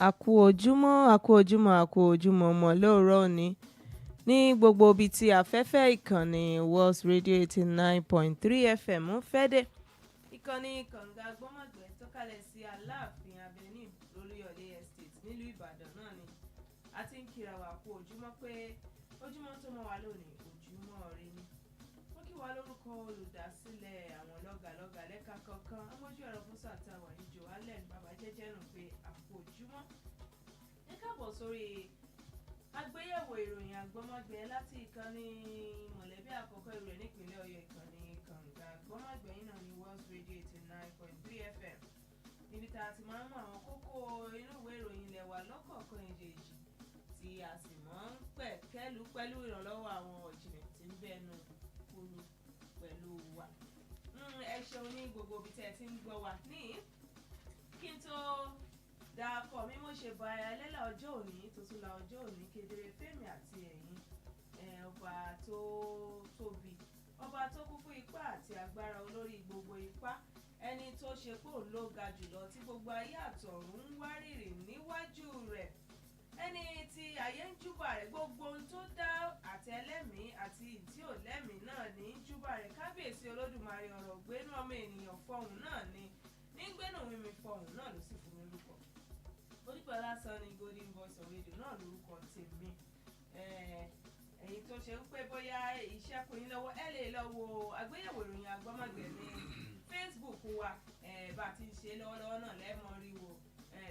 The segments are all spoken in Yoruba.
Àkú ojúmọ́ mọ́ lóòrọ̀ òní ní gbogbo ibi tí afẹ́fẹ́ ìkànnì World Radio 89.3 FM ń fẹ́ dé. Ìkànnì kànga gbọ́mọ̀gbẹ́ tó kalẹ̀ sí Aláàfin Avenue Olúyọ̀lé Estate nílùú Ìbàdàn náà ni a ti ń kíra wa kú ojúmọ́ pé ojúmọ́ tó mọ́ wa lónìí ojúmọ́ ire ni. Wọ́n kí wa lórúkọ olùdásílẹ̀ àwọn lọ́gàlọ́gà lẹ́ka kọ̀ọ̀kan amójú ẹ̀rọ fún sàtàwà ìjọ alẹ́ bàbá jẹ́jẹ́ nù pé àkú ojúmọ́. Ẹ káàbọ̀ sórí àgbéyẹ̀wò ìròyìn àgbọ́mọ̀gbẹ́ láti ìkànnì mọ̀lẹ́bí àkọ́kọ́ ìròyìn nípínlẹ̀ Ọ̀yọ́ ìkànnì kànga àgbọ́mọ̀gbẹ́ yìí náà ní World Radio 89.3 FM níbi tá a ti máa ń mú àwọn kókó inú ìwé ìròyìn ilẹ̀ wa lọ́kọ̀ọ̀kan èjèèjì tí a sì máa ń pẹ̀kẹ́lù pẹ̀lú ìrànlọ́wọ́ àwọn ọ̀jìnì tí ń bẹ́nu kúlù pẹ̀lú wa. Ẹ ṣeun ní gbogbo ibi tẹ́ ẹ ti ń gbọ́ wa ní kí n tó dáàkọ̀ mi mo ṣe bá ẹlẹ́là ọjọ́ òní tó tún la ọjọ́ òní kedere fẹ́mi àti ẹ̀yin ọba tó tóbi ọba tó kún fún ipá àti agbára olórí gbogbo ipá ẹni tó ṣe pé òun ló ga jùlọ tí gbogbo ayé àtọ̀run ń wárìrì níwájú rẹ̀ ẹni tí ayé ń júbà rẹ̀ gbogbo ohun tó dá àtẹlẹ́mìí àti tí ò lẹ́mìí náà ní júbà rẹ̀ kábíyèsí olódùmarè ọ̀rọ̀ gbénú ọmọ ènìyàn fọhùn náà ni nígbẹ́nu mímí fọhùn náà ló sì fún mi lórúkọ Modupeola Sanni Golden Voice of Radio náà lórúkọ tèmi ẹ̀yin tó ṣe ń pé bóyá iṣẹ́ kò yín lọ́wọ́ ẹ lè lọ wo àgbéyẹ̀wò ìròyìn àgbọ́mọ̀gbẹ́ ní Facebook wa bá a ti ń ṣe lọ́wọ́lọ́wọ́ náà lẹ́mọ̀ rí wo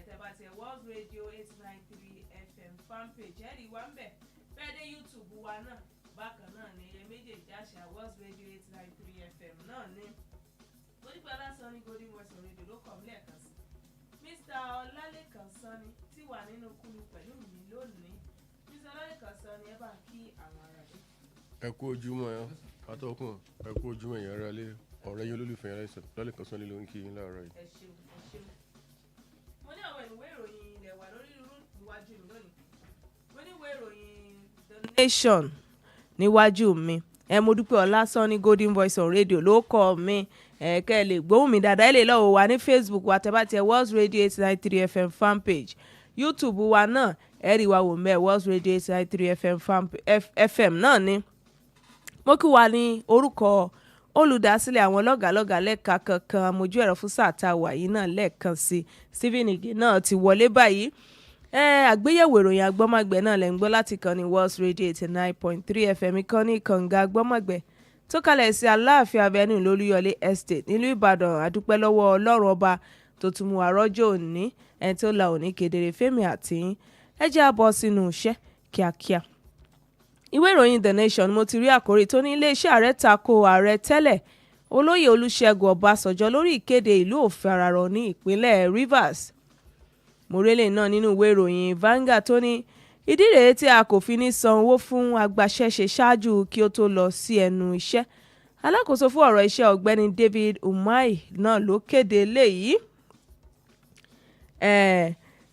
tẹ̀bá tẹ̀ World Radio 893 FM fanpage ẹ̀rí wa ń bẹ̀ bẹ́ẹ̀ dé YouTube wa náà bákan náà ní ilé méjèèjì àṣà World Radio 893 FM náà ní Modupeola Sanni Golden Voice of Radio ló kọ̀ mílẹ̀ kan sí. Mr. Ọlálẹ́kan Sanni tí wà nínú kúlù pẹ̀lú mi lónìí. Mr. Ọlálẹ́kan Sanni ẹ bá kí àwọn ará rẹ̀. Ẹ kú ojúmọ́ ẹ atọ́kùn ẹ kú ojúmọ́ èèyàn ara lé ọ̀rẹ́ yín olólùfẹ́ yẹn Ọlálẹ́kan Sanni ló ń kí yín láàárọ̀ yìí. Ẹ ṣeun. Mo ní àwọn ìwé ìròyìn ilẹ̀ wà lórí iwájú mi lónìí. Mo ní ìwé ìròyìn The Nation níwájú mi. Modupeola Sanni Golden Voice on Radio ló kọ́ mi. Kẹ́ ẹ lè gbóhùn mi dáadáa ẹ lè lọ́wọ́ wa ní Facebook wa tẹ́ bá tiẹ̀ World Radio 893 FM fanpage YouTube wa náà ẹ rí wa wò mẹ́ World Radio 893 FM náà ni. Mo kí wa ní orúkọ olùdásílẹ̀ àwọn lọ́gàlọ́gà lẹ́ka kankan amójú ẹ̀rọ fún sáà tá a wà yìí náà lẹ́ẹ̀kan sí Stephen Ige náà ti wọlé báyìí. Àgbéyẹ̀wò ìròyìn àgbọ́mọ̀gbẹ́ náà lẹ́ ń gbọ́ láti kàn ní World Radio 89.3 FM ìkànnì kànga àgbọ́mọ̀gbẹ́ tó kalẹ̀ sí Aláàfin Avenue lólúyọ̀lé Estate nílùú Ìbàdàn àdúpẹ́ lọ́wọ́ Ọlọ́run ọba tó tún mú àrọ́jọ́ òní ẹni tó la òní kedere fẹ́mi àti ẹ jẹ́ a bọ́ sínú iṣẹ́ kíákíá. Ìwé ìròyìn The Nation mo ti rí àkórí tó ní iléeṣẹ́ ààrẹ tako ààrẹ tẹ́lẹ̀ olóyè Olúṣẹ́gun Ọbásanjọ́ lórí ìkéde ìlú òfararọ ní ìpínlẹ̀ Rivers. Mo rélé náà nínú ìwé ìròyìn Vanguard tó ní ìdí rèé tí a kò fi ní san owó fún agbaṣẹ́ṣe ṣáájú kí ó tó lọ sí ẹnu iṣẹ́. Alákòóso fún ọ̀rọ̀ iṣẹ́ ọ̀gbẹ́ni David Umahi náà ló kéde eléyìí.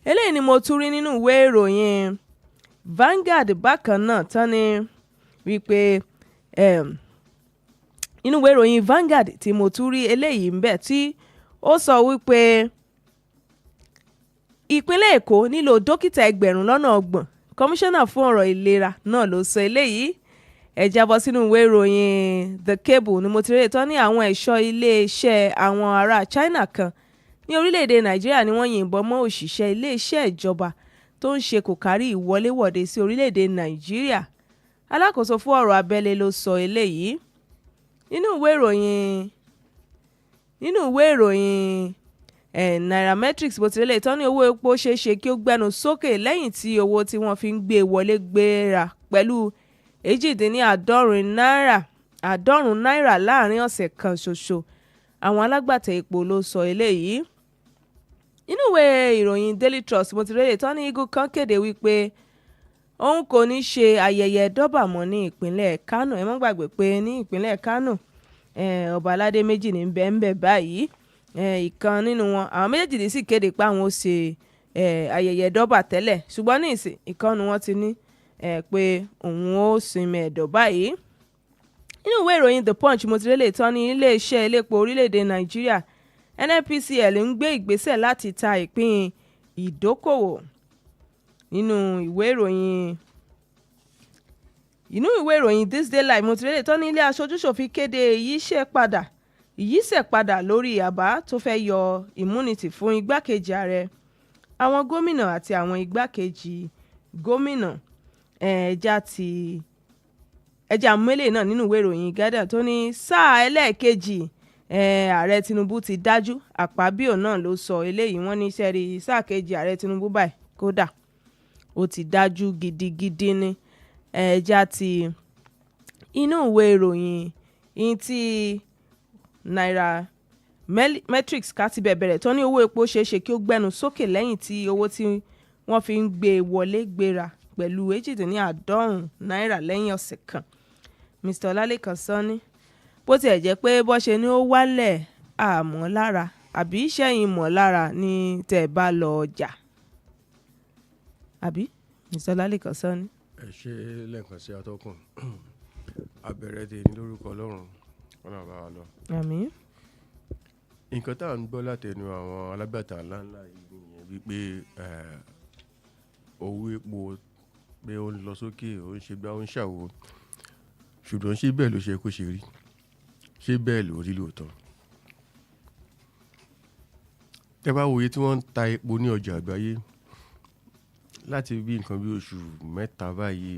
Eléyìí ni mo tún rí nínú ìwé ìròyìn Vanguard bákan náà tán ni wípé nínú ìwé ìròyìn Vanguard tí mo tún rí eléyìí ń bẹ tí ó sọ wípé ìpínlẹ̀ Èkó nílò dókítà 1,000 kọmíṣánná fún ọ̀rọ̀ ìlera náà ló sọ eléyìí. Ẹ jábọ́ sínú ìwé ìròyìn The Cable ni mo ti rí tán ní àwọn ẹ̀ṣọ́ iléeṣẹ́ àwọn ará China kan ní orílẹ̀-èdè Nàìjíríà ni wọ́n yìnbọn mọ́ òṣìṣẹ́ iléeṣẹ́ ìjọba tó ń ṣe kòkárí ìwọléwọ̀de sí orílẹ̀-èdè Nàìjíríà. Alákòóso fún ọ̀rọ̀ abẹ́lé ló sọ eléyìí. Nínú ìwé ìròyìn Nairametrics bó ti rí lè tán ní owó epo ṣeéṣe kí ó gbẹnu sókè lẹ́yìn tí owó tí wọ́n fi ń gbé wọlé gbéra pẹ̀lú 18 náírà láàrin ọ̀sẹ̀ kan ṣoṣo. Àwọn alágbàtà epo ló sọ eléyìí. Nínú ìwé ìròyìn Daily Trust mo ti rí lè tán ní igun kan kéde wípé òun kò ní ṣe ayẹyẹ dọ́bà mọ́ ní ìpínlẹ̀ Kánò. Ẹ má gbàgbé pé ní ìpínlẹ̀ Kánò ọba aládé méjì ní bẹ́ẹ̀ báyìí. Ìkan nínú wọn àwọn méjèèjì sì kéde pé àwọn ó ṣe ayẹyẹ dọ́bà tẹ́lẹ̀ ṣùgbọ́n ní ìsìn ìkan wọn ti ní pé òun ó sinmi ẹ̀dọ̀ báyìí. Nínú ìwé ìròyìn The Punch mo ti rí lè tán ní iléeṣẹ́ elépo orílẹ̀-èdè Nàìjíríà NNPCL ń gbé ìgbésẹ̀ láti ta ìpín ìdókòwò. Nínú ìwé ìròyìn This Day Live mo ti rélé tán ní ilé aṣojú-ṣòfin kéde ìyíṣẹ́ padà lórí àbá tó fẹ́ yọ immunity fún igbákejì ààrẹ, àwọn gómìnà àti àwọn igbákejì gómìnà. ẹja mélèé náà nínú ìwé ìròyìn Guardian tó ní sáà ẹlẹ́ẹ̀kejì ààrẹ Tinubu ti dájú. Àpábíò náà ló sọ eléyìí. Wọ́n ní sẹ́rí sáà kejì ààrẹ Tinubu báyìí kódà ó ti dájú gidigidi ní. ẹja ti inú ìwé ìròyìn yìí tí Nairametrics ká ti bẹ̀rẹ̀ tó ní owó epo ṣeéṣe kí ó gbẹnu sókè lẹ́yìn tí owó tí wọ́n fi ń gbé wọlé gbéra pẹ̀lú 98 náírà lẹ́yìn ọ̀sẹ̀ kan. Mr. Ọlálékan Sanni bó tiẹ̀ jẹ́ pé bó ṣe ni ó wálẹ̀ àmọ́ lára àbí ṣẹ́yìn mọ̀ lára ní tẹ̀ bá lọ ọjà àbí Mr. Ọlálékan Sanni. ẹ ṣe lẹ́ẹ̀kan sí atọ́kùn abẹ́rẹ́ tè ní lórúkọ Ọlọ́run ọ̀nà àbáwá lọ. Àmín. nǹkan tá à ń gbọ́ látẹnu àwọn alágbàtà ńláńlá yìí nìyẹn wípé owó epo pé ó ń lọ sókè ó ń ṣe gbá ó ń ṣàwo, ṣùgbọ́n ṣé bẹ́ẹ̀ ló ṣe kó ṣe rí? Ṣé bẹ́ẹ̀ ló rí lóòótọ́? tẹ́ bá wòye tí wọ́n ń ta epo ní ọjà àgbáyé láti bí nǹkan bí oṣù mẹ́ta báyìí,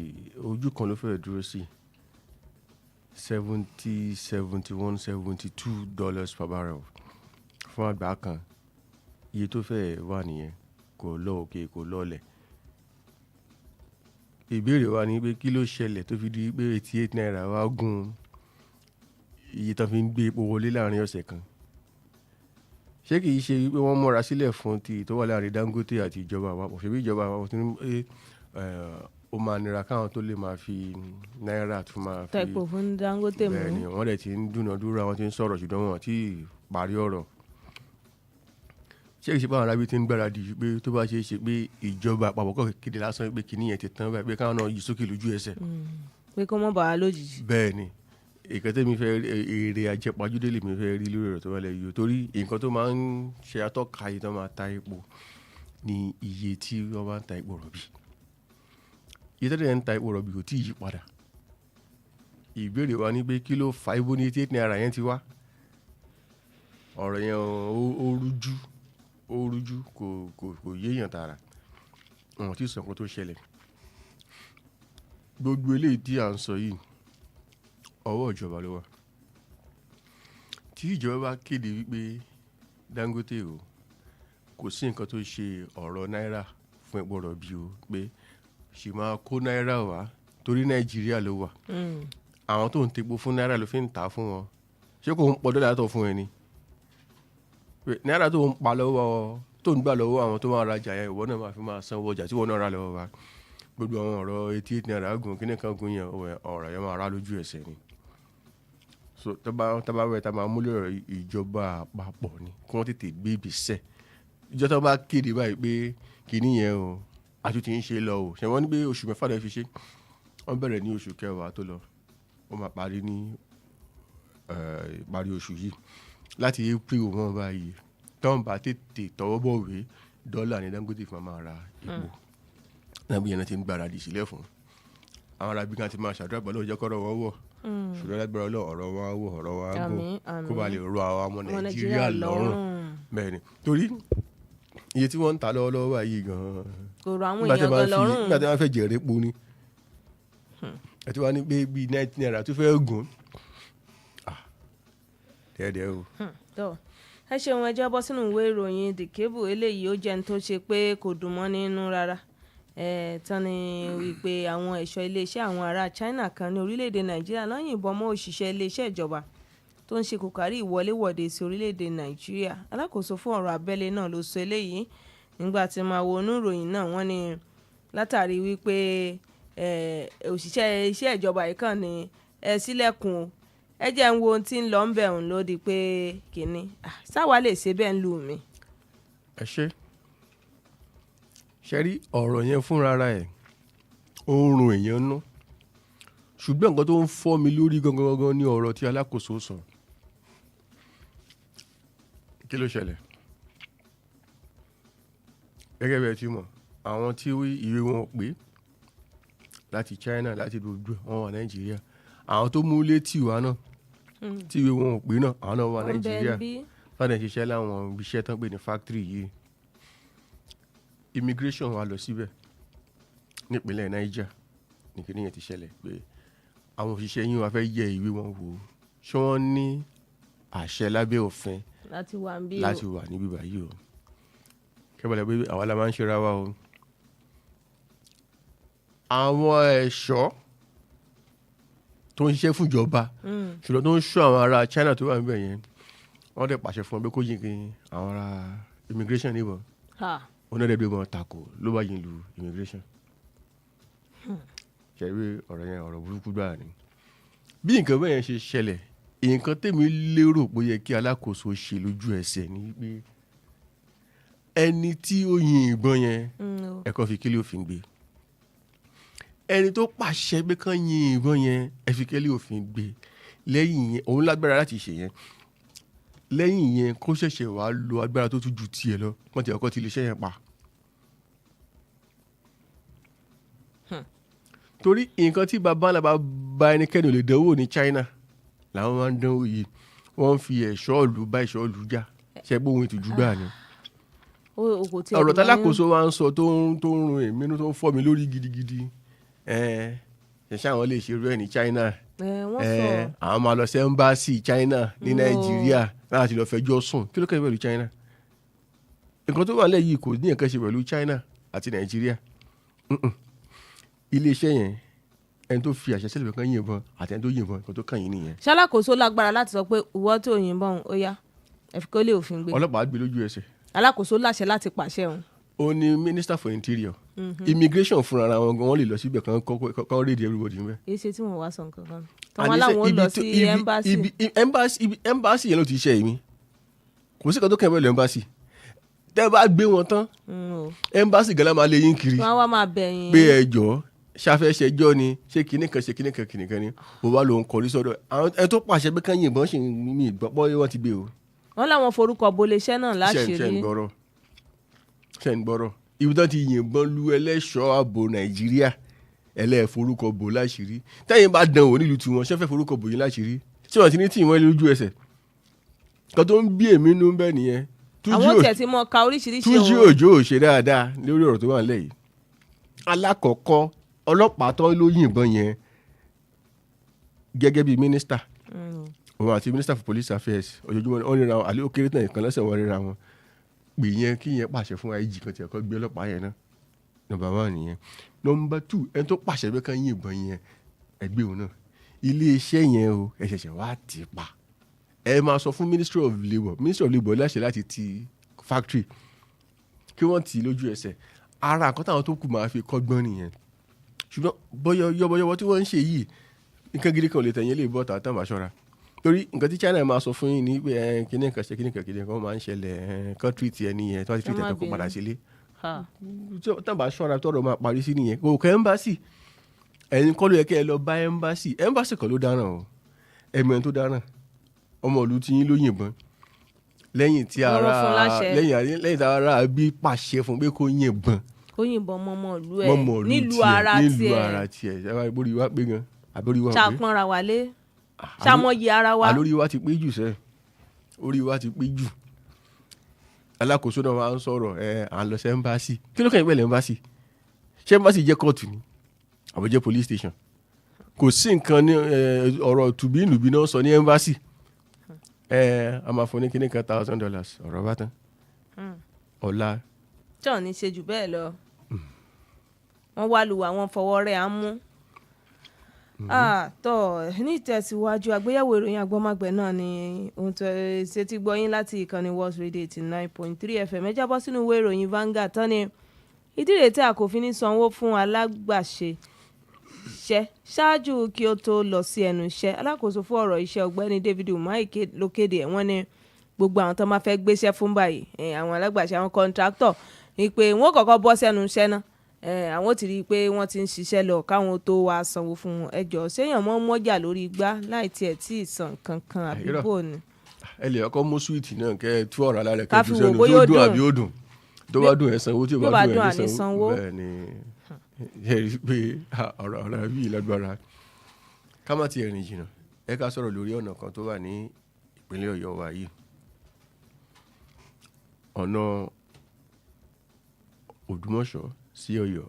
ojú kan ló fẹ́ dúró sí $70, $71, $72 per barrel fún àgbá kan. Iye tó fẹ́ wà nìyẹn, kò lọ òkè kò lọlẹ̀. Ìbéèrè wa ni pé kí ló ṣẹlẹ̀ tó fi di pé 88 náírà wá gùn iye tó fi ń gbé epo wọlé láàrin ọ̀sẹ̀ kan? Ṣé kìí ṣe wípé wọ́n múra sílẹ̀ fún ti tó wà láàrin Dangote àti ìjọba àpapọ̀? ṣebí ìjọba àpapọ̀ tí ó máa nira káwọn tó lè máa fi náírà tó máa fi tẹ́pọ̀ fún Dangote mú. bẹ́ẹ̀ ni wọ́n dẹ̀ ti ń dúnàdúrà, wọ́n ti ń sọ̀rọ̀ ṣùgbọ́n wọn ti parí ọ̀rọ̀. Ṣé kìí ṣe báwọn arábí ti ń gbáradì pé tó bá ṣe é ṣe pé ìjọba àpapọ̀ kọ̀ kéde lásán pé kìíní yẹn ti tán báyìí pé káwọn náà yí sókè lójú ẹsẹ̀? pé kó mọ́ bàá lójijì. bẹ́ẹ̀ ni ìkẹtẹ́ mi fẹ́ èrè ajẹpajúdé lèmi fẹ́ rí lórí ọ̀rọ̀ tó wà lẹ́yìn yìí, torí nǹkan tó máa ń ṣe atọ́ka yìí tó máa ta epo ní iye tí wọ́n bá ń ta epo rọ̀bì. Iye tó dẹ̀ ń ta epo rọ̀bì kò tí ì yí padà. Ìbéèrè wa ni pé kí ló fa ibo ní 88 náírà yẹn ti wá? ọ̀rọ̀ yẹn ó rújú kò yéèyàn tààrà. Wọn ò tí ì sọ nǹkan tó ṣẹlẹ̀. Gbogbo eléyìí tí à ń sọ yìí ọwọ́ ìjọba ló wà. Tí ìjọba bá kéde wípé Dangote o kò sí nǹkan tó ṣe ọ̀rọ̀ náírà fún epo rọ̀bì o, pé ṣì máa kó náírà wá torí Nàìjíríà ló wà. Àwọn tó ń tepo fún náírà ló fi ń tà fún wọn. Ṣé kò ń pọ̀ dọ́là tó fún ẹni? Náírà tó ń pa lọ́wọ́ tó ń gbà lọ́wọ́ àwọn tó máa rajà yẹn ìwọ náà máa fi máa sanwó ọjà tí wọ́n náà rà lọ́wọ́ wa. Gbogbo àwọn ọ̀rọ̀ 88 náírà gùn kíní kan gùn yẹn ọ̀rọ̀ yẹn máa rà lójú ẹsẹ̀ ni. So tábà wẹ̀ tá máa múlẹ̀ ọ̀rọ̀ ìjọba àpapọ̀ ni kí wọ́n tètè gbé ìgbésẹ̀. Ìjọba tó bá kéde báyìí pé kíní yẹn o àtúntì ń ṣe lọ o, ṣe wọ́n ní pé oṣù mẹ́fà lè fi ṣe. Wọ́n bẹ̀rẹ̀ ní oṣù kẹwàá tó lọ, wọ́n máa parí ní ìparí oṣù yìí. Láti April wọn báyìí tọ́wọ́n bá tètè tọwọ́ bọ̀wé dọ́là ní Dangote fún máa ra epo. Nàbí yẹn ti ń gbáradì sílẹ̀ fún àwọn arábí kan ti máa ṣàdúrà pẹ̀lú ọjọ́ kọ́rọ̀ wọ́n wọ̀. Ṣùgbọ́n lágbára Ọlọ́run ọ̀rọ̀ wọn wọ̀ ọ̀rọ̀ wọn á gùn kó ba lè rọ àwọn ọmọ Nàìjíríà lọ́rùn. Bẹ́ẹ̀ ni torí iye tí wọ́n ń ta lọ́wọ́lọ́wọ́ báyìí gan-an kò rọ àwọn èèyàn gan lọ́rùn. nígbà tí wọ́n fẹ́ jẹ̀rẹ̀ epo ni àti wọ́n ní pé bíi 90 náírà tó fẹ́ gùn dẹ́ẹ̀dẹ́ o. ẹ ṣeun, ẹ jẹ́ bọ́ sínú ìwé ìròyìn The Cable. Eléyìí ó jẹ́ ní tó ṣe pé kò dùn mọ́ nínú rárá. Tán ni wípé àwọn ẹ̀ṣọ́ iléeṣẹ́ àwọn ará China kan ní orílẹ̀-èdè Nàìjíríà náà yìnbọn mọ́ òṣìṣẹ́ iléeṣẹ́ ìjọba tó ń ṣe kòkárí ìwọléwọ̀de sí orílẹ̀-èdè Nàìjíríà. Alákòóso fún ọ̀rọ̀ abẹ́lé náà ló sọ eléyìí nígbà tí máa wo inú ìròyìn náà. Wọ́n ní látàrí wípé òṣìṣẹ́ iṣẹ́ ìjọba yìí kàn ní sílẹ̀kùn ẹ jẹ́ ń wo ohun tí ń lọ ń bẹ̀ òun ló di pé kínní sáwa lè ṣe bẹ́ẹ̀ ń lù mí. Ẹ ṣe rí ọ̀rọ̀ yẹn fúnra ẹ̀ ó ń run èèyàn nú, ṣùgbọ́n nǹkan tó ń fọ́ mi lórí gangan ní ọ̀rọ̀ tí alákòóso sọ. Kí ló ṣẹlẹ̀? gẹ́gẹ́ bí ẹ ti mọ̀ àwọn tí ìwé wọn pé láti China láti gbogbo wọn wà Nàìjíríà àwọn tó mú létí wa náà tí ìwé wọn pé náà àwọn náà wà Nàìjíríà fáwọn ẹ̀ ṣiṣẹ́ láwọn iṣẹ́ tán pè ní factory yìí immigration wa lọ síbẹ̀ nípínlẹ̀ Niger ní kíní yẹn ti ṣẹlẹ̀ pé àwọn òṣìṣẹ́ yín wá fẹ́ yẹ ìwé wọn wò ṣé wọ́n ní àṣẹ lábẹ́ òfin láti wà níbí báyìí o kẹ́bọ̀lẹ̀ pé àwa la máa ń ṣera wa o àwọn ẹ̀ṣọ́ tó ń ṣiṣẹ́ fún ìjọba ṣùgbọ́n tó ń ṣọ́ àwọn ará China tó wà níbẹ̀ yẹn wọ́n dẹ̀ pàṣẹ fún ọ pé kó yìn kí àwọn ará immigration níbọn onídẹ̀ẹ́dẹ́ wọn tako ló bá yìn lu immigration ṣẹ̀rí ọ̀rọ̀ yẹn ọ̀rọ̀ burúkú gbáà ni bí nǹkan bẹ́ẹ̀ yẹn ṣe ṣẹlẹ̀ nǹkan tèmi lérò pé yẹ kí alákòóso ṣe lójú ẹsẹ̀ ni pé ẹni tí ó yin ìbọn yẹn ẹ̀kọ́ fi kílé òfin gbé ẹni tó pàṣẹ pé kán yin ìbọn yẹn ẹ fi kílé òfin gbé lẹ́yìn yẹn òun lágbára láti ṣe yẹn lẹ́yìn yẹn kó ṣẹ̀ṣẹ̀ wàá lo agbára tó tún ju tiẹ̀ lọ wọ́n ti ọkọ̀ ti lè ṣẹ́ yẹn pa. torí nǹkan tí bàbá ńlá bá ẹnikẹ́ni ò lè dánwò ní China làwọn máa ń dánwò yìí wọ́n ń fi ẹ̀ṣọ́ ìlú bá ẹ̀ṣọ́ ìlú jà ṣẹ́gbó ohun ìtìjú gbà ni. ọ̀rọ̀ tálákòóso wa ń sọ tó ń run èmi tó ń fọ́ mi lórí gidigidi ṣẹ̀ṣẹ̀ àwọn lè ṣe irú ẹ̀ ní China àwọn máa lọ sí ẹ́mbáàsì China ní Nàìjíríà láti lọ fẹjọ́ sùn kí ló kẹ́ pẹ̀lú China nǹkan tó wà lẹ́yìn kò ní nǹkan ṣe pẹ̀lú China àti Nàìjíríà iléeṣẹ́ yẹn ẹni tó fi àṣẹ sílẹ̀ kan yìnbọn àti ẹni tó yìnbọn nǹkan tó kàn yín nìyẹn. ṣalákòóso lágbára láti sọ pé ìwọ tó yìnbọn ó yá ẹ fi kó lè òfin gbé. ọlọ́pàá gbé lójú ẹsẹ̀. alákòóso láṣẹ láti pàṣẹ òun. ó ní minister for interior immigration fúnra ara wọn gan wọn lè lọ síbẹ̀ kan rédí everybody níbẹ̀. èyí ṣe tí wọn wá sọ nǹkan kan tọ́wọ́n aláwọn ó lọ sí embassy yẹn ló ti ṣe èmi kò sí kan tó kẹ́ mẹ́lẹ̀ embassy tẹ́ bá gbé wọn tán embassy gan la máa lé yín kiri wọn wá máa bẹ̀yìn pé ẹjọ́ ṣàfẹ́ṣẹjọ́ ni ṣé kinní kan ṣe kinní kan kinní kan ni mo wá lòun kọrí sọ́dọ̀ àwọn ẹ tó pàṣẹ pé kán yìnbọn ṣì ń mi ìgbọ́pọ̀ wọ́n ti gbé o. wọ́n láwọn forúkọ boléṣẹ́ náà láṣìírí. ṣe ń gbọ́rọ̀ ibi tó ti yìnbọn lu ẹlẹ́ṣọ́ ààbò Nàìjíríà ẹlẹ́ẹ̀forúkọ bò láṣìírí tẹ́yìn bá dán wò nílùú tiwọn ṣẹ́fẹ́ forúkọ bò yín láṣìírí tí wọ́n ti ní tí ìwọ́n lójú ẹsẹ̀ kan tó ń bí èmi nú bẹ́ẹ̀ nìyẹn. àwọn tẹ̀ tí mo ka oríṣiríṣi Túnjí Òjó ò ṣe dáadáa lórí ọ̀rọ̀ tó wà nílẹ̀ yìí. alákọ̀ọ́kọ́ ọlọ́pàá tó ló yìnbọn yẹn gẹ́gẹ́ bíi mínísítà òun àti mínísítà for police affairs ojoojúmọ́ wọn ríra wọn àlẹ́ ó kéré tán ìkan lọ́sẹ̀ wọn ríra wọn pè yẹn kí yẹn pàṣẹ fún IG kan tí ẹ̀kọ́ gbé ọlọ́pàá yẹn náà number 1 nìyẹn. number 2 ẹni tó pàṣẹ pé kán yìnbọn yẹn ẹgbẹ́ òun náà iléeṣẹ́ yẹn o ẹ ṣẹ̀ṣẹ̀ wá tì pa ẹ máa sọ fún ministry of labour láṣẹ láti ti factory kí wọ́n tì í lójú ẹsẹ̀ ara àkọ́tà àwọn tó kù máa fi kọ́gbọ́n nìyẹn ṣùgbọ́n bọ́yọ̀bọ́yọ̀ tí wọ́n ń ṣe yìí nǹkan gidi kan ò lè tẹ̀yìn lè bọ́ tààtà máa ṣọ́ra torí nǹkan tí China máa sọ fún yín ní pé kíní kan ṣe kíní kan máa ń ṣẹlẹ̀ kan treat ẹni yẹn tó bá ti treat ẹ̀ tó kó padà sílé tó bá ṣọ́ra tọ́rọ̀ máa parí sí nìyẹn kò kẹ́ ẹ́mbásì ẹ̀yin kọ́ ló yẹ kẹ́ ẹ lọ bá ẹ́mbásì kan ló dáràn o ẹ̀mí tó dáràn ọmọ ìlú tí yín ló yìnbọn lẹ́yìn tí ara bí pàṣẹ fún pé kó yìnbọn ó yìnbọn mọ́mọ́ ìlú ẹ̀ nílùú ara tiẹ̀ àbórí wa pé gan àbórí wa pé ṣàpọnra wálé ṣàmọyì ara wa àlórí wa ti pé jù sẹ́ orí wa ti pé jù alákòóso náà máa ń sọ̀rọ̀ à ń lọ sí ẹ́mbásì kí ló kàn yín pẹ̀lú ẹ́mbásì ṣé ẹ́mbásì jẹ́ kóòtù ni àbọ̀ jẹ́ police station kò sí nǹkan ní ọ̀rọ̀ tùbínùbí náà sọ ní ẹ́mbásì a máa fún ní kíní kan $1,000 ọ̀rọ̀ bá tán ọ̀la. tí ò ní ṣe jù bẹ́ẹ̀ lọ wọ́n wá lu àwọn fọwọ́ rẹ̀ á mú. tọ́ ní ìtẹ̀síwájú àgbéyẹ̀wò ìròyìn àgbọ́mọgbẹ̀ náà ni ohun tó ṣe ti gbọ́ yín láti ìkànnì World Radio 89.3 FM ẹ jábọ́ sínú ìwé ìròyìn Vanguard tán ni ìdí rèé tí a kò fi ní sanwó fún alágbàṣe iṣẹ́ ṣáájú kí ó tó lọ sí ẹnu iṣẹ́. Alákòóso fún ọ̀rọ̀ iṣẹ́ ọ̀gbẹ́ni David Umahi ló kéde ẹ̀ wọ́n ní gbogbo àwọn tó máa fẹ́ gbéṣẹ́ fún báyìí àwọn alágbàṣe àwọn kọ́ńtráktọ̀ ni pé wọ́n kọ́kọ́ bọ́ sẹ́nu iṣẹ́ náà àwọn ti rí i pé wọ́n ti ń ṣiṣẹ́ lọ káwọn tó wá sanwó fún ẹjọ́ séèyàn mọ́ mọ́jà lórí igbá láì tiẹ̀ tí ì san kankan àbíbò ni. ẹ lè ọkọ mú súwìtì náà kẹ tú ọ̀rọ̀ alárẹ̀ kẹ jù sẹ́nu tó dùn àbí ó dùn tó bá dùn ẹ̀ sanwó tí ò bá dùn ẹ̀ ní sanwó. bẹ́ẹ̀ ni ẹ rí i pé ọ̀rọ̀ yìí lágbára. Ká má ti rìn jìnnà ẹ ká sọ̀rọ̀ lórí ọ̀nà kan tó wà ní ìpínlẹ̀ Ọ̀yọ́ wa yìí. Ọ̀nà Òdùmọ̀ṣọ́ sí Ọ̀yọ́.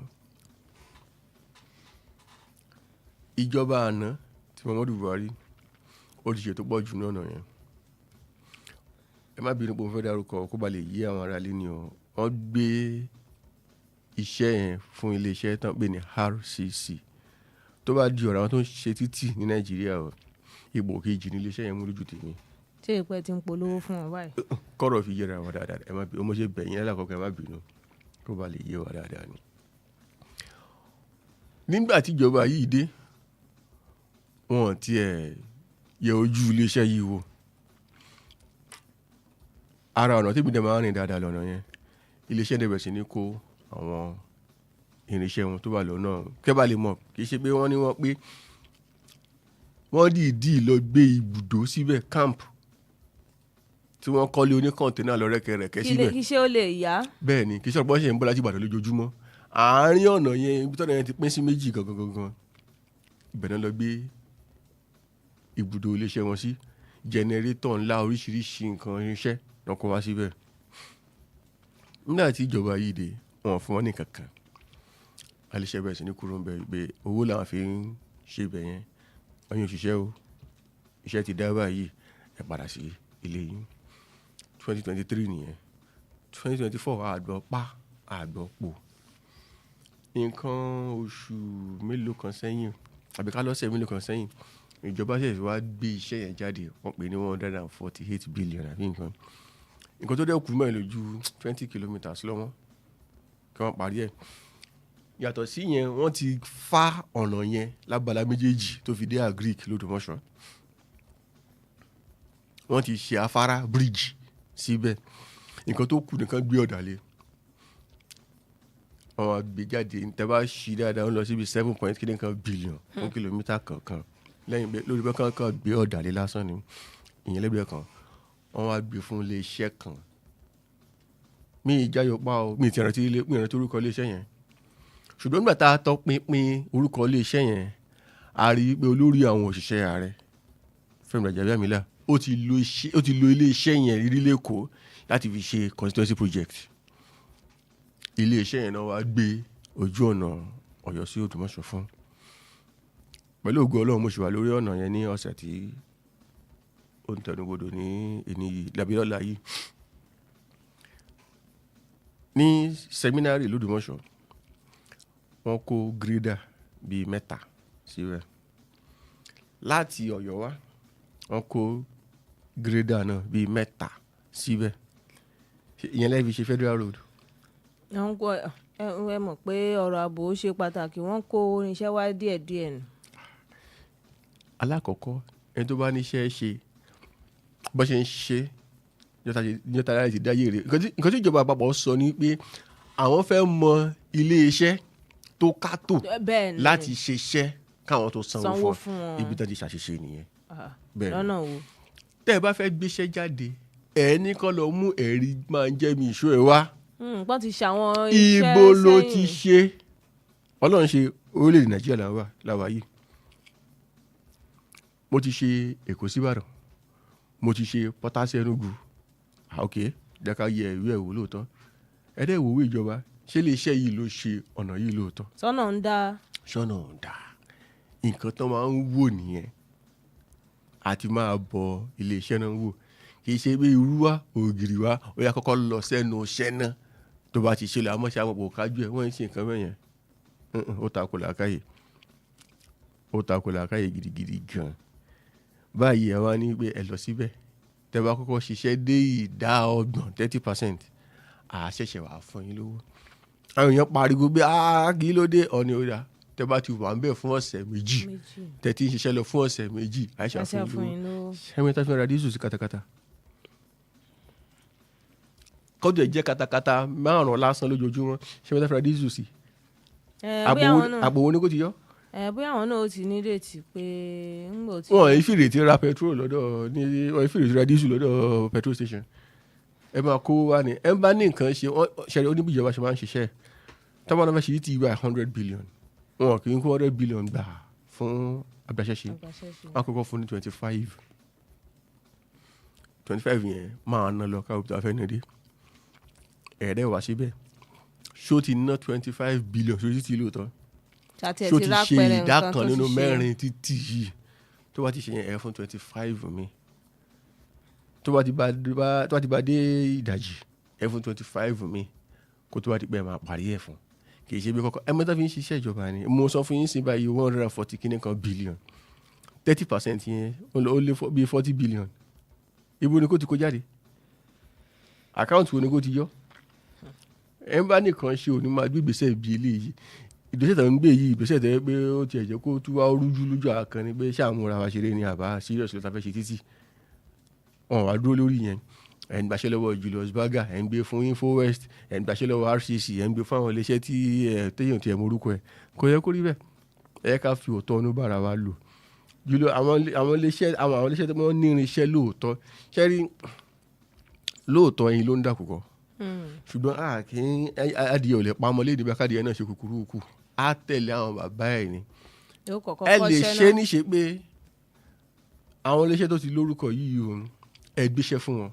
Ìjọba àná tí Muhammadu Buhari ó ti ṣètò pọ̀ jù ní ọ̀nà yẹn. Ẹ má bínú pé mo fẹ́ dárúkọ kó ba lè yé àwọn aráalé ni o. Wọ́n gbé iṣẹ́ yẹn fún iléeṣẹ́ tán pé ní RCC. Tó bá di ọ̀rọ̀ àwọn tó ń ṣe títì ní Nàìjíríà o, ipò kejì ní iléeṣẹ́ yẹn mú lójú tèmi. Ṣé ìpẹ́ ti ń polówó fún wọn báyìí? Kọ́rọ̀ fi yẹra wọn dáadáa. Ẹ má bínú, mo ṣe bẹ̀yìn lákọ̀ọ́kọ́ ẹ má bínú kó ba lè yé wa dáadáa ni. Nígbà tí ìjọba yìí dé, wọn tiẹ̀ yẹ ojú iléeṣẹ́ yìí wò. Ara ọ̀nà tí mi dẹ̀ máa ń rìn dáadáa lọ́nà yẹn, iléeṣẹ́ dẹ̀ bẹ̀rẹ̀ sí ní kó àwọn irinṣẹ́ wọn tó wà lọ́nà kẹ́ bá lè mọ̀, kì í ṣe pé wọ́n ní wọ́n pé wọ́n dìídì lọ gbé ibùdó síbẹ̀, camp tí wọ́n kọ́lé oníkọ̀ǹténà lọ rẹ́kẹrẹ́kẹ́ síbẹ̀. Kí ṣe ó lè yá? Bẹ́ẹ̀ ni, kì í ṣe ọ̀pọ̀ ṣe ń bọ́ láti Ìbàdàn lójoojúmọ́. Àárín ọ̀nà yẹn ibi tọ́nà yẹn ti pín sí méjì gangan. Ibẹ̀ náà lọ gbé ibùdó iléeṣẹ́ wọn sí. Jẹnẹrétọ̀ ńlá oríṣiríṣi nǹkan irinṣẹ́ náà kó wá síbẹ̀. Nígbà tí ìjọba yìí dé, wọn fún wọn ní kankan. Iléeṣẹ́ bẹ̀rẹ̀ sí ní kúrò ń bẹ̀ pé owó làwọn fi ń ṣe ibẹ̀ yẹn. Ẹ̀yin òṣìṣẹ́ o, iṣẹ́ ti dá báyìí, ẹ padà sí ilé yín. 2023 nìyẹn. 2024 àgbọ̀ pa àgbọ̀ pò. Nǹkan oṣù mélòó kan sẹ́yìn àbí ká lọ́sẹ̀ mélòó kan sẹ́yìn, ìjọba ṣẹ̀ṣẹ̀ wá gbé iṣẹ́ yẹn jáde. Wọ́n pè ní 148 billion àbí nǹkan. Nǹkan tó dẹ́kun mọ́ ẹ lójú 20 kilometers lọ́wọ́ kí wọ́n parí ẹ̀. Yàtọ̀ sí yẹn, wọ́n ti fá ọ̀nà yẹn lábala méjèèjì tó fi dé Agric l'Ódùmọ̀ṣọ́. Wọ́n ti ṣe afárá bridge síbẹ̀. Nǹkan tó kù nìkan gbé ọ̀dà lé. Wọ́n gbé jáde tẹ́ bá ṣí dáadáa ó lọ síbi 7.9 billion fún kìlómítà kọ̀ọ̀kan. Lẹ́yìn pé lórí bẹ́ẹ̀ kan gbé ọ̀dà lé lásán ni ìyẹn lẹ́gbẹ̀ẹ́ kan. Wọ́n wá gbé fún iléeṣẹ́ kan. Mi ìjáyọ̀ pa o, mi ìrántí orúkọ iléeṣẹ́ yẹn. Ṣùgbọ́n nígbà tá a tọ́ pinpin orúkọ iléeṣẹ́ yẹn, a rí i pé olórí àwọn òṣìṣẹ́ ààrẹ Fẹ́mi Gbàjàbíàmílà ó ti lo iléeṣẹ́ yẹn rí lẹ́kọ̀ọ́ láti fi ṣe constituency project. Iléeṣẹ́ yẹn náà wá gbé ojú ọ̀nà Ọ̀yọ́ sí Òdùmọ̀ṣọ́ fún. Pẹ̀lú ògo Ọlọ́run mo ṣì wà lórí ọ̀nà yẹn ní ọ̀sẹ̀ tí ó ń tẹnubodò ní èní lábílọ́lá yìí. Ní sẹ́mínárì l'Ódùmọ̀ṣọ́, wọ́n kó gírẹ́dà bíi 3 síbẹ̀. Láti Ọ̀yọ́ wá, wọ́n kó gírẹ́dà náà bíi 3 síbẹ̀. Ìyẹn lẹ́bi ṣe federal road. Wọ́n kó ẹ mọ̀ pé ọ̀rọ̀ ààbò ṣe pàtàkì, wọ́n kó irinṣẹ́ wá díẹ̀díẹ̀ nù. Alákọ̀ọ́kọ́ ẹni tó bá níṣẹ́ ṣe bó ṣe ń ṣe níjọ́ta láti ti dáyé rẹ̀. Nǹkan tí ìjọba àpapọ̀ sọ ni pé àwọn fẹ́ mọ iléeṣẹ́ tó kátó láti ṣiṣẹ́ káwọn tó sanwó fún ibi tó ti ṣàṣìṣe nìyẹn. Bẹ́ẹ̀ lọ́nà wo? Tẹ́ ẹ bá fẹ́ gbéṣẹ́ jáde, ẹni kan lọ mú ẹ̀rí máa ń jẹ́ mi ìṣó ẹ̀ wá. Wọ́n ti ṣàwọn iṣẹ́ sẹ́yìn. Ibo ló ti ṣe? Ọlọ́run ṣe orílẹ̀-èdè Nàìjíríà láwa yìí. Mo ti ṣe Èkó sí Ìbàdàn, mo ti ṣe Pọ́tà sí Enugu. Ok, jẹ́ ká yẹ ìwé ẹ̀wò lóòótọ́. Ẹ̀dẹ́ ìwòwé ìjọba ṣé iléeṣẹ́ yìí ló ṣe ọ̀nà yìí lóòótọ́? Sọ́nà ń dá. Sọ́nà ń dá. Nǹkan tó máa ń wò nìyẹn. Àti máa bọ iléeṣẹ́ náà wò. Kì í ṣe pé irú wa ògiri wa ó yá kọ́kọ́ lọ sẹ́nu iṣẹ́ náà. Tó bá ti ṣe lọ àmọ́ ṣe àwọn òpó kájú ẹ̀ wọ́n ń ṣe nǹkan mẹ́yẹn. Ó takò làákàyè. Ó takò làákàyè gidigidi gan. Báyìí ẹ wá ní pé ẹ lọ síbẹ̀. Tẹ́ bá kọ́kọ́ ṣiṣẹ́ dé ìdá 30%, àṣẹ̀ṣẹ̀ wà fún yín lówó. Àwọn èèyàn pariwo pé kí ló dé ọ̀nì òdà. Tẹ́ bá ti wà ń bẹ̀ fún ọ̀sẹ̀ méjì, tẹ́ ti ń ṣiṣẹ́ lọ fún ọ̀sẹ̀ méjì, àṣẹ fún yín lówó. Ṣẹ́mẹ́ta fi ra dísù sí katakata. Kọ́dọ̀ jẹ́ katakata 5 lásán lójoojúmọ́, ṣẹ́mẹ́ta fi ra dísù sí. Àpò wo ni kò ti yọ? Bóyá àwọn náà ó ti ní ìrètí pé ń bọ̀ tí. Wọ́n ì fi ìrètí ra petrol lọ́dọ̀ ní wọ́n ì fi ìrètí ra dísù lọ́dọ̀ petrol station. ẹ máa kó wá ní ẹ bá ní nǹkan ṣe ṣẹlẹ̀ oníbi ìjọba ṣe máa ń ṣiṣẹ́ tọ́ba náà fẹ́ ṣe ti wá 100 billion wọn kì í kó 100 billion gbà fún agbaṣẹ́ṣe wọn kọ́kọ́ fún ní 25 yẹn máa ná lọ káwọ́ tó a fẹ́ ní dé ẹ̀ẹ́dẹ́ wá síbẹ̀ ṣó ti ná 25 billion sórí títí lóòótọ́ ṣó ti ṣe ìdá kan nínú mẹ́rin títí yìí tó bá ti ṣe yẹn ẹ̀ fún 25 mi tó bá ti bá dé ìdajì ẹ̀ fún 25 mi kó tó bá ti pẹ́ máa parí ẹ̀ fún kì í ṣe bí kọ́kọ́ ẹ̀mẹ́ta fi ń ṣiṣẹ́ ìjọba ni mo sọ fún yín sí báyìí 140 kíní kan billion 30% yẹn ó lé bí 40 billion ibo ni kò ti kó jáde àkáǹtì wo ni kò ti yọ ẹ̀ ń bá nìkan ṣe òní máa gbé ìgbésẹ̀ bí eléyìí ìgbésẹ̀ tó ń gbé yìí ìgbésẹ̀ tó yẹ pé ó ti ẹ̀jẹ̀ kó tú wá rújú lójú àkàn ni pé ṣàmúra wa ṣeré ni àbá serious ló ta fẹ́ ṣe títì wọn wá dúró lórí yẹn ẹ̀ ń gbàṣẹ́ lọ́wọ́ Julius Berger ẹ̀ ń gbé fún InfoWest ẹ̀ ń gbàṣẹ́ lọ́wọ́ RCC ẹ̀ ń gbé fún àwọn iléeṣẹ́ tí téèyàn ti ẹ̀ morúkọ ẹ̀ kò yẹ kó rí bẹ́ẹ̀ ẹ̀ ká fi òótọ́ ọ̀nù bára wa lò àwọn iléeṣẹ́ tó wọ́n ní irinṣẹ́ lóòótọ́ ṣẹ́rí lóòótọ́ ẹyin ló ń dàkúkọ ṣùgbọ́n adìyẹ ò lè pamọ́ léde bá kádìyẹ náà ṣe kúkúrú kù á tẹ̀lé àwọn bàbá ẹ̀ ni ẹ lè ṣe níṣe pé àwọn iléeṣẹ́ tó ti lórúkọ yìí o ẹ gbéṣẹ́ fún wọn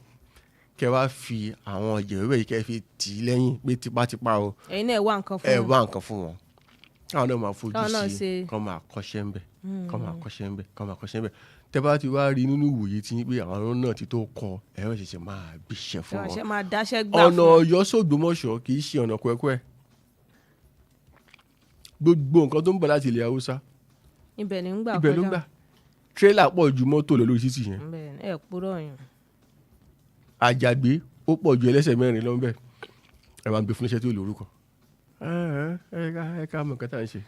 kẹ wá fi àwọn ìjẹ̀wé yìí kẹ fi tì í lẹ́yìn pé tipátipá o ẹ̀yin náà ẹ wá nǹkan fún wọn káwọn náà máa fojú sí kọ́ máa kọ́ṣẹ́ ń bẹ̀ tẹ́ bá ti wá rí nínú ìwòye tí pé àwọn náà ti tó kọ ẹ̀rọ ṣẹ̀ṣẹ̀ máa gbéṣẹ́ fún wọn ọ̀nà Ọ̀yọ́ s'Ògbómọ̀ṣọ́ kì í ṣe ọ̀nà kwẹ́kwẹ́ gbogbo nǹkan tó ń bọ̀ láti ilẹ̀ Haúsá ibẹ̀ ló ń gbà tírélà pọ̀ ju mọ́tò lọ lórí títì yẹn ẹ̀ púrọ̀ yẹn àjàgbé ó pọ̀ ju ẹlẹ́sẹ̀ mẹ́rin lọ́nbẹ̀ ẹ máa ń gbé fún iṣẹ́ tí ó lórúkọ ẹ ká mọ̀ nǹkan tá à ń ṣe.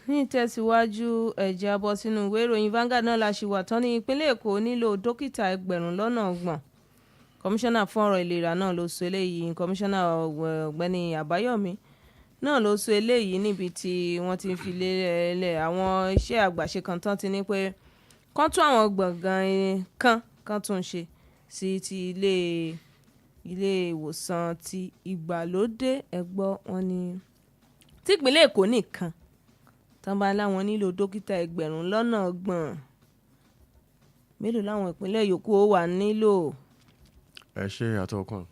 ní ìtẹ̀síwájú ẹ̀jẹ̀ abọ́ sínú ìwé ìròyìn Vanguard náà la ṣì wà tán ní ìpínlẹ̀ Èkó nílò dókítà 1,000 kọmíṣánná fún ọ̀rọ̀ ìlera náà ló sọ eléyìí kọmíṣánná ọ̀gbẹ́ni Àbáyọ̀mí náà ló sọ eléyìí níbi tí wọ́n ti fi lélẹ̀ àwọn iṣẹ́ àgbàṣe kan tán ti ní pé kán tún àwọn gbọ̀ngàn kan tún ṣe sí ti ilé ìwòsàn ti ìgbàlódé ẹgbọ́ wọn ni tí ìpínlẹ̀ Èkó nìkan tán bá láwọn nílò dókítà 1,000 mélòó láwọn ìpínlẹ̀ yòókù ó wà nílò. ẹ ṣe àtọkùn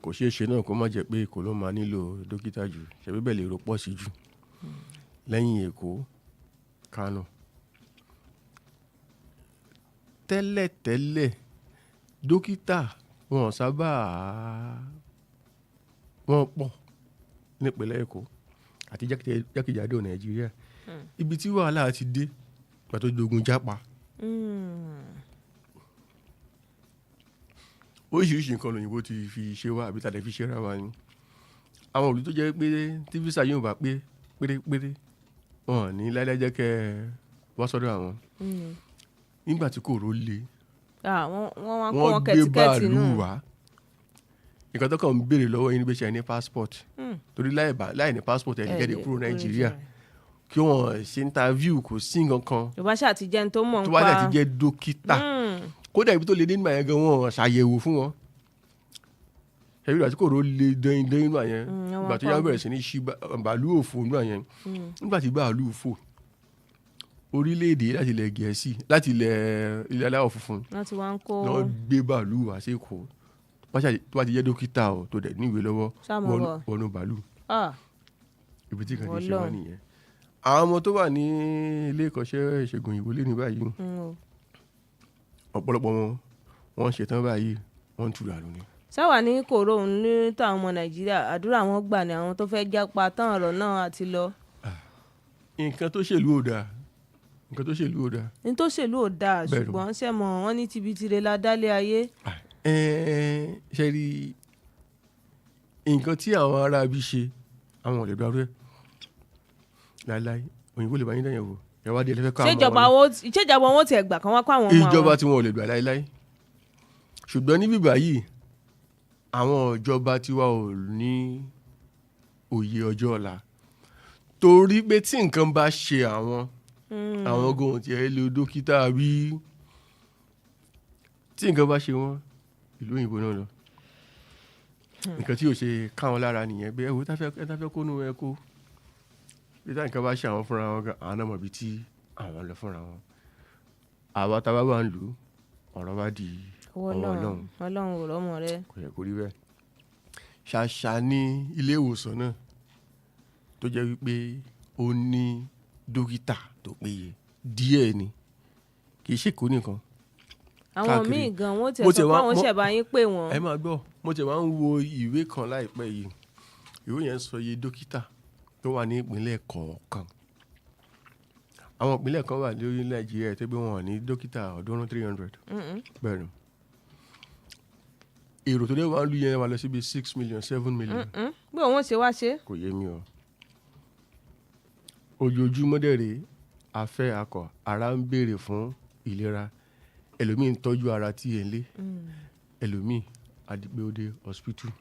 kò ṣeé ṣe náà kó má jẹ́ pé Èkó ló máa nílò dókítà jù ṣebí bẹ́ẹ̀ lè rò pọ̀ sí jù lẹ́yìn Èkó Kánò tẹ́lẹ̀tẹ́lẹ̀ dókítà wọn sábà wọn pọ̀ nípínlẹ̀ Èkó àti jákèjádò Nàìjíríà ibi tí wàhálà ti dé pàtó dogun jápa oríṣiríṣi nǹkan lòyìnbó ti fi ṣe wá àbí tàdé fi ṣe ra wa ni àwọn òlù tó jẹ́ pé tí físà yóò bá pé pérépéré wọn ní láíláí jẹ́ kẹ́ wá sọ́dọ̀ àwọn nígbà tí kòró le wọ́n gbé bàálù wá nǹkan tó kàn ń béèrè lọ́wọ́ yín ní bẹ́ẹ̀ ṣe ní passport torí láì ní passport ẹ̀ ní jáde kúrò Nàìjíríà kí wọ́n ṣe interview kò sí nǹkan kan tó bá ṣáà ti jẹ́ tó mọ̀ nípa tó bá ṣáà ti jẹ́ dókítà kódà ibi tó lè dé nígbà yẹn gan wọn ṣàyẹ̀wò fún wọn ṣẹ̀bí ìgbà tí kò ró lè dẹ́yìn nígbà yẹn ìgbà tó yá bẹ̀rẹ̀ sí ní ṣí bàálù òfò nígbà yẹn nígbà tí bàálù òfò orílẹ̀-èdè láti ilẹ̀ Gẹ̀ẹ́sì láti ilẹ̀ aláwọ̀ funfun náà gbé bàálù wá sí Èkó tó bá ti jẹ́ dókítà ọ̀ tó dẹ̀ níwèé lọ́wọ́ wọnú bàálù ibi tí kan ti ṣe wá nìyẹn àwọn ọmọ tó wà ní ilé ìkọ́ṣẹ́ ìṣègùn òyìnbó lé ní báyìí ọ̀pọ̀lọpọ̀ wọn ṣetán báyìí wọ́n ń tura lù ní. sáwà ní kòró òun ní táwọn ọmọ Nàìjíríà àdúrà wọn gbà ní àwọn tó fẹ́ jápa tán ọ̀rọ̀ náà àti lọ. nǹkan tó ṣèlú ò dáa ní tó ṣèlú ò dáa ṣùgbọ́n sẹ́mọ̀ wọ́n ní tibitire la dálé ayé. ṣe rí nǹkan tí àwọn ará bí ṣe àwọn ò lè dárú ẹ̀ láíláí òyìnbó lè bá yín dẹ̀yẹ̀ wò ìwádìí ẹlẹ́fẹ́ ká ìṣèjọba wọn ti ẹ̀gbà kan wá kó àwọn ọmọ àwọn. ìjọba tí wọn ò lè gbà láíláí ṣùgbọ́n níbí báyìí àwọn ìjọba tiwa ò ní òye ọjọ́ ọ̀la torí pé tí nǹkan bá ṣe àwọn gan tí ẹ lo dókítà bí tí nǹkan bá ṣe wọ́n ìlú òyìnbó náà lọ. Nǹkan tí ò ṣe káwọn lára nìyẹn pé ẹ̀wò tá fẹ́ kó nú ẹ kó bí táwọn nǹkan bá ṣe àwọn fúnra wọn gan àwọn náà mọ̀ bí tí àwọn lọ fúnra wọn. Àwa tá a bá wà ń lù ọ̀rọ̀ bá di ọwọ́ Ọlọ́run. Ọlọ́run ò rọ́mọ rẹ. Kò yẹ kó rí bẹ́ẹ̀. Ṣàṣà ní ilé ìwòsàn náà tó jẹ́ wípé ó ní dókítà tó péye díẹ̀ ni kì í ṣe kó nìkan. Àwọn míì gan wọ́n tẹ̀ sọ pé àwọn ṣẹ̀bá yín pè wọ́n. Ẹ máa gbọ́ mo tẹ̀ máa ń wo ìwé kan láìpẹ́ yìí ìwé yẹn sọ iye dókítà tó wà ní ìpínlẹ̀ kọ̀ọ̀kan. Àwọn ìpínlẹ̀ kan wà lórí Nàìjíríà tó gbé wọn ní dókítà ọ̀ọ́dúnrún 300 bẹ́ẹ̀ ni. Èrò tó dé wà lù yẹn wà lọ síbi 6 million 7 million. Bí òun ṣe wá ṣe. Kò yé mi o. Ojoojúmọ́ dẹ̀rẹ̀ afẹ́ akọ̀ ara ń béèrè fún ìlera ẹlòmíì ń tọ́jú ara tí ẹ̀ ń lé ẹlòmíì adigbéode hospital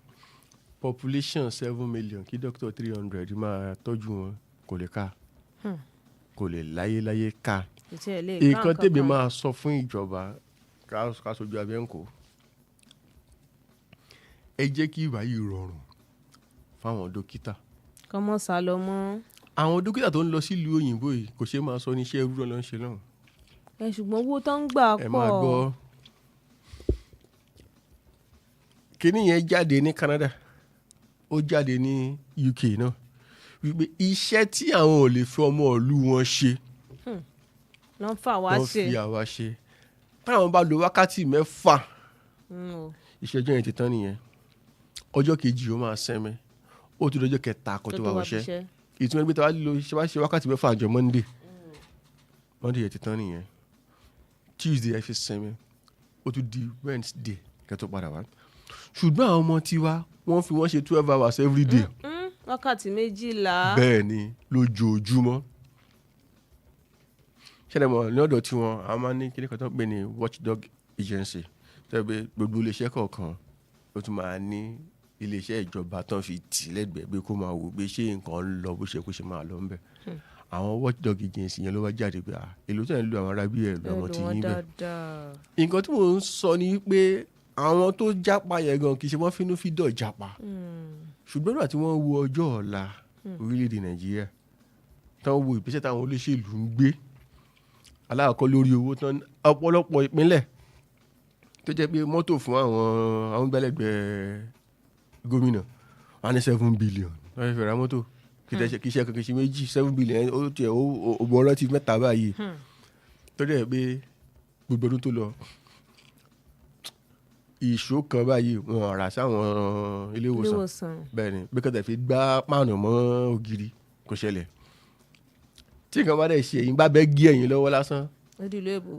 population 7 million kí doctor 300 máa tọ́jú wọn kò lè ká kò lè láyéláyé ká. Nǹkan tèmi máa sọ fún ìjọba ká sojú abẹ́ ń kó ẹ jẹ́ kí ìwà yìí rọrùn fáwọn dókítà. Kọ́mọ sá lọ mọ́. Àwọn dókítà tó ń lọ sílùú òyìnbó yìí kò ṣe máa sọ ní iṣẹ́ irú ló ń ṣe lọ́hùn. Ṣùgbọ́n owó tó ń gbà pọ̀. Ẹ máa gbọ́ kíní yẹn jáde ní Canada ó jáde ní UK náà wípé iṣẹ́ tí àwọn ò lè fi ọmọ ìlú wọn ṣe lọ́n fà wá ṣe. lọ́n fi àwa ṣe táwọn bá lo wákàtí 6 ìṣẹ́jú yẹn ti tán nìyẹn ọjọ́ kejì ó máa sẹ́mi ó tún lọ́jọ́ kẹta kó tó wá wọṣẹ́ ìtumọ̀ ẹgbẹ́ tó wá lo ṣe wákàtí 6 àjọ Monday yẹn ti tán nìyẹn Tuesday ẹ fi sẹ́mi ó tún di Wednesday kẹ́ tó padà wá ṣùgbọ́n àwọn ọmọ tiwa wọ́n fi wọ́n ṣe 12 hours every day. Wákàtí 12. Bẹ́ẹ̀ ni lójoojúmọ́. Ṣẹlẹ̀ mọ̀ ní ọ̀dọ̀ tí wọn a máa ní kíní kan tó ń pè ní watchdog agency tẹ́gbẹ́ gbogbo iléeṣẹ́ kọ̀ọ̀kan ló tún máa ní iléeṣẹ́ ìjọba tó ń fi tì lẹ́gbẹ̀ẹ́ pé kó máa wò pé ṣé nǹkan ń lọ bó ṣe kó ṣe máa lọ ńbẹ̀. Àwọn watchdog agency yẹn ló wá jáde pé èlò tó ń lo àwọn arábí ẹ̀ lọ́mọ tí yín bẹ̀. Nǹkan tí mò ń sọ ni pé àwọn tó jápa yẹn gan kì í ṣe wọ́n fínú fídọ̀ jápa ṣùgbọ́n nígbà tí wọ́n wo ọjọ́ ọ̀la orílẹ̀-èdè Nàìjíríà táwọn wo ìgbésẹ̀ táwọn olóṣèlú ń gbé aláàkọ́ lórí owó tán ọ̀pọ̀lọpọ̀ ìpínlẹ̀ tó jẹ́ pé mọ́tò fún àwọn gbẹ́lẹ́gbẹ́ gómìnà wọ́n ní 7 billion wọ́n fẹ́ ra mọ́tò kì í ṣe kankan ṣe méjì 7 billion ó tiẹ̀ ògbọ́n ti 3 báyìí tó dẹ̀ pé gbogbo ọdún tó lọ ìṣó kan báyìí wọn rà sáwọn ilé ìwòsàn bẹ́ẹ̀ ni bí kọ́tà fi gbá páànù mọ́ ògiri kò ṣẹlẹ̀ tí nǹkan bá dẹ̀ ṣe èyí bá bẹ́ gé ẹ̀yìn lọ́wọ́ lásán ó di ìlú èbó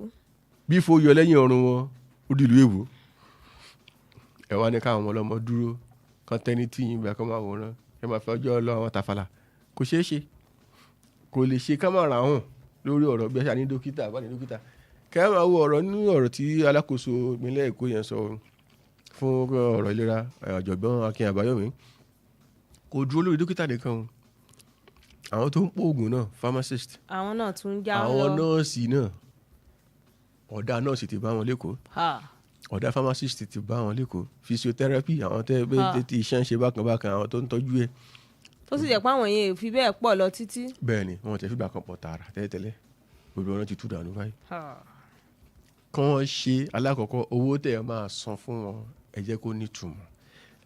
bí fo yọ lẹ́yìn ọrùn wọn ó di ìlú èbó ẹ wá ní káwọn ọmọ ọlọ́mọ dúró kan tẹ́ni tí yín bẹ́ẹ̀ kọ́ máa wòran ẹ máa fi ọjọ́ lọ àwọn tàfàlà kò ṣeé ṣe kò lè ṣe ká máa rà hàn lórí ọ̀rọ̀ bí ẹ ṣe ní dókítà bá ní dókítà kẹ́ ẹ máa wo ọ̀rọ̀ nínú ọ̀rọ̀ tí alákòóso ìpínlẹ̀ Èkó yẹn sọ fún ọ̀rọ̀ ìlera ọ̀jọ̀gbọ́n Akin Àbáyọ̀mí kò dúró lórí dókítà nìkan o àwọn tó ń pòògùn náà pharmacist àwọn náà tún já lọ àwọn nọ́ọ̀sì náà ọ̀dà nọ́ọ̀sì ti bá wọn lẹ́kọ̀ọ́ ọ̀dà pharmacist ti bá wọn lẹ́kọ̀ọ́ physiotherapy àwọn tẹ́ bẹ́ẹ̀ tí iṣẹ́ ń ṣe bákan bákan àwọn tó ń tọ́jú ẹ̀. tó sì jẹ́ pé àwọn yẹn fi bẹ́ẹ̀ pọ̀ lọ títí. bẹ́ẹ̀ ni wọn tẹ̀ fìgbà kan pọ̀ tààrà tẹ́lẹ̀tẹ́lẹ̀ gbogbo wọn ti tú dànù báyìí. kàn ṣe alákọ̀ọ́kọ́ owó tẹ̀ máa san fún wọn ẹ jẹ́ kó nítumọ̀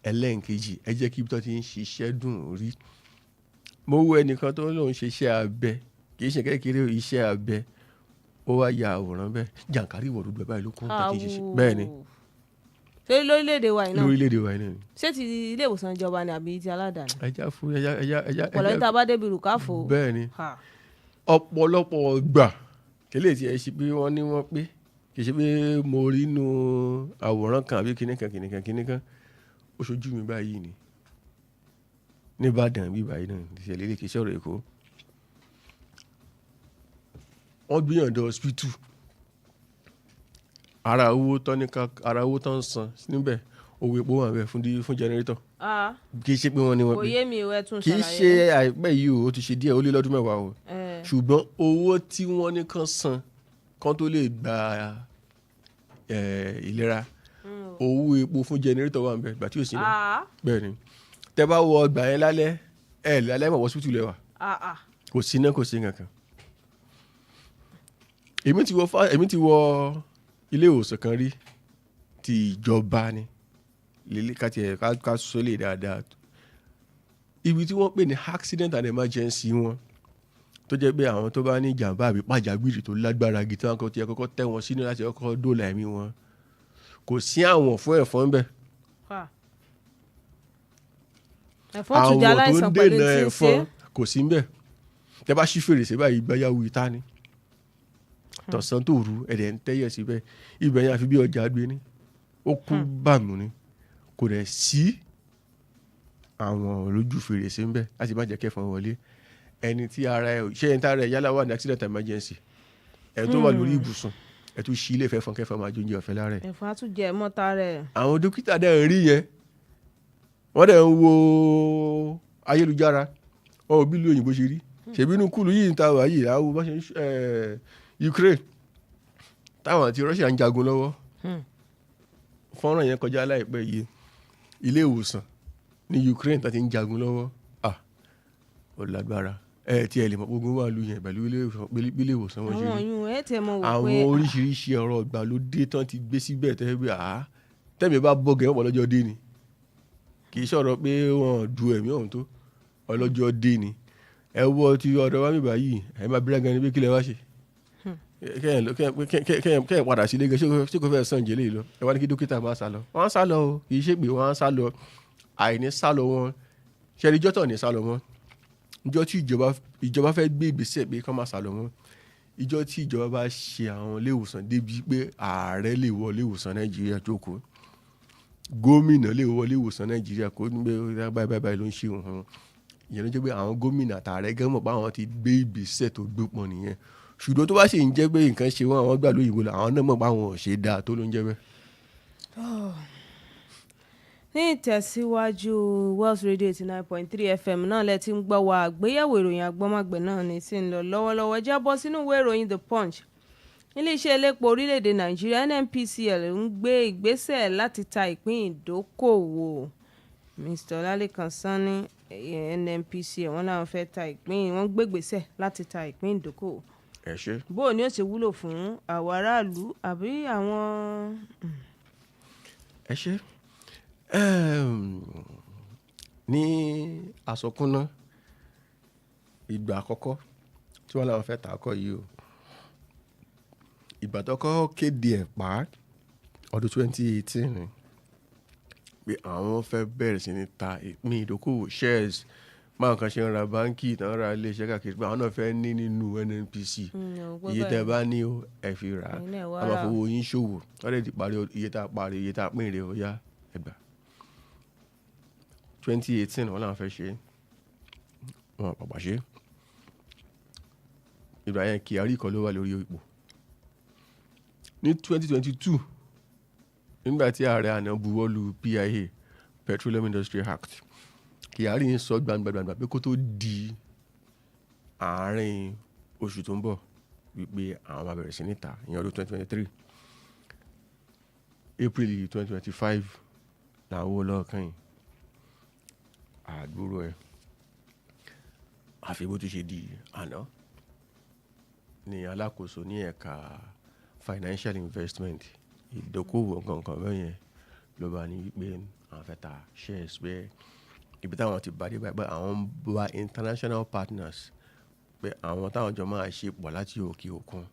ẹlẹ́ǹkejì ẹ jẹ́ kí ibi tó ti ń ṣiṣẹ́ dùn rí. mo wo ẹnìkan tó lóun ṣe iṣẹ́ abẹ kì í ṣe kékeré iṣẹ́ abẹ ó wá ya àwòrán bẹ́ẹ̀ jàǹkárí ìwọ̀n gbogbo báyìí ló kún tàbí ṣe bẹ́ẹ̀ ni. ṣé lórílẹ̀‐èdè wa yìí náà lórílẹ̀‐èdè wa yìí náà ni. ṣé ti ilé ìwòsàn ìjọba ni àbí ti aládàáni. ẹja fún ẹja pọ̀lọ́ tá a bá débi rù káfò. bẹ́ẹ̀ ni ọ̀pọ̀lọpọ̀ gbà kílè tí ẹ ṣe pé wọ́n ní wọ́n pé kì í ṣe pé mo rí inú àwòrán kan àbí kìnìkan ó ṣojú mi báyìí ni nìbàdàn bí báyìí náà ìṣẹ̀lẹ̀ ilé kìí ṣọ̀rọ̀ Èkó wọ́n gbìyànjú hospital ara owó tán san níbẹ̀ owó epo wà bẹ́ẹ̀ fún jẹnẹrétọ̀ kì í ṣe pé wọ́n ní wọ́n pé kì í ṣe àìpẹ́ yìí o ó ti ṣe díẹ̀ ó lé lọ́dún mẹ́wàá o ṣùgbọ́n owó tí wọ́n ní kàn san kán tó lè gba ìlera owó epo fún jẹnẹrétọ̀ wà ń bẹ ìgbà tí ò sí náà bẹ́ẹ̀ ni tẹ́ bá wọ ọgbà yẹn lálẹ́ mọ̀ hospital lẹ́wà kò sí náà kò sí nǹkan. èmi ti wọ ilé ìwòsàn kan rí ti ìjọba ni ká sọ lè dáadáa ibi tí wọ́n pè ní accident and emergency wọn tó jẹ́ pé àwọn tó bá ní ìjàmbá àbí pàjáwìrì tó lágbára gidi tí wọ́n ti kọ́kọ́ tẹ́ wọn sínú láti kọ́kọ́ dóòlà ẹ̀mí wọn kò sí àwọn fún ẹ̀fọn ń bẹ̀. ẹ̀fọn tún jẹ́ aláìsàn pẹ̀lú tí ń ṣe kò sí ń bẹ̀ tẹ́ bá ṣí fèrèsé báyìí gbáyàwó ìta ni tọ̀sán tó rú ẹ̀dẹ̀ ń tẹ́yẹ̀ síbẹ̀ ibẹ̀ yẹn àfi bí ọjà gbé ní ó kú bàmù ni kò dẹ̀ sí àwọn olójú fèrèsé ń bẹ̀ láti má jẹ́ kẹ́fọn wọlé ẹni tí ara ẹ̀ ṣé ẹni tí ara ẹ̀ yálà wà ní accident emergency ẹni tó wà lórí ibùsùn ẹ̀ tún ṣí ilé ìfẹ́ fún kẹ́fọn máa jóúnjẹ ọ̀fẹ́ lára ẹ̀. ẹ̀fọn á tún jẹ mọ́ta rẹ̀. àwọn dókítà dẹ̀ ń rí yẹn wọ́n dẹ̀ ń wo ayélujára wọn ò bí lu òyìnbó ṣe rí ṣèbí inú kúlù yìí ń ta wà yìí àwọn bá ṣe Ukraine táwọn àti Russia ń jagun lọ́wọ́ fọ́nrán yẹn kọjá láìpẹ́ yìí ilé ìwòsàn ní Ukraine tó ti ń jagun lọ́wọ́ ó lágbára tí ẹ lè mọ gbogbo wà lù yẹn pẹ̀lú ilé ìwòsàn wọn ṣe rí àwọn oríṣiríṣi ọ̀rọ̀ ìgbàlódé tán ti gbé síbẹ̀ tẹ́mi bá bọ́gẹ̀ wọ́n lọ́jọ́ dé ni kì í sọ̀rọ̀ pé wọ́n du ẹ̀mí ọ̀hún tó ọlọ́jọ́ dé ni ẹ wọ́ ti ọ̀dọ̀ wa mi báyìí ẹ máa bíra gan ni pé kílẹ̀ wá ṣe kẹ́yìn padà sílé gan ṣé kò fẹ́ sàn jẹ́lé lọ ẹ wá ní kí dókítà máa sá lọ wọ́n á sá lọ o kì í ṣe pé wọ́n á sá lọ àìní sá lọ wọn ṣẹ́ni jọ́tọ̀ ní sá lọ wọn ìjọ tí ìjọba fẹ́ gbé ìgbésẹ̀ pé kán máa sá lọ wọn ìjọ tí ìjọba bá ṣe àwọn iléèwòsàn débi pé ààrẹ lè wọ iléèwòsàn Nàìjíríà jókòó gómìnà lè wọ iléèwòsàn Nàìjíríà kó ní pé báyìí ló ń ṣe òun ìyẹn ló jẹ́ pé àwọn gómìnà àtààrẹ gẹ́mọ̀ pé àwọn ti gbé ìgbésẹ̀ tó gbópọn nìyẹn ṣùgbọ́n tó bá ṣe ń jẹ́ pé nǹkan ṣe wọ́n àwọn gbà lóyìnbó àwọn náà mọ̀ pé àwọn ò ṣe dáa tó ló ń jẹ́ bẹ́ẹ̀. ní ìtẹ̀síwájú Wells Radio 89.3 FM náà lẹ ti ń gbọ́ wa àgbéyẹ̀wò ìròyìn agbọ́nmágbẹ̀ náà ní sí ń lọ lọ́wọ́lọ́wọ́ jábọ́ sínú ìwé ìròyìn The Punch. iléeṣẹ́ elépo orílẹ̀-èdè Nàìjíríà NNPCL ń gbé ìgbésẹ̀ láti ta ìpín ìdókòwò. Mr. Ọlálékan Sanni NNPCL wọn làwọn fẹ́ ta ìpín wọn gbé ìgbésẹ̀ láti ta ìpín ìdókòwò. ẹ ṣe. bó o ní ó ṣe wúlò fún àwọn aráàlú àbí àwọn. ẹ ṣe. ní àsọkúnná ìgbà àkọ́kọ́ tí wọ́n láwọn fẹ́ tà á kọ́ yìí o ìgbà tó kọ́ kéde ẹ̀ pa ọdún 2018 ni pé àwọn fẹ́ bẹ̀rẹ̀ sí ní ta ìpín ìdókòwò shares báwọn kan ṣe ń ra báńkì tán ra iléeṣẹ́ káàkiri pé àwọn náà fẹ́ ní nínú NNPC iye tẹ́ bá ní o ẹ fi rà á a máa fowó yín ṣòwò wọ́n lè ti parí iye tá a parí iye tá a pín ìrè ó yá ẹgbà 2018 wọ́n làwọn fẹ́ ṣe wọn pàpà ṣe ìgbà yẹn Kyari kan ló wà lórí ipò ní 2022 nígbà tí ààrẹ àná buwọ́lù PIA Petroleum Industry Act Kyari ń sọ gbangba pé kó tó di àárín oṣù tó ń bọ̀ wípé àwọn máa bẹ̀rẹ̀ sí níta ìyẹn ọdún 2023 April 2025 làwọn olóòkàn yìí àgbúrò ẹ̀ àfi bó ti ṣe di àná ní alákòóso ní ẹ̀ka financial investment ìdókòwò nǹkan bẹ́ẹ̀ yẹn ló bá ní wípé àwọn fẹ́ ta shares bẹ́ẹ̀ ibi táwọn ti bá dé báyìí pé àwọn ń bá international partners pé àwọn táwọn jọ máa ṣe pọ̀ láti òkè òkun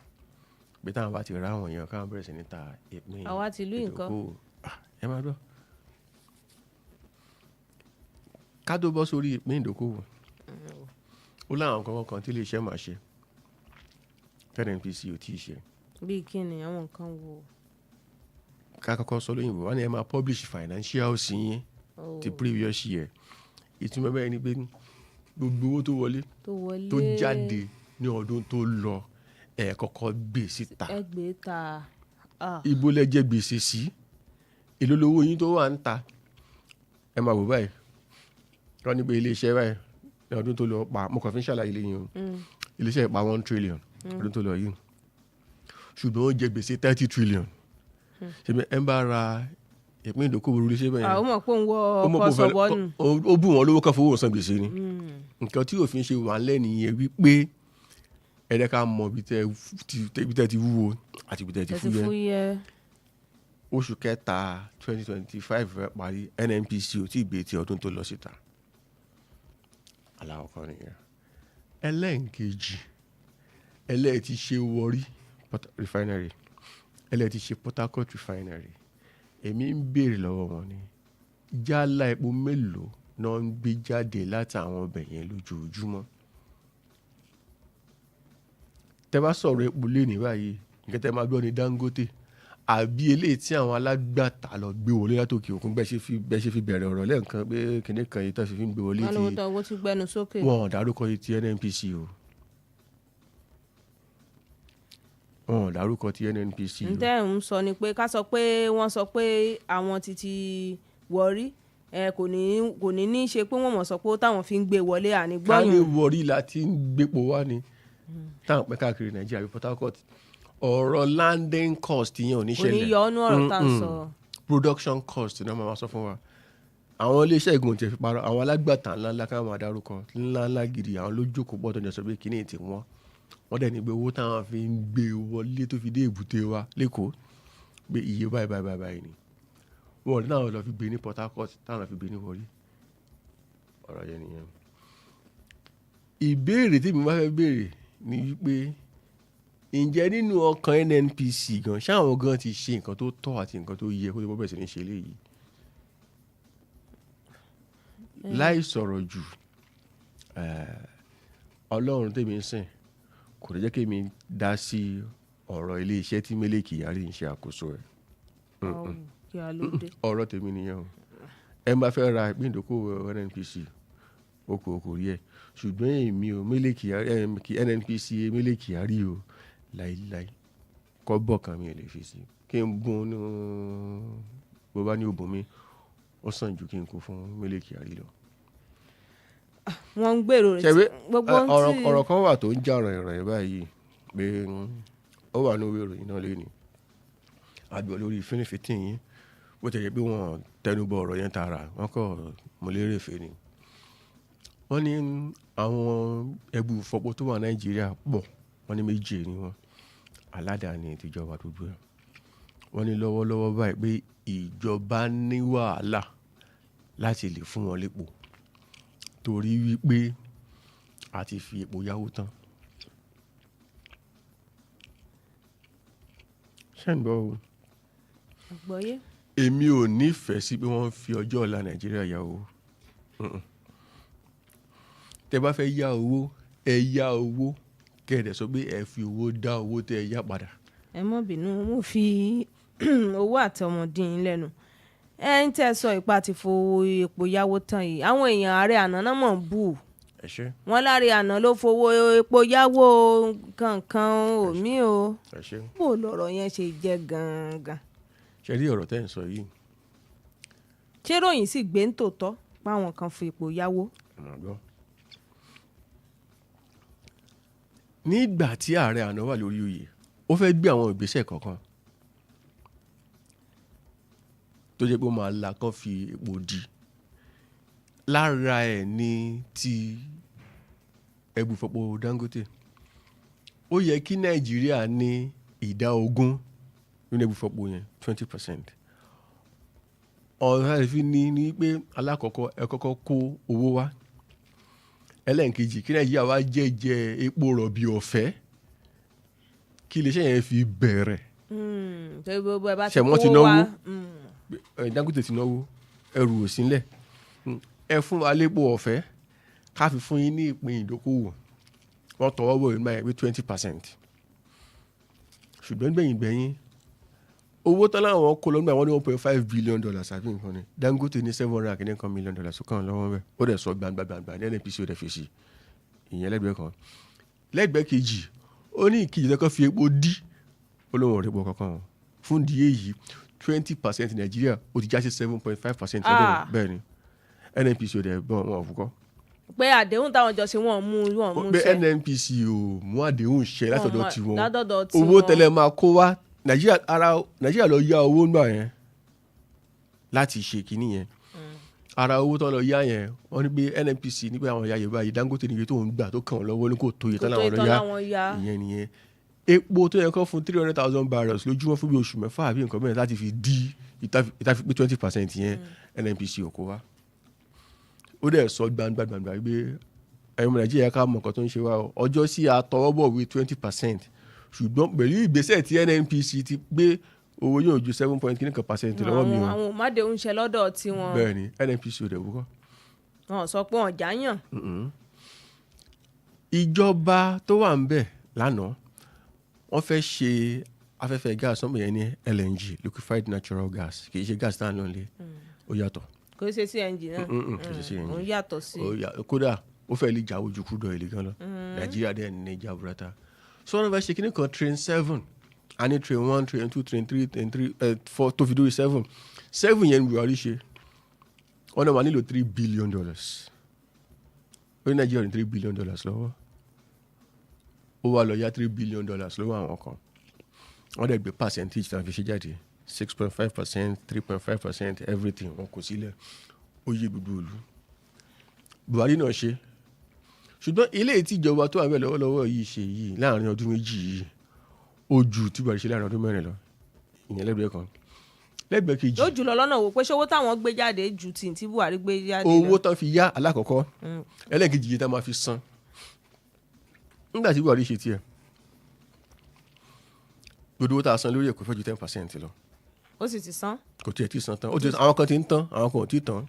pé táwọn bá ti rá àwọn èèyàn káwọn bẹ̀rẹ̀ sí ní ta ìpín àwa ti lú nǹkan ẹ máa gbọ́ ká tó bọ́ sórí ìpín ìdókòwò ó láwọn kan tí iléeṣẹ́ máa ṣe NNPC ò tí ì ṣe. bíi kí ni àwọn nǹkan wo. ká kọ́kọ́ sọ lóyìnbó wọn ni ẹ máa publish financials yín ti previous year ìtumọ̀ bẹ́ẹ̀ ni pé gbogbo owó tó wọlé tó jáde ní ọdún tó lọ ẹ kọ́kọ́ gbé síta. ẹ gbé ta. ibo lẹ jẹ gbèsè sí èló lówó yín tó wà ń ta ẹ máa wò báyìí wọ́n ní pé iléeṣẹ́ báyìí ní ọdún tó lọ pa mo kàn fi ń ṣàlàyé ilé yín o iléeṣẹ́ ìpa 1 trillion ọdún tó lọ yìí ṣùgbọ́n ó jẹ gbèsè 30 trillion ṣe ẹ ń bá ra ìpín ìdókòwò orí iṣẹ́ bẹ́ẹ̀ yẹn. àwọn mọ̀ pé òun wọ ọkọ̀ sọ̀bọ́nù. ó bù wọn lówó kan fowó san gbèsè ni. nǹkan tí òfin ṣe wà lẹ́nu yẹn wípé ẹ̀rẹ́ ká mọ ibi tẹ́ ti wúwo àti ibi tẹ́ ti fúyẹ́. oṣù kẹta 2025 fẹ́ parí NNPC ò tí ì gbé ti ọdún tó lọ síta. aláwọ̀ kan nìyẹn. ẹlẹ́ǹkejì ti ṣe Warri refinery ti ṣe Port Harcourt refinery. èmi ń béèrè lọ́wọ́ wọn ni jálá epo mélòó náà ń gbé jáde láti àwọn ọbẹ̀ yẹn lójoojúmọ́. tẹ́ bá sọ̀rọ̀ epo lé ní báyìí nǹkan tẹ́ máa gbọ́ ní Dangote àbí eléyìí tí àwọn alágbàtà lọ gbé wọlé látòkè òkun bẹ́ẹ̀ ṣe fi bẹ̀rẹ̀ ọ̀rọ̀ lẹ́ẹ̀kan pé kìnìún kan yìí tó ṣe fi ń gbé wọlé ti owó ti gbẹnu sókè. wọn ò dárúkọ yìí ti NNPC o. wọn ò dárúkọ ti NNPC o. ǹtẹ́ ń sọ ni pé ká sọ pé wọ́n sọ pé àwọn ti Warri kò ní ní ṣe pé wọ́n mọ̀ sọ pé táwọn fi ń gbé wọlé àní gbọ́yàn. ká ní Warri láti ń gbépo wá ni táwọn pẹ́ káàkiri Nàìjíríà bí Port Harcourt ọ̀rọ̀ landing cost yẹn ò ní ṣẹlẹ̀. kò ní yọ ọ́nú ọ̀rọ̀ tá à ń sọ. production cost náà máa sọ fún wa. àwọn iléeṣẹ́ ìgbìmọ̀ tẹ̀ fi parọ́ àwọn alágbàtà ńláńlá ká máa dárúkọ ńláńlá gidi àwọn lójókòó pọ̀ tó ń sọ pé kíní ti wọ́n dẹ̀ ní pé owó táwọn fi ń gbé wọlé tó fi dé èbúté wa lẹ́kọ̀ọ́ pé iye báyìí ni wọn ò ní táwọn lọ fi gbé ní Port Harcourt táwọn lọ fi gbé ní Warri. ọ̀rọ̀ yẹn nìyẹn. ìbéèrè tí mi máa fẹ́ béèrè ni wípé ǹjẹ́ nínú ọkàn NNPC gan ṣáwọn gan ti ṣe nǹkan tó tọ́ àti nǹkan tó yẹ kó tó bẹ̀rẹ̀ sí ní ṣe léyìí. láì sọ̀rọ̀ jù Ọlọ́run tèmi ń sìn kò lè jẹ́ kí mi dá sí ọ̀rọ̀ iléeṣẹ́ tí Mele Kyari ń ṣe àkóso ẹ̀. ọ̀rọ̀ tèmi nìyẹn o. ẹ máa fẹ́ ra ìpín ìdókòwò NNPC okò rí ẹ̀ ṣùgbọ́n èmi ò NNPC Mele Kyari o láíláí kọ́bọ̀ kan mi ò lè fi sí kí n bún ní bó bá ní òbùn mi ó sàn ju kí n kó fún Mele Kyari lọ. wọ́n ń gbèrò rẹ̀ gbogbo ọ̀rọ̀ kan wà tó ń jà ràn báyìí pé ó wà ní ìròyìn náà lé ní àgbẹ̀ lórí fínnífínní yín bó ti yẹ pé wọ́n tẹnubọ ọ̀rọ̀ yẹn tààrà wọ́n kọ́ mọ̀lẹ́rẹ̀fẹ́ ni. wọ́n ní àwọn ẹbú ìfọpo tó wà Nàìjíríà pọ̀ wọ́n ní méje ni wọ́n aládàáni ìtìjọba gbogbo ẹ̀. wọ́n ní lọ́wọ́lọ́wọ́ báyìí pé ìjọba ní wàhálà láti lè fún wọn lépo torí wípé àti fi epo yáwó tán. ṣẹ́ǹgbọ́ o. àgbọ́yé. èmi ò nífẹ̀ẹ́ sí pé wọ́n fi ọjọ́ ọ̀la Nàìjíríà yáwó. tẹ́ bá fẹ́ yá owó ẹ yá owó kẹ́ẹ̀dẹ̀ sọ pé ẹ fi owó dá owó tẹ́ ẹ yá padà. ẹ mọ́ bínú mo fi owó àti ọmọdé yín lẹ́nu ẹ ń tẹ́ sọ ipa ti fowó epo yáwó tán yìí àwọn èèyàn ààrẹ àná náà mọ̀ ń bù wọ́n láre àná ló fowó epo yáwó kankan omi o bó lọ̀rọ̀ yẹn ṣe jẹ́ gangan. ṣe rí ọ̀rọ̀ tẹ́ ń sọ yìí. ṣé ròyìn sì gbé ń tòótọ́ páwọn kan fi epo yáwó. nígbà tí ààrẹ àná wà lórí oyè ó fẹ́ gbé àwọn ìgbésẹ̀ kọ̀ọ̀kan tó jẹ́ pé ó máa la kán fi epo di lára ẹ̀ ní ti ẹbùfọ̀pọ̀ Dangote. ó yẹ kí Nàìjíríà ní ìdá 20 nínú ẹbùfọ̀pọ̀ yẹn 20%. ọ̀rọ̀ àìfi ní pé alákọ̀ọ́kọ́ ẹ kọ́kọ́ kó owó wá ẹlẹ́nkejì kí Nàìjíríà wá jẹ́jẹ́ epo rọ̀bì ọ̀fẹ́ kí iléeṣẹ́ yẹn fi bẹ̀rẹ̀. ṣẹ̀wọ́n ti náwó Dangote ti náwó ẹrù ò sílẹ̀ ẹ fún wa lépo ọ̀fẹ́ ká fi fún yín ní ìpín ìdókòwò wọ́n tọwọ́ bọ̀ yín báyìí pé 20%. ṣùgbọ́n gbẹ̀yìn owó tán láwọn kó lọ́nà àwọn ní $1.5 billion àbí nǹkan ni Dangote ní $700 million ó kàn lọ́wọ́ bẹ́ẹ̀ ó dẹ̀ sọ gbangba ní NNPC ó dẹ̀ fèsì ìyẹn lẹ́gbẹ̀ẹ́ kan. lẹ́gbẹ̀ẹ́ kejì ó ní ìkejì lẹ́kọ́ fi epo dí olóhùn ọ̀rẹ́ pọ̀ kankan fún di èyí 20% Nàìjíríà ó ti já sí 7.5% lọ́dọ̀ bẹ́ẹ̀ ni NNPC ò dẹ̀ bọ́n wọn òfúkọ́. pé àdéhùn táwọn jọ ṣe wọ́n mú ṣe. pé NNPC ò mú àdéhùn ṣe látọ̀dọ̀ tiwọn owó tẹ́lẹ̀ máa kó wá Nàìjíríà lọ yá owó ńgbà yẹn láti ṣe kinní yẹn ara owó tó lọ yá yẹn wọ́n ní pé NNPC ní pé àwọn ìyá yorùbá yìí Dangote níye tó ń gbà tó kàn lọ́wọ́ ní kò tó yẹ tán láwọn lọ yá ìyẹn nìyẹn epo tó yẹ kó fún 300,000 barrels lójúmọ́ fún bí oṣù mẹ́fà àbí nǹkan bẹ́ẹ̀ láti fi dí ìtàfi pé 20% yẹn NNPC ò kó wá ó dẹ̀ sọ gbangba pé ẹ̀rọ Nàìjíríà ká mọ̀ nǹkan tó ń ṣe wá ọjọ́ sí àtọwọ́bọ̀ wí 20% ṣùgbọ́n pẹ̀lú ìgbésẹ̀ tí NNPC ti gbé owó yóò ju 7.9% lọ́wọ́ mi o. àwọn òmàdé ń ṣe lọ́dọ̀ tiwọn. bẹ́ẹ̀ni NNPC ò dẹ̀ wúkọ́. wọn sọ pé wọn jáyàn. ìjọba tó wà ń bẹ̀ lánàá wọ́n fẹ́ ṣe afẹ́fẹ́ gas wọ́n pè yẹn ní LNG liquefied natural gas kì í ṣe gas tá à ń lò nílé ó yàtọ̀. kò ṣe CNG náà ó yàtọ̀ sí. kódà ó fẹ́ lè jáwó ju crude oil gan lọ Nàìjíríà dẹ̀ ní ìjà burata so wọ́n fẹ́ ṣe kíní kan train 7 a ní train 1 train 2 train 3 train 4 tó fi dórí 7 yẹn Buhari ṣe wọ́n náà wà nílò $3 billion ó ní Nàìjíríà ní $3 billion lọ́wọ́ ó wà lọ yá $3 billion lọ́wọ́ àwọn kan wọ́n dẹ̀ gbé percentage tí wọ́n fi ṣe jáde 6.5% 3.5% everything wọn kò sílẹ̀ ó yé gbogbo ìlú Buhari náà ṣe ṣùgbọ́n ilé ìtìjọba tó wà bẹ́ẹ̀ lọ́wọ́lọ́wọ́ yìí ṣe yìí láàrin ọdún méjì yìí ó ju tí Buhari ṣe láàrin ọdún mẹ́rin lọ ìyẹn lẹ́gbẹ̀ẹ́ kan lẹ́gbẹ̀ẹ́ kejì. ó jù lọ lọ́nà wo pé ṣé owó táwọn gbé jáde ju tí Buhari gbé jáde lọ. owó tán fi yá alákọ̀ọ́kọ́ ẹlẹ́ẹ̀kejì yìí tá máa fi san nígbà tí Buhari ṣe tiẹ̀ gbogbo owó tá a san lórí ẹ̀ kò fẹ́ ju 10% lọ. ó sì ti san. kò tiẹ̀ ti san tán àwọn kan ti ń tán àwọn kan ò tí ì tán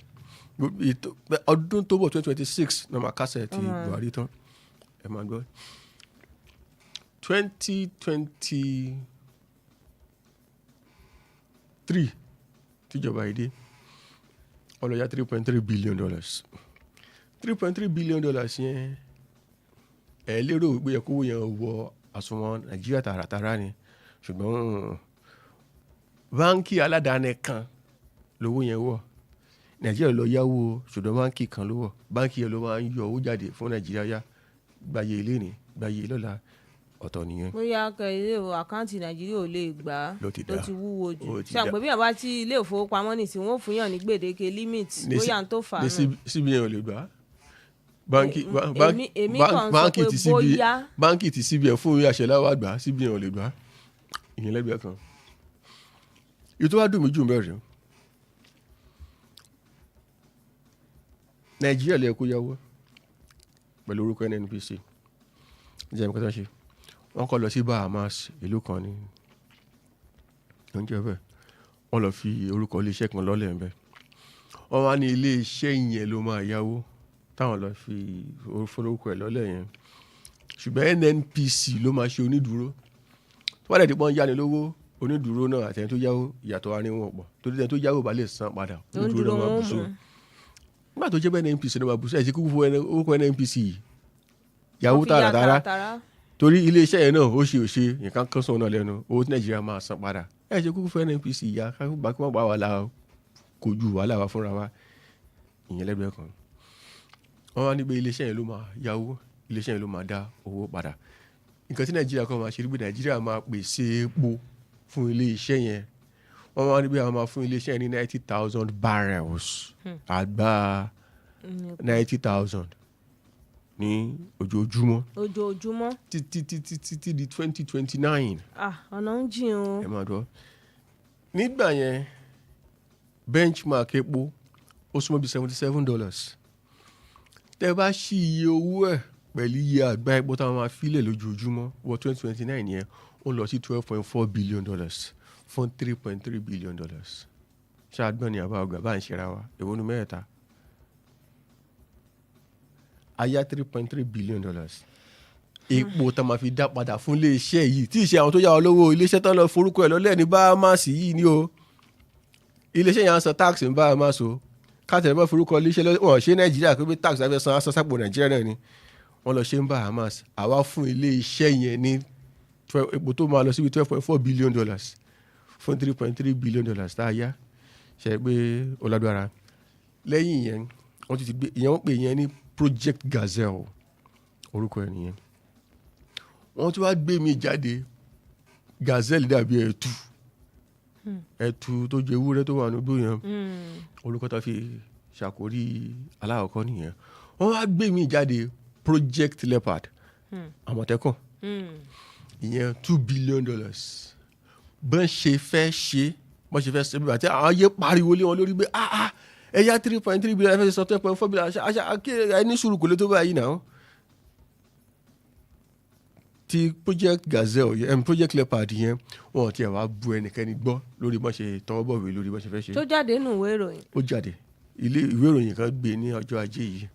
ọdún tó bọ̀ 2026 náà máa kásẹ̀ ti Buhari tán ẹ máa gbọ́ 2023 tíjọba ìdí ọlọ́yà $3.3 billion $3.3 billion yẹn ẹ̀ lérò wípé ẹ̀kọ́wó yẹn wọ àsùnwọ̀n Nàìjíríà tààràtàrà ni ṣùgbọ́n báńkì aládàáni kan lówó yẹn wọ̀ Nàìjíríà lọ yáwó ṣùgbọ́n báńkì kan ló wọ̀ báńkì yẹn ló máa ń yọ owó jáde fún Nàìjíríà yá gbàyè ilé ní gbàyè lọ́la ọ̀tọ̀ nìyẹn. bóyá ilé àkáǹtì Nàìjíríà ò lè gbà á ló ti wúwo jù ṣe àpò bí àbá tí ilé ìfowópamọ́ nìsí wọn ò fún yàn ní gbèdéke limit bóyá n tó fà á náà. CBN ò lè gbà á báńkì tí CBN fún ìwé àṣẹ láwọ àgbà CBN ò lè gbà á ìyẹn lẹ́gbẹ̀ẹ́ kan. ètò wa dùn mí jù mẹ́rin Nàìjíríà lè kó yáwó pẹ̀lú orúkọ NNPC jẹ́ ẹ̀mí kọ́tà ṣe wọ́n kọ́ lọ sí Bahamas ìlú kan ní oúnjẹ bẹ́ẹ̀ wọ́n lọ fi orúkọ iléeṣẹ́ kan lọ́lẹ̀ ń bẹ́ wọ́n wá ní iléeṣẹ́ yẹn ló máa yáwó táwọn lọ fi orúkọ ẹ̀ lọ́lẹ̀ yẹn ṣùgbọ́n NNPC ló máa ṣe onídùúró tó wà lẹ́ẹ̀dí pọ́n yáni lówó onídùúró náà àtẹni tó yáwó ìyàtọ̀ wa ní wọn pọ̀ tó dé tó yáwó bá lè san padà onídùúró náà máa bù so nígbà tó jẹ́ bẹ́ẹ̀ NNPC náà máa bù so ẹ̀ sí kúkú fún orúkọ NNPC yàwó tààràtàrà torí iléeṣẹ́ yẹn náà ó ṣe nǹkan kan sọ̀rọ̀ náà lẹ́nu owó tí Nàìjíríà máa san padà ẹ̀ ṣe kúkú fún NNPC ìyá kágbá kí wọ́n bá wà láà kò ju wàhálà wa fúnra wa ìyẹn lẹ́gbẹ̀ẹ́ kan wọ́n wá níbi iléeṣẹ́ yẹn ló máa yáwó iléeṣẹ́ yẹn ló máa dá owó padà nǹkan tí Nàìjíríà kan máa ṣe níbi Nàìjíríà máa pèsè epo fún iléeṣẹ́ yẹn wọ́n wá níbi àwọn máa fún iléeṣẹ́ yẹn ní 90,000 barrels àgbá 90,000 ní ojoojúmọ́ títí di 2029. ọ̀nà ń jìn o. ẹ máa dọ́ nígbà yẹn benchmark epo ó súnmọ́ bí $77 tẹ́ bá ṣí iye owó ẹ̀ pẹ̀lú iye àgbá epo táwọn máa fílẹ̀ lójoojúmọ́ wọ 2029 yẹn ó lọ sí $12.4 billion fún $3.3 billion ṣáàgbọ́n ni àbá ọgbà bá ń ṣera wa èwo nu mẹ́ta aya $3.3 billion epo tá máa fi dá padà fún iléeṣẹ́ yìí tí ìṣe àwọn tó yá ọ lówó iléeṣẹ́ tán lọ forúkọ ẹ̀ lọ́lẹ̀ ní Bahamas yìí ni o iléeṣẹ́ yẹn á san tax ní Bahamas o káàtẹ̀ bá forúkọ iléeṣẹ́ wọ́n ṣe Nàìjíríà pé tax afẹ́ san asan sápò Nàìjíríà náà ni wọ́n lọ ṣe ń Bahamas àwa fún iléeṣẹ́ yẹn ní epo tó máa lọ síbi $12.4 billion fún $3.3 billion tá a yá ṣe pé ó lágbára lẹ́yìn yẹn wọ́n ti gbé ìyẹn wọ́n pè yẹn ní Project Gazelle orúkọ ẹ̀ nìyẹn wọ́n tún wá gbé mi jáde Gazelle dàbí ẹ̀tù ẹtu tó jẹ ewúrẹ́ tó wà nígbó yẹn orúkọ tó fi ṣàkórí aláwọ̀kọ́ nìyẹn. Wọ́n wá gbé mi jáde Project Leopard Àmọ̀tẹ́kùn ìyẹn $2 billion bọ́n ṣe fẹ́ ṣe bí àti àwọn ayé pariwo lé wọn lórí pé ẹ̀yà 3.3 billion ẹ̀fẹ́ sọ 10.4 billion ẹni sùúrù kò lè tó báyìí náà. Ti Project Gazelle Project Leopard yẹn wọn ti wá bu ẹnikẹ́ni gbọ́ lórí bọ́n ṣe tọwọ́ bọ̀wé lórí bọ́n ṣe fẹ́ ṣe. tó jáde nínú ìwé ìròyìn. Ó jáde ìwé ìròyìn kan gbé ní ọjọ́ ajé yìí.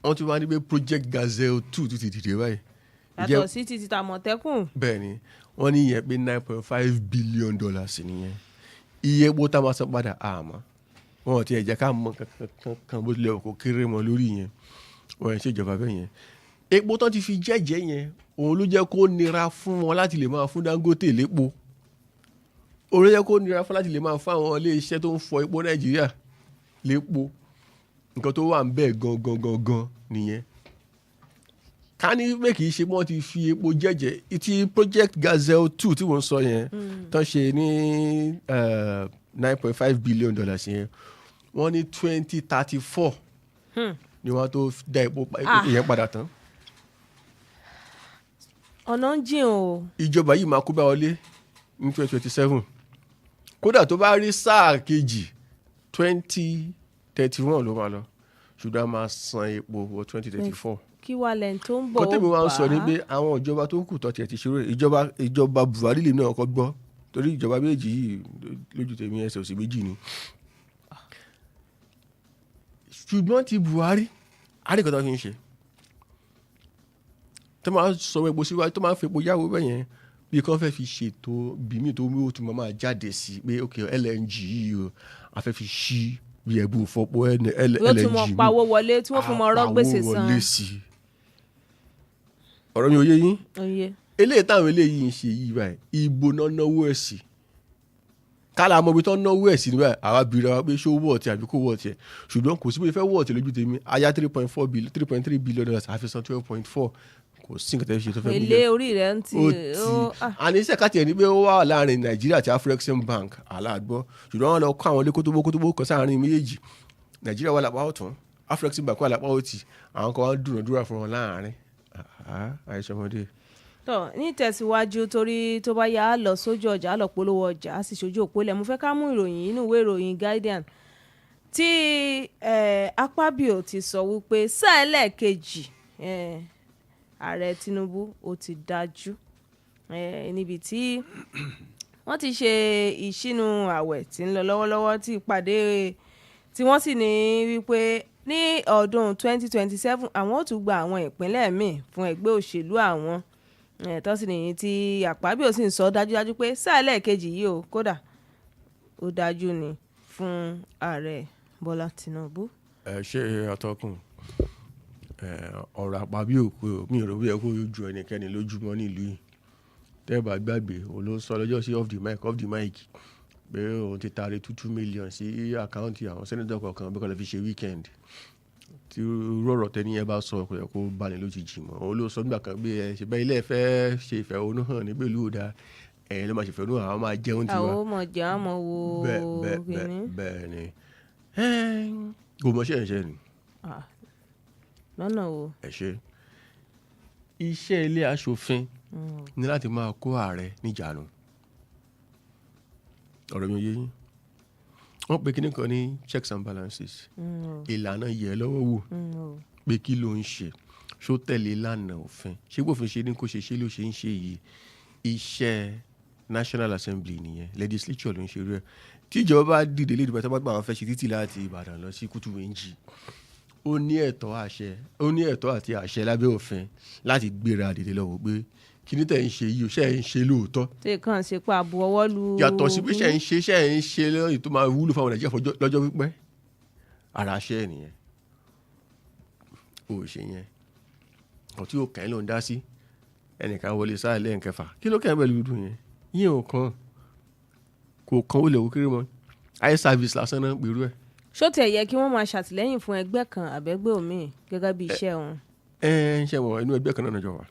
Wọ́n ti wá ní pé Project Gazelle 2 ti dìde báyìí. yàtọ̀ sí ti Àmọ̀tẹ́kùn. Bẹ́ẹ̀ ni wọ́n ní ìyẹn pé $9.5 billion nìyẹn. Iye epo tá a máa san padà àmọ́ wọn ti ẹ̀jẹ̀ ká mọ kankan bó tilẹ̀ kó kéré mọ́ lórí yẹn wọ́n ẹ̀ ṣèjọba bẹ́ẹ̀ yẹn. Epo tán ti fi jẹ́jẹ́ yẹn òun ló jẹ́ kó nira fún wọn láti lè máa fún Dangote lépo. Òun ló jẹ́ kó nira fún láti lè máa fún àwọn ilé iṣẹ́ tó ń fọ epo Nàìjíríà lépo. Nǹkan tó wà ń bẹ́ẹ̀ gangan nìyẹn. Ká ní pé kì í ṣe wọ́n ti fi epo jẹ́jẹ́ ti Project Gazelle 2 tí wọ́n sọ yẹn tán ṣe ní $9.5 billion yẹn wọ́n ní 2034 ni wọ́n tó dá epo yẹn padà tán. ọ̀nà ń jìn o. Ìjọba yìí máa kó bá wọlé ní 2027 kódà tó bá rí sáà kejì 2031 ló máa lọ ṣùgbọ́n a máa san epo wọ 2034. kí wàá lẹ́yìn tó ń bọ̀ ó bá. kọ́tẹ́mi wa ń sọ ní pé àwọn ìjọba tó kù tó tiẹ̀ ti ṣeré ìjọba Buhari lè náà kọ́ gbọ́ torí ìjọba méjì yìí lójú tèmi ẹsẹ̀ òsì méjì ni. ṣùgbọ́n ti Buhari àríkọ́tà fi ń ṣe tó máa sọ epo síwájú tó máa ń fi epo yáwó bẹ́ẹ̀ yẹn bí kan fẹ́ fi ṣètò bìmí tó mú òtún máa jáde sí pé ok LNG yìí o a fẹ́ fi ṣí bí ẹ̀bù fọ́pọ̀ LNG yóò tún mọ pawó wọlé tí wọ́n fi mọ ọ̀rọ̀ gbèsè san. ọ̀rọ̀ mi ò yé yín Oyè. eléyìí táwọn eléyìí ń ṣe yìí báyìí ibo náà náwó ẹ̀ sí kálá mọ ibi tó náwó ẹ̀ sí ní báyìí àwa bìrì wa pé ṣó wọ̀ ọ̀tí àbí kò wọ̀ ọ̀tí ẹ̀ ṣùgbọ́n kò sí bó fẹ́ wọ̀ ọ̀tí lójú tèmi aya $3.3 billion àfi san 12.4 kò sí nǹkan tẹ́ fi ṣe tó fẹ́ èlé orí rẹ̀ ń ti. àní iṣẹ́ káàtì ẹ̀ ní pé ó wà láàrin Nàìjíríà àti Afrexim Bank aláàgbọ́ ṣùgbọ́n wọn lọ kọ́ àwọn ilé kótóbó kan sáàrin méjèèjì Nàìjíríà wà lápá ọ̀tún Afrexim Bank wà lápá òtì àwọn kan wá dúnàdúrà fún wọn láàrin àìsọmọdé. tọ́ ní tẹ̀síwájú torí tó bá yá á lọ sójú ọjà á lọ polówó ọjà á sì ṣojú òpó lẹ̀ mo fẹ́ ká mú ìròyìn inú ìwé ìròyìn Guardian tí Akpabio ti sọ wípé sáà ẹlẹ́ẹ̀kejì ààrẹ Tinubu ó ti dájú níbi tí wọ́n ti ṣe ìṣínú àwẹ̀ tí ń lọ lọ́wọ́lọ́wọ́ tí ìpàdé tí wọ́n sì ní wípé ní ọdún 2027 àwọn ó tún gba àwọn ìpínlẹ̀ míì fún ẹgbẹ́ òṣèlú àwọn tó sì nìyí tí Akpabio sì ń sọ dájúdájú pé sáà ẹlẹ́ẹ̀kejì yìí ó kódà ó dájú ni fún ààrẹ Bọ́lá Tinubu. ṣé atọ́kùn ọ̀rọ̀ Akpabio pé mi ò rò bí ẹ kó ju ẹnikẹ́ni lójúmọ́ nílùú yìí tẹ́ẹ̀bà gbàgbé òun ló sọ lọ́jọ́ sí off the mic pé òun ti taari $2 million sí àkáǹtì àwọn sẹ́nitọ̀ kọ̀ọ̀kan bí kò lè fi ṣe weekend tí rọ̀rọ̀ tẹ́ni ẹ bá sọ kò yẹ kó bá ní lójijì mọ́ òun ló sọ nígbà kan bí ẹ ṣe bẹ́ẹ̀ ilé ẹ fẹ́ ṣe ìfẹ̀hónú hàn ní pẹ̀lú òdà ẹ̀yìn ló máa ṣe ìfẹ̀hónú àwọn máa jẹun tiwa. àwọn ọmọ jẹ́ àmọ́ wo bẹ́ẹ̀ ni kò mọ̀ ṣe ẹ̀ ṣe ni. lọ́nà wo. ẹ ṣe iṣẹ́ ilé aṣòfin ní láti máa kó ààrẹ níjànú ọ̀rọ̀ mi ò yé yín wọ́n pe kíní kan ní checks and balances ìlànà yẹ̀ lọ́wọ́ wò pé kí ló ń ṣe ṣó tẹ̀lé ìlànà òfin ṣé bófin ṣe ní kó ṣe ló ṣe ń ṣe yìí iṣẹ́ National Assembly nìyẹn legislature ló ń ṣe rẹ̀ tíjọba bá dìde lédi bàtà bá àwọn fẹ́ ṣe títì láti Ìbàdàn lọ sí Kútùwéǹjì ó ní ẹ̀tọ́ àti àṣẹ lábẹ́ òfin láti gbéra dìde lọ́wọ́ pé kí ní tẹ̀ ń ṣe yìí ṣe ń ṣe lóòótọ́. tí kàn ṣe pa àbò ọwọ́ lu. yàtọ̀ sí pé ṣe ń ṣe lọ́yìn tó máa wúlò fáwọn Nàìjíríà lọ́jọ́ pípẹ́ ara ṣe ẹ̀ nìyẹn ó ṣe yẹn ọtí ó kàn án ló ń dá sí ẹnìkan wọlé sáà lẹ́yìn kẹfà kí ló kàn án pẹ̀lú dùn yẹn yín ò kàn kò kàn ó lè wó kéré mọ́ eye service lásán náà pẹ̀lú ẹ̀. ṣó tiẹ̀ yẹ kí wọ́n máa ṣàtìlẹ́yìn fún ẹgbẹ́ kan àbẹ́gbẹ́ òmíì gẹ́gẹ́ bí iṣẹ́ wọn. ṣe wọ inú ẹgbẹ́ kan náà jọ wà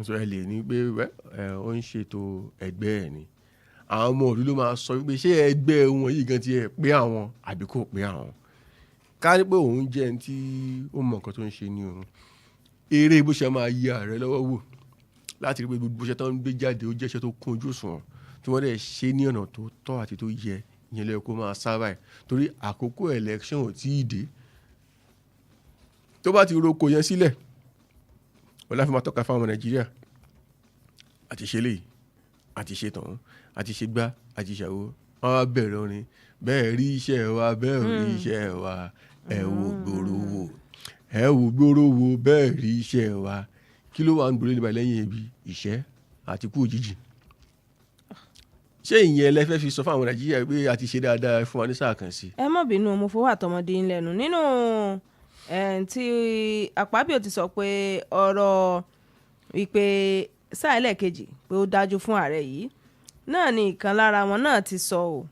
sọ ẹ lè ní pé ó ń ṣètò ẹgbẹ́ ẹ̀ ni àwọn ọmọ òdu ló máa sọ wípé ṣé ẹgbẹ́ wọn yìí gan ti ẹ̀ pé àwọn àbí kò pé àwọn ká ní pé òun jẹ́ ẹni tí ó mọ nǹkan tó ń ṣe ní òun eré bó ṣe máa yẹ ààrẹ lọ́wọ́ wò láti rí pé gbogbo iṣẹ́ tó ń gbé jáde ó jẹ́ iṣẹ́ tó kún ojú òṣùwọ̀n tí wọ́n dẹ̀ ṣe ní ọ̀nà tó tọ́ àti tó yẹ ìyẹn lẹ́yìn kó máa sábà ẹ̀ torí àkókò election ò tí ì dé tó bá ti roko yẹn sílẹ̀ wọ́n láfi máa tọ́ka fáwọn ọmọ Nàìjíríà àti ṣe léyìí àti ṣe tàn àti ṣe gbá àti ṣàwó wọ́n á bẹ̀rẹ̀ orin bẹ́ẹ̀ rí iṣẹ́ wa bẹ́ẹ̀ rí iṣẹ́ wa ẹ wò gbòòrò wò ẹ wò gbòòrò wò bẹ́ẹ̀ rí iṣẹ́ wa kí ló wà ń gbòòrò nípa lẹ́yìn ebi ìṣẹ́ àti kú òjijì ṣé ìyẹn lẹ fẹ́ fi sọ fáwọn Nàìjíríà pé a ti ṣe dáadáa fún wa ní sáà kan sí. ẹ má bínú mo fọwọ́ àtọmọdé yín lẹ́nu nínú tí Akpabio ti sọ pé ọ̀rọ̀ wípé sáà ẹlẹ́ẹ̀kejì pé ó dájú fún ààrẹ yìí náà ni ìkan lára wọn náà ti sọ ọ́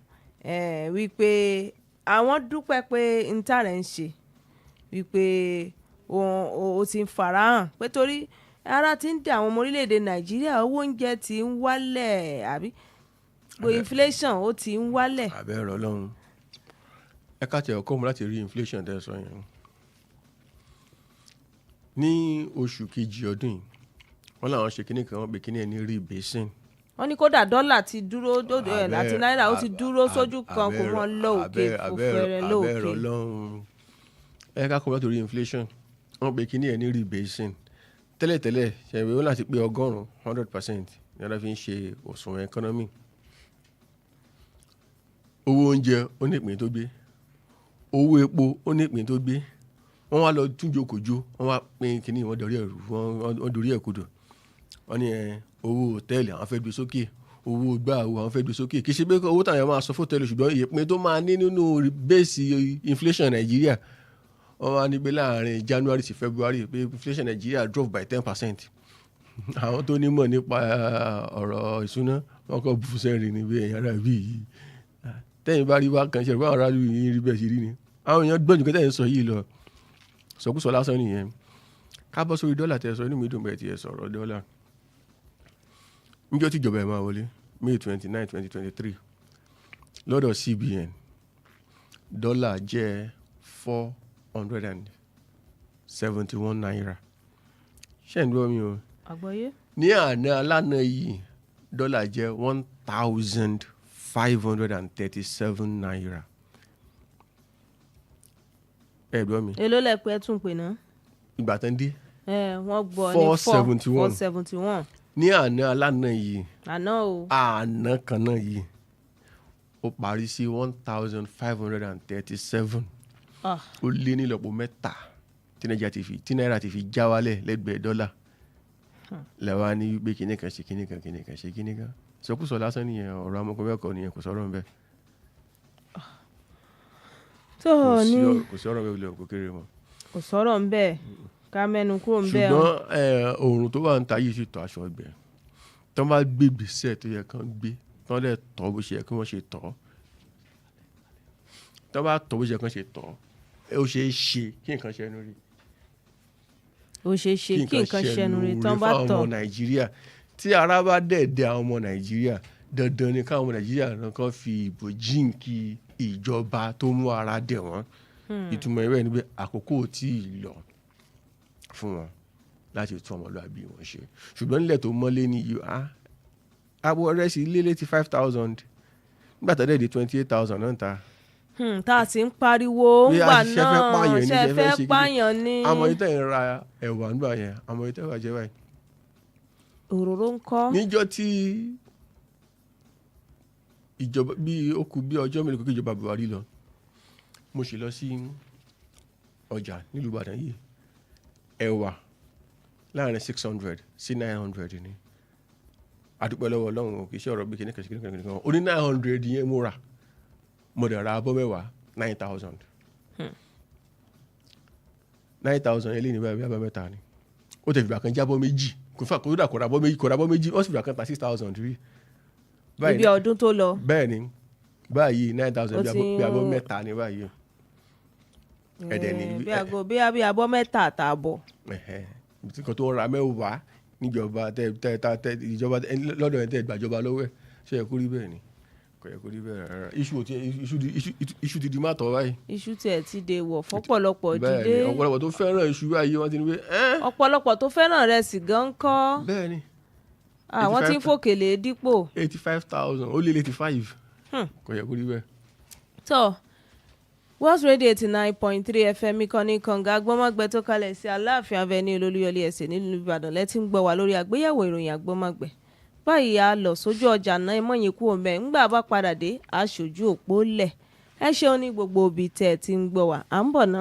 wípé àwọn dúpẹ́ pé n tààrẹ ń ṣe wípé ó ti ń farahàn pé torí ara ti ń dẹ àwọn ọmọ orílẹ̀-èdè Nàìjíríà owó oúnjẹ ti ń wálẹ̀ àbí inflation ó ti ń wálẹ̀. àbẹ̀rẹ̀ Ọlọ́run ẹ ká tẹ̀ ọkọ́ mu láti rí inflation tẹ́ sọ yẹn ní oṣù kejì ọdún yìí wọ́n làwọn ṣe kíní kan wọ́n pe kíní ẹ̀ ní rebasing. wọ́n ní kódà dọ́là ti dúró láti náírà ó ti dúró sójú kan kó wọ́n lọ òkè kó fẹ́rẹ̀ lóòkè. àbẹ̀rẹ̀ Ọlọ́run ẹ ká kọ́ mu láti rí inflation wọ́n pe kíní ẹ̀ ní rebasing tẹ́lẹ̀tẹ́lẹ̀ ṣẹ̀wé ó láti pé 100% ní ọ̀dọ́ fi ń ṣe òṣùwọ̀n economy owó oúnjẹ ó ní ìpín tó gbé owó epo ó ní ìpín tó gbé wọ́n wá lọ túnjokòjó wọ́n wá pín kínní wọ́n dorí ẹ̀ kodò wọ́n ní owó hòtẹ́ẹ̀lì àwọn fẹ́ gbé sókè owó gbààwó àwọn fẹ́ gbé sókè kì í ṣe pé owó táwọn máa sọ fún hòtẹ́ẹ̀lì ṣùgbọ́n ìpín tó máa ní nínú bẹ́ẹ̀sì inflation Nàìjíríà wọ́n wá ní pé láàrin January sí February pé inflation Nàìjíríà drop by 10%. àwọn tó nímọ̀ nípa ọ̀rọ̀ ìṣúná wọ́n kọ́ bù sẹ́rìn níbi ẹ̀yìn ara bíi tẹ́yìn bá rí wá kan ṣe rẹ̀ báwọn aráàlú yìí rí bẹ́ẹ̀ sí rí ni àwọn èèyàn gbọ́njú kẹ́tẹ́ ń sọ yìí lọ sọkúsọ lásán nìyẹn ká bọ́ sórí dọ́là tẹ́ sọ inú mi dùn bẹ́ẹ̀ tí ẹ sọ̀rọ̀ dọ́là níjọ́ tí ìjọba ẹ̀ máa wọlé May 29, 2023 lọ́dọ̀ CBN dọ́là jẹ́ 471 naira ṣé ń dúró mi o àgbọ́yé ní àná alánà yìí dọ́là jẹ́ 1,537 naira. ẹ gbọ́ mi. èló lẹ́pẹ́ tún pè ná. ìgbà tán dé. wọ́n gbọ́ ní 471. ní àná alánà yìí. àná o. àná kan náà yìí ó parí sí 1,537. ó lé ní ìlọ́po mẹ́ta tí náírà ti fi já wálẹ̀ lẹ́gbẹ̀ẹ́ dọ́là. lẹ́wọ̀n á ní wípé kíní kan ṣe kíní kan kíní kan ṣe kíní kan sọkúsọ lásán nìyẹn ọ̀rọ̀ amọ̀kọ́mẹ́kọ̀ nìyẹn kò sọ̀rọ̀ ńbẹ. kò sí ọ̀rọ̀ ńbẹ kò kéré mọ́. kò sọ̀rọ̀ ńbẹ ká mẹ́nu kúrò ńbẹ. ṣùgbọ́n oòrùn tó wà ń ta yìí sì tọ́ aṣọ ọgbẹ́ tó bá gbé gbèsè tó yẹ kán gbé tó lẹ̀ tọ́ bó ṣe yẹ kí wọ́n ṣe tọ́ tó bá tọ́ bó ṣe yẹ kán ṣe tọ́ ó ṣeé ṣe kí nǹkan ṣẹnu rí. ó ṣeé ṣe kí nǹkan ṣẹnu rí tán bá tọ́. fún ọmọ Nàìjíríà tí ara bá dẹ̀dẹ̀ àwọn ọmọ Nàìjíríà dandan ni káwọn ọmọ Nàìjíríà náà kàn fi ìbò jíǹkì ìjọba tó mú ara dẹ̀ wọ́n ìtumọ̀ ìwé ni pé àkókò tí ì lọ fún wọn láti tún ọmọlúwàbí wọn ṣe ṣùgbọ́n nílẹ̀ tó mọ́lé ní yìí abo rẹ́sì lé ti 5,000 nígbà tó dẹ̀ di 28,000 náà ta. tá a sì ń pariwo ńgbà náà ṣe fẹ́ pààyàn ní. àmọ́ yìí tẹ̀ ń ra ẹ̀wà nígbà yẹn àmọ́ yìí tẹ̀ wà jẹ́ báyìí. òróró ń kọ́. níjọ́ tí ìjọba bí ó kù bí ọjọ́ mélòó kí ìjọba Buhari lọ mo sì lọ sí ọjà nílùú Ìbàdàn yìí ẹ̀wà láàrin 600 sí 900 ni àdúpẹ́ lọ́wọ́ Ọlọ́run kì í ṣe ọ̀rọ̀ bí kìnnìkan kìnnìkan ó ní 900 yẹn mo rà mo dẹ̀ ra abọ́ mẹ́wàá 9,000 9,000 eléyìí ní báyìí abọ́ mẹ́ta ni ó tẹ̀ fìgbà kan jábọ́ méjì kò dà kò rabọ́ méjì wọ́n sì fìgbà kan ta 6,000 rí. ibi ọdún tó lọ. bẹ́ẹ̀ ni báyìí 9,000 bí abọ́ mẹ́ta ni báyìí. ẹ̀dẹ̀ ni bí abọ́ mẹ́ta àtààbọ̀. tí kò tó ra mẹ́wàá níjọba tẹ ìjọba lọ́dọ̀ ẹ̀ tẹ gbàjọba lọ́wọ́ ẹ̀ ṣe yẹ kó rí bẹ́ẹ̀ ni kò yẹ kó rí bẹ́ẹ̀ rárá iṣu ti di má tọ́ báyìí. iṣu tiẹ̀ ti dè wọ̀ fọ́pọ̀lọpọ̀ dídé. bẹ́ẹ̀ni ọ̀pọ̀lọpọ̀ tó fẹ́ràn iṣu báyìí wọ́n ti ní pé ọ̀pọ̀lọpọ̀ tó fẹ́ràn rẹ̀ sì gan kọ́. bẹ́ẹ̀ni. àwọn tí ń fòkèlè dípò. 85,000 ó lé 85 kò yẹ kó rí bẹ́ẹ̀. tó Wales Radio 89.3 FM ìkànnì kànga Agbọ́nmágbẹ tó kalẹ̀ sí Aláàfin Avenue Olúyọ̀lé ẹ̀sẹ̀ nílùú Ìbàdàn lẹ́tí ń gbọ́ wá lórí àgbéyẹ̀wò ìròyìn Agbọ́nmágbẹ. báyìí a lọ sójú ọjà náà mọ̀yìn kú òun bẹ́ẹ̀ ńgbà bá padà dé aṣojú òpó lẹ̀ ẹ ṣeun ní gbogbo òbí tẹ̀ ẹ ti ń gbọ́ wá à ń bọ̀ ná.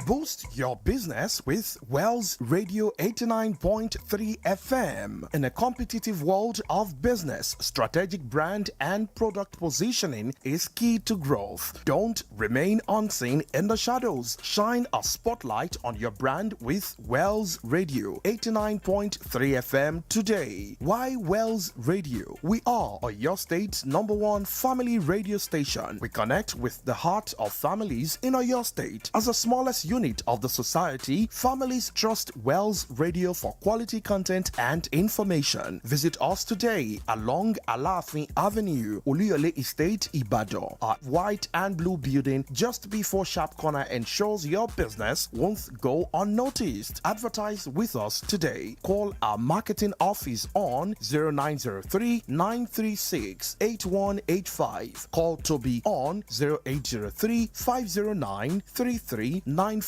Boost your business with Wells Radio 89.3 FM. In a competitive world of business, strategic brand and product positioning is key to growth. Don't remain unseen in the shadows. Shine a spotlight on your brand with Wells Radio 89.3 FM today. Why Wells Radio? We are your state's #1 family radio station. We connect with the heart of families in your state. As the smallest unit of the society, families trust Wells Radio for quality content and information. Visit us today along Alafin Avenue, Oluyole Estate, Ibadan. Our white and blue building just before Sharp Corner ensures your business won't go unnoticed. Advertise with us today. Call our marketing office on 0903 936 8185. Call Toby on 0803 509 3394.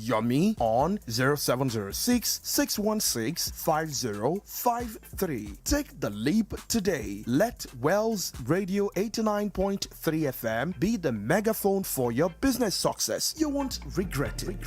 Yomi on 0706 616 5053. Take the leap today. Let Wells Radio 89.3 FM be the megaphone for your business success. You won't regret it.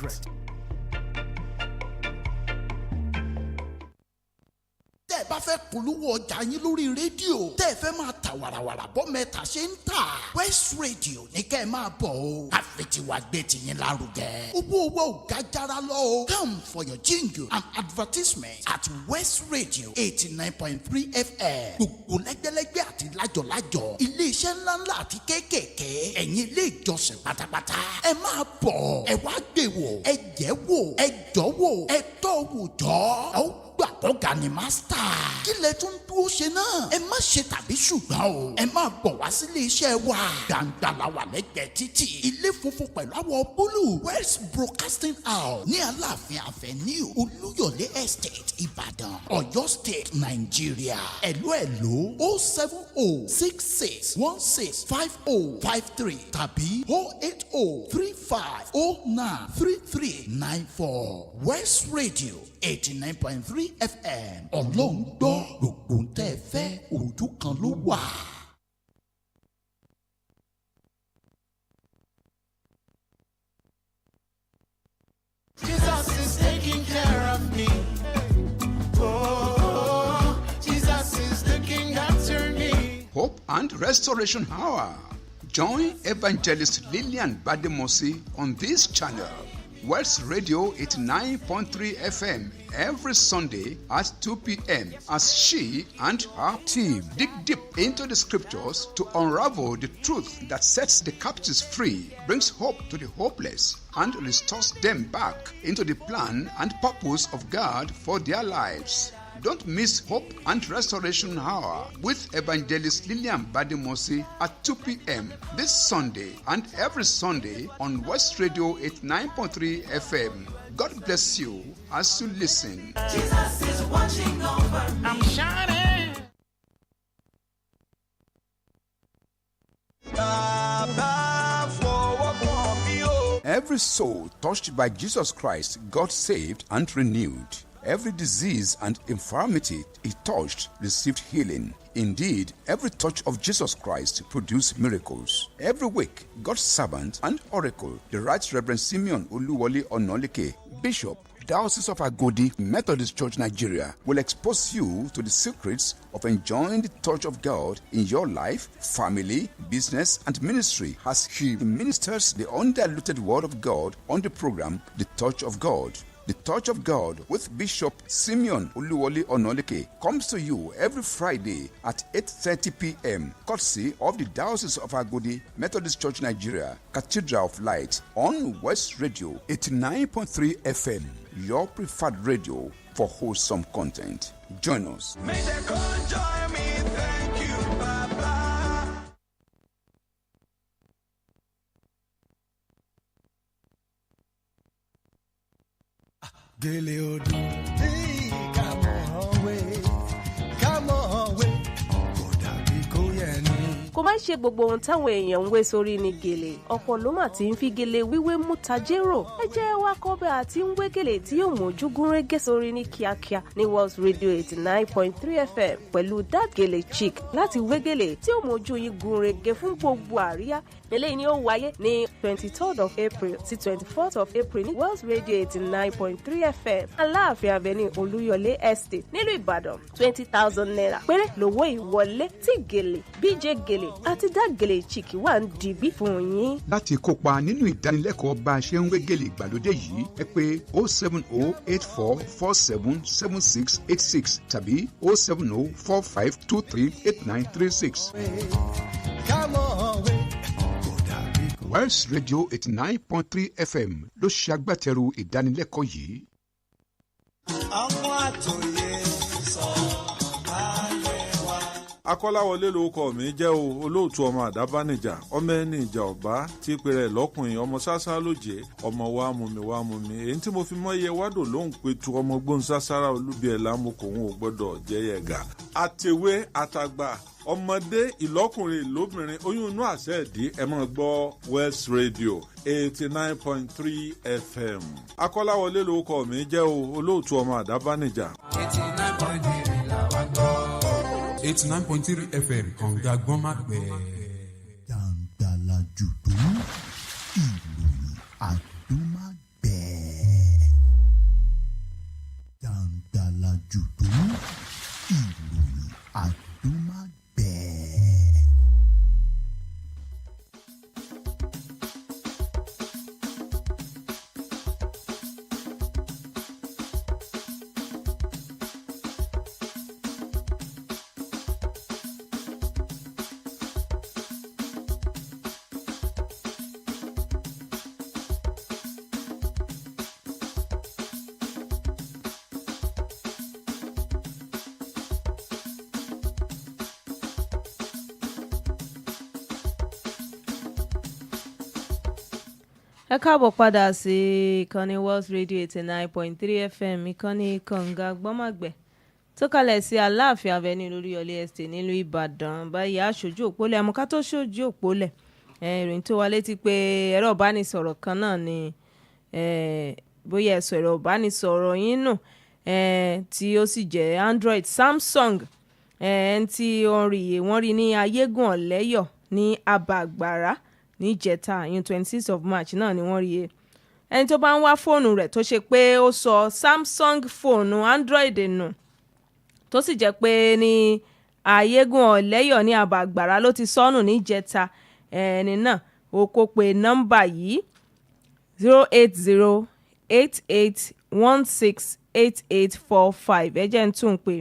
tẹ́ ẹ bá fẹ́ polówó ọjà yín lórí rédíò tẹ́ ẹ fẹ́ máa ta wàràwàrà bọ́ mẹ́ta ṣe ń tà West Radio ní kẹ́ ẹ máa bọ̀ o àfẹ̀tiwa gbé tiyín lárugẹ owó owó ò ga jara lọ o come for your jingle and advertisement at West Radio 89.3 FM gbogbo lẹ́gbẹ́lẹ́gbẹ́ àti lájọ̀lájọ̀ iléeṣẹ́ ńláńlá àti kéékèèké ẹ̀yin ilé ìjọsìn pátápátá ẹ máa bọ̀ ẹ wá gbé wò ẹ jẹ́ wò ẹ jọ́ wò ẹ tọ́ wò jọ́ gbà kọ́ga ni mástà. kí lẹ tún dúró ṣe náà. ẹ má ṣe tàbí ṣùgbọ́n o. ẹ máa bọ̀ wá sílé iṣẹ́ wa. gbàǹgbà la wà lẹ́gbẹ̀ẹ́ títì. ilé funfun pẹ̀lú àwọ̀ búlù. West Broadcasting House ní Aláàfin Avenue Olúyọ̀lé Estate Ìbàdàn Ọ̀yọ́ State Nàìjíríà. ẹ̀lú 07066165053 tàbí 08035093394 West Radio 89.3 FM ọlọ́run gbọ́ gbogbo ń tẹ́ ẹ fẹ́ ojú kan ló wà. Jesus is taking care of me. Oh, Jesus is looking after me. Hope and Restoration Hour. Join Evangelist Lillian Bademosi on this channel, West Radio 89.3 FM, every Sunday at 2 p.m. as she and her team dig deep into the scriptures to unravel the truth that sets the captives free, brings hope to the hopeless, and restores them back into the plan and purpose of God for their lives. Don't miss Hope and Restoration Hour with Evangelist Lillian Bademosi at 2 p.m. this Sunday and every Sunday on West Radio 89.3 FM. God bless you as you listen. Jesus is watching over me. I'm shining. Every soul touched by Jesus Christ got saved and renewed. Every disease and infirmity he touched received healing. Indeed, every touch of Jesus Christ produced miracles. Every week, God's servant and oracle, the Right Reverend Simeon Oluwole Onolike, Bishop, Diocese of Agodi Methodist Church Nigeria, will expose you to the secrets of enjoying the touch of God in your life, family, business, and ministry as he ministers the undiluted word of God on the program, The Touch of God. The Touch of God with Bishop Simeon Oluwole Onolike comes to you every Friday at 8:30 p.m. courtesy of the Diocese of Agodi Methodist Church Nigeria, Cathedral of Light on West Radio 89.3 FM, your preferred radio for wholesome content. Join us. May the God join me. Thank you, Baba. Gele odu, hey, come on, way, kódà bí kò yẹ ni. Kò má ṣe gbogbo ohun táwọn èèyàn ń wé sórí ni gèlè. Ọ̀pọ̀ ló mà ti ń fi gèlè wíwé mú tajérò. Ẹ jẹ́ wá kọ́ bẹ́ àti ń wé gèlè tí yóò mójú gúnrégé sórí ní kíákíá ní World Radio 89.3 FM pẹ̀lú Dat Gèlè Chic láti wé gèlè tí yóò mójú yín gúnrégé fún gbogbo àríyá. Eléyìí ni ó wáyé ní 23rd of April sí 24th of April ní World Radio 89.3 FM Aláàfin Avenue Olúyọ̀lé Estate nílùú Ìbàdàn. 20,000 naira péré lówó ìwọlé tí gèlè BJ gèlè àti Dat Gèlè Chic wà ń dìbí fún yín. Láti kópa nínú ìdánilẹ́kọ̀ọ́ bá a ṣe ń wé gèlè ìgbàlódé yìí, ẹ pè 07084477686 tàbí 07045238936. Come on, way. West Radio 89.3 FM ló ṣe agbátẹrù ìdánilẹ́kọ̀ọ́ yìí. Ọmọ àtòyè sọ ayé wa. Akọ́láwọlé lórúkọ mi jẹ́ o, olóòtú ọmọ àdábánijà, ọmọ ẹni ìjà ọ̀bá tí pé rẹ̀ lọ́kùnrin, ọmọ sásá lóje, ọmọ wa mú mi. Èyí tí mo fi mọ́ iye wádò lóhùn pé tu ọmọ gbóhùn sására olúbi ẹ̀ lámukòhún ò gbọ́dọ̀ jẹ́yẹ̀gà. Àtẹ̀wé àtàgbà, ọmọdé ìlọ́kùnrin ìlóbìnrin, oyún inú àṣẹ ẹ̀dí ẹ máa gbọ́ West Radio 89.3 FM. Akọ́láwọlé lórúkọ mi jẹ́ o, olóòtú ọmọ àdábánijà. 89.3 làwọn gbọ́. 89.3 FM kànga gbọ́nmágbẹ́. Jàǹdàlà jùdú ìròyìn àdúmágbẹ́. Jàǹdàlà jùdú ìròyìn àdúmágbẹ́. Ẹ káàbọ̀ padà sí ìkànnì World Radio 89.3 FM ìkànnì kànga gbọ́màgbẹ̀ tó kalẹ̀ sí Aláàfin Avenue Olúyọ̀lé Estate nílùú Ìbàdàn. Báyìí aṣojú òpólẹ̀ àmọ́ ká tó ṣojú òpólẹ̀ ìròyìn tó wá létí pé ẹ̀rọ ìbánisọ̀rọ̀ kan náà ni bóyá ẹ̀sọ̀ ẹ̀rọ ìbánisọ̀rọ̀ yín nù tí ó sì jẹ́ Android Samsung tí wọ́n rí ní Ayégún Ọ̀lẹ́yọ̀ ní Abàgbàrá níjẹta ìyẹn 26th of March náà ni wọ́n rí e. Ẹni tó bá ń wá fóònù rẹ̀ tó ṣe pé ó sọ Samsung fóònù Android nù tó sì jẹ́ pé ní Ayégún Ọ̀lẹ́yọ̀ ní Abàgbàrá ló ti sọnù níjẹta, ẹni náà ó kó pe nọ́mbà yìí 08088168845. ẹ jẹ́ ń tún pé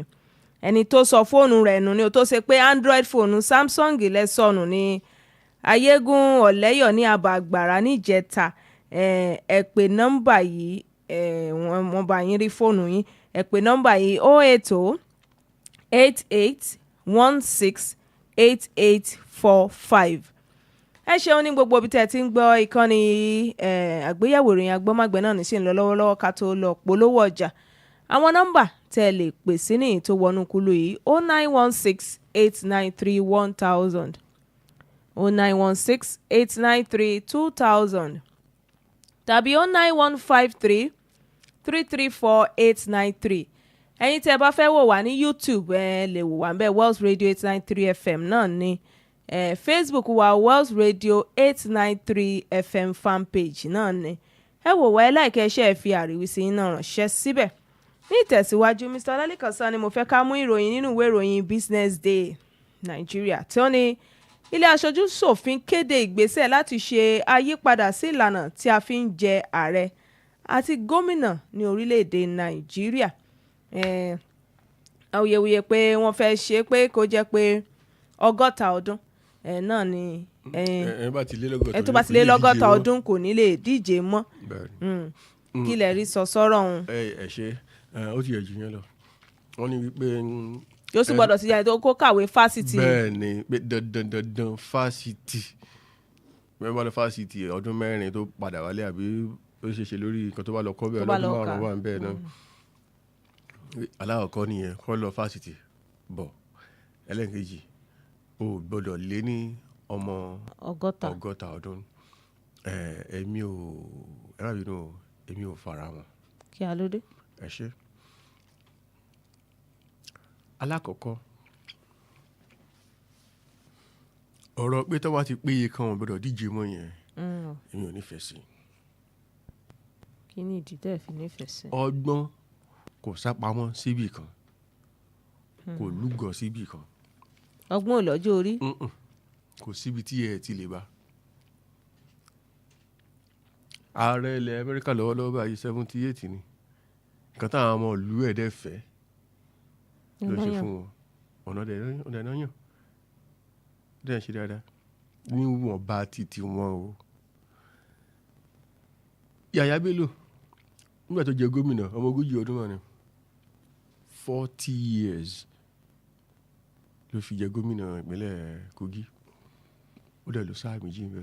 ẹni tó sọ fóònù rẹ̀ nù ni ó tó ṣe pé Android fóònù Samsung lẹ́sọ̀nù ní Ayégún Ọ̀lẹ́yọ̀ ní Abàgbàrá níjẹta. Ẹ pè nọ́mbà yìí, wọ́n bá yín rí fóònù yín, ẹ pè nọ́mbà yìí 08088168845. ẹ ṣeun ní gbogbo ibi tí ẹ ti ń gbọ́ ìkànnì àgbéyẹ̀wò ìròyìn agbọ́mágbẹ́ náà ní sí ń lọ lọ́wọ́lọ́wọ́ ká tó lọ polówó ọjà. Àwọn nọ́mbà tẹ́ ẹ lè pè sí ní tó wọnú kúlù yìí 09168931000 09168932000 tàbí 334-893. ẹ̀yin tí ẹ bá fẹ́ wò wá ní YouTube ẹ lè wò wá ń bẹ̀ Wells Radio 893 FM náà ni Facebook wa Wells Radio 893 FM fanpage náà ni ẹ wò wá ẹ láìka ẹṣẹ́ ẹ fi àríwísí náà ránṣẹ́ síbẹ̀. ní ìtẹ̀síwájú Mr. Ọlálẹ́kan Sanni mo fẹ́ ká mú ìròyìn nínú ìwé ìròyìn Business Day Nàìjíríà tí ó ní ilé aṣojú ṣòfin kéde ìgbésẹ̀ láti ṣe àyípadà sí ìlànà tí a fi ń jẹ ààrẹ àti gómìnà ní orílẹ̀-èdè Nàìjíríà. Awuyewuye pé wọ́n fẹ́ ṣe pé kó jẹ́ pé 100 ọdún náà ni ẹ tó bá ti lé 100 ọdún kò ní lè díje mọ́. Kí lẹ rí sọ sọ́rọ̀ ọ̀hún. ẹ ṣe ó ti yẹ jù yẹn lọ wọ́n ní wípé yóò sì gbọ́dọ̀ sí yàtọ̀ kó kàwé fásitì. bẹ́ẹ̀ ni pé dandan fásitì mẹ́fà lọ fásitì ọdún 4 tó padà wálé àbí ó ṣe ṣe lórí nǹkan tó bá lọ kọ́ bẹ́ẹ̀ ọdún 5 wà ń bẹ́ẹ̀ náà. aláwọ̀kọ́ nìyẹn kọ́ lọ fásitì bọ̀ ẹlẹ́nkejì ó gbọ́dọ̀ lé ní ọmọ 100 ọdún. èmi ò fara wọn. kí a ló dé. ẹ ṣe alákọ̀ọ́kọ́ ọ̀rọ̀ pé tó bá ti péye kan wọn gbọ́dọ̀ díje mọ́ yẹn èmi ò nífẹ̀ẹ́ sí. kí ni ìdí tẹ́ fi nífẹ̀ẹ́ sí. ọgbọ́n kò sápamọ́ síbì kan kò lúgọ síbì kan. ọgbọ́n ò lọ́jọ́ orí. kò síbi tí ẹ ti lè bá. ààrẹ ilẹ̀ Amẹ́ríkà lọ́wọ́lọ́wọ́ báyìí 78 ni nǹkan táwọn ọmọ ìlú ẹ̀dẹ́ fẹ́ ló ṣe fún wọn ọ̀nà ọ̀dẹ̀ náà yàn dẹ̀ ṣe dáadáa níwọ̀n bá títí wọn o. Yàyà Bello nígbà tó jẹ gómìnà ọmọ 40 ọdún wọn ni 40 years ló fi jẹ gómìnà ìpínlẹ̀ Kogi ó dẹ̀ ló sáà méjì ń bẹ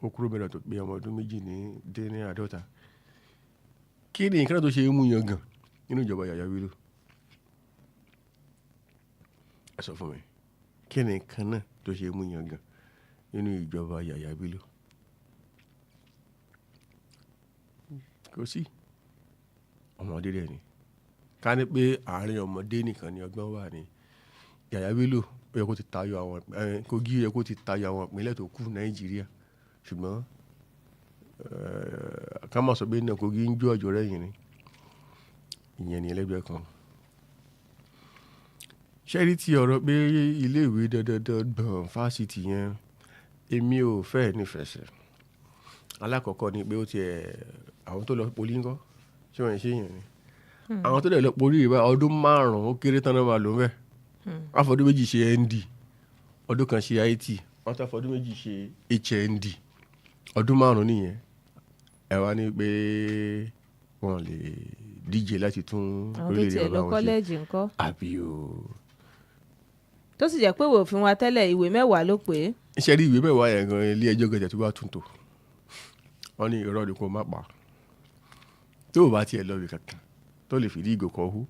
ó kúrò bẹ̀rẹ̀ tó pé ọmọ ọdún 52. kí ni nǹkan tó ṣe é mú yan gan nínú ìjọba Yàyà Bello ẹ sọ fún mi kí ni nǹkan náà tó ṣe é mú yan gan nínú ìjọba Yàyà Bello kò sí ọmọdé rẹ ni ká ní pé àárín ọmọdé nìkan ni ọgbọ́n wà ní Yàyà Bello ó yẹ kó ti tayọ àwọn Kogi yẹ kó ti tayọ àwọn ìpínlẹ̀ tó kù Nàìjíríà ṣùgbọ́n ká má sọ pé náà Kogi ń jó ọjọ́ rẹ̀ yìí ni ìyẹn ní ẹlẹ́gbẹ́ kan. ṣẹ́rí ti ọ̀rọ̀ pé iléèwé dandan fásitì yẹn èmi ò fẹ́ nífẹ̀ẹ́ sí. alákọ̀ọ́kọ́ ni pé ó ti àwọn tó lọ poli ńkọ́ ṣé wọ́n ṣe yẹn ni àwọn tó dẹ̀ lọ poli ìbá ọdún 5 ó kéré tán náà máa lò ń bẹ̀ àfọdún 2 ṣe ND ọdún kan ṣe IT wọ́n tó àfọdún 2 ṣe HND ọdún 5 nìyẹn ẹ wá ní pé wọ́n lè díje láti tún orílẹ̀-èdè ọba wọn ṣe àbí o. tó sì jẹ́ pé ìwé òfin wa tẹ́lẹ̀ ìwé 10 ló pé. iṣẹ́ rí ìwé 10 yẹn gan ilé ẹjọ́ gẹ̀ẹ́jẹ̀ tó bá tún tò wọ́n ní irọ́ ni kò má pa tó o bá tiẹ̀ lọ rí kankan tó lè fìdí ìgò kan hú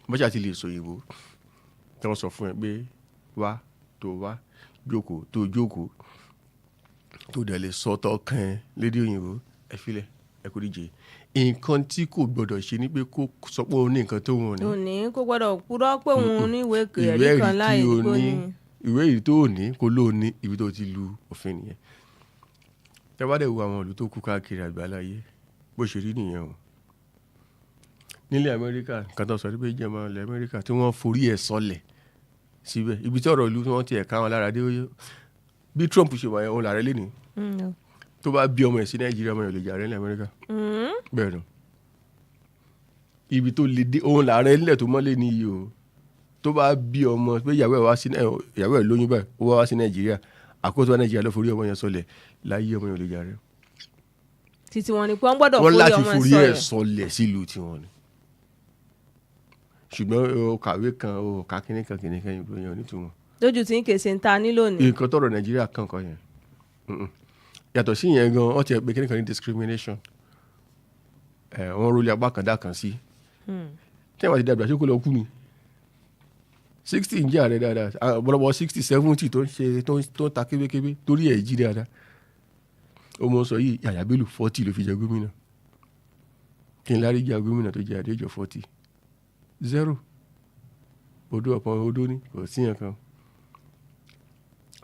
bọ́jà ti lè sọ ìbò tí wọ́n sọ fún ẹ pé wá jókòó tó dẹ̀ lè sọ tọkàn ẹ lédè òyìnbó ẹ filẹ̀ ẹ kò díje. nǹkan tí kò gbọdọ̀ ṣe ni pé kó sọ pé òun ní nǹkan tó wọn ní. òní kò gbọdọ̀ purọ́ pé òun ní ìwé ẹ̀rí kan láì kó ní. ìwé èyí tó ní kó lóò ní ibi tó ti lu òfin nìyẹn. tẹ́ bá dẹ̀ wo àwọn ìlú tó kú káàkiri àgbáláyé bó ṣe rí nìyẹn o. nílẹ̀ Amẹ́ríkà nǹkan tó sọ ní pé jẹ́mọ́ ilẹ̀ Amẹ́ríkà tí wọ́n forí ẹ̀ sọlẹ̀ síbẹ̀ ibi tí ọ̀rọ̀ ìlú wọn ti ẹ̀ka wọn lára dé bí Trump ṣe wà yẹn òun làárẹ̀ lé ní tó bá bí ọmọ ẹ̀ sí Nàìjíríà ọmọ ẹ̀ lè jà rẹ̀ ní Amẹ́ríkà bẹ́ẹ̀ nù ibi tó lè dé òun làárẹ̀ nílẹ̀ tó mọ́lé ní iye o tó bá bí ọmọ pé ìyàwó ẹ̀ lóyún báyìí ó wá sí Nàìjíríà àkóso Nàìjíríà ló forí ọmọ yẹn sọlẹ̀ láyé ọmọ yẹn lè jà rẹ̀. títí wọn ni pé wọ́n gbọ́dọ̀ forí ọmọ wọn láti forí ẹ̀ sọlẹ̀ sílùú tiwọn ni ṣùgbọ́n o kàwé kan o kà kíní kan ìlú yẹn ò ní tiwọn. lójú tí ń kèsè ń ta nílò ní. nǹkan tọrọ Nàìjíríà kàn kọ yẹn yàtọ̀ sí yẹn gan wọ́n ti ẹ̀ pé kíní kan ní discrimination wọ́n rólé apá kan dá kan sí tí wọ́n ti dàgbà ṣé kó lọ kú ni 60 ń jẹ́ ààrẹ dáadáa ọ̀pọ̀lọpọ̀ 60 70 tó ń ṣe tó ń ta kébékébé torí ẹ̀ jí dáadáa ó mọ sọ yìí Yàyà Bello 40 ló fi jẹ gómìnà kí n lárí jà gómìnà tó jẹ́ àdéjọ 40 0 odó ọ̀pọ̀ odó ní kò sí yẹn kan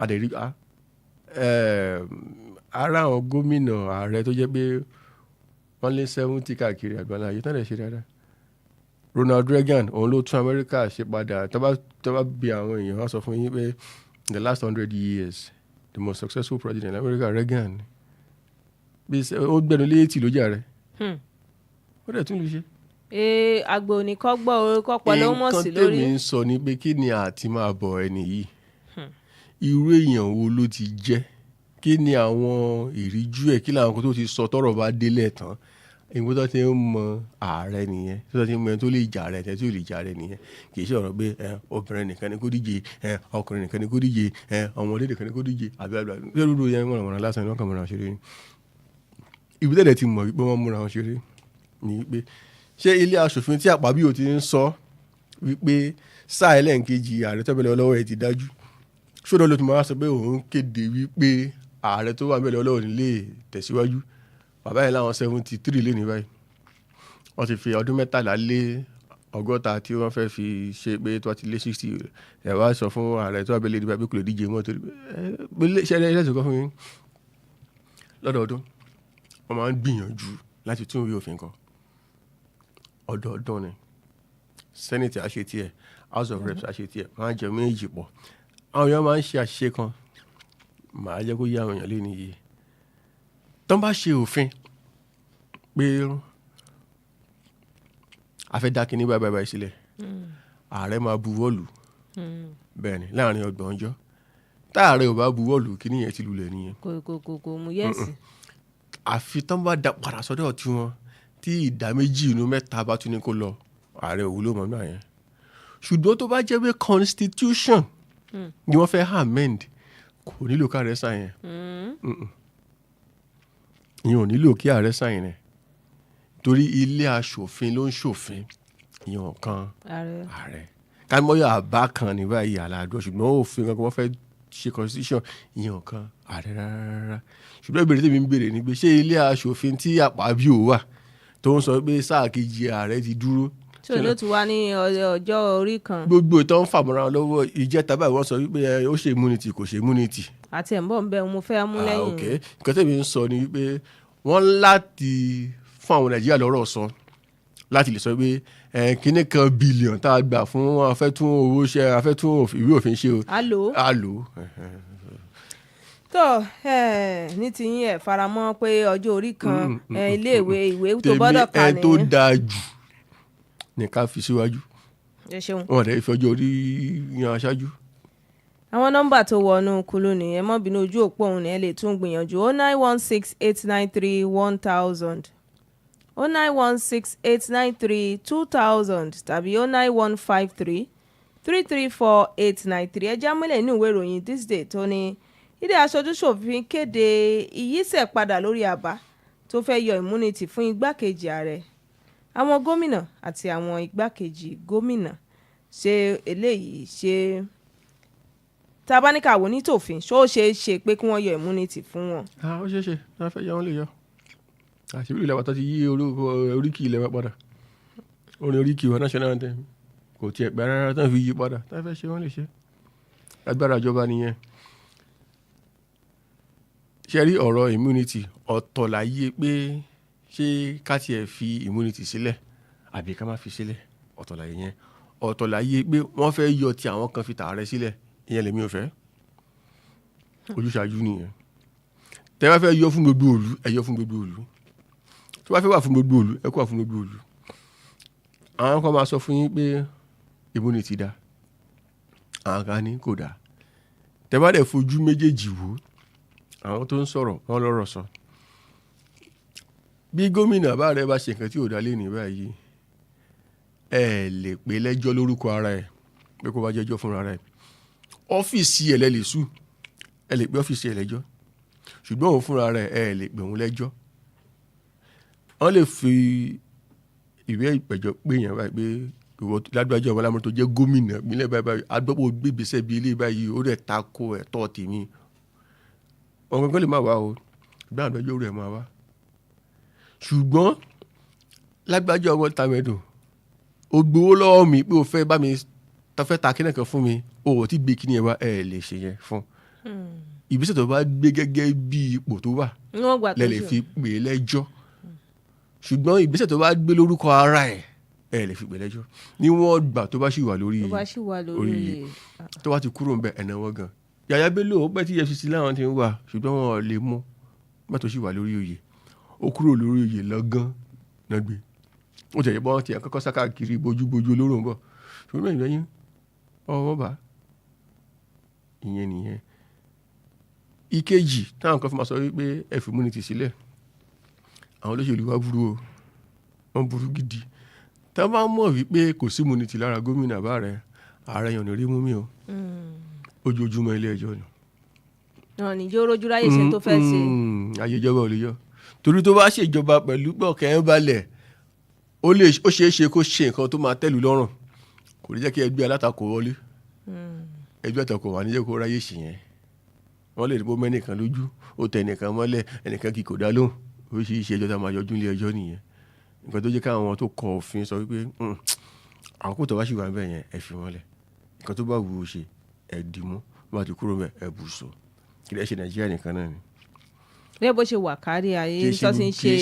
àdèrí ara àwọn gómìnà ààrẹ tó jẹ́ pé wọ́n lé 70 káàkiri àgbáńlá ayé tán lè ṣe dáadáa. Ronald Reagan òun ló tún Amẹ́ríkà ṣe padà tó bá bí àwọn èèyàn wá sọ fún yín pé in the last 100 years the most successful president in America Reagan bí ó gbẹnu lé 80 ló jà rẹ̀ ó dẹ̀ tún lè ṣe. àgbò nìkan gbọ́ orúkọ pọ̀ ló mọ̀ sí lórí. nǹkan tèmi ń sọ ni pé kí ni àti máa bọ̀ ẹni yìí irú èèyàn wo ló ti jẹ́ kí ni àwọn ìríjú ẹ̀ kí làwọn kan tó ti sọ tọ́rọ̀ bá délẹ̀ tán ìwé tó ti ń mọ ààrẹ nìyẹn tó ti ń mọ ẹni tó lè jà rẹ tó lè jà rẹ nìyẹn kì í ṣe ọ̀rọ̀ pé obìnrin nìkan ni kó díje ọkùnrin nìkan ni kó díje ọmọdé nìkan ni kó díje àbí àbí lóru yẹn wọ́n lásán ni wọ́n kàn múra wọn ṣeré ni. ibi tẹ́lẹ̀ ti mọ̀ wípé wọ́n múra wọn ṣeré ni wípé ṣé ilé aṣòfin tí Àpábíò ti ń sọ wípé sáà ẹlẹ́ǹkejì ààrẹ tó bẹ̀rẹ̀ ọlọ́wọ́ ẹ̀ ti dájú ṣódọ́ ló ti máa sọ pé òun kéde wípé ààrẹ tó wà bẹ̀rẹ̀ ọlọ́wọ́ nílé tẹ̀síwájú bàbá yẹn láwọn 73 lé ní báyìí wọ́n ti fi ọdún 13 lé 60 tí wọ́n fẹ́ fi ṣe pé tó ti lé 60 ẹ̀ wá sọ fún ààrẹ tó wà bẹ̀rẹ̀ níbi pé kò lè díje mọ́ torí ṣẹlẹ̀ ẹlẹ́sìn kan fún yín lọ́dọọdún wọ́n máa ń gbìyànjú láti tún ìwé òfin kọ ọdọọdún ni Senate àṣẹ tiẹ̀ House of Reps àṣẹ tiẹ̀ máa ń jẹ méjì pọ̀ àwọn èèyàn máa ń ṣe àṣìṣe kan màá jẹ́ kó yá àwọn èèyàn lé níyì tán bá ṣe òfin pé a fẹ́ dá kinní báyìí sílẹ̀ ààrẹ máa buwọ́lù bẹ́ẹ̀ ni láàrin 30 ọjọ́ tá ààrẹ ò bá buwọ́lù kinní yẹn ti lulẹ̀ nìyẹn. kò mú yẹ́sì. àfi tán bá da padà sọ́dọ̀ tí wọn tí ìdá 2 nínú 3 bá tún ní kó lọ ààrẹ òwúlò mọ́ náà yẹn ṣùgbọ́n tó bá jẹ́ pé constitution ni wọ́n fẹ́ amend kò nílò ká ààrẹ sign yẹn ìyẹn ò nílò kí ààrẹ sign rẹ̀ torí ilé aṣòfin ló ń ṣòfin ìyẹn kan ààrẹ kámọ́yọ̀ àbá kan ní báyìí àlàdọ́ ṣùgbọ́n òfin kankan wọ́n fẹ́ ṣe constitution ìyẹn kan ààrẹ rárá ṣùgbọ́n ìbéèrè tí mi ń béèrè ni pé ṣé ilé aṣòfin tí Àpábíò wà tó ń sọ pé sáà kejì ààrẹ ti dúró tí o ló ti wá ní ọjọ́ orí kan. gbogbo ìtàn ń fàmọ́ra lọ́wọ́ ìjẹta báyìí wọ́n sọ wípé ó ṣe immunity kò ṣe immunity. àti ẹ̀ ń bọ̀ ń bẹ́ mo fẹ́ mú lẹ́yìn. ok nǹkan tẹ̀mí ń sọ ni wípé wọ́n láti fún àwọn Nàìjíríà lọ́rọ̀ sọ láti lè sọ pé kíní kan bílíọ̀n tá a gbà fún afẹ́tún owó ṣe afẹ́tún ìwé òfin ṣe o. alo. tó ní ti yín ẹ̀ faramọ́ pé ọjọ́ orí kan iléèwé ìwé tó gbọ́dọ̀ kà ní. tèmi ẹ tó dáa jù ní ká fi síwájú wọn rẹ ìfọjọ́ orí yan aṣáájú. àwọn nọ́mbà tó wọnú kulu nìyẹn mọ́ bínú ojú òpó òun ni ẹ lè tún gbìyànjú 09168931000 09168932000 tàbí 09153334893 ẹjẹ́ amúlẹ̀ inú ìwé ìròyìn This Day tó ní ilé aṣojú-ṣòfin kéde ìyísẹ̀ padà lórí àbá tó fẹ́ yọ immunity fún igbákejì ààrẹ àwọn gómìnà àti àwọn igbákejì gómìnà ṣe eléyìí ṣe tabaníkà wò ní tòfin ṣó ṣe é ṣe pé kí wọ́n yọ immunity fún wọn. ó ṣeé ṣe wọ́n fẹ́ yọ wọ́n lè yọ àṣírí ilẹ̀ wa tó ti yí oríkì ilẹ̀ wa padà orin oríkì wa national anthem kò tiẹ̀ pẹ́ rárá tó ń fi yí padà tó fẹ́ ṣe wọ́n lè ṣe agbára ìjọba nìyẹn. ṣe rí ọ̀rọ̀ immunity ọ̀tọ̀ láyé pé ṣé ká tiẹ̀ fi immunity sílẹ̀ àbí ká má fi sílẹ̀ ọ̀tọ̀ láyé yẹn ọ̀tọ̀ láyé pé wọ́n fẹ́ yọ ti àwọn kan fi tààrẹ sílẹ̀ ìyẹn lèmi ò fẹ́ ojúṣàájú nìyẹn tẹ́ bá fẹ́ yọ fún gbogbo òlu ẹ yọ fún gbogbo òlu tó bá fẹ́ wà fún gbogbo òlu ẹ kó wà fún gbogbo òlu àwọn kan máa sọ fún yín pé immunity dá àwọn kan ní kò dá tẹ́ bá dẹ̀ fojú méjèèjì wò àwọn tó ń sọ̀rọ̀ wọ́n lọ́rọ̀ sọ bí gómìnà bá rẹ bá ṣe nǹkan tí ò dá lé ní báyìí ẹ lè pè lẹ́jọ́ lórúkọ ara ẹ̀ pé kó bá jẹ́jọ́ fúnra rẹ̀ ọ́fíìsì ẹ̀ lẹ́ lè sùn ẹ lè pè ọ́fíìsì ẹ̀ lẹ́jọ́ ṣùgbọ́n òun fúnra rẹ̀ ẹ lè pè òun lẹ́jọ́ wọ́n lè fi ìwé ìpẹ̀jọ́ pé yẹn báyìí pé ìwọ lágbájá ọmọ alámọ̀ tó jẹ́ gómìnà ìpínlẹ̀ báyìí agbọ́pọ̀ gbégbèsè bíi ilé báyìí ó rẹ̀ tako ẹ̀tọ́ tèmi wọn kankan lè má wá o ṣùgbọ́n àgbẹ̀jọ́ rẹ̀ máa wá ṣùgbọ́n lágbájá ọmọ tàmẹ́dùn ó gbowó lọ́wọ́ mi pé o fẹ́ bá mi fẹ́ ta kíní kan fún mi o ò tí gbé kíní ẹ wá ẹ lè ṣe yẹn fún ìgbésẹ̀ tó bá gbé gẹ́gẹ́ bí ipò tó wà lẹ lè fi pè é lẹ́jọ́ ṣùgbọ́n ìgbésẹ̀ tó bá gbé lórúkọ ara ẹ̀ ẹ lè fi pè é lẹ́jọ́ níwọ̀n gbà tó bá ṣì wà lórí tó bá ti kúrò ń bẹ ẹ̀nà wọn gan Yàyà Bello ó pẹ́ tí EFCC láwọn ti ń wà ṣùgbọ́n wọn ò lè mú bá tó ṣì wà lórí oyè ó kúrò lórí oyè lọ́gán náà gbé ó tẹ̀yẹ̀ bọ́ tiẹ̀ kọ́kọ́ sáká kiri bójúbójú olóró ń bọ̀ ṣùgbọ́n ìgbẹ́yìn ọwọ́ bá ìyẹn nìyẹn. Ìkejì táwọn kan fi máa sọ wípé ẹ fi immunity sílẹ̀ àwọn olóṣèlú wa burú o wọ́n burú gidi tá a bá mọ̀ wípé kò sí immunity lára gómìnà bá rẹ̀ ààrẹ yàn ní rí mú mi o ojoojúmọ́ ilé ẹjọ́ ni. níjó rojú ráyè ṣe tó fẹ́ ṣe. ayé ìjọba ò lè yọ torí tó bá ṣèjọba pẹ̀lú gbọ̀kẹ́ ń balẹ̀ ó ṣeé ṣe kó ṣe nǹkan tó máa tẹ́lù lọ́rùn kò ní jẹ́ kí ẹgbẹ́ alátakò wọlé ẹgbẹ́ àtakò wà níjẹ́ kó ráyè ṣì yẹn wọ́n lè rí bó mẹ́nìkan lójú ó tẹ ẹnìkan mọ́lẹ̀ ẹnìkan kì kò dá lóhùn oríṣiríṣi ẹjọ́ tá a máa yọjú ilé ẹjọ́ nìyẹn nǹkan tó jẹ́ káwọn tó kọ òfin sọ wípé àkókò tó bá ṣì wà ń bẹ̀ yẹn ẹ fi wọ́n lẹ̀ nǹkan tó bá wù ú ṣe ẹ dìmú bá ti kúrò mẹ́ ẹ bù sọ kí lẹ́ ṣe Nàìjíríà nìkan náà ni. bí bó ṣe wà kárí ayé tó ti ń ṣe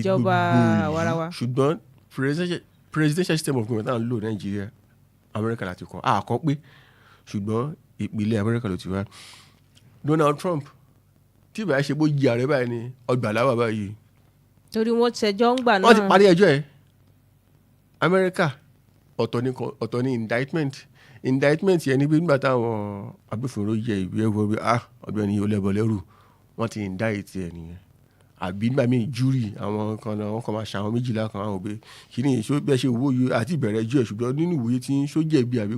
ìjọba àwarawa. ṣùgbọ́n presidential system of government náà ń lò Nàìjíríà Amẹ́ríkà láti kọ́ àkọ́ pé ṣùgbọ́n ìpìlẹ̀ Amẹ́ríkà ló ti wá. Donald Trump tí ìbáyà ṣe bó jí ààrẹ báyìí ni ọgbà láwà báyìí. torí wọ́n ṣẹjọ́ ń gbà náà. wọ́n ti parí ẹjọ́ ẹ̀ Amẹ́ríkà ọ̀tọ̀ ní indictment yẹn ní pé nígbà táwọn agbófinró yẹ ìwé ẹ̀wọ̀n bí ọ̀gbẹ́ni yóò lẹ́bọ̀ lẹ́rù wọ́n ti indict ẹ̀ nìyẹn àbí nígbà míì júrì àwọn kan náà wọ́n kàn máa ṣàwọn méjìlá kan àwọn òbí kìíní ìṣó bẹ́ẹ̀ ṣe wó yìí àti ìbẹ̀rẹ̀ ẹjọ́ ẹ̀ ṣùgbọ́n nínú ìwòye tí ń ṣó jẹ̀bi àbí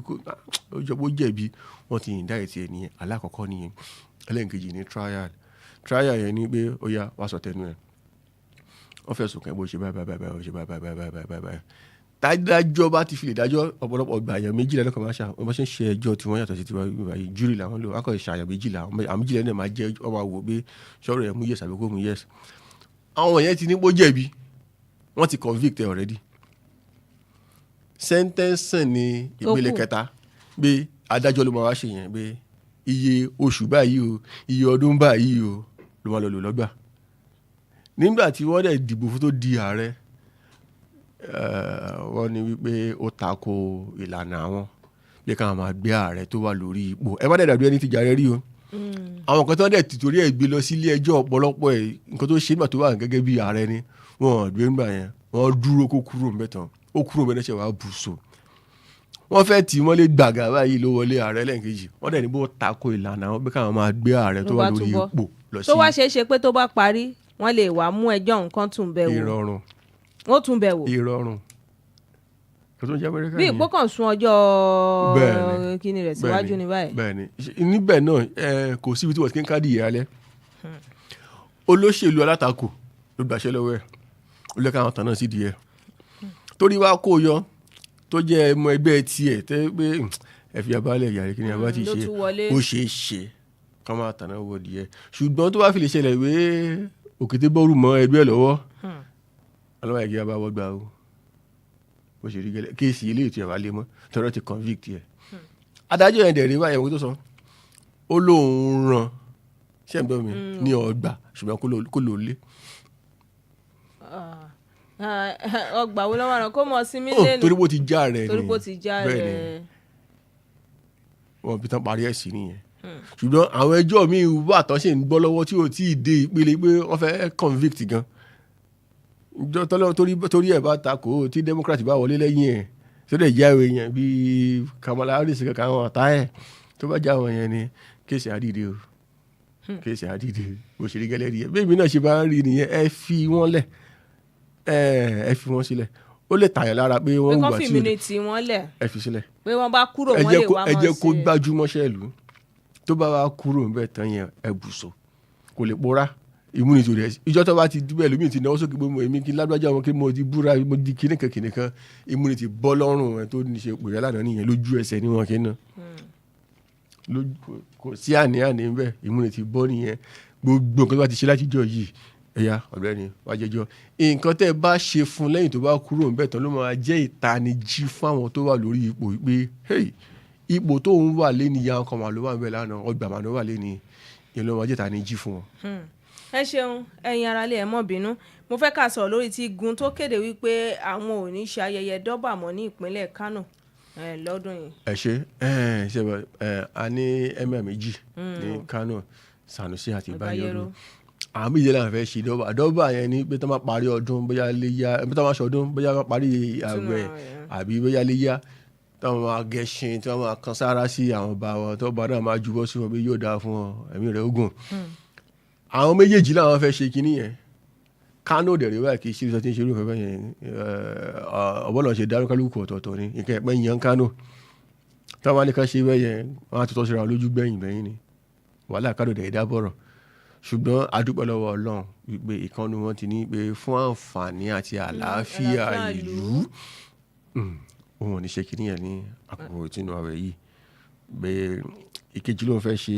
ó jẹ̀bi wọ́n ti indict ẹ̀ nìyẹn alákọ̀ọ́kọ́ nìyẹn ẹlẹ́nkejì ní trial yẹn ní pé ó yá wá sọ tẹnu ẹ̀ wọ́n fẹ̀sùn kàn bó ṣe báyìí tádájọ́ bá ti fi lè dájọ́ ọ̀pọ̀lọpọ̀ ọgbà àyàn méjìlá lọ́kàn máa ṣe wọ́n ṣe ń ṣe ẹjọ́ tí wọ́n yàtọ̀ sí tiwa báyìí júrì làwọn lò akọ̀ ìṣàyàn méjìlá àwọn méjìlá náà máa jẹ́ ọmọ àwò pé sọ̀rọ̀ ẹ̀ mú yẹ̀sì àbí kò mú yẹ̀sì àwọn yẹn ti ní bó jẹ̀bi wọ́n ti convict ẹ̀ already sentence ní ìpele kẹta pé adájọ́ ló máa wá ṣe yẹn pé iye oṣù báyìí o iye ọdún báyìí o ló máa lọ lò lọ́gbà nígbà tí wọ́n dẹ̀ dìbò fún tó di ààrẹ wọ́n ní wípé ó tako ìlànà àwọn bí káwọn máa gbé ààrẹ tó wà lórí ipò ẹ má dẹ̀ dàbí ẹni tí jà rẹ rí o àwọn kan tó dẹ̀ tìtorí ẹ̀ gbé lọ sílé ẹjọ́ ọ̀pọ̀lọpọ̀ ẹ̀ nǹkan tó ṣe nígbà tó wà gẹ́gẹ́ bí ààrẹ ni wọ́n gbé nígbà yẹn wọ́n dúró kó kúrò mẹ́tàn ó kúrò mẹ́tàn wàá bù so wọ́n fẹ́ tì mọ́lé gbàgà báyìí ló wọlé ààrẹ lẹ́ẹ̀kejì wọ́n dẹ̀ ní bó tako ìlànà àwọn bí káwọn máa gbé ààrẹ tó wà lórí ipò lọ sí. tó wá ṣeé ṣe pé tó bá parí wọ́n lè wá mú ẹjọ́ nǹkan tún bẹ̀ wò. ìrọ̀rùn wọ́n tún bẹ̀ wò. ìrọ̀rùn bí ìpó kan sún ọjọ́ kíni rẹ̀ síwájú ní báyìí. bẹ́ẹ̀ni níbẹ̀ náà kò síbi tí wọ́n ti ń kádìí yẹn alẹ́ olóṣèlú alátakò ló gbàṣẹ́ lọ́wọ́ ẹ̀ ó lẹ́ka àwọn tàn náà sí di ẹ̀ torí wá kó yọ tó jẹ́ ọmọ ẹgbẹ́ tiẹ̀ tẹ́ pé ẹ̀fì abalẹ̀ yàrá kí ni abá ti ṣe ó ṣeé ṣe ká máa tàn náà wọ di ẹ̀ ṣùgbọ́n tó bá fi lè ṣẹlẹ̀ wé òkété bọ́ọ̀rù mọ́ ẹgbẹ́ lọ́wọ́ ọlọ́wọ́ ẹ̀gẹ́ abá wọ́gbà o bó ṣe rí gẹ́lẹ́ kéèsì ilé ìtì ẹ̀wà lé mọ́ tọ́rọ ti convict ẹ̀ adájọ́ yẹn dẹ̀rẹ̀ wáyé wọn tó sọ ó lóun ràn ṣẹ́ǹdọ́ mi ní ọgbà ṣùgbọ́n kó lò lé. ọgbà wo lọ́wọ́ àrùn kó mọ̀ sí mí lẹ́nu torí bó ti já rẹ̀ ni torí bó ti já rẹ̀ wọn fi tán parí ẹ̀ sí nìyẹn ṣùgbọ́n àwọn ẹjọ́ mi wà tán ṣe ń gbọ́ lọ́wọ́ tí ò tí ì dé ìpele pé wọ́n fẹ́ convict gan torí ẹ̀ bá takò tí democrat bá wọlé lẹ́yìn ẹ̀ tó dẹ̀ jáwé yẹn bíi Kamala Harris kankan àwọn ọ̀tá ẹ̀ tó bá jáwé yẹn ni kéèsì àdìde o kéèsì àdìde bó ṣe rí gẹ́lẹ́ rí ẹ bẹ́ẹ̀ mi náà ṣe bá ń rí nìyẹn ẹ fi wọ́n lẹ̀ ẹ fi wọ́n sílẹ̀ ó lè tàyàn lára pé wọ́n ń wà sí ẹ fi sílẹ̀ pé wọ́n bá kúrò wọ́n lè wá mọ́ sí ẹ jẹ́ kó gbájúmọ́ṣẹ́ ìlú tó bá wá kúrò ń bẹ̀ tán yẹn ẹ bùsọ̀ kò lè pòórá immunity rẹ ìjọ tó bá ti dúbẹ̀ lómi ti náwó sókè pé mo èmi kí lágbájá wọn kí mo ti búra mo di kíníkan kíníkan immunity bọ́ lọ́rùn ẹ̀ tó ní ṣe pèrè lánàá nìyẹn lójú ẹsẹ̀ ni wọn kì í ná kò sí àní-àní ń bẹ̀ immunity bọ́ nìyẹn gbogbo nǹkan tó bá ti ṣe látijọ́ yìí ẹ̀yà ọ̀gbẹ́ni wá jẹ́jọ́ nǹkan tẹ́ ẹ bá ṣe fún lẹ́yìn tó bá kúrò ń bẹ̀ tán ló máa jẹ́ ìtanijí fún àwọn tó wà lórí ipò pé ipò tó ń wà lẹ́ni ya ọkọ̀ màá ló wà ń bẹ̀ lánàá ọgbà màá ló wà lẹ́ni ìyẹn ló máa jẹ́ ìtanijí fún wọn. ẹ ṣeun ẹ̀yin aráalé ẹ mọ́ bínú mo fẹ́ ká sọ̀rọ̀ lórí ti Igun tó kéde wípé àwọn ò ní ṣe ayẹyẹ dọ́bà mọ́ ní ìpínlẹ̀ Kánò lọ́dún yìí. ẹ ṣe a ní ẹ̀mẹ́ méjì ní Kánò Sanusi àti Bayero àwọn méjì làwọn fẹ́ ṣe dọ́bà yẹn ni pé tó máa parí ọdún bóyá léyà tó máa ṣọdún bóyá máa parí àwẹ̀ àbí bóyá léyà tó máa gẹṣin tó máa kan sára sí àwọn ọba wọn tó bá náà máa jubọ́ sí wọn bí yóò dáa fún wọn ẹ̀mí rẹ̀ ogun àwọn méjèèjì làwọn fẹ́ ṣe kinní yẹn Kánò dẹ̀rẹ̀ wáyé kì í ṣe ibi tó ti ń ṣe irú ìfẹ́ yẹn ọ̀bọ̀lọ̀ ṣe dárúkálùkù ọ̀tọ̀ọ̀tọ̀ ni nǹkan ẹ̀pẹ́ yẹn Kánò táwọn nìkan ṣe bẹ́ẹ̀ yẹn wọ́n á ti tọ́ síra lójú gbẹ̀yìn ni wàhálà Kánò dẹ̀rẹ̀ dábọ̀rọ̀ ṣùgbọ́n adúpẹ́ lọ́wọ́ Ọlọ́run wípé ìkànnì wọn ti ní pé fún àǹfààní àti àlàáfíà ìlú òun ò ní ṣe kinní yẹn ní àkókò ìtúnu àwẹ̀ yìí pé ìkejì ló ń fẹ́ ṣe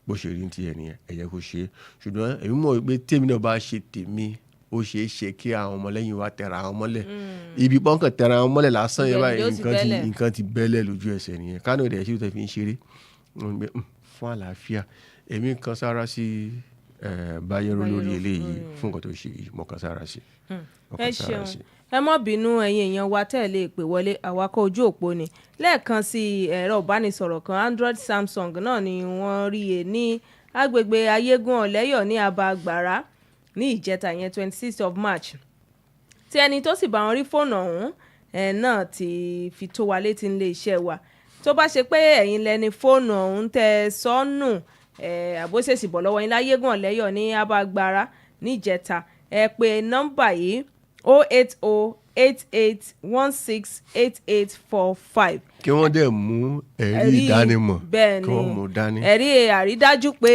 bó ṣe rí ti ẹni ẹ̀yẹ kó ṣe ṣùgbọ́n èmi mọ̀ pé tèmi náà bá ṣe tèmi ó ṣeé ṣe kí àwọn ọmọlẹ́yìn wa tẹ̀ra àwọn mọ́lẹ̀ ibi pọ́nkàn tẹ̀ra àwọn mọ́lẹ̀ lásán yẹn báyìí nǹkan ti bẹ́lẹ̀ lójú ẹsẹ̀ nìyẹn Kánò dẹ̀ ṣe tó fi ń ṣeré fún àlàáfíà èmi kan sára sí Bayero lórí eléyìí fún nǹkan tó ṣe yìí mo kan sára sí. ẹ ṣeun ẹ mọ́ bínú ẹ̀yin èèyàn wa tẹ̀lé ìpè wọlé àwakọ̀ ojú òpó ni lẹ́ẹ̀kan sí ẹ̀rọ ìbánisọ̀rọ̀ kan Android Samsung náà ni wọ́n rí e ní agbègbè Ayégún Ọ̀lẹ́yọ̀ ní Aba Àgbàrá ní ìjẹta yẹn 26 of March tí ẹni tó sì bá wọn rí fóònù ọ̀hún náà ti fi tó wa létí nílé iṣẹ́ wa tó bá ṣe pé ẹ̀yin lẹni fóònù ọ̀hún tẹ sọ́nù àbóṣèṣì bọ̀ lọ́wọ́ yín láyégún Ọ̀lẹ́yọ̀ ní Aba Àgbàrá ní ìjẹta ẹ pè nọ́mbà yìí 08088168845. kí wọ́n dẹ̀ mú ẹ̀rí ìdánimọ̀ kí wọ́n mú dání. ẹ̀rí àrídájú pé.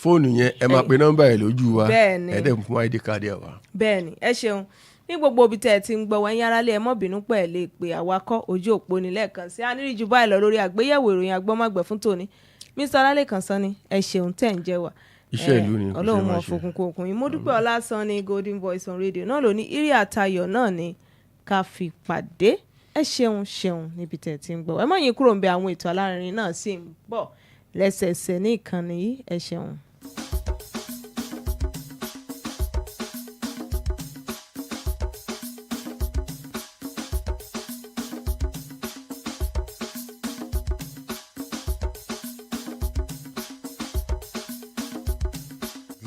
fóònù yẹn ẹ máa pe nọ́mbà ẹ̀ lójú wa ẹ̀ dẹ̀ fún ID card ẹ̀ wá. bẹ́ẹ̀ni ẹ ṣeun ní gbogbo ibi tẹ́ ẹ ti ń gbọ́ wọ́n yín aráalé ẹ mọ́ bínú pẹ̀ lè pe àwakọ̀ ojú òpó ní lẹ́ẹ̀kan sí anírìjú báyìí lọ lórí àgbéyẹ̀wò ìròyìn agbọ́nmágbẹ̀ fún tòní Mr. Ọlálẹ́kan Sanni ẹ ṣeun tẹ̀ ń jẹ́ wa iṣẹ́ ìlú ni Ọlọ́run mọ̀ fòkùnkùn òkùn yìí Modupeola Sanni Golden Voice on Radio náà ló ní ìrì àtayọ̀ náà ni ká fi pàdé ẹ ṣeun níbi tẹ̀ tí ń gbọ́ ẹ mọ̀ yín kúrò ń bẹ àwọn ètò alárinrin náà sì ń bọ̀ lẹ́sẹẹsẹ ní ìkànnì yìí ẹ ṣeun.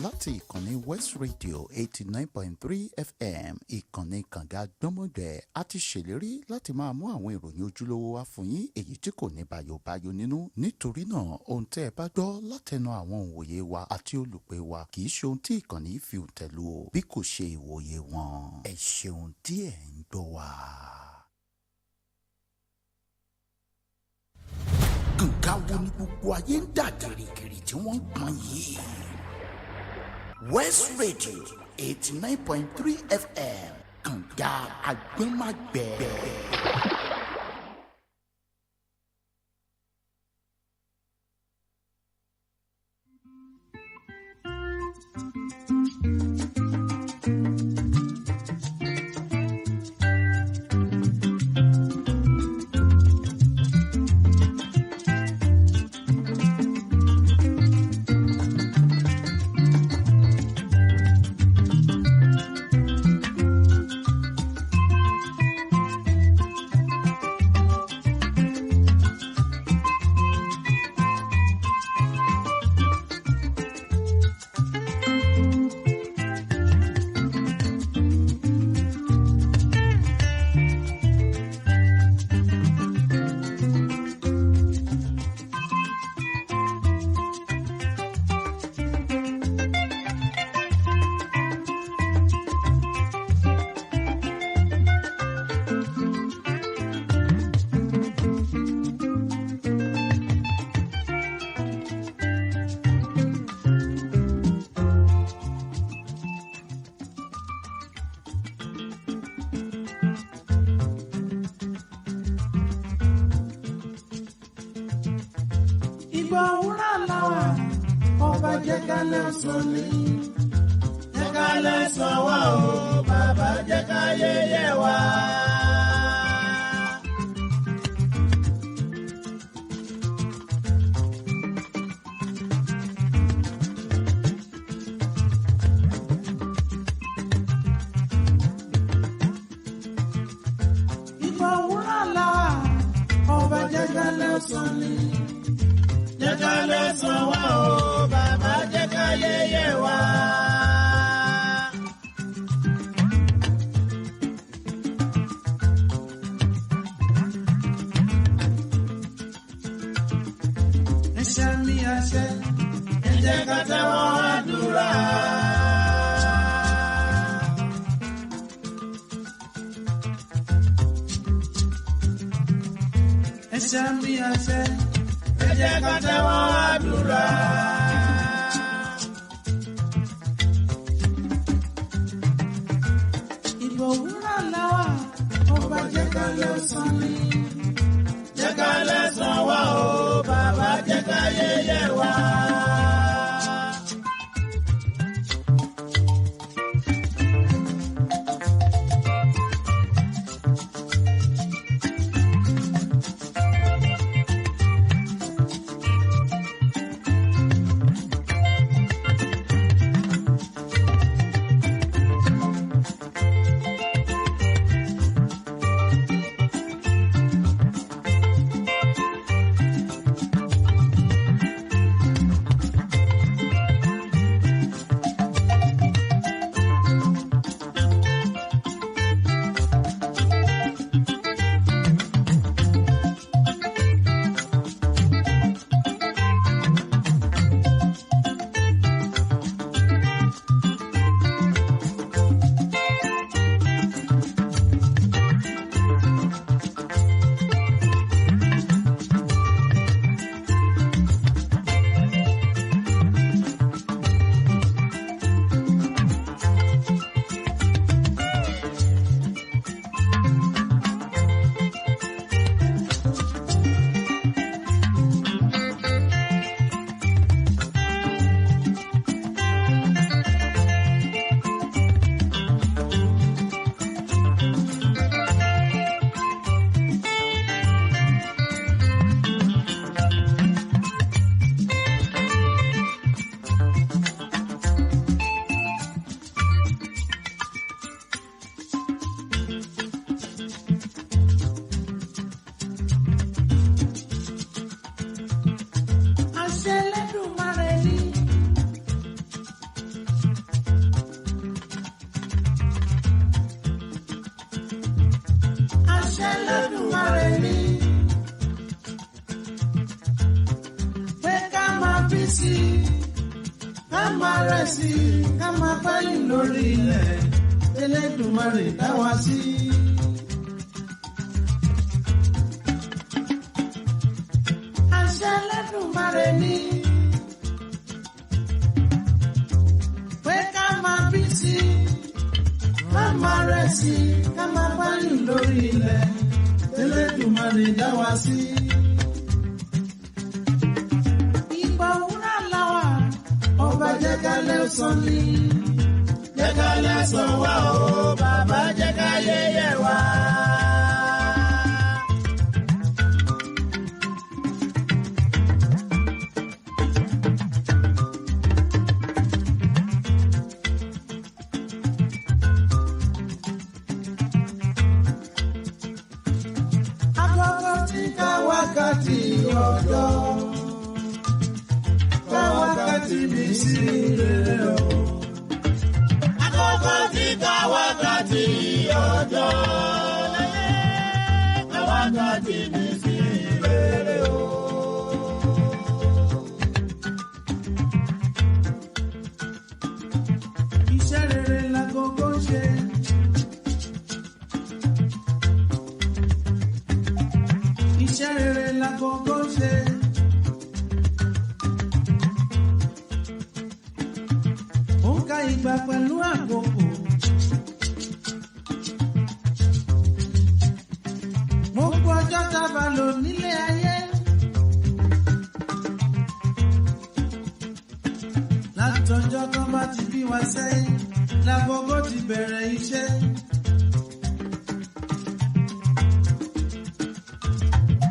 láti ìkànnì West Radio 89.3 FM ìkànnì kànga gbọ́mọgbẹ́ a ti ṣèlérí láti máa mú àwọn ìròyìn ojúlówó wá fún yín èyí tí kò ní bàyòbáyò nínú nítorí náà ohun tẹ́ ẹ bá gbọ́ látẹnu àwọn òǹwòye wa àti olùpẹ̀ wa kì í ṣe ohun tí ìkànnì fi tẹ̀lú o bí kò ṣe ìwòye wọn ẹ ṣeun tí ẹ ń gbọ́ wa. kànga wo ni gbogbo ayé ń dà gìrìgìrì tí wọ́n ń pọn yìí. West Radio 89.3 FM kànga àgbọ́nmágbẹ́. ìgbà òwúrọ̀ làwà ọba jẹ́ kálẹ̀ sọ̀lẹ̀ jẹ́ kálẹ̀ Sanni. Jẹ́ ká lẹ́sàn wá o, bàbá jẹ́ ká yẹyẹ wá. Ẹ̀ṣẹ̀ mi àṣẹ, ẹ jẹ́ ká tẹ́wọ́ àdúrà. Ẹ̀ṣẹ̀ mi àṣẹ, ẹ jẹ́ ká tẹ́wọ́ àdúrà. Ìbò wúrà làwà, ọba jẹ́ ká lẹ́sàn ni. Jẹ́ ká lẹ́sàn wá o, bàbá jẹ́ ká yẹyẹ wá.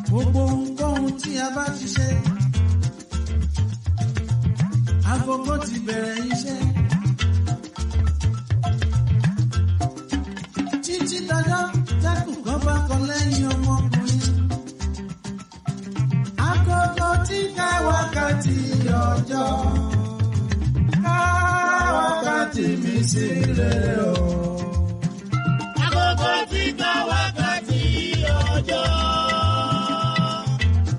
Gbogbo nǹkan tí a bá ti ṣe, agogo ti bẹ̀rẹ̀ iṣẹ́. Títí dájọ́ jákù kan bá kọ lẹ́yìn ọmọkùnrin. sí rere o. Agogo ti ka wákàtí ọjọ́,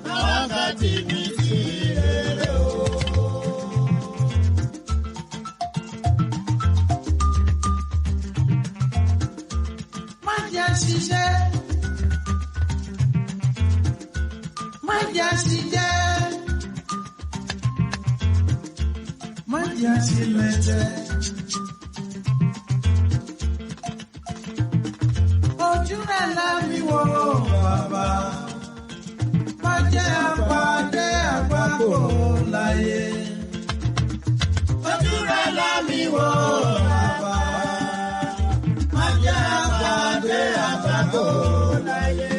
ka wákàtí mi sí rere o. Má jẹ́ ṣiṣẹ́, má jẹ́ ṣiṣẹ́, má jẹ́ ṣiṣẹ́. Ojú rẹ̀ lámì wò bàbá, má jẹ́ àpàdé àgbákò láyé. Ojú rẹ̀ lámì wò bàbá, má jẹ́ àpàdé àgbákò láyé.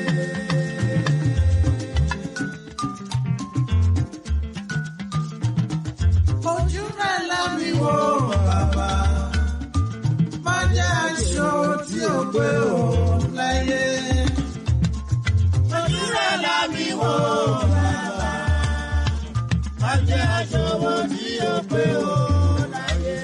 Ojú rẹ̀ lámì wò bàbá, má jẹ́ aṣọ tí ó gbé o láyé. Ojú rẹ̀ lámì wò bàbá, má jẹ́ aṣọ tí ó gbé o láyé.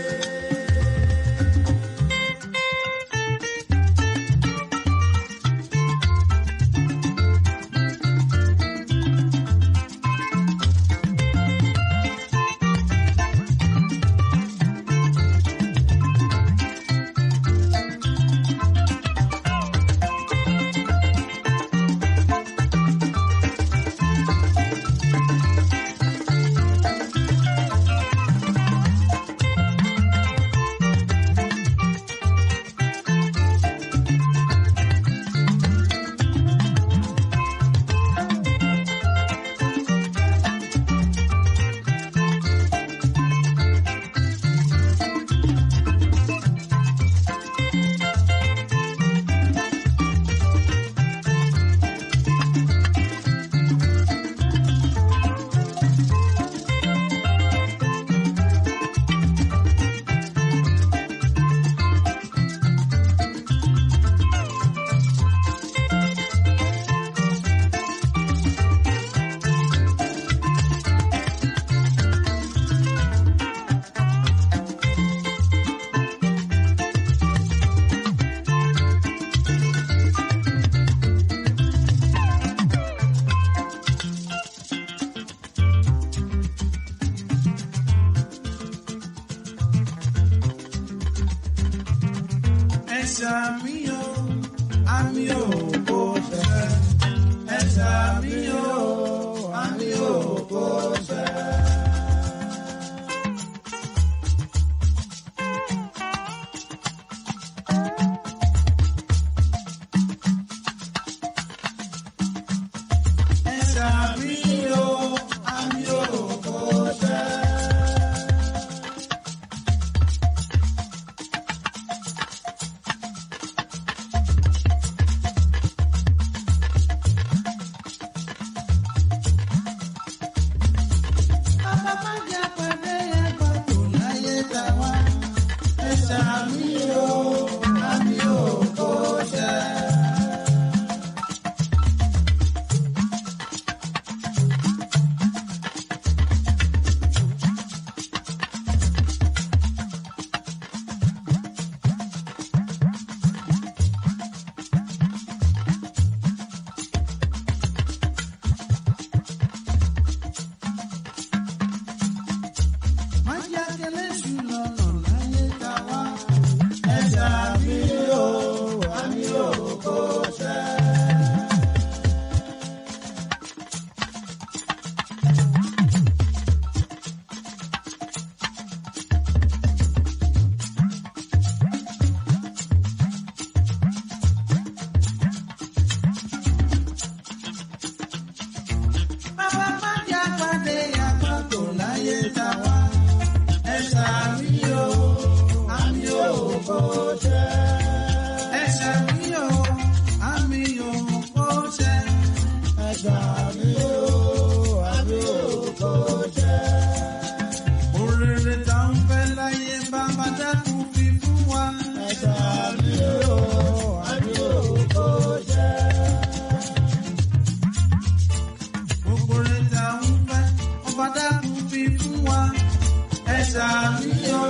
Sanni o,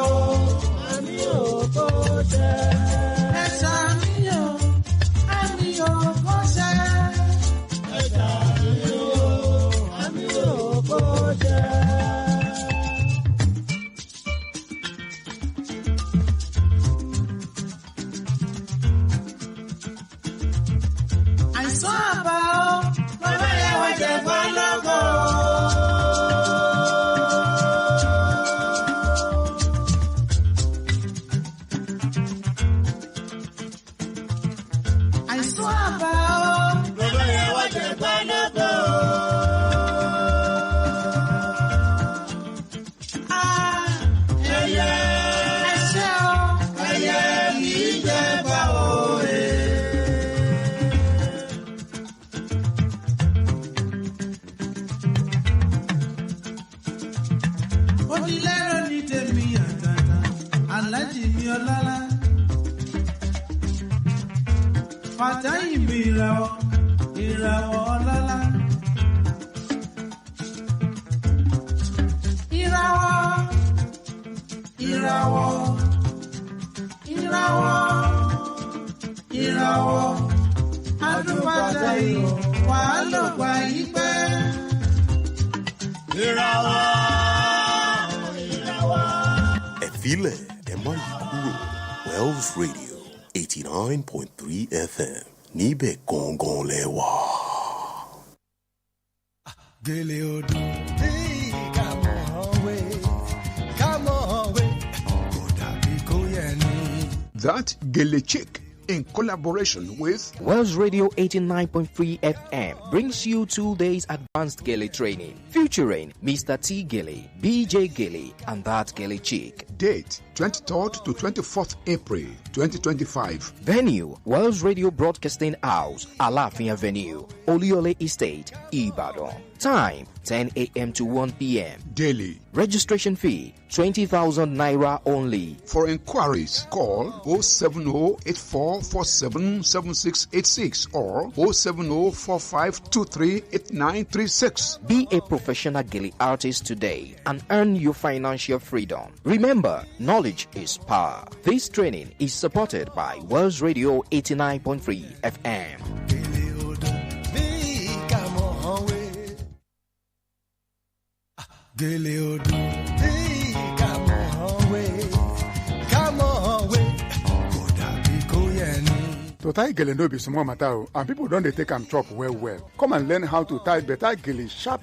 Sanni o, kò àìsàn àbá o bàbá ìyàwó jẹ̀gbọ́n lọ́gọ́. àìsàn àbá o bàbá ìyàwó jẹ̀gbọ́n lọ́gọ́. ẹyẹ ẹṣẹ́ o ẹyẹ kì í jẹ bá òye. onílẹ̀rọ ní tèmi àtàtà aláàjì mi ọlọ́lá fàtáyì mi ìràwọ̀ ọlọ́lá ìràwọ̀ adúbàtà yìí wàá lò gbà yí pẹ́. Ẹ̀fílẹ̀ ẹ má yí kúrò Wells Radio 89.3 FM níbẹ̀ gangan lẹ wà. Gele odo, hey, come on, way, come on, way. That Gele Chick, in collaboration with Wells Radio 89.3 FM, brings you 2 days advanced Gele training, featuring Mr. T. Gele, BJ Gele, and that Gele Chick. Date 23rd to 24th April 2025. Venue, Wells Radio Broadcasting House, Alafin Avenue, Oliole Estate, Ibadan. Time, 10 a.m. to 1 p.m. Daily. Registration fee, 20,000 naira only. For inquiries, call 070-8447-7686 or 070-4523-8936. Be a professional Gele artist today and earn your financial freedom. Remember, knowledge is power. This training is supported by Wells Radio 89.3 FM. Gele odo, hey, come on, way, come on, way. To tie gele no be small matter, and people don't they take am chop well. Come and learn how to tie better gele sharp.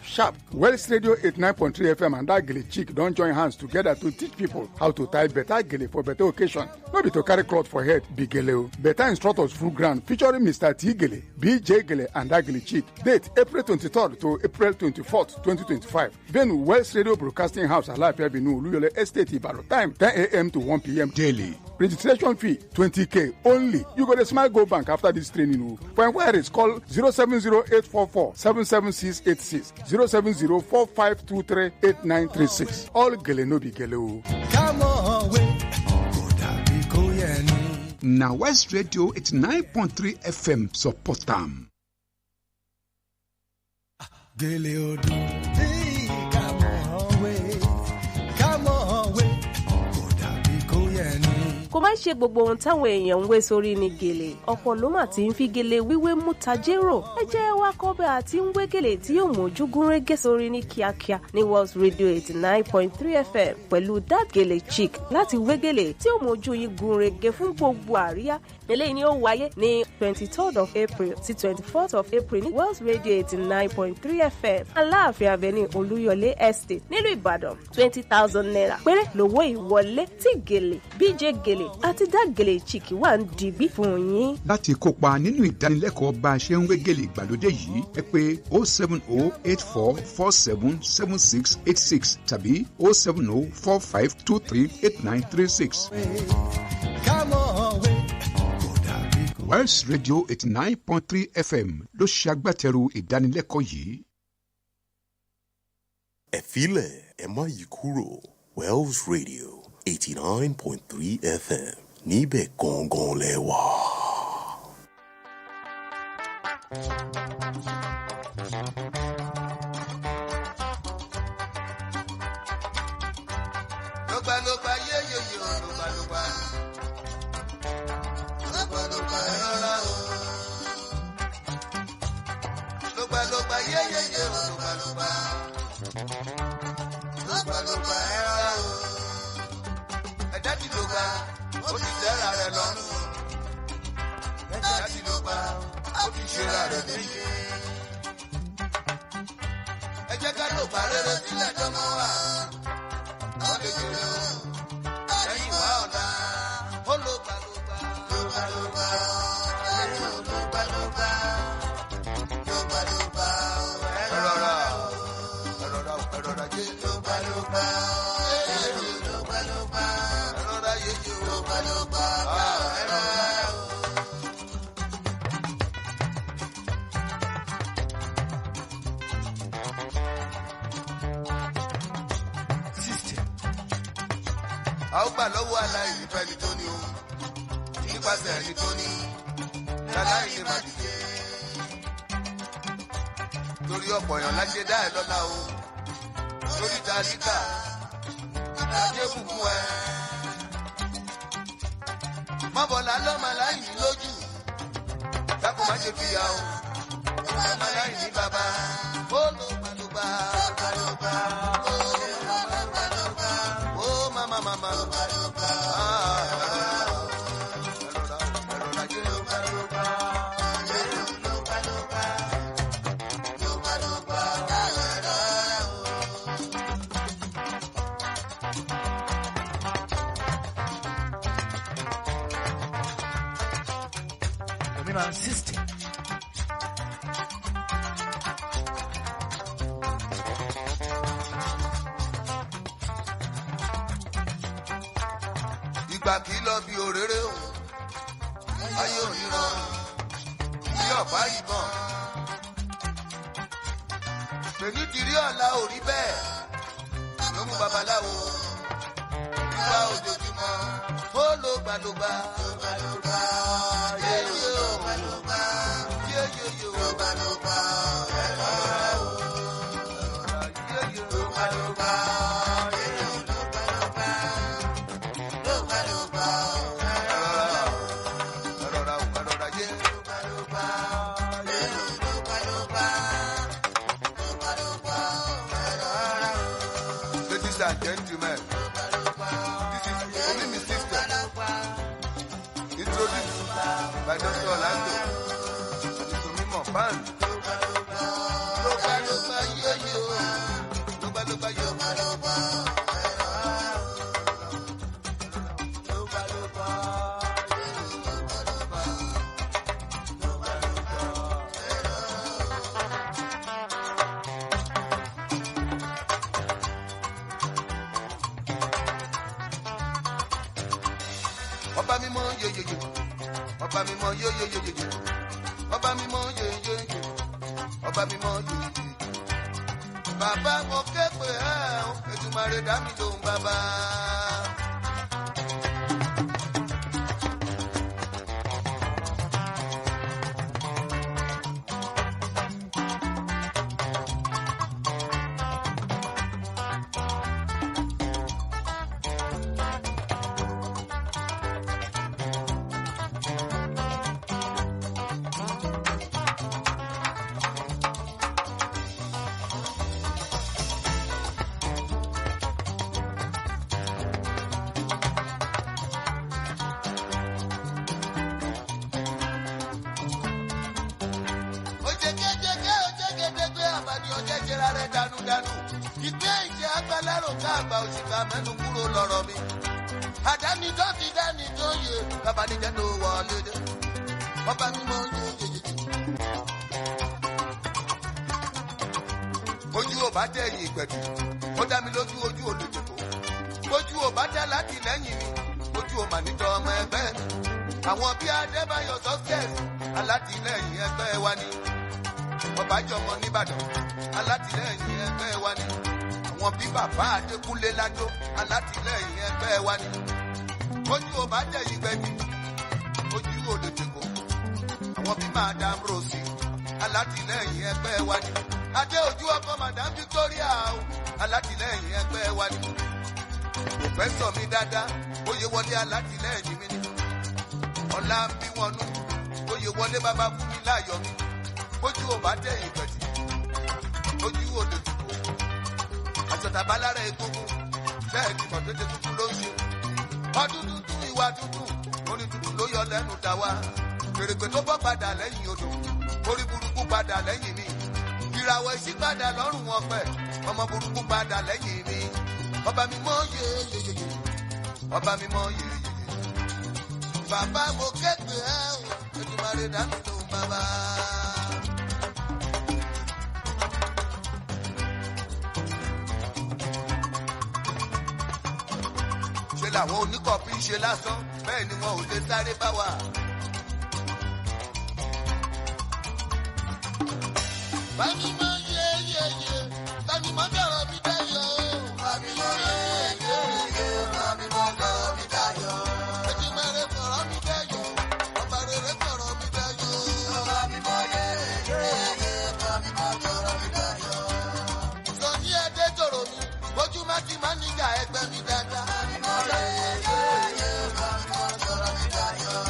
Wells Radio 89.3 FM and that gele chick don't join hands together to teach people how to tie better gele for better occasion. No be to carry cloth for head, be gele. Better instructors full ground featuring Mr. T Gele, BJ Gele, and that gele chick. Date April 23rd to April 24th, 2025. Venue Wells Radio Broadcasting House, Alafia Avenue, Oluyole Estate, Ibadan. Time 10 a.m. to 1 p.m. daily. Registration fee 20k only. You got a smile go bank after this training. For inquiries, call 070-844-77686, 070-4523-8936. All gele no be gele. Come on, wait. Now West Radio 89.3 FM support them. Gele odo, hey, come on, wait, come on, wait. kò má ṣe gbogbo ohun táwọn èèyàn ń wé sórí ní gèlè ọ̀pọ̀ ló mà ti ń fi gèlè wíwé mú tajérò ẹ jẹ́ wá kọ́ bẹ́ àti ń wé gèlè tí yóò mójú gúnrégé sórí ní kíákíá ní Wells Radio 89.3 FM pẹ̀lú that gèlè chic láti wé gèlè tí yóò mójú yín gúnrégé fún gbogbo àríyá eléyìí ni ó wáyé ní 23rd of April sí 24th of April ní Wells Radio 89.3 FM Aláàfin Avenue Olúyọlé Estate nílùú Ìbàdàn 20,000 naira péré lówó ìwọlé tí gèlè BJ gèlè àti dá gèlè chiki wà ń digbí fún yín. Láti kópa nínú ìdánilẹ́kọ̀ọ́ bá a ṣe ń wé gèlè ìgbàlódé yìí ẹ pè 070-8447-7686 tàbí 070-4523-8936. Wells Radio 89.3 FM ló ṣe agbátẹrù ìdánilẹ́kọ̀ọ́ yìí. Ẹ̀fílẹ̀ ẹ má yí kúrò Wells Radio 89.3 FM níbẹ̀ gangan lẹ wà. Lọ́gbàlọ́gbà yéyeye o lọ́gbàlọ́gbà. Lọ́gbàlọ́gbà ẹ̀rọra o. Lọ́gbàlọ́gbà yéyeye o lọ́gbàlọ́gbà. Lọ́gbàlọ́gbà ẹ̀rọra o. Ẹ̀dá ti lọ́gbà ó ti tẹ́ra rẹ̀ lọ́rùn. Ẹ̀dá ti lọ́gbà ó ó fi ṣe ra rẹ̀ léṣe. Ẹ jẹ́ ká lò bá rere sílẹ̀ jọmọ wa. Wọ́n lè jèrè o, ẹ̀yìn wá ọ̀la. Ó ló gbà ló gbà. Ló gbà ló gbà. Ẹ̀rù ló gbà ló gbà. Ló gbà ló gbà. Ẹ rọra o, ẹ rọra o, ẹ rọra jẹ́. Ló gbà ló gbà. Ẹ̀rù ló gbà ló gbà. Ẹ rọra yéye o. Ló gbà ló gbà. Ẹ rọra o. A ó gbà lọ́wọ́ aláìní fẹ́ni tó ní o, nípasẹ̀ ẹni tó ní, láláìní má dìde. Torí ọ̀pọ̀ èèyàn lájẹ dá ẹ lọ́lá o, lórí tàlíkà, lájẹ bùkún ẹ. Mọ́bọ̀lá lọ́mọ aláìní lójú, dákun má ṣe fìyà o, ọmọ aláìní bàbá, ó ló gbàlógbà, gbàlógbà, ó gbàlógbà, ó mama mama. System. Ìgbà kìí lọ bí òréré o, ayé òníran, bí ọ̀pá ìbọn. Pèní tìrí ọ̀la ò rí bẹ́ẹ̀, ló mú babaláwo, ìgbà ojoojúmọ́, ó ló gbàlógbà, yéyé o, yéyé o, gbàlógbà, ẹ̀rọ o, yéyé o, gbàlógbà. Gentlemen, this is only my sister. Introduced by Dr. Orlando. It's a memo band. Loba yo yo, loba yo, Ọba mímọ́ yeyeye, ọba mímọ́ yeyeyeye, ọba mímọ́ yeyeye, ọba mímọ́ yeyeye. Bàbá mo ké pè ẹ́ o, Èdùmàrè dá mi lóhùn bàbá. Ìgbé ìjẹ́ agbálẹ́rò ká àgbà òṣìkà mẹ́nu kúrò lọ́rọ̀ mi. Àdáni tó ti dání tó yẹ, bàbá níjẹ́ tó wọlé dé. Ọba mi mọ yeyeye. Ojú ò bá tẹ̀ yìn ìpẹ̀tù, ó dá mi lójú ojú olùdìbò. Ojú ò bá tẹ̀ láti lẹ́yìn mi, ojú ò mà nítọ́ ọmọ ẹgbẹ́ mi. Àwọn bí Adébáyọ̀ success, alátìlẹ́yìn ẹgbẹ́ wa ni. Ọbàjọ́mọ nìbàdàn, alátìlẹ́yìn ẹgbẹ́ wa ni. Àwọn bí bàbá Adékúnlé Lájó, alátìlẹ́yìn ẹgbẹ́ wa ni. Ojú ò bá tẹ̀ yìí gbẹ̀mí, ojú ò lè dèkò. Àwọn bí Madam Rosi, alátìlẹ́yìn ẹgbẹ́ wa ni. Adé ojú ọkọ Madam Victoria, alátìlẹ́yìn ẹgbẹ́ wa ni. Pòfẹ́sọ̀ mi dáadáa, Oyèwọlé alátìlẹ́yìn mi ni. Ọlá ń bí wọn nú, Oyèwọlé bàbá fún mi láyọ̀ mi. Ojú ò bá tẹ̀ yìí gbẹ̀tì, ojú ò lè dìbò. Àjọ̀tà balára egungun, bẹ́ẹ̀ ni mọ̀tẹ́tẹ́ tuntun ló ń ṣe. Ọdún tuntun ìwà tuntun, orin tuntun ló yọ lẹ́nu dá wa. fèrèpè tó bọ́ padà lẹ́yìn odò orí burúkú padà lẹ́yìn mi ìràwọ̀ èsì padà lọ́rùn ọ̀pẹ ọmọ burúkú padà lẹ́yìn mi ọba mi mọ́ yeyeyeye ọba mi mọ́ yeyeyeye bàbá mo kéde ẹ o Èdùmàrè dá mi lóhùn bàbá. ṣe làwọn oníkọ̀ọ́pì ń ṣe lásán bẹ́ẹ̀ ni wọn ò lè sáré bá wa. bámi mọ yeyeye bámi mọ dọ̀rọ̀ mi dayọ̀ o. bámi mọ yeyeye bámi mọ dọ̀rọ̀ mi dayọ̀. Èdùmàrè fọ̀rọ̀ mi dayọ̀ ọba rere fọ̀rọ̀ mi dayọ̀. bámi mọ yeyeye bámi mọ dọ̀rọ̀ mi dayọ̀. sọ ní ẹdẹ tòrò mi bójú má ti má níjà ẹgbẹ́ mi dáadáa. bámi mọ yeyeye bámi mọ dọ̀rọ̀ mi dayọ̀.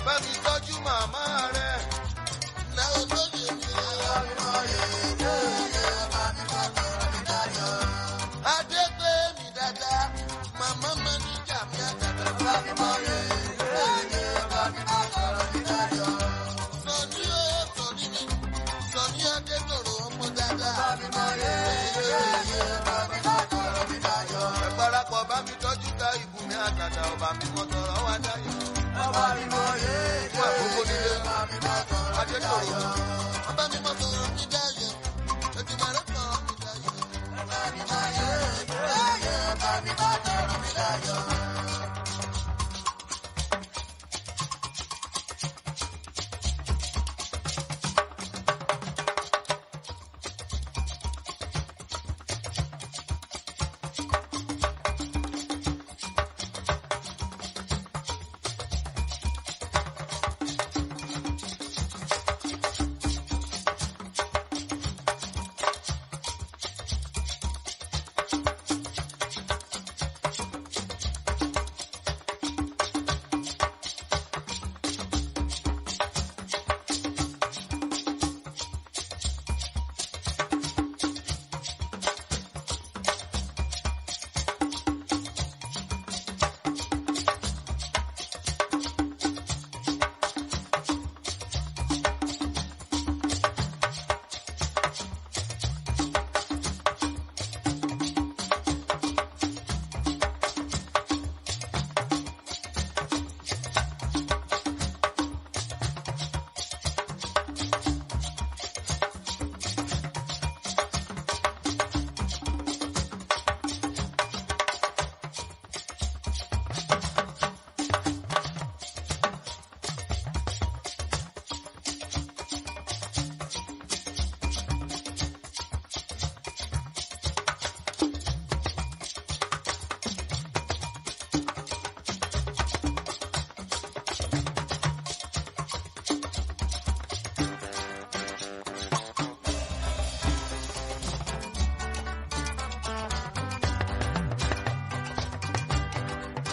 bámi tọ́jú màmá rẹ̀ náà olóyè mi. bámi mọ yeyeye bámi mọ dọ̀rọ̀ mi dayọ̀. adégbé mi dáadáa màmá má níjà mi àtàtà. bámi mọ yeyeye bámi mọ dọ̀rọ̀ mi dayọ̀. sọ̀ní ó sọ̀ní mi sọ̀ní adé tòrò ọmọ dáadáa. bámi mọ yeyeye bámi mọ dọ̀rọ̀ mi dayọ̀. ẹ parapọ̀ bá mi tọ́jú ká ìbùnmi àtàtà ọba mi mọ tọrọ wá dayọ̀. ọba mi mọ yeyeye bámi mọ dọ̀rọ̀ mi dayọ̀. ọba mi mọ tọrọ mi dayọ̀. Èdùmàrè tọrọ mi dayọ̀. ọba mi mọ yeyeye bámi mọ tọrọ mi dayọ̀.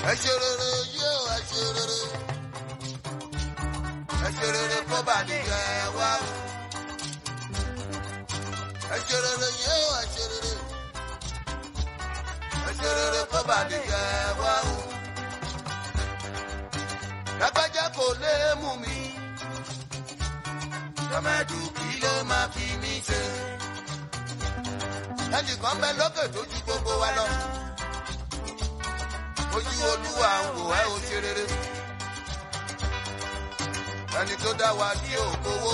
ẹ ṣe rere yé o ẹ ṣe rere ẹ ṣe rere kó bá lè jẹ wá o ẹ ṣe rere yé o ẹ ṣe rere ẹ ṣe rere kó bá lè jẹ wá o lágbájá kò lè mú mi tọ́mẹ́dù kí ló máa fi mí ṣe ẹnìkan bẹ lókè tó ju gbogbo wa lọ. Ojú Olúwa ń wò ẹ́ o ṣe rere. Ẹni tó dá wa ní òkòwò.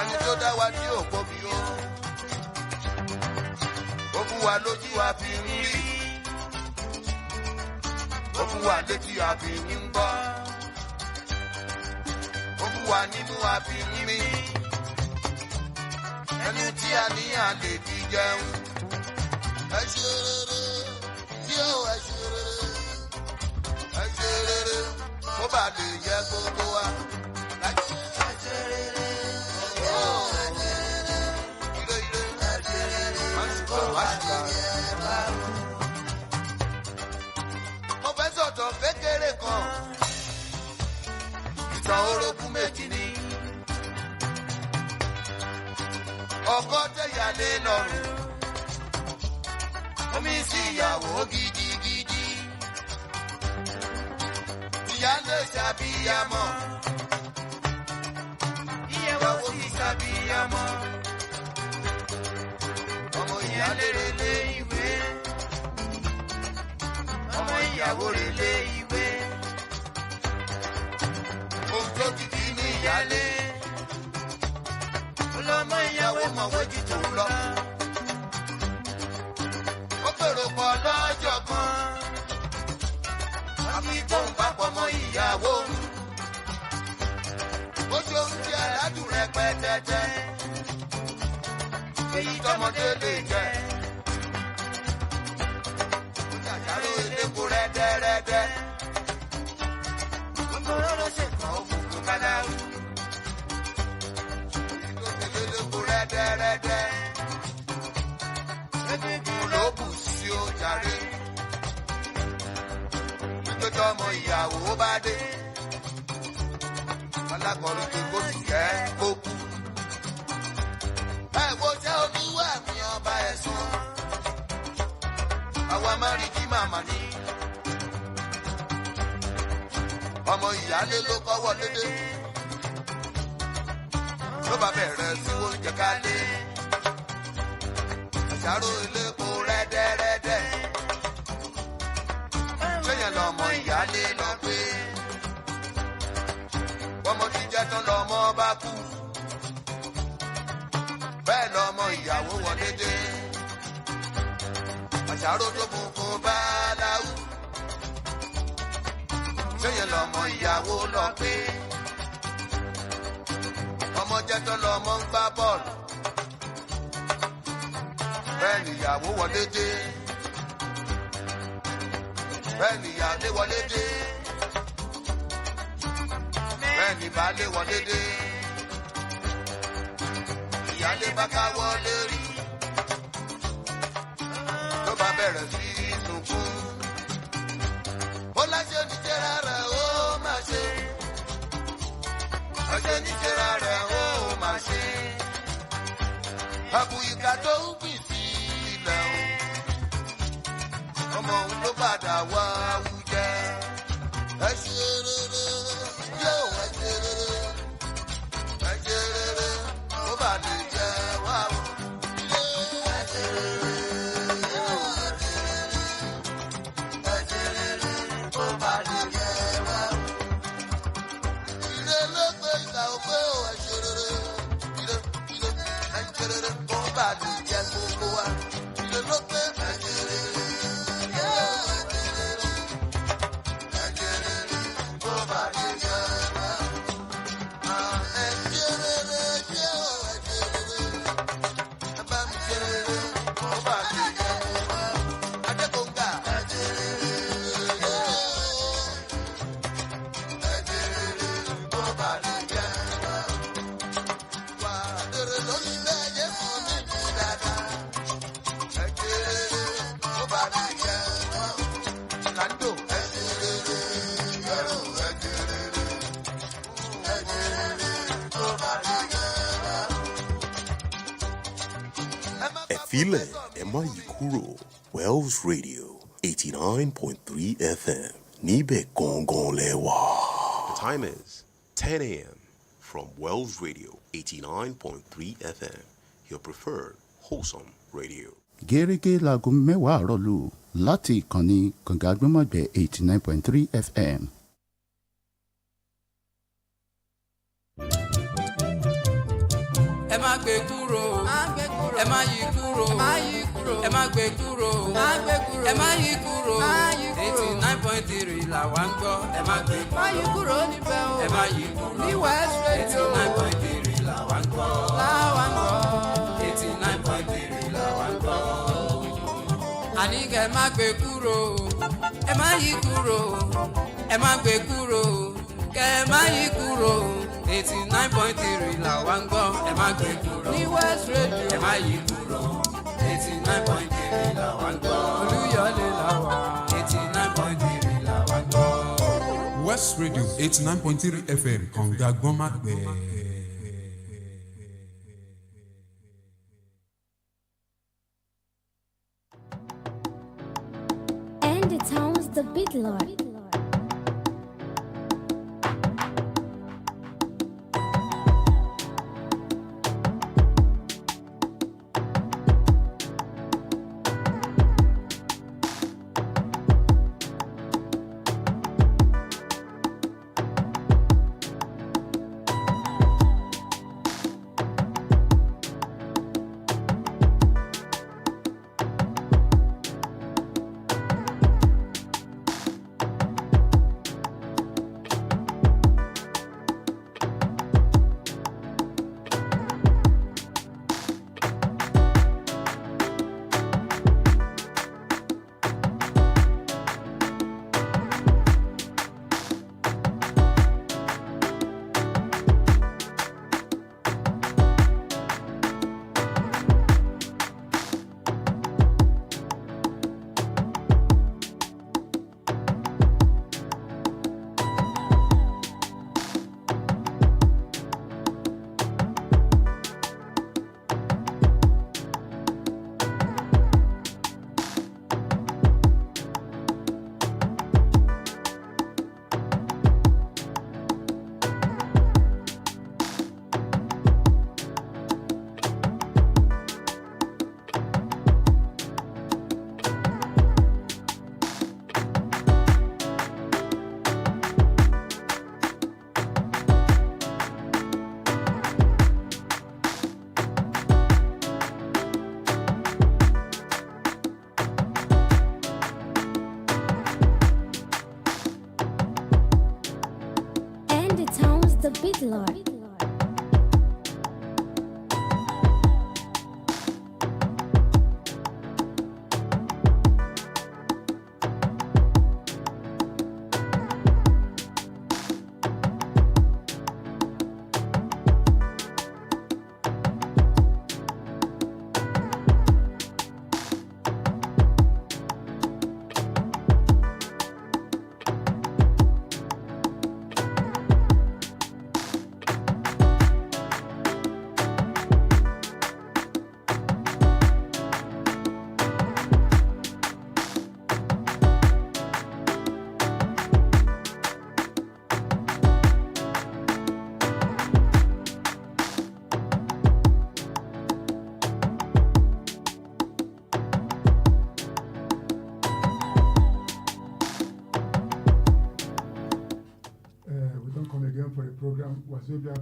Ẹni tó dá wa ní òkòbí o. Ó fún wa lójú a fi ń rí. Ó fún wa létí a fi ń gbọ́. Ó fún wa nínú a fi ń mí. Ẹni tí a ní à lè fi jẹun. Ẹ ṣe rere. Ẹ ṣe rere, ẹ ṣe rere, kó bá lè yẹ gbogbo wa. Ẹ ṣe rere, ó ẹ ṣe rere, ire ire, ẹ ṣe rere, má ṣe bá wọn. Mo fẹ́ sọ̀tọ̀ kékeré kan, ìtàn orogún méjì ni. Ọkọ tẹ̀yàlé lọ́rùn. Omi sí ìyàwó gidigidi. ìyálé ṣàbíyamọ. ìyàwó ti ṣàbíyamọ. ọmọ ìyálé relé ìwé. ọmọ ìyàwó relé ìwé. ohun tó kìkì ní ìyálé. ọlọ́mọ ìyàwó mọ̀wé jù tó lọ. ó fèrò pọ̀ lọ́jọ́ kan. àfi tóun bá pọ̀ mọ́ ìyàwó. ó ṣe oúnjẹ aládùn rẹpẹtẹtẹ. èyí tọmọdé lè jẹ. ó ṣàṣàrò eléko rẹ́dẹ́rẹ́dẹ́. gbogbo róró ṣèkàn òkùnkùn káláwù. eléko rẹ́dẹ́rẹ́dẹ́. egungun ló bù sí ó jàre. wípé tọmọ ìyàwó bá dé. alákọ̀ọ́rin pé kó sì kẹ́ kó kú. ẹ wo jẹ́ olúwa mi ọba ẹ̀sùn. àwa máa rí kí màmá ní. ọmọ ìyáálé ló kọ́wọ́ lédè. ló bá bẹ̀rẹ̀ sí oúnjẹ kálé. àṣàrò elépo rẹ́dẹ́rẹ́dẹ́. ṣéyàn lọmọ ìyáálé lọ gbé. ọmọ tí jẹ́ tán lọmọ bá kú. bẹ́ẹ̀ lọmọ ìyàwó wọlé dé. àṣàrò tó funfun bá láwù. ṣéyàn lọmọ ìyàwó lọ gbé. ọmọ jẹ́ tán lọmọ ń gbá bọ́ọ̀lù. bẹ́ẹ̀ nìyàwó wọlé dé. bẹ́ẹ̀ nìyàlé wọlé dé. bẹ́ẹ̀ ni baálé wọlé dé. ìyálé bá káwọ́ lérí. ló bá bẹ̀rẹ̀ sí í sunkún. ó láṣẹ níjẹ́ra rẹ̀ ó máa ṣe. ọṣẹ níjẹ́ra rẹ̀ ó máa ṣe. àbùyíká tó ń gbìn sí ilẹ̀ o. ọmọ òun ló padà wá wújẹ. ẹ ṣe rere yóò ẹ ṣe rere. ẹ ṣe rere ó bá lè jẹ wá o. ẹ ṣe rere yóò ẹ ṣe rere. ẹ ṣe rere ó bá lè jẹ wá o. ire ló gbé ìgbà òpé o ẹ ṣe rere. ire ẹ ṣe rere ó bá lè jẹ gbogbo wa. ire ló gbé ẹ ṣe rere. Ẹ̀fílẹ̀ ẹ má yí kúrò Wells Radio 89.3 FM níbẹ̀ gangan lẹ́wà. The time is 10 a.m. from Wells Radio 89.3 FM, your preferred wholesome radio. gẹ́gẹ́ láago mẹ́wàá àárọ̀ lù láti ìkànnì kànga agbọ́mọ̀gbẹ́ 89.3 FM. ẹ má gbé kúrò ẹ má yí kúrò ẹ má gbé kúrò ẹ má yí kúrò 89.3 là wá ń gbọ́ ẹ má gbé kúrò níbẹ̀ o ẹ má yí kúrò ní West Radio 89.3 là wá ń gbọ́ 89.3 là wá ń gbọ́. àní kẹ́ ẹ má gbé kúrò ẹ má yí kúrò ẹ má gbé kúrò kẹ́ ẹ má yí kúrò 89.3 là wá ń gbọ́ ẹ má gbé kúrò ní West Radio ẹ má yí kúrò 89.3 là wá ń gbọ́ Olúyọ̀lé là wá 89.3 là wá ń gbọ́. West Radio 89.3 FM kànga agbọ́nmágbẹ́. And it sounds the big Lord. the beat, Lord.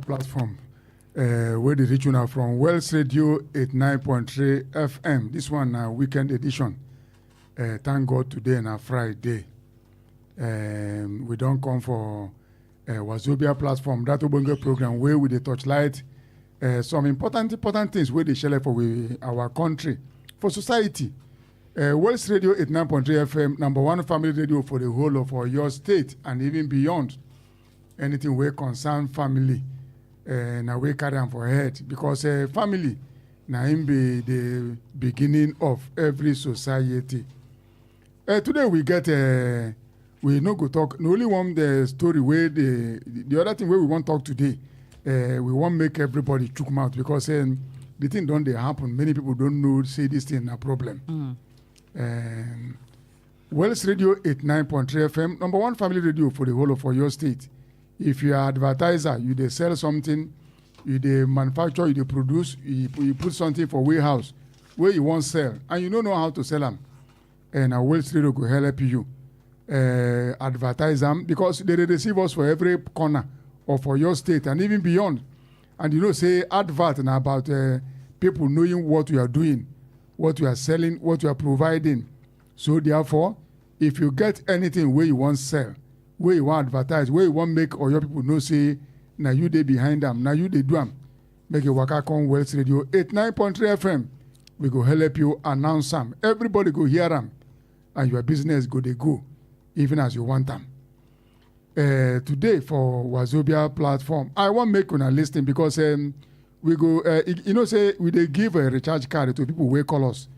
Platform where they reach you now from Wells Radio 89.3 FM. This one weekend edition. Thank God today and Friday. We don't come for Wazobia platform, that Obonge program where we dey touchlight some important things where they share for our country, for society. Wells Radio 89.3 FM, number one family radio for the whole of your state and even beyond. Anything where concern family. Now we carry on for head because family now be the beginning of every society. Today we get we no go talk. No only one the story where the other thing where we want to talk today. We want make everybody chook mouth because the thing don't happen. Many people don't know say this thing a problem. Wells Radio 89.3 FM, number one family radio for the whole of your state. If you are advertiser, you dey sell something, you dey manufacture, you dey produce, you put something for warehouse where you want sell, and you don't know how to sell them, and a Wells Radio will help you advertise them because they receive us for every corner or for your state and even beyond. And you know, say advert and about people knowing what you are doing, what you are selling, what you are providing. So therefore, if you get anything where you want sell, where you want advertise, where you want make or your people know say, now you dey behind them, now you dey do them. Make a waka come Wells Radio 89.3 FM. We go help you announce them. Everybody go hear them, and your business go they go, even as you want them. Today for Wazobia platform, I want make una listen because we go, you know, say we they give a recharge card to people where call us,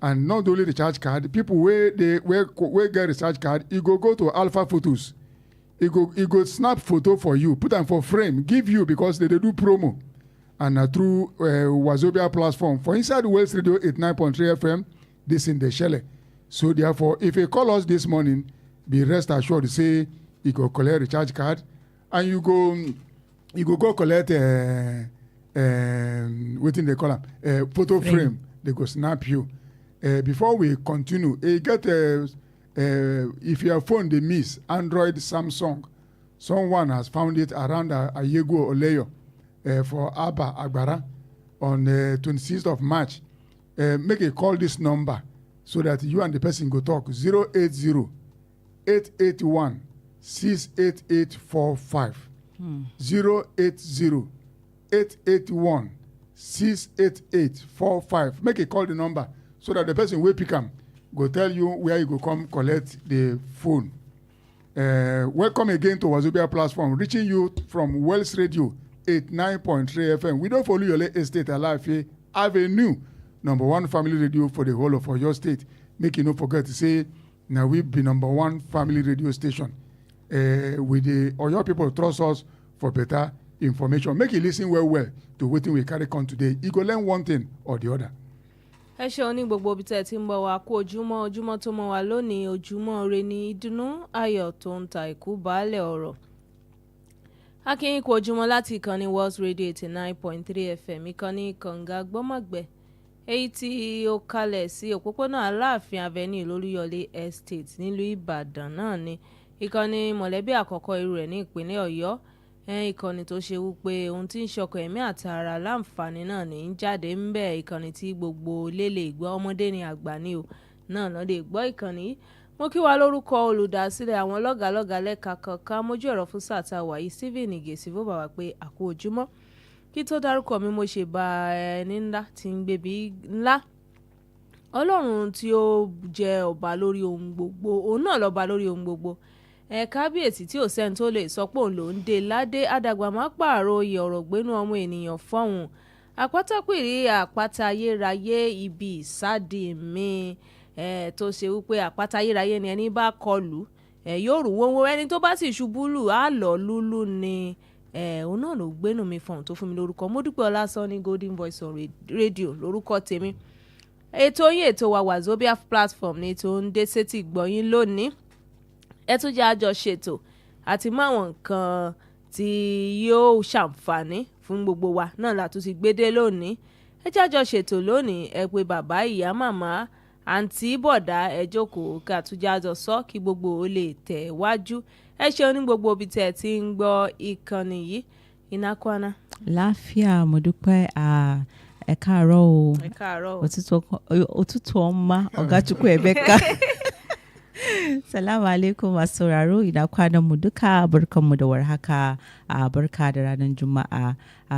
and not only recharge card, people where get recharge card, you go to Alpha Photos. He go snap photo for you, put them for frame, give you because they do promo. And through Wazobia platform, for inside Wells Radio 89.3 FM, this in the shell. So therefore, if you call us this morning, be rest assured to say you go collect recharge card, and you go collect what in they call them, photo frame. They go snap you. Before we continue, you get if your phone they miss Android, Samsung, someone has found it around AGBEYEWO Oleyo for Abba Agbara on 26th of March. Make a call this number so that you and the person go talk 080 881 68845 080 881 68845. Make a call the number so that the person will pick them. Go tell you where you go come collect the phone. Welcome again to Wazobia platform, reaching you from Wells Radio 89.3 FM. We don't follow your estate alive Avenue, number one family radio for the whole of your state. Make you not forget to say, now we be number one family radio station. With the or your people trust us for better information. Make you listen well to what we carry on today. You go learn one thing or the other. ẹ ṣeun ní gbogbo ibi tẹ́ ẹ ti ń bọ̀ wá kú ojúmọ́ tó mọ́ wa lónìí ojúmọ́ ire ní ìdùnnú ayọ̀ tó ń ta ìkú baálẹ̀ ọ̀rọ̀. akínyìn kú ojúmọ́ láti ìkànnì World Radio 89.3 FM ìkànnì kànga gbọ́mọ̀gbẹ́ èyí tí ó kalẹ̀ sí òpópónà Aláàfin Avenue lólúyọ̀lé Estate nílùú Ìbàdàn náà ni ìkànnì mọ̀lẹ́bí àkọ́kọ́ irú rẹ̀ ní ìpínlẹ̀ Ọ̀yọ́. Ìkànnì tó ṣe wípé ohun tí ń ṣọkàn ẹ̀mí àti ara láǹfààní náà ní ń jáde ń bẹ̀ ìkànnì tí gbogbo lélẹ̀ ìgbọ́ ọmọdé ní àgbà ní o náà lọ́dẹ gbọ́ ìkànnì mo kí wa lórúkọ olùdásílẹ̀ àwọn lọ́gàálọ́gàá lẹ́ka kọ̀ọ̀kan mójú ẹ̀rọ fún sáà tá a wà yìí Stephen Igesi fún bàbá pé àkó ojúmọ́ kí tó dárúkọ mi mo ṣe bá ẹni ńlá tí ń gbèbí ńlá Ọlọ́run tí ó jẹ́ ọba lórí ohun gbogbo òun náà lọ́ba lórí ohun gbogbo kábíyèsí tí ò sẹ́ni tó lè sọ pé òun ló ń dé ládé àdàgbà má pààrọ̀ oyè ọ̀rọ̀ gbénú ọmọ ènìyàn fọ́hùn àpátápìrí àpáta ayérayé ibi ìsádi mi tó ṣe wípé àpáta ayérayé ni ẹni bá kọlù yóò rú wọ́wọ́ ẹni tó bá sì ṣubú lù á lọ lúlú ni òun náà ló gbénú mi fọ̀hún tó fún mi lórúkọ Modupeola Sanni Golden Voice on Radio lórúkọ tèmi ètò yín ètò wa Wazobia platform ní tó ń dé sétí gbọ̀yìn lónìí ẹ tún jẹ́ àjọ ṣètò àti mọ àwọn nǹkan tí yóò ṣàǹfààní fún gbogbo wa náà la tún ti gbédé lónìí ẹ jẹ́ àjọ ṣètò lónìí ẹ pé bàbá ìyá màmá àǹtí bọ̀dá ẹ jókòó ká tún jẹ́ àjọ sọ kí gbogbo ó lè tẹ̀ wájú ẹ ṣeun ní gbogbo ibi tẹ̀ tí ń gbọ́ ìkànnì yìí Inakwana. Láfíà mo dúpẹ́ ẹ káàárọ̀ o ẹ káàárọ̀ òtútù ọmọ Ọ̀gáchukwu Emeka. Salamu alaikum masu sauraro ina kwanan mu duka barkanmu da warhaka barka da ranar Juma'a.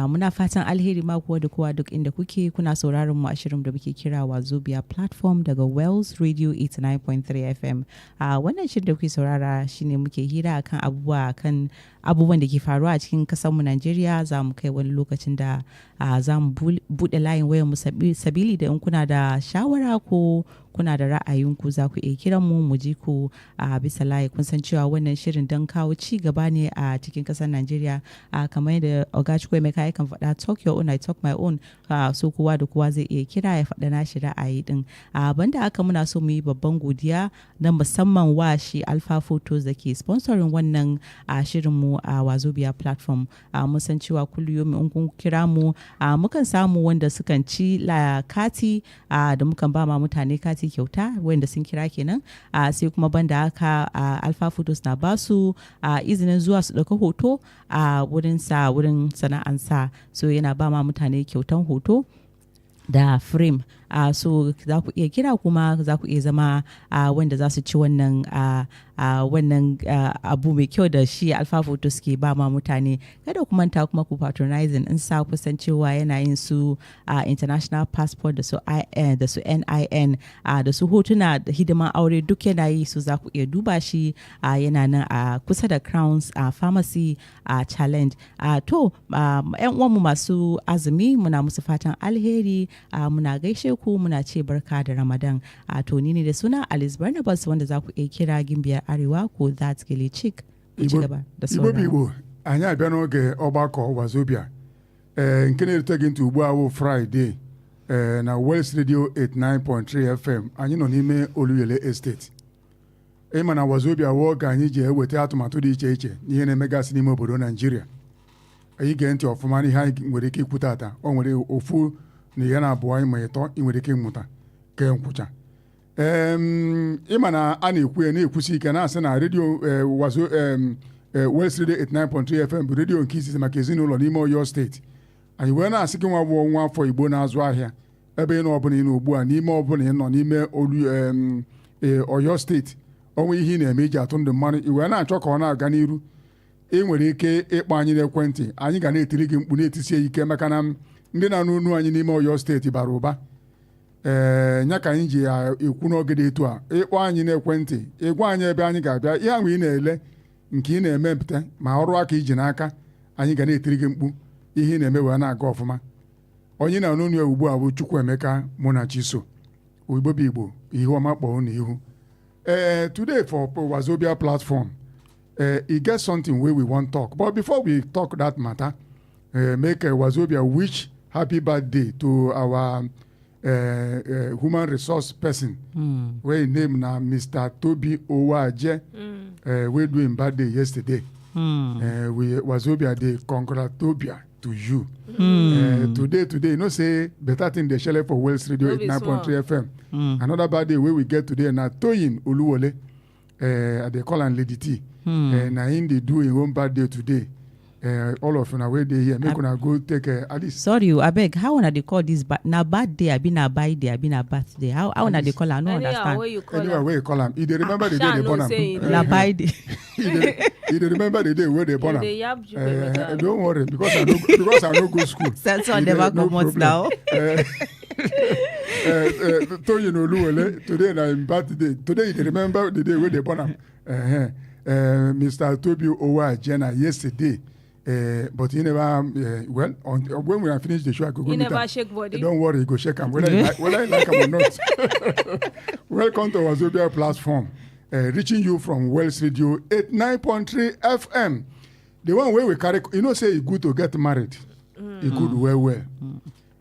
Muna fatan alheri ma kuwa da kowa duk inda kuke kuna sauraron mu a shirin da muke kira Wazobia platform daga Wells Radio 89.3 FM. Wannan shirin da kuke saurara shine muke hira akan abubuwan da ke faruwa a cikin kasar mu Najeriya. Za mu kai wani lokacin da za mu bude layin wayar mu sabili da in kuna da shawara ko kuna da ra'ayinku za ku iya kiran mu ji ku a bisa layi. Kun san cewa wannan shirin don kawo ci gaba ne a cikin kasar Najeriya kamar yadda Ọ̀gáchukwu Emeka yakan faɗa talk your own I talk my own so kowa da kowa zai iya kira ya faɗa nashi ra'ayi din. Banda haka muna so mu yi babban godiya na musamman wa shi Alpha Photos da ke sponsoring wannan shirin mu a Wazobia platform. Mun san cewa kullum in kun kira mu mukan samu wanda sukan ci kati da mukan ba ma mutane kati kyauta wanda sun kira kenan sai kuma banda haka Alpha Photos na basu izinin zuwa su ɗauka hoto a wurin sana'ansa so yana ba ma mutane kyautan hoto da frame so za ku iya kira kuma za ku iya zama wanda za su ci wannan abu mai kyau da shi Alpha Photos ke ba ma mutane. Kada ku manta kuma ku patronizing in sa kusan cewa yana yin su international passport da su IN da su NIN da su hotuna da hidiman aure duk yana yi su za ku iya duba shi yana nan a kusa da Crowns Pharmacy Challenge. To yan uwanmu masu azumi muna musu fatan alheri muna gaishe ku muna ce barka da Ramadan. To ni ne da suna Alice Barnabas wanda za ku iya kira Gimbiyar Arewa ko That Gele Chick. Igbo anyị abịa n'oge ọgbakọ Wazobia nke na-erute gị ntị ugbu a wụ Friday na Wells Radio 89.3 FM anyị nọ n'ime Oluyele Estate. Ịma na Wazobia wụ oge anyị ji eweta atụmatụ dị iche iche n'ihe na-emegasị n'ime obodo Naijiria. Anyị gee ntị ọfụma n'ihe anyị nwere ike ikwu tata o nwere ofu na ihe na-abụọ anyị ma ịtọ ị nwere ike ịmụta ke nkwụcha. Ịma na a na-ekwusi ike na-asị na redio Wells Radio 89.3 FM bụ redio nke izizi maka ezinụlọ n'ime Oyo steeti. Anyị wee na-asị gị nwa bụ nwa afọ Igbo na-azụ ahịa ebe ị nọ ọbụla ị nọ ugbu a n'ime ọbụla ị nọ n'ime Oyo steeti onwe ihe ị na-eme iji atụ ndị mmanụ i wee na-achọ ka ọ na-aga n'iru ị nwere ike ịkpọ anyị n'ekwentị anyị ga na-etiri gị mkpu na-etisie ike maka na ndị na-anụ unu anyị n'ime Oyo steeti bara ụba nya ka anyị ji ekwu n'oge dị etu a ịkpọ anyị n'ekwentị ịgwa anyị ebe anyị ga-abịa ihe ahụ ị na-ele nke ị na-emepụta ma ọrụ aka iji n'aka anyị ga na-etiri gị mkpu ihe ị na-eme wee na-aga ọfụma. Onye na-anụ unu ugbu a bụ Chukwuemeka Munachiso Igbo bụ Igbo ihe ọma kpọọ n'ihu. Today for Wazobia platform e get something wey we wan talk but before we talk that matter make Wazobia wish happy birthday to our human resource person wey him name na Mr. Toby Owaje wey do him birthday yesterday. We Wazobia dey congratulate to you. Today you know say better thing dey shele for Wells Radio 89.3 FM. Another birthday wey we get today na Toyin Oluwole I dey call am Lady T. Na him dey do him own birthday today. all of una wey dey here, make una go take at least. Sorry, abeg, how una dey call this? Na bad day, abi na bye day, abi na birthday? How una dey call am? I no understand. Anyway, wey you call am. You dey remember the day they born am? Na bye day. You dey remember the day wey they born am? Don't worry, because I no go school. Sensor never come out now. Toyin Oluwole, today na him birthday. Today you dey remember the day wey they born am? Mr. Tobi Owa Jenna yesterday. But he never, when we have finished the show, I could go he meet never him. shake body. Don't worry, he go shake him. Whether I like him or not. Welcome to our Zobia platform, reaching you from Wells Radio 89.3 FM. The one where we carry, you know, say it's good to get married. It's good well.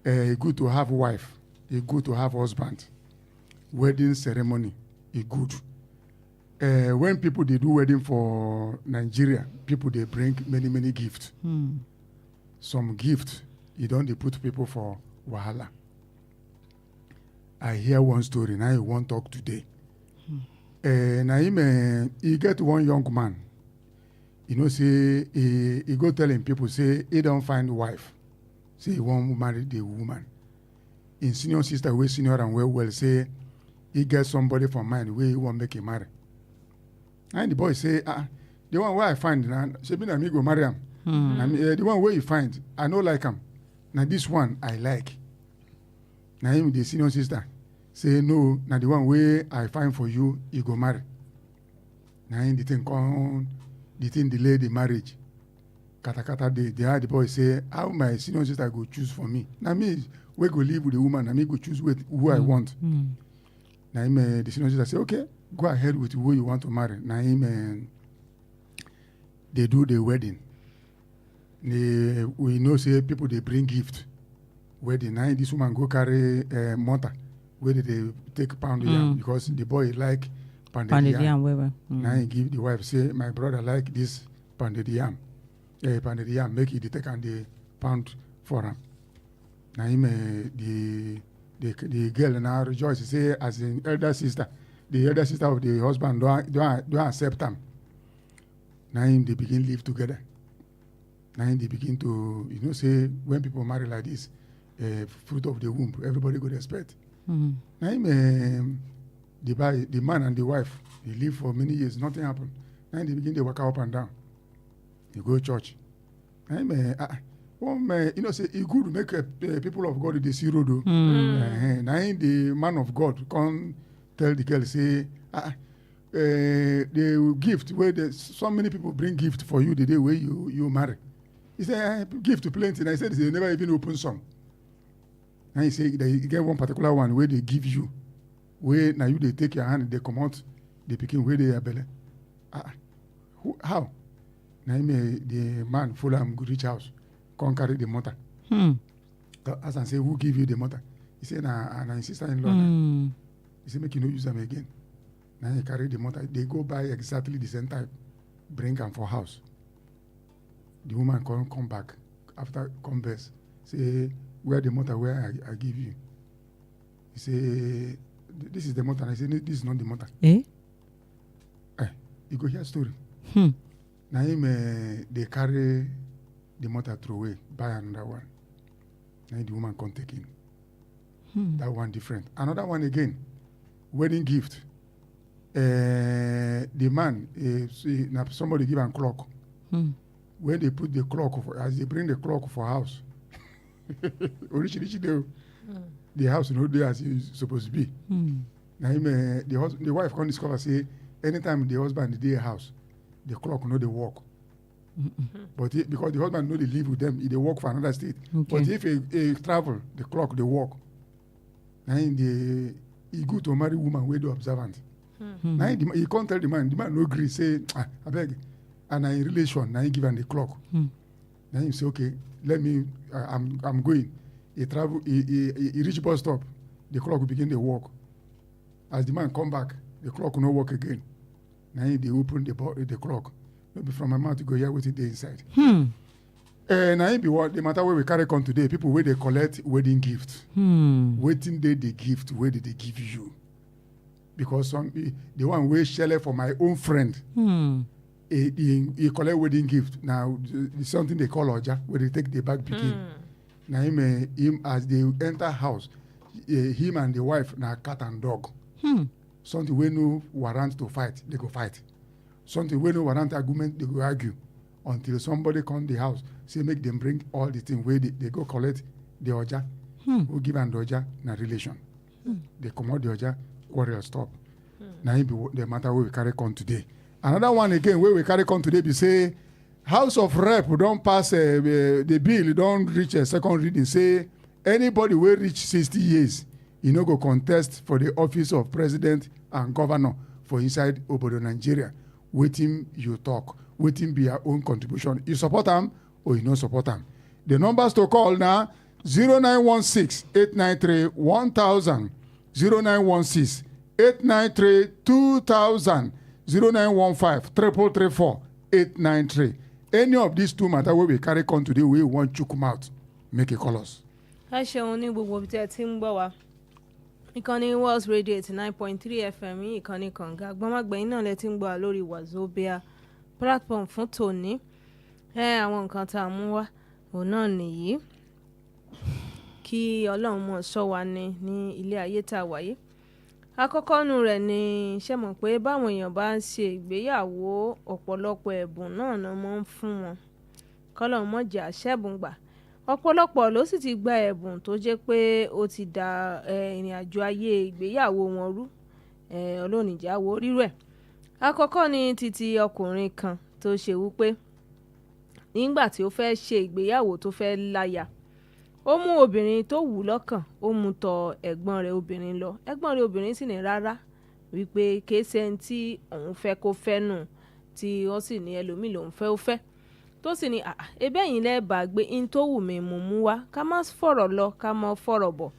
It's good to have wife. It's good to have husband. Wedding ceremony, it's good. When people they do wedding for Nigeria, people they bring many gifts. Some gifts you don't they put people for wahala. I hear one story now. I won't talk today. Now he get one young man. You know, say he go telling people say he don't find wife. Say he won't marry the woman. In senior sister, we senior and well say he get somebody from mind where he won't make him marry. And the boy say, the one where I find, she be na me go marry him. The one where you find, I no like him. Now this one I like. Now him the senior sister say no. Now the one where I find for you, you go marry. Now him the thing come, the thing delay the marriage. Kata the boy say, how my senior sister go choose for me? Now me we go live with the woman. Now me go choose with who I want. Now him the senior sister say okay. Go ahead with who you want to marry. Now him they do the wedding. We know say people they bring gift. Wedding. Now this woman go carry mortar where they take pound yam because the boy like pounded yam. Now he give the wife say my brother like this pounded yam. Pounded yam make it take and the pound for him. Now him the girl now rejoice say as an elder sister. The elder sister of the husband don't accept them. Now they begin live together. Now they begin to, you know, say when people marry like this, fruit of the womb, everybody go respect. Now the man and the wife, they live for many years, nothing happened. Now they begin to walk up and down. They go to church. Now you know, say it's good to make people of God they see road. Now the man of God come tell the girl say the gift where so many people bring gift for you the day where you marry. He said gift plenty. And I said they never even open some. And he said they get one particular one where they give you where now you they take your hand and they come out they picking where they are belly. How? Now the man follow him go reach house, come carry the motor. As I say, who give you the motor? He said na sister-in-law. He said, make you no use them again. Now he carry the motor. They go buy exactly the same type. Bring them for house. The woman come back after converse. Say, where the motor where I give you? He say, this is the motor. I say, no, this is not the motor. You go hear story. Now they carry the motor throw away, buy another one. Now the woman come take in. That one different. Another one again. Wedding gift. The man, somebody give him clock. When they put the clock, as they bring the clock for house, the house is not there as it's supposed to be. Now the wife come discover say anytime the husband is there house, the clock know they work. But because the husband know they live with them, they work for another state. But if he travel, the clock they work. Now he go to marry woman where they observant. Now he can't tell the man no agree, say, I beg. And in relation, now he give him the clock. Now he say, okay, let me, I'm going. He travel, he reach bus stop, the clock will begin to work. As the man come back, the clock will not work again. Now they open the clock. Maybe from my mouth to go here what's the inside. Now be what the matter where we carry on today, people where they collect wedding gifts. Waiting day the gift, where did they give you? Because the one way share for my own friend. he collect wedding gift. Now it's something they call oja, where they take the bag pikin. Now him as they enter house, him and the wife na cat and dog. Something we no warrant to fight, they go fight. Something we no warrant argument, they go argue until somebody come the house, say make them bring all the thing where they go collect the oja. Who give and oja na relation. They come out the oja, quarrel stop. Now be the matter where we carry on today. Another one again where we carry on today be say House of Rep don't pass the bill, don't reach a second reading. Say anybody will reach 60 years, you know, go contest for the office of president and governor for inside Obodo Nigeria. Waiting you talk, waiting be your own contribution. You support them or you no support them. The numbers to call now 0916-893-1000, 0916-893-2000, 0915-334-893. Any of these two matter where we carry on today, we want to come out, make a call us. ẹ ṣeun ní gbogbo ibi tí ẹ ti ń gbọ́ wa ìkànnì World Radio 89.3 FM yìí ìkànnì kànga àgbọ̀nmágbẹ̀yìn náà lẹ ti ń gbọ́ wa lórí Wazobia platform fún tòní àwọn nǹkan tá a mú wá òun náà nìyí kí Ọlọ́run mọ̀ ṣọ́ wa ní ilé ayé tá a wáyé. Àkọ́kọ́ nù rẹ̀ ni ṣé mọ̀ pé báwọn èèyàn bá ń ṣe ìgbéyàwó ọ̀pọ̀lọpọ̀ ẹ̀bùn náà náà mọ́ ń fún wọn kọ́lọ́run mọ̀ jẹ́ àṣẹ́bùn gbà. Ọ̀pọ̀lọpọ̀ ló sì ti gba ẹ̀bùn tó jẹ́ pé ó ti da ìrìn àjò ayé ìgbéyàwó wọn rú olónìjáwó rírú ẹ̀. Àkọ́kọ́ ni títí ọkùnrin kan tó ṣe wípé nígbà tí ó fẹ́ ṣe ìgbéyàwó tó fẹ́ láya ó mú obìnrin tó wù lọ́kàn ó mú tọ̀ ẹ̀gbọ́n rẹ̀ obìnrin lọ. Ẹ̀gbọ́n rẹ̀ obìnrin sì ní rárá wípé kéésì ẹni tí òun fẹ́ kó fẹ́ nù tí ó sì ní ẹlòmíì lòun fẹ́ ó fẹ́ tó sì ní ẹ̀bẹ̀ yín lẹ́ẹ̀bà gbé in tó wù mí mú wá ká má fọ̀rọ̀ lọ ká má fọ̀rọ̀ bọ̀.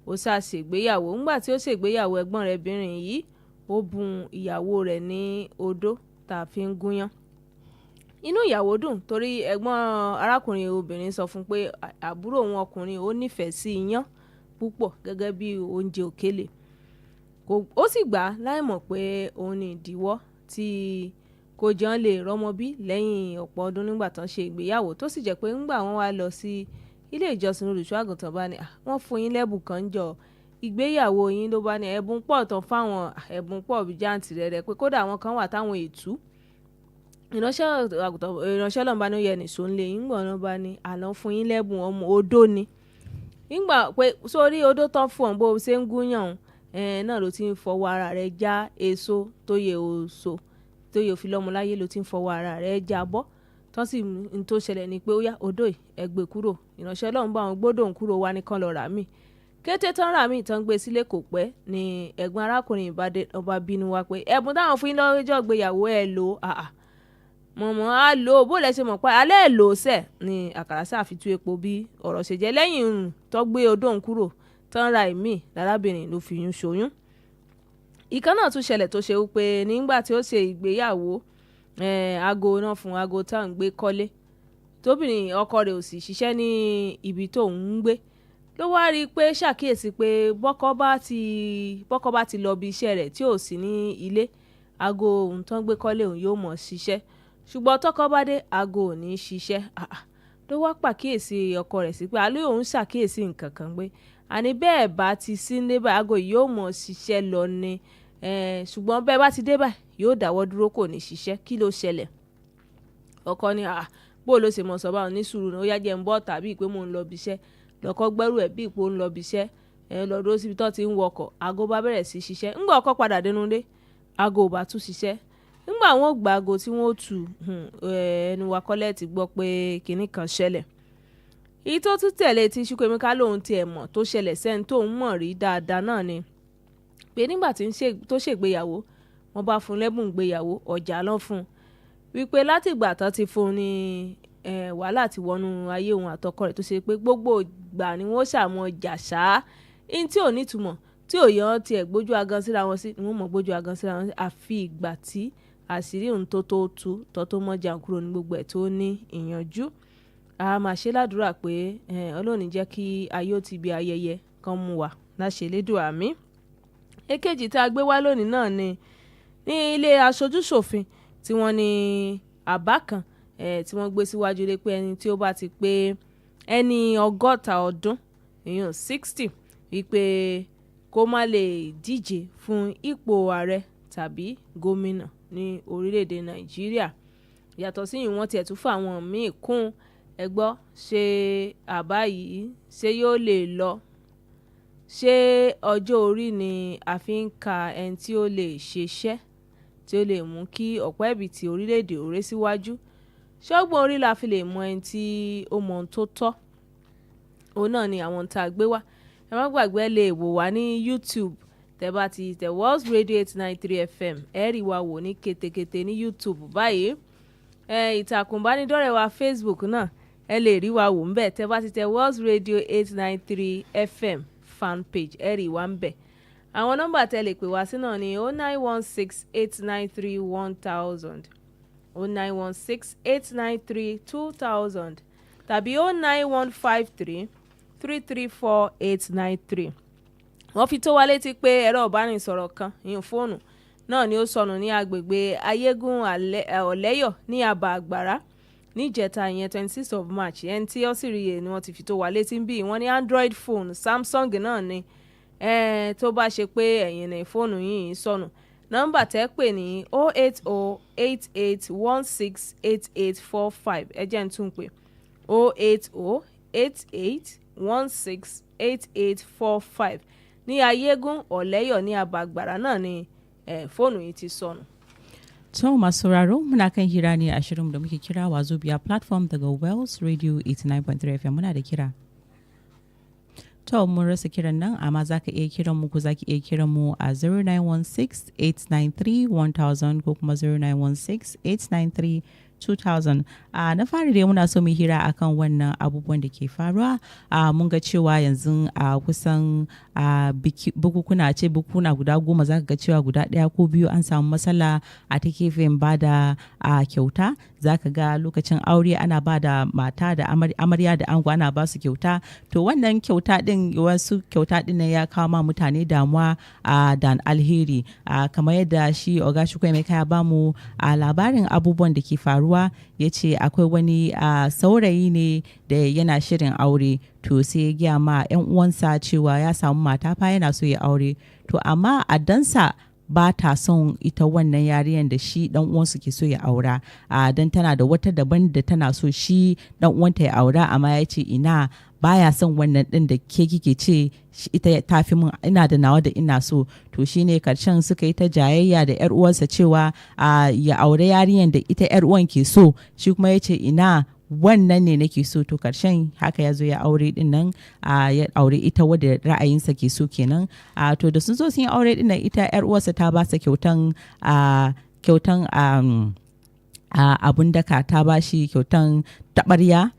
Ó sá ṣègbéyàwó ńgbà tí ó ṣègbéyàwó ẹ̀gbọ́n rẹ̀ obìnrin yìí ó bùn ìyàwó rẹ̀ ní odó tá a fi ń gúnyán. Inú ìyàwó dùn torí ẹ̀gbọ́n arákùnrin obìnrin sọ fún pé àbúrò òun ọkùnrin ó nífẹ̀ẹ́ sí iyán púpọ̀ gẹ́gẹ́ bí oúnjẹ òkèlè. Ó sì gbà láì mọ̀ pé òun ní ìdíwọ́ tí kò jẹun lè rọ́mọ bí lẹ́yìn ọ̀pọ̀ ọdún nígbà tán ṣe ìgbéyàwó tó sì jẹ́ pé ńgbà wọ́n wá lọ sí ilé ìjọsìn olùṣọ́ àgùntàn bá ní wọ́n fún yín lẹ́bùn kan jọ ìgbéyàwó yín ló bá ní ẹ̀bùn pọ̀ tán fáwọn ẹ̀bùn pọ̀ bí jáǹtì rẹ̀ pé kódà àwọn kan wà táwọn ètú ìránṣẹ́ Ọlọ́run bá ní yẹ nìṣó ńlẹ̀ yín gbọ̀n náà bá ní àná fún yín lẹ́bùn ọmọ odó ni nígbà pé sórí odó tán fún ọ̀n bó ṣe ń gúnyàn náà ló ti ń fọwọ́ ara rẹ̀ já èso tó yẹ òso tó yẹ òfin lọ́mọ láyé ló ti ń fọwọ́ ara rẹ̀ já bọ́ tán sì ń tó ṣẹlẹ̀ ni pé ó yá odó ẹgbẹ́ kúrò ìránṣẹ́ Ọlọ́run bá wọn gbódò ń kúrò wá nìkan lọ rà mí kété tán rà mí tán gbé sílé kò pẹ́ ni ẹ̀gbọ́n arákùnrin ìbádé ọba bínú wá pé ẹ̀bùn táwọn fún yín lọ́jọ́ gbéyàwó ẹ̀ lò mọ̀mọ́ á lò ó bó lẹ ṣe mọ̀ pé alẹ́ ẹ̀ lò ó sẹ̀ ni àkàrà ṣàfitú epo bí ọ̀rọ̀ ṣe jẹ́ lẹ́yìn tó gbé odó ń kúrò tán ra ìmí lárábìnrin ló fi yún ṣoyún. Ìkan náà tún ṣẹlẹ̀ tó ṣe wípé nígbà tí ó ṣe ìgbéyàwó aago náà fún aago tá à ń gbé kọ́lé tóbìnrin ọkọ rẹ̀ ò sì ṣiṣẹ́ ní ibi tó ń gbé ló wá rí i pé ṣàkíyèsí pé bọ́kọ bá ti lọ bí iṣẹ́ rẹ̀ tí ò sí ní ilé aago òun tán gbé kọ́lé òun yóò mọ̀ ṣiṣẹ́ ṣùgbọ́n tọ́kọ bá dé aago ò ní ṣiṣẹ́ ló wá pàkíyèsí ọkọ rẹ̀ sí pé àlọ́ òun ṣàkíyèsí nǹkan kan pé àní bẹ́ẹ̀ bá ti sí níbà aago yóò mọ̀ ṣiṣẹ́ lọ ni ṣùgbọ́n bẹ́ẹ̀ bá ti dé báyìí yóò dáwọ́ dúró kò ní ṣiṣẹ́ kí ló ṣẹlẹ̀. Ọkọ ni bó ló ṣe mọ̀ sọ báwọn ní sùúrù ní ó yá jẹ́ ń bọ́ tàbí pé mò ń lọ bíṣẹ́ lọ́kọ́ gbẹ́rù ẹ̀ bí ìpò ń lọ bíṣẹ́ lọ dúró síbi tó ti ń wọkọ̀ aago bá bẹ̀rẹ̀ sí ṣiṣẹ́ ńgbà ọkọ padà dénú dé aago ò bá tún ṣiṣẹ́ ńgbà wọn gba aago tí wọn ó tu ẹnu wa kọ́lẹ́ẹ̀tì gbọ́ pé kinní kan ṣẹlẹ̀. Èyí tó tún tẹ̀lé tí Chukwuemeka lòun tiẹ̀ mọ̀ tó ṣẹlẹ̀ sẹ́ni tó ń mọ̀ rí dáadáa náà ni pé nígbà tó ṣègbéyàwó wọ́n bá fún lẹ́bùn gbéyàwó ọjà lọ́ fún un wípé láti ìgbà tán ti fún un ní wàhálà ti wọnú ayé òun àtọkọ rẹ̀ tó ṣe pé gbogbo ìgbà ni wọ́n ṣàmọ̀ jà ṣáá in tí ò nítumọ̀ tí ò yàn tiẹ̀ gbójú agan síra wọn sí ni wọ́n mọ̀ gbójú agan síra wọn sí àfi ìgbà tí àṣírí òun tó tú tó mọ́ jà kúrò ní gbogbo ẹ̀ tó ní ìyànjú. A máa ṣe ládùúrà pé Ọlọ́run jẹ́ kí ayé ó ti bí ayẹyẹ kan mú wa láṣẹ lédùn àmì. Èkejì tá a gbé wá lónìí náà ni ní ilé aṣojúṣòfin tí wọ́n ní àbá kan tí wọ́n gbé síwájú lé pé ẹni tí ó bá ti pé ẹni 60 ọdún èèyàn 60 wípé kó má lè díje fún ipò ààrẹ tàbí gómìnà ní orílẹ̀-èdè Nàìjíríà. Yàtọ̀ sí yìí wọ́n tiẹ̀ tún fún àwọn míì kún ẹgbọ́ ṣe àbá yìí ṣé yóò lè lọ, ṣé ọjọ́ orí ni a fi ń ka ẹni tí ó lè ṣeṣẹ́ tí ó lè mú kí ọ̀pọ̀ ẹ̀bìtì orílẹ̀-èdè òré síwájú, ṣọ́gbọ́n orí la fi lè mọ ẹni tí ó mọ ohun tó tọ́. Òun náà ni àwọn tá a gbé wá. Ẹ má gbàgbé lè wò wá ní YouTube tẹ́ bá ti tẹ World Radio 893 FM ẹ rí wa wò ní ketekete ní YouTube báyìí. Ìtàkùn ìbánidọ́rẹ̀ẹ́ wa Facebook náà ẹ lè rí wa wò ń bẹ̀ tẹ́ bá ti tẹ World Radio 893 FM fan page ẹ rí wa ń bẹ̀. Àwọn nọ́mbà tẹ́ lè pè wá sí náà ni 09168931000 09168932000 tàbí 09153334893. Wọ́n fi tó wa létí pé ẹ̀rọ ìbánisọ̀rọ̀ kan ìyẹn fóònù náà ni ó sọnù ní agbègbè Ayégún Ọ̀lẹ́yọ̀ ní Àbà Àgbàrá níjẹta ìyẹn 26 of March. ẹni tí ó sì rí iye ni wọ́n ti fi tó wa létí bí wọ́n ní Android phone Samsung náà ni tó bá ṣe pé ẹ̀yin ní fóònù yìí sọnù. Nọ́mbà tẹ́ pè ní 08088168845 ẹ jẹ́ n tún pè 08088168845 ní Ayégún Ọ̀lẹ́yọ̀ ní Àbà Àgbàrá náà ni fóònù yìí ti sọnù. To masu sauraro muna kan hira ne a shirin da muke kira Wazobia platform daga Wells Radio 89.3 FM muna da kira. To mun rasa kiran nan amma za ka iya kiran mu ko za ki iya kiran mu a 0916-893-1000 ko kuma 0916-893-2000. Na fari dai muna so mu hira akan wannan abubuwan da ke faruwa. Mun ga cewa yanzu kusan bukukuna guda 10 za ka ga cewa guda 1 ko 2 an samu matsala a ta gefen ba da kyauta. Za ka ga lokacin aure ana ba da mata da amarya da ango ana ba su kyauta. To wannan kyauta din wasu kyauta din ya kawo ma mutane damuwa da alheri. Kamar yadda shi Oga Chukwuemeka ya ba mu labarin abubuwan da ke faruwa, ya ce akwai wani saurayi ne da yana shirin aure. To sai ya gaya ma 'yan uwansa cewa ya samu mata fa yana so ya aure. To amma addansa ba ta son ita wannan yarinyar da shi dan uwansu ke so ya aura, dan tana da wata daban da tana so shi dan uwanta ya aura, amma ya ce ina baya son wannan din da ke kike ce ita ta fi min, ina da nawa da ina so. To shine karshen suka yi ta jayayya da yar uwarsa cewa ya aure yarinyar da ita yar uwan ke so, shi kuma ya ce ina wannan ne nake so. To karshen haka ya zo ya aure din nan, ya aure ita wadda ra'ayinsa ke so kenan. To da sun zo sun yi aure din nan, ita yar uwarsa ta ba sa kyautan abun daka, ta ba shi kyautan taɓarya.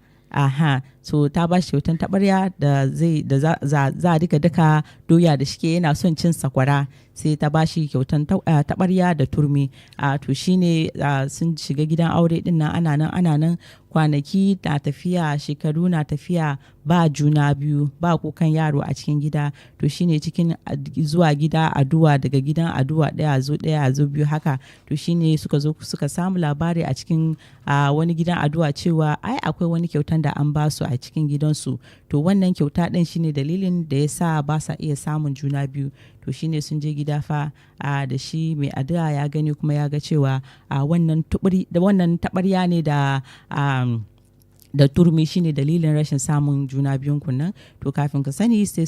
So ta ba shi kyautan taɓarya da za a daka doya da shike yana son cin sakwara, sai ta ba shi kyautan taɓarya da turmi. To shine sun shiga gidan aure din nan, ana nan kwanaki na tafiya, shekaru na tafiya, ba juna biyu, ba kukan yaro a cikin gida. To shine cikin zuwa gida addu'a, daga gidan addu'a ɗaya zo biyu haka. To shine suka samu labari a cikin wani gidan addu'a cewa ai akwai wani kyautan da an ba su a cikin gidansu. To wannan kyauta ɗin shine dalilin da ya sa ba sa iya samun juna biyu. To shine sun je gida fa da shi mai addu'a ya gani kuma ya ga cewa wannan taɓarya ne da turmi shine dalilin rashin samun juna biyun kunnan. To kafin ka sani sai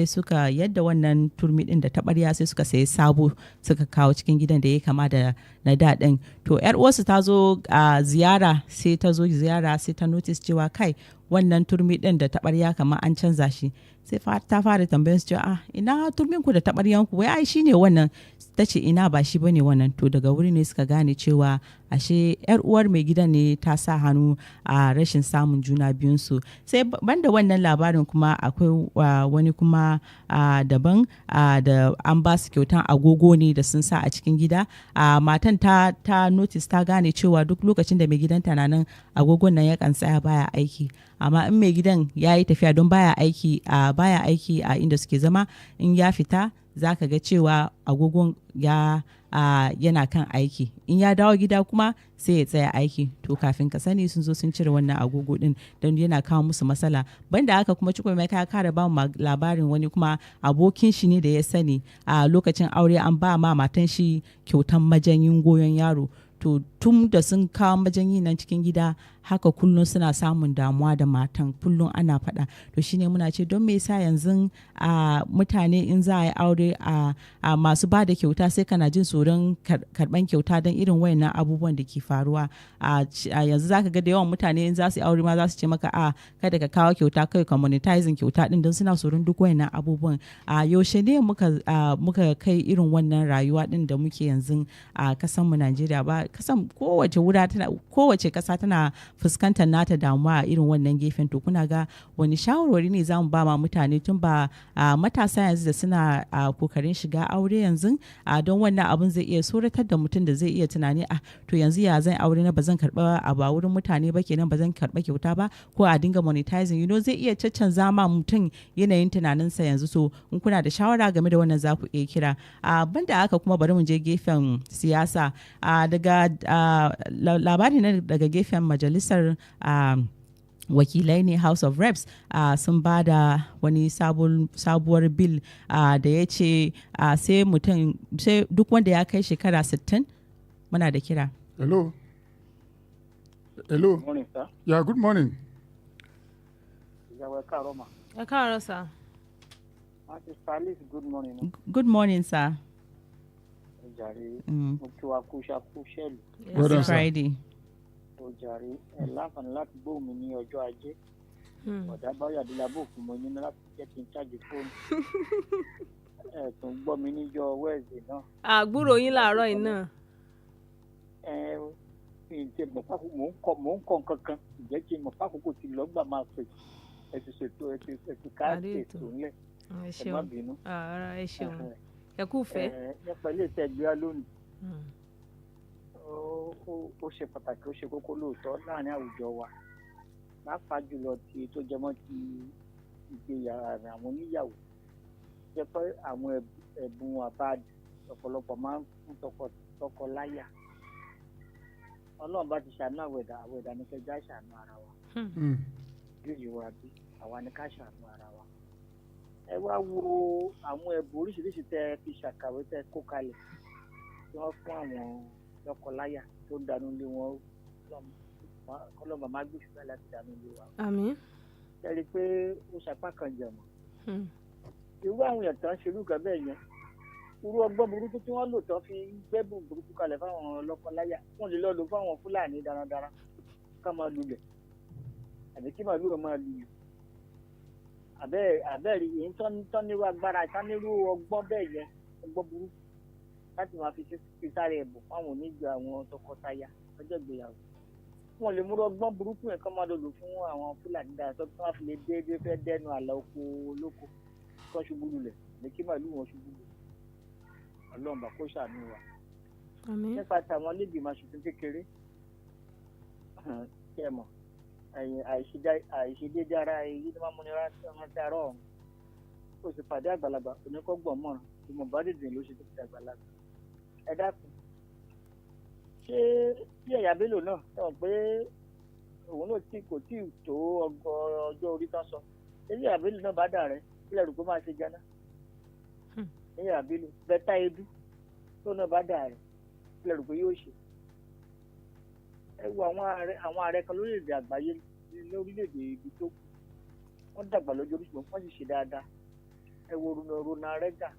suka yadda wannan turmi din da taɓarya sai suka sayi sabo suka kawo cikin gidan da ya kama da na daɗin. To yar uwarsu ta zo ziyara sai ta notice cewa kai wannan turmi din da taɓarya kamar an canza shi. Sai ta fara tambayar su cewa ina turmin ku da taɓaryan ku, wai ai shine wannan. Ta ce ina ba shi bane wannan. To daga wuri ne suka gane cewa ashe yar uwar mai gidan ne ta sa hannu a rashin samun juna biyun su. Sai banda wannan labarin kuma akwai wani kuma daban da an ba su kyautan agogo ne da sun sa a cikin gida. Matan ta notice, ta gane cewa duk lokacin da mai gidanta na nan agogon nan yakan tsaya baya aiki. Amma in mai gidan ya yi tafiya, don baya aiki a inda suke zama, in ya fita za ka ga cewa agogon ya yana kan aiki, in ya dawo gida kuma sai ya tsaya aiki. To kafin ka sani sun zo sun cire wannan agogo din don yana kawo musu matsala. Banda haka kuma Chukwu mai kara ba mu labarin wani kuma abokin shi ne da ya sani a lokacin aure an ba ma matan shi kyautan majanyin goyon yaro. To tun da sun kawo majanyi nan cikin gida haka kullum suna samun damuwa da matan, kullum ana faɗa. To shine muna ce don me yasa yanzu mutane in za a yi aure a masu ba da kyauta sai kana jin tsoron karɓan kyauta don irin wayannan abubuwan da ke faruwa. Yanzu zaka ga da yawan mutane in za su yi aure ma za su ce maka kada ka kawo kyauta, kai ka monetizing kyauta din don suna tsoron duk wayannan abubuwan. Yaushe ne muka kai irin wannan rayuwa din da muke yanzu a kasan mu Najeriya ba. Kasan kowace kasa tana fuskantar nata damuwa a irin wannan gefen. To kuna ga wani shawarwari ne za mu ba ma mutane tun ba matasa yanzu da suna kokarin shiga aure yanzu don wannan abun zai iya tsoratar da mutum da zai iya tunani to yanzu ya zan aure na ba zan karba a ba wurin mutane ba kenan, ba zan karba kyauta ba ko a dinga monetizing zai iya caccanza ma mutum yanayin tunaninsa yanzu. So in kuna da shawara game da wannan za ku iya kira. Banda haka kuma bari mu je gefen siyasa. Daga labari na daga gefen majalisar wakilai ne, House of Reps sun ba da wani sabuwar bil da ya ce sai duk wanda ya kai shekara 60. Muna da kira. Hello. Good morning, sir. Yeah, good morning. Sir. Good morning. Good morning, sir. Yes, Friday. Ojàre láǹfààní láti gbóhùn mi ní ọjọ́ ajé. Ọ̀dà báyọ̀ adélábò fún mi ní láti jẹ́ kí n ṣáàjì fóònù. Tún gbọ́ mi níjọ́ Wednesday náà. Àgbúrò yín láàárọ̀ yìí náà. Ǹjẹ́ mò ń kọ́ nǹkan kan, ǹjẹ́ kí n mọ̀ pákókò tí lọ́gbà máa pè. Ẹ ti ṣètò káàdì ètò ńlẹ̀. Ẹ má bínú. Ẹ ṣeun. Ẹ kú fẹ́. Nípa ilé iṣẹ́ ìgbéra lónìí. Ó ṣe pàtàkì, ó ṣe kókó lóòótọ́ láàrin àwùjọ wa, pàápàá jùlọ tí tó jẹmọ́ ti ìgbéyàwó àwọn oníyàwó. Jẹ́ pé àwọn ẹ̀bùn àbáàdì ọ̀pọ̀lọpọ̀ máa ń fún tọkọ láyà. Ọlọ́run bá ti ṣàánú àwẹ̀dà ní kẹjá ṣàánú ara wa. Bí ìwà bí àwa ní ká ṣàánú ara wa. Ẹ wá wo àwọn ẹ̀bùn oríṣiríṣi tẹ́ fi ṣàkàwé tẹ́ kó kalẹ̀ tí wọ́n fún àwọn lọ́kọláya tó ń dànù lé wọn, kọ́lọ́mà má gbé ṣùgbọ́n láti dànù lé wa. Àmín. Ẹ rí i pé ó ṣapá kan jẹ̀mọ́. Irú àwọn èèyàn tán ṣerú nǹkan bẹ́ẹ̀ yẹn, irú ọgbọ́n burúkú tí wọ́n lò tán fi gbẹ́bùn burúkú kalẹ̀ fáwọn lọ́kọláya, wọ́n lè lọ́ọ́ lò fáwọn Fúlàní darandaran ká máa lulẹ̀ àbí kí màlúù máa lulẹ̀. Àbẹ́ẹ̀rí èyí tán nírú agbára, tán nírú ọgbọ́n bẹ́ẹ̀ yẹn, ọgbọ́n burúkú láti máa fi sáré ẹ̀bùn fáwọn oníjọ àwọn tọkọtaya lọ́jọ́ ìgbéyàwó. Wọ́n lè múrò ọgbọ́n burúkú yẹn kán máa lò fún àwọn Fúlàní dáadáa tó wọ́n fi lè déédéé fẹ́ dẹ́nu àlà oko olóko kán ṣubú lulẹ̀ ní kí màlúù wọn ṣubú lulẹ̀. Ọlọ́run bá kó ṣàánú wa. Nípa tàwọn lẹ́gbìmọ̀ aṣòfin kékeré kí ẹ mọ̀ àìṣedéédé ara èyí tó máa múni rántí ará ọ̀hún. Ó sì pàdé àgbàlagbà oníkọ́gbọ̀n mọ̀ràn ìmọ̀ bá dìde ló ṣe tó fi àgbàlagbà. Ẹ dákun, ṣé tí ẹ̀yà Bello náà sọ pé òun náà kò tí ì tó ọjọ́ orí tán sọ, ṣé ẹ̀yà Bello náà bá dà rẹ̀ kílẹ̀ rò pé máa ṣe jẹ́ná? Ẹ̀yà Bello bẹ́tà edu tó náà bá dà rẹ̀ kílẹ̀ rò pé yóò ṣe? Ẹ wo àwọn ààrẹ kan lórílẹ̀-èdè àgbáyé lórílẹ̀-èdè ibi tó kù, wọ́n dàgbà lọ́jọ́ orí ṣùgbọ́n wọ́n sì ṣe dáadáa. Ẹ wo Ronald Reagan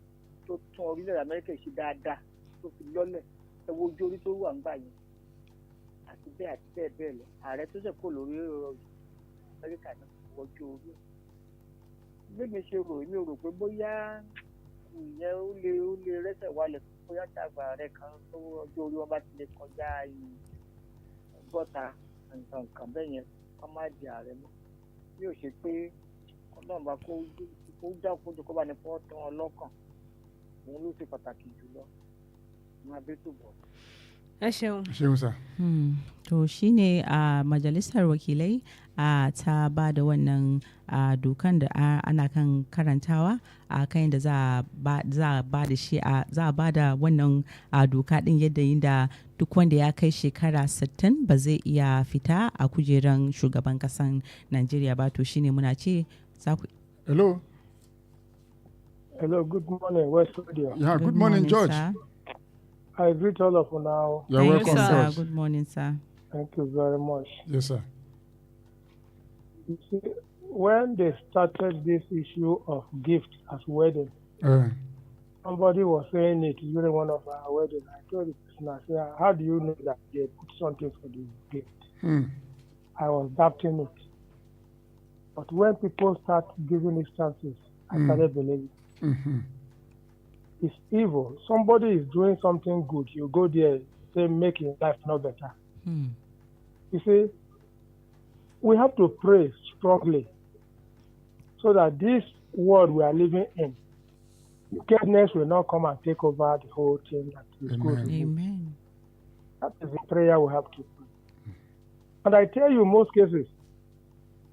tó tún orílẹ̀-èdè Amẹ́ríkà ṣe dáadáa tó fi lọ́lẹ̀. Ẹ wo ojú orí tó wà ńgbà yẹn àti bẹ́ẹ̀ bẹ́ẹ̀ lọ. Ààrẹ tó ṣẹ̀ kó lórí Amẹ́ríkà náà wọ́jú orí ẹ̀. Bí mi ṣe rò, èmi rò pé bóyá ìyẹn ó lè rẹ́sẹ̀ wálẹ̀, bóyá dàgbà ààrẹ kan tó ọjọ́ orí wọn bá ti lè kọjá ọgọ́ta nǹkan bẹ́ẹ̀ yẹn kọ́ má di ààrẹ mọ́. Bí ó ṣe pé Ọlọ́run bá kó dákúndùn kó bá ní fọ́ tán ọlọ́kàn, òun ló ṣe pàtàkì jùlọ. Má bẹ́ tó bọ̀. ẹ ṣeun. Ṣeun sa. To shine a majalisar wakilai ta ba da wannan dokan da ana kan karantawa a kan da za a ba da shi za a ba da wannan doka din yadda inda duk wanda ya kai shekara 60 ba zai iya fita a kujeran shugaban kasan Najeriya ba. To shine muna ce za ku. Hello. Hello, good morning, West Radio. Yeah, good morning, George. Sir. I greet all of you now. You're welcome, George. Good morning, sir. Thank you very much. Yes, sir. You see, when they started this issue of gift as wedding, somebody was saying it during one of our weddings. I told the person, I said, how do you know that they put something for the gift? I was doubting it. But when people start giving instances, I started believing. It's evil. Somebody is doing something good. You go there, say, make your life no better. You see, we have to pray strongly so that this world we are living in, wickedness will not come and take over the whole thing that is good. Amen. That is the prayer we have to pray. And I tell you, most cases,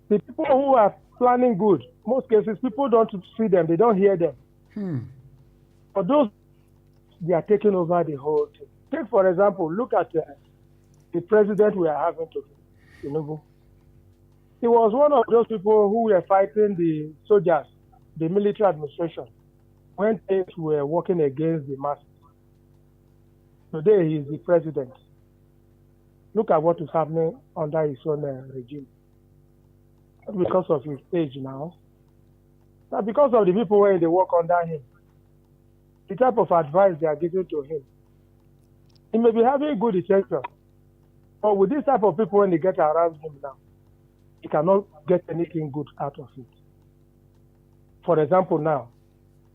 the people who are planning good, most cases, people don't see them, they don't hear them. For those, they are taking over the whole thing. Take, for example, look at the president we are having today, Tinubu. He was one of those people who were fighting the soldiers, the military administration, when things were working against the masses. Today, he is the president. Look at what is happening under his own regime. Not because of his age now, but because of the people where they work under him. The type of advice they are giving to him. He may be having good intention, but with this type of people, when they get around him now, he cannot get anything good out of it. For example, now,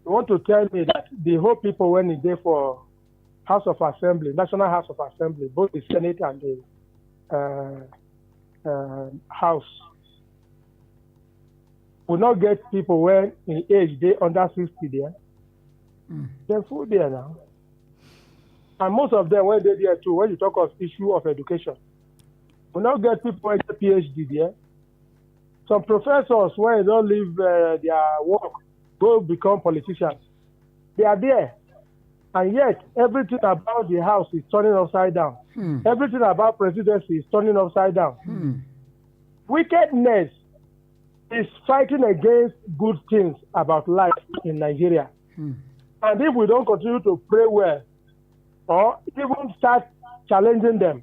you want to tell me that the whole people, when they there for House of Assembly, National House of Assembly, both the Senate and the House, will not get people when in age they under 60 there. They're full there now. And most of them, when they're there too, when you talk of issue of education, will not get people with a PhD there. Some professors, when they don't leave their work, go become politicians. They are there. And yet, everything about the house is turning upside down. Everything about presidency is turning upside down. Wickedness is fighting against good things about life in Nigeria. And if we don't continue to pray well, or even start challenging them,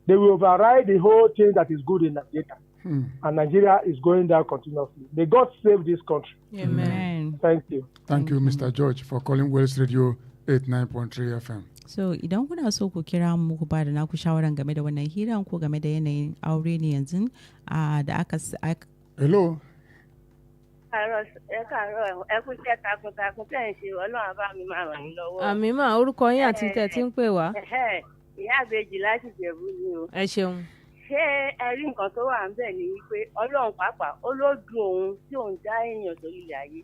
they will override the whole thing that is good in Nigeria. And Nigeria is going down continuously. May God save this country. Amen. Thank you. Thank you, Mr. George, for calling Wells Radio 89.3 FM. So, idan kuna so ku kira mu ku ba da naku shawaran game da wannan hiran ko game da yanayin aure ne yanzu da aka. Hello. Àmì máa orúkọ yín àti tẹ̀ tí ń pè wá. Ìyá àbèjì láti Jẹ̀bú ni o. Ẹ ṣeun. Ṣé ẹ rí nǹkan tó wà ń bẹ̀ ni wípé Ọlọ́run pàápàá ó ló dùn òun tí òun dá èèyàn sórí ilẹ̀ ayé.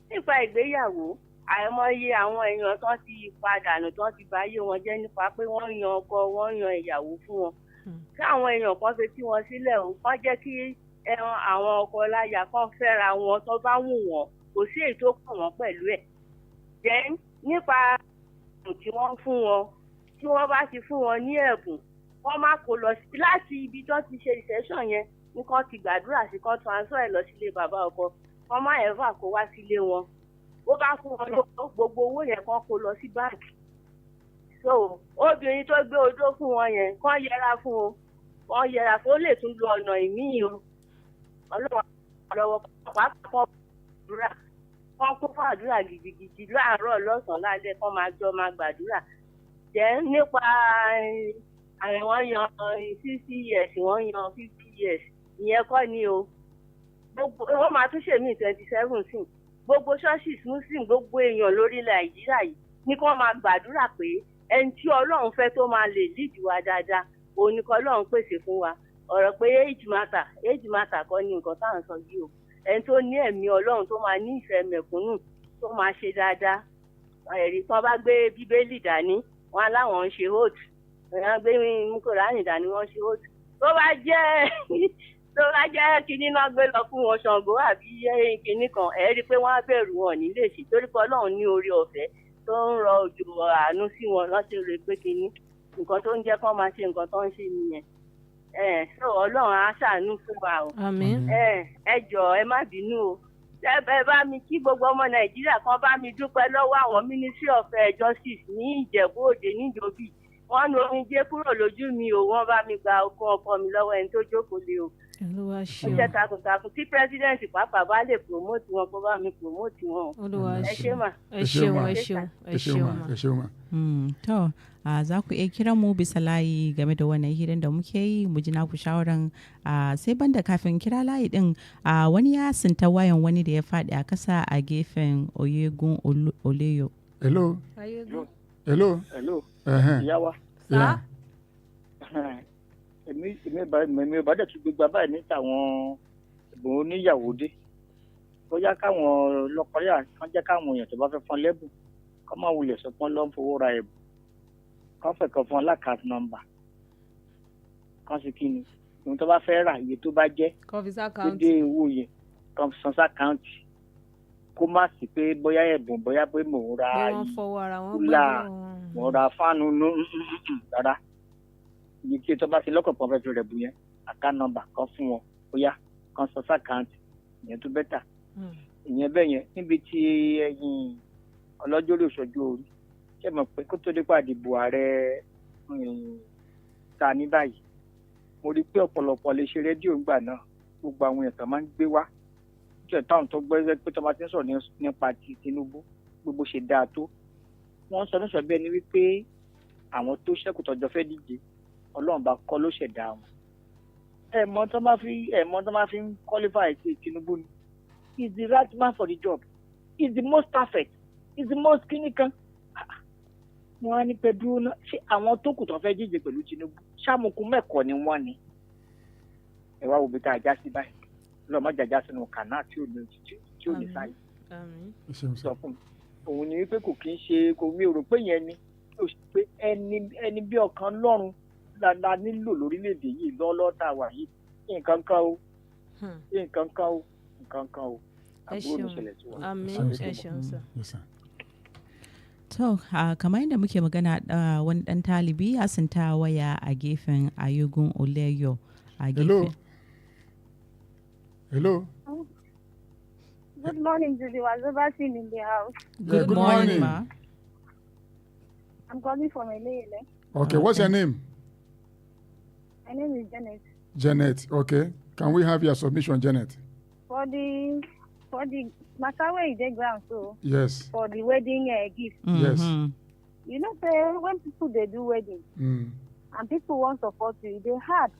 Nípa ìgbéyàwó, àìmọye àwọn èèyàn tán ti padànù tán ti báyé wọn jẹ́ nípa pé wọ́n yan ọkọ, wọ́n yan ìyàwó fún wọn. Kí àwọn èèyàn kan fi tí wọn sílẹ̀ o, wọ́n jẹ́ kí àwọn ọkọ láya kan fẹ́ra wọn tó bá wù wọ́n, kò sí èyí tó kàn wọ́n pẹ̀lú ẹ̀. Then nípa ẹ̀bùn tí wọ́n fún wọn, tí wọ́n bá ti fún wọn ní ẹ̀bùn, wọ́n má kó lọ sí láti ibi tó ti ṣe ìṣẹ́ṣàn yẹn nǹkan ti gbàdúrà sí kan transfer ẹ̀ lọ sílé bàbá ọkọ, wọ́n má ẹ̀fà kó wá sílé wọn. Ó bá fún wọn lówó, gbogbo owó yẹn kan kó lọ sí báńkì. So obìnrin tó gbé odó fún wọn yẹn kán yẹra fún o, wọ́n yẹra fún ó lè tún lo ọ̀nà ìmíì o. Ọlọ́run lọ́wọ́ pàápàá àdúrà wọ́n kún fún àdúrà gidigidi láàárọ̀ lọ́sàn-án lálẹ́ kán máa jọ máa gbàdúrà. Jẹ́ nípa àwọn yan 60 years wọ́n yan 50 years ìyẹn kọ́ ni o. Wọ́n máa tún ṣèmí 27 sí. Gbogbo ṣọ́ọ̀ṣì muslim gbogbo èèyàn lórílẹ̀ Nàìjíríà yìí ní kí wọ́n máa gbàdúrà pé ẹni tí Ọlọ́run fẹ́ tó máa lè lead wa dáadáa òun ni kọ́ Ọlọ́run pèsè fún wa. Ọ̀rọ̀ pé age matter kọ́ ni nǹkan táwọn sọ yìí o. Ẹni tó ní ẹ̀mí Ọlọ́run tó máa ní ìfẹ́ mẹ̀kúnnù tó máa ṣe dáadáa. Ẹ̀rí tán bá gbé Bíbélì dání, wọn aláwọn ń ṣe oath èèyàn gbé mú kòránì dání wọ́n ṣe ó tó bá jẹ́ kinní náà gbé lọ fún wọn Ṣàngó àbí kinní kan ẹ̀ rí i pé wọ́n á bẹ̀rù wọn ní lè ṣe torí pé Ọlọ́run ní orí ọ̀fẹ́ tó ń rọ òjò àánú sí wọn lọ́sẹ̀ rẹ̀ pé kinní nǹkan tó ń jẹ́ kán máa ṣe nǹkan tó ń ṣe nìyẹn so Ọlọ́run á ṣàánú fún wa o ẹ jọ̀ọ́ ẹ má bínú o ẹ bá mi kí gbogbo ọmọ Nàìjíríà kan bá mi dúpẹ́ lọ́wọ́ àwọn Ministry of Justice ní Ìjẹ̀bú Òde níjòbí wọ́n nu omijé kúrò lójú mi o wọ́n bá mi gba okun ọkọ mi lọ́wọ́ ẹni tó jókòó lé o. Olúwa ṣeun. Iṣẹ́ takuntakun tí president pàápàá bá lè promote wọn kó bá mi promote wọn. Olúwa ẹ ṣé mà. ẹ ṣeun ma. To za ku iya kiran mu bisa layi game da wannan hirin da muke yi mu ji naku shawaran sai banda kafin kira layi din wani ya sinta wayan wani da ya faɗi a kasa a gefen Oyegun Oleyo. Hello. Hello. Hello. Uh-huh. Ìyá wa. Yeah. èmi bá dẹ̀ tún gbégbá báyìí ní tàwọn ìbò oníyàwó dé bóyá káwọn lọ́kọ̀ọ́yà kan jẹ́ káwọn èèyàn tó bá fẹ́ fọn lẹ́bùn kọ́ máa wulẹ̀ sọ pọ́n lọ́n fowó ra ẹ̀bùn kọ́ fẹ́ kan fún alákàtúntì nọ́mbà kan sì kí ni ohun tó bá fẹ́ rà iye tó bá jẹ́ dédé owó yẹn kan san sákàǹtì kó má sí pé bóyá ẹ̀bùn bóyá pé mò ń ra kúlà mò ń ra fáànù rárá iye tí tó bá ti lọ́kọ̀ pọ̀ fẹ́ fi rẹ̀ bù yẹn àká nọ́mbà kan fún wọn bóyá kan san sákàǹtì ìyẹn tó bẹ́tà ìyẹn bẹ́ẹ̀ yẹn níbi tí ẹ̀yin ọlọ́jọ́ lè ṣojú orí ṣé mọ̀ pé kó tó dé pàdé ìbò ààrẹ ta ní báyìí mo rí i pé ọ̀pọ̀lọpọ̀ lè ṣe rédíò ńgbà náà gbogbo àwọn èèyàn tó máa ń gbé wá jẹ́ táwọn tó gbé pé tó bá ti ń sọ̀rọ̀ nípa ti Tinubu gbogbo ṣe dáa tó wọ́n sọ ní sọ bí ẹni wípé àwọn tó ṣẹ́kù tọ́jọ́ fẹ́ díje Ọlọ́run bá kọ́ ló ṣẹ̀dá wọn ẹ̀mọ́ tó máa fi ń qualify sí Tinubu ni he is the right man for the job he is the most perfect he is the most clinical wọ́n á ní pé dúró náà ṣé àwọn tó kù tó fẹ́ díje pẹ̀lú Tinubu ṣàmùkù mẹ́kọ̀ọ́ ni wọ́n ní ẹ wá wo bí tá a já sí báyìí lọ́ọ́ má jàjà sínú kànáà tí ò ní sáyé sọ fún mi òun ni wípé kò kí ń ṣe kò mi ò rò pé yẹn ni ó ṣe pé ẹni bí ọkàn lọ́run la nílò lórílẹ̀‐èdè yìí lọ́lọ́ta wà yìí nǹkan kan o àbúrò mi ṣẹlẹ̀ sí wọn. ẹ ṣeun sir. To, kamar yadda muke magana wani ɗan talibi ya sinta waya a gefen Ayogun Oleyo a gefen. Hello. Good morning, Julie. Was overseen in the house. Good morning, ma. I'm calling from Elele. Okay, what's your name? My name is Janet. Janet, okay. Can we have your submission, Janet? For the matter where is the ground, so yes. For the wedding gift. Yes. You know, say when people they do wedding and people want support you, they hard.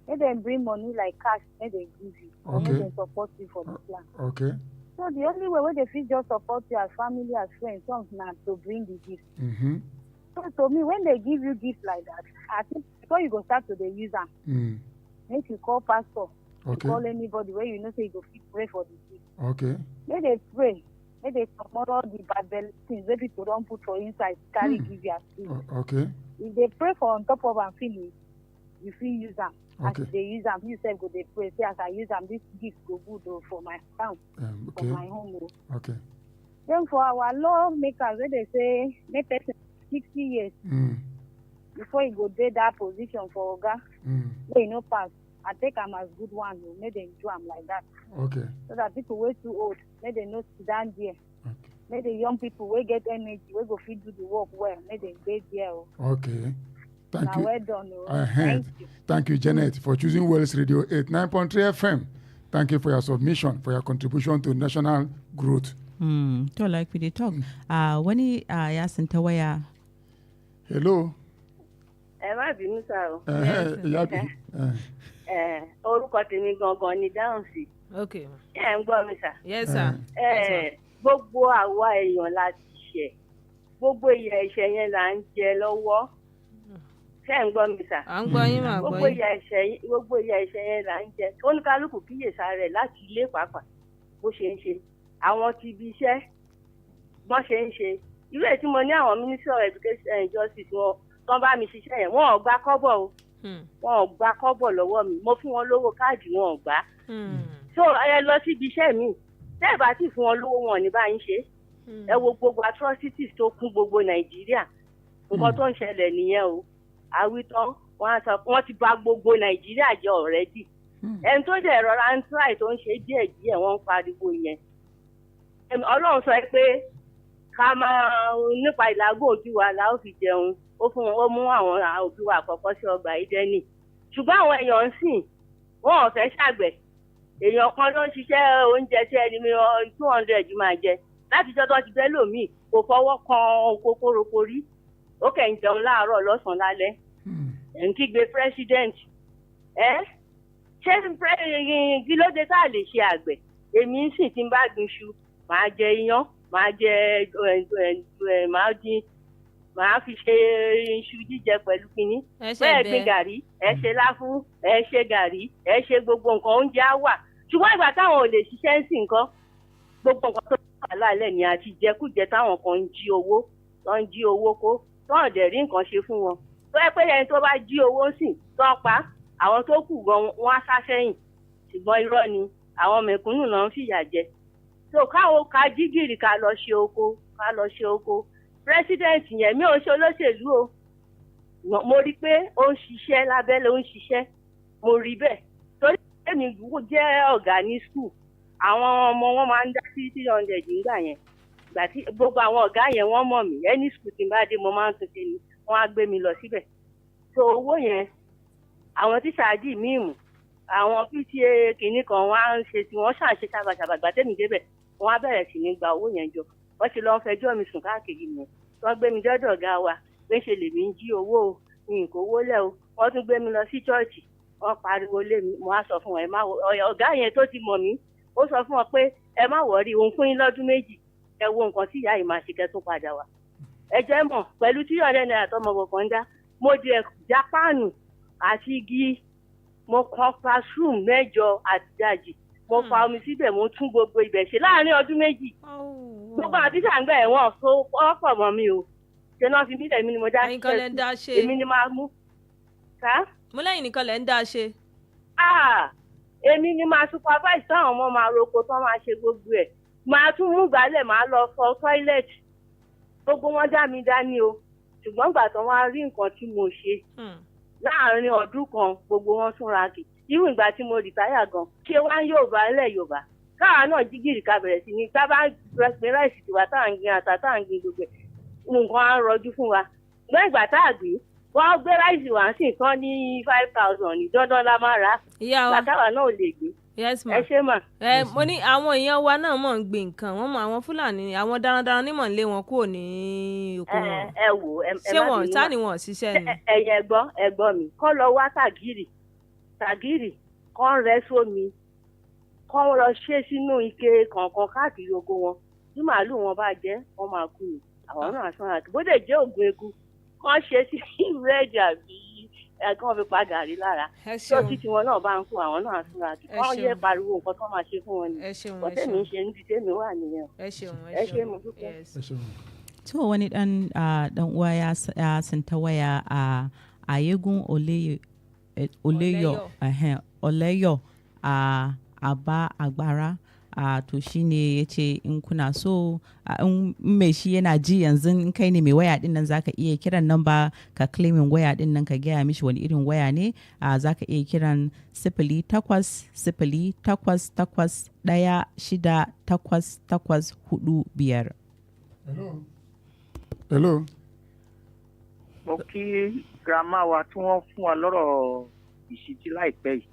Let them bring money like cash, let them give you, or let them support you for the plan. Okay. So the only way where they feel just support you as family, as friends, some now to bring the gift. So to me, when they give you gift like that, I think before you go start to the use them, make you call pastor, call anybody where you know say you go pray for the gift. Okay. Let they pray. Let they promote all the bad things where people don't put for inside, carry give you as gift. Okay. If they pray for on top of and finish, you feel use them. As they use them, you say go they pray. Say as I use them, this gift go good for my account, for my home. Okay. Then for our lawmakers, where they say make person 60 years before you go take that position for Oga, they no pass. I take them as good one, make them do them like that. Okay. So that people way too old, make them not sit down there. Make the young people will get energy, we go fit do the work well, make them stay there. Okay. Thank you. Well done. Thank you, Janet, for choosing Wells Radio 89.3 FM. Thank you for your submission, for your contribution to national growth. To like we dey talk. Wani ya sinta waya. Hello. Ẹ má bínú sá o. Orúkọ tèmi gangan ni dáhùn sí. Okay. Ẹ ń gbọ́ mi sà. Yes sir. Gbogbo àwa èèyàn la ti ṣẹ̀. Gbogbo ìyà ẹ̀ṣẹ̀ yẹn là ń jẹ lọ́wọ́. Ṣé ẹ ń gbọ́ mi sà? À ń gbọ́ yín mà gbọ́ yín. Gbogbo ìyà ẹ̀ṣẹ̀ yẹn là ń jẹ. Oníkálukú kíyèsá rẹ̀ láti ilé pàápàá bó ṣe ń ṣe. Àwọn ti ibi iṣẹ́ bọ́n ṣe ń ṣe. Irú èyí tí mo ní àwọn Ministry of Education and Justice wọn tán bá mi ṣiṣẹ́ yẹn wọn ò gba kọ́bọ̀ o wọn ò gba kọ́bọ̀ lọ́wọ́ mi mo fún wọn lówó káàdì wọn ò gbà so ẹ lọ síbi iṣẹ́ mi tẹ́ ẹ bá sì fún wọn lówó wọn ò ní bá yín ṣe ẹ wo gbogbo atrocities tó kún gbogbo Nàìjíríà nǹkan tó ń ṣẹlẹ̀ nìyẹn o àwítán wọ́n ti bà gbogbo Nàìjíríà jẹ́ already ẹni tó dẹ̀ rọra ń try tó ń ṣe díẹ̀díẹ̀ wọ́n ń pariwo yẹn Ọlọ́run sọ pé ká máa nípa ìlágò ojú wa la ó fi jẹun ó mú àwọn òbí wa àkọ́kọ́ sí ọgbà Édẹ́nì ṣùgbọ́n àwọn èèyàn ń sìn wọn ò fẹ́ ṣàgbẹ̀ èèyàn kan ló ń ṣiṣẹ́ oúnjẹ tí ẹni 200 máa jẹ láti jọ́ tó ti bẹ́ lòmíì kò fọwọ́ kan kókóroko rí ó kẹ̀ ń jẹun láàárọ̀ lọ́sàn-án lálẹ́ ẹ̀ ń kígbe president ṣé kí ló dé tá a lè ṣe àgbẹ̀ èmi ń sìn tí ń bá gbin iṣu màá jẹ iyán màá jẹ màá dín màá fi ṣe iṣu jíjẹ pẹ̀lú kínní bẹ́ẹ̀ gbin gàrí ẹ ṣe láfún ẹ ṣe gàrí ẹ ṣe gbogbo nǹkan oúnjẹ á wà ṣùgbọ́n ìgbà táwọn ò lè ṣiṣẹ́ ń sìn nǹkan gbogbo nǹkan tó wà lálẹ́ ni àti jẹkújẹ táwọn kan ń jí owó kó tó hàn dẹ̀ rí nǹkan ṣe fún wọn tó yẹ pé ẹni tó bá jí owó sìn tó pa àwọn tó kù gan wọn á sá sẹ́yìn ṣùgbọ́n irọ́ ni àwọn mẹ̀kúnnù náà ń fìyà jẹ so káwọn ká jí gìrì ká lọ ṣe oko president yẹn mi ò ṣe olóṣèlú o mo rí pé ó ń ṣiṣẹ́ lábẹ́lẹ̀ ó ń ṣiṣẹ́ mo rí bẹ́ẹ̀ torí èmi jẹ́ ọ̀gá ní school àwọn ọmọ wọn máa ń dá sí 300 nígbà yẹn ìgbà tí gbogbo àwọn ọ̀gá yẹn wọ́n mọ̀ mí any school tí n bá dé mo máa ń tún ṣe ni wọ́n á gbé mi lọ síbẹ̀ so owó yẹn àwọn tíṣà dì mí mú àwọn PTA kìíní kan wọ́n á ń ṣe tí wọ́n ṣàṣe ṣàbàṣàbà gbà tẹ́mi débẹ̀ wọ́n á bẹ̀rẹ̀ sí ní gba owó yẹn jọ wọ́n ti lọ́ọ́ fẹjọ́ mi sùn káàkiri yẹn wọ́n gbé mi dọ́dọ̀ ọ̀gá wa pé ṣe lèmi ń jí owó o ní ìkówó lẹ̀ o wọ́n tún gbé mi lọ sí chọ́ọ̀chì wọ́n pariwo lé mi mo á sọ fún wọn ẹ má ọ̀gá yẹn tó ti mọ̀ mí ó sọ fún wọn pé ẹ má wọ̀rí òun fún yín lọ́dún méjì ẹ wo nǹkan tí ìyá yìí máa ṣe kẹ́ tó padà wá ẹ jẹ́ mọ̀ pẹ̀lú tí ọ̀rẹ́ náírà tọmọ kọ̀ọ̀kan dá mo di jápáànù àti igi mo kan classroom 6 àtidájì mo fa omi síbẹ̀ mo tún gbogbo ibẹ̀ ṣe láàárín ọdún méjì gbogbo àwọn tíṣà ń gbà ẹ̀wọ̀n tó ọ̀pọ̀ mọ́ mi o ṣe náà fi mílẹ̀ mi ni mo dá ṣe èmi ni máa mú ká. mo lẹ́yìn nìkan lẹ́ ń dá ṣe. èmi ni máa supervise táwọn ọmọ máa roko tó máa ṣe gbogbo ẹ̀ máa tún mú gbálẹ̀ máa lọ fọ tọ́ílẹ̀tì gbogbo wọn dá mi dání o ṣùgbọ́n ìgbà tó wá rí nǹkan tí mo ṣe láàárín ọdún kan gbogbo wọn súnra kì irú ìgbà tí mo rìtáyà gan ṣé wá ń Yorùbá ńlẹ̀ Yorùbá káwa náà jí gìrì ká bẹ̀rẹ̀ sí ní tá bá gbin ráìsì tiwa tá à ń gbin àtà tá à ń gbin gbogbo ẹ̀ nǹkan á rọjú fún wa ṣùgbọ́n ìgbà tá à gbìn wọ́n gbé ráìsì wá sí nǹkan ní 5,000 ní dandan la máa rà látàwà náà ò lè gbé. Yes ma. Ẹ ṣé mà. Mo ní àwọn èèyàn wa náà mọ̀ ń gbin nǹkan wọ́n mọ àwọn Fúlàní àwọn darandaran ní mọ̀ ń lé wọn kúrò ní oko wọn. Ẹ wò ẹ má bínú. Ṣé wọn ta ni wọn ṣiṣẹ́ ni. ẹ̀gbọ́n mi kọ́ lọ wá tàgírì kọ́ rẹ́ sómi kọ́ lọ ṣe sínú ike kọ̀ọ̀kan káàkiri oko wọn bí màálù wọn bá jẹ́ wọ́n máa kú ni àwọn náà sọ́nà àti bó dé jẹ́ ògùn eku kọ́ ṣe sí búrẹ́dì àbí ẹ̀gbọ́n fi pa gàrí lára tó títí wọn náà bá ń kú àwọn náà sọ́nà àti kọ́ yẹ pariwo nǹkan tó máa ṣe fún wọn ni ọ̀tẹ̀ mi ń ṣe níbi tẹ́mi wà nìyẹn ẹ ṣé mo dúpẹ́. To wani dan uwa ya santa waya a Ayegun Oleyo a Aba Agbara to shine ya ce in kuna so in mai shi yana ji yanzu in kai ne mai waya din nan zaka iya kiran namba ka claimin waya din nan ka gaya mishi wani irin waya ne zaka iya kiran 0800-168-845. Hello. Mo kí grandma wa tí wọ́n fún wa lọ́rọ̀ ìṣítí láìpẹ́ yìí.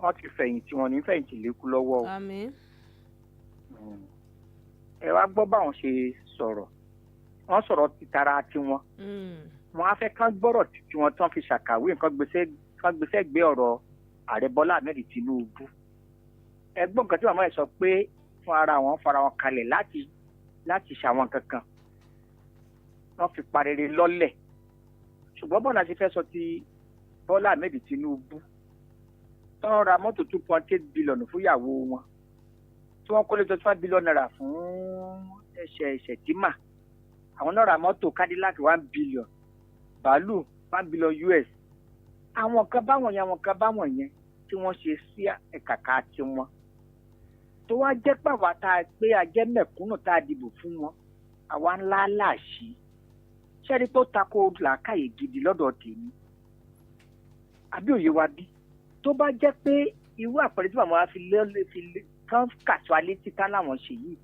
Wọ́n ti fẹ̀yìntì wọn ní fẹ̀yìntì lékú lọ́wọ́ o. Àmín. Ẹ wá gbọ́ báwọn ṣe sọ̀rọ̀. Wọ́n sọ̀rọ̀ títara tiwọn. Wọ́n á fẹ́ kán gbọ́rọ̀ tiwọn tán fi ṣàkàwé nǹkan gbèsè gbé ọ̀rọ̀ Ààrẹ Bọ́lá Ahmed Tinubu. Ẹ gbọ́ nǹkan tí màmá ẹ̀ sọ pé fún ara wọn fara wọn kalẹ̀ láti ṣàwọn kankan. Wọ́n fi parẹ́rẹ́ lọ́lẹ̀. Ṣùgbọ́n bọ́ọ̀lù àti fẹ́ sọ ti Bọ́lá Ahmed Tinubu. Tọ́n ra mọ́tò 2.8 billion fún ìyàwó wọn tí wọ́n kọ́lé 25 billion naira fún ẹ̀ṣẹ̀ ìṣẹ̀tìmà àwọn náà ra mọ́tò Cadillac 1 billion bàálù 1 billion US àwọn kan báwọn yẹn tí wọ́n ṣe sí ẹ̀kàkà tiwọn tó wá jẹ́ pàwọ́ tá a pé a jẹ́ mẹ̀kúnnù tá a dìbò fún wọn àwa ńlá láàṣì ṣẹ́ni tó tako làákàyè gidi lọ́dọ̀ tèmi àbí òye wa bí tó bá jẹ́ pé irú àpẹẹrẹ tí màmá fi lé kán kàṣọ alẹ́ títà láwọn ṣe yìí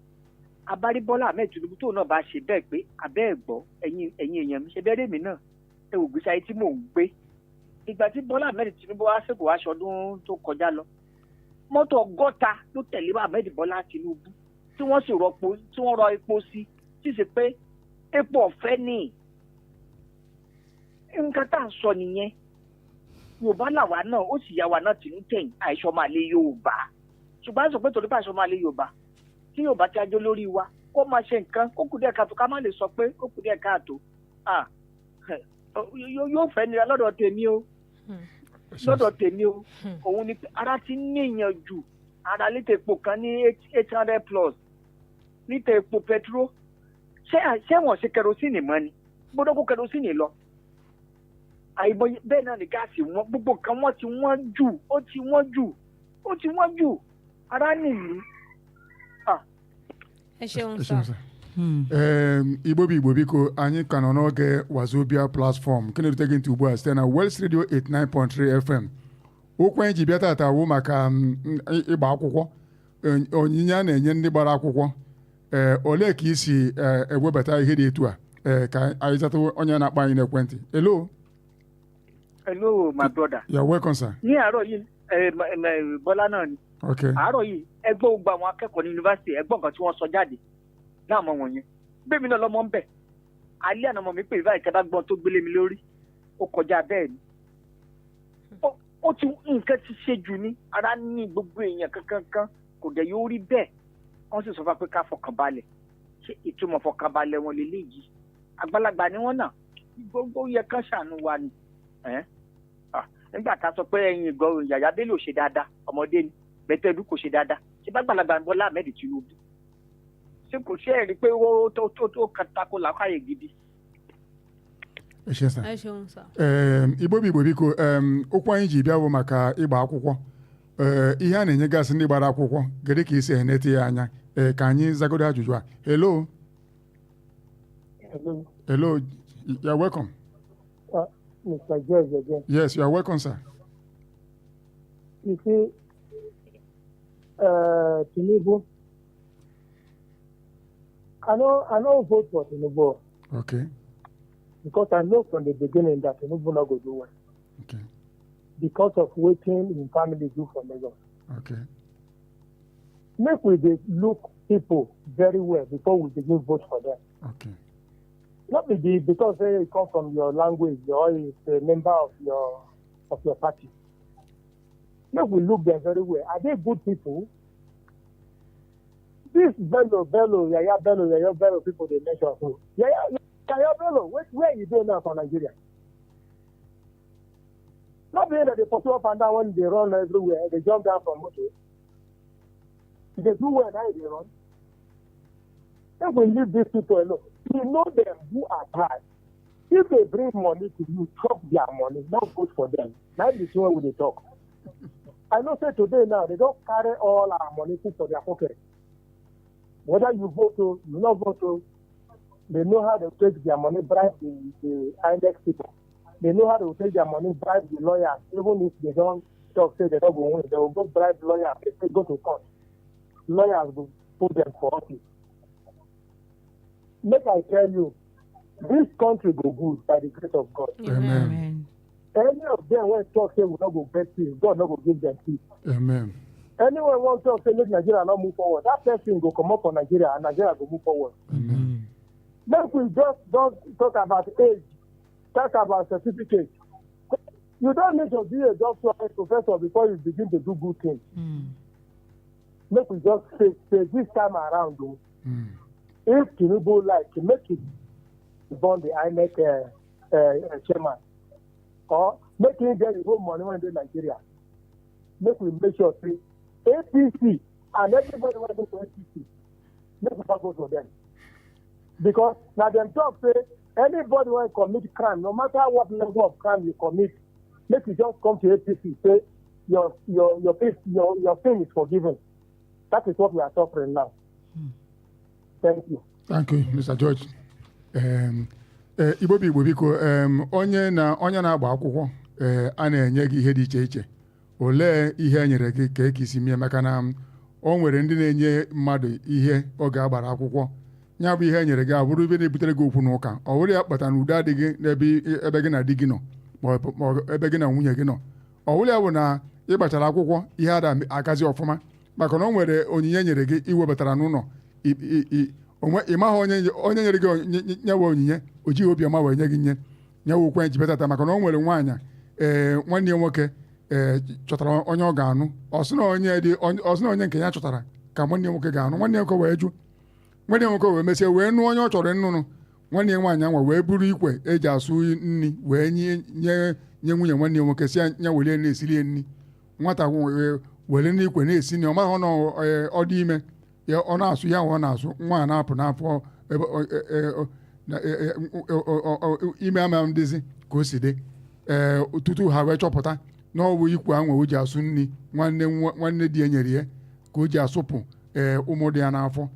abárí Bọ́lá Ahmed Tinubu tó náà bá ṣe bẹ́ẹ̀ pé abẹ́ ẹ̀ gbọ́ ẹ̀yin èèyàn mi ṣe bẹ́ẹ̀ rèmi náà ẹ wò gbèsè ayé tí mò ń gbé ìgbà tí Bọ́lá Ahmed Tinubu wá ṣègùn aṣọ ọdún tó kọjá lọ mọ́tò 60 ló tẹ̀lé Ahmed Bọ́lá Tinubu tí wọ́n sì rọ epo sí tí ṣe pé epo ọ̀fẹ́ ni nǹkan tá à ń sọ nìyẹn Yorùbá làwa náà ó sì yà wá náà tìǹ tẹ̀yìn àìsàn máa lé Yorùbá ṣùgbọ́n àìsàn pé torí bá àìsàn máa lé Yorùbá tí Yorùbá ti ajó lórí wa kó máa ṣe nǹkan kó kù díẹ̀ káàtó ká má lè sọ pé ó kù díẹ̀ káàtó yóò fẹ́ nira lọ́dọ̀ tèmi o òun ni ara ti níyàn jù ara lítà epo kan ní 800 plus lítà epo petro ṣé wọ́n ṣe kẹrosínì mọ́ ni gbọ́dọ̀ kó kẹrosínì lọ àìmọye bẹ́ẹ̀ náà ní gáàsì wọn gbogbo nǹkan wọn ti wọ́n jù ó ti wọ́n jù ara nìyí. ẹ ṣeun sá. Igbo biko anyị ka nọ n'oge Wazobia platform nke na-erute gị ntị ugbu a site na Wels Radio 89.3 FM okwu anyị ji bịa tata wụ maka ịgba akwụkwọ onyinye a na-enye ndị gbara akwụkwọ olee ka isi ewebata ihe dị etu a ka anyị zata onye na-akpọ anyị n'ekwentị. Hello my brother. You're welcome sir. Ní àárọ̀ yìí Bọ́lá náà ni. Àárọ̀ yìí ẹgbẹ́ gbogbo àwọn akẹ́kọ̀ọ́ ní yunifásitì ẹgbọ́n kan tí wọ́n sọ jáde náà mọ wọ̀nyẹn bẹ́ẹ̀ mi náà lọ́mọ ń bẹ̀ alẹ́ àná ọmọ mi pè báyìí kẹ́bá gbọ́n tó gbélé mi lórí ó kọjá bẹ́ẹ̀ ni ó ti nǹkan ti ṣe jù ní ara ní gbogbo èèyàn kankan kò dẹ̀ yóò rí bẹ́ẹ̀ wọ́n sì sọ fún wa pé ká fọkànbalẹ̀ ṣé ìtumọ̀ fọkànbalẹ̀ wọn lè léyìí àgbàlagbà ni wọ́n náà gbogbo yẹ kán ṣàánú wa ni nígbà tá a sọ pé ẹ̀yin ìgbọ́ Yàyà Bello ṣe dáadáa ọmọdé ni Bẹ́tẹ̀dú kò ṣe dáadáa ṣé bá gbàlagbà Bọ́lá Ahmed Tinubu ṣé kò ṣe é rí i pé ó tó katako làákàyè gidi. ẹ ṣe sà. ẹ ṣeun sà. Igbo biko okwu anyị ji bịa bụ maka ịgba akwụkwọ ihe a na-enyegasị ndị gbara akwụkwọ gịdị ka isi enete ya anya ka anyị zagodo ajụjụ a. Hello. You are welcome. Mr. George again. Yes, you are welcome, sir. You see, Tinubu, I know vote for Tinubu. Okay. Because I know from the beginning that Tinubu not go do well. Okay. Because of waiting in family do for Lagos. Okay. Make we look people very well before we begin vote for them. Okay. Not because they come from your language or is a member of your party. Make we look them very well. Are they good people? This Yaya Bello people they mention who? Yaya Bello, where you doing now for Nigeria? Not being that they pursue up and down when they run everywhere, they jump down from motor. They do well now they run. If we leave these people alone, you know them who are bad. If they bring money to you, chop their money, not good for them. Now this is where they talk. I know say today now, they don't carry all our money for their pocket. Whether you vote or you not vote or, they know how to take their money, bribe the index people. They know how to take their money, bribe the lawyers. Even if they don't talk, say they don't go win, they will go bribe lawyers. If they go to court, lawyers will put them for office. Make I tell you, this country go good by the grace of God. Amen. Any of them when talk say we not go get peace, God not go give them peace. Amen. Anyone want to say make Nigeria not move forward, that person go come up for Nigeria and Nigeria go move forward. Amen. Make we just don't talk about age, talk about certificate. You don't need to be a doctor or a professor before you begin to do good things. Make we just say this time around though. If Tinubu like to make it born the INEC chairman or make him get his own money when they Nigeria, make we make sure say APC and everybody want to go to APC, make we not go to them. Because now them talk say anybody when commit crime, no matter what level of crime you commit, make you just come to APC say your sin is forgiven. That is what we are suffering now. Thank you. Thank you, Mr. George. Igbo biko onye na-agba akwụkwọ a na-enye gị ihe dị iche iche olee ihe e nyere gị ka esi mie maka na o nwere ndị na-enye mmadụ ihe oge agbara akwụkwọ ya bụ ihe e nyere gị abụrụ ibe na-ebutere gị okwu n'ụka ọ bụrụ ya kpatara na udo adịghị ebe gị na di gị nọ ma ebe gị na nwunye gị nọ ọ bụrụ ya bụ na ị gbachara akwụkwọ ihe ada agazi ọfụma maka na o nwere onyinye nyere gị iwebatara n'ụlọ ị maghị onye nyere gị nyewe onyinye o jighị obiọma wee nye gị nye nyewe okwe jibetata maka na o nwere nwaanyị nwanne ya nwoke chọtara onye ọ ga-anụ ọ sị na onye nke ya chọtara ka nwanne ya nwoke ga-anụ nwanne ya nwoke wee jụ nwanne ya nwoke wee mesịa wee nụ onye ọ chọrọ ịnụnụ nwanne ya nwaanyị anwa wee buru ikwe eji asụ nri wee nye nwunye nwanne ya nwoke si ya welie na-esilie nri nwata were n'ikwe na-esi nri ọ maghị na ọ dị ime ọ na-asụ ya ọ na-asụ nwa na-apụ n'afọ ime ama ndịzi ka o si dị tutu ha wee chọpụta na ọ bụ ikwe anwa o ji asụ nri nwanne di ya nyere ya ka o ji asụpụ ụmụ dị ya n'afọ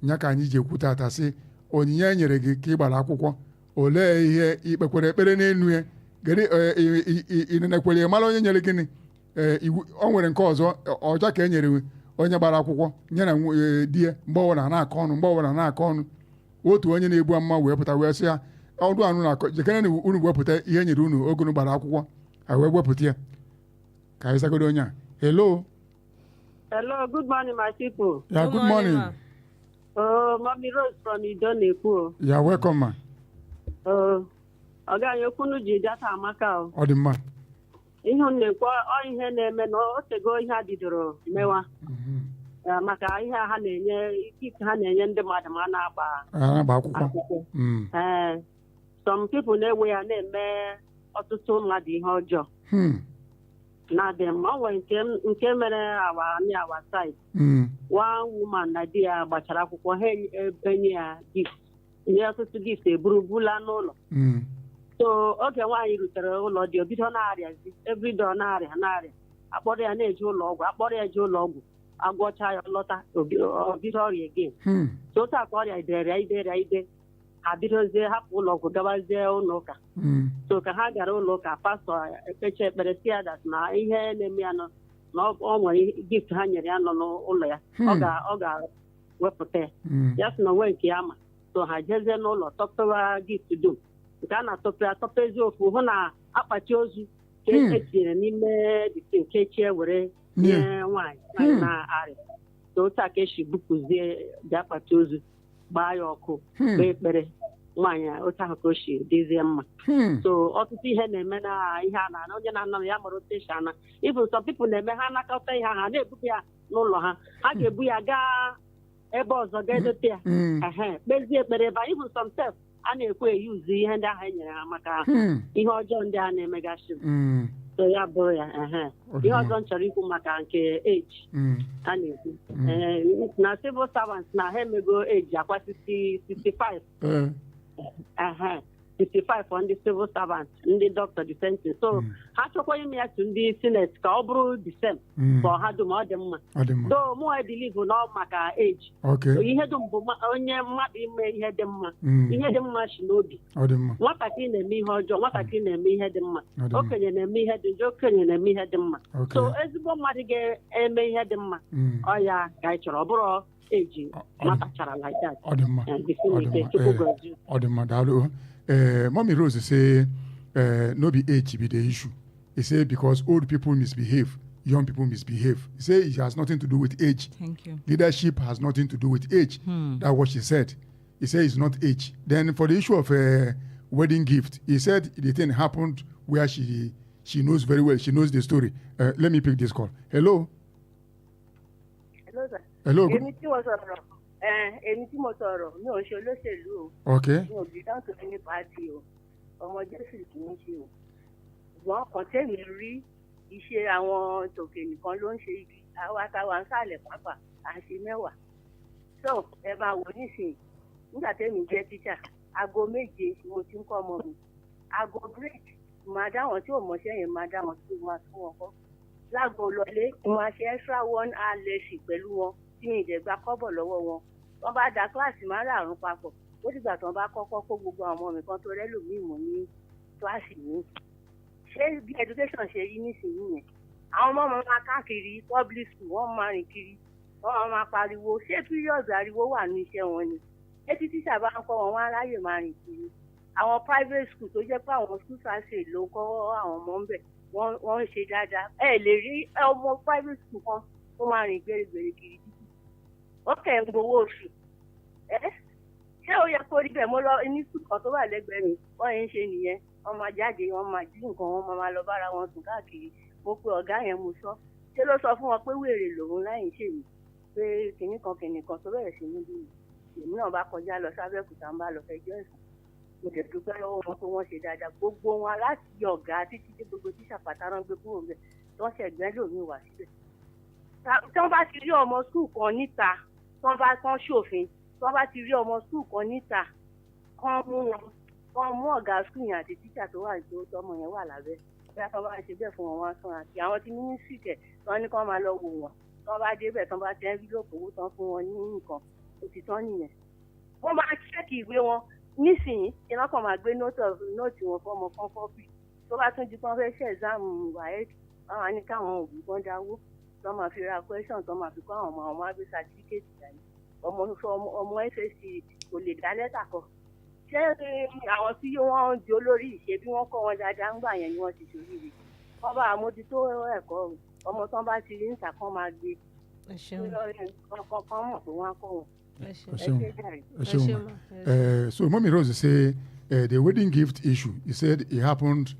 ya ka anyị ji ekwu tata sị onyinye e nyere gị ka ị gbara akwụkwọ olee ihe ikpekwere ekpere n'elu ya inenekwere mara onye nyere gịnị o nwere nke ọzọ ọja ka e nyere onye gbara akwụkwọ nye na di ya mgbe ọbụla na-akọ ọnụ otu onye na-ebu amụma wee pụta wee sị ya ọdụ anụ na-akọ jekere na unu wepụta ihe nyere unu oge unu gbara akwụkwọ ha wee wepụta ya ka anyị zagodo onye a hello good morning my people. Yeah, good morning. Mommy Rose from Idonekwu. Yeah, welcome ma. Ọga anyị okwunu ji data amaka o. Ọ dị mma. Ihe na-ekwu ihe na-eme na otego ihe adịdoro mewa maka ihe ha na-enye ikike ha na-enye ndị mmadụ ma na-agba akwụkwọ. Some people na-enwe ya na-eme ọtụtụ mmadụ ihe ọjọọ na dị mma. O nwere nke mere our side one woman na di ya gbachara akwụkwọ ha enye ya gift nye ọtụtụ gift eburubula n'ụlọ. So oge nwaanyị rutere ụlọ dị obido na-arịazi everyday ọ na-arịa akpọrọ ya na-eje ụlọ ọgwụ agwọcha ya lọta obido ọrịa again. So otu aka ọrịa ide ha bidozie hapụ ụlọ ọgwụ gabazie ụlọ ụka. So ka ha gara ụlọ ụka pastọ ekpecha ekpere si ya dat na ihe na-eme ya nọ na ọ nwere gift ha nyere ya nọ n'ụlọ ya ọ ga-wepụta ya sị na onwe nke ya ma. So ha jezie n'ụlọ tọpụwa gift dum nke a na-atọpụ ezi ofu hụ na akpati ozu ka etinyere n'ime dịte nke chie were nye nwaanyị na-arịa. So otu a ka esi bupụzie dị akpati ozu gbaa ya ọkụ kpee ekpere nwaanyị otu ahụ ka o si dịzie mma. So ọtụtụ ihe na-eme na ihe a na onye na-anọ ya mara otu esi ana even some people na-eme ha anakọta ihe ha na-ebupu ya n'ụlọ ha ga-ebu ya gaa ebe ọzọ ga-edote ya kpezie ekpere ebe even some self a na-ekwe eyuzu ihe ndị ahụ e nyere ha maka ihe ọjọọ ndị a na-emegasị. So ya bụrụ ya ihe ọzọ m chọrọ ikwu maka nke age a na-ekwu na civil servants na ha emego age akwa 65 65 ndị civil servants ndị doctor dispensing. So ha chọkwa ime ya tu ndị senate ka ọ bụrụ the same ka ha dum ọ dị mma do mụ believe na ọ maka age ihe dum bụ onye mmadụ ime ihe dị mma ihe dị mma si n'obi. Nwatakịrị na-eme ihe ọjọọ nwatakịrị na-eme ihe dị mma okenye na-eme ihe dị njọ okenye na-eme ihe dị mma. So ezigbo mmadụ ga-eme ihe dị mma ọ ya ka anyị chọrọ ọ bụrụ eji matachara like that. Ọ dị mma daalụ. Mommy Rose say no be age be the issue. He say because old people misbehave, young people misbehave. He say it has nothing to do with age. Thank you. Leadership has nothing to do with age. That's what she said. He said it's not age. Then for the issue of wedding gift, he said the thing happened where she knows very well. She knows the story. Let me pick this call. Hello. Hello, sir. Hello. Èmi tí mo sọ̀rọ̀ mi ò ṣe olóṣèlú o. Okay. Mi ò belong to any party o. Ọmọ Jésù kì í ṣe o. Ṣùgbọ́n kan tẹ̀mí rí iṣẹ́ àwọn tòkè nìkan ló ń ṣe ibi. Àwa táwa ń sàlẹ̀ pápá à ń ṣe mẹ́wàá. So ẹ bá wò nísìnyí. nígbà tẹ́mi jẹ́ tíṣà aago 7 mo ti ń kọ́ ọmọ mi aago break máa dá wọn tí ò mọṣẹ́ yẹn máa dá wọn tí wọ́n tún wọn kọ́ láago lọlé mo máa ṣe extra 1 hour lesson pẹ̀lú wọn tí mi ìdẹ̀gbà kọ́bọ̀ lọ́wọ́ wọn wọ́n bá da kíláàsì márààrún papọ̀ ó dìgbà tí wọ́n bá kọ́kọ́ kó gbogbo àwọn ọmọ mi kan tó rẹ́lòmíì mọ̀ ní kíláàsì mi ṣé bí education ṣe rí nísìnyí yẹn àwọn ọmọ máa káàkiri public school wọ́n máa rìn kiri wọ́n máa pariwo ṣé píríọ̀dù ariwo wà ní iṣẹ́ wọn ni etí tíṣà bá ń kọ́ wọn wọ́n aráyè máa rìn kiri àwọn private school tó jẹ́ pé àwọn school sáṣẹ ló ń kọ́ àwọn ọmọ ń bẹ̀ wọ́n ń ṣe dáadáa ẹ lè rí ọmọ private school kan tó máa rìn gbèrègbèrè kiri títí wọ́n kẹ̀ ń gbowó oṣù ṣé ó yẹ kó rí bẹ́ẹ̀ mo lọ ní school kan tó wà lẹ́gbẹ̀ẹ́ mi wọ́n yẹn ń ṣe nìyẹn wọ́n máa jáde wọ́n máa jí nǹkan wọ́n máa lọ bára wọn sùn káàkiri mo pe ọ̀gá yẹn mo sọ ṣé ló sọ fún wọn pé wèrè lòun láì ṣèlú pé kìnnìkan tó bẹ̀rẹ̀ sí níbí èmi náà bá kọjá lọ sábẹ́kúta ń bá lọ fẹjọ́ ẹ̀sùn mo dẹ̀ dúpẹ́ lọ́wọ́ wọn pé wọ́n ṣe dáadáa gbogbo wọn láti ọ̀gá títí dé gbogbo tíṣà pátá rán gbé kúrò bẹ̀ tí wọ́n ṣẹ̀gbẹ́ lòmíì wá síbẹ̀. tí wọ́n bá ti rí ọmọ skul kan níta tí wọ́n bá kán ṣòfin tí wọ́n bá ti rí ọmọ skul kan níta kán mú ọ̀gá skul yẹn àti tíṣà tó wà tó tọmọ yẹn wà lábẹ́ bí wọ́n bá ṣe bẹ́ẹ̀ fún wọn wọ́n sàn àti àwọn tí mínísítì tẹ̀ tí wọ́n ní kán máa lọ wò wọ́n tí wọ́n bá débẹ̀ tí wọ́n bá tẹ́ envelope owó tán fún wọn ní nǹkan òtítọ́ nìyẹn. wọ́n máa ṣẹ́ẹ̀kì ìwé wọn nísìnyí iná kan máa gbé nóòtì wọn fọmọ kan kọ́pì tó bá tún di pọ́n fẹ́ ṣe ẹ̀sáàmù wáyéèkì àwọn á ní káwọn òbí kan dáwó tó máa fi ra question tó máa fi kọ́ àwọn ọmọ á gbé certificate dání ọmọ ssc kò lè dá lẹ́tà kọ ṣé àwọn tí wọ́n di olórí ìṣe bí wọ́n kọ́ wọn dáadáa ńgbà yẹn ni wọ́n ti ṣoríire wọ́n bá àmójútó ẹ̀kọ́ ọmọ tán bá ti rí níta kan máa gbé kan mọ̀ pé wọ́n á kọ́ wọn. So Mommy Rose say the wedding gift issue, he said it happened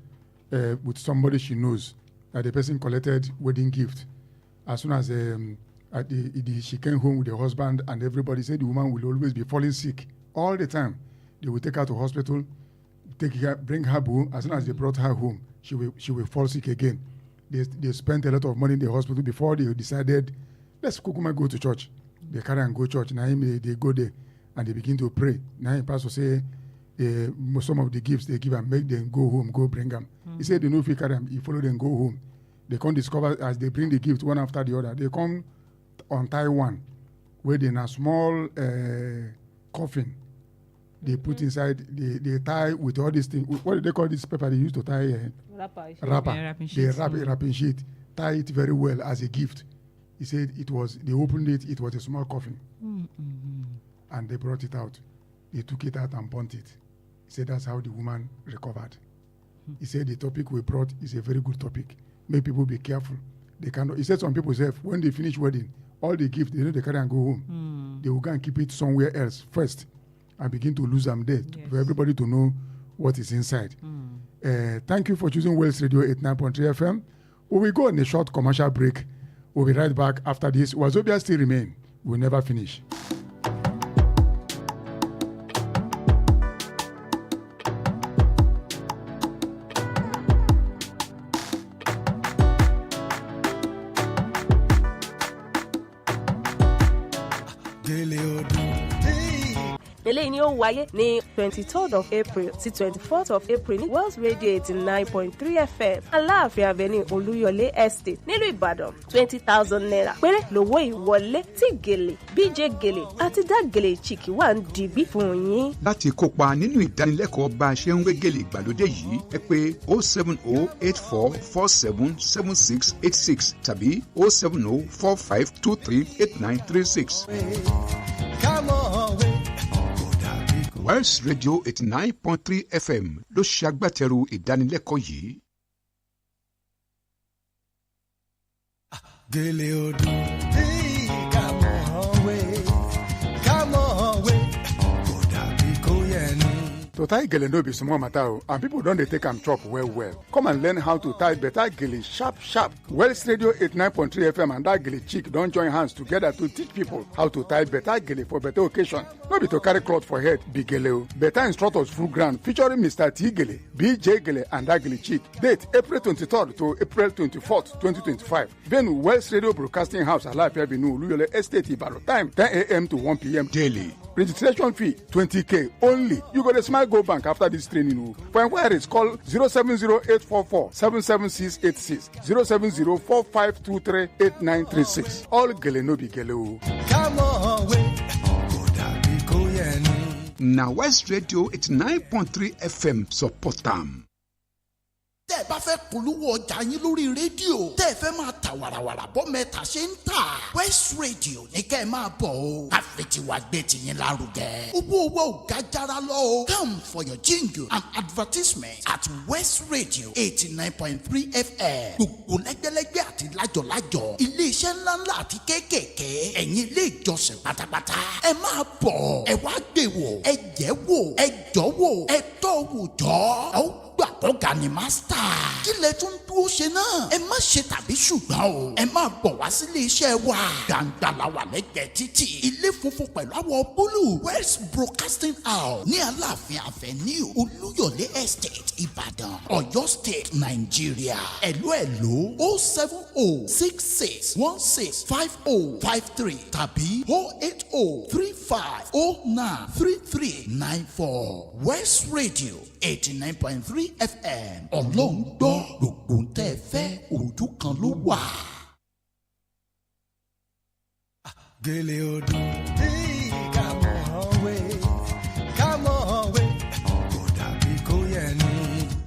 with somebody she knows, that the person collected wedding gift. As soon as she came home with the husband and everybody said the woman will always be falling sick all the time. They will take her to hospital, bring her home. As soon as they brought her home, she will fall sick again. They spent a lot of money in the hospital before they decided, let's Kukuma go to church. They carry and go to church. Now they go there and they begin to pray. Now the pastor say some of the gifts they give and make them go home, go bring them. He said they know if you carry them, you follow them, go home. They can't discover as they bring the gift one after the other. They come on Taiwan, where they in a small coffin. They put inside, they tie with all these things. What do they call this paper they used to tie? Wrapper. They wrap a wrapping sheet, tie it very well as a gift. He said they opened it was a small coffin. And they brought it out. They took it out and burnt it. He said that's how the woman recovered. He said the topic we brought is a very good topic. Make people be careful. They cannot. He said some people say when they finish wedding, all the gifts, they carry and go home. They will go and keep it somewhere else first and begin to lose them there for everybody to know what is inside. Thank you for choosing Wells Radio 89.3 FM. We will go on a short commercial break. We'll be right back after this. Wazobia still remain. We'll never finish. eléyìí ni ó wáyé ní 23rd of April sí 24th of April ní Wells Radio 89.3 FM Aláàfin Avenue Olúyọ̀lé Estate nílùú Ìbàdàn. 20,000 naira péré lówó ìwọlé tí gèlè BJ gèlè àti dá gèlè chiki wà ń dìbí fún yín. Láti kópa nínú ìdánilẹ́kọ̀ọ́ bá a ṣe ń wé gèlè ìgbàlódé yìí ẹ pè 07084477686 tàbí 07045238936. Wells Radio 89.3 FM ló ṣe agbátẹrù ìdánilẹ́kọ̀ọ́ yìí. Gèlè ọdún, come on way, come on way, kò dàbí kò yẹ ni. To tie gele no be small matter o, and people don dey take am chop well well. Come and learn how to tie better gele sharp sharp. Wells Radio 89.3 FM and that gele chick don join hands together to teach people how to tie better gele for better occasion. No be to carry cloth for head, be gele o. Better instructors full ground featuring Mr. T Gele, BJ Gele and that gele chick. Date April 23rd to April 24th, 2025. Venue Wells Radio Broadcasting House, Alaafin Avenue, Olúyọ̀lé Estate, Ìbàdàn. Time 10 a.m. to 1 p.m. daily. Registration fee 20k only. You go to Smile Go Bank after this training. For inquiries, call 070-844-77686, 070-4523-8936. All gele no be gele. Come on, Now West Radio 89.3 FM support them. tẹ́ ẹ bá fẹ́ polówó ọjà yín lórí rédíò tẹ́ ẹ fẹ́ máa ta wàràwàrà bọ́ mẹ́ta ṣe ń tà West Radio ní kẹ́ ẹ máa bọ̀ o àfẹ̀tiwa gbé tiyín lárugẹ. owó ò ga jara lọ o. Come for your jingle and advertisement at West Radio 89.3 FM. gbogbo lẹ́gbẹ́lẹ́gbẹ́ àti lájọ̀lájọ̀ iléeṣẹ́ ńláńlá àti kéékèèké ẹ̀yin ilé ìjọsìn pátápátá ẹ máa bọ̀ ẹ wá gbé wò ẹ jẹ́ wò ẹ jọ́ wò ẹ tọ́ wò jọ́ gbà kọ́ga ni mástà. kí lẹ tún dúró ṣe náà. ẹ má ṣe tàbí ṣùgbọ́n o. ẹ máa bọ̀ wá sílé iṣẹ́ wa. gbàǹgbà la wà lẹ́gbẹ̀ẹ́ títì. ilé funfun pẹ̀lú àwọ̀ búlù. West Broadcasting House ní Aláàfin Avenue Olúyọ̀lé Estate Ìbàdàn Ọ̀yọ́ State Nàìjíríà. ẹ̀lú 070-6616-5053 tàbí 080-3509-3394 West Radio 89.3 FM ọlọ́run gbọ́ gbogbo ń tẹ́ ẹ fẹ́ ojú kan ló wà. Gele odo, come on, wait.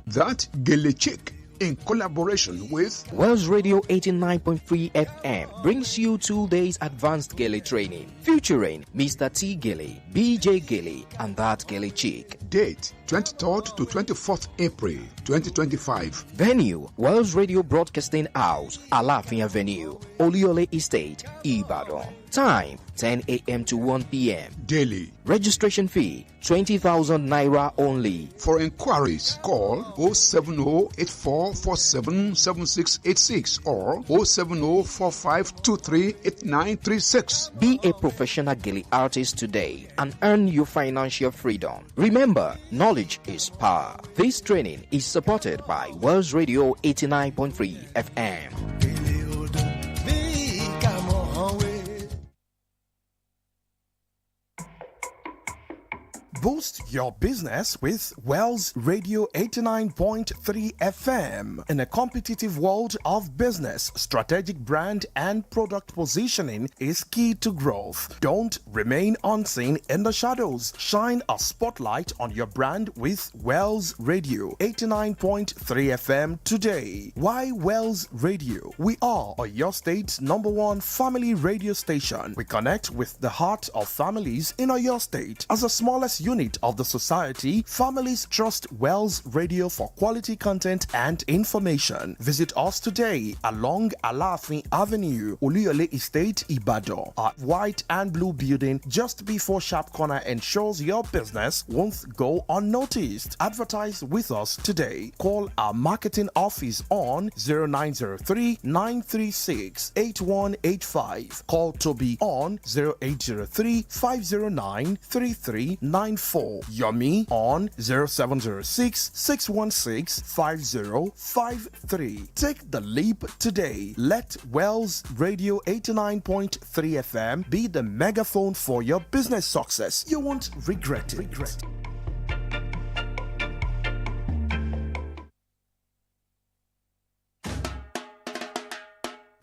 That Gele Chick in collaboration with Wells Radio 89.3 FM brings you 2 days advanced Gele training featuring Mr. T. Gele, BJ Gele, and that Gele Chick. Date 23rd to 24th April 2025. Venue Wells Radio Broadcasting House, Alafin Avenue, Oluyole Estate, Ibadan. Time 10 a.m. to 1 p.m. Daily. Registration fee 20,000 naira only. For inquiries, call 070-8447-7686 or 070-4523-8936. Be a professional Gele artist today and earn your financial freedom. Remember, knowledge is power. This training is supported by Wells Radio 89.3 FM. Boost your business with Wells Radio 89.3 FM. In a competitive world of business, strategic brand and product positioning is key to growth. Don't remain unseen in the shadows. Shine a spotlight on your brand with Wells Radio 89.3 FM today. Why Wells Radio? We are your state's #1 family radio station. We connect with the heart of families in your state. As the smallest unit of the society, families trust Wells Radio for quality content and information. Visit us today along Alafin Avenue, Oluyole Estate, Ibadan. Our white and blue building just before Sharp Corner ensures your business won't go unnoticed. Advertise with us today. Call our marketing office on 0903-936-8185. Call Toby on 0803-509-3394. Yomi on 0706-616-5053. Take the leap today. Let Wells Radio 89.3 FM be the megaphone for your business success. You won't regret it.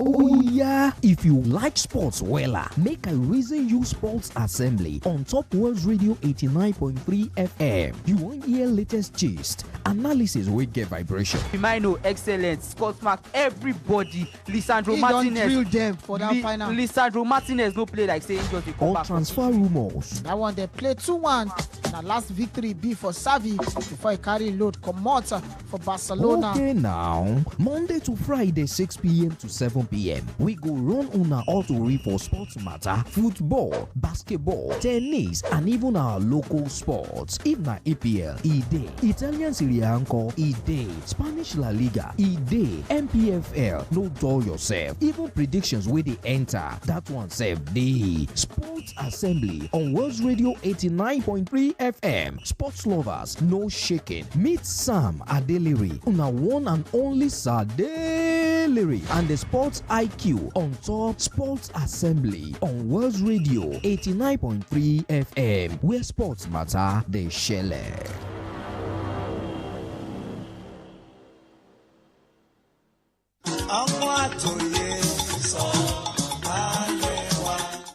Oh yeah, if you like sports wella, make I reason you sports assembly on top World Radio 89.3 FM. You won't hear latest gist, analysis wey get vibration. Firmino excellent, Scott Mark everybody, Lisandro He Martinez. don't drill them for that final. Lisandro Martinez no play like say he just dey come Or back. transfer rumors. That one they play 2-1. Na last victory be for Xavi before he carry load comot for Barcelona. Okay now, Monday to Friday 6 p.m. to 7 p.m. we go run una autori for sports matter, football, basketball, tennis, and even our local sports. If na EPL, e dey. Italian Serie A nko, e dey. Spanish La Liga, e dey. MPFL, no dull yourself. Even predictions wey dey enter, that one sef dey. Sports Assembly on World Radio 89.3 FM. Sports lovers, no shaking. Meet Sam Adeliri, una one and only Sade. Lele and the Sports IQ on top Sports Assembly on World Radio 89.3 FM, where sports matter, they share.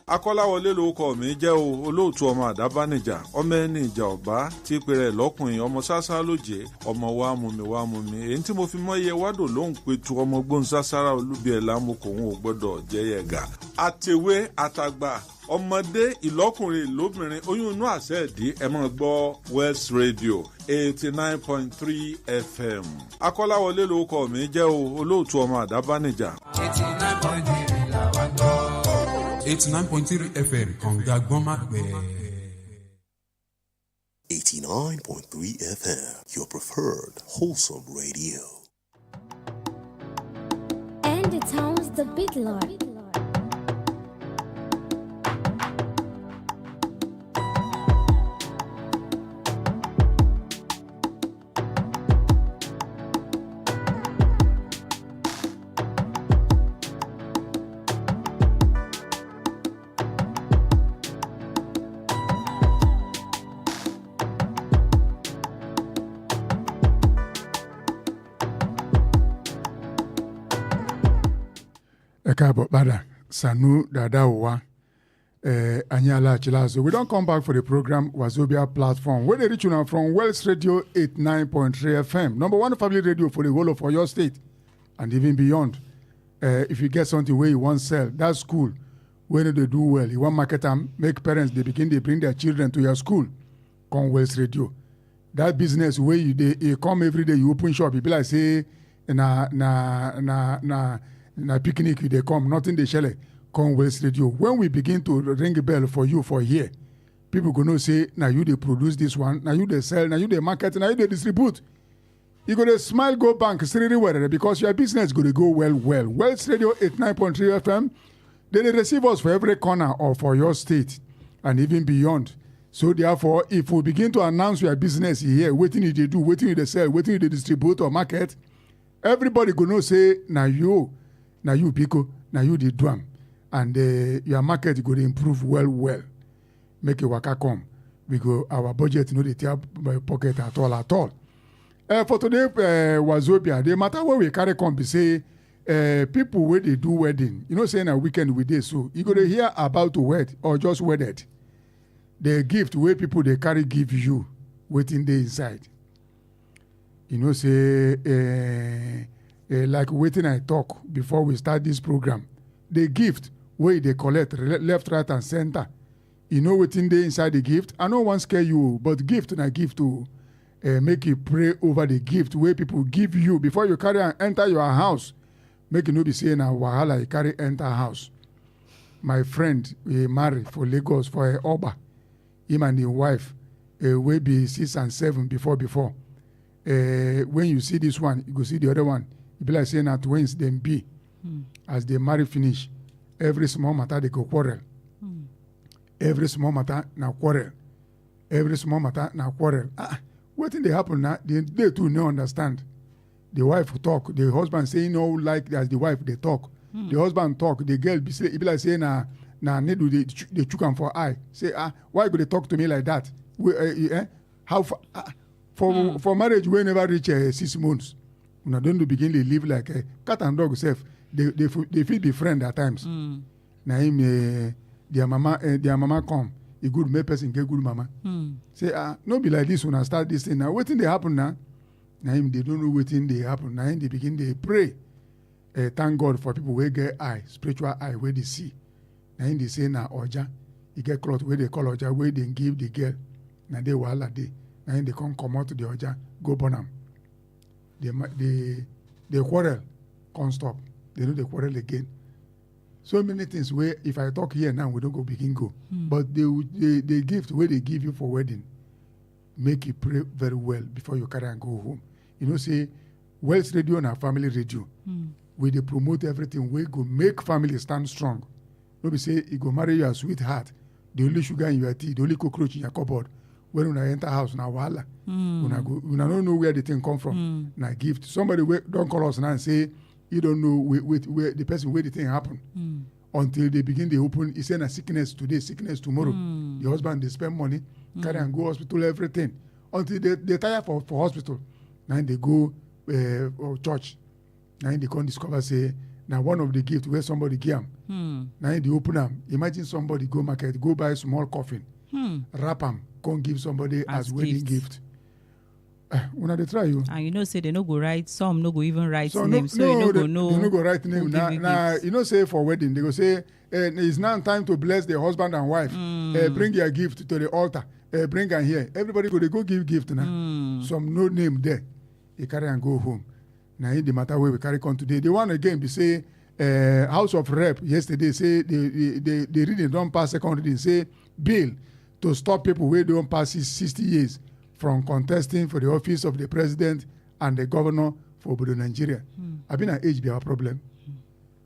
akọ́láwọlé lórúkọ mi jẹ́ o olóòtú ọmọ àdábánijà ọmọ ẹni ìjà ọ̀bá tí pèrè lọ́kùnrin ọmọ sásá lóje ọmọ wa mú mi èyí tí mo fi mọ́ iye wádò lóhùn pé tu ọmọ gbóhùn sására olúbiẹ̀ lámùkòhún ò gbọ́dọ̀ jẹ́ yẹ̀gà àtẹ̀wé àtàgbà ọmọdé ìlọ́kùnrin lóbìnrin oyún inú àṣẹ ìdí ẹ máa gbọ́ West Radio 89.3 FM akọ́láwọlé lórúkọ mi jẹ́ o olóòtú ọmọ àdábánijà. 89.3 làwọn gbọ́. 89.3 FM AGBONMAGBE. 89.3 FM, your preferred wholesome radio. And the town's the big lord. Ekabo Bada, Sanu Dadawa, Anyala Chilazo. We don't come back for the program Wazobia platform. Where they reach you now from Wells Radio 89.3 FM. Number one family radio for the whole of your state and even beyond. If you get something where you want to sell, that's cool. When they do well, you want market them, make parents, they bring their children to your school. Come Wells Radio. That business where you come every day, you open shop, you be like say, na picnic they come, nothing they shall come West Radio. When we begin to ring a bell for you for here, people gonna say, now you they produce this one, now you they sell, now you they market, now you they distribute. You gonna smile, go bank, really well, because your business gonna go well. West Radio 89.3 FM, they receive us for every corner of for your state and even beyond. So therefore, if we begin to announce your business here, waiting you they do, waiting you they sell, waiting you they distribute or market, everybody gonna say, now you Pico, now you the drum, and your market go to improve well. Make a waka come because our budget no dey tear my pocket at all. For today, Wazobia, the matter where we carry come be say people where they do wedding, saying a weekend with this, so you go to hear about to wed or just wedded. The gift where people they carry give you, waiting there inside. Say. Like waiting I talk before we start this program. The gift where they collect left, right, and center. Waiting there inside the gift. I don't want to scare you, but gift and I give to make you pray over the gift where people give you before you carry and enter your house. Make you no be saying a wahala you carry enter house. My friend married for Lagos for Oba. Him and his wife will be 6 and 7 before. When you see this one, you go see the other one. It be like saying that twins them be. As they marry finish, every small matter they go quarrel. Every small matter now quarrel. What thing they happen now? They too no understand. The wife talk, the husband say no like as the wife they talk. The husband talk, the girl be say it be like saying na need do they chook am for eye. Say why go they talk to me like that? How for marriage we never reach 6 months. Una don't begin to live like a cat and dog self. They feel be friend at times. Na him their mama come. A good male person get good mama. Say no be like this when I start this thing now. Waiting they happen now. Na him they don't know waiting they happen. Now him they begin they pray. Thank God for people where get eye, spiritual eye where they see. Na him they say na oja. You get cloth where they call oja where they give the girl. Na they wahala day. Na him they come out to the oja go burn am. They quarrel, can't stop. They know they quarrel again. So many things where if I talk here now, we don't go begin go. But the gift where they give you for wedding, make you pray very well before you carry and go home. Say, Wells Radio and our family radio, where they promote everything, we go make family stand strong. Nobody say, you go marry your sweetheart, the only sugar in your tea, the only cockroach in your cupboard. When I enter house now, wala. Una don't know where the thing come from. Na gift. Somebody don't call us now and say you don't know where the person where the thing happen. Until they begin they open, he said a sickness today, sickness tomorrow. The husband they spend money, carry and go hospital, everything. Until they tire for hospital. Now they go or church. Now they can't discover say now one of the gifts where somebody give them. Now they open them. Imagine somebody go market, go buy a small coffin, wrap them, come give somebody as wedding gift. When they try you. And you know, say they no go write, some no go even write so name, so you no go know. They no go write name. Now you know, say for wedding, they go say, it's now time to bless the husband and wife. Bring your gift to the altar. Bring her here. Everybody go give gift now. Some no name there. You carry and go home. Now in the matter where we carry on today. The one again, we say, House of Rep yesterday say the reading don't pass second reading, say bill to stop people where don't pass 60 years from contesting for the office of the president and the governor for Obodo Nigeria. I've been an age be our problem.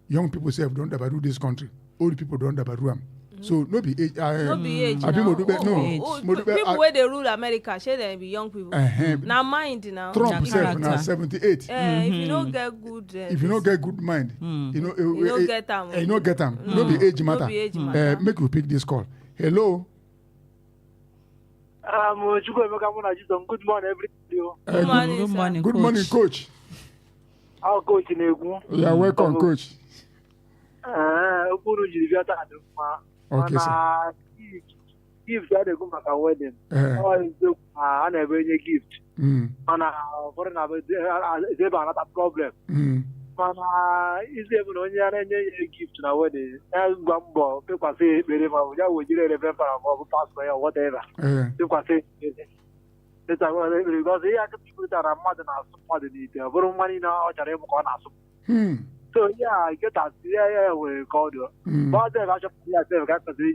Young people say don't dabaru this country. Old people don't dabaru them. So no be age. No be age. People where they rule America, should they be young people? Now mind now. Trump said now 78. If you don't get good, if you don't get good mind, you know you don't get them. You don't get them. No be age matter. Make you pick this call. Hello. Good morning, everybody. Good morning, coach. Our coach in Egu. You are welcome, coach. Okay, sir. Gift that they go make a wedding. I never any gift. And for another, they have another problem. Is even on your gift in a wedding. As Gumbo, people say, very much, we did a remember of pastor or whatever. People say, because they are people that are mother and mother need a money now, or a so yeah, I get that. Yeah, we called you. But then I just got to see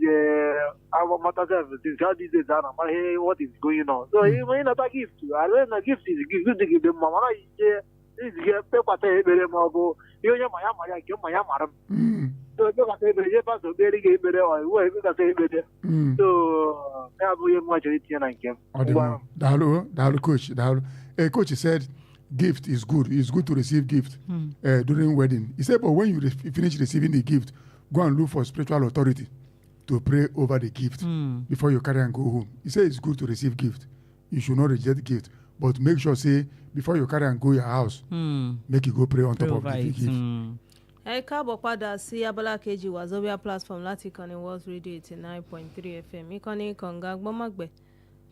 our mother since how this is done. But hey, what is going on? So he may not give to you. I learned a gift is good to give them mama. This get paper very mobile. You know my give my yamadam. So you got a pass of very gay better or where you got a better. So now we much it and I came. Dalu coach. A coach said gift is good. It's good to receive gift during wedding. He said, but when you finish receiving the gift, go and look for spiritual authority to pray over the gift before you carry and go home. He said it's good to receive gift. You should not reject gift, but make sure say before you carry and go your house, make you go pray on top of the gift. Ẹ káàbọ̀ padà sí abala kejì Wazobia platform láti ìkànnì World Radio 89.3 FM ìkànnì kànga gbọ́mọ̀gbẹ́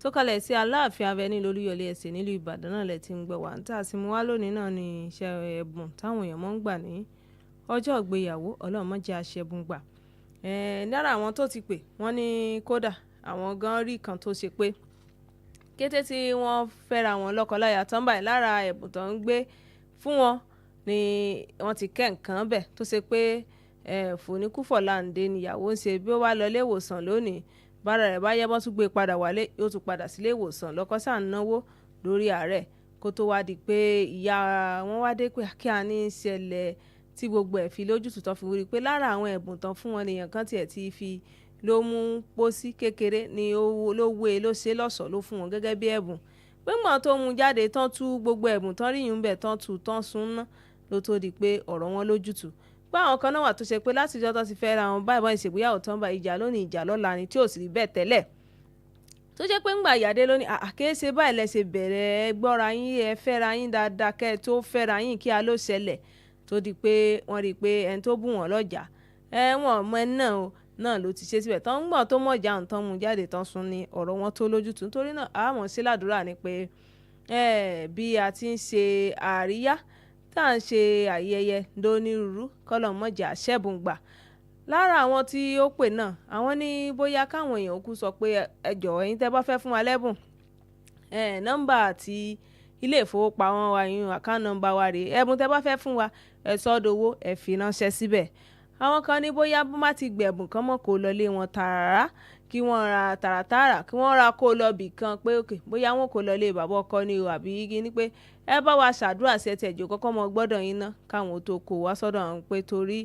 tó kalẹ̀ sí Aláàfin Avenue lólúyọ̀lé ẹ̀sìn nílùú Ìbàdàn náà lẹ ti ń gbọ́ wá ń tà sí mu wá lónìí náà ní iṣẹ́ ẹ̀bùn táwọn èèyàn mọ́ ń gbà ní ọjọ́ ìgbéyàwó Ọlọ́run má jẹ́ àṣẹbùn gbà. Lára àwọn tó ti pè wọ́n ní kódà àwọn gan rí kan tó ṣe pé kété tí wọ́n fẹ́ra wọn lọ́kọláya tán báyìí lára ẹ̀bùn tó ń gbé fún wọn ni wọ́n ti kẹ́ nǹkan bẹ̀ tó ṣe pé fòníkúfọ̀láǹdé níyàwó ń ṣe bí ó wá lọ ilé ìwòsàn lónìí bára rẹ̀ bá yẹ bọ́ tún gbé padà wálé yóò tún padà sílé ìwòsàn lọ́kọ́ sáà ń náwó lórí àárẹ̀ kó tó wá di pé ìyá wọn wá dé pé kí a ní ṣẹlẹ̀ tí gbogbo ẹ̀ fi lójútùú tán fi wúri pé lára àwọn ẹ̀bùn tán fún wọn nìyẹn kan tiẹ̀ ti fi ló mú pósí kékeré ni ló wé ló ṣe lọ́ṣọ̀ọ́ ló fún wọn gẹ́gẹ́ bí ẹ̀bùn pé mọ̀ tó mú jáde tán tú gbogbo ẹ̀bùn tán ríyìn bẹ̀ tán tú tán sún ná ló tó di pé ọ̀rọ̀ wọn lójútùú pé àwọn kan náà wà tó ṣe pé látijọ́ tó ti fẹ́ ra wọn báyìí wọ́n ìṣègbéyàwó tán bá ìjà lónìí ìjà lọ́la ni tí ò sì rí bẹ́ẹ̀ tẹ́lẹ̀ tó jẹ́ pé ńgbà ìyáde lónìí àkéésí báyìí lẹ ṣe bẹ̀rẹ̀ gbọ́ra yín ẹ fẹ́ra yín dáadáa kẹ́ ẹ tó fẹ́ra yín kí a ló ṣẹlẹ̀ tó di pé wọ́n rí i pé ẹni tó bù wọ́n lọ́jà wọ́n mọ ẹni náà ló ti ṣe síbẹ̀ tán ń gbọ́n tó mọ̀jà ń tán mú jáde tán sún ní ọ̀rọ̀ wọn tó lójútùú nítorí náà àmọ́ sí ládùúrà ni pé bí a ti ń ṣe àríyá tá à ń ṣe ayẹyẹ lónírúurú kọlọmọjà ṣẹ́bùn gbà lára àwọn tí ó pè náà àwọn ní bóyá káwọn èèyàn kú sọ pé ẹ jọ̀ọ́ ẹ̀yin tẹ́ bá fẹ́ fún wa lẹ́bùn nọ́mbà àti ilé ìfowópamọ́ wa yín àkáǹtì nọ́mbà wa rèé ẹ̀bùn tẹ́ bá fẹ́ fún wa ẹ sọ́dọ̀wọ́ ẹ fi ránṣẹ́ síbẹ̀ àwọn kan ní bóyá bó má ti gbẹ̀bùn kan mọ́ kó lọlé wọn tààrà kí wọ́n ra tààràtààrà kí wọ́n ra kó lọ bì kan pé òkè bóyá wọn kò lọlé bàbá ọkọ ni o àbí igi ní pé ẹ bá wa ṣàdúrà sí ẹtì ẹ̀jọ̀ kọ́kọ́ mọ gbọ́dọ̀ yín ná káwọn tó kó wá sọ́dọ̀ àwọn pé torí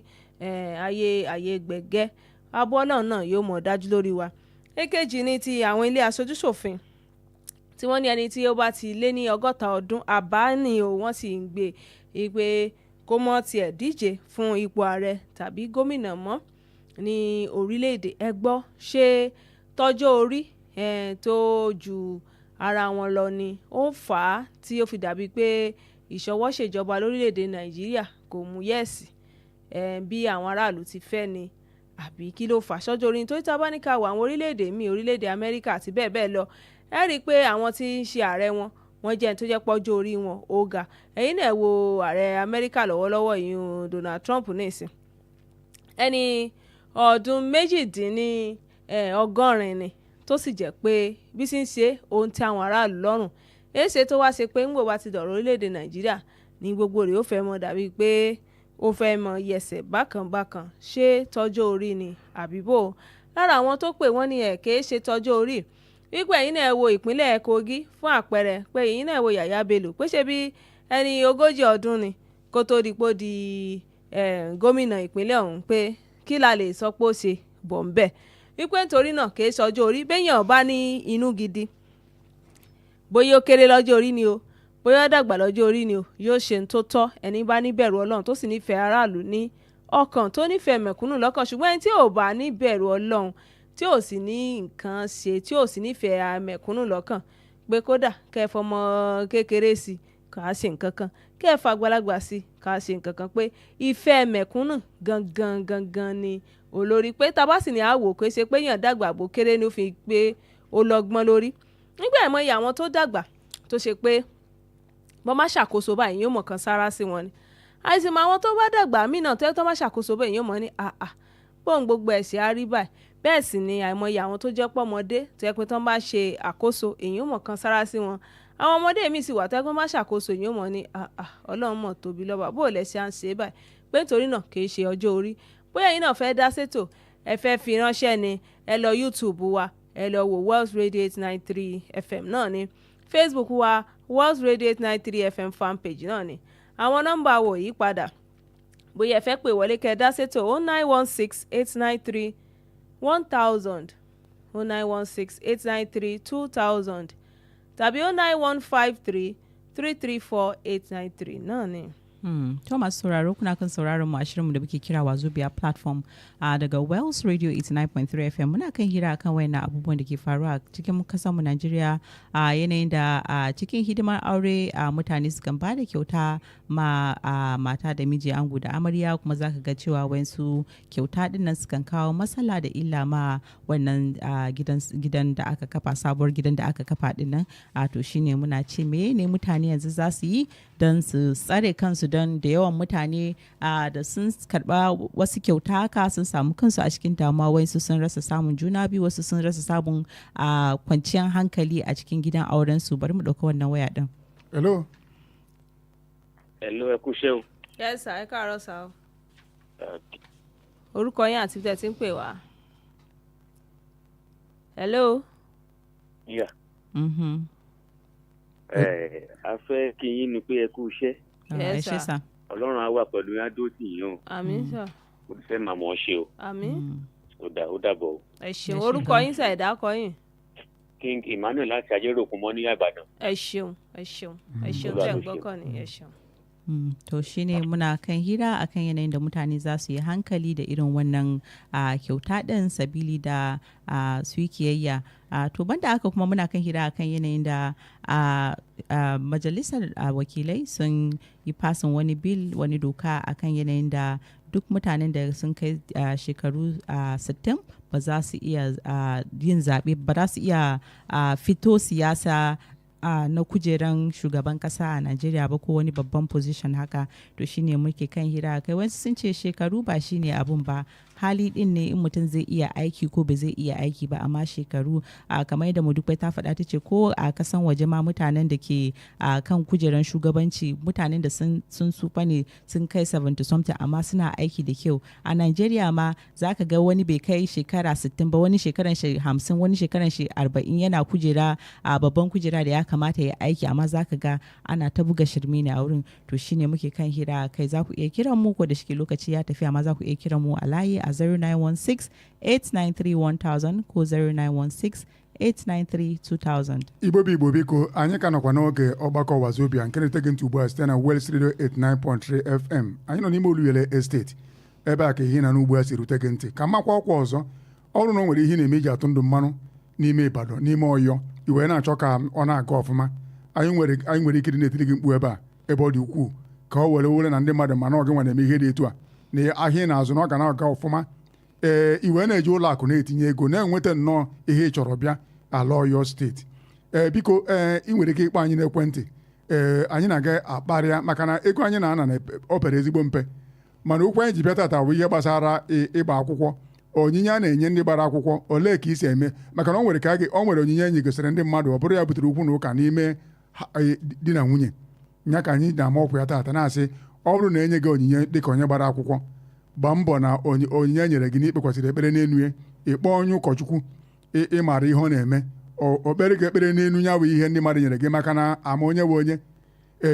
ayé gbẹ̀gẹ́ abọ́lọ̀ náà yóò mọ̀ dájú lórí wa. èkejì ni ti àwọn ilé aṣojúṣòfin tí wọ́n ní ẹni tí ó bá ti lé ní 60 ọdún àbá ni o wọ́n sì ń gbé ìpè kó mọ́ tiẹ̀ díje fún ipò ààrẹ tàbí gómìnà mọ́ ní orílẹ̀-èdè. ẹ gbọ́ ṣé tọ́jọ́ orí tó ju ara wọn lọ ni ó ń fà á tí ó fi dàbí pé ìṣọwọ́ṣèjọba lórílẹ̀-èdè Nàìjíríà kò mú yẹ̀sì bí àwọn aráàlú ti fẹ́ ni àbí kí ló fà á sọ́jọ́ orí tó tá bá ní ká wọ àwọn orílẹ̀-èdè míì orílẹ̀-èdè Amẹ́ríkà àti bẹ́ẹ̀ bẹ́ẹ̀ lọ ẹ rí i pé àwọn tí ń ṣe ààrẹ wọ́n jẹ́ tó jẹ́ pọ́jọ́ orí wọn ó ga. ẹ̀yin náà wo ààrẹ Amẹ́ríkà lọ́wọ́lọ́wọ́ yìí Donald Trump nìsín ẹni ọdún méjìdínlọ́gọ́rin ni tó sì jẹ́ pé bí sì ń ṣe ohun tí àwọn aráàlú lọ́rùn èsè tó wá ṣe pé ń gbò bá ti dọ̀rọ̀ orílẹ̀-èdè Nàìjíríà ní gbogbo rẹ̀ ó fẹ́ mọ dàbí pé ó fẹ́ mọ yẹsẹ̀ bákan ṣé tọ́jọ́ orí ni àbíbò. lára àwọn tó pè wọ́n ní kìí ṣe tọ́jọ́ orí wípé ẹ̀yin náà wo ìpínlẹ̀ Kogi fún àpẹẹrẹ pé ẹ̀yin náà wo Yàyà Bello pé ṣe bí ẹni 40 ọdún ni kó tó dipò di gómìnà ìpínlẹ̀ ọ̀hún pé kí la lè sọ pé ó ṣe bọ̀ ń bẹ̀ wípé nítorí náà kìí ṣọjọ́ orí béèyàn bá ní inú gidi bóyá ó kéré lọ́jọ́ orí ni o bóyá ó dàgbà lọ́jọ́ orí ni o yóò ṣe ń tó tọ́ ẹni bá níbẹ̀rù Ọlọ́run tó sì nífẹ̀ẹ́ aráàlú ní ọkàn tó nífẹ̀ẹ́ mẹ̀kúnnù lọ́kàn ṣùgbọ́n ẹni tí ò bá níbẹ̀rù Ọlọ́run tí ò sì ní nǹkan ṣe tí ò sì nífẹ̀ẹ́ mẹ̀kúnnù lọ́kàn pé kódà kẹ́ ẹ fọmọ kékeré sí kà á ṣe nǹkan kan kẹ́ ẹ fàgbàlagbà sí kà á ṣe nǹkan kan pé ìfẹ́ mẹ̀kúnnù gangan ni olórí pé tá bá sì ní àwò pé ṣe pé yàn dàgbà bó kéré ní ó fi pé ó lọ́gbọ́n lórí nígbà ìmọ̀ iye àwọn tó dàgbà tó ṣe pé bọ́n má ṣàkóso báyìí yóò mọ̀ kan sára sí wọn ni àìsàn àwọn tó bá dàgbà mí náà tó má ṣàkóso báyìí yóò mọ̀ ní bóun gbogbo ẹ̀sìn á rí báyìí bẹ́ẹ̀ sì ni àìmọye àwọn tó jẹ́ pọ́mọdé tó yẹ pé tán bá ṣe àkóso èyí mọ̀ kan sára sí wọn àwọn ọmọdé mi sì wà tó yẹ pé má ṣàkóso èyí mọ̀ ní Ọlọ́run mọ̀ tóbi lọ́ba bó lẹ̀ ṣe à ń ṣe báyìí pé nítorí náà kì í ṣe ọjọ́ orí bóyá yín náà fẹ́ dá sétò ẹ fẹ́ fi ránṣẹ́ ni ẹ lọ YouTube wa ẹ lọ wo Wells Radio 893 FM náà ni Facebook wa Wells Radio 893 FM fanpage náà ni àwọn nọ́mbà wò yí padà bóyá ẹ fẹ́ pè wọlé kẹ́ dá sétò 0916 893 1000 0916 893 2000 tàbí 09153 334 893 náà ni. To masu sauraro kuna kan sauraron mu a shirinmu da muke kira Wazobia platform daga Wells Radio 89.3 FM muna kan hira akan wayannan abubuwan da ke faruwa cikin kasar mu Najeriya a yanayin da cikin hidimar aure mutane sukan ba da kyauta ma mata da miji ango da amarya kuma zaka ga cewa wayansu kyauta din nan sukan kawo matsala da illa ma wannan gidan da aka kafa sabuwar gidan da aka kafa din nan to shine muna ce ne mutane yanzu za su yi don su tsare kansu don da yawan mutane da sun karba wasu kyauta haka sun samu kansu a cikin damuwa wasu sun rasa samun juna biyu wasu sun rasa samun kwanciyar hankali a cikin gidan auren su bari mu dauka wannan waya din. Hello. Hello, ẹ kú ṣé o. Yes sir, ẹ káàárọ̀ sir o. Orúkọ yín àti tẹ́ ti ń pè wá. Hello. Yeah. A fẹ́ kí yín ni pé ẹ kú iṣẹ́. Yes sir. Ọlọ́run á wà pẹ̀lú yín á dó tì yín o. Àmín sir. Mo ti fẹ́ màmá ọ ṣe o. Àmín. Ó dàbọ̀ o. Ẹ ṣeun orúkọ yín sir ẹ̀dá kọ yín. King Emmanuel láti Ajéròkun mọ́ ní Ìbàdàn. Ẹ ṣeun tẹ̀ ń gbọ́kàn ni ẹ ṣeun. To shine muna kan hira akan yanayin da mutane za su yi hankali da irin wannan kyauta ɗin sabili da su yi kiyayya. To banda haka kuma muna kan hira akan yanayin da majalisar wakilai sun yi fasin wani bil wani doka akan yanayin da duk mutanen da sun kai shekaru 60 ba za su iya yin zaɓe ba za su iya fito siyasa na kujeran shugaban kasa a Najeriya ba ko wani babban position haka to shine muke kan hira kai wasu sun ce shekaru ba shine abun ba hali din ne in mutum zai iya aiki ko ba zai iya aiki ba amma shekaru kamar yadda Modupeola ta faɗa ta ce ko a kasan waje ma mutanen da ke kan kujeran shugabanci mutanen da sun sufa ne sun kai 70 something amma suna aiki da kyau a Najeriya ma zaka ga wani bai kai shekara 60 ba wani shekaran shi 50 wani shekaran shi 40 yana kujera a babban kujera da ya kamata ya aiki amma zaka ga ana ta buga shirme ne a wurin to shine muke kan hira kai za ku iya kiran mu ko da shike lokaci ya tafi amma za ku iya kiran mu a layi a 0916-893-1000 ko 893-2000. Igbo bụ Igbo biko anyị ka nọkwa n'oge ọgbakọ Wazobia nke na-etege ntị ugbu a site na Wels Radio 89.3 FM. Anyị nọ n'ime Oluyele Estate ebe a ka ihe na n'ugbu a si rute gị ntị ka mmakwa ọkwa ọzọ ọrụ na o nwere ihe na-eme iji atụ ndụ mmanụ n'ime Ibadan n'ime Ọyọ iwe na-achọ ka ọ na-aga ọfụma anyị nwere ike dị na-etiri gị mkpu ebe a ebe ọ dị ukwuu ka ọ were na ndị mmadụ mana ọ gị nwa na-eme ihe dị etu a na ahịa na-azụ na ọ ga na-aga ọfụma iwe na-eji ụlọ akụ na-etinye ego na-enweta nnọọ ihe ị chọrọ bịa ala Ọyọ steeti biko ị nwere ike ịkpọ anyị n'ekwentị anyị na-aga akparịa maka na ego anyị na-ana na o pere ezigbo mpe mana okwu anyị ji bịa tata bụ ihe gbasara ịgba akwụkwọ onyinye a na-enye ndị gbara akwụkwọ olee ka isi eme maka na o nwere onyinye enyi gosiri ndị mmadụ ọ bụrụ ya butere ukwu na ụka n'ime di na nwunye ya ka anyị na-ama ọkwa ya tata na-asị ọ bụrụ na enye gị onyinye dịka onye gbara akwụkwọ gbaa mbọ na onyinye e nyere gị n'ikpekwasịrị ekpere n'enu ya ịkpọ onye ụkọchukwu ịmara ihe ọ na-eme okpere gị ekpere n'enu ya bụ ihe ndị mmadụ nyere gị maka na ama onye bụ onye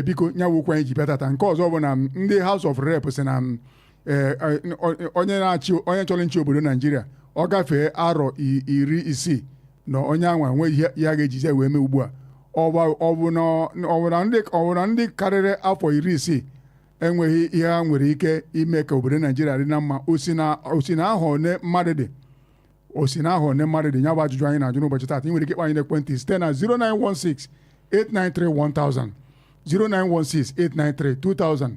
biko nya bụ okwu anyị ji bịa tata nke ọzọ bụ na ndị House of Rep sị na onye chọrọ nchi obodo Naijiria ọ gafee arọ 60 na onye anwa nwe ihe ya ga-ejizi wee mee ugbu a ọ bụ na ndị karịrị afọ 60 enweghị ihe ha nwere ike ime ka obodo Naijiria dị na mma osi na ahụ one mmadụ dị ya bụ ajụjụ anyị na-ajụ n'ụbọchị taata ị nwere ike ịkpọ anyị n'ekwentị site na 0916 893 1000 0916 893 2000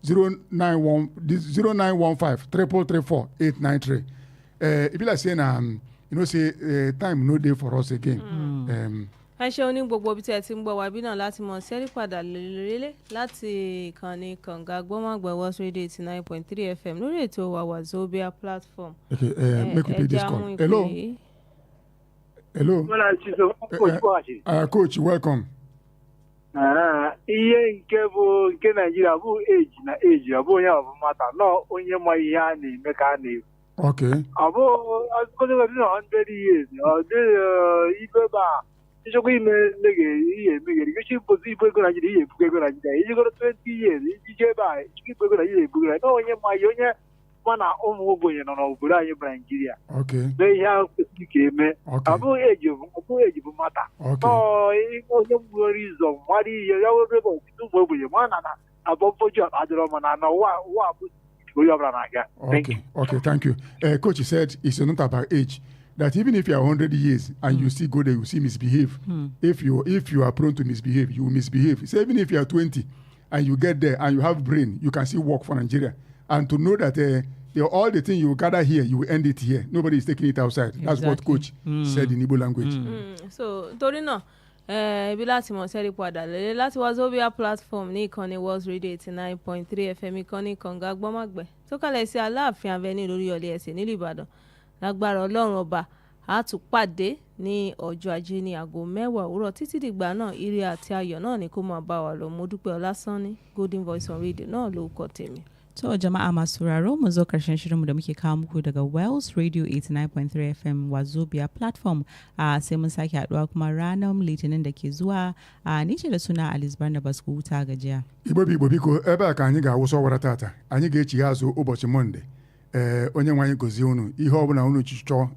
0915 334 893 e be like say na say time no dey for us again. ẹ ṣeun ní gbogbo ibi tí ẹ ti ń gbọ́ wa bí náà láti mọ̀ sẹ́rí padà lélẹ̀ láti ìkànnì kànga gbọ́mọ̀gbẹ́ Wels Radio 89.3 FM lórí ètò wa Wazobia platform. Okay, make we pick this call. Hello. Coach, welcome. Ihe nke bụ nke Naijiria bụ eji ọ bụ onye ọbụmata nọ onye ma ihe a na-eme ka a na-ekwu. Okay. Ọ bụ ọgọdọgọdọ na 100 years ọ dịghị ibe ba ịchọkwa ime ihe emeghere gị chipozi ibu ego Naijiria ihe ebugo ego Naijiria ijigoro 20 years ijije ebe a ịchọkwa ibu ego Naijiria ebugoro na onye ma ihe onye ma na ụmụ ogbenye nọ n'obodo anyị bụ Naijiria mee ihe ahụ kwesịrị ka eme ọ bụghị eji bụ mata onye mgburu izọ mmadụ ihe ya were ebe ọtụtụ ụmụ ogbenye ma na abọmfoju adịrọ ma na ụwa bụ onye ọbụla na-aga. Okay, thank you. Coach said it's not about age. That even if you are 100 years and you still go there, you still misbehave. If you are prone to misbehave, you will misbehave. So even if you are 20 and you get there and you have brain, you can still work for Nigeria. And to know that all the things you gather here, you will end it here. Nobody is taking it outside. Exactly. That's what Coach said in Igbo language. So, torí náà, ibi láti mọ̀ sẹ́rí padà lélẹ̀ láti Wazobia platform ní ìkànnì Wels Radio 89.3 FM ìkànnì kànga gbọ́mọ̀gbẹ́ tó kalẹ̀ sí Aláàfin Avenue lórí Ọ̀lẹ́ Ẹ̀sìn nílùú Ìbàdàn. Lágbára Ọlọ́run ọba a tún pàdé ní ọjọ́ ajé ní aago 10 òwúrọ̀ títí dìgbà náà ire àti ayọ̀ náà ni kó máa bá wa lọ. Modupeola Sanni Golden Voice on Radio náà ló kọ tèmi. To jama'a masu sauraro mu zo karshen shirinmu da muke kawo muku daga Wels Radio 89.3 FM Wazobia platform sai mun sake haduwa kuma ranar litinin da ke zuwa ni ce da suna Alice Barnabas ku huta gajiya. Igbo biko ebe a ka anyị ga-awụsa ọwara tata anyị ga-echi ya azụ ụbọchị Mọnde onye nwe anyị gozie unu ihe ọbụla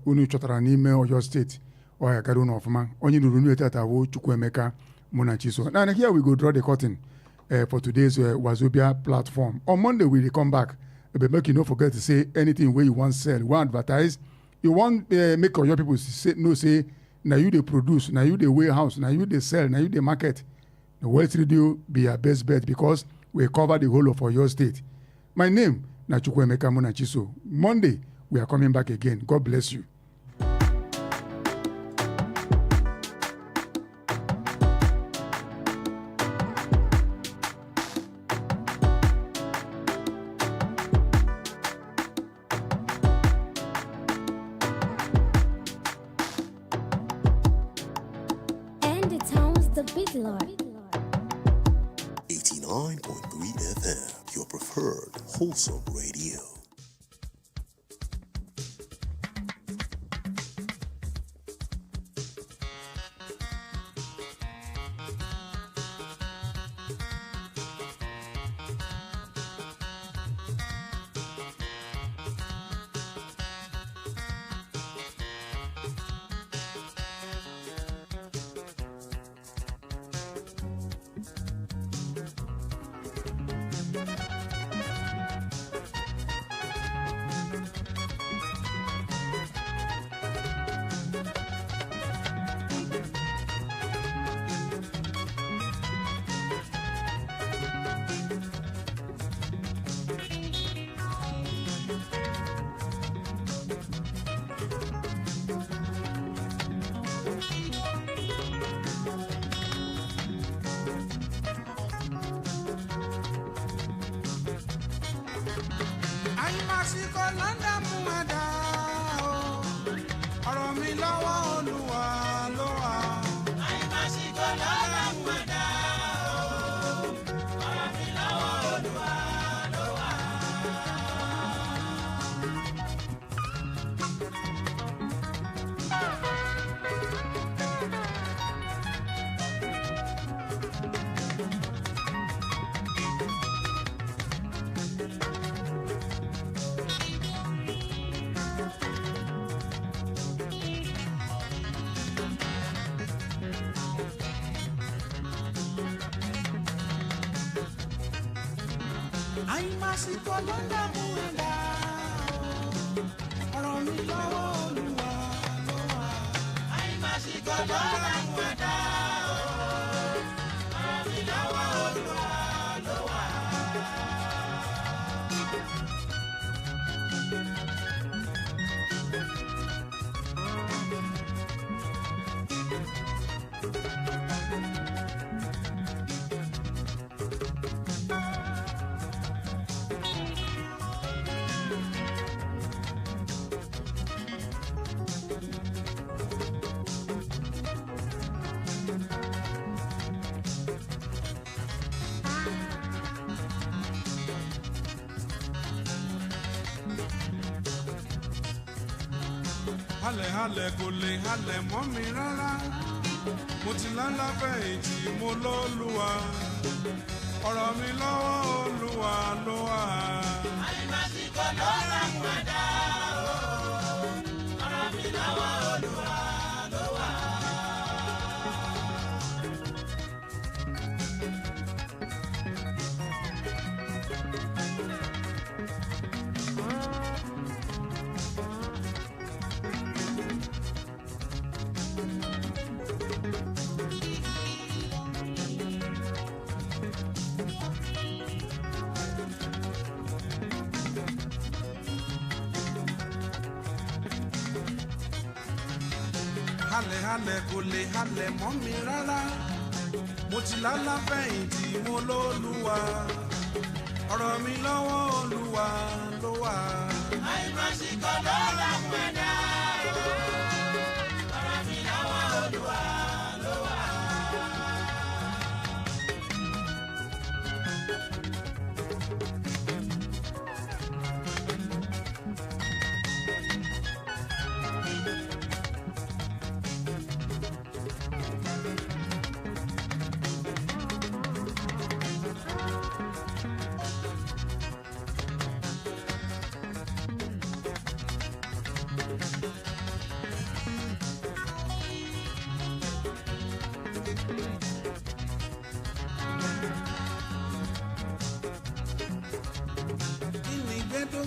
unu chọtara n'ime Ọyọ steeti ọ ya gara unu ọfụma onye nụrụ unu tata bụ Chukwuemeka Munachiso. Now here we go draw the curtain for today's Wazobia platform. On Monday we will come back, but make you not forget to say anything where you want to sell, you want to advertise, you want make your people say now you they produce, now you they warehouse, now you they sell, now you they market. The Wels Radio be your best bet because we cover the whole of your state. My name na Chukwuemeka Munachiso. Monday we are coming back again. God bless you. The Big Lord. 89.3 FM, your preferred wholesome radio. àyìnbásíkò lọ́dà mú ẹ̀dá o ọ̀rọ̀ mi lọ́wọ́ olúwa ló wà. àyìnbásíkò lọ́dà mú ẹ̀dá o ọ̀rọ̀ mi lọ́wọ́ olúwa ló wà. àyìnbásíkò lọ́dà mú ẹ̀dá o ọ̀rọ̀ mi lọ́wọ́ olúwa ló wà. àyìnbásíkò lọ́dà mú ẹ̀dá o ọ̀rọ̀ mi lọ́wọ́ olúwa ló wà. halẹ̀ halẹ̀ kò lè halẹ̀ mọ́ mi rárá mo ti lálábẹ́ èjì mo lọ́lùwà ọ̀rọ̀ mi lọ́wọ́ olúwa ló wà. àyìnbásíkò lọ́la mú ẹ̀dá o ọ̀rọ̀ mi lọ́wọ́ olúwa ló wà. halẹ̀ halẹ̀ kò lè halẹ̀ mọ́ mi rárá mo ti lálábẹ́yìntì mo lólúwa ọ̀rọ̀ mi lọ́wọ́ olúwa ló wà. àyìnbásíkò lọ́la mú ẹ̀dá o ọ̀rọ̀ mi lọ́wọ́ olúwa ló wà.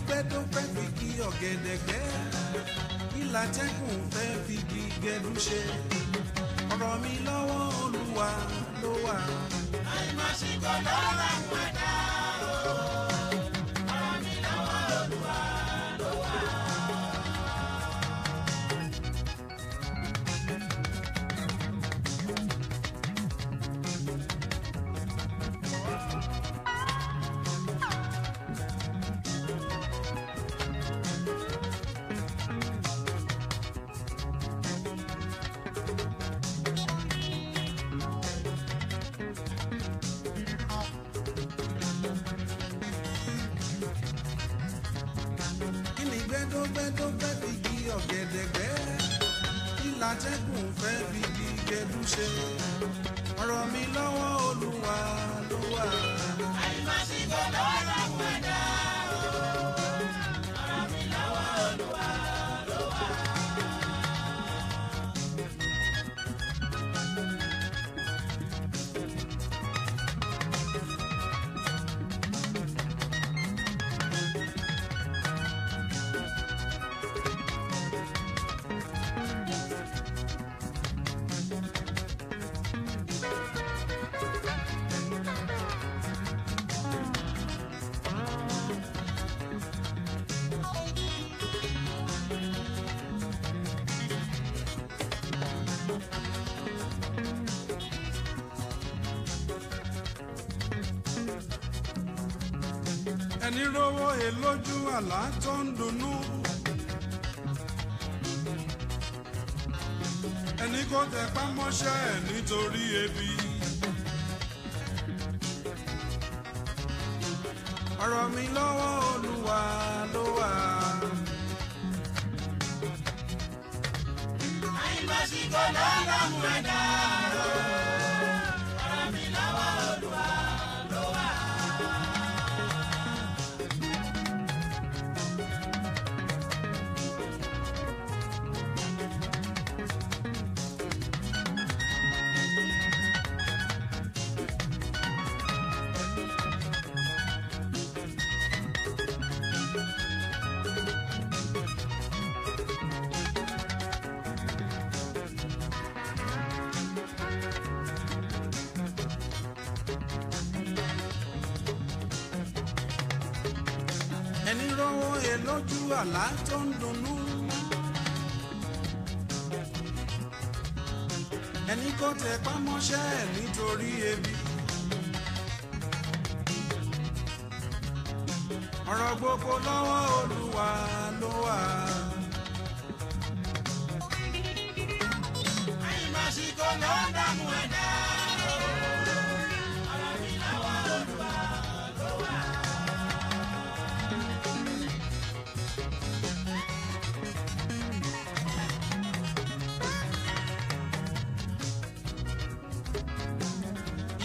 gbẹ́dọ́ fẹ́ fi kí ọ̀gẹ̀dẹ̀gbẹ́ ìlà tẹ́kùn fẹ́ fi kí gẹ̀dú ṣe ọ̀rọ̀ mi lọ́wọ́ olúwa ló wà. àyìnbásíkò lọ́la mú ẹ̀dá o ọ̀rọ̀ mi lọ́wọ́ olúwa ló wà. gbẹ́dọ́ fẹ́ fi kí ọ̀gẹ̀dẹ̀gbẹ́ ìlà tẹ́kùn fẹ́ fi kí gẹ̀dú ṣe ọ̀rọ̀ mi lọ́wọ́ olúwa ló wà. àyìnbásíkò lọ́la mú ẹ̀dá o ọ̀rọ̀ mi lọ́wọ́ olúwa ló wà. ẹni rówó he lójú àlá tó ń dunnú. ẹni kò tẹpá mọ́ṣẹ́ ẹ̀ nítorí ebi. ọ̀rọ̀ mi lọ́wọ́ Olúwa ló wà. àìmọ̀síkò ló lọ́mú ẹ̀dá. ọ̀rọ̀ mi lọ́wọ́ Olúwa ló wà. ẹni rówó he lójú àlá tó ń dunnú. ẹni kò tẹpá mọ́ṣẹ́ ẹ̀ nítorí ebi. ọ̀rọ̀ gbogbo lọ́wọ́ Olúwa ló wà. àìmọ̀síkò ló ń dààmú ẹ̀dá. ọ̀rọ̀ mi lọ́wọ́ Olúwa ló wà.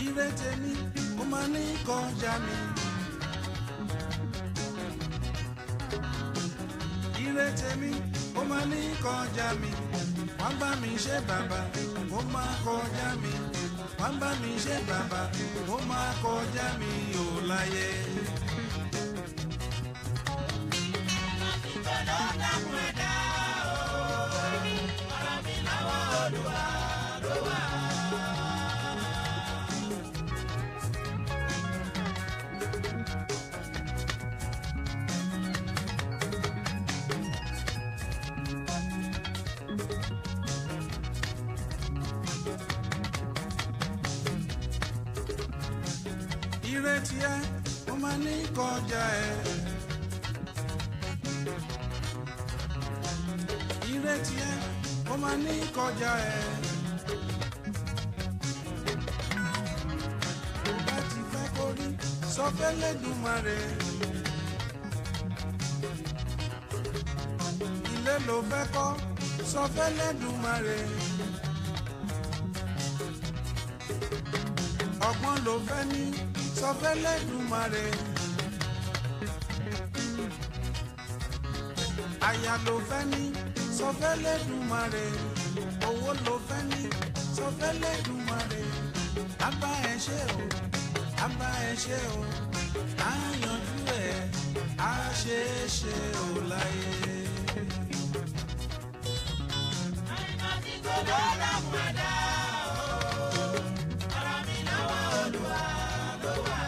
ire tèmi ó máa ní kọjá mi. ire tèmi ó máa ní kọjá mi. wọ́n bá mi ṣe bàbá ó máa kọjá mi. wọ́n bá mi ṣe bàbá ó máa kọjá mi ò láyé. àtìkọ́ ló dààmú ẹ̀dá o. ọ̀rọ̀ mi lọ́wọ́ Olúwa ló wà. ìrètí ẹ ó máa ní kọjá ẹ. ìrètí ẹ ó máa ní kọjá ẹ. tó bá ti fẹ́ kó rí sọ f'Ẹlẹ́dùmarè. ilé ló fẹ́ kọ́ sọ f'Ẹlẹ́dùmarè. ọgbọ́n ló fẹ́ ní sọ f'Ẹlẹ́dùmarè. aya ló fẹ́ ní sọ f'Ẹlẹ́dùmarè. owó ló fẹ́ ní sọ f'Ẹlẹ́dùmarè. abá ẹ ṣe o abá ẹ ṣe o á yanjú ẹ á ṣe é ṣe o láyé. àìmọ̀síkò ló dààmú ẹ̀dá o. ọ̀rọ̀ mi lọ́wọ́ Olúwa ló wà.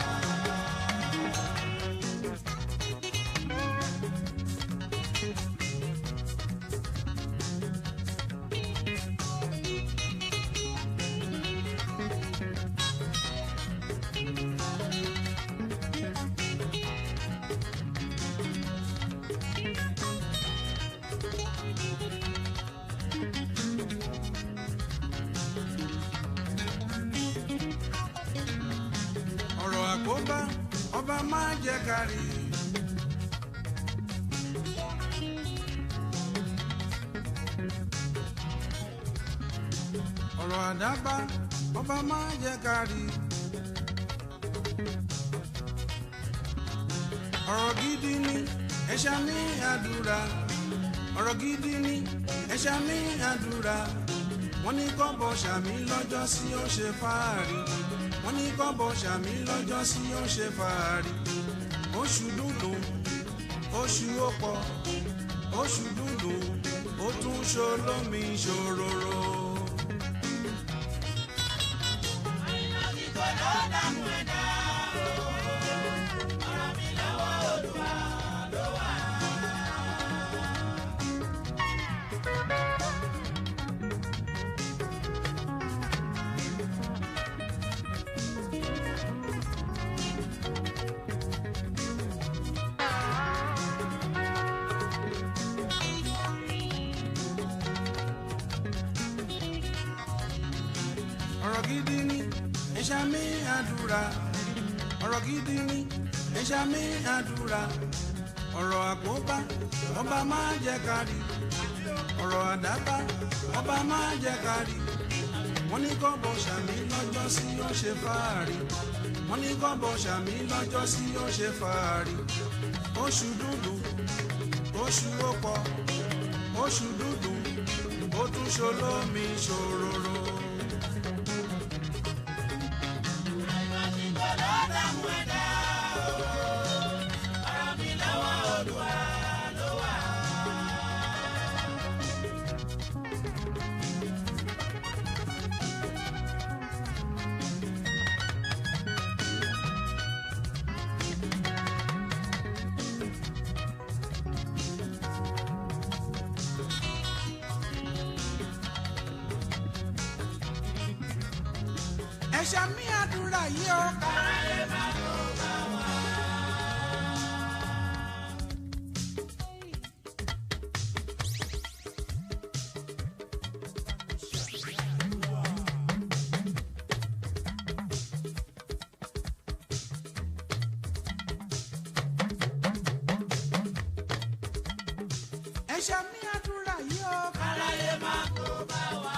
ọ̀rọ̀ àkóbá ọba máa jẹ́ kárí. ọ̀rọ̀ àdábá ọba máa jẹ́ kárí. ọ̀rọ̀ gidi ni ẹ̀ṣá ní àdúrà. ọ̀rọ̀ gidi ni ẹ̀ṣá ní àdúrà. wọ́n ní kọ́bọ̀ ṣàmì lọ́jọ́ sí ó ṣe fáàrí. wọ́n ní kọ́bọ̀ ṣàmì lọ́jọ́ sí ó ṣe fàárì. oṣù dúdú oṣù ọ̀pọ̀ oṣù dúdú ó tún ṣolómi ṣòróró. àìmọ̀síkò ló dààmú ẹ̀dá o. ọ̀rọ̀ mi lọ́wọ́ Olúwa ló wà. gidi ni ẹ̀ṣá mi àdúrà ọ̀rọ̀ gidi ni ẹ̀ṣá mi àdúrà ọ̀rọ̀ àkóbá ọba máa jẹ́ kárí ọ̀rọ̀ àdábá ọba máa jẹ́ kárí wọ́n ní kọ́bọ̀ ṣàmì lọ́jọ́ sí ó ṣe fàárì wọ́n ní kọ́bọ̀ ṣàmì lọ́jọ́ sí ó ṣe fàárì oṣù dúdú oṣù ọ̀pọ̀ oṣù dúdú ó tún ṣolómi ṣòróró. ẹ̀ṣá mi àdúrà yìí ó. káráyé máa tó bá wà. ẹ̀ṣá mi àdúrà yìí ó. káráyé máa tó bá wà.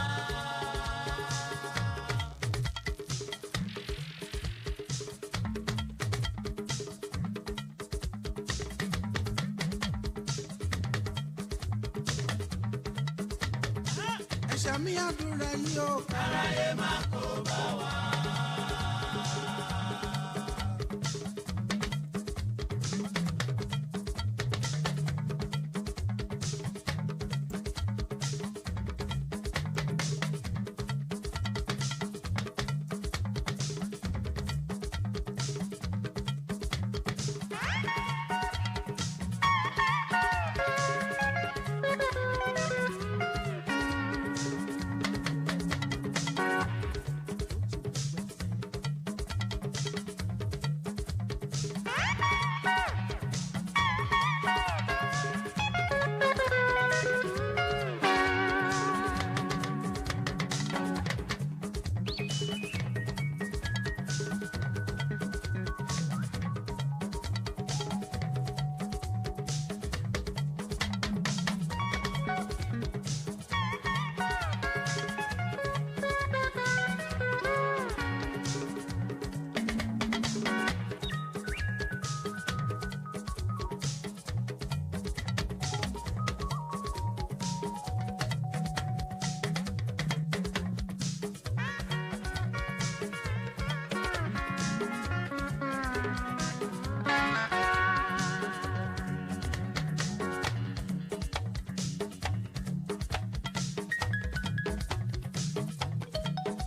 ẹ̀ṣá mi àdúrà yìí ó. káráyé máa kó bá wa.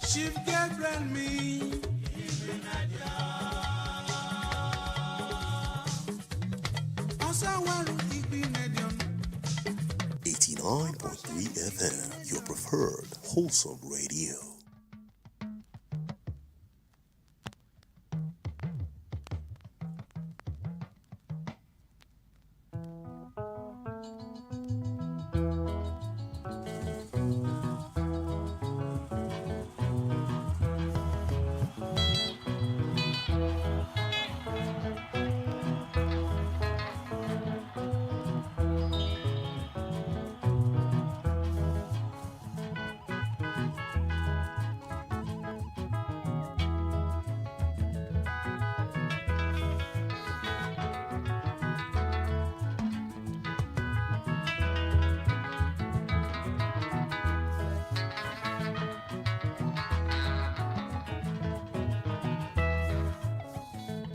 Chief Gabriel mi. 89.3 FM, your preferred wholesome radio.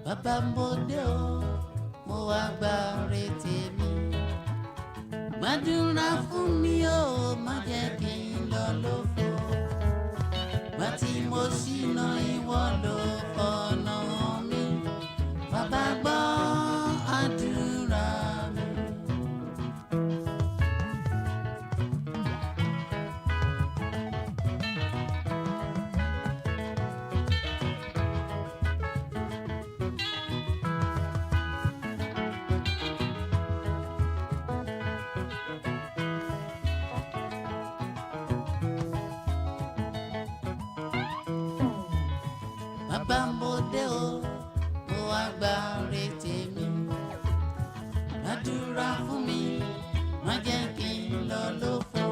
bàbá mo dé o mo wá gba retí mi gbàdúrà fún mi o má jẹ́ kí n lọ lófo gbà tí mo ṣìnà ìwọ ló ọ̀nà mi bàbá gbọ́ àdúrà mi. bàbá mo dé o mo wá gba re tèmi àdúrà fún mi má jẹ́ kí n lọ lófo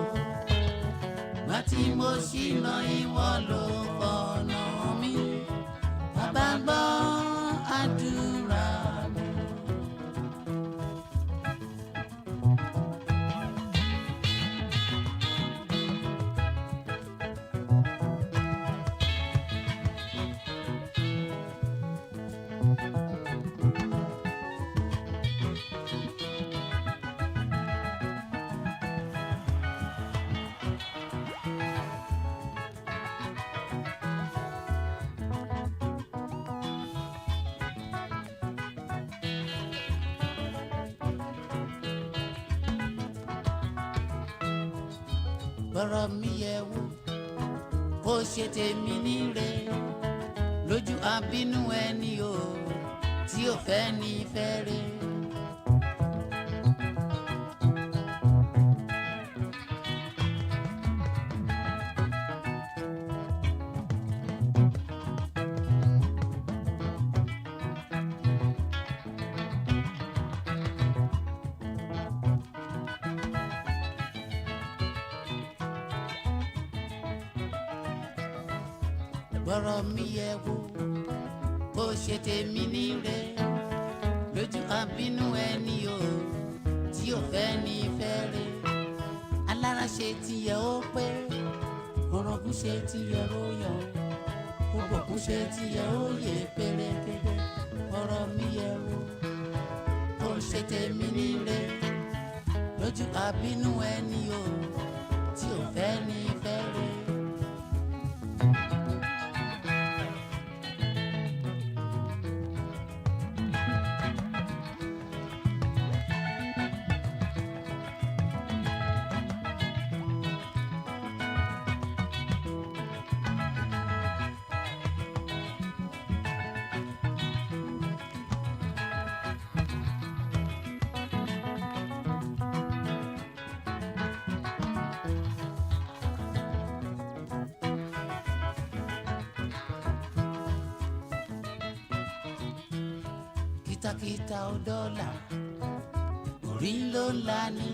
má tí mo ṣìnà ìwọ ló fọ̀nà mi bàbá gbọ́ àdúrà mi. Bọ̀rọ̀ mi yẹ̀ wò kó ṣe tèmi níre lójú abínú ẹni o tí ò fẹ́ ní fẹ́rẹ̀. Bọ̀rọ̀ mi yẹ̀ wò kó ṣe tèmi níre lójú abínú ẹni o tí ò fẹ́ ní fẹ́rẹ̀. Alára ṣe tiẹ̀ ó pé orogún ṣe tiẹ̀ ó yọ òbòkún ṣe tiẹ̀ ó yẹ pérépéré. Bọ̀rọ̀ mi yẹ̀ wò kó ṣe tèmi níre lójú abínú ẹni o tí ò fẹ́ ní fẹ́rẹ̀. Kìtàkìtà ò dọ́là orí ló ń la ní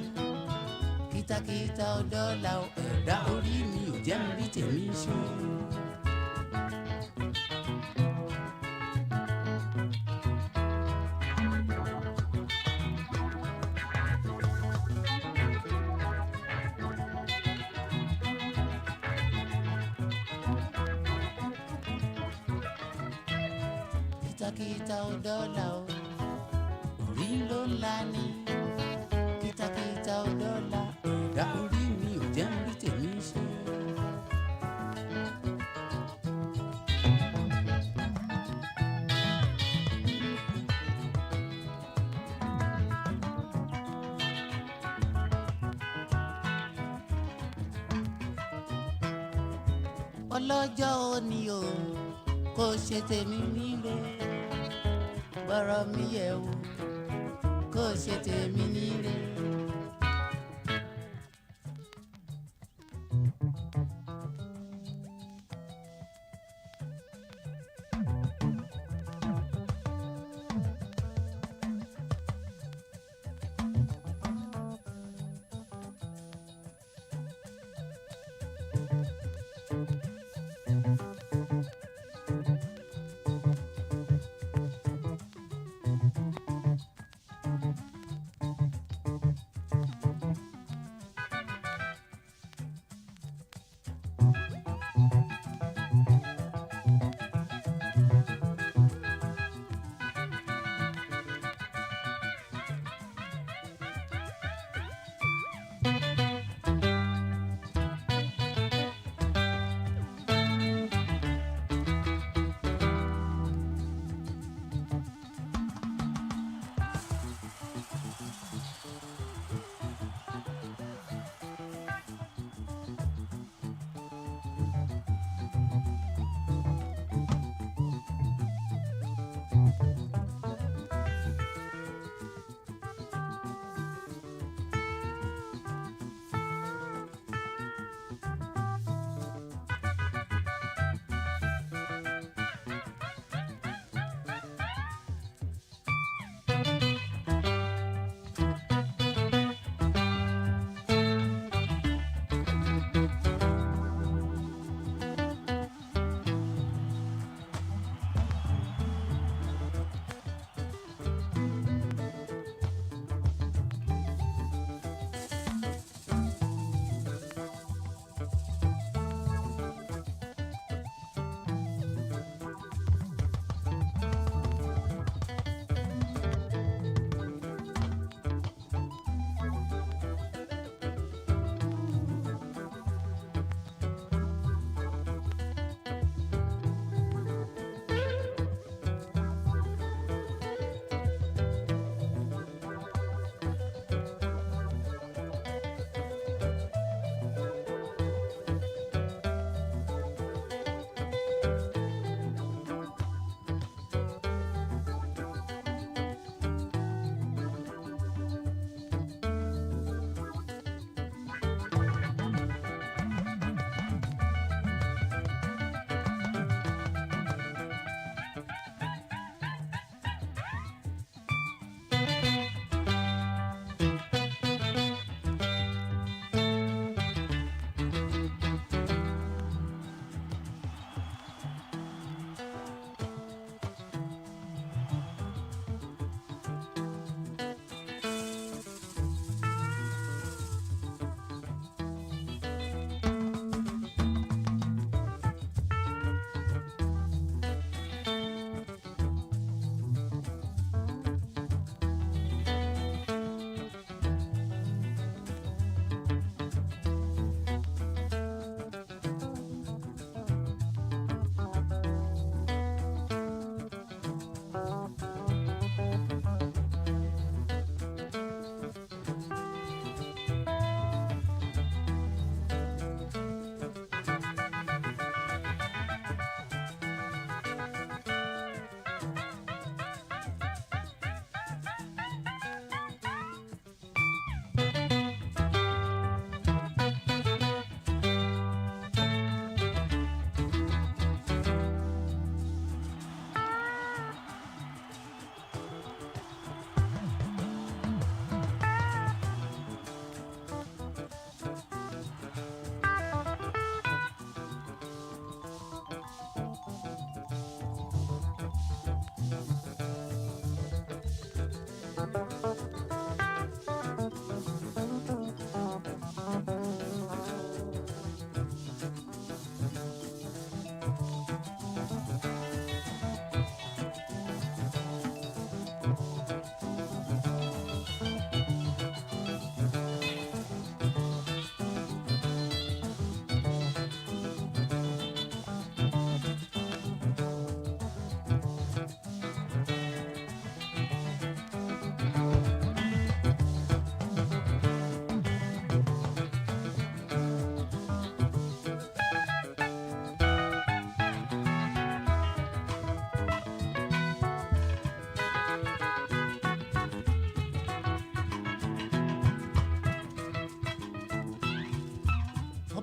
kìtàkìtà ò dọ́là ẹ̀dá orí mi ò jẹ́ mi rí tèmi ṣe. Kìtàkìtà ò dọ́là orí ló ń la ní kìtàkìtà ò dọ́là ẹ̀dá orí mi ò jẹ́ mi rí tèmi ṣe. Ọlọ́jọ́ òní o kò ṣe tèmi nílé bọ̀rọ̀ mi yẹ̀ wò kò ṣe tèmi nílé.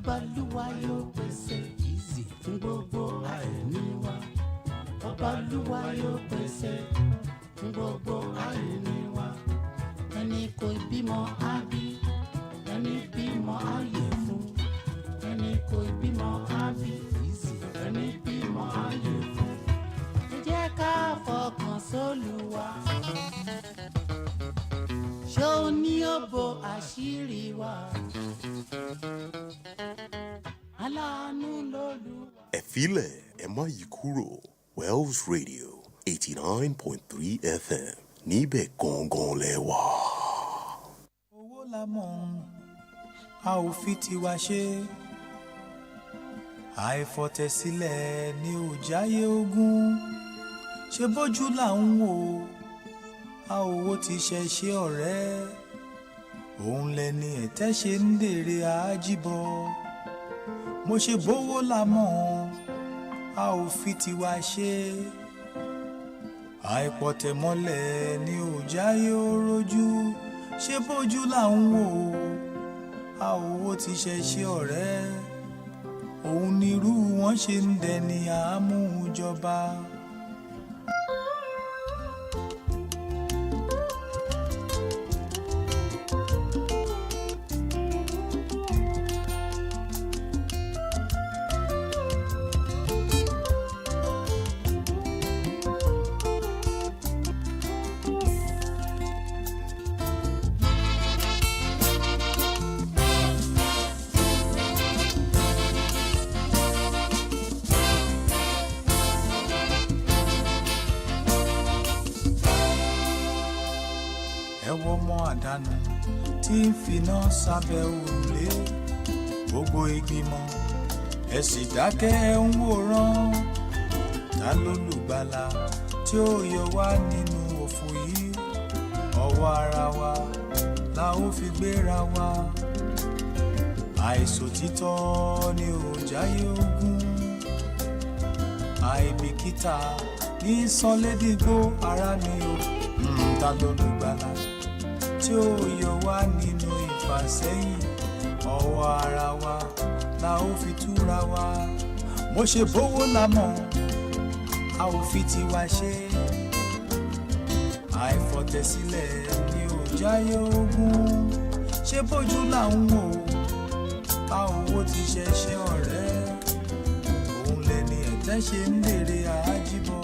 Ọbalúwa yóò pèsè fún gbogbo àìní wa. Ọbalúwa yóò pèsè fún gbogbo àìní wa. Ẹni kò bímọ á bí, ẹni bímọ á yè fún. Ẹni kò bímọ á bí, ẹni bímọ á yè fún. Ẹ jẹ́ ká fọkàn sólúwa. Ṣé o ní òbò àṣírí wa? Aláàánú lolúwa. Ẹ filẹ̀, ẹ má yí kúrò. Wells Radio 89.3 FM níbẹ̀ gangan lẹ wà. Owó la mọ̀, a ò fi tiwa ṣe. Àìfọ̀tẹ̀sílẹ̀ ni ò jáyé ogún. Ṣé bójú là ń wò, a ò wo ti ṣẹ̀ṣẹ̀ ọ̀rẹ́. Òun lẹni ẹ̀tẹ́ ṣe ń dèrè àjíbọ. Mo ṣe bówó la mọ̀, a ò fi tiwa ṣe. Àìpọ̀tẹ̀mọ́lẹ̀ ni ò jáyé orójú. Ṣé bójú là ń wò, a ò wo ti ṣẹ̀ṣẹ̀ ọ̀rẹ́. Òun nírú wọn ṣe ń dẹni àmújọba. Ọmọ àdánù tí ń finá sábẹ́ òrùlé gbogbo ìgbìmọ̀ ẹ sì dákẹ́ ń wòran. Ta lólùgbàlà tí ó yọ wá nínú òfò yìí? Ọwọ́ ara wa la ó fi gbéra wa. Àìṣòtítọ́ ni ò jáyé ogún. Àìbìkítà ní sọlédìgbò ara mi o. Ta lólùgbàlà tí ó yọ wá nínú ìfàsẹ́yìn? Ọwọ́ ara wa la ó fi túra wa. Mo ṣe bówó la mọ̀, a ò fi tiwa ṣe. Àìfọ̀tẹ̀sílẹ̀ ni ò jáyé ogún. Ṣé bójú là ń wò, a ò wo ti ṣẹ̀ṣẹ̀ ọ̀rẹ́. Òun lẹni ẹ̀tẹ́ ṣe ń dèrè àjíbọ̀.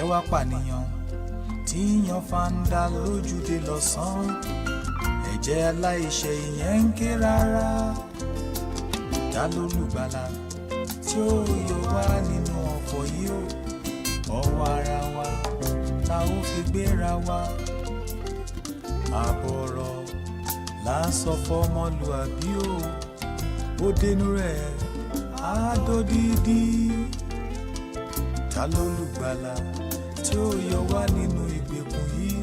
Ẹ wá pànìyàn tí yan fanda lójúde lọ́sàn-án. Ẹ̀jẹ̀ aláìṣẹ̀ ìyẹn ń ké rárá. Ta lólùgbàlà tí ó yọ wá nínú ọ̀fọ̀ yìí o? Ọwọ́ ara wa la ó fi gbéra wa. Àbọ̀rọ̀ là ń sọ fọ́mọlúàbí o. Ó dénú rẹ̀ á dódídí. Ta lólùgbàlà tí ó yọ wá nínú ìgbèkùn yìí?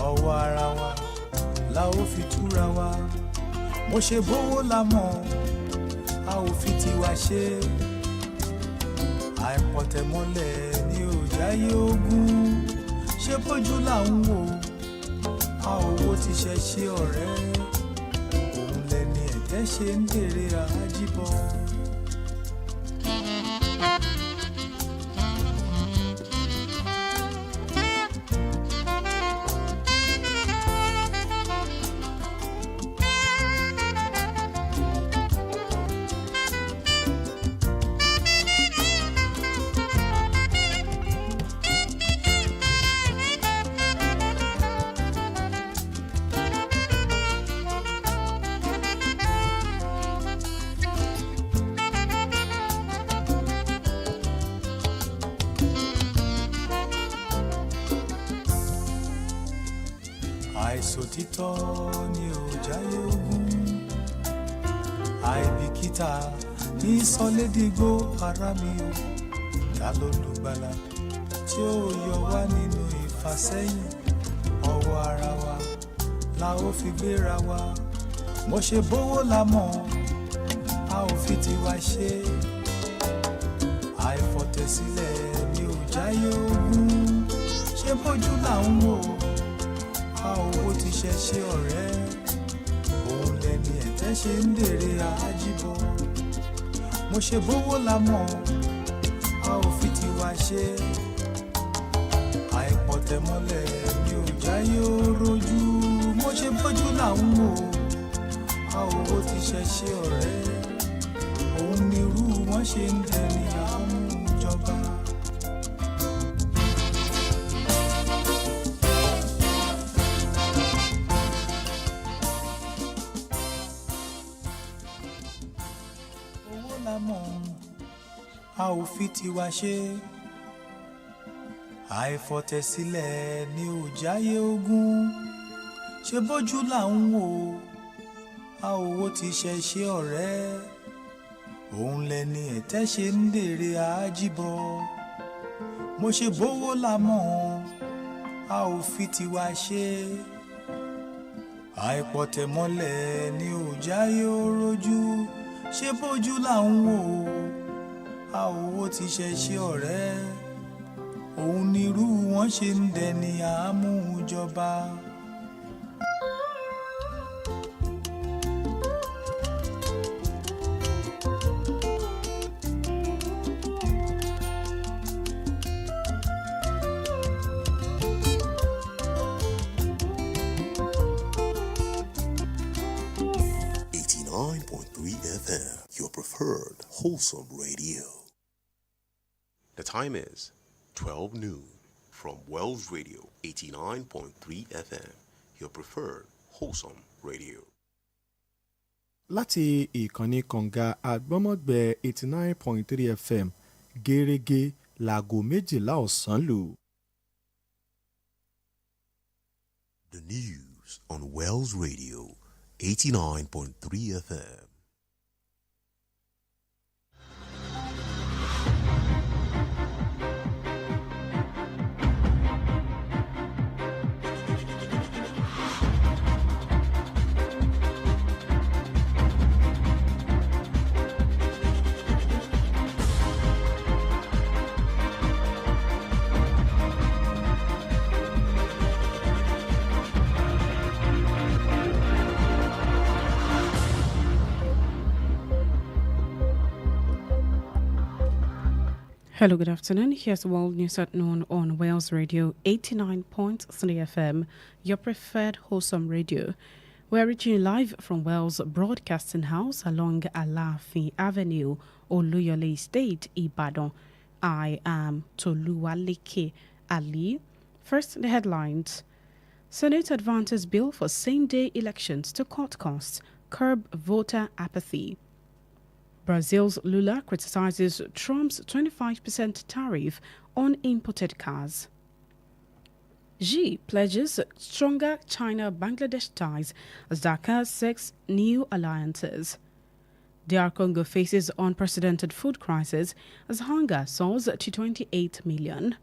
Ọwọ́ ara wa la ó fi túra wa. Mo ṣe bówó la mọ̀, a ò fi tiwa ṣe. Àìpọ̀tẹ̀mọ́lẹ̀ ni ò jáyé ogún. Ṣé bójú là ń wò, a ò wo ti ṣẹ̀ṣẹ̀ ọ̀rẹ́. Òun lẹni ẹ̀tẹ́ ṣe ń dèrè àjíbọ̀. àìsòtítọ́ ni ò jáyé ogún àìbìkítà ní sọlédìgbò ara mi ò ta lólùgbàlà tí ó yọ wá nínú ìfàsẹ́yìn ọwọ́ ara wa la ó fi gbéra wa mo ṣe bówó la mọ̀ a ò fi tiwa ṣe àìfọ̀tẹ̀sílẹ̀ ni ò jáyé ogún ṣé bójú là ń wò a owó ti ṣẹṣẹ ọ̀rẹ́ òun lẹni ẹ̀tẹ́ ṣe ń dèrè àájíbọ̀ mo ṣe bówó la mọ̀ a ò fi tiwa ṣe àìpọ̀tẹ́mọ́lẹ̀ ni ò jáyé rojú mo ṣe bójú là ń wò a owó ti ṣẹṣẹ ọ̀rẹ́ òun nírú wọn ṣe ń dẹni àmújọba. owó la mọ̀ a ò fi tiwa ṣe àìfọ̀tẹ̀sílẹ̀ ni ò jáyé ogún ṣe bójú là ń wò a owó ti ṣẹṣẹ ọ̀rẹ́ òun lẹni ẹ̀tẹ́ ṣe ń dèrè àájíbọ̀ mo ṣe bówó la mọ̀ a ò fi tiwa ṣe àìpọ̀tẹ̀mọ́lẹ̀ ni ò jáyé rojú ṣe bójú là ń wò a owó ti ṣẹṣẹ ọ̀rẹ́ òun nírú wọn ṣe ń dẹni àmújọba. FM, your preferred wholesome radio. The time is 12 noon from Wells Radio 89.3 FM, your preferred wholesome radio. Láti ìkànnì kànga àgbọ́mọ̀gbẹ́ 89.3 FM gẹ́rẹ́gẹ́ láago 12 ọ̀sán lù. The news on Wells Radio 89.3 FM. Hello, good afternoon. Here's the World News at noon on Wales Radio 89.3 FM, your preferred wholesome radio. We're reaching you live from Wales Broadcasting House along Alafi Avenue, Oluyole Estate, Ibadan. I am Toluwaleke Ali. First, the headlines. Senate advances bill for same-day elections to cut costs, curb voter apathy. Brazil's Lula criticizes Trump's 25% tariff on imported cars. Xi pledges stronger China-Bangladesh ties as Dhaka seeks new alliances. DR Congo faces unprecedented food crisis as hunger soars to 28 million.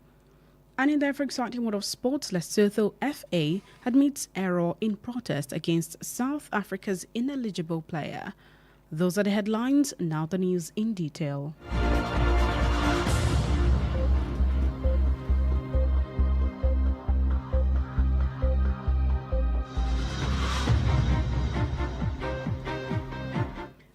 And in the ever exciting world of sports, Lesotho FA admits error in protest against South Africa's ineligible player. Those are the headlines, now the news in detail.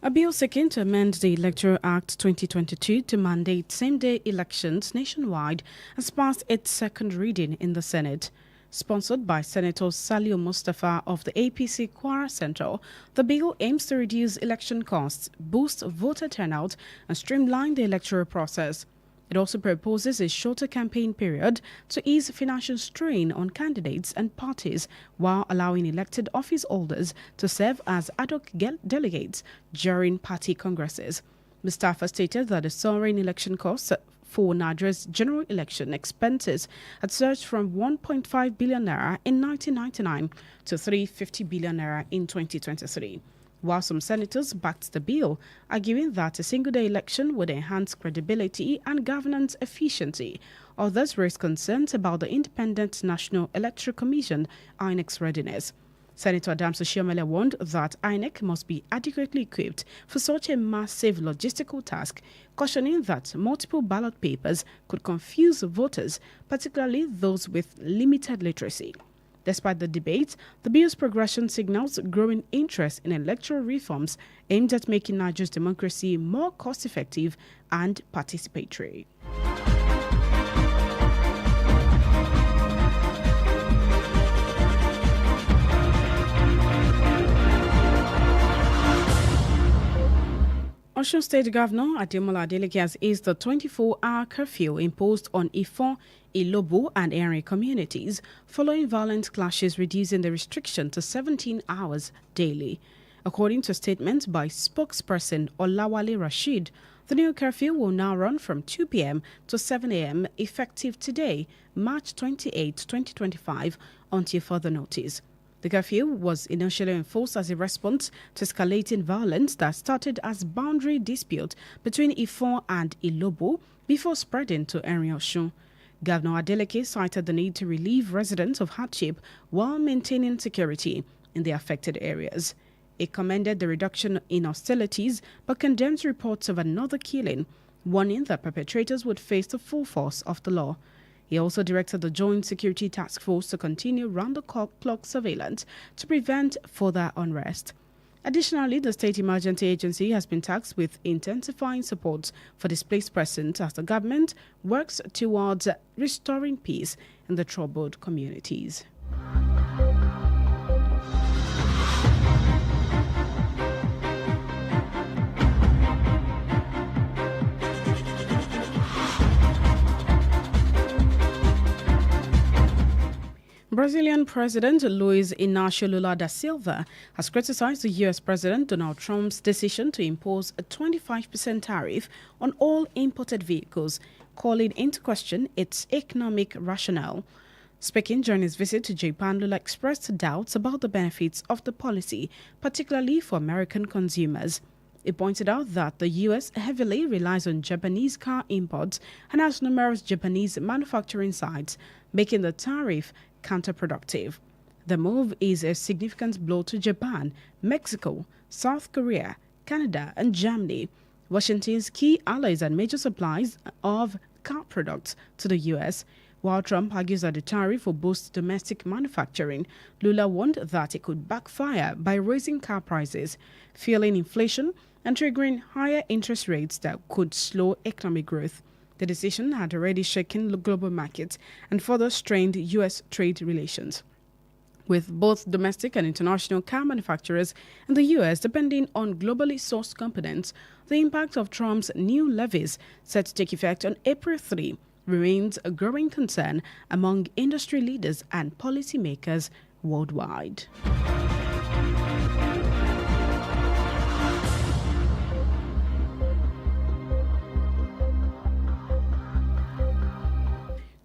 A bill seeking to amend the Electoral Act 2022 to mandate same-day elections nationwide has passed its second reading in the Senate. Sponsored by Senator Salio Mustafa of the APC Kwara Central, the bill aims to reduce election costs, boost voter turnout, and streamline the electoral process. It also proposes a shorter campaign period to ease financial strain on candidates and parties while allowing elected office holders to serve as ad hoc delegates during party congresses. Mustafa stated that the soaring election costs for Nigeria's general election expenses had surged from 1.5 billion naira in 1999 to 350 billion naira in 2023. While some senators backed the bill, arguing that a single-day election would enhance credibility and governance efficiency, others raised concerns about the Independent National Electoral Commission, INEC's readiness. Senator Adams Oshiomhole warned that INEC must be adequately equipped for such a massive logistical task, cautioning that multiple ballot papers could confuse voters, particularly those with limited literacy. Despite the debate, the bill's progression signals growing interest in electoral reforms aimed at making Nigeria's democracy more cost-effective and participatory. Osun State Governor Ademola Adeleke has eased the 24-hour curfew imposed on Ifon, Ilobo and Erin communities following violent clashes, reducing the restriction to 17 hours daily. According to a statement by spokesperson Olawale Rashid, the new curfew will now run from 2 p.m. to 7 a.m. effective today, March 28, 2025, until further notice. The curfew was initially enforced as a response to escalating violence that started as boundary dispute between Ifon and Ilobo before spreading to Erin-Osun. Governor Adeleke cited the need to relieve residents of hardship while maintaining security in the affected areas. He commended the reduction in hostilities but condemned reports of another killing, warning that perpetrators would face the full force of the law. He also directed the Joint Security Task Force to continue round-the-clock surveillance to prevent further unrest. Additionally, the State Emergency Agency has been tasked with intensifying support for displaced persons as the government works towards restoring peace in the troubled communities. Brazilian President Luiz Inácio Lula da Silva has criticized the U.S. President Donald Trump's decision to impose a 25% tariff on all imported vehicles, calling into question its economic rationale. Speaking during his visit to Japan, Lula expressed doubts about the benefits of the policy, particularly for American consumers. He pointed out that the U.S. heavily relies on Japanese car imports and has numerous Japanese manufacturing sites, making the tariff counterproductive. The move is a significant blow to Japan, Mexico, South Korea, Canada, and Germany, Washington's key allies and major suppliers of car products to the U.S. While Trump argues that the tariff will boost domestic manufacturing, Lula warned that it could backfire by raising car prices, fueling inflation, and triggering higher interest rates that could slow economic growth. The decision had already shaken the global markets and further strained U.S. trade relations, with both domestic and international car manufacturers in the U.S. depending on globally sourced components. The impact of Trump's new levies, set to take effect on April 3, remains a growing concern among industry leaders and policymakers worldwide.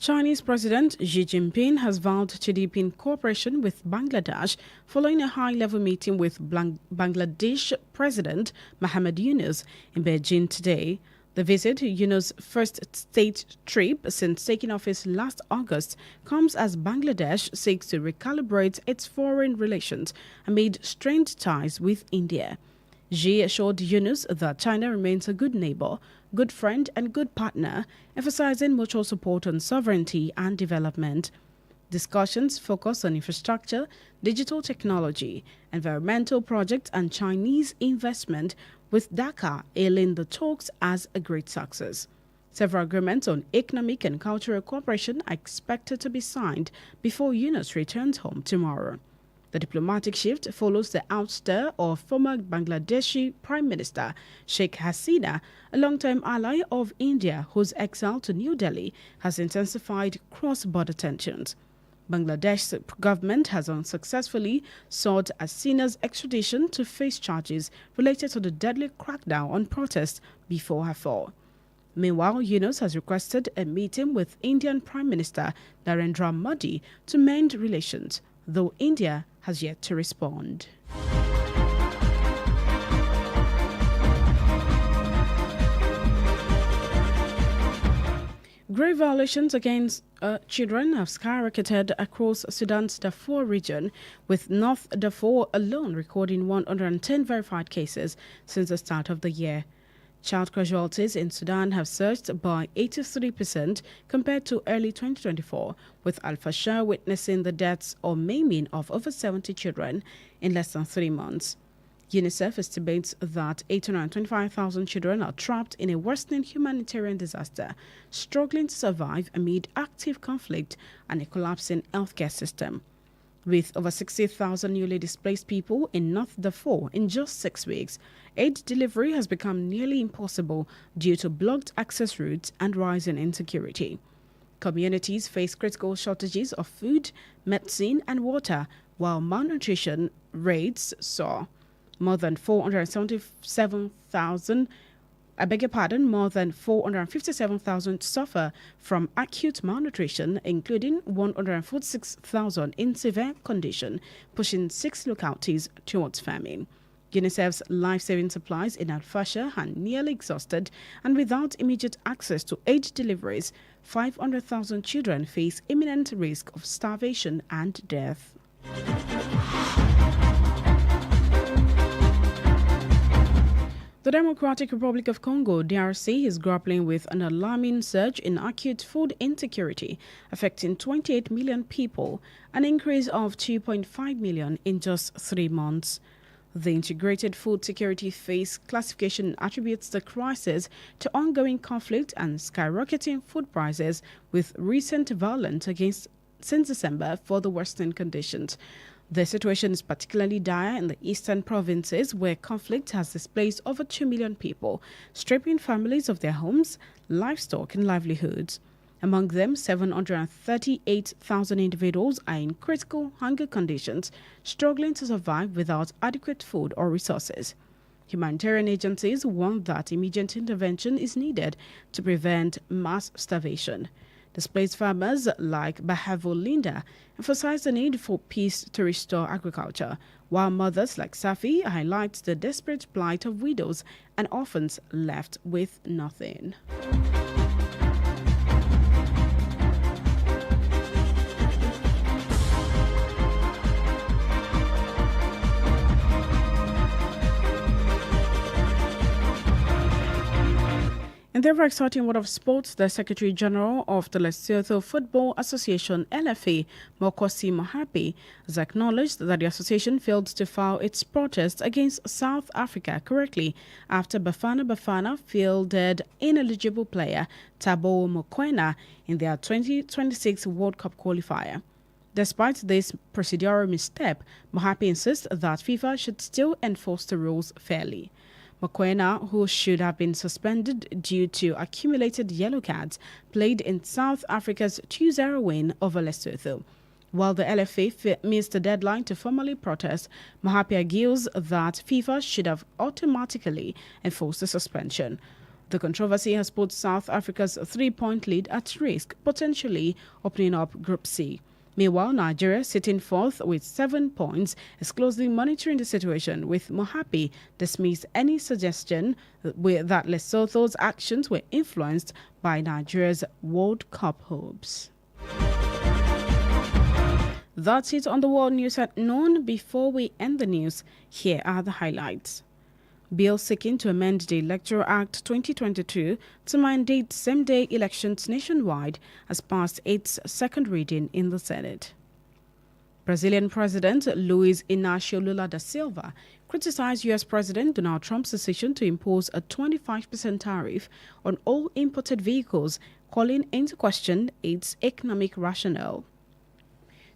Chinese President Xi Jinping has vowed to deepen cooperation with Bangladesh following a high-level meeting with Bangladesh President Mohamed Yunus in Beijing today. The visit, Yunus' first state trip since taking office last August, comes as Bangladesh seeks to recalibrate its foreign relations amid strained ties with India. Xi assured Yunus that China remains a good neighbor, good friend and good partner, emphasizing mutual support on sovereignty and development. Discussions focus on infrastructure, digital technology, environmental projects and Chinese investment, with Dhaka hailing the talks as a great success. Several agreements on economic and cultural cooperation are expected to be signed before Yunus returns home tomorrow. The diplomatic shift follows the ouster of former Bangladeshi Prime Minister Sheikh Hasina, a longtime ally of India whose exile to New Delhi has intensified cross-border tensions. Bangladesh's government has unsuccessfully sought Hasina's extradition to face charges related to the deadly crackdown on protests before her fall. Meanwhile, Yunus has requested a meeting with Indian Prime Minister Narendra Modi to mend relations, though India has yet to respond. Grave violations against children have skyrocketed across Sudan's Darfur region, with North Darfur alone recording 110 verified cases since the start of the year. Child casualties in Sudan have surged by 83% compared to early 2024, with Al-Fashar witnessing the deaths or maiming of over 70 children in less than 3 months. UNICEF estimates that 825,000 children are trapped in a worsening humanitarian disaster, struggling to survive amid active conflict and a collapsing healthcare system. With over 60,000 newly displaced people in North Darfur in just 6 weeks, aid delivery has become nearly impossible due to blocked access routes and rising insecurity. Communities face critical shortages of food, medicine, and water, while malnutrition rates soar. More than 457,000 suffer from acute malnutrition, including 146,000 in severe condition, pushing 6 localities towards famine. UNICEF's life-saving supplies in Al-Fashar are nearly exhausted, and without immediate access to aid deliveries, 500,000 children face imminent risk of starvation and death. The Democratic Republic of Congo, DRC, is grappling with an alarming surge in acute food insecurity, affecting 28 million people, an increase of 2.5 million in just 3 months. The Integrated Food Security Phase classification attributes the crisis to ongoing conflict and skyrocketing food prices, with recent violence since December for the worsening conditions. The situation is particularly dire in the eastern provinces, where conflict has displaced over 2 million people, stripping families of their homes, livestock, and livelihoods. Among them, 738,000 individuals are in critical hunger conditions, struggling to survive without adequate food or resources. Humanitarian agencies warn that immediate intervention is needed to prevent mass starvation. Displaced farmers like Bahavo Linda emphasize the need for peace to restore agriculture, while mothers like Safi highlight the desperate plight of widows and orphans left with nothing. In the ever exciting world of sports, the Secretary General of the Lesotho Football Association, LFA, Mokosi Mohapi, has acknowledged that the association failed to file its protest against South Africa correctly after Bafana fielded ineligible player Thabo Mokoena in their 2026 World Cup qualifier. Despite this procedural misstep, Mohapi insists that FIFA should still enforce the rules fairly. Mokoena, who should have been suspended due to accumulated yellow cards, played in South Africa's 2-0 win over Lesotho. While the LFA missed the deadline to formally protest, Mohapi argues that FIFA should have automatically enforced the suspension. The controversy has put South Africa's 3-point lead at risk, potentially opening up Group C. Meanwhile, Nigeria, sitting fourth with 7 points, is closely monitoring the situation, with Mohapi dismissed any suggestion that Lesotho's actions were influenced by Nigeria's World Cup hopes. That's it on the World News at noon. Before we end the news, here are the highlights. Bill seeking to amend the Electoral Act 2022 to mandate same-day elections nationwide has passed its second reading in the Senate. Brazilian President Luiz Inácio Lula da Silva criticized U.S. President Donald Trump's decision to impose a 25% tariff on all imported vehicles, calling into question its economic rationale.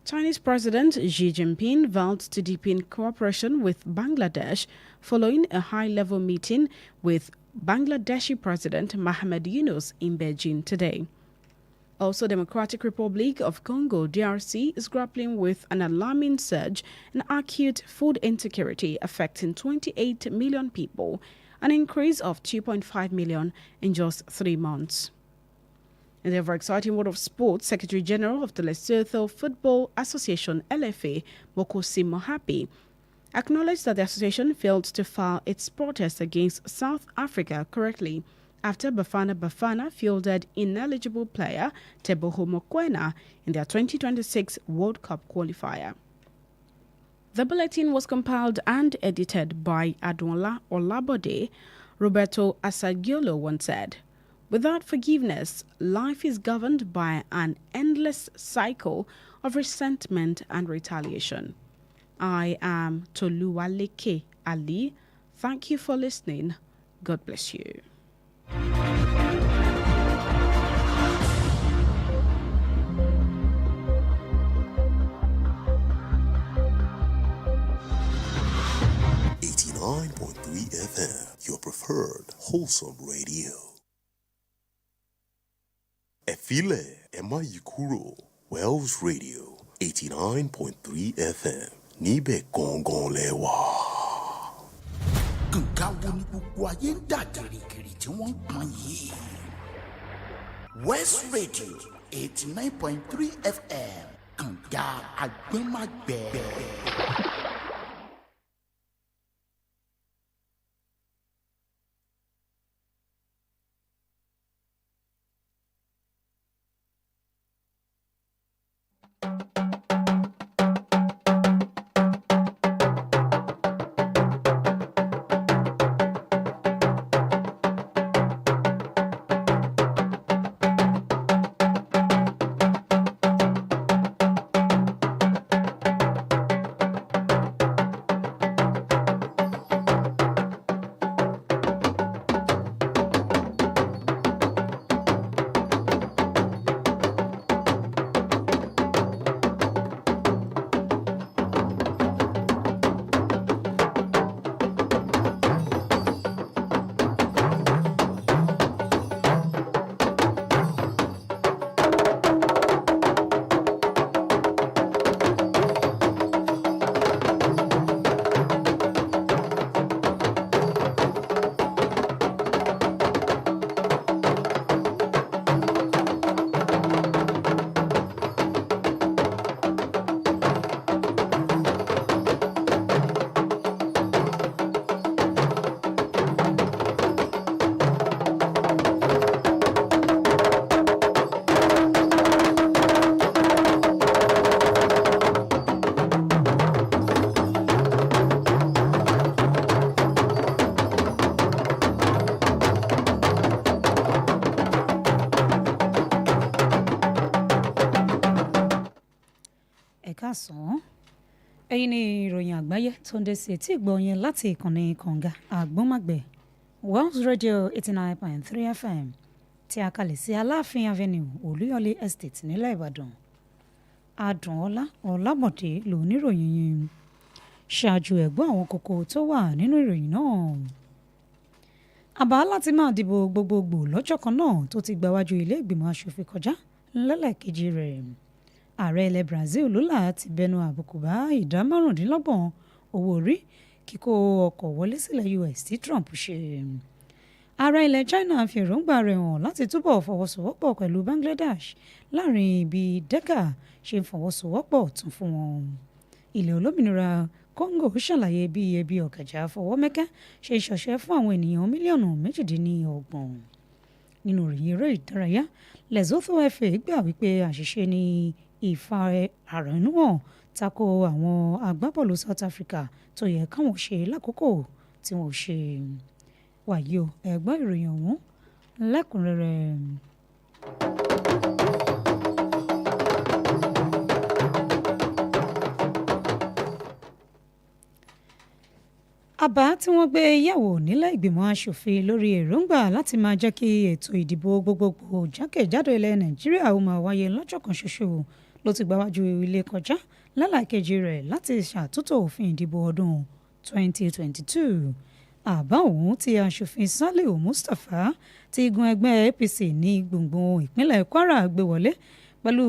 Chinese President Xi Jinping vowed to deepen cooperation with Bangladesh following a high-level meeting with Bangladeshi President Mohamed Yunus in Beijing today. Also, Democratic Republic of Congo, DRC, is grappling with an alarming surge in acute food insecurity affecting 28 million people, an increase of 2.5 million in just 3 months. In the ever exciting world of sports, Secretary General of the Lesotho Football Association (LFA), Mokosi Mohapi, acknowledged that the association failed to file its protest against South Africa correctly after Bafana fielded ineligible player Teboho Mokoena in their 2026 World Cup qualifier. The bulletin was compiled and edited by Adola Olabode. Roberto Asagiolo once said, "Without forgiveness, life is governed by an endless cycle of resentment and retaliation." I am Toluwaleke Ali. Thank you for listening. God bless you. FM, your preferred wholesome radio. Efile Emayikuro, Wells Radio, 89.3 FM, Nibe Gongon Lewa. Nǹkan wo ni gbogbo ayé ń dà gìrìgìrì tí wọ́n ń pọn yìí? West Radio 89.3 FM, kànga àgbẹ̀màgbẹ̀. Ẹ̀kásán ẹ̀yin ni ìròyìn àgbáyé tó ń dé sí etí ìgbọ̀nyẹn láti ìkànnì kànga àgbọ̀nmágbẹ̀ Wells Radio 89.3 FM tí a kalẹ̀ sí Aláàfin Avenue Olúyọ̀lé Estate nílẹ̀ Ìbàdàn. Adùnọlá Ọlábọ̀dé ló níròyìn yìí. Ṣáájú ẹ̀gbọ́n àwọn kókó tó wà nínú ìròyìn náà. Àbá láti máa dìbò gbogbogbò lọ́jọ́ kan náà tó ti gbàwájú ilé ìgbìmọ̀ aṣòfin kọjá lẹ́lẹ́kejì rẹ̀. Ààrẹ ilẹ̀ Brazil Lula ti bẹnu àbùkù bá ìdá 25% owó orí kíkó ọkọ̀ wọlé sílẹ̀ US tí Trump ṣe. Ààrẹ ilẹ̀ China fi èròǹgbà rẹ̀ hàn láti túbọ̀ fọwọ́sowọ́pọ̀ pẹ̀lú Bangladesh láàrin bí Dhaka ṣe ń fọwọ́sowọ́pọ̀ tún fún wọn. Ilẹ̀ olómìnira Congo ṣàlàyé bí ebi ọ̀gàjà fọwọ́mẹ́kẹ́ ṣe ṣọṣẹ́ fún àwọn ènìyàn mílíọ̀nù 28. Nínú ìròyìn eré ìdárayá, Lesotho FA gbà wípé àṣìṣe ni ìfarahàn tako àwọn agbábọ́ọ̀lù South Africa tó yẹ káwọn ṣe lákòókò tí wọ́n ṣe. Wàyí o, ẹ gbọ́ ìròyìn ọ̀hún lẹ́kùnrẹ́rẹ́. Àbá tí wọ́n gbé yẹ̀wò nílẹ̀ ìgbìmọ̀ aṣòfin lórí èròǹgbà láti máa jẹ́ kí ètò ìdìbò gbogbogbò jákèjádò ilẹ̀ Nàìjíríà ó máa wáyé lọ́jọ́ kan ṣoṣo ló ti gbáwájú ilé kọjá lálàkejì rẹ̀ láti ṣàtúntò òfin ìdìbò ọdún 2022. Àbá ọ̀hún tí aṣòfin Saliu Mustapha ti igun ẹgbẹ́ APC ní gbùngbùn ìpínlẹ̀ Kwara gbé wọlé pẹ̀lú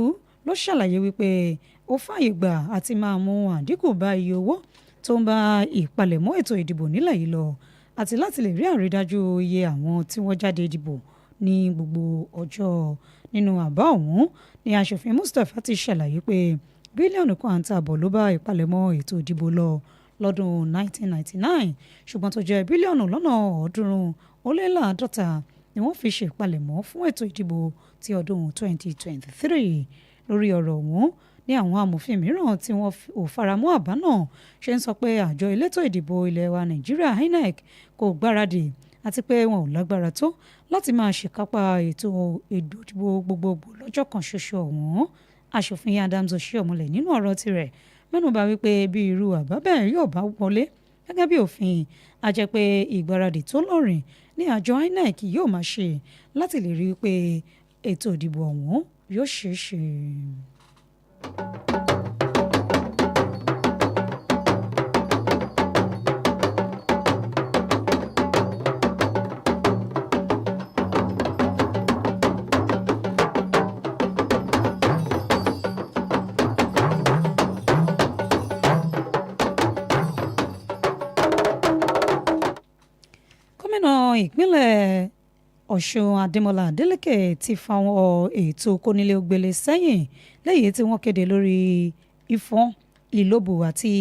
ló ṣàlàyé wípé ó fààyè gbà àti máa mú àdínkù bá iye owó tó ń bá ìpalẹ̀mọ́ ètò ìdìbò nílẹ̀ yìí lọ àti láti lè rí àrídájú iye àwọn tí wọ́n jáde dìbò ní gbogbo ọjọ́. Nínú àbá ọ̀hún ni aṣòfin Mustapha ti ṣàlàyé pé bílíọ̀nù kan àti àbọ̀ ló bá ìpalẹ̀mọ́ ètò ìdìbò lọ lọ́dún 1999 ṣùgbọ́n tó jẹ́ bílíọ̀nù lọ́nà 350 ni wọ́n fi ṣe ìpalẹ̀mọ́ fún ètò ìdìbò ti ọdún 2023. Lórí ọ̀rọ̀ ọ̀hún ní àwọn amòfin mìíràn tí wọ́n ò faramọ́ àbá náà ṣe ń sọ pé àjọ elétò ìdìbò ilẹ̀ wa Nàìjíríà INEC kò gbáradì àti pé wọn ò lágbára tó láti máa ṣèkápá ètò ìdìbò gbogbogbò lọ́jọ́ kan ṣoṣo ọ̀hún. Aṣòfin Adams Oshiomhole nínú ọ̀rọ̀ tirẹ̀ mẹ́nubà wípé bí irú àbá bẹ́ẹ̀ yóò bá wọlé gẹ́gẹ́ bí òfin a jẹ́ pé ìgbáradì tó lọ́rìn ní àjọ INEC yóò máa ṣe láti lè rí i pé ètò ìdìbò ọ̀hún yóò ṣeé ṣe. Ìpínlẹ̀ Ọ̀ṣun Adémọ́lá Adélékè ti fàwọn ètò kónílé-ó-gbélé sẹ́yìn lẹ́yìn tí wọ́n kéde lórí Ìfọ̀n, Ìlóbù àti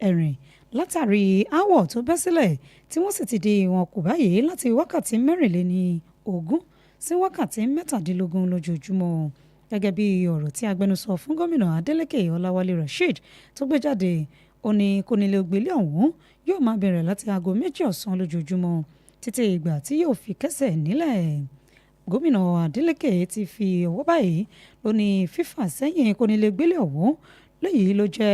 Ẹ̀rìn látàrí aáwọ̀ tó bẹ́ sílẹ̀ tí wọ́n sì ti di wọn kù báyìí láti wákàtí 24 sí wákàtí 17 lójoojúmọ́. Gẹ́gẹ́ bí ọ̀rọ̀ tí agbẹnusọ fún gómìnà Adélékè Ọláwálé Rasheed tó gbé jáde, ó ní kónílé-ó-gbélé ọ̀hún yóò máa bẹ̀rẹ̀ láti aago 2 ọ̀sán lójoojúmọ́ títí ìgbà tí yóò fi kẹ́sẹ̀ nílẹ̀. Gómìnà Adeleke ti fi ọwọ́ báyìí ló ní fífà sẹ́yìn kónílé-gbélé ọ̀hún léyìí ló jẹ́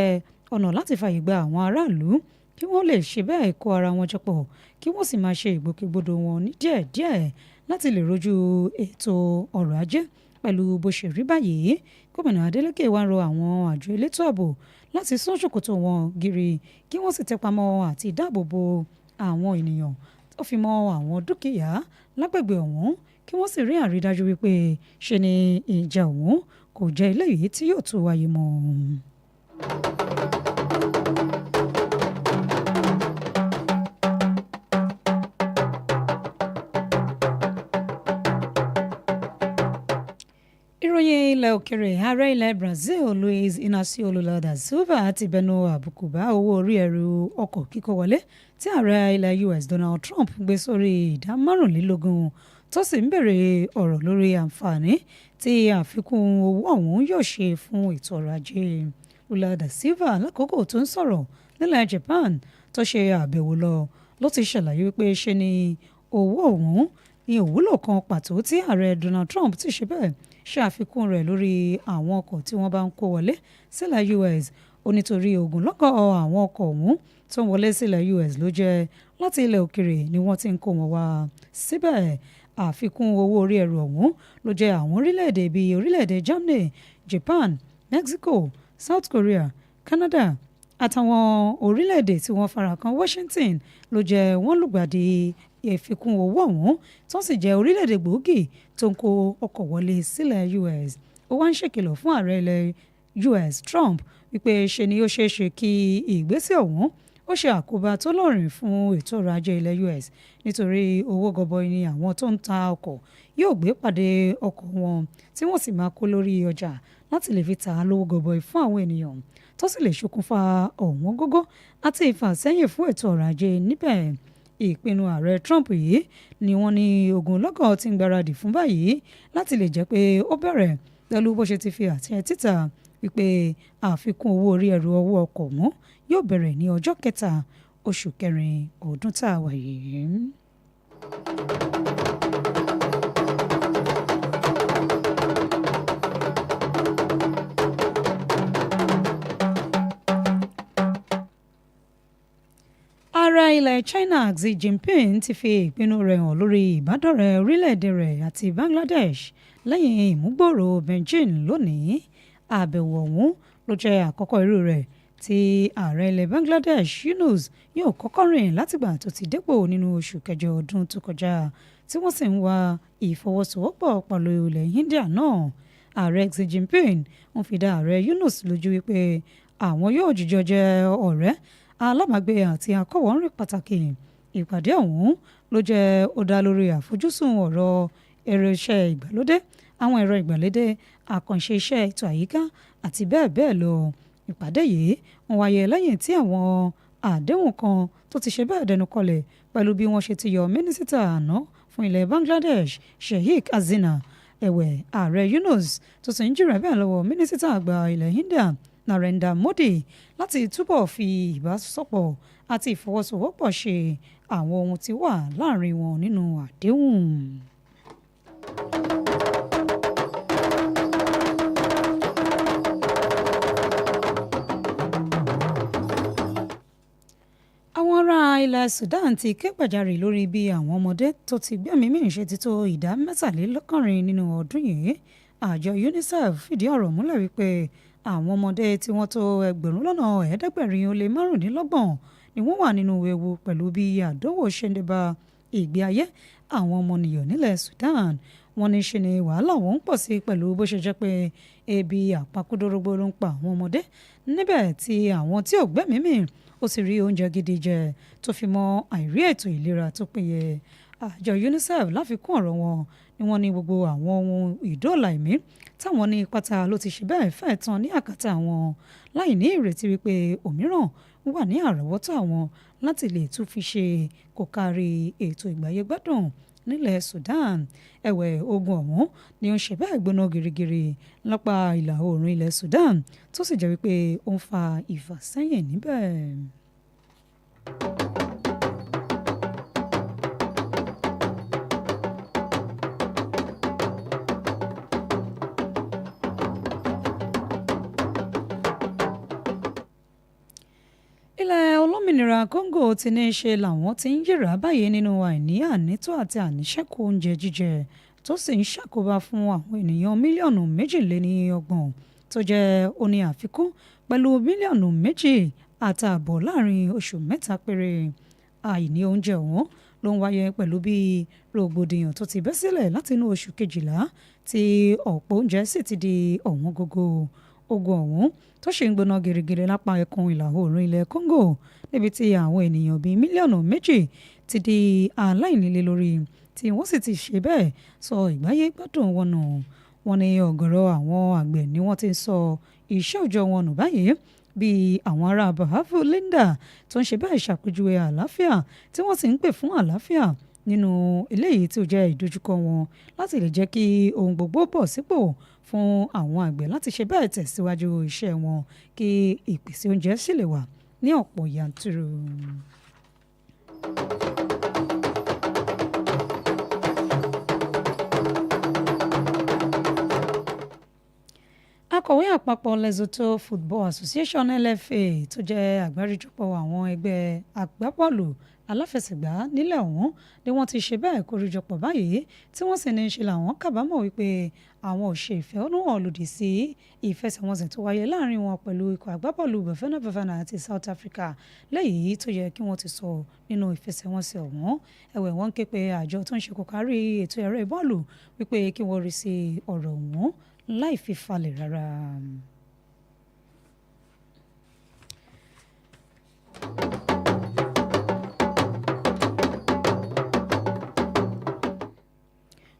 ọ̀nà láti fààyè gba àwọn aráàlú kí wọ́n lè ṣe bẹ́ẹ̀ kó ara wọn jọ pọ̀ kí wọ́n sì máa ṣe ìgbòkègbodò wọn ní díẹ̀díẹ̀ láti lè rojú ètò ọrọ̀ ajé pẹ̀lú bó ṣe rí báyìí. Gómìnà Adeleke wá rọ àwọn àjọ elétò ààbò láti sún ṣòkòtò wọn gírí kí wọ́n sì tẹpamọ́ àti dáàbòbò àwọn ènìyàn ó fi mọ́ àwọn dúkìá lágbègbè ọ̀hún kí wọ́n sì rí àrídájú wípé ṣe ni ìjà ọ̀hún kò jẹ́ eléyìí tí yóò tún wáyé mọ́. Ìròyìn ilẹ̀ òkèrè ààrẹ ilẹ̀ Brazil Luiz Inacio Lula da Silva ti bẹnu àbùkù bá owó orí ẹrù ọkọ̀ kíkó wọlé tí ààrẹ ilẹ̀ US Donald Trump gbé sórí ìdá 15 tó sì ń bèrè ọ̀rọ̀ lórí àǹfààní tí àfikún owó ọ̀hún yóò ṣe fún ètò ọrọ̀ ajé. Lula da Silva lákòókò tó ń sọ̀rọ̀ nílẹ̀ Japan tó ṣe àbẹ̀wò ló ti ṣàlàyé wípé ṣe ni owó ọ̀hún ní òwúlò kan pàtó tí ààrẹ Donald Trump ti ṣe bẹ́ẹ̀ ṣe àfikún rẹ̀ lórí àwọn ọkọ̀ tí wọ́n bá ń kó wọlé sílẹ̀ US ó nítorí ogunlọ́gọ̀ àwọn ọkọ̀ ọ̀hún tó ń wọlé sílẹ̀ US ló jẹ́ láti ilẹ̀ òkèrè ni wọ́n ti ń kó wọn wá síbẹ̀. Àfikún owó orí ẹrù ọ̀hún ló jẹ́ àwọn orílẹ̀-èdè bíi orílẹ̀-èdè Germany, Japan, Mexico, South Korea, Canada àtàwọn orílẹ̀-èdè tí wọ́n fara kan Washington ló jẹ́ wọ́n lùgbàdì ìfikún owó ọ̀hún tó sì jẹ́ orílẹ̀-èdè gbòógì tó ń kó ọkọ̀ wọlé sílẹ̀ US. Ó wá ń ṣèkìlọ̀ fún ààrẹ ilẹ̀ US Trump wípé ṣe ni ó ṣeé ṣe kí ìgbésẹ̀ ọ̀hún ó ṣe àkóbá tó lọ́rìn fún ètò ọrọ̀ ajé ilẹ̀ US nítorí owó gọbọi ni àwọn tó ń ta ọkọ̀ yóò gbé pàdé ọkọ̀ wọn tí wọ́n sì máa kó lórí ọjà láti lè fi ta lówó gọbọi fún àwọn ènìyàn tó sì lè ṣokùnfà ọ̀wọ́n gógó àti ìfàsẹ́yìn fún ètò ọrọ̀ ajé níbẹ̀. Ìpinnu ààrẹ Trump yìí ni wọ́n ní ogunlọ́gọ̀ tí ń gbáradì fún báyìí láti lè jẹ́ pé ó bẹ̀rẹ̀ pẹ̀lú bó ṣe ti fi àtẹ títà wípé àfikún owó orí ẹrù owó ọkọ̀ mọ́ yóò bẹ̀rẹ̀ ní ọjọ́ 3 oṣù kẹrin ọdún tá a wà yìí. Ààrẹ ilẹ̀ China Xi Jinping ti fi ìpinnu rẹ̀ hàn lórí ìbádọ́rẹ̀ẹ́ orílẹ̀-èdè rẹ̀ àti Bangladesh lẹ́yìn ìmúgbòòrò Beijing lónìí. Àbẹ̀wò ọ̀hún ló jẹ́ àkọ́kọ́ irú rẹ̀ tí ààrẹ ilẹ̀ Bangladesh Yunus yóò kọ́kọ́ rìn látìgbà tó ti dépò nínú oṣù kẹjọ ọdún tó kọjá tí wọ́n sì ń wá ìfọwọ́sowọ́pọ̀ pẹ̀lú ilẹ̀ India náà. Ààrẹ Xi Jinping ń fi dá ààrẹ Yunus lójú wípé àwọn yóò jíjọ jẹ́ ọ̀rẹ́ alábàágbé àti akọ́wọ̀nrin pàtàkì. ìpàdé ọ̀hún ló jẹ́ ó dá lórí àfojúsùn ọ̀rọ̀ irinṣẹ́ ìgbàlódé àwọn ẹ̀rọ ìgbàlódé àkànṣe iṣẹ́ ètò àyíká àti bẹ́ẹ̀ bẹ́ẹ̀ lọ. Ìpàdé yìí ń wáyé lẹ́yìn tí àwọn àdéhùn kan tó ti ṣe bẹ́ẹ̀ dẹnu kọlẹ̀ pẹ̀lú bí wọ́n ṣe ti yọ mínísítà àná fún ilẹ̀ Bangladesh Sheikh Hasina. Ẹ̀wẹ̀ ààrẹ Yunus tó sì ń jìrẹ̀ bẹ́ẹ̀ lọ́wọ́ mínísítà àgbà ilẹ̀ India Narendra Modi láti túbọ̀ fi ìbásọ̀pọ̀ àti ìfọwọ́sowọ́pọ̀ ṣe àwọn ohun tí wà láàrin wọn nínú àdéhùn. Àwọn ará ilẹ̀ Sudan ti ké gbàjarè lórí bí àwọn ọmọdé tó ti gbẹ́mìí mì ṣe ti tó ìdá 63 nínú ọdún yìí. Àjọ UNICEF fìdí ọ̀rọ̀ múlẹ̀ wípé àwọn ọmọdé tí wọ́n tó 775 ni wọ́n wà nínú ewu pẹ̀lú bí àdánwò ṣe ń débá ìgbé ayé àwọn ọmọnìyàn nílẹ̀ Sudan. Wọ́n ní ṣe ni wàhálà wọn ń pọ̀ sí pẹ̀lú bó ṣe jẹ́ pé ebi àpakúdórógbó ló ń pa àwọn ọmọdé níbẹ̀ tí àwọn tí ò gbẹ́mìí mì ó sì rí oúnjẹ gidi jẹ tó fi mọ́ àìrí ètò ìlera tó péye. Àjọ UNICEF láfikún ọ̀rọ̀ wọn ni wọ́n ní gbogbo àwọn ohun ìdóòlà ẹ̀mí táwọn ní pátá ló ti ṣe bẹ́ẹ̀ fẹ́ tán ní àkàtà àwọn láì ní ìrètí wípé òmíràn wà ní àrọ́wọ́tó àwọn láti lè tún fi ṣe kò kárí ètò ìgbáyégbádùn nílẹ̀ Sudan. Ẹ̀wẹ̀ ogun ọ̀hún ni ó ń ṣe bẹ́ẹ̀ gbóná girigiri lápá ìlà oòrùn ilẹ̀ Sudan tó sì jẹ́ wípé ó ń fa ìfàsẹ́yìn níbẹ̀. Ilẹ̀ olómìnira Congo ti ní í ṣe làwọn ti ń yíra báyìí nínú àìní ànító àti àníṣẹ́kù oúnjẹ jíjẹ tó sì ń ṣàkóbá fún àwọn ènìyàn mílíọ̀nù 2.30 tó jẹ́ oní àfikún pẹ̀lú mílíọ̀nù 2.5 láàrin oṣù mẹ́ta péré. Àìní oúnjẹ ọ̀hún ló ń wáyé pẹ̀lú bí rògbòdìyàn tó ti bẹ́ sílẹ̀ látinú oṣù kejìlá tí ọ̀pọ̀ oúnjẹ sì ti di ọ̀wọ́n gógó. Ogun ọ̀hún tó ṣe ń gbóná girigiri lápá ẹkùn ìlà oòrùn ilẹ̀ Congo níbi tí àwọn ènìyàn bíi mílíọ̀nù 2 ti di aláìnílé lórí tí wọ́n sì ti ṣe bẹ́ẹ̀ sọ ìgbáyé gbádùn wọn nù. Wọ́n ní ọ̀gọ̀rọ̀ àwọn àgbẹ̀ ni wọ́n ti ń sọ iṣẹ́ òòjọ́ wọn nù báyìí bíi àwọn ará Bahavu Linda tó ń ṣe bẹ́ẹ̀ ṣàpèjúwe àlàáfíà tí wọ́n sì ń pè fún àlàáfíà nínú eléyìí tí ó jẹ́ ìdojúkọ wọn láti lè jẹ́ kí ohun gbogbo bọ̀ sípò fún àwọn àgbẹ̀ láti ṣe bẹ́ẹ̀ tẹ̀síwájú iṣẹ́ wọn kí ìpèsè oúnjẹ sì lè wà ní ọ̀pọ̀ yanturu. Akọ̀wé àpapọ̀ Lesotho Football Association LFA tó jẹ́ àgbáríjọpọ̀ àwọn ẹgbẹ́ agbábọ́ọ̀lù aláfẹsẹ̀gbá nílẹ̀ ọ̀hún ni wọ́n ti ṣe bẹ́ẹ̀ kórìjọpọ̀ báyìí tí wọ́n sì ní í ṣe làwọn kábàámọ̀ wípé àwọn ò ṣe ìfẹ̀hónúhàn lòdì sí ìfẹsẹ̀wọnsẹ̀ tó wáyé láàrin wọn pẹ̀lú ikọ̀ agbábọ́ọ̀lù Bafana àti South Africa lẹ́yìn tó yẹ kí wọ́n ti sọ nínú ìfẹsẹ̀wọnsẹ̀ ọ̀hún. Ẹ̀wẹ̀ wọ́n ké pe àjọ tó ń ṣe kò kárí ètò ẹ̀rọ ìbọ́ọ̀lù wípé kí wọ́n rí sí ọ̀rọ̀ ọ̀hún láì fi falẹ̀ rárá.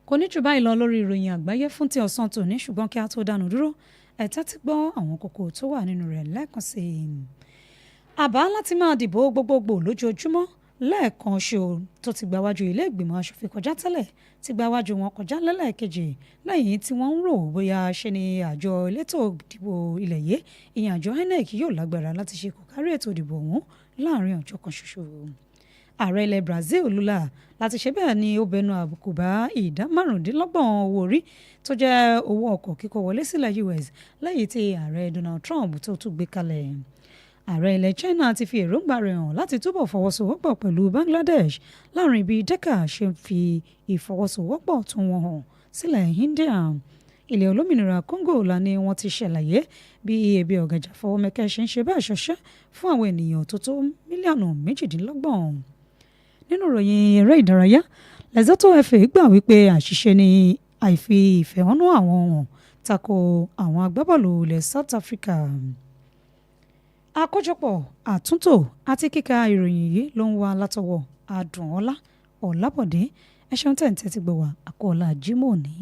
Kò ní jù báyìí lọ lórí ìròyìn àgbáyé fún ti ọ̀sán tòní ṣùgbọ́n kí a tó dánu dúró ẹ tẹ́tí gbọ́ àwọn kókó tó wà nínú rẹ̀ lẹ́ẹ̀kan sí i. Àbá láti máa dìbò gbogbogbò lójoojúmọ́ lẹ́ẹ̀kan ṣo tó ti gba wájú ilé ìgbìmọ̀ aṣòfin kọjá tẹ́lẹ̀ ti gba wájú wọn kọjá lẹ́lẹ́kejì lẹ́yìn tí wọ́n ń rò bóyá ṣe ni àjọ elétò ìdìbò ilẹ̀ yìí ìyẹn àjọ INEC yóò lágbára láti ṣe kò kárí ètò ìdìbò ọ̀hún láàrin ọjọ́ kan ṣoṣo. Ààrẹ ilẹ̀ Brazil Lula láti ṣe bẹ́ẹ̀ ni ó bẹnu àbùkù bá ìdá 25% owó orí tó jẹ́ owó ọkọ̀ kíkó wọlé sílẹ̀ US lẹ́yìn tí ààrẹ Donald Trump tó tún gbé kalẹ̀. Ààrẹ ilẹ̀ China ti fi èròǹgbà rẹ̀ hàn láti túbọ̀ fọwọ́sowọ́pọ̀ pẹ̀lú Bangladesh láàrin bí Dhaka ṣe ń fi ìfọwọ́sowọ́pọ̀ tún wọn hàn sílẹ̀ India. Ilẹ̀ olómìnira Congo la ni wọ́n ti ṣàlàyé bí ebi ọ̀gàjà fọwọ́mẹ́kẹ́ ṣe ń ṣe bẹ́ẹ̀ ṣọṣẹ́ fún àwọn ènìyàn tó tó mílíọ̀nù 28. Nínú ìròyìn eré ìdárayá Lesotho FA gbà wípé àṣìṣe ni àìfi ìfẹ̀hónú àwọn hàn tako àwọn agbábọ́ọ̀lù ilẹ̀ South Africa. Àkójọpọ̀ àtúntò àti kíka ìròyìn yìí ló ń wá látọwọ́ Adùnọlá Ọlábọ̀dé ẹ ṣeun tẹ̀ ń tẹ́tí gbọ́ wá àkọọ́lá Jímọ̀ ní.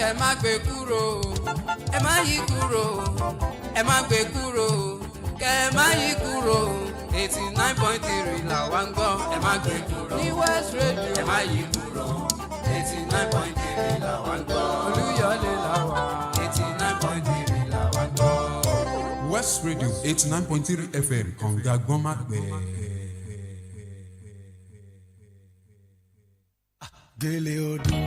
Ẹ má gbé kúrò, ẹ má yí kúrò, ẹ má gbé kúrò, kẹ ẹ má yí kúrò. 89.3 là wá ń gbọ́, ẹ má gbé kúrò. Ní West Radio, ẹ má yí kúrò. 89.3 là wá ń gbọ́. Olúyọ̀lé là wá. 89.3 là wá ń gbọ́. West Radio 89.3 FM Kànga Gbọ́nmágbẹ́. Gèlè odò.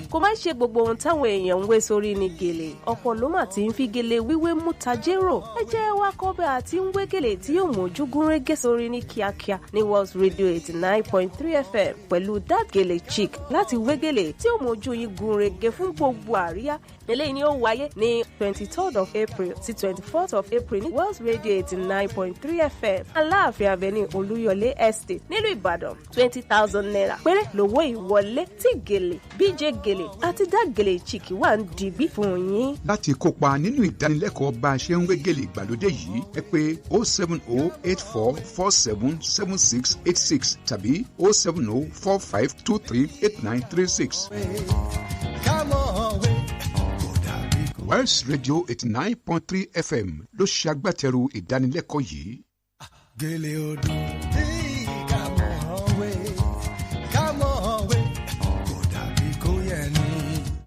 kò má ṣe gbogbo ohun táwọn èèyàn ń wé sórí ni gèlè ọ̀pọ̀ ló mà ti ń fi gèlè wíwé mú tajérò ẹ jẹ́ wá kọ́ bẹ́ẹ̀ àti ń wé gèlè tí yóò mójú gúnrégé sórí ní kíákíá ní World Radio 89.3 FM pẹ̀lú that gèlè chic láti wé gèlè tí yóò mójú yín gúnrégé fún gbogbo àríyá eléyìí ni ó wáyé ní 23rd of April sí 24th of April ní World Radio 89.3 FM Aláàfin Avenue Olúyọ̀lé Estate nílùú Ìbàdàn 20,000 naira péré lówó ìwọlé tí gèlè BJ gèlè àti dágèlè chiki wà ń dìbí fún yín. Láti kópa nínú ìdánilẹ́kọ̀ọ́ bá a ṣe ń wé gèlè ìgbàlódé yìí ẹ pè 07084477686 tàbí 07045238936. West Radio 89.3 FM ló ṣe agbátẹrù ìdánilẹ́kọ̀ọ́ yìí. Gèlè odò.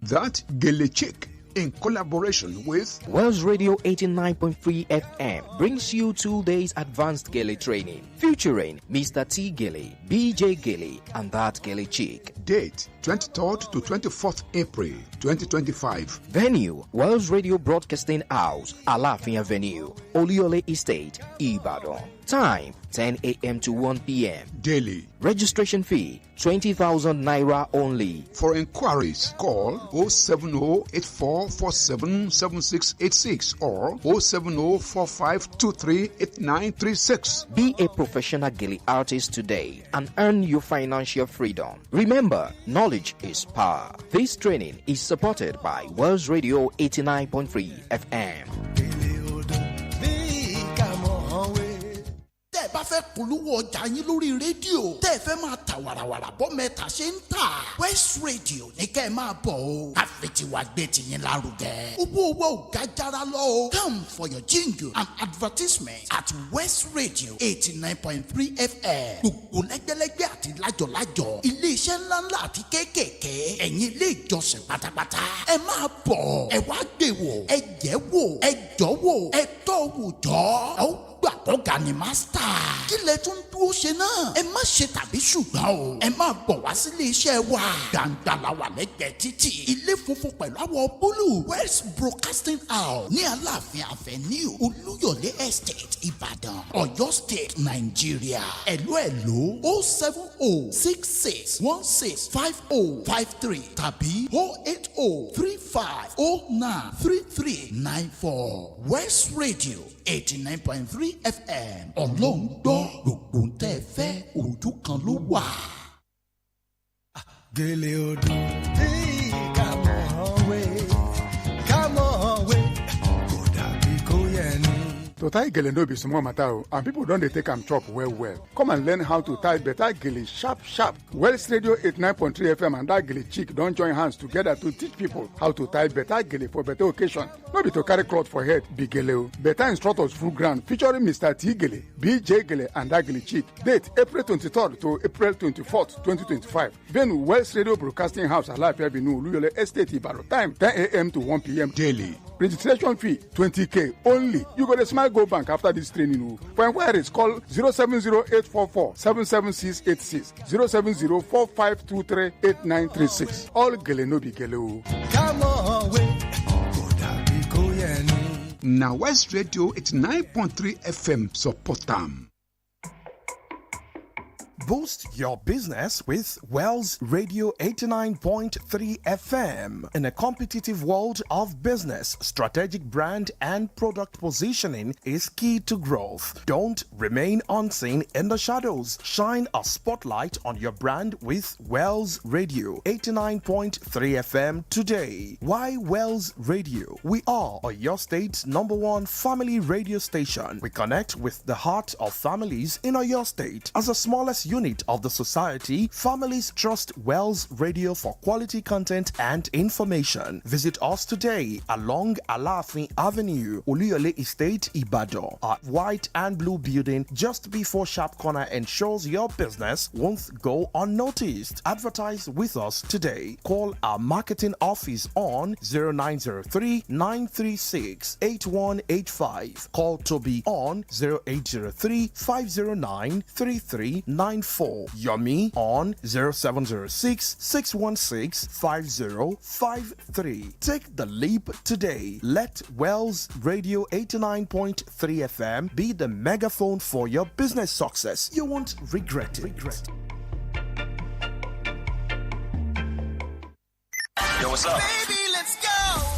That Gele Chick, in collaboration with Wells Radio 89.3 FM, brings you 2 days advanced Gele training, featuring Mr. T. Gele, BJ Gele, and that Gele Chick. Date 23rd to 24th April 2025. Venue Wells Radio Broadcasting House, Alafin Avenue, Oluyole Estate, Ibadan. Time 10 a.m. to 1 p.m. Daily. Registration fee 20,000 naira only. For inquiries, call 07084477686 or 07045238936. Be a professional Gele artist today and earn your financial freedom. Remember, knowledge is power. This training is supported by Wells Radio 89.3 FM. bá fẹ́ polówó ọjà yín lórí rédíò tẹ́ ẹ fẹ́ máa ta wàràwàrà bọ́ mẹ́ta ṣe ń tà West Radio ní kẹ́ ẹ máa bọ̀ o àfẹ̀tiwa gbé tiyín lárugẹ. owó owó ò ga jara lọ o come for your jingle and advertisement at West Radio 89.3 FM gbogbo lẹ́gbẹ́lẹ́gbẹ́ àti lájọ̀lájọ̀ iléeṣẹ́ ńláńlá àti kéékèèké ẹ̀yin ilé ìjọsìn pátápátá ẹ máa bọ̀ ẹ wá gbé wò ẹ jẹ́ wò ẹ jọ́ wò ẹ tọ́ wò jọ́ ẹ ó gbà ọ̀gá ni mástà. kí lẹ tún dúró ṣe náà. ẹ má ṣe tàbí ṣùgbọ́n o. ẹ máa bọ̀ wá sílé iṣẹ́ wa. gbàǹgbà la wà lẹ́gbẹ̀ẹ́ títì. ilé funfun pẹ̀lú àwọ̀ búlù. West Broadcasting House ní Aláàfin Avenue Olúyọ̀lé Estate Ìbàdàn Ọ̀yọ́ State Nàìjíríà. ẹ̀lú 07066165053 tàbí 08035093394 West Radio 89.3 FM ọlọ́run gbọ́ gbogbo tẹ́ ẹ fẹ́ ojú kan ló wà. Gèlè odò. Come on, way. Kò dàbí kó yẹ ni. To tie gele no be small matter o, and people don dey take am chop well well. Come and learn how to tie better gele sharp sharp. Wells Radio 89.3 FM and that gele chick don join hands together to teach people how to tie better gele for better occasion. No be to carry cloth for head, be gele o. Better instructors full ground featuring Mr. T Gele, BJ Gele and that gele chick. Date April 23rd to April 24th, 2025. Venue Wells Radio Broadcasting House, Alafia Avenue, Oluyole Estate, Ibadan. Time 10 a.m. to 1 p.m. daily. Registration fee 20k only. You go to Smile Go Bank after this training. For inquiries, call 0708444776686, 07045238936. All gele no be gele. Come on, now West Radio 89.3 FM support them. Boost your business with Wells Radio 89.3 FM. In a competitive world of business, strategic brand and product positioning is key to growth. Don't remain unseen in the shadows. Shine a spotlight on your brand with Wells Radio 89.3 FM today. Why Wells Radio? We are your state's #1 family radio station. We connect with the heart of families in your state. As the smallest unit of the society, families trust Wells Radio for quality content and information. Visit us today along Alafin Avenue, Oluyole Estate, Ibadan. Our white and blue building just before Sharp Corner ensures your business won't go unnoticed. Advertise with us today. Call our marketing office on 0903-936-8185. Call Toby on 0803-509-3394. Yomi on 0706-616-5053. Take the leap today. Let Wells Radio 89.3 FM be the megaphone for your business success. You won't regret it. Yo, what's up? Baby, let's go!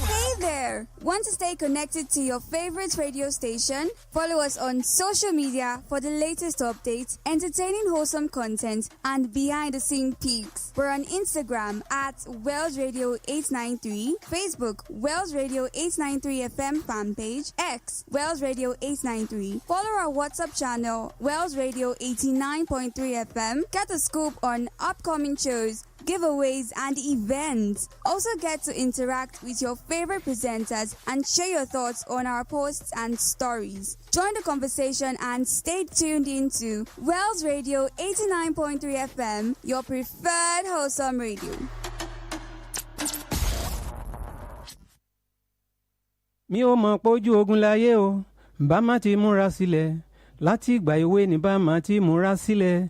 Hey there! Want to stay connected to your favorite radio station? Follow us on social media for the latest updates, entertaining wholesome content, and behind-the-scene peaks. We're on Instagram at Wells Radio 893, Facebook Wells Radio 893 FM fan page, X Wells Radio 893. Follow our WhatsApp channel Wells Radio 89.3 FM. Get a scoop on upcoming shows, giveaways, and events. Also get to interact with your favorite presenters and share your thoughts on our posts and stories. Join the conversation and stay tuned into Wells Radio 89.3 FM, your preferred wholesome radio. Mi ò mọ̀ pé ojú ogun láyé o, bá má ti múra sílẹ̀, láti ìgbà èwe ni bá má ti múra sílẹ̀.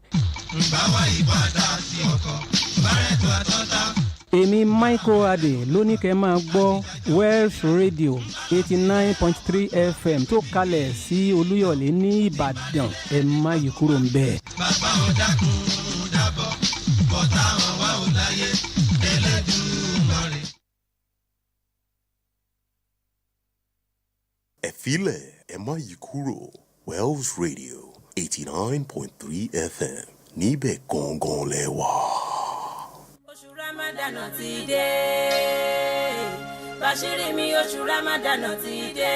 Báwa ìbàdàn sí ọkọ̀, bárẹ̀tù àtọ́ta. Èmi Michael Adé ló ní kẹ́ máa gbọ́ Welsh Radio 89.3 FM tó kalẹ̀ sí Olúyọ̀lé ní Ìbàdàn. Ẹ má yí kúrò ń bẹ̀. Bàbá ò dákun ò dábọ̀, bọ̀tá wọn wá ò láyé, Ẹlẹ́dùmarè. Ẹ filẹ̀, ẹ má yí kúrò. Wells Radio 89.3 FM níbẹ̀ gangan lẹ wà. Ramadan ti dé, bàṣírí mi oṣù Ramadan ti dé,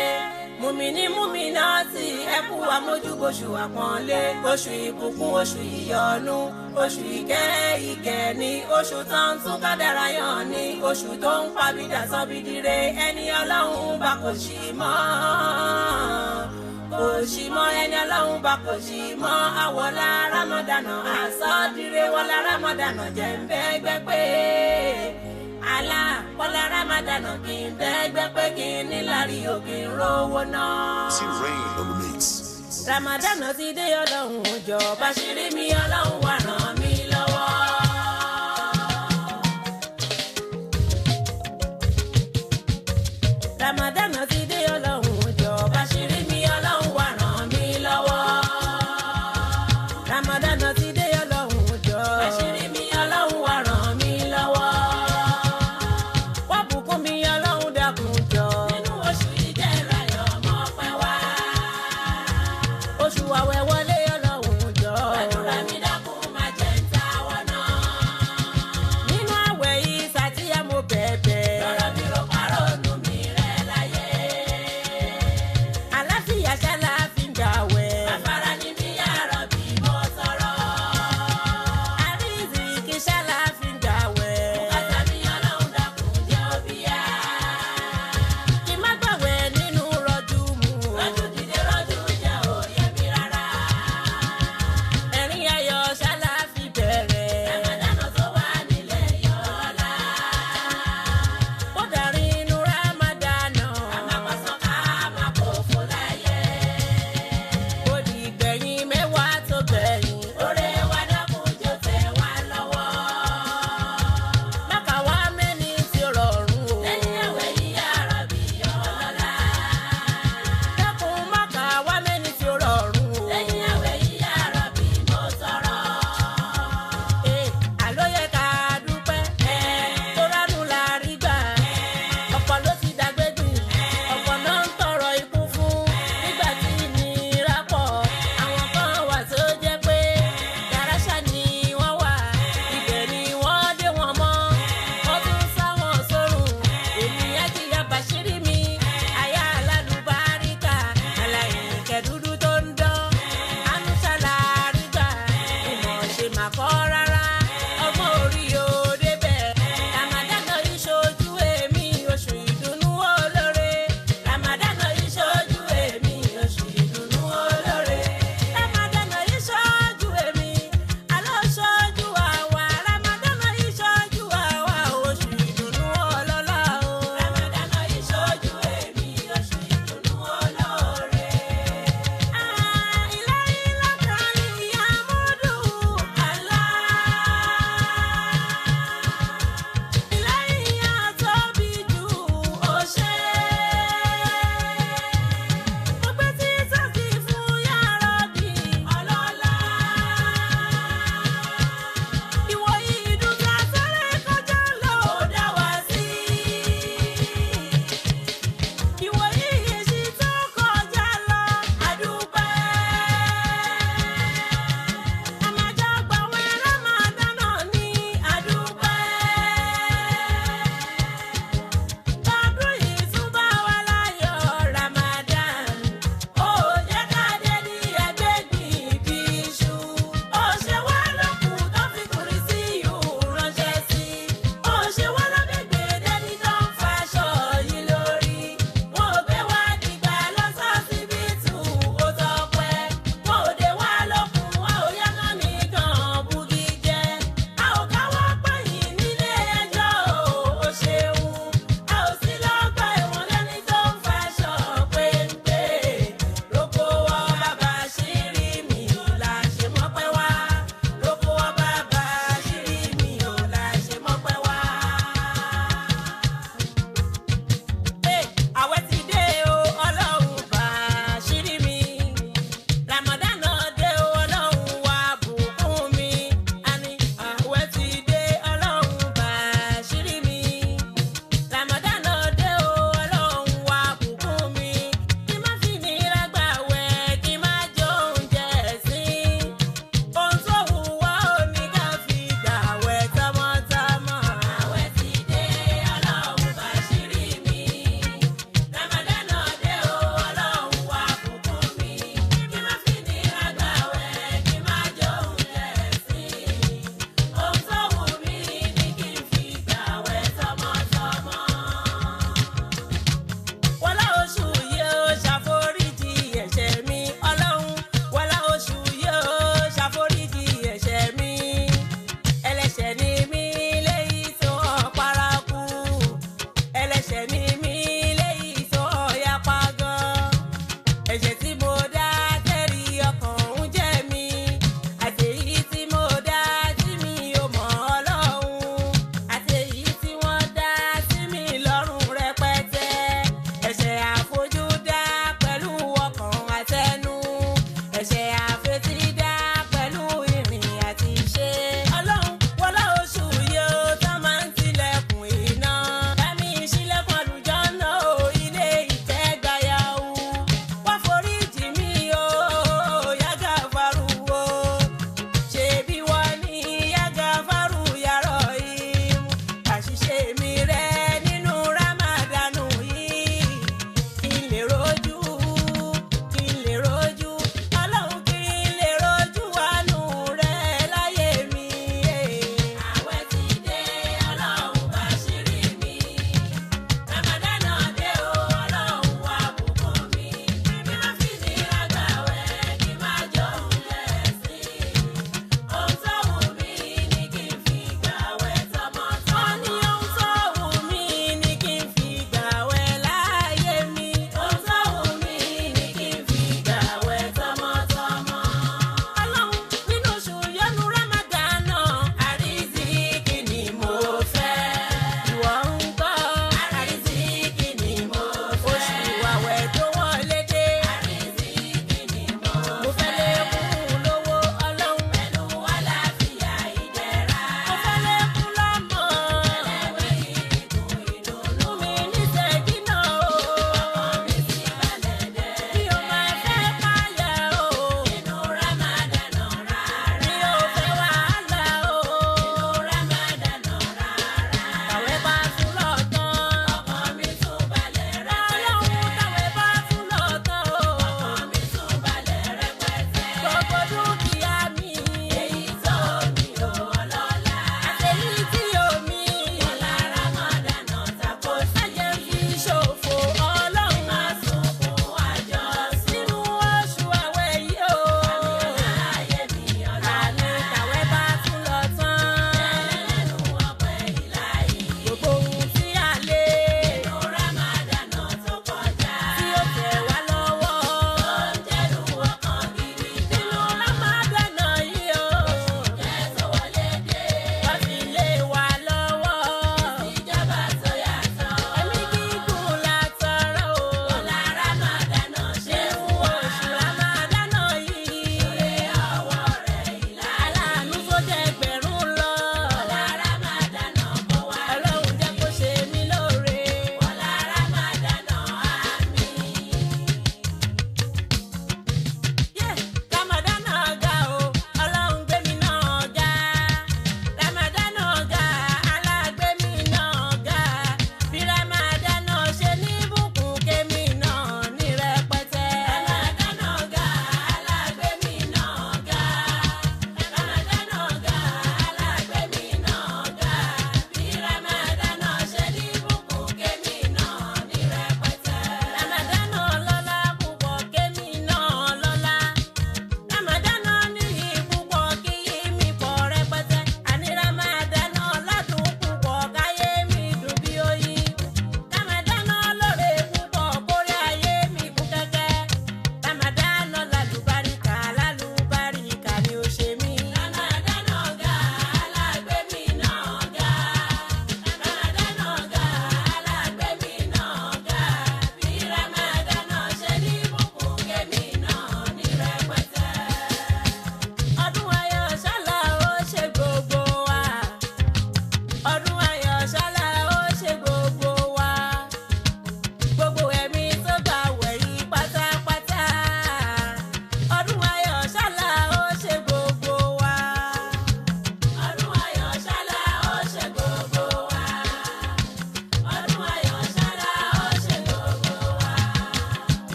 mùmíní mùmínátì ẹ kú àmójúbóṣù àpọ́nlé, oṣù ìbùkún oṣù ìyọ́nú, oṣù ìkẹ́ ìkẹ́ni, oṣù tó ń tún kádàrá yàn ni, oṣù tó ń pàbídà sọ́bídìrẹ ẹni Ọlọ́run bá kò sí mọ́. Kò sí mọ́ ẹni Ọlọ́run bá kò sí mọ́, àwọ̀lá Ramadana àsọdìrẹ wọlá Ramadana jẹ́ ń bẹ́gbẹ́ pé àlá wọlá Ramadana kì í bẹ́gbẹ́ pé kì í níláàrí òkè ń rówó náà. Ramadana ti dé Ọlọ́run òjò bàṣírí mi Ọlọ́run wà ràn mí lọ́wọ́. Ramadana ti dé Ọlọ́run òjò bàṣírí mi Ọlọ́run wà ràn mí lọ́wọ́. Ramadana ti dé Ọlọ́run òjò bàṣírí mi Ọlọ́run wà ràn mí lọ́wọ́. Wá bùkún mi Ọlọ́run dákun jọ. Nínú oṣù yìí jẹ́ ìrayọ̀ ọmọ pẹ́ wá. Oṣù àwẹ̀ wọlé Ọlọ́run jọ. Àdúrà mi dákun má jẹ́ ń táwọ́ náà. Nínú àwẹ̀ yìí sàtíyà mo bẹ̀bẹ̀. Lọ́rọ̀ mi ro parọ́ nù mí rẹ̀ láyé. Àlàáfíà ṣálá fi ń gbàwẹ̀. Àfárá ni mi yàrá bí mo tọrọ. Àrísìkí ṣálá fi ń gbàwẹ̀. Bùkátà mi Ọlọ́run dákun jẹ́ òbí yá. Kí má gbàwẹ̀ nínú rọ́jú mu. Rọ́jú dìde rọ́jú jẹ́ òye mi rárá.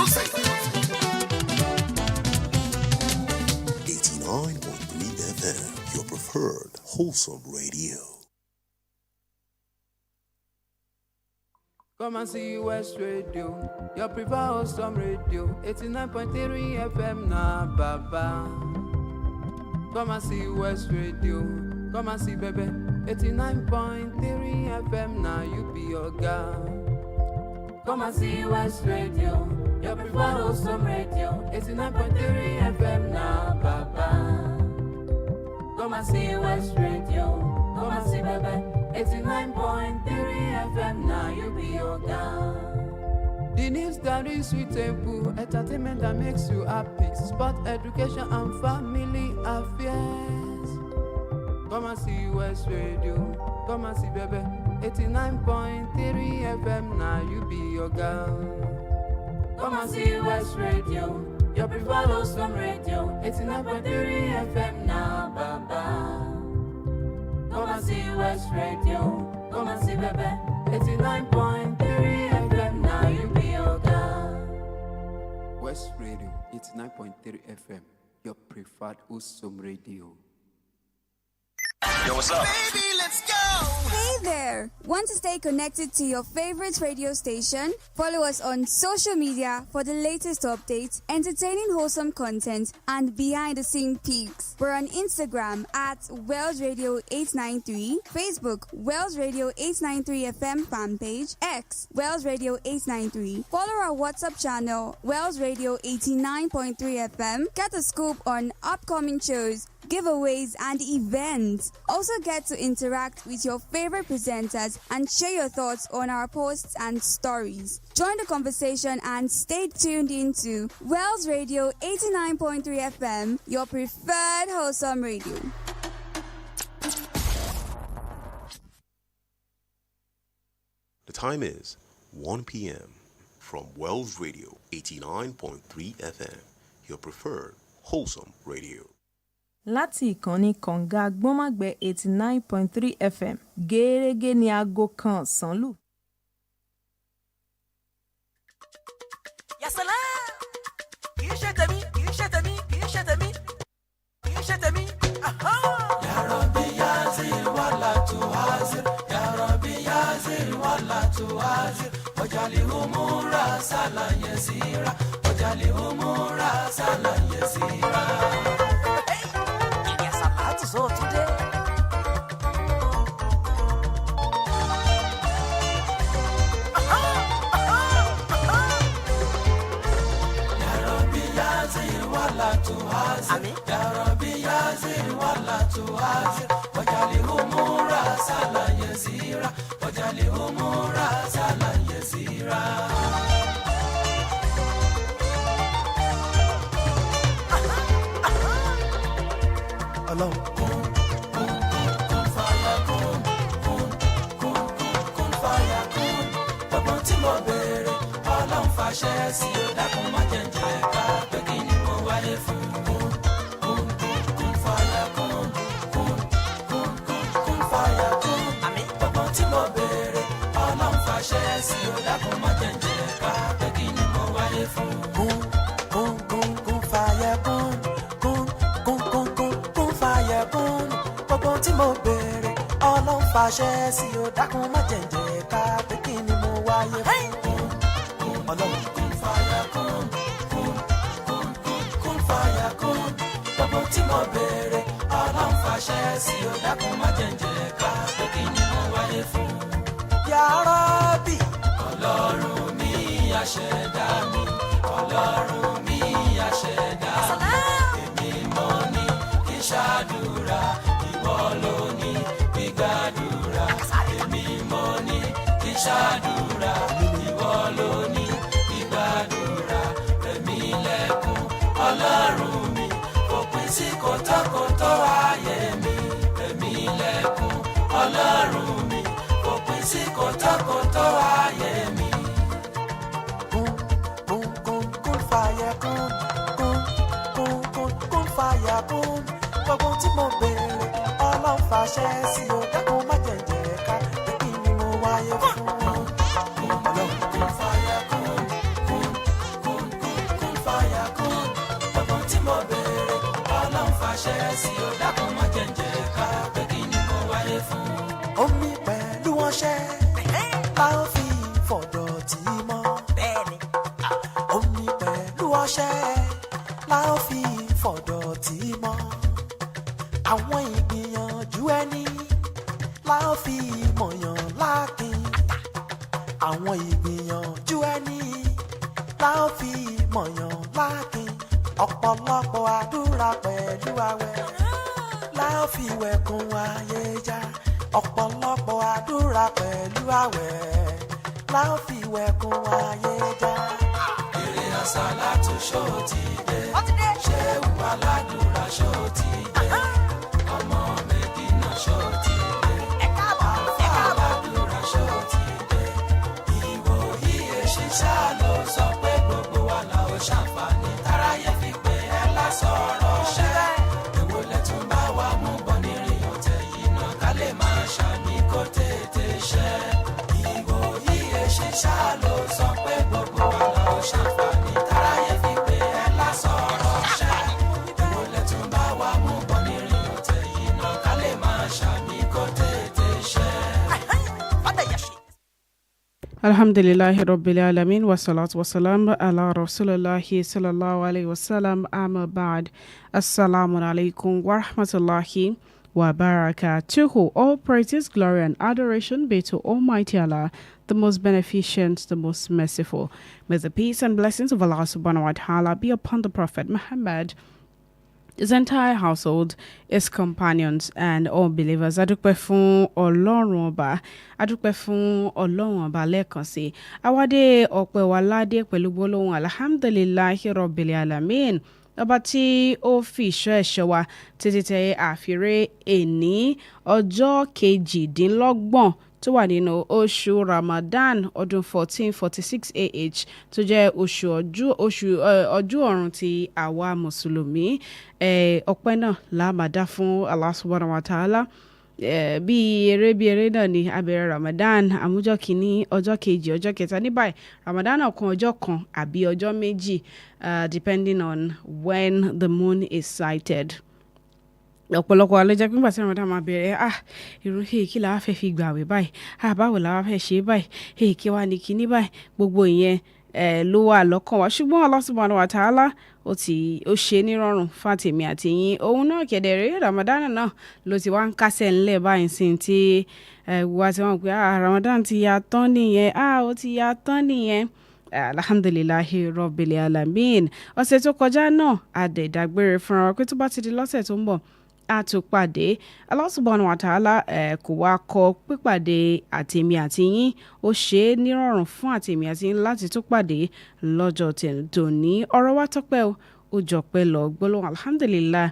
music. 89.3 FM, your preferred wholesome radio. Come and see West Radio, your preferred wholesome radio. 89.3 FM na baba. Come and see West Radio, come and see baby. 89.3 FM na you be your girl. Come and see West Radio, your preferred wholesome radio. 89.3 FM na baba. Come and see West Radio, come and see baby. 89.3 FM now you be your girl. The news that is suitable, entertainment that makes you happy, sport, education and family affairs. Come and see West Radio, come and see baby. 89.3 FM now you be your girl. Come and see West Radio, your preferred wholesome radio. 89.3 FM now baba. Come and see West Radio, come and see baby. 89.3 FM now you be your girl. West Radio, 89.3 FM, your preferred wholesome radio. Yo, what's up? Baby, let's go! Hey there! Want to stay connected to your favorite radio station? Follow us on social media for the latest updates, entertaining wholesome content, and behind-the-scene peaks. We're on Instagram at Wells Radio 893, Facebook Wells Radio 893 FM fan page, X Wells Radio 893. Follow our WhatsApp channel Wells Radio 89.3 FM. Get a scoop on upcoming shows, giveaways, and events. Also get to interact with your favorite presenters and share your thoughts on our posts and stories. Join the conversation and stay tuned into Wells Radio 89.3 FM, your preferred wholesome radio. The time is 1 p.m. from Wells Radio 89.3 FM, your preferred wholesome radio. Láti ìkànnì kànga Àgbọ́nmágbẹ 89.3 FM gẹ́gẹ́ ní aago kan ọ̀sán lù. Yasala, kì í ṣe tèmi, kì í ṣe tèmi, kì í ṣe tèmi, kì í ṣe tèmi. Ya Rabbi yazir wala tuazir, Ya Rabbi yazir wala tuazir, wajali umura sala yasira, wajali umura sala yasira. So today, Ya Rabbi yazir wala tuazir, Ya Rabbi yazir wala tuazir, wajali umura sala yasira, wajali umura sala yasira. Alone. Fàṣẹ sí o dákun má jẹ̀ǹjẹ̀ ká pé kí ni mo wáyé fún. Kún fàyà kún fàyà kún. Gbogbo tí mo béèrè Ọlọ́run fàṣẹ sí o dákun má jẹ̀ǹjẹ̀ ká pé kí ni mo wáyé fún. Kún fàyà kún fàyà kún. Gbogbo tí mo béèrè Ọlọ́run fàṣẹ sí o dákun má jẹ̀ǹjẹ̀ ká pé kí ni mo wáyé fún. Ọlọ́run kún fàyà kún fàyà kún. Gbogbo tí mo béèrè Ọlọ́run fàṣẹ sí o dákun má jẹ̀ǹjẹ̀ ká pé kí ni mo wáyé fún. Ya Rabbi, Ọlọ́run mi àṣẹ̀dá mi, Ọlọ́run mi àṣẹ̀dá mi. Èmi mo ní kí ṣàdúrà, ìwọ ló ní gbígbàdúrà. Èmi mo ní kí ṣàdúrà, ìwọ ló ní gbígbàdúrà. Rẹ̀mí lẹ́kún Ọlọ́run mi, fòpin sí kòtòkòtò ayé mi. Rẹ̀mí lẹ́kún Ọlọ́run mi, fòpin sí kòtòkòtò ayé mi. Kún fàyà kún fàyà kún. Gbogbo tí mo béèrè Ọlọ́run fàṣẹ sí o dákun má jẹ̀ǹjẹ̀ ká pé kí ni mo wáyé fún. Ọlọ́run kún fàyà kún sí o dákun má jẹ́ǹjẹ́ ká pé kí ni mo wáyé fún. Omi pẹ̀lú ọṣẹ la ó fi fọ̀dọ̀ tí mọ́. Bẹ́ẹ̀ni. Omi pẹ̀lú ọṣẹ la ó fi fọ̀dọ̀ tí mọ́. Àwọn ìgbìyànjú ẹni la ó fi mọ̀yàn lákin. Àwọn ìgbìyànjú ẹni la ó fi mọ̀yàn lákin. Ọ̀pọ̀lọpọ̀ àdúrà pẹ̀lú àwẹ̀ la ó fi wẹ̀kùn ayé já. Ọ̀pọ̀lọpọ̀ àdúrà pẹ̀lú àwẹ̀ la ó fi wẹ̀kùn ayé já. Èrè àsálàtù ṣó ti dé, Ṣéhù aládùúrà ṣó ti dé, ọmọ Mẹ́dínà ṣó ti dé, Àlfà aládùúrà ṣó ti dé. Ìwòyí èṣìṣà ló sọ pé gbogbo wa la ó ṣàǹfààní táráyé fi pé ẹ lásọ̀rọ̀ ṣẹ́. Èwo lẹ tún bá wa mú bọ̀ nírìn ọ̀tẹ̀ yìí náà ká lè máa ṣàmì kó tètè ṣẹ́. Ìwòyí èṣìṣà ló sọ pé gbogbo wa la ó ṣàǹfààní táráyé fi pé ẹ lásọ̀rọ̀ ṣẹ́. Èwo lẹ tún bá wa mú bọ̀ nírìn ọ̀tẹ̀ yìí náà ká lè máa ṣàmì kó tètè ṣẹ́. Alhamdulillahi Rabbil Alamin wa salatu wa salam ala Rasulillahi sallallahu alayhi wa sallam amma ba'd. Assalamu alaikum wa rahmatullahi wa barakatuhu. All praises, glory and adoration be to Almighty Allah, the most beneficent, the most merciful. May the peace and blessings of Allah subhanahu wa ta'ala be upon the Prophet Muhammad, his entire household, his companions, and all believers. Adúpẹ́ fún Ọlọ́run Ọba, adúpẹ́ fún Ọlọ́run Ọba lẹ́ẹ̀kan sí. Àwádé ọpẹ́ wa ládé pẹ̀lú gbólóhùn alhamdulillahi rabbil alamin. Ọba tí ó fi ìṣọ́ ẹ̀ṣọ́ wa títí tẹ àfiré èní ọjọ́ kejìdínlọ́gbọ̀n tó wà nínú oṣù Ramadan ọdún 1446 AH tó jẹ́ oṣù ọ̀run ti àwa mùsùlùmí. Ọpẹ́ náà la máa dá fún Allah subhanahu wa ta'ala. Bí eré náà ni abẹ̀rẹ̀ Ramadan àmújọ́ kìíní ọjọ́ kejì ọjọ́ kẹta ní báyìí Ramadan kan ọjọ́ kan àbí ọjọ́ méjì depending on when the moon is sighted. Ọ̀pọ̀lọpọ̀ alẹ́jẹ́ pé nígbà tí Ramadan máa bẹ̀rẹ̀ irun kí la wá fẹ́ fi gbààwẹ̀ báyìí báwo la wá fẹ́ ṣe báyìí kí wá ní kíní báyìí gbogbo ìyẹn ló wà lọ́kàn wa ṣùgbọ́n Allah subhanahu wa ta'ala ó ṣe nírọ̀rùn fàtèmi àti yín òun náà kẹ̀dẹ̀rẹ́ Ramadan náà ló ti wá ń kásẹ̀ ńlẹ̀ báyìí sí ti wá tí wọ́n pè Ramadan ti ya tán nìyẹn ó ti ya tán nìyẹn. Alhamdulillahi rabbil alamin. Ọ̀sẹ̀ tó kọjá náà àdẹ̀dàgbére fúnra wa pé tó bá ti di lọ́sẹ̀ tó ń bọ̀ àtúpàdé. Allah subhanahu wa ta'ala kò wá kọ pípàdé àtèmi àti yín ó ṣe é nírọ̀rùn fún àtèmi àti yín láti tún pàdé lọ́jọ́ tòní. Ọ̀rọ̀ wa tọ́pẹ́ ó jọpẹ́ lọ gbólóhùn alhamdulillah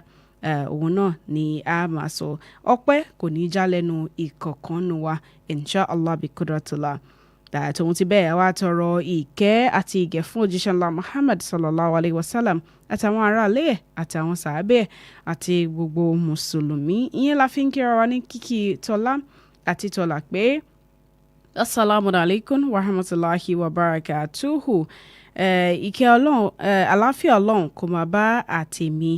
òun náà ni a máa sọ. Ọpẹ́ kò ní já lẹ́nu ìkọ̀kànnù wa insha Allah bi kudratullah. Tòun ti bẹ́ẹ̀ wá tọrọ ìkẹ́ àti ìgẹ̀ fún òjíṣẹ́ ńlá Muhammad sallallahu alayhi wa sallam àtàwọn aráalé ẹ̀ àtàwọn sàábẹ̀ àti gbogbo mùsùlùmí. Ìyẹn la fi ń kíra wa ní kíkí tọ́lá àti tọ́lá pé assalamu alaikum wa rahmatullahi wa barakatuhu. Ìkẹ́ Ọlọ́run àlàáfíà Ọlọ́run kó máa bá àtèmi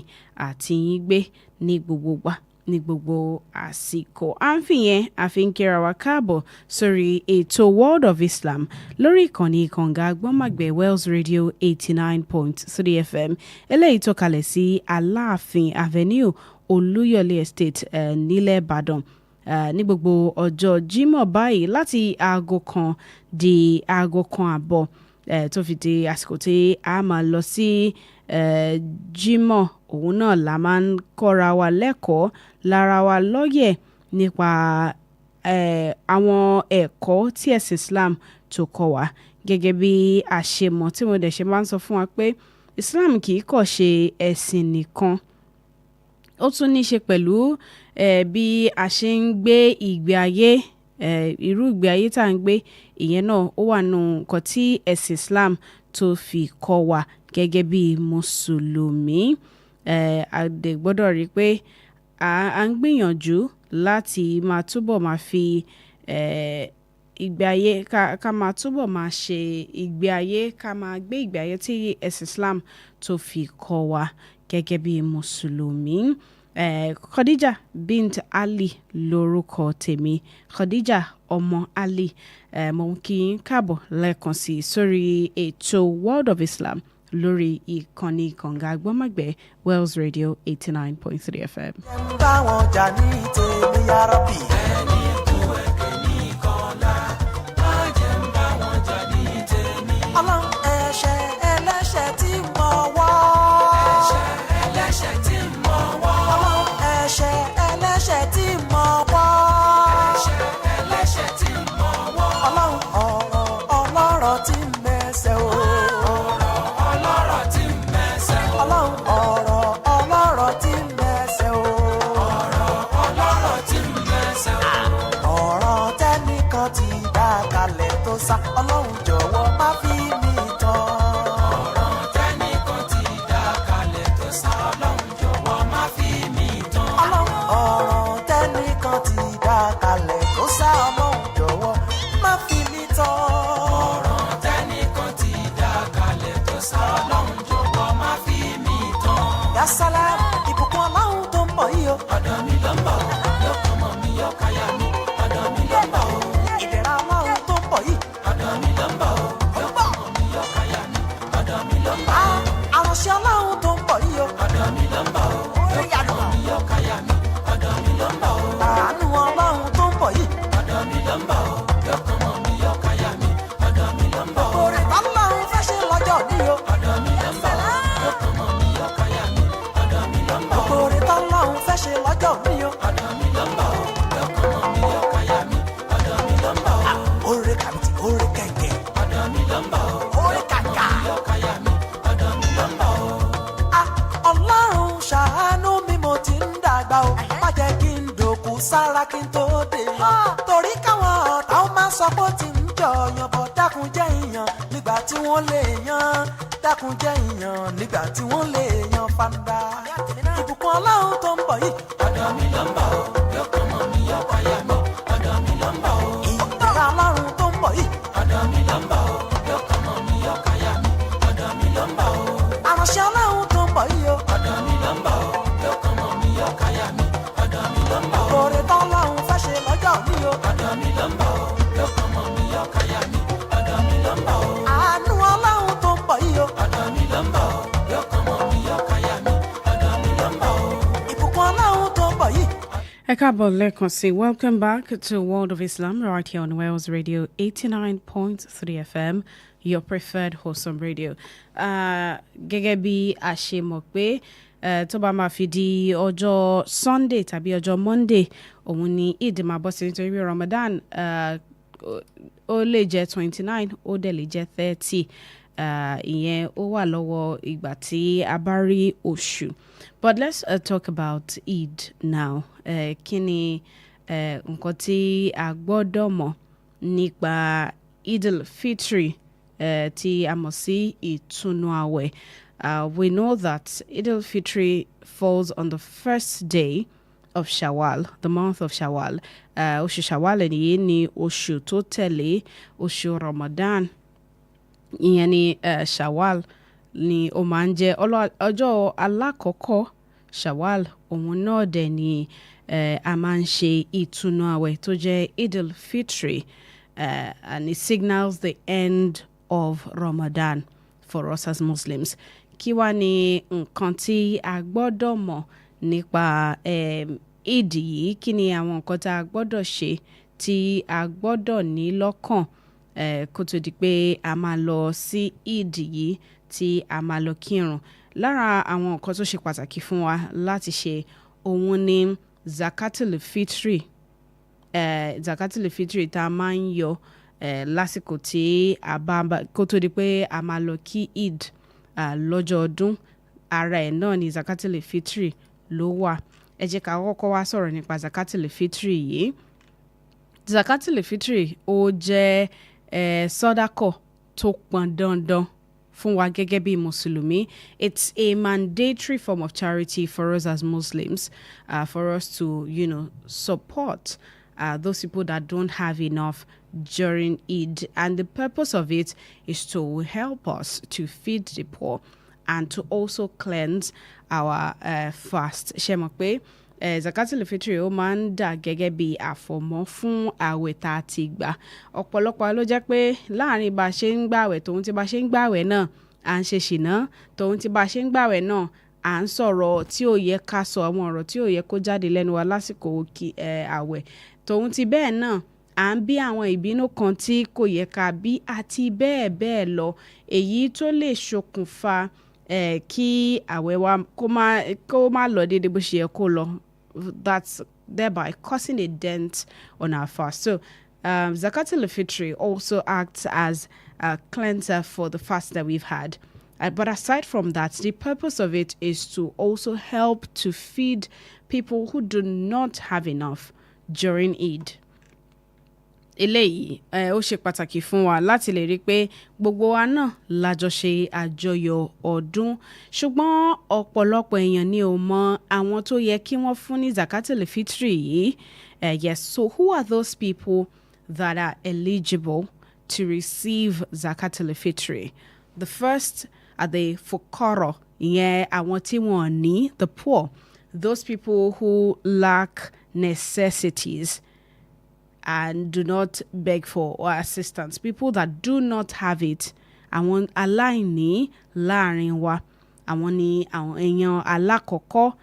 àti yín gbé ní gbogbo gbà ní gbogbo àsìkò. À ń fìyẹn àfi ń kíra wa káàbọ̀ sórí ètò World of Islam lórí ìkànnì kànga Àgbọ̀nmàgbẹ̀ Wells Radio 89.3 FM eléyìí tó kalẹ̀ sí Aláàfin Avenue Olúyọ̀lé Estate nílẹ̀ Ìbàdàn ní gbogbo ọjọ́ Jímọ̀ báyìí láti aago kan di aago kan àbọ̀ tó fi di àsìkò tí a máa lọ sí Jímọ̀. Òun náà la máa ń kọ́ra wa lẹ́kọ̀ọ́ lára wa lọ́yẹ̀ nípa àwọn ẹ̀kọ́ tí ẹ̀sìn Islam tó kọ́ wa gẹ́gẹ́ bí a ṣe mọ̀ tí mo dẹ̀ ṣe máa ń sọ fún wa pé Islam kì í kọ̀ ṣe ẹ̀sìn nìkan ó tún ní ṣe pẹ̀lú bí a ṣe ń gbé ìgbé ayé irú ìgbé ayé tá à ń gbé ìyẹn náà ó wà nù nǹkan tí ẹ̀sìn Islam tó fi kọ́ wa gẹ́gẹ́ bí mùsùlùmí. Àdè gbọ́dọ̀ rí pé à ń gbìyànjú láti máa túbọ̀ máa fi ìgbé ayé ká máa túbọ̀ máa ṣe ìgbé ayé ká máa gbé ìgbé ayé tí ẹ̀sìn Islam tó fi kọ́ wa gẹ́gẹ́ bí mùsùlùmí. Khadija bint Ali lórúkọ tèmi, Khadija ọmọ Ali. Mo ń kí yín káàbọ̀ lẹ́ẹ̀kan sí sórí ètò World of Islam lórí ìkànnì kànga àgbọ́nmágbẹ́ Wells Radio 89.3 FM. báwọn jà ní tèmi yárọ́bì. ẹni kú ẹ̀kẹ́ ní kọ́lá má jẹ́ ń bá wọn jà ní tèmi. ọlọ́run ẹ̀ṣẹ̀ ẹlẹ́ṣẹ̀ tí mo wọ́. ẹ̀ṣẹ̀ ẹlẹ́ṣẹ̀ tí mo wọ́. ọlọ́run ẹ̀ṣẹ̀ ẹlẹ́ṣẹ̀ tí mo wọ́. ẹ̀ṣẹ̀ ẹlẹ́ṣẹ̀ tí mo wọ́. ọlọ́run ọlọ́rọ̀ tí mẹ́sẹ̀ o. ọlọ́rọ̀ tí mẹ́sẹ̀ o. ọlọ́run ọlọ́rọ̀ tí mẹ́sẹ̀ o. ọlọ́rọ̀ tí mẹ́sẹ̀ o. ọ̀rọ̀ tẹ́nìkan ti dá kalẹ̀ tó sá. ọlọ́run jọ̀wọ́ má fi mí tán. ọ̀rọ̀ tẹ́nìkan ti dá kalẹ̀ tó sá. ọlọ́run jọ̀wọ́ má fi mí tán. ọlọ́run ọ̀rọ̀ tẹ́nìkan ti dá kalẹ̀ tó sá. ọlọ́run jọ̀wọ́ má fi mí tán. ọ̀rọ̀ tẹ́nìkan ti dá kalẹ̀ tó sá. ọlọ́run jọ̀wọ́ má fi mí tán. yasala ìbùkún ọlọ́run tó ń bọ̀ yìí o. ọ̀dọ̀ mi ló ń bọ̀ o. yóò kọ́ mọ́ mi yóò káyà mi. ọ̀dọ̀ mi ló ń bọ̀ o. ìdẹ̀ra ọlọ́run tó ń bọ̀ yìí. ọ̀dọ̀ mi ló ń bọ̀ o. yóò kọ́ mọ́ mi yóò káyà mi. ọ̀dọ̀ mi ló ń bọ̀ o. àránṣẹ́ ọlọ́run tó ń bọ̀ yìí o. ọ̀dọ̀ mi ló ń bọ̀ o. yóò kọ́ mọ́ mi yóò káyà mi. ọ̀dọ̀ mi ló ń bọ̀ o. àánú ọlọ́run tó ń bọ̀ yìí. ọ̀dọ̀ mi ló ń bọ̀ o. yóò kọ́ mọ́ mi yóò káyà mi. ọ̀dọ̀ mi ló ń bọ̀ o. òrè tọ́lọ́run fẹ́ ṣe lọ́jọ́ ní o. ọ̀dọ̀ mi ló ń bọ̀ o. yóò kọ́ mọ́ mi yóò káyà mi. ọ̀dọ̀ mi ló ń bọ̀ o. òrè tọ́lọ́run fẹ́ ṣe lọ́jọ́ ní o. ọ̀dọ̀ mi ló ń bọ̀ o. yóò kọ́ mọ́ mi yóò káyà mi. ọ̀dọ̀ mi ló ń bọ̀ o. òrè kàbìtì òrè kẹ̀kẹ́. ọ̀dọ̀ mi ló ń bọ̀ o. òrè kàkà. yóò káyà mi. ọ̀dọ̀ mi ló ń bọ̀ o. ọlọ́run ṣàánú mi mo ti ń dàgbà o. má jẹ́ kí n dòkú sára kí n tó dé. torí káwọn ọ̀tá ó máa sọ pé ó ti ń jọyàn bọ̀. dákun jẹ́ ìyàn nígbà tí wọ́n lè yan. dákun jẹ́ ìyàn nígbà tí wọ́n lè yan fanda. ìbùkún ọlọ́run tó ń bọ̀ yìí. ọ̀dọ̀ mi ló ń bọ̀ o. yóò kọ́ mọ́ mi yóò káyà mi. ọ̀dọ̀ mi ló ń bọ̀ o. ìdẹ̀ra ọlọ́run tó ń bọ̀ yìí. ọ̀dọ̀ mi ló ń bọ̀ o. yóò kọ́ mọ́ mi yóò káyà mi. ọ̀dọ̀ mi ló ń bọ̀ o. àránṣẹ́ ọlọ́run tó ń bọ̀ yìí o. ọ̀dọ̀ mi ló ń bọ̀ o. yóò kọ́ mọ́ mi yóò káyà mi. ọ̀dọ̀ mi ló ń bọ̀ o. òrè tọ́lọ́run fẹ́ ṣe lọ́jọ́ ní o. ọ̀dọ̀ mi ló ń bọ̀ o. yóò kọ́ mọ́ mi yóò káyà mi. ọ̀dọ̀ mi ló ń bọ̀ o. àánú ọlọ́run tó ń bọ̀ yìí o. ọ̀dọ̀ mi ló ń bọ̀ o. yóò kọ́ mọ́ mi yóò káyà mi. ọ̀dọ̀ mi ló ń bọ̀ o. ìbùkún ọlọ́run tó ń bọ̀ yìí. Ẹ káàbọ̀ lẹ́ẹ̀kan sí. Welcome back to World of Islam right here on Wells Radio 89.3 FM, your preferred wholesome radio. Gẹ́gẹ́ bí a ṣe mọ̀ pé tó bá máa fi di ọjọ́ Sunday tàbí ọjọ́ Monday, òun ni Eid máa bọ́ sí nítorí Ramadan ó lè jẹ́ 29, ó dẹ̀ lè jẹ́ 30. Ìyẹn ó wà lọ́wọ́ ìgbà tí a bá rí oṣù. But let's talk about Eid now. Kí ni nǹkan tí a gbọ́dọ̀ mọ̀ nípa Eid al-Fitri tí a mọ̀ sí ìtúnu àwẹ̀? We know that Eid al-Fitri falls on the first day of Shawwal, the month of Shawwal. Oṣù Shawwal nìyí ni oṣù tó tẹ̀lé oṣù Ramadan. Ìyẹn ni Shawwal ni ó máa ń jẹ́ ọjọ́ alákọ̀ọ́kọ́ Shawwal. Òun náà dẹ̀ ni a máa ń ṣe ìtúnu àwẹ̀ tó jẹ́ Eid al-Fitri, and it signals the end of Ramadan for us as Muslims. Kí wá ni nǹkan tí a gbọ́dọ̀ mọ̀ nípa Eid yìí? Kí ni àwọn nǹkan tí a gbọ́dọ̀ ṣe tí a gbọ́dọ̀ ní lọ́kàn kó tó di pé a máa lọ sí Eid yìí tí a máa lọ kírun? Lára àwọn nǹkan tó ṣe pàtàkì fún wa láti ṣe òun ni Zakatul Fitri. Zakatul Fitri tá a máa ń yọ lásìkò tí a bá kó tó di pé a máa lọ kí Eid lọ́jọ́ ọdún. Ara ẹ̀ náà ni Zakatul Fitri ló wà. Ẹ jẹ́ ká kọ́kọ́ wá sọ̀rọ̀ nípa Zakatul Fitri yìí. Zakatul Fitri ó jẹ́ sọ́dákọ̀ tó pọn dandan fún wa gẹ́gẹ́ bí Mùsùlùmí. It's a mandatory form of charity for us as Muslims, for us to, support those people that don't have enough during Eid. And the purpose of it is to help us to feed the poor. and to also cleanse our fast. Ṣé mọ̀ pé Zakatul Fitri ó máa ń dà gẹ́gẹ́ bí àfọ̀mọ́ fún àwẹ̀ tá a ti gbà. Ọ̀pọ̀lọpọ̀ ló jẹ́ pé láàrin bá a ṣe ń gbàwẹ̀ tòun tí bá a ṣe ń gbàwẹ̀ náà à ń ṣe ṣìnà, tòun tí bá a ṣe ń gbàwẹ̀ náà à ń sọ̀rọ̀ tí ò yẹ ká sọ, àwọn ọ̀rọ̀ tí ò yẹ kó jáde lẹ́nu wa lásìkò àwẹ̀. Tòun ti bẹ́ẹ̀ náà à ń bí àwọn ìbínú kan tí kò yẹ ká bí àti bẹ́ẹ̀ bẹ́ẹ̀ lọ. Èyí tó lè ṣokùnfà kí àwẹ̀ wa kó má lọ déédéé bó ṣe yẹ kó lọ. That's thereby causing a dent on our fast. So Zakatul Fitri also acts as a cleanser for the fast that we've had. But aside from that, the purpose of it is to also help to feed people who do not have enough during Eid. Eléyìí ó ṣe pàtàkì fún wa láti lè rí pé gbogbo wa náà lájọ ṣe àjọyọ̀ ọdún. Ṣùgbọ́n ọ̀pọ̀lọpọ̀ èèyàn ni ò mọ àwọn tó yẹ kí wọ́n fún ní Zakatul Fitri yìí. Yes, so who are those people that are eligible to receive Zakatul Fitri? The first are the fuqara, àwọn tí wọ́n ní, the poor, those people who lack necessities and do not beg for or assistance, people that do not have it. Àwọn aláìní láàrin wa, àwọn ni àwọn èèyàn alákọ̀ọ́kọ́.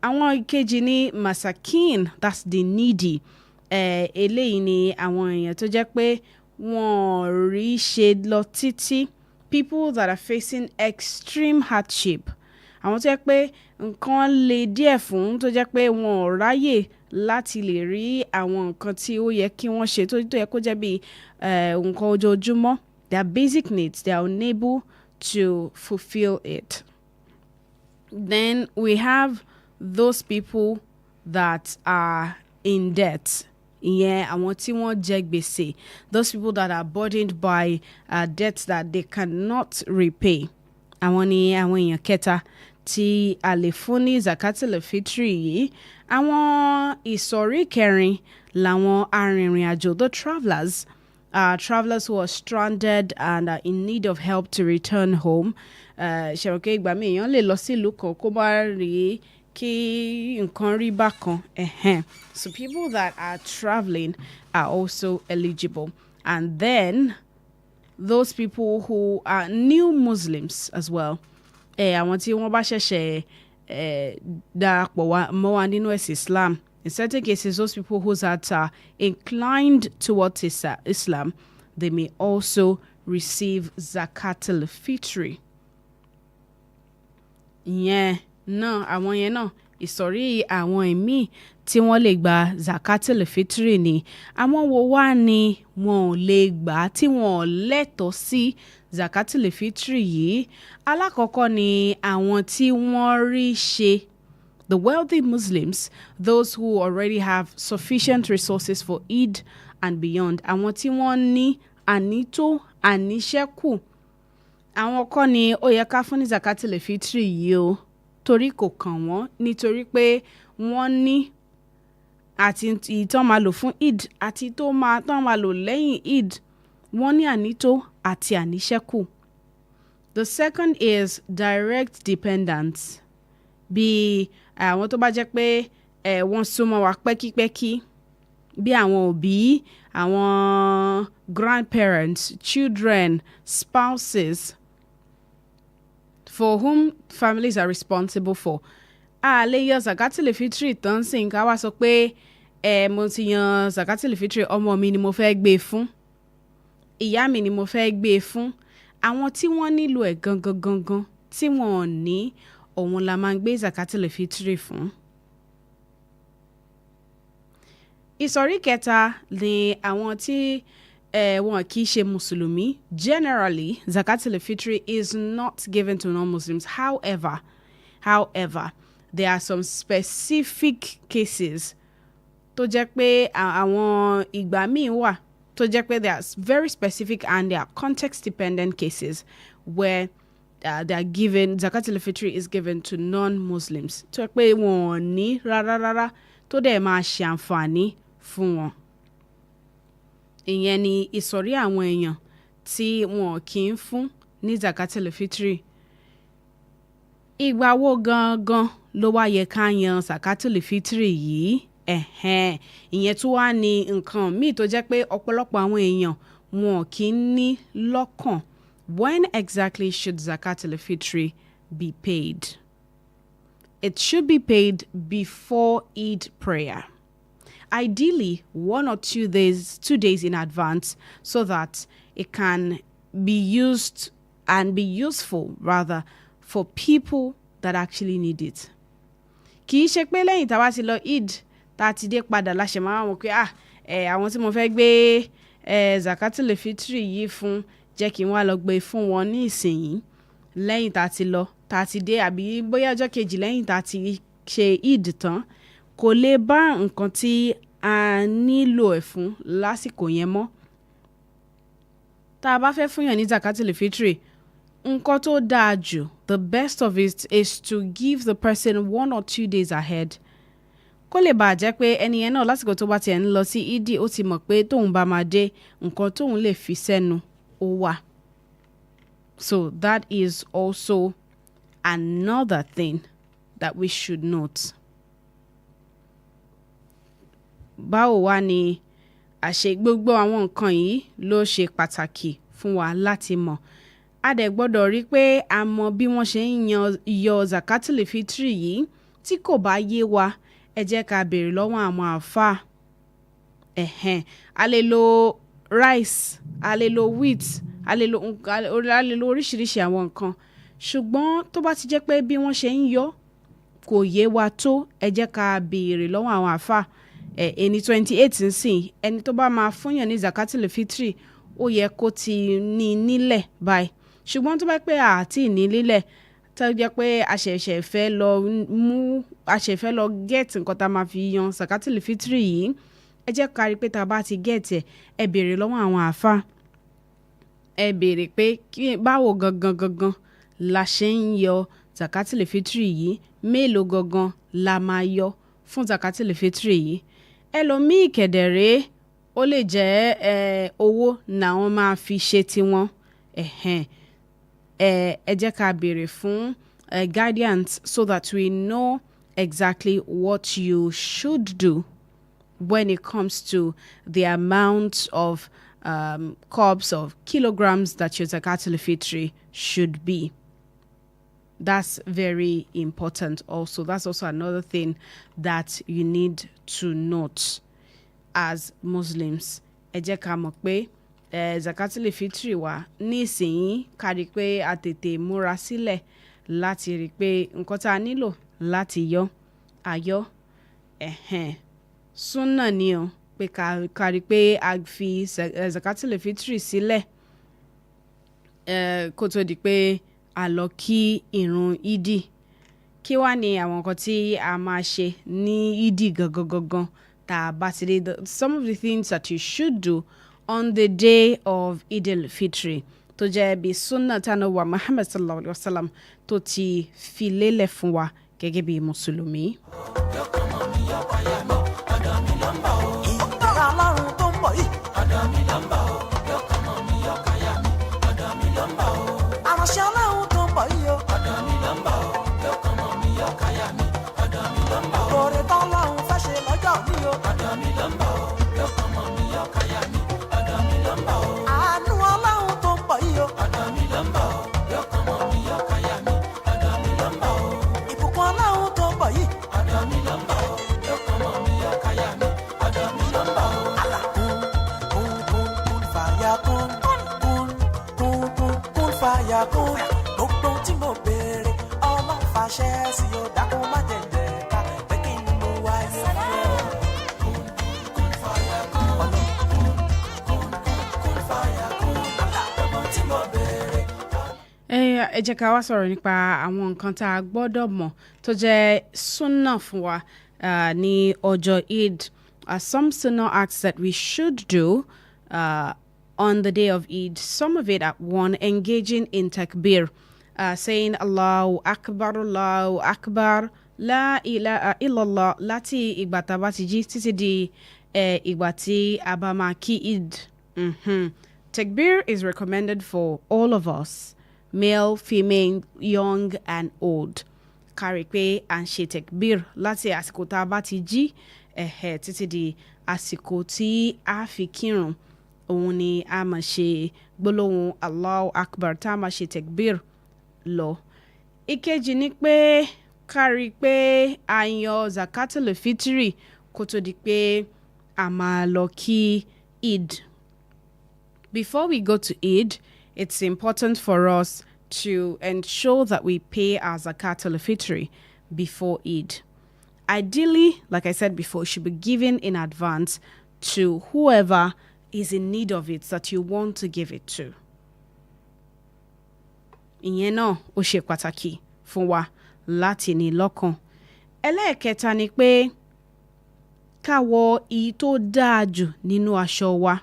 Àwọn ìkejì ni masakin, that's the needy. Eléyìí ni àwọn èèyàn tó jẹ́ pé wọ́n rí ṣe lọ títí. People that are facing extreme hardship. Àwọn tó jẹ́ pé nǹkan le díẹ̀ fún, tó jẹ́ pé wọn ò ráyè láti lè rí àwọn nǹkan tí ó yẹ kí wọ́n ṣe, tó yẹ kó jẹ́ bí nǹkan ojoojúmọ́. Their basic needs, they are unable to fulfill it. Then we have those people that are in debt. Àwọn tí wọ́n jẹ gbèsè. Those people that are burdened by debts that they cannot repay. Àwọn ni àwọn èèyàn kẹta tí a lè fún ní Zakatul Fitri yìí. Àwọn ìsọ̀rí kẹrin làwọn arìnrìn-àjò, the travelers. Travelers who are stranded and are in need of help to return home. Ṣé o kò ìgbà mi èèyàn lè lọ sí ìlú kan kó bá rí kí nǹkan rí bákan. So people that are traveling are also eligible. And then those people who are new Muslims as well. Àwọn tí wọ́n bá ṣẹ̀ṣẹ̀ darapọ̀ mọ́ wa nínú ẹ̀sìn Islam. In certain cases, those people whose hearts are inclined towards Islam, they may also receive Zakatul Fitri. Àwọn yẹn náà ìsọ̀rí àwọn ẹ̀mí tí wọ́n lè gba Zakatul Fitri ni. Àwọn wo wá ni wọn ò lè gbà tí wọn ò lẹ́tọ̀ọ́ sí Zakatul Fitri yìí? Alákọ̀ọ́kọ́ ni àwọn tí wọ́n rí ṣe. The wealthy Muslims, those who already have sufficient resources for Eid and beyond. Àwọn tí wọ́n ní ànító àníṣẹ́kù. Àwọn kọ́ ni ó yẹ ká fún ní Zakatul Fitri yìí o. Torí kò kàn wọ́n, nítorí pé wọ́n ní àti ìtàn máa lò fún Eid àti tán máa lò lẹ́yìn Eid. Wọ́n ní ànító àti àníṣẹ́kù. The second is direct dependence. Bí àwọn tó bá jẹ́ pé wọ́n súnmọ́ wa pẹ́kípẹ́kí. Bí àwọn òbí, àwọn grandparents, children, spouses, for whom families are responsible for. A lè yọ Zakatul Fitri tán sí ká wá sọ pé mo ti yan Zakatul Fitri, ọmọ mi ni mo fẹ́ gbé fún. Ìyá mi ni mo fẹ́ gbé fún. Àwọn tí wọ́n nílò ẹ̀ gangan tí wọ́n ò ní, òun la máa ń gbé Zakatul Fitri fún. Ìsọ̀rí kẹta ni àwọn tí wọn kì í ṣe Mùsùlùmí. Generally, Zakatul Fitri is not given to non-Muslims. However, there are some specific cases tó jẹ́ pé àwọn ìgbà míì wà tó jẹ́ pé they are very specific and they are context-dependent cases where they are given, Zakatul Fitri is given to non-Muslims. Tó jẹ́ pé wọn ò ní rárá tó dẹ̀ máa ṣe àǹfààní fún wọn. Ìyẹn ni ìsọ̀rí àwọn èèyàn tí wọn kì í fún ní Zakatul Fitri. ìgbà wo gangan ló wá yẹ ká yan Zakatul Fitri yìí? Ìyẹn tún wá ní nǹkan míì tó jẹ́ pé ọ̀pọ̀lọpọ̀ àwọn èèyàn wọn kì í ní lọ́kàn. When exactly should Zakatul Fitri be paid? It should be paid before Eid prayer. Ideally, 1 or 2 days in advance, so that it can be used and be useful rather for people that actually need it. Kì í ṣe pé lẹ́yìn tá a bá ti lọ Eid tá a ti dé padà láṣẹ máa wọ́n pé àwọn tí mo fẹ́ gbé Zakatul Fitri yìí fún jẹ́ kí n wá lọ gbé fún wọn ní ìsìn lẹ́yìn tá a ti lọ tá a ti dé àbí bóyá ọjọ́ kejì lẹ́yìn tá a ti ṣe Eid tán kò lè bá nǹkan tí a nílò ẹ̀ fún lásìkò yẹn mọ́. Tá a bá fẹ́ fún yàn ní Zakatul Fitri, nǹkan tó dáa jù, the best of it is to give the person 1 or 2 days ahead. Kó lè bàa jẹ́ pé ẹni yẹn náà lásìkò tó bá tiẹ̀ ń lọ sí Eid ó ti mọ̀ pé tóun bá máa dé nǹkan tóun lè fi sẹ́nu ó wà. So that is also another thing that we should note. Báwo wá ni àṣẹ gbogbo àwọn nǹkan yìí ló ṣe pàtàkì fún wa láti mọ̀. A dẹ̀ gbọ́dọ̀ rí pé a mọ bí wọ́n ṣe ń yọ Zakatul Fitri yìí. Tí kò bá yé wa, ẹ jẹ́ ká béèrè lọ́wọ́ àwọn àfáà. A lè lo rice, a lè lo wheat, a lè lo oríṣiríṣi àwọn nǹkan. Ṣùgbọ́n tó bá ti jẹ́ pé bí wọ́n ṣe ń yọ kò yé wa tó, ẹ jẹ́ ká béèrè lọ́wọ́ àwọn àfáà. Ẹni 28 nsìn, ẹni tó bá máa fúnyàn ní Zakatul Fitri ó yẹ kó ti ní nílẹ̀ báyìí. Ṣùgbọ́n tó bá pẹ́ àti ní nílẹ̀ tó jẹ́ pé a ṣẹ̀ṣẹ̀ fẹ́ lọ get nǹkan tá a máa fi yan Zakatul Fitri yìí, ẹ jẹ́ ká rí pé tá a bá ti get ẹ béèrè lọ́wọ́ àwọn àfáà. Ẹ béèrè pé báwo gangan la ṣe ń yọ Zakatul Fitri yìí, mélòó gangan la máa yọ fún Zakatul Fitri yìí. Ẹlòmíì kẹ̀dẹ̀rẹ́ ó lè jẹ́ owó làwọn máa fi ṣe tiwọn. Ẹ jẹ́ ká béèrè fún guidance so that we know exactly what you should do when it comes to the amount of cups of kilograms that your Zakatul Fitri should be. That's very important also. That's also another thing that you need to note as Muslims. Ẹ jẹ́ ká mọ̀ pé Zakatul Fitri wa nísìnyí ká rí pé a tètè múra sílẹ̀ láti rí pé nǹkan tá a nílò láti yọ àyọ. Súnà ni o pé ká rí pé a fi Zakatul Fitri sílẹ̀ kó tó di pé a lọ kí ìrun ìdí. Kí wá ni àwọn nǹkan tí a máa ṣe ní ìdí gangan tá a bá ti dé. Some of the things that you should do on the day of Eid al-Fitri tó jẹ́ bí sunna tánà wa Muhammad sallallahu alaihi wasallam tó ti fi lélẹ̀ fún wa gẹ́gẹ́ bí mùsùlùmí. Gbogbo tí mo béèrè Ọlọ́run fàṣẹ sí o dákun má jẹ̀jẹ̀ ká pé kí ni mo wá ẹ̀sìn fún ọ. Kún fàyà kún fàyà kún gbogbo tí mo béèrè. Ẹ jẹ́ ká wá sọ̀rọ̀ nípa àwọn nǹkan tá a gbọ́dọ̀ mọ̀ tó jẹ́ súnà fún wa ní ọjọ́ Eid. Some sunnah acts that we should do on the day of Eid. Some of it at one, engaging in takbir, saying Allahu Akbar, La ilaha illallah, láti ìgbà tá bá ti jí títí di ìgbà tí a bá máa kí Eid. Takbir is recommended for all of us male, female, young and old. Kárí pé à ń ṣe tekbir láti àsìkò tá a bá ti jí títí di àsìkò tí a fi kírun. Òun ni a máa ṣe gbólóhùn Allahu Akbar tá a máa ṣe tekbir lọ. Ìkejì ni pé kárí pé a yan zakatul fitri kó tó di pé a máa lọ kí Eid. Before we go to Eid, it's important for us to ensure that we pay our zakat al-fitri before Eid. Ideally, like I said before, it should be given in advance to whoever is in need of it that you want to give it to. Ìyẹn náà ó ṣe pàtàkì fún wa láti ní lọ́kàn. Ẹlẹ́ẹ̀kẹta ni pé ká wọ èyí tó dáa jù nínú aṣọ wa.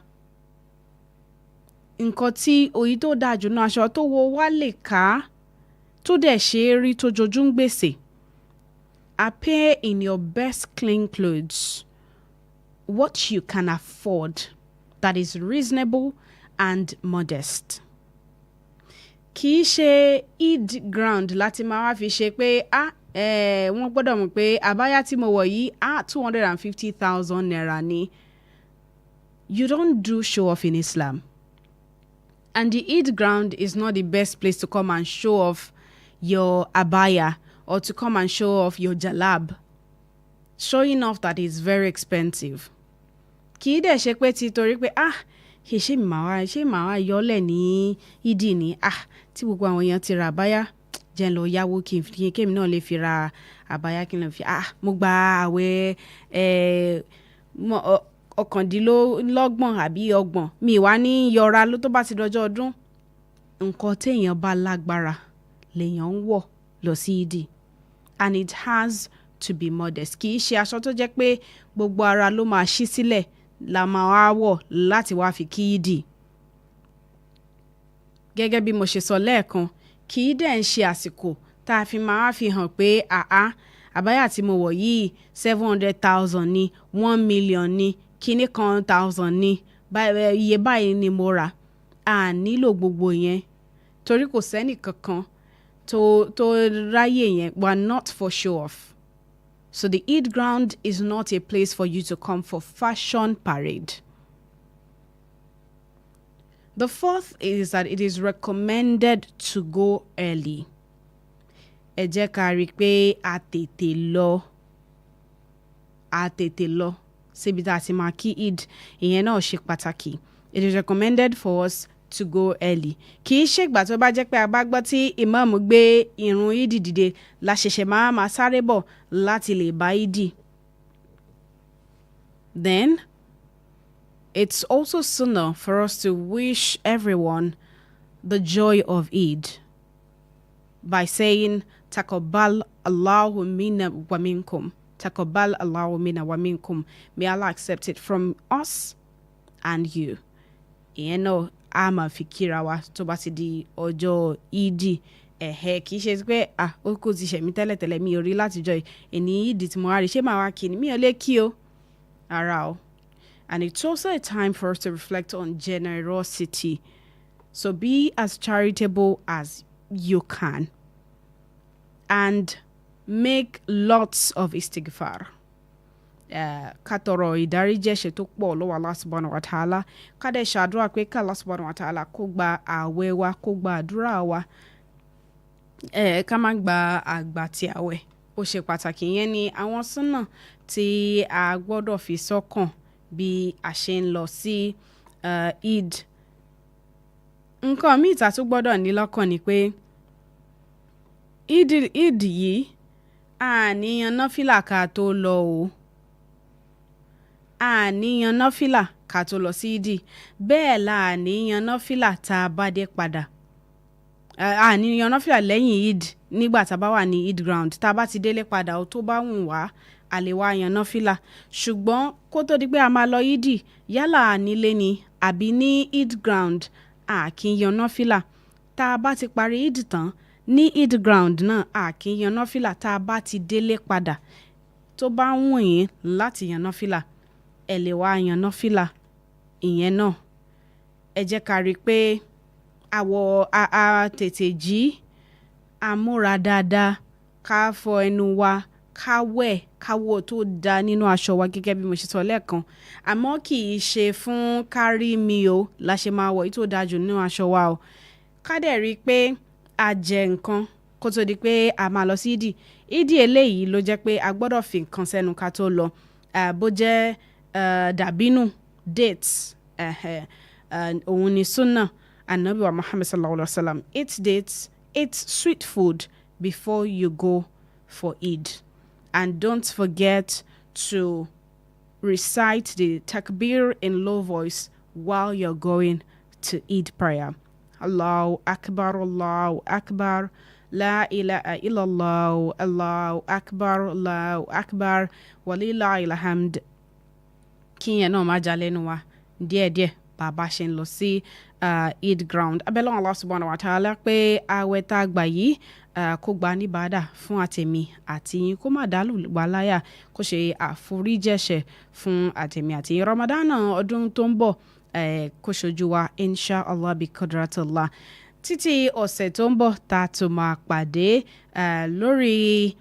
Nǹkan tí òyì tó dáa jù nínú aṣọ tó wọ wá lè ká tó dẹ̀ ṣe é rí tó jojú ń gbèsè. Appear in your best clean clothes, what you can afford, that is reasonable and modest. Kì í ṣe Eid ground láti máa wá fi ṣe pé wọ́n gbọ́dọ̀ mọ̀ pé àbáyá tí mo wọ̀ yìí 250,000 naira ni. You don't do show off in Islam. And the Eid ground is not the best place to come and show off your abaya or to come and show off your jalab. Showing off that is very expensive. Kì í dẹ̀ ṣe pé ti torí pé ṣé màá wá yọlẹ̀ ní ìdí ni tí gbogbo àwọn èèyàn ti ra àbáyá jẹ́ lọ yáwó kí èmi náà lè fi ra àbáyá kí n lè fi mo gba àwẹ̀ 29 àbí 30 mi wá ní yọra ló tó bá ti dọjọ́ ọdún. Nǹkan téèyàn bá lágbára lèèyàn ń wọ̀ lọ sí ìdí, and it has to be modest. Kì í ṣe aṣọ tó jẹ́ pé gbogbo ara ló máa ṣí sílẹ̀ la máa wá wọ̀ láti wá fi kí ìdí. Gẹ́gẹ́ bí mo ṣe sọ lẹ́ẹ̀kan, kì í dẹ̀ ń ṣe àsìkò tá a fi máa fi hàn pé àbáyà tí mo wọ̀ yìí 700,000 ni 1 million ni kíní kan 1,000 ni iye báyìí ni mo rà. A nílò gbogbo yẹn torí kò sẹ́nì kankan tó ráyè yẹn. We are not for show off. So the Eid ground is not a place for you to come for fashion parade. The fourth is that it is recommended to go early. Ẹ jẹ́ ká rí pé a tètè lọ síbi tá a ti máa kí Eid. Ìyẹn náà ṣe pàtàkì. It is recommended for us to go early. Kì í ṣe ìgbà tó bá jẹ́ pé a bá gbọ́ tí imam gbé ìrun Eid dìde la ṣẹ̀ṣẹ̀ máa sáré bọ̀ láti lè bá Eid. Then it's also sunnah for us to wish everyone the joy of Eid by saying Taqabbal Allahu minna wa minkum. Taqabbal Allahu minna wa minkum. May Allah accept it from us and you. Ìyẹn náà a máa fi kíra wa tó bá ti di ọjọ́ Eid. Kì í ṣe pé ó kò ti ṣẹ̀mí tẹ́lẹ̀tẹ́lẹ̀ mi ò rí látijọ́ ẹni Eid tí mo wá rí ṣé màá wá kí ni mi ò lè kí o. Ara o. And it's also a time for us to reflect on generosity. So be as charitable as you can. And make lots of istighfar. Ká tọrọ ìdáríjì ẹ̀ṣẹ̀ tó pọ̀ lọ́wọ́ Allah subhanahu wa ta'ala. Ká dẹ̀ ṣàdúrà pé ká Allah subhanahu wa ta'ala kó gba àwẹ̀ wa, kó gba àdúrà wa. Ká má gba àgbà ti àwẹ̀. Ó ṣe pàtàkì. Ìyẹn ni àwọn súnà tí a gbọ́dọ̀ fi sọ́kàn bí a ṣe ń lọ sí Eid. Nǹkan míì tá tún gbọ́dọ̀ ní lọ́kàn ni pé Eid yìí àníyàn náfìlà ká tó lọ o. Àníyàn náfìlà ká tó lọ sí Eid. Bẹ́ẹ̀ la àníyàn náfìlà tá a bá dé padà. Àníyàn náfìlà lẹ́yìn Eid nígbà tá a bá wà ní Eid ground. Tá a bá ti délé padà ó tó bá wùn wá a lè wá yan náfìlà. Ṣùgbọ́n kó tó di pé a máa lọ Eid yálà nílé ni àbí ní Eid ground kì í yan náfìlà. Tá a bá ti parí Eid tán ní Eid ground náà kì í yan náfìlà. Tá a bá ti délé padà tó bá wùn yín láti yan náfìlà ẹ lè wá yan náfìlà. Ìyẹn náà ẹ jẹ́ ká rí pé àwọ̀ a tètè jí àmúra dáadáa ká fọ ẹnu wa ká wẹ̀ káwọ́ tó da nínú aṣọ wa gẹ́gẹ́ bí mo ṣe sọ lẹ́ẹ̀kan àmọ́ kì í ṣe fún kárí mi o la ṣe máa wọ̀ èyí tó dáa jù nínú aṣọ wa o ká dẹ̀ rí i pé a jẹ nǹkan kó tó di pé a máa lọ sí ìdí eléyìí ló jẹ́ pé a gbọ́dọ̀ fi nǹkan sẹ́nu ká tó lọ bó jẹ́ dàbínù dates òun ni sunnah Ànábì wa Muhammad sallallahu alaihi wa sallam eat dates eat sweet food before you go for Eid. And don't forget to recite the takbir in low voice while you're going to Eid prayer. Allahu Akbar, Allahu Akbar, La ilaha illallah, Allahu Akbar, Allahu Akbar, walillahil hamd. Kíyẹn náà má jalè nù wá díẹ̀díẹ̀ bàbá ṣe ń lọ sí Eid ground. Abẹ́lẹ́ Allah subhanahu wa ta'ala pé àwẹ̀ tá a gbà yìí kó gba níbàdà fún àtẹ̀mí àti yín kó má dàlù wà láyà kó ṣe àforíjẹ̀ṣẹ̀ fún àtẹ̀mí àti yín. Ramadan ọdún tó ń bọ̀ kó ṣojú wa insha Allah bi qudratullah títí ọ̀sẹ̀ tó ń bọ̀ tá a tó máa pàdé lórí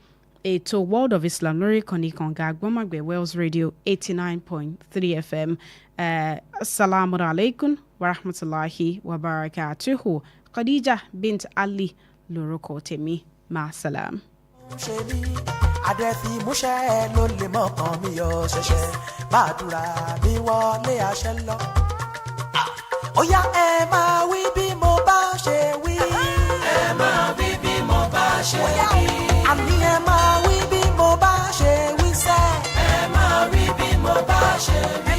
ètò World of Islam lórí ìkànnì kànga Àgbọ́nmàgbẹ̀ Wells Radio 89.3 FM. Assalamu alaikum wa rahmatullahi wa barakatuhu. Khadija bint Ali lórúkọ tèmi máa salam. ṣe ní adẹ́fimúṣẹ́ ló lè mọ̀kàn mi yọ ṣẹ̀ṣẹ̀ gbàdúrà mi wọlé àṣẹ lọ. ó yá ẹ máa wí bí mo bá ṣe wí. ẹ máa wí bí mo bá ṣe wí. àní ẹ máa wí bí mo bá ṣe wí sẹ́. ẹ máa wí bí mo bá ṣe wí.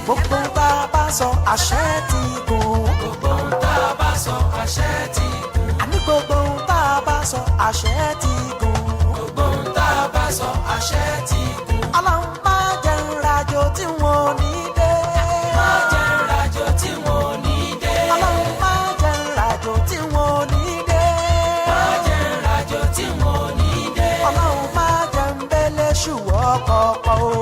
gbogbo ń tá a bá sọ àṣẹ ti gùn. gbogbo ń tá a bá sọ àṣẹ ti gùn. àní gbogbo ń tá a bá sọ àṣẹ ti gùn. gbogbo ń tá a bá sọ àṣẹ ti gùn. ọlọ́run máa jẹ́ ìrìnàjò tí wọ́n ò ní dé. máa jẹ́ ìrìnàjò tí wọ́n ò ní dé. ọlọ́run máa jẹ́ ìrìnàjò tí wọ́n ò ní dé. máa jẹ́ ìrìnàjò tí wọ́n ò ní dé. ọlọ́run máa jẹ́ ń bẹ́lẹ̀ ṣùwọ́ kọ̀ọ̀kan o.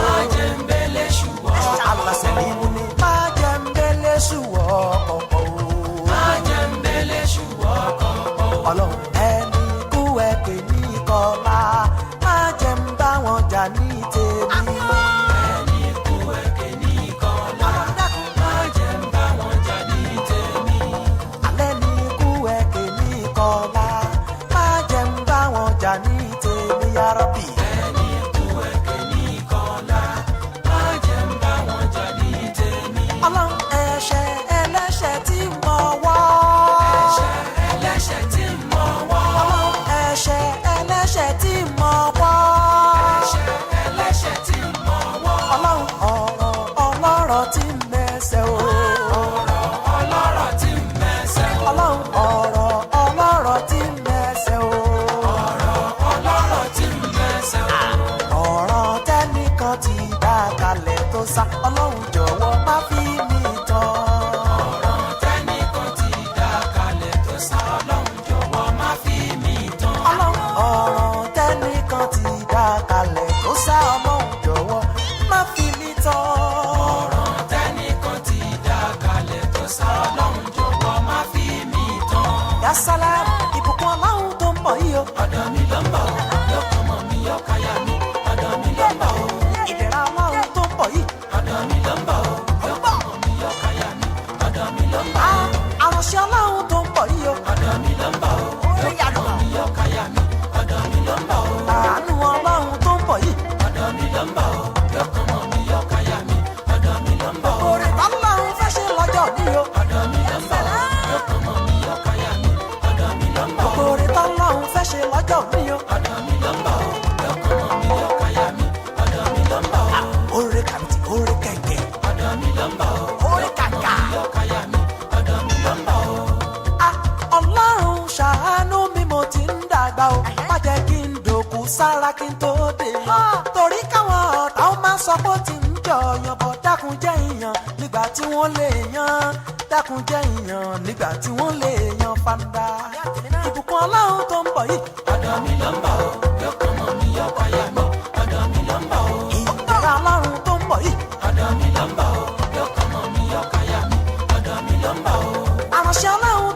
máa jẹ́ ń bẹ́lẹ̀ ṣùwọ́ kọ̀ọ̀kan o. àlàsẹ̀ nínú ni máa jẹ́ ń bẹ́lẹ̀ ṣùwọ́ kọ̀ọ̀kan o. máa jẹ́ ń bẹ́lẹ̀ ṣùwọ́ kọ̀ọ̀kan o. ọlọ́run ẹni kú ẹ pè ní kọ́lá máa jẹ́ ń bá wọn jà ní tèmi. ẹni kú ẹ pè ní kọ́lá máa jẹ́ ń bá wọn jà ní tèmi. alẹ́ ní kú ẹ pè ní kọ́lá máa jẹ́ ń bá wọn jà ní tèmi ya Rabbi. ẹni kú ẹ pè ní kọ́lá máa jẹ́ ń bá wọn jà ní tèmi. ọlọ́run ẹ̀ṣẹ̀ ẹlẹ́ṣẹ̀ tí mo wọ́. ẹ̀ṣẹ̀ ẹlẹ́ṣẹ̀ tí mo wọ́. ọlọ́run ẹ̀ṣẹ̀ ẹlẹ́ṣẹ̀ tí mo wọ́. ẹ̀ṣẹ̀ ẹlẹ́ṣẹ̀ tí mo wọ́. ọlọ́run ọlọ́rọ̀ tí mẹ́sẹ̀ o. ọ̀rọ̀ ọlọ́rọ̀ tí mẹ́sẹ̀ o. ọlọ́run ọlọ́rọ̀ tí mẹ́sẹ̀ o. ọ̀rọ̀ ọlọ́rọ̀ tí mẹ́sẹ̀ o. ọ̀rọ̀ tẹ́nìkan ti dá kalẹ̀ tó sá ọlọ́run jọ̀wọ́ má fi mí tán. ọ̀rọ̀ tẹ́nìkan ti dá kalẹ̀ tó sá ọlọ́run jọ̀wọ́ má fi mí tán. ọ̀rọ̀ tẹ́nìkan ti dá kalẹ̀ tó sá ọlọ́run jọ̀wọ́ má fi mí tán. ọ̀rọ̀ tẹ́nìkan ti dá kalẹ̀ tó sá ọlọ́run jọ̀wọ́ má fi mí tán. Ya salam, ìbùkún ọlọ́run tó ń bọ̀ yìí o. ọ̀dọ̀ mi ló ń bọ̀ o, yóò kọ́ mọ́ mi yóò káyà mi. ọ̀dọ̀ mi ló ń bọ̀ o. ìdẹ̀ra ọlọ́run tó ń bọ̀ yìí. ọ̀dọ̀ mi ló ń bọ̀ o, yóò kọ́ mọ́ mi yóò káyà mi. ọ̀dọ̀ mi ló ń bọ̀ o. àránṣẹ́ ọlọ́run tó ń bọ̀ yìí o. ọ̀dọ̀ mi ló ń bọ̀ o, yóò kọ́ mọ́ mi yóò káyà mi. ọ̀dọ̀ mi ló ń bọ̀ o. àánú ọlọ́run tó ń bọ̀ yìí. ọ̀dọ̀ mi ló ń bọ̀ o, yóò kọ́ mọ́ mi yóò káyà mi. ọ̀dọ̀ mi ló ń bọ̀ o. orin tọ́lọ́run fẹ́ ṣe lọ́jọ́ ní o. ọ̀dọ̀ mi ló ń bọ̀ o, yóò kọ́ mọ́ mi yóò káyà mi. ọ̀dọ̀ mi ló ń bọ̀ o. orin tọ́lọ́run fẹ́ ṣe lọ́jọ́ ní o. ọ̀dọ̀ mi ló ń bọ̀ o, yóò kọ́ mọ́ mi yóò káyà mi. ọ̀dọ̀ mi ló ń bọ̀ o. orin kàbìtì orin kẹ̀kẹ́. ọ̀dọ̀ mi ló ń bọ̀ o. orin kàkà. yóò káyà mi. ọ̀dọ̀ mi ló ń bọ̀ o. ọlọ́run ṣàánú mi mo ti ń dàgbà o. má jẹ́ kí n dòkú sára kí n tó dé. torí káwọn ọ̀tá ó máa sọ pé ó ti ń jọyàn bọ̀ dákun jẹ́ ìyàn nígbà tí wọ́n lè yan. dákun jẹ́ ìyàn nígbà tí wọ́n lè yan fanda. ìbùkún ọlọ́run tó ń bọ̀ yìí. ọ̀dọ̀ mi ló ń bọ̀ o, yóò kọ́ mọ́ mi yóò káyà mi. ọ̀dọ̀ mi ló ń bọ̀ o. ìdẹ̀ra ọlọ́run tó ń bọ̀ yìí. ọ̀dọ̀ mi ló ń bọ̀ o, yóò kọ́ mọ́ mi yóò káyà mi. ọ̀dọ̀ mi ló ń bọ̀ o. àránṣẹ́ ọlọ́run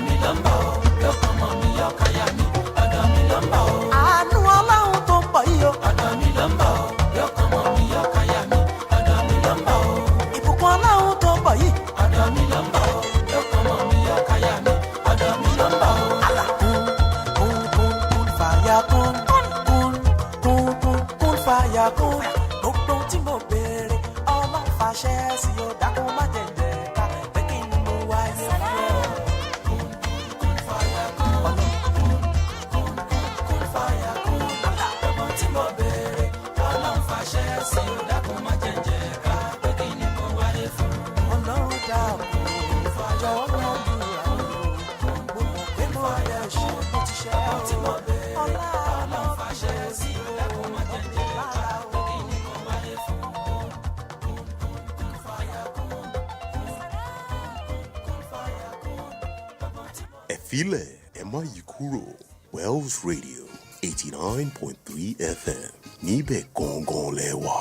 mi ló ń bọ̀ o, yóò kọ́ mọ́ mi yóò káyà mi, ọ̀dọ̀ mi ló ń bọ̀ o. Àánú Ọlọ́run tó ń bọ̀ yìí o, ọ̀dọ̀ mi ló ń bọ̀ o, yóò kọ́ mọ́ mi yóò káyà mi, ọ̀dọ̀ mi ló ń bọ̀ o. Ìbùkún Ọlọ́run tó ń bọ̀ yìí, ọ̀dọ̀ mi ló ń bọ̀ o, yóò kọ́ mọ́ mi yóò káyà mi, ọ̀dọ̀ mi ló ń bọ̀ o. Àlà kún fàyà kún fàyà kún, gbogbo tí mo béèrè Ọlọ́run fàṣẹ sí o, dákun má jẹ̀jẹ̀ ká pé kí ni mo wáyé fún ọ. Kún fàyà kún, kún fàyà kún, gbogbo tí mo béèrè Ọlọ́run fàṣẹ sí o, dákun má jẹ̀jẹ̀ ká pé kí ni mo wáyé fún ọ. Ọlọ́run dákun fàyà Ọlọ́run gbogbo pé mo yẹ ṣe mo ti ṣe ọ tí mo béèrè Ọlọ́run fàṣẹ sí o, dákun má jẹ̀jẹ̀ ká pé kí ni mo wáyé fún ọ. Kún fàyà kún, kún fàyà kún, gbogbo tí mo. Ẹ filẹ̀ ẹ má yí kúrò Wells Radio 89.3 FM níbẹ̀ gangan lẹ wà.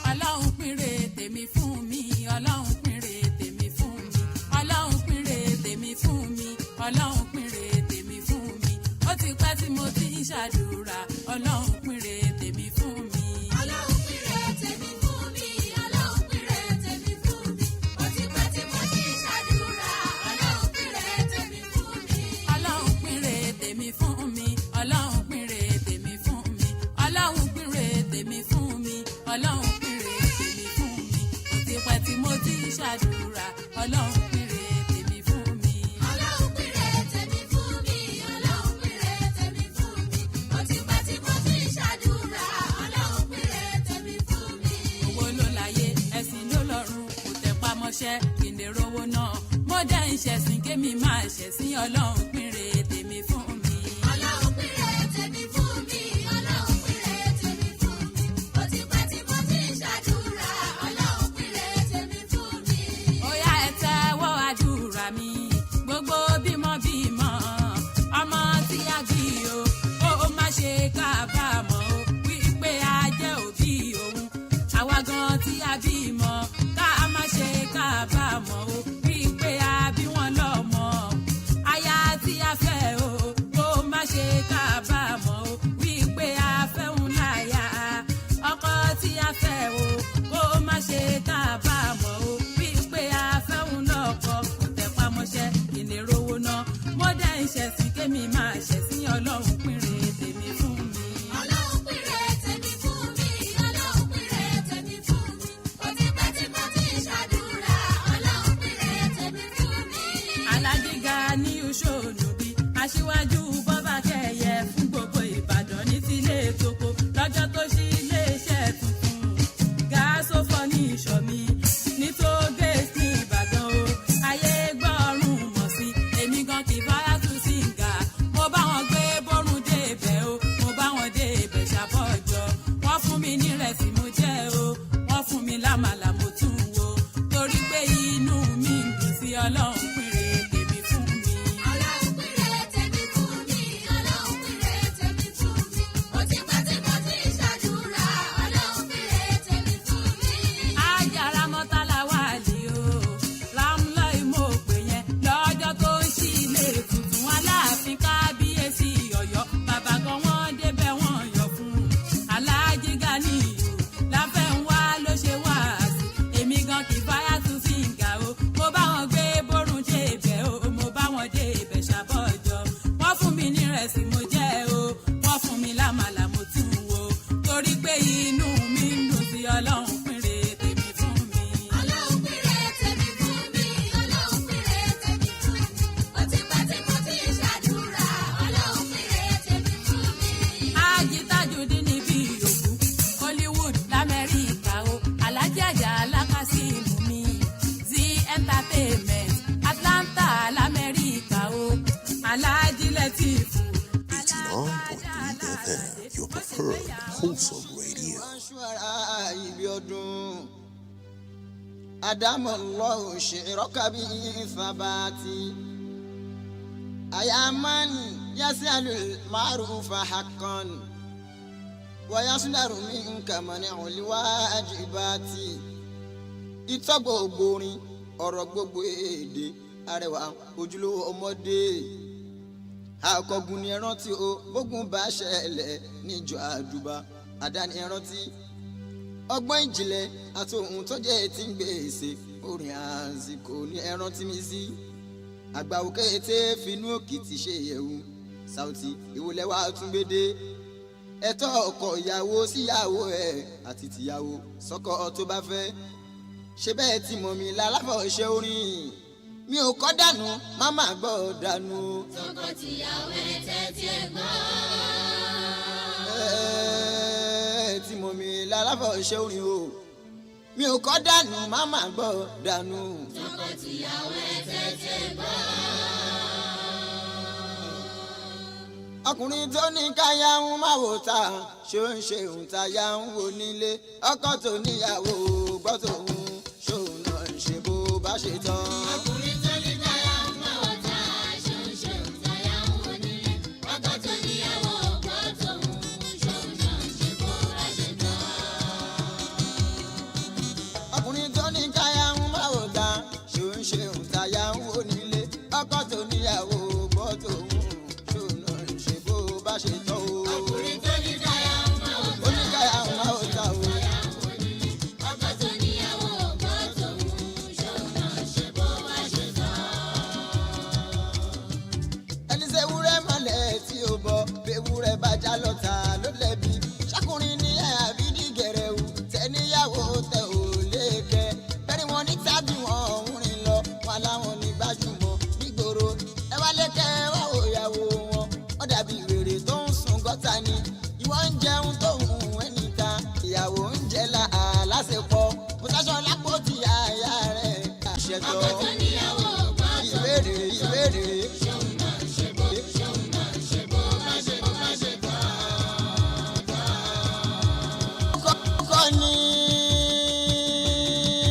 Ọlọ́run pínre tèmi fún mi, Ọlọ́run pínre tèmi fún mi, Ọlọ́run pínre tèmi fún mi, Ọlọ́run pínre tèmi fún mi. Ó ti pẹ́ tí mo ti ń ṣàdúrà, Ọlọ́run pínre tèmi fún mi. Ọlọ́run pínre tèmi fún mi, Ọlọ́run pínre tèmi fún mi. Ó ti pẹ́ tí mo ti ń ṣàdúrà, Ọlọ́run pínre tèmi fún mi. Ọlọ́run pínre tèmi fún mi, Ọlọ́run pínre tèmi fún mi, Ọlọ́run pínre tèmi fún mi, Ọlọ́run pínre tèmi fún mi. Ó ti pẹ́ tí mo ti ń ṣàdúrà, Ọlọ́run pínre tèmi fún mi. Ọlọ́run pínre tèmi fún mi, Ọlọ́run pínre tèmi fún mi. Ó ti pẹ́ tí mo ti ń ṣàdúrà, Ọlọ́run pínre tèmi fún mi. Owó ló láyé, ẹ̀sìn ló lọ́run, kò tẹpá mọ́ṣẹ́ kí n lè rówó náà. Mo dẹ́ ń ṣẹ̀sìn kémi máa ṣẹ̀sìn, Ọlọ́run pínre tèmi fún mi. Ọlọ́run pínre tèmi fún mi, Ọlọ́run pínre tèmi fún mi. Ó ti pẹ́ tí mo ti ń ṣàdúrà, Ọlọ́run pínre tèmi fún mi. Ó yá ẹ tẹ́wọ́ àdúrà mi, gbogbo bímọ ọmọ tí a bí o, ó má ṣe kábàámọ̀ o, wípé a jẹ́ òbí òun. Àwa gan tí a bímọ, ká má ṣe kábàámọ̀ o, wípé a bí wọn lọ́mọ. Aya tí a fẹ́ o, ó má ṣe kábàámọ̀ o, wípé a fẹ́ òun láya. Ọkọ tí a fẹ́ o, ó má ṣe kábàámọ̀ o, wípé a fẹ́ òun lọ́kọ. Kò tẹpá mọ́ṣẹ́ kí n lè rówó ná. Mo dẹ́ ń ṣẹ̀sìn kémi máa ṣẹ̀sìn, Ọlọ́run pínre tèmi fún mi. Ọlọ́run pínre tèmi fún mi, Ọlọ́run pínre tèmi fún mi. Ó ti pẹ́ tí mo ti ń ṣàdúrà, Ọlọ́run pínre tèmi fún mi. Alágíga ní Òṣònùbí, aṣíwájú bọ́bá kẹyẹ fún gbogbo Ìbàdàn ní tilé toko. Lọ́jọ́ tó ṣí iléeṣẹ́ tuntun, gáàsófọ́ ní Ìṣọ̀mí, ní tógèsì ní Ìbàdàn o. Ayé gbọ́rùn mọ̀ sí, èmi gan kì í fáyà tún sí nga. Mo bá wọn gbé bórun dé ibẹ̀ o, mo bá wọn dé ibẹ̀ ṣàbọ̀jọ. Wọ́n fún mi nírẹsì mo jẹ o, wọ́n fún mi lámàlà mo tún wo. Torí pé inú mi ń dùn sí, Ọlọ́run pínre tèmi fún mi. Ọlọ́run pínre tèmi fún mi, Ọlọ́run pínre tèmi fún mi. Ó ti pẹ́ tí mo ti ń ṣàdúrà, Ọlọ́run pínre tèmi fún mi. Àjàrà mọ́tàlá wà lì o, rámúlọ́ ìmọ̀ òpè yẹn lọ́jọ́ tó ń ṣí ilé tuntun. Aláàfin kábíyèsí Ọ̀yọ́, bàbá kan wọ́n débẹ̀ wọ́n yọ̀ fún un. Aláàjì Ganiyu láfẹ́ ń wá ló ṣe wá sí. Èmi gan kì í fáyà tún sí nga o, mo bá wọn gbé bórun dé ibẹ̀ o, mo bá wọn dé ibẹ̀ ṣàbọ̀jọ. Wọ́n fún mi nírẹsì mo jẹ o, wọ́n fún mi lámàlà mo tún wo. Torí pé inú mi ń dùn sí, Ọlọ́run pínre tèmi fún mi. Ọlọ́run pínre tèmi fún mi, Ọlọ́run pínre tèmi fún mi. Ó ti pẹ́ tí mo ti ń ṣàdúrà, Ọlọ́run pínre tèmi fún mi. Ajítájúdí níbi ìyókù, Hollywood l'Amẹ́ríkà o, Alájí Àjà Alákàsímù mi, Z Entertainment, Atlanta l'Amẹ́ríkà o, Alájí Lẹ́tífù preferred wholesome radio. أدام الله شعرك بالثبات أيا من يسأل المعروف حقا ويصدر منك منع الواجبات ìtọ́gbọ̀ ògbórin ọ̀rọ̀ gbogbo èdè arẹwà ojúlówó ọmọdé akọgun ni ẹran tí o gbógun bá ṣẹlẹ̀ níjọ àdúbà àdáni ẹran tí ọgbọ́n ìjìnlẹ̀ àti ohun tó jẹ́ ti ń gbèsè orin àsìkò ní ẹran tí mi sí àgbà òkè ètè finú òkìtì ṣe yẹ̀wù Saoty ìwòlẹ́wà túngbédé ẹ̀tọ́ ọkọ ìyàwó síyàwó ẹ̀ àti tìyàwó sọ́kọ tó bá fẹ́ ṣe bẹ́ẹ̀ tí mọ̀ mi lálàfọ̀ ṣe orin mi ò kọ́ dànù máma gbọ́ dànù. sọ́kọ tìyàwó ẹ̀ tẹ́tí ẹ̀ gbọ́. tí mọ̀ mi lálàfọ̀ ṣe orin o mi ò kọ́ dànù máma gbọ́ dànù. sọ́kọ tìyàwó ẹ̀ tẹ́tí ẹ̀ gbọ́. ọkùnrin tó ní káyà ń máa wò ta ṣó ń ṣe òun táyà ń wò nílé ọkọ tó níyàwó gbọ́ tòun ṣóun náà ń ṣe bó bá ṣe tán. ọkùnrin tó ní káyà ń máa wò ta ṣó ń ṣe òun táyà ń wò nílé ọkọ tó níyàwó gbọ́ tòun ṣóun náà ń ṣe bó bá ṣe tán. ọkùnrin tó ní káyà ń máa wò ta ṣó ń ṣe òun táyà ń wò nílé ọkọ tó níyàwó gbọ́ tòun bá ṣe tán o. ọkùnrin tó ní káyà ń máa wò ta. ó ní káyà ń máa wò ta o. ọkọ tó níyàwó gbọ́ tòun ṣóun náà ṣe bó bá ṣe tán. ẹni ṣe wúrẹ́ mọ́lẹ̀ tí ó bọ̀ ewúrẹ́ bá já lọ́ta ló lẹ́bi ṣàkùnrin ní àbí dìgẹ̀rẹ̀ o tẹ́níyàwó tẹ ò lè kẹ́ bẹ́ẹ̀ni wọn ní tábì wọn ń rìn lọ wọn láwọn ní gbajúmọ̀ nígboro ẹ wá lẹ́kẹ́ wá òyàwó wọn ó dàbí wèrè tó ń sun gọ́tà ni ìwọ ń jẹun tó ń hùn ẹni ta ìyàwó ń jẹ lásìkò mo sáṣọ lápò tí àyà rẹ̀ ṣètò ìbéèrè ṣóun náà ṣe bó bá ṣe tán. kọ́ ni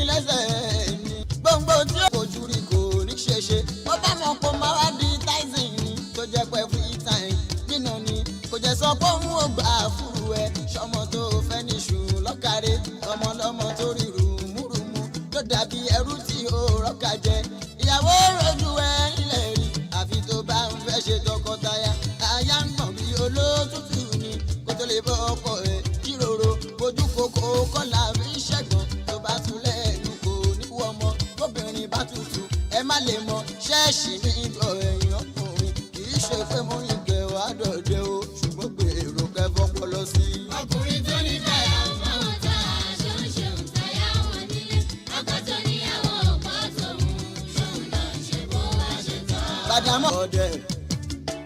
lẹ́sẹ̀ ni gbòǹgbò tí ó kojú rí kò ní ṣeṣe ó bá mọ̀ kó máa wá di Tyson ni tó jẹ́ pẹ́ free time nínú ni kò jẹ́ sọ pé òun ò gbà fúru ẹ ṣọmọ tó fẹ́ níṣu lọ́kàrẹ́ ọmọlọ́mọ tó rí rùmúrùmú tó dàbí ẹrú tí ó rọ́kà jẹ ìyàwó rojú ẹ nílẹ̀ rí àfi tó bá ń fẹ́ ṣe tọkọtaya aya ń gbọ̀n bí olótùtù ni kó tó lè bọ́ ọkọ ẹ jíròrò ojú kòkó kọ́là fi ń ṣẹ̀gbọ́n tó bá tún lẹ́nu kò níwọ̀ ọmọ kóbìnrin bá tutù ẹ má lè mọ ṣẹ́ẹ̀ṣì ní ìjọ ẹ̀yìn ọkùnrin kì í ṣe pé mo ń gẹ̀ wá dọ̀dẹ̀ o ṣùgbọ́n gbèrò kẹfọ́ pọlọ sí i. ọkùnrin tó ní káyà ń máa wò ta ṣó ń ṣe òun táyà ń wò nílé ọkọ tó níyàwó gbọ́ tòun ṣóun náà ṣe bó bá ṣe tán. Gbàdámọ̀ ọdẹ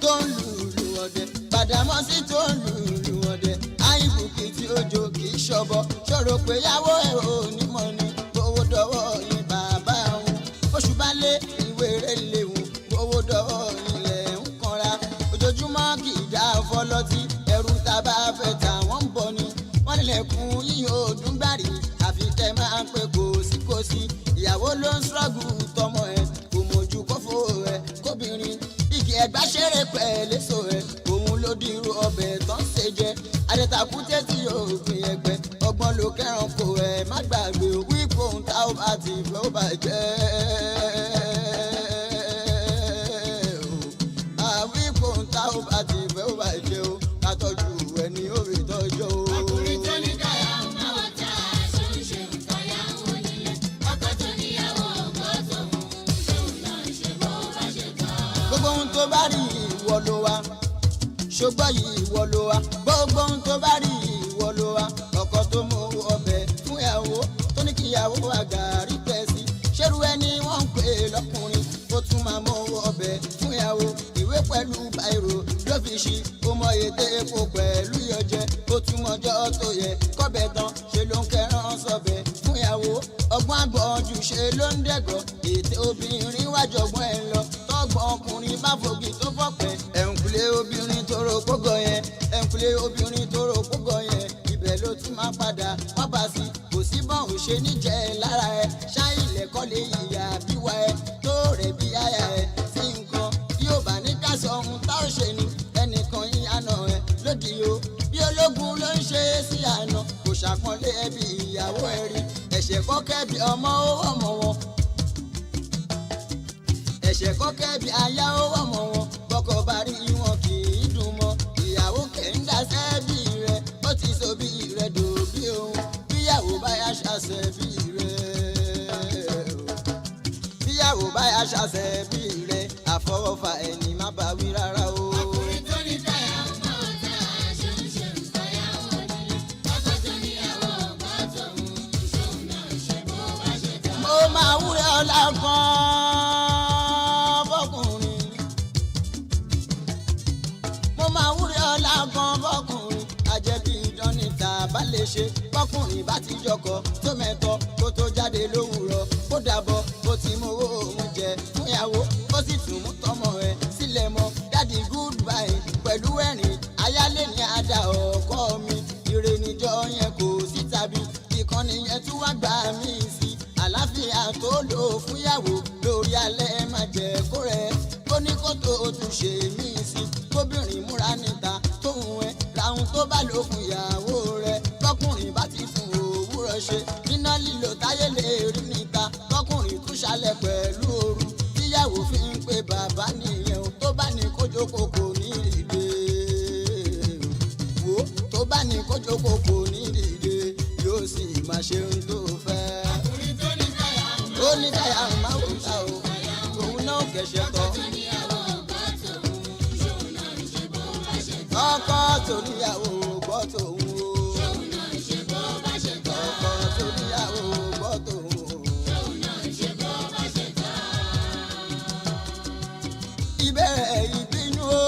tó ń lùlù ọdẹ Gbàdámọ̀sí tó ń lùlù ọdẹ àìbùkì tí ó jò kì í ṣọbọ ṣòro pé yàwó ẹ̀ ò ní mọ̀ ni owó dọ́wọ́ yín bàbá òun oṣù bá lé ìwé rẹ̀ léwu owó dọ́wọ́ ilẹ̀ ń kanra ojoojúmọ́ kì í dá fọlọ́tí ẹrú tá a bá fẹ́ tà wọ́n ń bọ̀ ni wọ́n nílẹ̀kùn yíyan ọdún gbàrí àfi tẹ́ máa ń pẹ́ kòsíkòsí ìyàwó ló ń ṣọ́ọ̀gù tọmọ ẹ̀ kò mójú kófó ẹ̀ kóbìnrin igi ẹ̀gbá ṣeré pẹ̀lẹ́sọ ẹ̀ òun ló dirú ọbẹ̀ tó ń ṣe jẹ adẹ́takùtẹ́ tí yóò gbin ẹgbẹ́ ọgbọ́n ló kẹ́ràn kò ẹ̀ má gbàgbé wípé òun tá ó bá ti fẹ́ ó bàjẹ́ wípé òun tá ó bá ti fẹ́ ó bàjẹ́ o ká tọ́jú ẹni ó rí tọ́jú o. ọkùnrin tó ní káyà ń máa wò ta ṣó ń ṣe òun táyà ń wò nílé ọkọ tó níyàwó gbọ́ tòun ṣóun náà ṣe bó bá ṣe tán. gbogbo ohun tó bá rí ìwọ ló wá ṣùgbọ́n yìí ìwọ ló wá gbogbo ohun tó bá rí ìwọ ló wá ọkọ tó mú ọbẹ̀ fún ìyàwó tó ní kí ìyàwó àgàrí pẹ́ sí ṣerú ẹni wọ́n ń pè lọ́kùnrin ó tún máa mú ọbẹ̀ fún ìyàwó ìwé pẹ̀lú báírò ló fi ṣí ó mọ ètè epo pẹ̀lú ìyọjẹ ó tún mọjọ́ tó yẹ kọ́bẹ̀ tán ṣe ló ń kẹran sọbẹ̀ fún ìyàwó ọgbọ́n àgbọ̀njù ṣe ló ń dẹ̀gọ́ ètè obìnrin wájọgbọ́n ẹ̀ lọ tọ́gbọ́n ọkùnrin bá fògì tó fọ́pẹ́ ẹ̀ǹkulé obìnrin tó ro kógọ yẹn ẹ̀ǹkulé ẹ̀yìnkùlé obìnrin tó rò púpọ̀ yẹn ibẹ̀ ló tún máa padà wá bá sí kò sí bọ́n ò ṣe níjẹ́ lára ẹ ṣáìlẹ̀ kọ́lé ìyá bíwá ẹ tó rẹ̀ bí àyà ẹ sí nǹkan yóò bá ní ká sọ ohun tá ò ṣe ni ẹnìkan yín àná ẹ lódì o bí ológun ló ń ṣe é sí àná kò ṣàpọ́nlé ẹbí ìyàwó ẹ rí ẹ̀ṣẹ̀ kọ́kẹ́ bí ọmọ ó ọmọ wọn ẹ̀ṣẹ̀ kọ́kẹ́ bí aya ó ọmọ wọn bọ́kọ bá rí wọn kì í dùn mọ́ ìyàwó kẹ́ńdà sẹ́bí rẹ̀ ó ti so bí rẹ̀ dòbí òun bíyàwó bá yá ṣàṣẹ bí rẹ̀ bíyàwó bá yá ṣàṣẹ bí rẹ̀ àfọwọ́fà ẹni má bá wí rárá o. ọkùnrin tó ní táyà ó máa ta ṣoṣe ìtọ́yàwó nílé ọkọ tó níyàwó ọgbà tóun ìṣòun náà ṣe bó bá ṣe tán. mo máa wúrẹ́ ọlá kan bọ́kùnrin mo máa wúrẹ́ ọlá kan bọ́kùnrin àjẹbí ìdán níta bá lè ṣe bọ́kùnrin bá ti jọkọ̀ tó mẹ́tọ́ kó tó jáde lówùrọ̀ kó dàbọ̀ bó ti mú owó òun jẹ fún ìyàwó ó sì tún mú tọmọ ẹ sílẹ̀ mọ́ dádì goodbye pẹ̀lú ẹ̀rín ayálé ní àdá ọkọ mi ire níjọ yẹn kò sí tàbí ìkànnì yẹn tún wá gbà mí sí àlàáfíà tó lò fúnyàwó lórí alẹ́ má jẹ́ kó rẹ̀ kó ní kó tó tún ṣe mí sí kóbìnrin múra níta tóun ẹ làwọn tó bá lò fún ìyàwó rẹ̀ tọkùnrin bá ti fún òwúrọ̀ ṣe níná lílo táyé lè rí níta tọkùnrin tún ṣalẹ̀ pẹ̀lú ooru tíyàwó fi ń pe bàbá nìyẹn o tó bá ní kójókòó kò ní ìdè wo tó bá ní kójókòó kò ní ìdè yóò sì máa ṣe ohun tó fẹ́. ó ní káyà máa wò ta o òun náà kẹ̀ṣẹ̀ tọ́. ọkọ tó níyàwó gbọ́ tòun o. ọkọ tó níyàwó gbọ́ tòun o. ìbẹ̀rẹ̀ ìbínú o.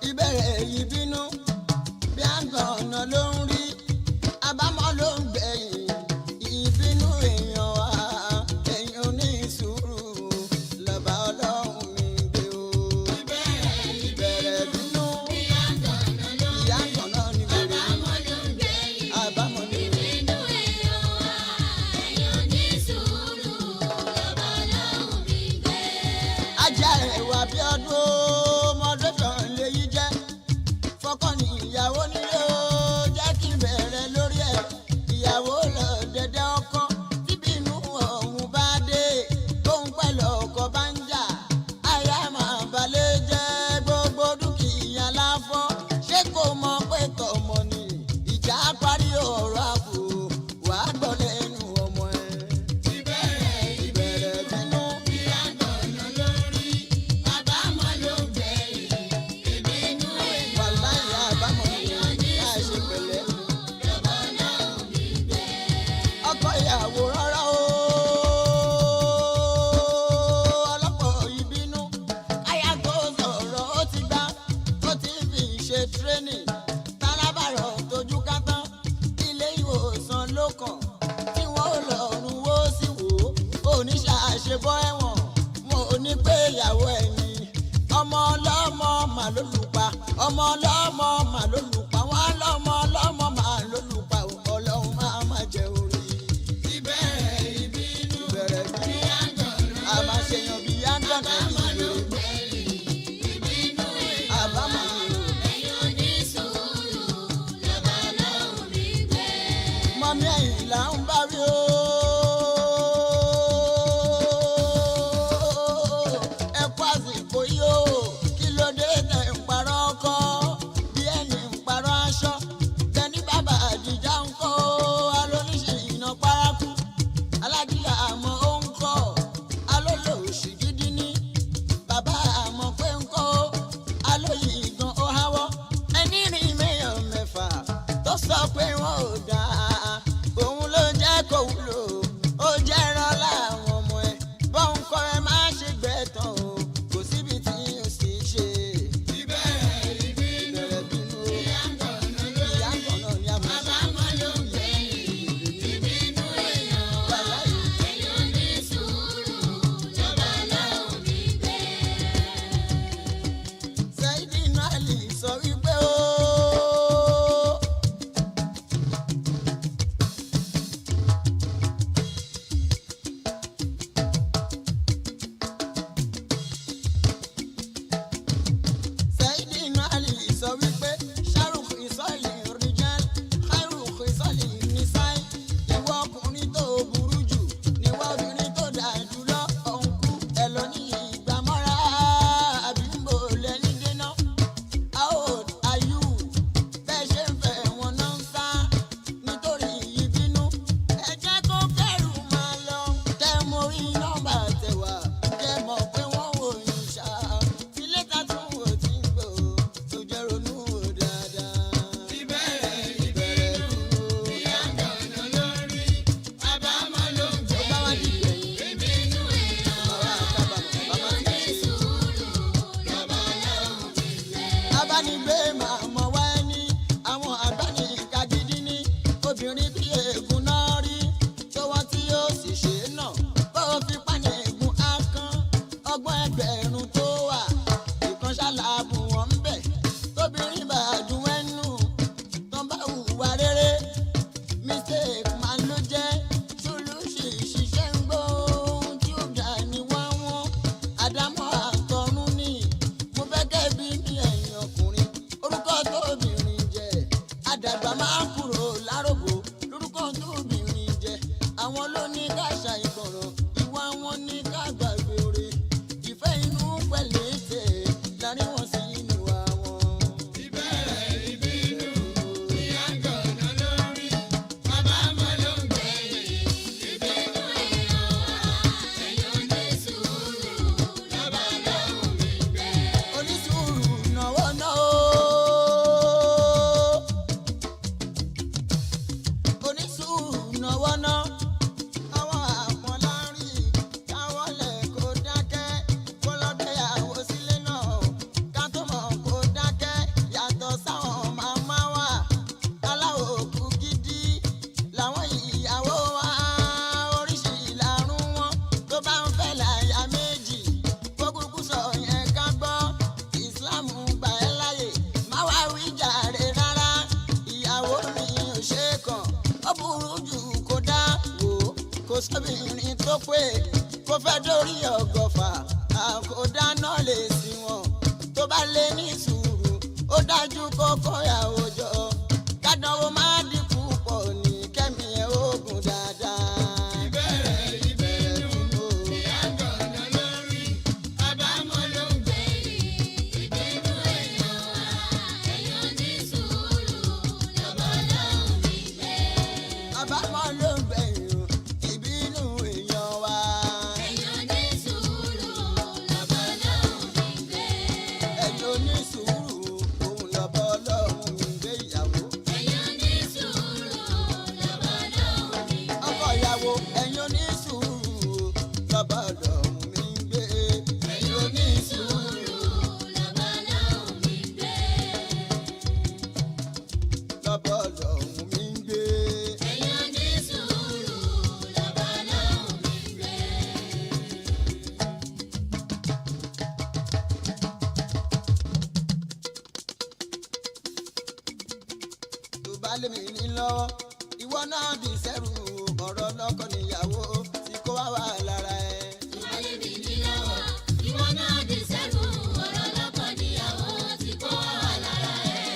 ìbẹ̀rẹ̀ ìbínú bí àgbọ̀n ọ̀nà ló ń rí àbámọ̀ ló ń gbẹ̀yìn ìbínú èèyàn wa èèyàn ní sùúrù lọ́ba ọlọ́run mi gbé o. ìbẹ̀rẹ̀ bínú ìyá àgbọ̀n náà ní bèrè àbámọ̀ ní ìbínú èèyàn wá èèyàn ní sùúrù lọ́ba ọlọ́run mi gbé. ajá ẹ̀wà bí ọdún ọmọdé kan lè yí jẹ́ fọkàn ní ìyàwó nílé o jẹ́ kí n bẹ̀rẹ̀ lórí ẹ̀ ìyàwó lọ dẹ̀dẹ̀ ọkọ tíbínú ọ̀hún bá dé tóun pẹ̀lú ọkọ bá ń jà àyà máa balẹ̀ jẹ́ gbogbo dúkìá láfọ́ ṣé kò mọ̀ pé tọmọ ni ìjà parí ọ̀rọ̀ àbò wàá gbọ́ lẹ́nu ọmọ ẹ̀. ìbẹ̀rẹ̀ bínú wàláyé àbámọ̀ ni láì ṣe pẹ̀lẹ́. ọkọ ìyàwó rárá o ọlọ́pọ̀ ìbínú aya tó sọ̀rọ̀ ó ti gbá ó ti fi ṣe tírénì tálábàrọ̀ tójú kátán ilé ìwòsàn ló kàn tí wọ́n lọ rún wó sí wò ó oníṣàṣebọ́ ẹ̀wọ̀n wọn ò ní pé ìyàwó ẹ̀yìn ọmọ ọlọ́mọ mà ló lù pa ọmọ ọlọ́mọ mà ló lù pa wọn lọ́mọ ọlọ́mọ mà ló lù pa ọlọ́run máa má jẹ orí. ìbẹ̀rẹ̀ ìbínú àmàṣeyàn bíi yángànà ìlú àbámọ̀ mọ́mí ẹ̀yìn là ń bá rí o. ẹ kú àsìkò yìí o kí ló dé tẹ̀ ń parọ́ ọkọ bí ẹni ń pa abánigbé máa mọ̀ wá ẹni àwọn àgbáníkà gidi ní obìnrin bí eegun náà rí ṣọwọ́ tí ó sì ṣe é náà bó fi pàní eegun á kán ọgbọ́n ẹgbẹ̀rún tó wà ìkan ṣàlàbù wọn ń bẹ̀ tóbìnrin bá dùn ẹnu tán bá hùwà rere mistake máa ló jẹ́ ṣolúṣì ṣiṣẹ́ ń gbó ohun tí ó dà ní wọ́n àdámọ́ àtọ̀run ní mo fẹ́ kẹ́ bí mi ẹ̀yìn ọkùnrin orúkọ tóbìnrin jẹ́ àdàgbà máa kúrò lárògbò lórúkọ tóbìnrin jẹ́ àwọn ló ní ká ṣàìgbọràn ìwà wọn ní ká gbàgbé oore ìfẹ́ inú pẹ̀lú ètè láàrin wọn sí inú àwọn. ìbẹ̀rẹ̀ ìbínú ìyá gànà lórí bàbá mọ́ ló ń gbẹ̀yìn ìbínú èèyàn èèyàn ní sùúrù lọ́ba lọ́hùn mi gbé. onísùúrù náwó náà ó onísùúrù náwó náà àwọn àpọ̀lárin káwọn lẹ̀ kó dákẹ́ kó lọ́dẹ̀yàwó sílé náà ká tó mọ̀ kó dákẹ́ yàtọ̀ sáwọn màmá wa aláwọ̀ òkú gidi làwọn ìyàwó wa oríṣi ìlàrún wọn tó bá ń fẹ́ láyà méjì kó kúkú sọ yẹn ká gbọ́ ìsìlámù gbà ẹ́ láyè má wá wí jàre rárá ìyàwó mi ò ṣe é kàn ó burú jù kó dá wò ó kò sóbìnrin tó pé kó fẹ́ dórí ọgọ́fà àkódá náà lè sí wọn tó bá lé ní sùúrù ó dájú kókó ìyàwó jọ kádánwó má dínkù pọ̀ ní kẹ́mi ẹ̀ ogun dáadáa. ìbẹ̀rẹ̀ ìbínú ìyá gànà lórí bàbá mọ́ ló ń gbẹ̀yìn ìbínú èèyàn ní sùúrù lọ́ba lọ́hùn mi gbé. àbámọ̀ ló ń gbẹ̀yìn o, ìbínú èèyàn wa. èèyàn ní sùúrù lọ́ba lọ́hùn mi gbé. ẹjọ́ ní sùúrù òun lọ́bọ̀ ọlọ́run mi gbé ìyàwó. èèyàn ní sùúrù lọ́ba lọ́hùn mi gbé. ọkọ ìyàwó ẹ̀yọ́ ní sùúrù lọ́bọ̀ ọlọ́run mi gbé. èèyàn ní sùúrù lọ́ba lọ́hùn mi gbé. lọ́bọ̀ ọlọ́run mi gbé. èèyàn ní sùúrù lọ́ba lọ́hùn mi gbé. tó bá lé mi ní lọ́wọ́ ìwọ náà bí sẹ́rù ọ̀rọ̀ lọ́kọ níyàwó tí kò wá wà lára ẹ̀. Ìwálé mi ní lọ́wọ́, ìwọ náà di sẹ́rù, ọ̀rọ̀ lọ́kọ níyàwó tí kò wà lára ẹ̀.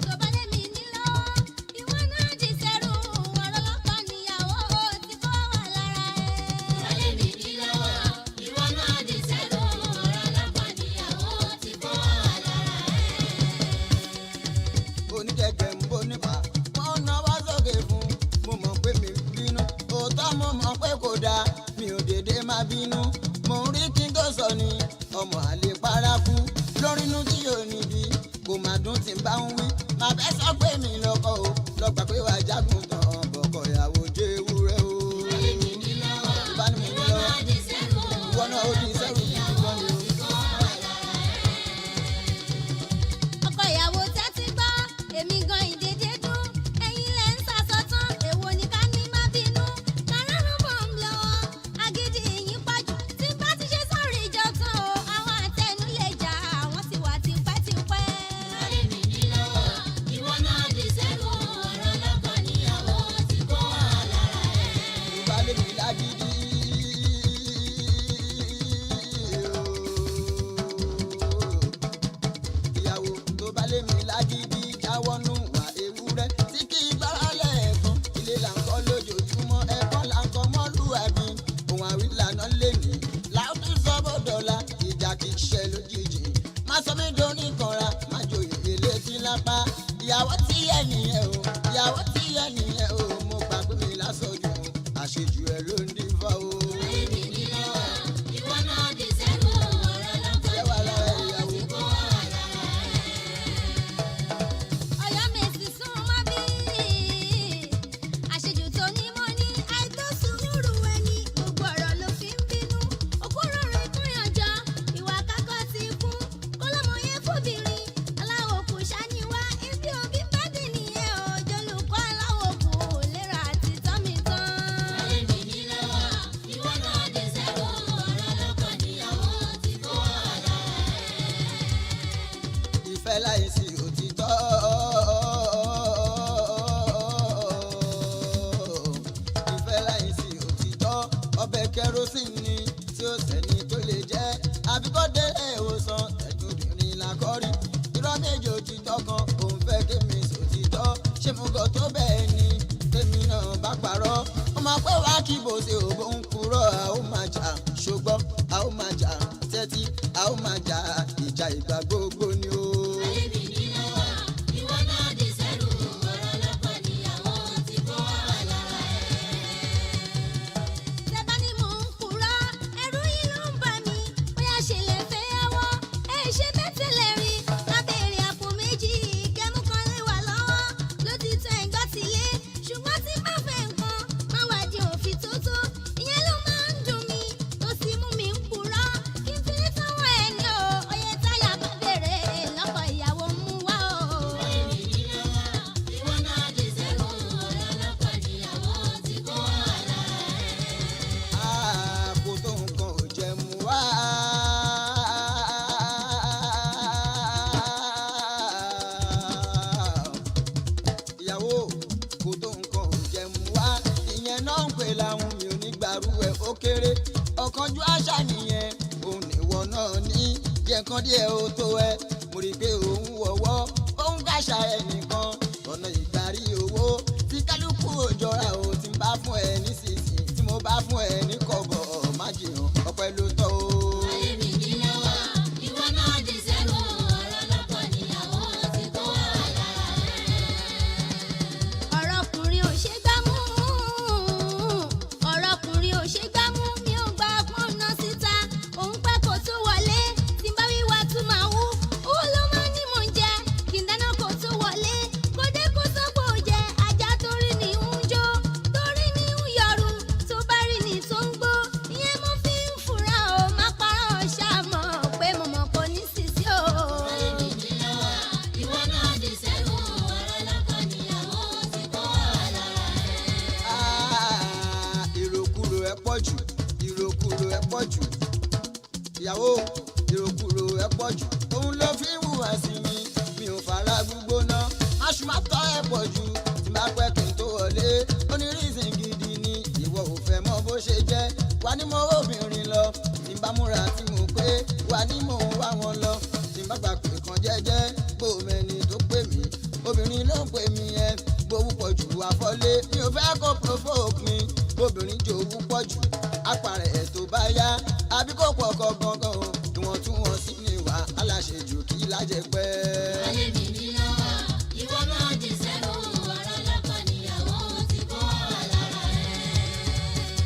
tó bá lé mi ní lọ́wọ́ ìwọ náà di sẹ́rù ọ̀rọ̀ lọ́kọ níyàwó tí kò wà lára ẹ̀. Ìwálé mi ní lọ́wọ́, ìwọ náà di sẹ́rù, ọ̀rọ̀ lọ́kọ níyàwó tí kò wà lára ẹ̀. oníjẹjẹ ń bó nípa wọn náwó sókè fún mo mọ̀ pé mi bínú òótọ́ mo mọ̀ pé kò dáa mi ò dédé má bínú mo ń rí kí n tó sọ ni ọmọ àlè paraku lórínú tí yóò níbi kò má dún tí n bá ń wí má fẹ́ sọ pé mi lọ́kọ o lọ́gbà pé wàá jágun tán bọ̀kọ̀ ìyàwó jẹ́ ewúrẹ́ o. Ìwálé mi ní lọ́wọ́, ìbánimọ̀ ìwọ lọ́wọ́ náà di sẹ́rù, ìwọ náà ó di sẹ́rù kí ìwọ ni o. tí kò wà lára ẹ̀. ọkọ ìyàwó tẹ́tí gbọ́ èmi gan ìdèdè dún ẹ̀yin lẹ̀ ń sàsọtán èwo ni ká ní má bínú káràrún bọ̀ ń lọ́wọ́ agídí ìyín pọ̀jù tí bá ti ṣe sọ̀rọ̀ ìjọ tán o àwọn àtẹnu lè jà àwọn ti wà tipẹ́tipẹ́. Ìwálé mi ní lọ́wọ́, ìwọ náà di sẹ́rù, sẹ́ni tó lè jẹ́ àbíkọ́ délé ìwòsàn ẹ̀jú obìnrin làkọ́rí irọ́ méjì òtítọ́ kan òun fẹ́ kémi sòtítọ́ ṣé mo gọ̀ tó bẹ́ẹ̀ ni tèmi náà bá parọ́ ọmọ pé wá kí bó ṣe òbó ń purọ́ a ó máa jà ṣùgbọ́n a ó máa jà tẹ́tí a ó máa jà ìjà ìgbà gbogbo ni o. ọ̀kanjú àṣà nìyẹn òun ìwọ náà ní jẹ̀kan díẹ̀ ó tó ẹ mo rí i pé òun wọ̀wọ́ òun gàṣà ẹnìkan ọ̀nà ìgbàrí owó tí kálukú òjọra ò ti bá fún ẹ nísinsìnyí tí mo bá fún ẹ ní kọ̀bọ̀ má jiyàn ọpẹ́ ló tọ́ o. ayé mi ní lọ́wọ́ ìwọ náà di sẹ́nu ọ̀rọ̀ lọ́kọ níyàwó ti kó wà lára rẹ̀. ọ̀rọ̀ ọkùnrin ò ṣe gbá mú ọ̀rọ̀ ọkùnrin ò ṣe gbá mú. ìyàwó ìròkúrò ẹ pọ̀ jù òun ló fi ń hùwà sí mi mi ò fara gbígbóná aṣùmátọ́ ẹ pọ̀ jù tí bá pẹ́ kí n tó wọlé onírìsìn gidi ni ìwọ ò fẹ́ mọ bó ṣe jẹ́ wà ní mo obìnrin lọ tí bá múra tí mo pé wà ní mò ń wá wọn lọ tí bá gbà pé kan jẹ́jẹ́ gbòmẹ́ni tó pè mí obìnrin ló ń pè mí ẹ gbowó pọ̀ jù àfọlé mi ò fẹ́ kó provoke mi obìnrin jòwú pọ̀ jù apàrẹ̀ ẹ̀ tó bá yá àbí kò pọ̀ kọ gangan o ìwọ̀ntúnwọ̀nsí ni wà aláṣejù kí lájẹ pẹ́. ayé mi ní lọ́wọ́ ìwọ náà di sẹ́nu ọ̀rọ̀ lọ́kọ níyàwó ti kó wà lára rẹ̀.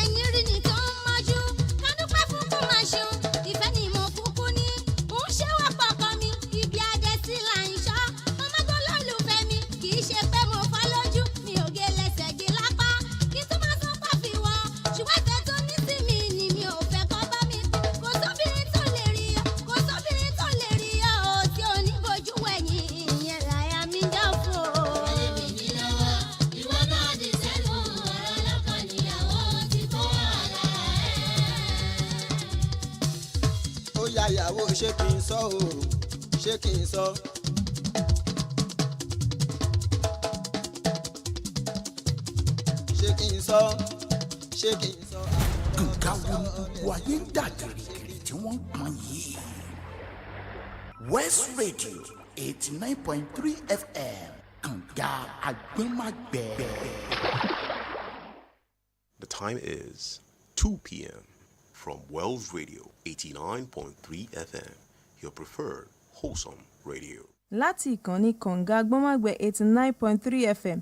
ẹ̀yin rí nìkan májú kádúpẹ́ fún kó máa ṣeun ìfẹ́ ni mo kúkú ní mò ń ṣe wá pọ̀kọ mi ibi adé sí là ń ṣọ́ ọmọdé olólùfẹ́ mi kì í ṣe pé mo fọ́ lójú mi ò gé lẹ́sẹ̀ gé lápá kí tó máa sọ pàfi wọ ṣùgbọ́n ìfẹ́ tó ní sí mi ni mi ò fẹ́ kọ́ bá mi kò sóbìnrin tó lè rí ọ kò sóbìnrin tó lè rí ọ tí ò ní bojú wẹ̀yìn ìyẹn láyà mi dán fún o. ayé mi ní lọ́wọ́ ìwọ náà di sẹ́nu ọ̀rọ̀ lọ́kọ níyàwó ti kó wà lára ẹ̀. ó ya ìyàwó ṣé kí n sọ o ṣé kí n sọ. ṣé kí n sọ ṣé kí n sọ. nǹkan wo ni gbogbo ayé ń dà gìrìgìrì tí wọ́n ń pọn yìí. West Radio 89.3 FM kànga àgbọ̀nmágbẹ̀. The time is 2 p.m. from Wells Radio 89.3 FM, your preferred wholesome radio. láti ìkànnì kànga gbọ́nmágbẹ́ 89.3 FM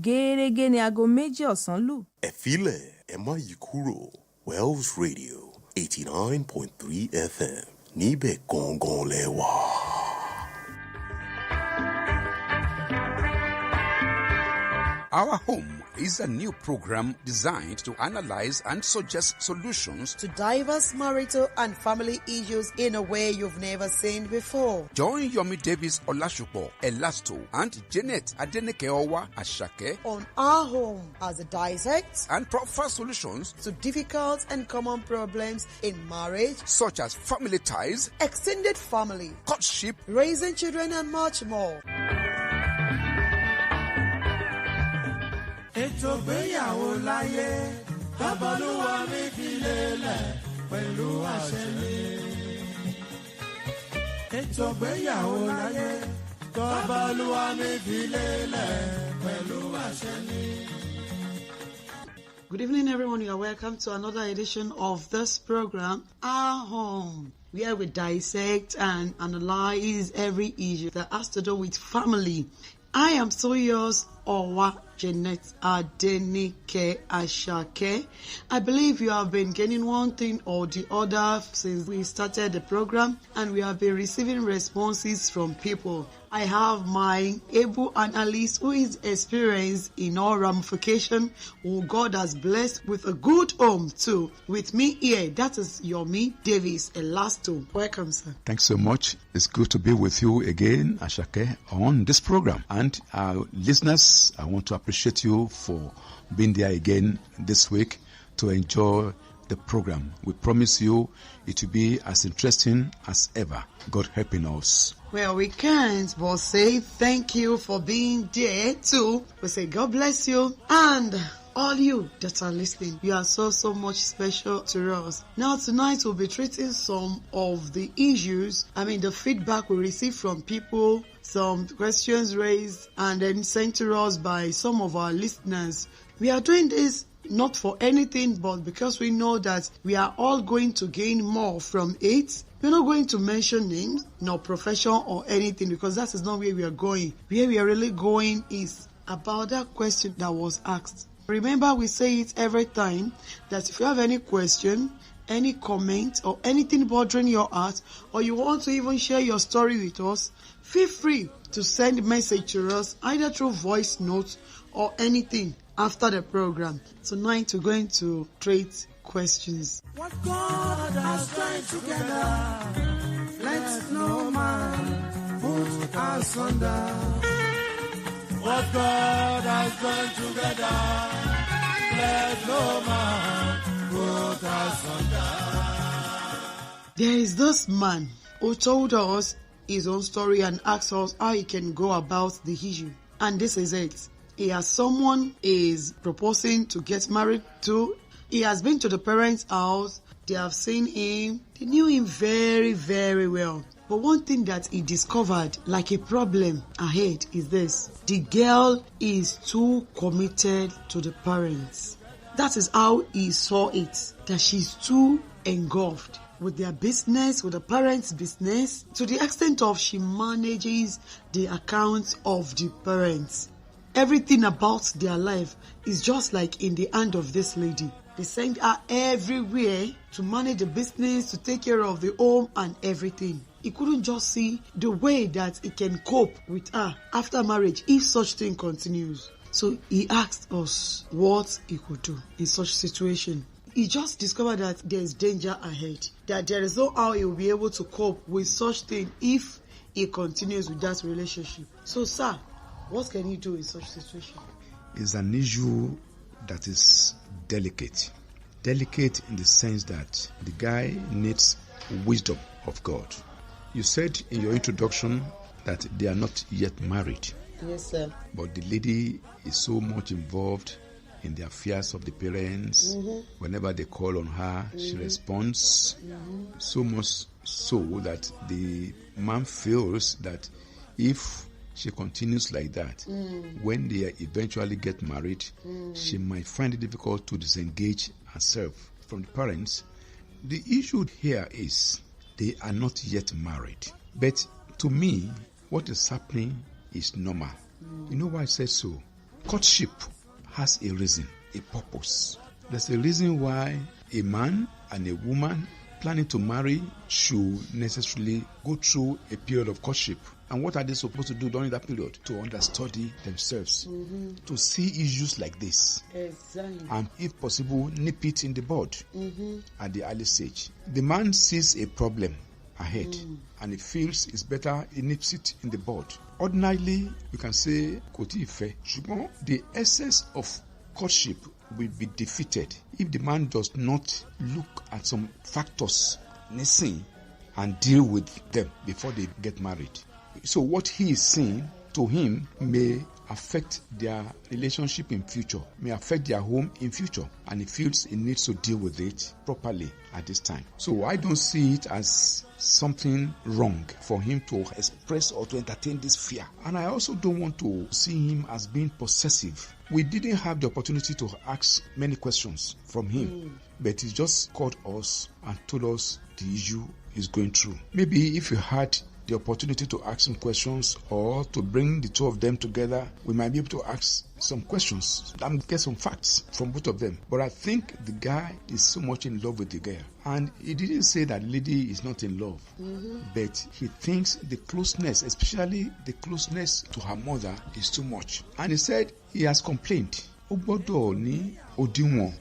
gẹ́gẹ́ ní aago méjì ọ̀sán lù. Ẹ filẹ̀ ẹ má yí kúrò Wells Radio 89.3 FM níbẹ̀ gangan lẹ́wà. Our Home is a new program designed to analyze and suggest solutions to diverse marital and family issues in a way you've never seen before. Join Yomi Davis Olashupo Elasto and Janet Adenikeowa Ashake on Our Home as it dissects and provides solutions to difficult and common problems in marriage, such as family ties, extended family, courtship, raising children, and much more. ètò ìgbéyàwó láyé tọ́bọ̀lúwa mi fi lélẹ̀ pẹ̀lú àṣẹ mi. Ètò ìgbéyàwó láyé tọ́bọ̀lúwa mi fi lélẹ̀ pẹ̀lú àṣẹ mi. Good evening, everyone. You are welcome to another edition of this program, Our Home, where we dissect and analyze every issue that has to do with family. I am so yours, Owa Jeanette Adenike Ashake. I believe you have been getting one thing or the other since we started the program, and we have been receiving responses from people. I have my able analyst who is experienced in all ramifications, who God has blessed with a good home too. With me here, that is Yomi Davis Elasto. Welcome, sir. Thanks so much. It's good to be with you again, Ashake, on this program. And our listeners, I want to appreciate you for being there again this week to enjoy the program. We promise you it will be as interesting as ever. God helping us. Well, we can't but say thank you for being there too. We say God bless you, and all you that are listening, you are so much special to us. Now tonight we'll be treating some of the issues, the feedback we receive from people, some questions raised and then sent to us by some of our listeners. We are doing this not for anything but because we know that we are all going to gain more from it. We're not going to mention names, nor profession or anything, because that is not where we are going. Where we are really going is about that question that was asked. Remember, we say it every time that if you have any question, any comment, or anything bothering your heart, or you want to even share your story with us, feel free to send a message to us either through voice notes or anything after the program. Tonight we're going to treat questions. What God has joined together, let no man put asunder. What God has joined together, let no man put asunder. There is this man who told us his own story and asked us how he can go about the issue. And this is it. He has someone he is proposing to get married to. He has been to the parents' house. They have seen him. They knew him very, very well. But one thing that he discovered, like a problem ahead, is this. The girl is too committed to the parents. That is how he saw it. That she's too engulfed with their business, with the parents' business, to the extent of she manages the accounts of the parents. Everything about their life is just like in the hand of this lady. They send her everywhere to manage the business, to take care of the home and everything. He couldn't just see the way that he can cope with her after marriage if such thing continues. So he asked us what he could do in such situation. He just discovered that there is danger ahead, that there is no how he will be able to cope with such thing if he continues with that relationship. So, sir, what can you do in such situation? It's an issue that is delicate. Delicate in the sense that the guy needs wisdom of God. You said in your introduction that they are not yet married. Yes, sir. But the lady is so much involved in the affairs of the parents. Whenever they call on her, she responds. So much so that the man feels that if she continues like that, when they eventually get married, she might find it difficult to disengage herself from the parents. The issue here is they are not yet married. But to me, what is happening is normal. You know why I say so? Courtship has a reason, a purpose. There's a reason why a man and a woman planning to marry should necessarily go through a period of courtship. And what are they supposed to do during that period? To understudy themselves, to see issues like this. Exactly. And if possible, nip it in the bud at the early stage. The man sees a problem ahead and he feels it's better he nips it in the bud. Ordinarily, you can say, the essence of courtship will be defeated if the man does not look at some factors missing and deal with them before they get married. So what he is seeing to him may affect their relationship in future, may affect their home in future, and he feels he needs to deal with it properly at this time. So I don't see it as something wrong for him to express or to entertain this fear. And I also don't want to see him as being possessive. We didn't have the opportunity to ask many questions from him, but he just called us and told us the issue is going through. Maybe if you had the opportunity to ask him questions or to bring the two of them together, we might be able to ask some questions and get some facts from both of them. But I think the guy is so much in love with the girl. And he didn't say that lady is not in love, but he thinks the closeness, especially the closeness to her mother, is too much. And he said he has complained. Ó gbọ́dọ̀ ní òdiwọ̀n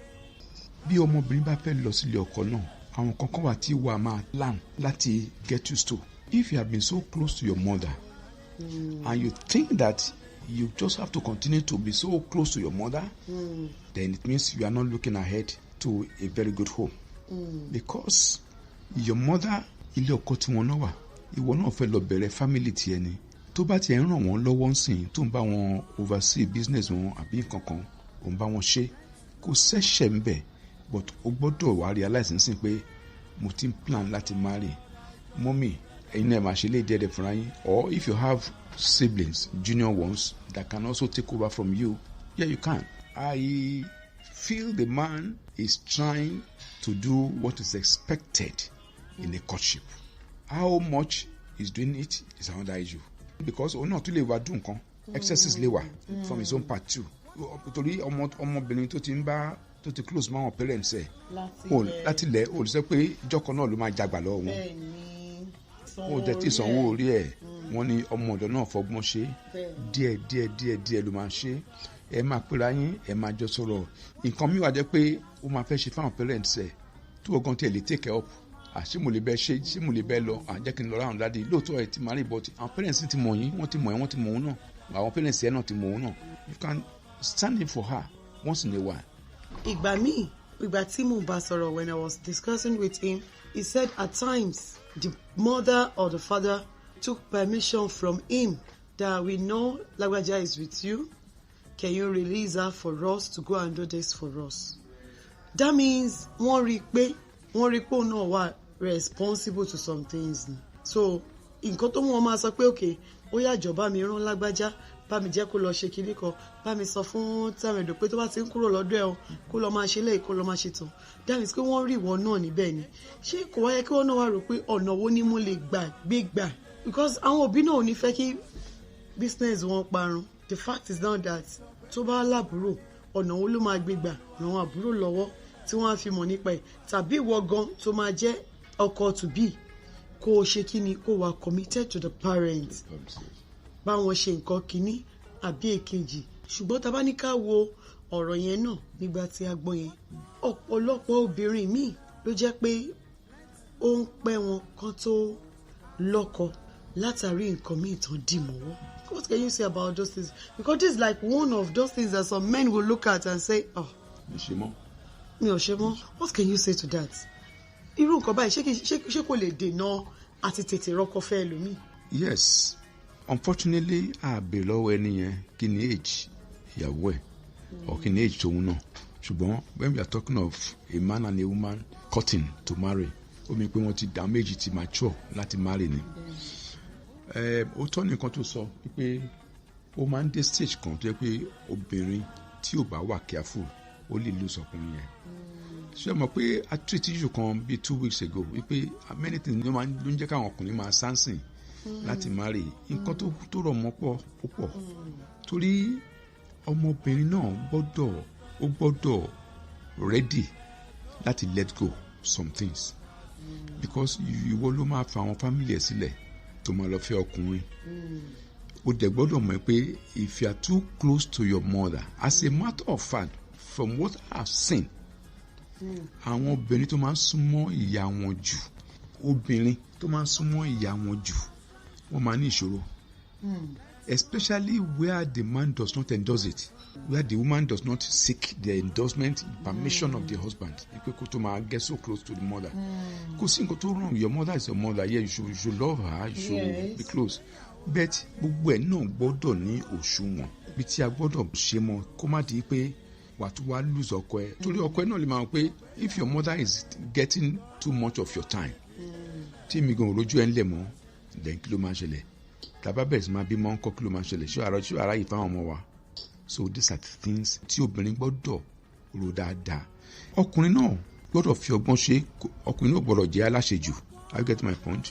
bí ọmọbìnrin bá fẹ́ lọ sílé ọkọ náà, àwọn kankan wà tí wàá máa plan láti get used to. If you have been so close to your mother and you think that you just have to continue to be so close to your mother, then it means you are not looking ahead to a very good home. Because your mother, ilé ọkọ tí wọ́n náà wà, ìwọ náà fẹ́ lọ bẹ̀rẹ̀ family tiẹ̀ ni. Tó bá tiẹ̀ ń ràn wọ́n lọ́wọ́ ńsìn tó ń bá wọn oversee business wọn àbí nǹkankan, ò ń bá wọn ṣe, kò ṣẹ̀ṣẹ̀ ń bẹ̀, but o gbọ́dọ̀ wá realize ńsìn pé mo ti ń plan láti marry. Mommy, or if you have siblings, junior ones, that can also take over from you, yeah, you can. I feel the man is trying to do what is expected in a courtship. How much he's doing it is another issue. Because not only we do excesses lewa from his own part too. Torí ọmọbìnrin tó ti ń bá tó ti close mọ́ àwọn parents ẹ̀ láti lẹ̀ ó sọ pé ìjọkọ̀ náà ló máa jagbà lọ́wọ́ wọn. Ó dẹ̀ ti sanwó orí ẹ̀ wọ́n ní ọmọ ọ̀dọ̀ náà fọgbọ́n ṣe díẹ̀ ló máa ṣe. Ẹ máa pera yín ẹ máa jọ sọ̀rọ̀ nǹkan mi wà jẹ́ pé ó máa fẹ́ ṣe fáwọn parents ẹ̀ tó ọgán tí ẹ lè take up ṣé mo lè bẹ ṣe ṣé mo lè bẹ lọ jẹ́ kí n lọ ráhùn dáadé lóòótọ́ ẹ ti máa rí but àwọn parents ti mọ̀ yín wọ́n ti mọ̀ ẹ́ wọ́n ti mọ̀ òun náà àwọn parents ẹ̀ náà ti mọ̀ òun náà. You can stand in for her once in a while. Ìgbà tí mo bá sọ̀rọ̀ when I was discussing with him, he said at times the mother or the father took permission from him that we know Lagbaja is with you. Can you release her for us to go and do this for us? That means wọ́n rí pé òun náà wà responsible to some things. So nǹkan tó mú wọn máa sọ pé okay ó yá jọ̀ọ́ mi rán Lágbájá bá mi jẹ́ kó lọ ṣe kinní kan bá mi sọ fún tàmẹ̀dò pé tó bá ti ń kúrò lọ́dọ̀ ẹ̀ o kó lọ máa ṣe lẹ́yìn kó lọ máa ṣe tán. That means pé wọ́n rí ìwọ náà níbẹ̀ ni. Ṣé kò wáyé kí wọ́n náà wá rò pé ọ̀nà wo ni mo lè gbà because àwọn òbí náà ò ní fẹ́ kí business wọn parun. The fact is now that tó bá lábúrò ọ̀nà wo ló máa gbé gbà ràn wọn àbúrò lọ́wọ́ tí wọ́n á fi mọ̀ nípa ẹ̀ tàbí ìwọ gan tó máa jẹ́ ọkọ to be kó o ṣe kí ni kó wà committed to the parents báwọn ṣe nǹkan kínní àbí èkejì. Ṣùgbọ́n tá bá ní ká wo ọ̀rọ̀ yẹn náà nígbà tí a gbọ́ yẹn ọ̀pọ̀lọpọ̀ obìnrin míì ló jẹ́ pé ó ń pẹ́ wọn kán tó lọ́kọ látàrí nǹkan míì tán dì mọ́wọ́. What can you say about those things? Because this is like one of those things that some men will look at and say, oh, mi ò ṣe mọ́. What can you say to that? Irú nǹkan báyìí ṣé kò lè dènà àti tètè rọ́kọ fẹ́ ẹlòmíì? Yes, unfortunately a bèrè lọ́wọ́ ẹni yẹn kí ni age ìyàwó ẹ̀ or kí ni age tòun náà. Ṣùgbọ́n when we are talking of a man and a woman courting to marry, ó mi pé wọ́n ti dá méjì ti mature láti marry ni. Ó tọ́ nìkan tó sọ pé ó máa ń dé stage kan tó yẹ pé obìnrin tí ò bá wà careful ó lè lose ọkùnrin yẹn. Ṣé o mọ̀ pé a treat issue kan bíi 2 weeks ago wípé many things ló ń jẹ́ káwọn ọkùnrin máa sánsìn láti marry nǹkan tó rọ̀ mọ́ pọ̀ torí ọmọbìnrin náà gbọ́dọ̀ ready láti let go some things because ìwọ ló máa fa àwọn family ẹ̀ sílẹ̀ tó máa lọ fẹ́ ọkùnrin. O dẹ̀ gbọ́dọ̀ mọ̀ pé if you are too close to your mother, as a matter of fact from what I have seen, àwọn obìnrin tó máa ń súnmọ́ ìyá wọn jù wọ́n máa ní ìṣòro. Especially where the man does not endorse it, where the woman does not seek the endorsement, permission of the husband. Kó tó máa get so close to the mother. Kò sí nǹkan tó wrong. Your mother is your mother. Yeah, you should love her. You should be close. But gbogbo ẹ̀ náà gbọ́dọ̀ ní òṣùwọ̀n. bí tí a gbọ́dọ̀ ṣe mọ́ kó má di pé wà tó wá lose ọkọ ẹ torí ọkọ ẹ náà lè máa wọ pé if your mother is getting too much of your time tí mi gan rojú ẹ ń lẹ̀ mọ́ then kí ló máa ń ṣẹlẹ̀ tàbá bẹ̀rẹ̀ sí máa bímọ ńkọ́ kí ló máa ń ṣẹlẹ̀ ṣé ara yìí fáwọn ọmọ wa so these are the things tí obìnrin gbọ́dọ̀ rò dáadáa ọkùnrin náà gbọ́dọ̀ fi ọgbọ́n ṣe ọkùnrin náà gbọ́dọ̀ jẹ́ aláṣejù I get my point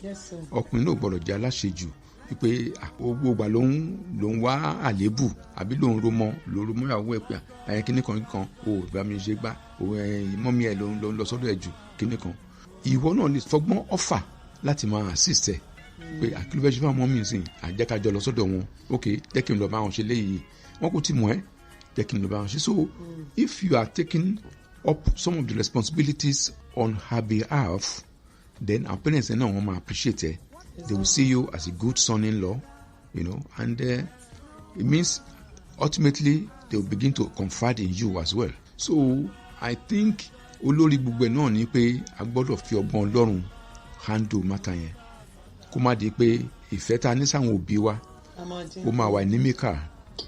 ọkùnrin náà gbọ́dọ̀ jẹ́ aláṣejù wípé owó gbà ló ń wá àléébù àbí ló ń romọ ìyàwó ẹ̀ pé àyẹ̀ kíní kan ò bá mi ṣe gbá mọ́mí ẹ̀ ló ń lọ sọ́dọ̀ ẹ̀ jù kíní kan ìwọ náà lè fọgbọ́n ọ̀fà láti máa assist ẹ̀ pé àkílùfẹ́ ṣe fún mọ́mí nsìn àjẹkájọ lọ sọ́dọ̀ wọn ok jẹ́ kí n lọ bá wọn ṣe léyìí wọn kò tí mọ̀ ẹ́ jẹ́ kí n lọ bá wọn ṣe so if you are taking up some of the responsibilities on her behalf then our parents náà wọ́n máa appreciate ẹ̀. They will see you as a good son-in-law, and it means ultimately they will begin to confide in you as well. So I think olórí gbogbo náà ni pé a gbọ́dọ̀ fi ọgbọ́n Ọlọ́run handle matter yẹn kó má di pé ìfẹ́ ta ní sáwọn òbí wa ó máa wà inimical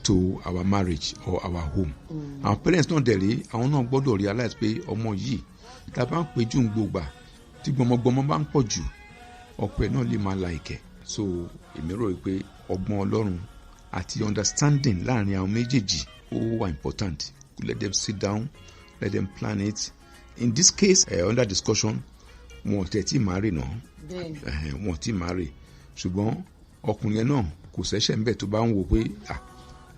to our marriage or our home. Our parents náà dẹ̀rẹ̀ àwọn náà gbọ́dọ̀ realize pé ọmọ yìí tá a bá ń pè jù ń gbogbo tí gbọmọgbọmọ bá ń pọ̀ jù ọ̀pọ̀ ẹ̀ náà lè máa la ìkẹ́ so èmi rò pé ọgbọ́n Ọlọ́run àti understanding láàrin àwọn méjèèjì ó wà important let them sit down let them plan it in this case under discussion wọn ò tẹ̀ tí marry náà wọn ò tí marry ṣùgbọ́n ọkùnrin náà kò ṣẹ̀ṣẹ̀ ń bẹ̀ tó bá ń wò pé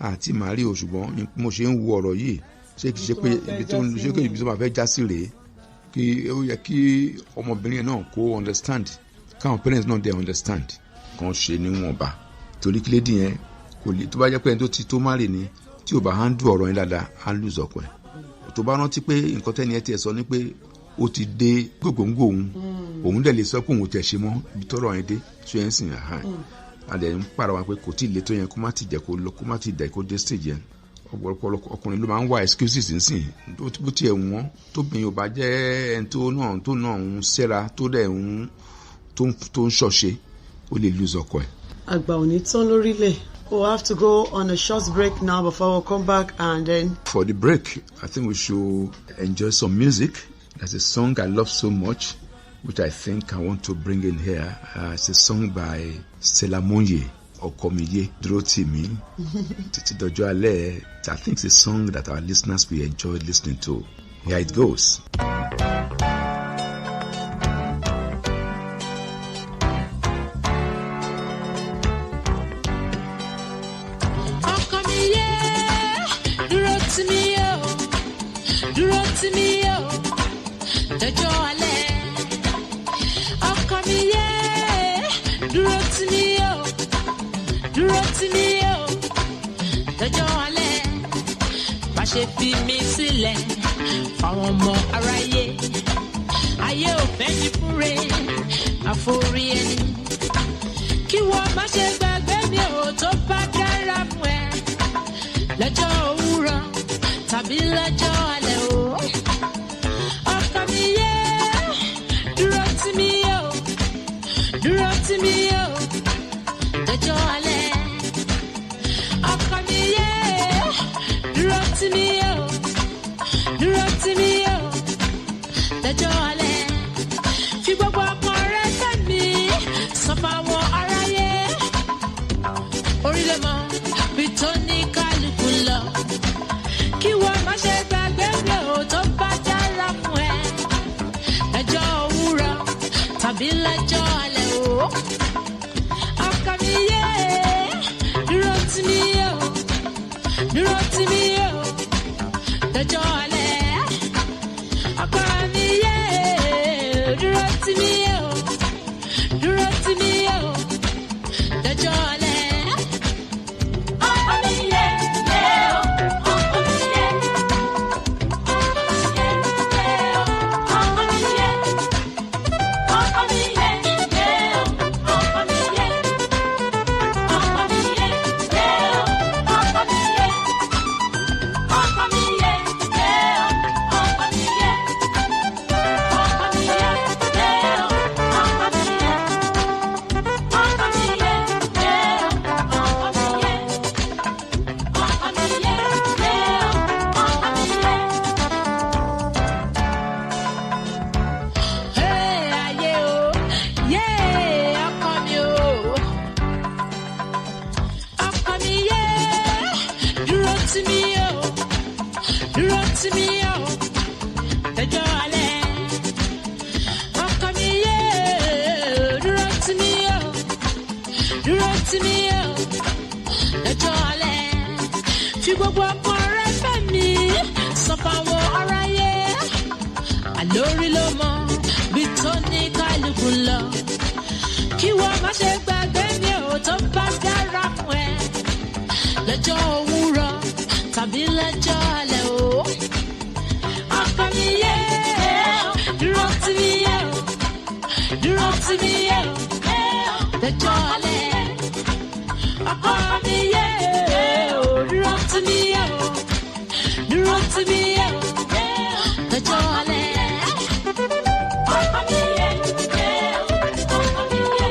àti marry o ṣùgbọ́n mo ṣe ń wo ọ̀rọ̀ yìí ṣé kìí ṣe pé ibi tó máa fẹ́ já sí rèé kí ó yẹ kí ọmọbìnrin náà kó understand káwọn parents náà dey understand kan ṣe níwọ̀nba torí kílédì yẹn kò lè tó bá jẹ́ pé ẹni tó ti tó márì ni tí ò bá handle ọ̀rọ̀ yẹn dáadáa á lose ọkọ ẹ̀ tó bá rántí pé nǹkan tẹ́ni ẹ tiẹ̀ sọ ni pé ó ti dé gbogbo òun dẹ̀ lè sọ pé òun tẹ̀ ṣe mọ́ ibi tọ́rọ̀ yẹn dé ṣé yẹn sìn àdẹ̀ ń pàrọ̀ wá pé kò tí ì le tó yẹn kó má ti jẹ́ kó lọ kó má ti dẹ̀ kó dé stage yẹn ọ̀pọ̀lọpọ̀ ọkùnrin ló máa ń wá excuses nísìn bó tiẹ̀ wọ́n tóbìnrin ò bá jẹ́ ẹni tó náà ń ṣẹ́ra tó dẹ̀ tó ń ṣọ̀ṣe ó lè lose ọkọ ẹ̀. àgbà ò ní tán lórílẹ̀. We'll have to go on a short break now before we come back and then. For the break, I think we should enjoy some music. There's a song I love so much, which I think I want to bring in here. It's a song by Stella Monye, Okomiye, Dúró Tì Mí, Títí Dọjọ́ Alẹ́. I think it's a song that our listeners will enjoy listening to. Here it goes. Dúró tì mí o, dọjọ́ alẹ́. Ọkọ mi yé, dúró tì mí o, dọjọ́ alẹ́. Má ṣe fi mí sílẹ̀ fáwọn ọmọ aráyé. Ayé ò fẹ́ ní fúnre, àforí ẹni. Kí wọ́n má ṣe gbàgbé mi ò tó bá dára fún ẹ. Lọ́jọ́ òwúrọ̀ tàbí lọ́jọ́ alẹ́ o. Ọkọ mi yé, dúró tì mí o, dọjọ́ alẹ́. Ọkọ mi yé, dúró tì mí o, dọjọ́ alẹ́. Fi gbogbo ọkàn rẹ tẹ̀mí, sọ fáwọn aráyé. Orílẹ̀ mọ́ bí tó ní kálukú lọ. Kí wọ́n má ṣe gbàgbé mi ò tó bá dára fún ẹ. Lọ́jọ́ òwúrọ̀ tàbí lọ́jọ́ alẹ́ o. Ọkọ mi yé, dúró tì mí o, lọ́jọ́ alẹ́. Ọkọ mi yé, dúró tì mí o, lọ́jọ́ alẹ́. tì mí o lọ́jọ́ alẹ́. Ọkọ mi yé dúró tì mí o dúró tì mí o lọ́jọ́ alẹ́. Fi gbogbo ọkàn rẹ fẹ́ mi sọ fáwọn aráyé. Àlórí ló mọ bí tó ní kálukú lọ. Kí wọ́n má ṣe gbàgbé mi ò tó bá dára fún ẹ. Lọ́jọ́ òwúrọ̀ tàbí lọ́jọ́ alẹ́ o. Ọkọ mi yé dúró tì mí yé dúró tì mí yé lọ́jọ́ alẹ́. Ọkọ mi yé dúró tì mí yé dúró tì mí yé lọ́jọ́ alẹ́. Ọkọ mi yé ọkọ mi yé.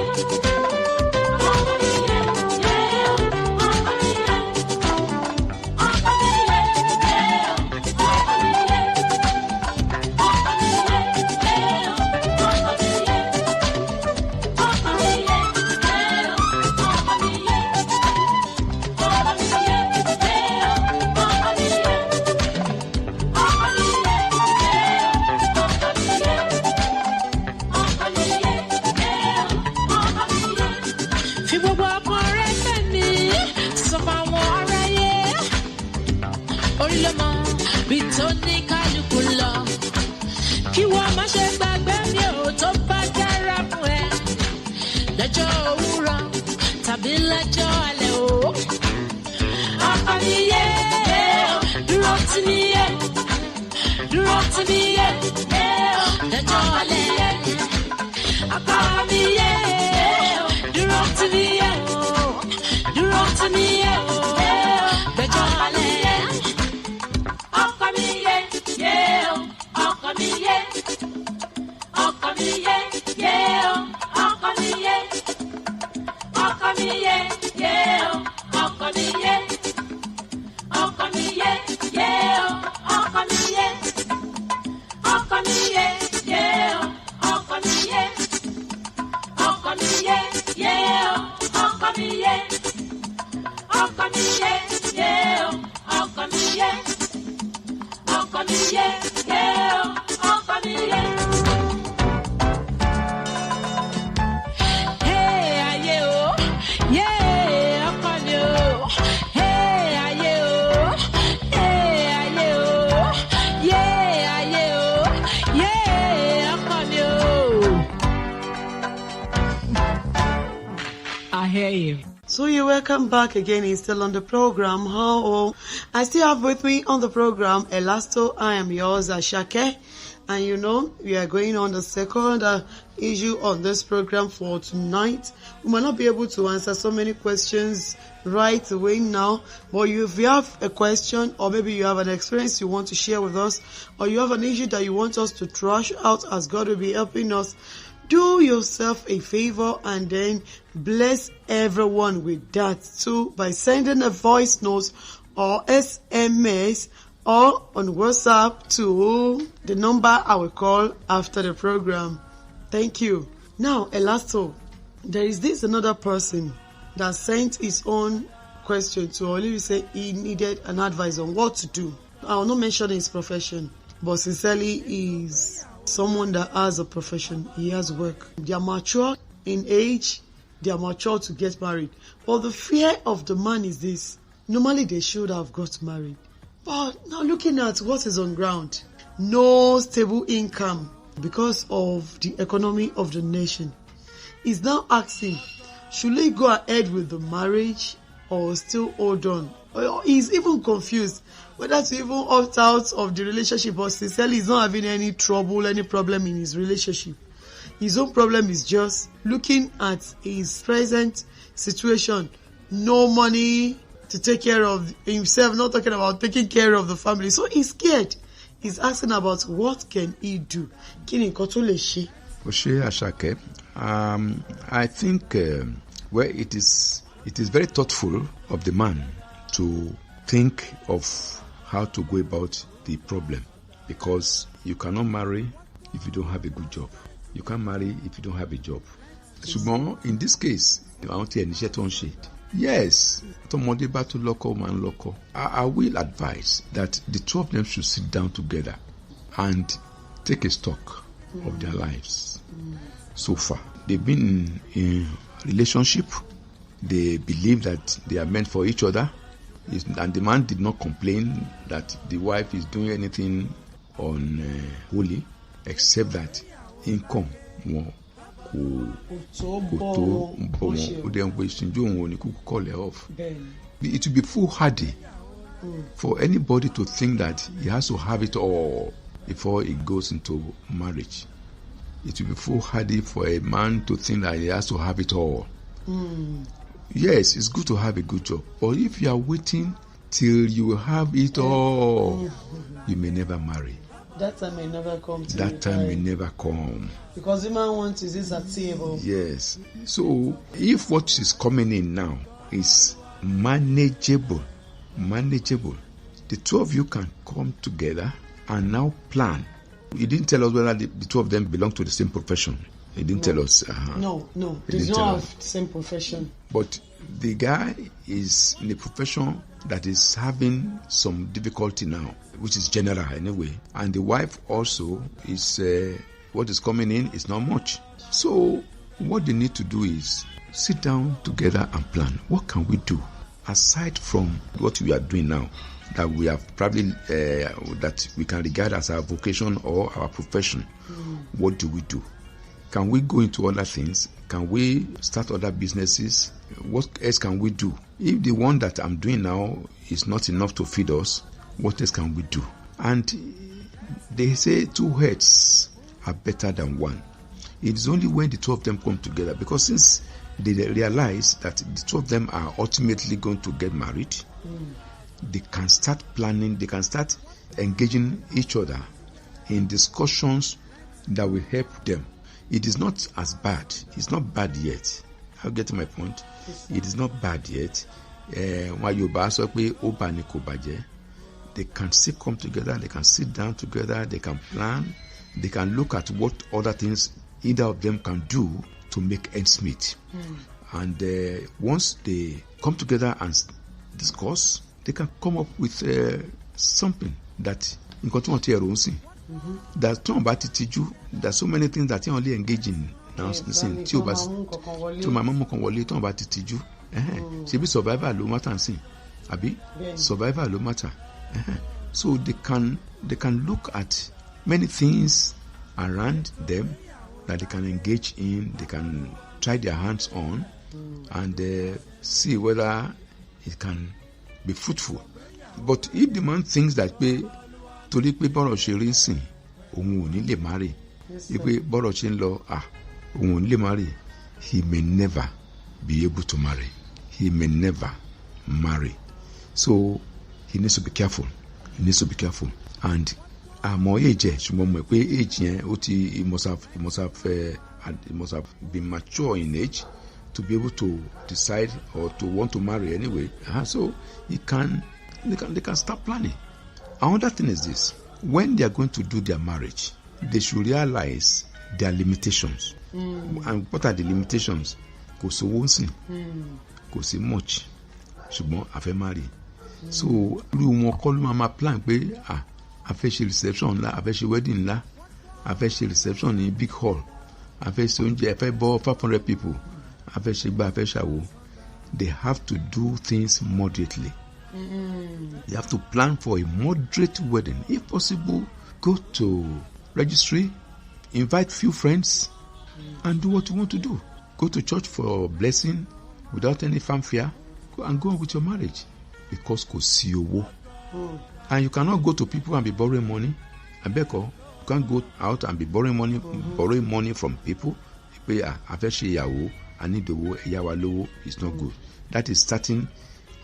Fi gbogbo ọkàn rẹ fẹ́ mi sọ fáwọn aráyé. Orí ló mọ bí tó ní kálukú lọ. Kí wọ́n má ṣe gbàgbé mi ò tó bá dára fún ẹ. Lọ́jọ́ òwúrọ̀ tàbí lọ́jọ́ alẹ́ o. Ọkọ mi yé dúró tì mí yé dúró tì mí yé lọ́jọ́ alẹ́. Ọkọ mi yé dúró tì mí yé dúró tì mí yé lọ́jọ́ alẹ́. Ọkọ mi yé ọkọ mi yé ọkọ mi yé ọkọ mi yé ọkọ mi yé ọkọ mi yé ọkọ mi yé ọkọ mi yé ọkọ mi yé ọkọ mi yé ọkọ mi yé ọkọ mi yé ọkọ mi yé ọkọ mi yé ọkọ mi yé ọkọ mi yé. Hey ayé o, yeah ọkọ mi o. Hey ayé o, yeah ayé o, yeah ayé o, yeah ọkọ mi o. I hear you. So you're welcome back again. It's still on the program. I still have with me on the program Elasto. I am yours, Ashake. And you know, we are going on the second issue on this program for tonight. We might not be able to answer so many questions right away now, but if you have a question, or maybe you have an experience you want to share with us, or you have an issue that you want us to thrash out as God will be helping us, do yourself a favor and then bless everyone with that too by sending a voice note or SMS or on WhatsApp to the number I will call after the program. Thank you. Now, Elasto, there is this another person that sent his own question to Oliver, say he needed an advice on what to do. I will not mention his profession, but sincerely is someone that has a profession, he has work. They are mature in age, they are mature to get married. But the fear of the man is this: normally they should have got married. But now looking at what is on ground, no stable income because of the economy of the nation. He's now asking, should he go ahead with the marriage or still hold on? Or he's even confused whether to even opt out of the relationship, but sincerely he's not having any trouble, any problem in his relationship. His own problem is just looking at his present situation. No money to take care of himself, not talking about taking care of the family. So he's scared. He's asking about what can he do. Kini nkan tó lè ṣe? Oshe Ashake, I think where it is very thoughtful of the man to think of how to go about the problem, because you cannot marry if you don't have a good job. You can't marry if you don't have a job. Ṣùgbọ́n in this case, àwọn tí ẹni iṣẹ́ tó ń ṣe, Yes, tọmọdé bá tún lọ́kọ máa ń lọ́kọ. I will advise that the two of them should sit down together and take a stock of their lives. So far, they've been in relationship. They believe that they are meant for each other, and the man did not complain that the wife is doing anything unholy, except that income wọn kò tó bọ́ wọn, ó dẹ̀ ń pè ìṣẹ́jú òun ò ní kúkú call her off. It will be foolhardy for anybody to think that he has to have it all before he goes into marriage. It will be foolhardy for a man to think that he has to have it all. Yes, it's good to have a good job, but if you are waiting till you have it all, you may never marry. That time may never come. That time may never come. Because the man wants is attainable. Yes. So if what is coming in now is manageable, the two of you can come together and now plan. He didn't tell us whether the two of them belong to the same profession. He didn't tell us. No. They don't have the same profession. But the guy is in a profession that is having some difficulty now, which is general anyway. And the wife also is, what is coming in is not much. So what they need to do is sit down together and plan. What can we do? Aside from what we are doing now, that we have probably, that we can regard as our vocation or our profession, what do we do? Can we go into other things? Can we start other businesses? What else can we do? If the one that I'm doing now is not enough to feed us, what else can we do? And they say two heads are better than one. It is only when the two of them come together, because since they realize that the two of them are ultimately going to get married, they can start planning, they can start engaging each other in discussions that will help them. It is not as bad. It's not bad yet. I'll get to my point. It is not bad yet. They can still come together, they can sit down together, they can plan, they can look at what other things either of them can do to make ends meet. And once they come together and discuss, they can come up with something that in there's so many things that you only engage in now. Listen, to my mom can wale to about tiju. She be survival lo matter sin. Abi survival lo matter. So they can look at many things around them that they can engage in, they can try their hands on, and see whether it can be fruitful. But if the man thinks that torí pé bọ́rọ̀ ṣe rí sìn òun ò ní lè marry, pé bọ́rọ̀ ṣe ń lọ òun ò ní lè marry, he may never be able to marry. He may never marry. So he needs to be careful. And àmọ́ age ṣùgbọ́n mọ̀ pé age yẹn he must have been mature in age to be able to decide or to want to marry anyway. So they can start planning. Another thing is this: when they are going to do their marriage, they should realize their limitations. And what are the limitations? Kò sówó ńsìn, kò sí much, ṣùgbọ́n a fẹ́ marry. So irú wọn kọ́ ló máa plan pé a fẹ́ ṣe reception ńlá, a fẹ́ ṣe wedding ńlá, a fẹ́ ṣe reception ní big hall, a fẹ́ ṣe oúnjẹ, a fẹ́ bọ́ 500 people, a fẹ́ ṣe gbá, a fẹ́ ṣàwo. They have to do things moderately. You have to plan for a moderate wedding. If possible, go to registry, invite few friends, and do what you want to do. Go to church for a blessing without any fanfare, go on with your marriage. Because kò sí owó. And you cannot go to people and be borrowing money. You can't go out and be borrowing money from people. I need the owó, it's not good. That is starting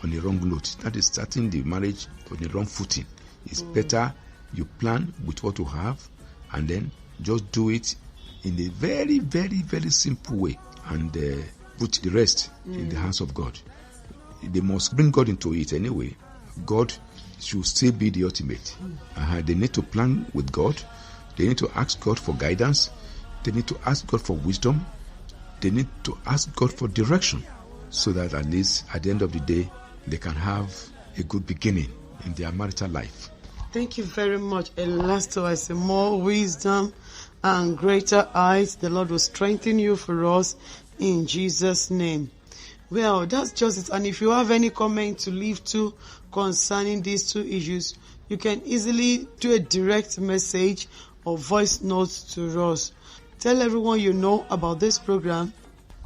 on the wrong note. That is starting the marriage on the wrong footing. It's better you plan with what you have and then just do it in a very, very, very simple way and put the rest in the hands of God. They must bring God into it anyway. God should still be the ultimate. They need to plan with God. They need to ask God for guidance. They need to ask God for wisdom. They need to ask God for direction. so that at least at the end of the day, they can have a good beginning in their marital life. Thank you very much, Elasto. I say more wisdom and greater eyes. The Lord will strengthen you for us in Jesus' name. Well, that's just it. And if you have any comment to leave to concerning these two issues, you can easily do a direct message or voice notes to us. Tell everyone you know about this program.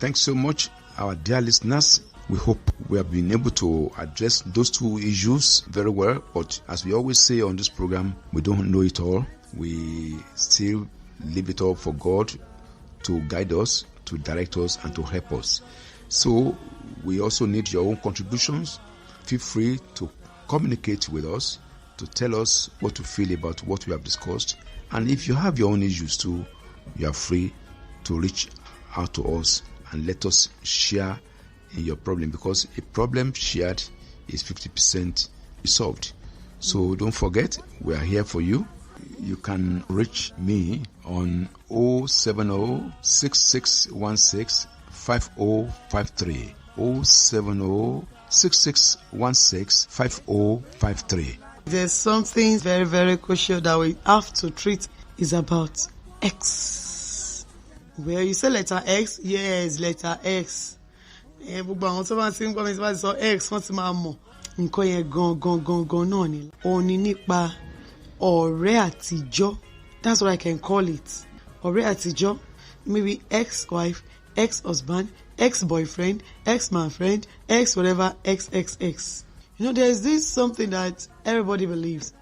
Thanks so much, our dear listeners. We hope we have been able to address those two issues very well. But as we always say on this program, we don't know it all. We still leave it all for God to guide us, to direct us, and to help us. So we also need your own contributions. Feel free to communicate with us, to tell us what you feel about what we have discussed. And if you have your own issues too, you are free to reach out to us and let us share in your problem, because a problem shared is 50% solved. So don't forget, we are here for you. You can reach me on 070-6616-5053. 070-6616-5053. There's something very, very crucial that we have to treat is about X. Where you say letter X, yes, letter X. Gbogbo àwọn tó bá ti ń gbọ́ mi tí bá ti sọ X wọ́n ti máa mọ̀ nǹkan yẹn gan náà ni. Òní nípa ọ̀rẹ́ àtijọ́. That's what I can call it. Ọ̀rẹ́ àtijọ́. Maybe ex-wife, ex-husband, ex-boyfriend, ex-man-friend, ex-whatever, XXX. You know, there's this something that everybody believes.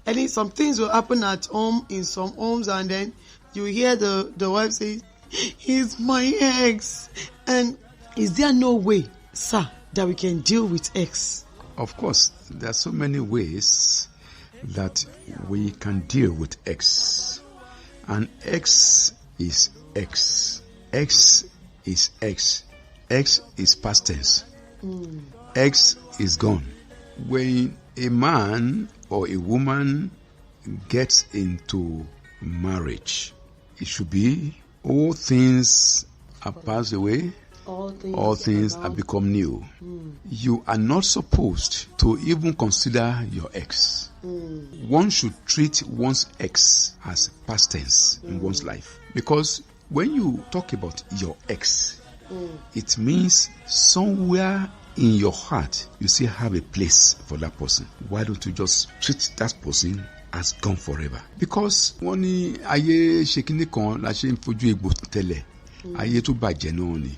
And some things will happen at home in some homes, and then you hear the wife say, "He's my ex." And is there no way, sir, that we can deal with X? Of course, there are so many ways that we can deal with X. And X is X. X is X. X is past tense. X is gone. When a man or a woman gets into marriage, it should be all things are passed away, all things have become new. You are not supposed to even consider your ex. One should treat one's ex as past tense in one's life. Because when you talk about your ex, it means somewhere in your heart you still have a place for that person. Why don't you just treat that person as gone forever? Because wọ́n ní ayé ṣe kíní kan la ṣe ń fojú egbò tẹ́lẹ̀, ayé tó bàjẹ́ náà ni.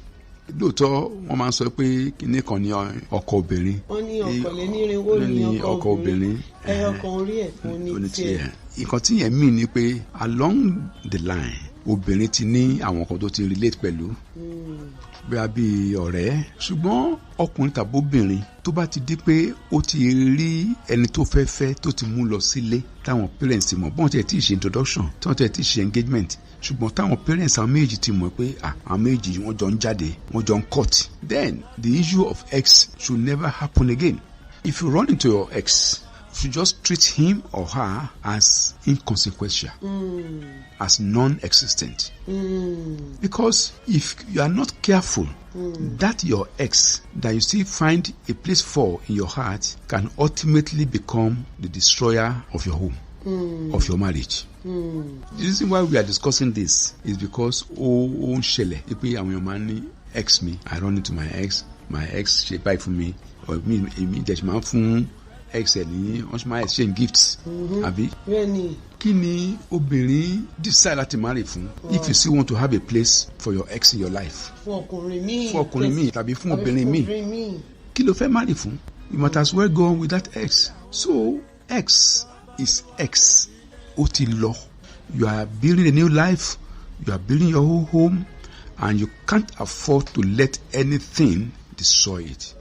Lóòótọ́ wọ́n máa ń sọ pé kíní kan ní ọkọ obìnrin. Wọ́n ní ọkọ lé ní irinwó ní ọkọ obìnrin. Ẹyọkan orí ẹ̀ ní tiẹ̀. Nǹkan tí yẹn mean ni pé along the line obìnrin ti ní àwọn kan tó ti relate pẹ̀lú. Bí a bí ọ̀rẹ́, ṣùgbọ́n ọkùnrin tàbí obìnrin tó bá ti di pé ó ti rí ẹni tó fẹ́ fẹ́ tó ti mú lọ sílé táwọn parents ti mọ̀ bọ́n tẹ̀ tí ì ṣe introduction tí wọ́n tẹ̀ tí ì ṣe engagement, ṣùgbọ́n táwọn parents àwọn méjì ti mọ̀ pé àwọn méjì wọ́n jọ ń jáde wọ́n jọ ń cut, then the issue of ex should never happen again. If you run into your ex, you should just treat him or her as inconsequential, as non-existent. Because if you are not careful, that your ex that you still find a place for in your heart can ultimately become the destroyer of your home, of your marriage. The reason why we are discussing this is because ex me, I run into my ex she buy for me, or me that man fún ex ẹni wọ́n máa exchange gifts. Àbí? Kí ni obìnrin decide láti marry fún? If you still want to have a place for your ex in your life. Fún ọkùnrin míì tàbí fún obìnrin míì. Kí ló fẹ́ marry fún? You might as well go on with that ex. So ex is ex. Ó ti lọ. You are building a new life. You are building your whole home, and you can't afford to let anything destroy it.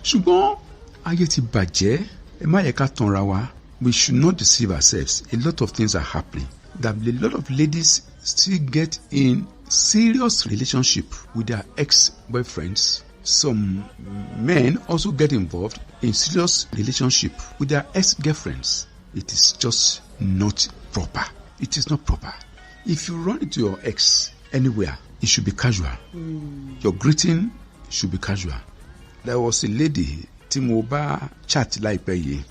Ṣùgbọ́n ayé ti bàjẹ́. Ẹ má yẹ ká tanra wa. We should not deceive ourselves. A lot of things are happening. That a lot of ladies still get in serious relationship with their ex-boyfriends. Some men also get involved in serious relationship with their ex-girlfriends. It is just not proper. It is not proper. If you run into your ex anywhere, it should be casual. Your greeting should be casual. There was a lady tí mo bá chat láìpẹ́ yìí.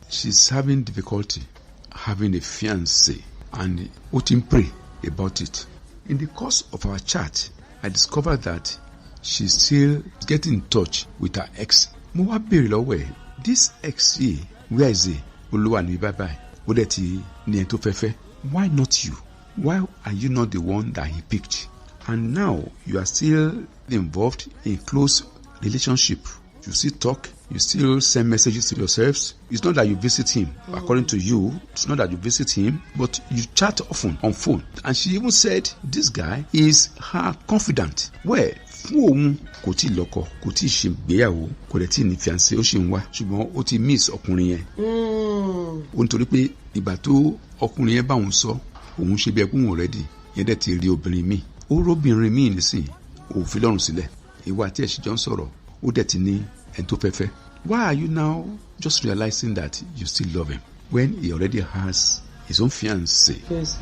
She's having difficulty having a fiancé and ó ti ń pray about it. In the course of our chat, I discovered that she's still getting in touch with her ex. Mo wá béèrè lọ́wọ́ ẹ̀, this ex yìí, where is he? Olúwa ní bye-bye. Ó dẹ̀ ti ní ẹni tó fẹ́ fẹ́. Why not you? Why are you not the one that he picked? And now you are still involved in close relationship. You still talk, you still send messages to yourselves. It's not that you visit him. According to you, it's not that you visit him, but you chat often on phone. And she even said this guy is her confidant. Where fún òun kò tí lọ́kọ, kò tí ṣe ìgbéyàwó, kò dẹ̀ tí ní fiancé, ó ṣì ń wá, ṣùgbọ́n ó ti miss ọkùnrin yẹn. Ó nítorí pé ìgbà tó ọkùnrin yẹn bá òun sọ, òun ṣe bí ẹkún already, yẹn dẹ̀ ti rí obìnrin míì. Ó róbìnrin míì nísìn, òun fi lọ́rùn sílẹ̀. Ìwà àti ẹ̀ṣin jọ ń sọ̀rọ̀, ó dẹ̀ ti ní ẹni tó fẹ́ fẹ́. Why are you now just realizing that you still love him when he already has his own fiancé? Yes.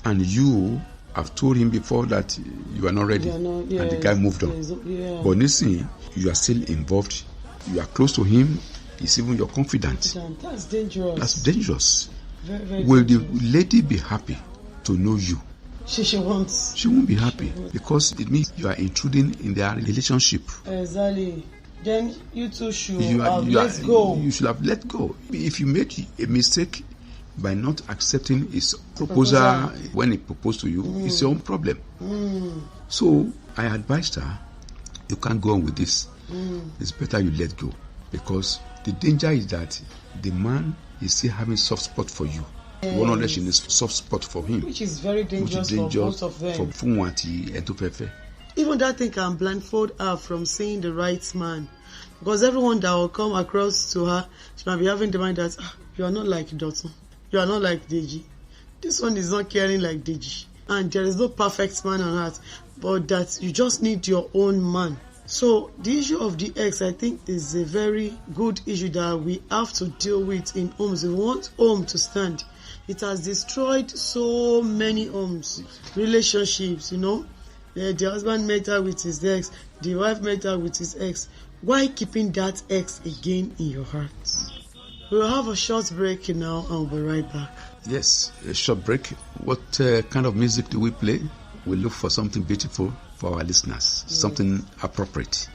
And you have told him before that you are not ready, and the guy moved on. Yeah. But listen, you are still involved. You are close to him. He's even your confidant. That's dangerous. That's dangerous. Very, very Will dangerous. the lady be happy to know you? She wants. She won't be happy because it means you are intruding in their relationship. Exactly. Then you two should You let go. You should have let go. If you made a mistake by not accepting his proposal when he proposed to you, it's your own problem. So I advised her, you can't go on with this. It's better you let go, because the danger is that the man is still having soft spot for you. One knowledge in a soft spot for him, Which is very dangerous for both of them. For Funwati and Tofefe. Even that thing can blindfold her from seeing the right man. Because everyone that will come across to her, she might be having the mind that you are not like Dotun. You are not like Deji. This one is not caring like Deji. And there is no perfect man on earth. But that you just need your own man. So the issue of the ex, I think, is a very good issue that we have to deal with in homes. If we want home to stand, it has destroyed so many homes, relationships, The husband met her with his ex, the wife met her with his ex. Why keeping that ex again in your heart? We'll have a short break now and we'll be right back. Yes, a short break. What kind of music do we play? We look for something beautiful for our listeners, something appropriate.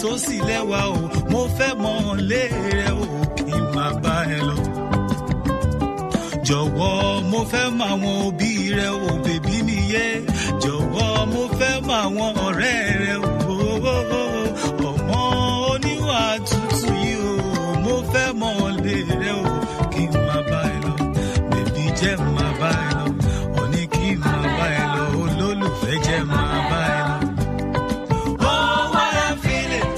tó sì lẹ́wà o mo fẹ́ mọ̀ lé rẹ o kí n máa bá ẹ lọ. Jọ̀wọ́ mo fẹ́ mọ̀ àwọn òbí rẹ o bèbí mi yé. Jọ̀wọ́ mo fẹ́ mọ̀ àwọn ọ̀rẹ́ rẹ o. Ọmọ oníwà tútù yìí o mo fẹ́ mọ̀ lé rẹ o kí n máa bá ẹ lọ. Bèbí jẹ́ máa bá ẹ lọ. Òní kí n máa bá ẹ lọ. Olólùfẹ́ jẹ́ máa bá ẹ lọ. Oh, what I'm feeling,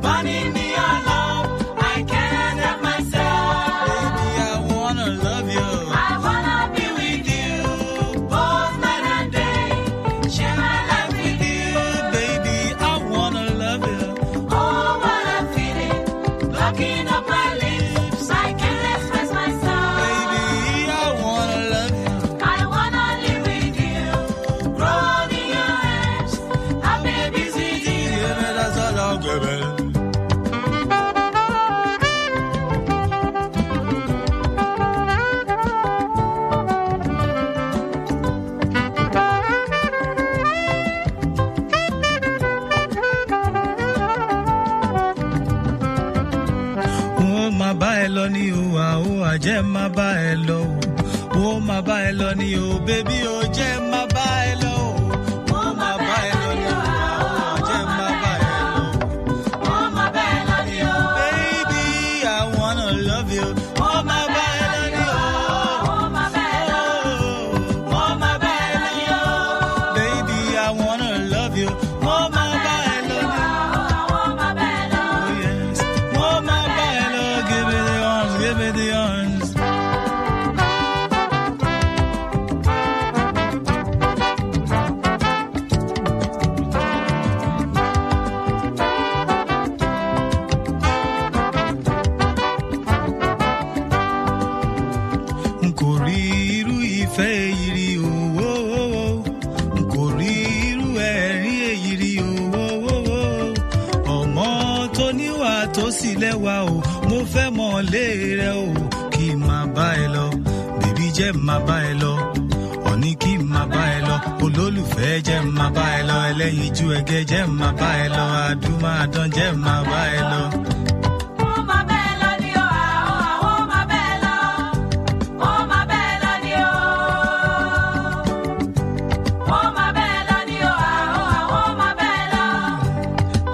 burning me all up. I can't help myself. Baby, I wanna love you. I wanna be with you, both night and day. Share my life with you, baby. I wanna love you. Oh, what I'm feeling, blocking up my lips. I can't express myself. Baby, I wanna love you. I wanna live with you, grow in your arms, have babies with you. Yeah, that's all I'll give it. Ó máa bá ẹ lọ ní o, àó àjẹ́ máa bá ẹ lọ o. Ó máa bá ẹ lọ ní o, bébí o jẹ́ máa bá ẹ lọ o. Ó máa bá ẹ lọ ní o, àó àjẹ́ máa bá ẹ lọ o. Ó máa bá ẹ lọ ní o. Baby, I wanna love you. Ó máa bá ẹ lọ ní o. Ó máa bá ẹ lọ. Ó máa bá ẹ lọ ní o. Baby, I wanna love you. Ó máa bá ẹ lọ ní o. Ó máa bá ẹ lọ. Oh yes. Ó máa bá ẹ lọ. Give me the arms, give me the arms. N kò rí irú ìfẹ́ èyí rí o. N kò rí irú ẹ̀rín èyí rí o. Ọmọ tó níwà tó sì lẹ́wà o mo fẹ́ mọ̀ lé rẹ o kí n máa bá ẹ lọ. Bèbí jẹ́ máa bá ẹ lọ. Òní kí n máa bá ẹ lọ. Olólùfẹ́ jẹ́ máa bá ẹ lọ. Ẹlẹ́yinjú ẹgẹ́ jẹ́ máa bá ẹ lọ. Àdúmàdán jẹ́ máa bá ẹ lọ. Ó máa bá ẹ lọ ní o. Ó máa bá ẹ lọ. Ó máa bá ẹ lọ ní o. Ó máa bá ẹ lọ ní o. Ó máa bá ẹ lọ.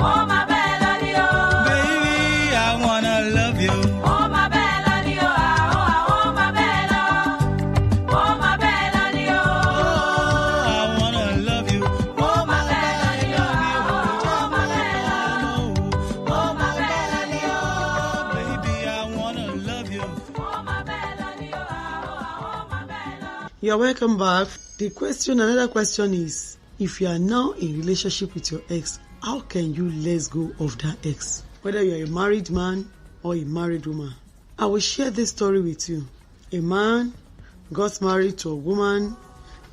Ó máa bá ẹ lọ ní o. Baby, I wanna love you. Ó máa bá ẹ lọ ní o. Ó máa bá ẹ lọ. Ó máa bá ẹ lọ ní o. I wanna love you. Ó máa bá ẹ lọ ní o. Ó máa bá ẹ lọ. Ó máa bá ẹ lọ ní o. Baby, I wanna love you. Ó máa bá ẹ lọ ní o. Ó máa bá ẹ lọ. You're welcome back. Another question is, if you are now in relationship with your ex, how can you let go of that ex? Whether you're a married man or a married woman. I will share this story with you. A man got married to a woman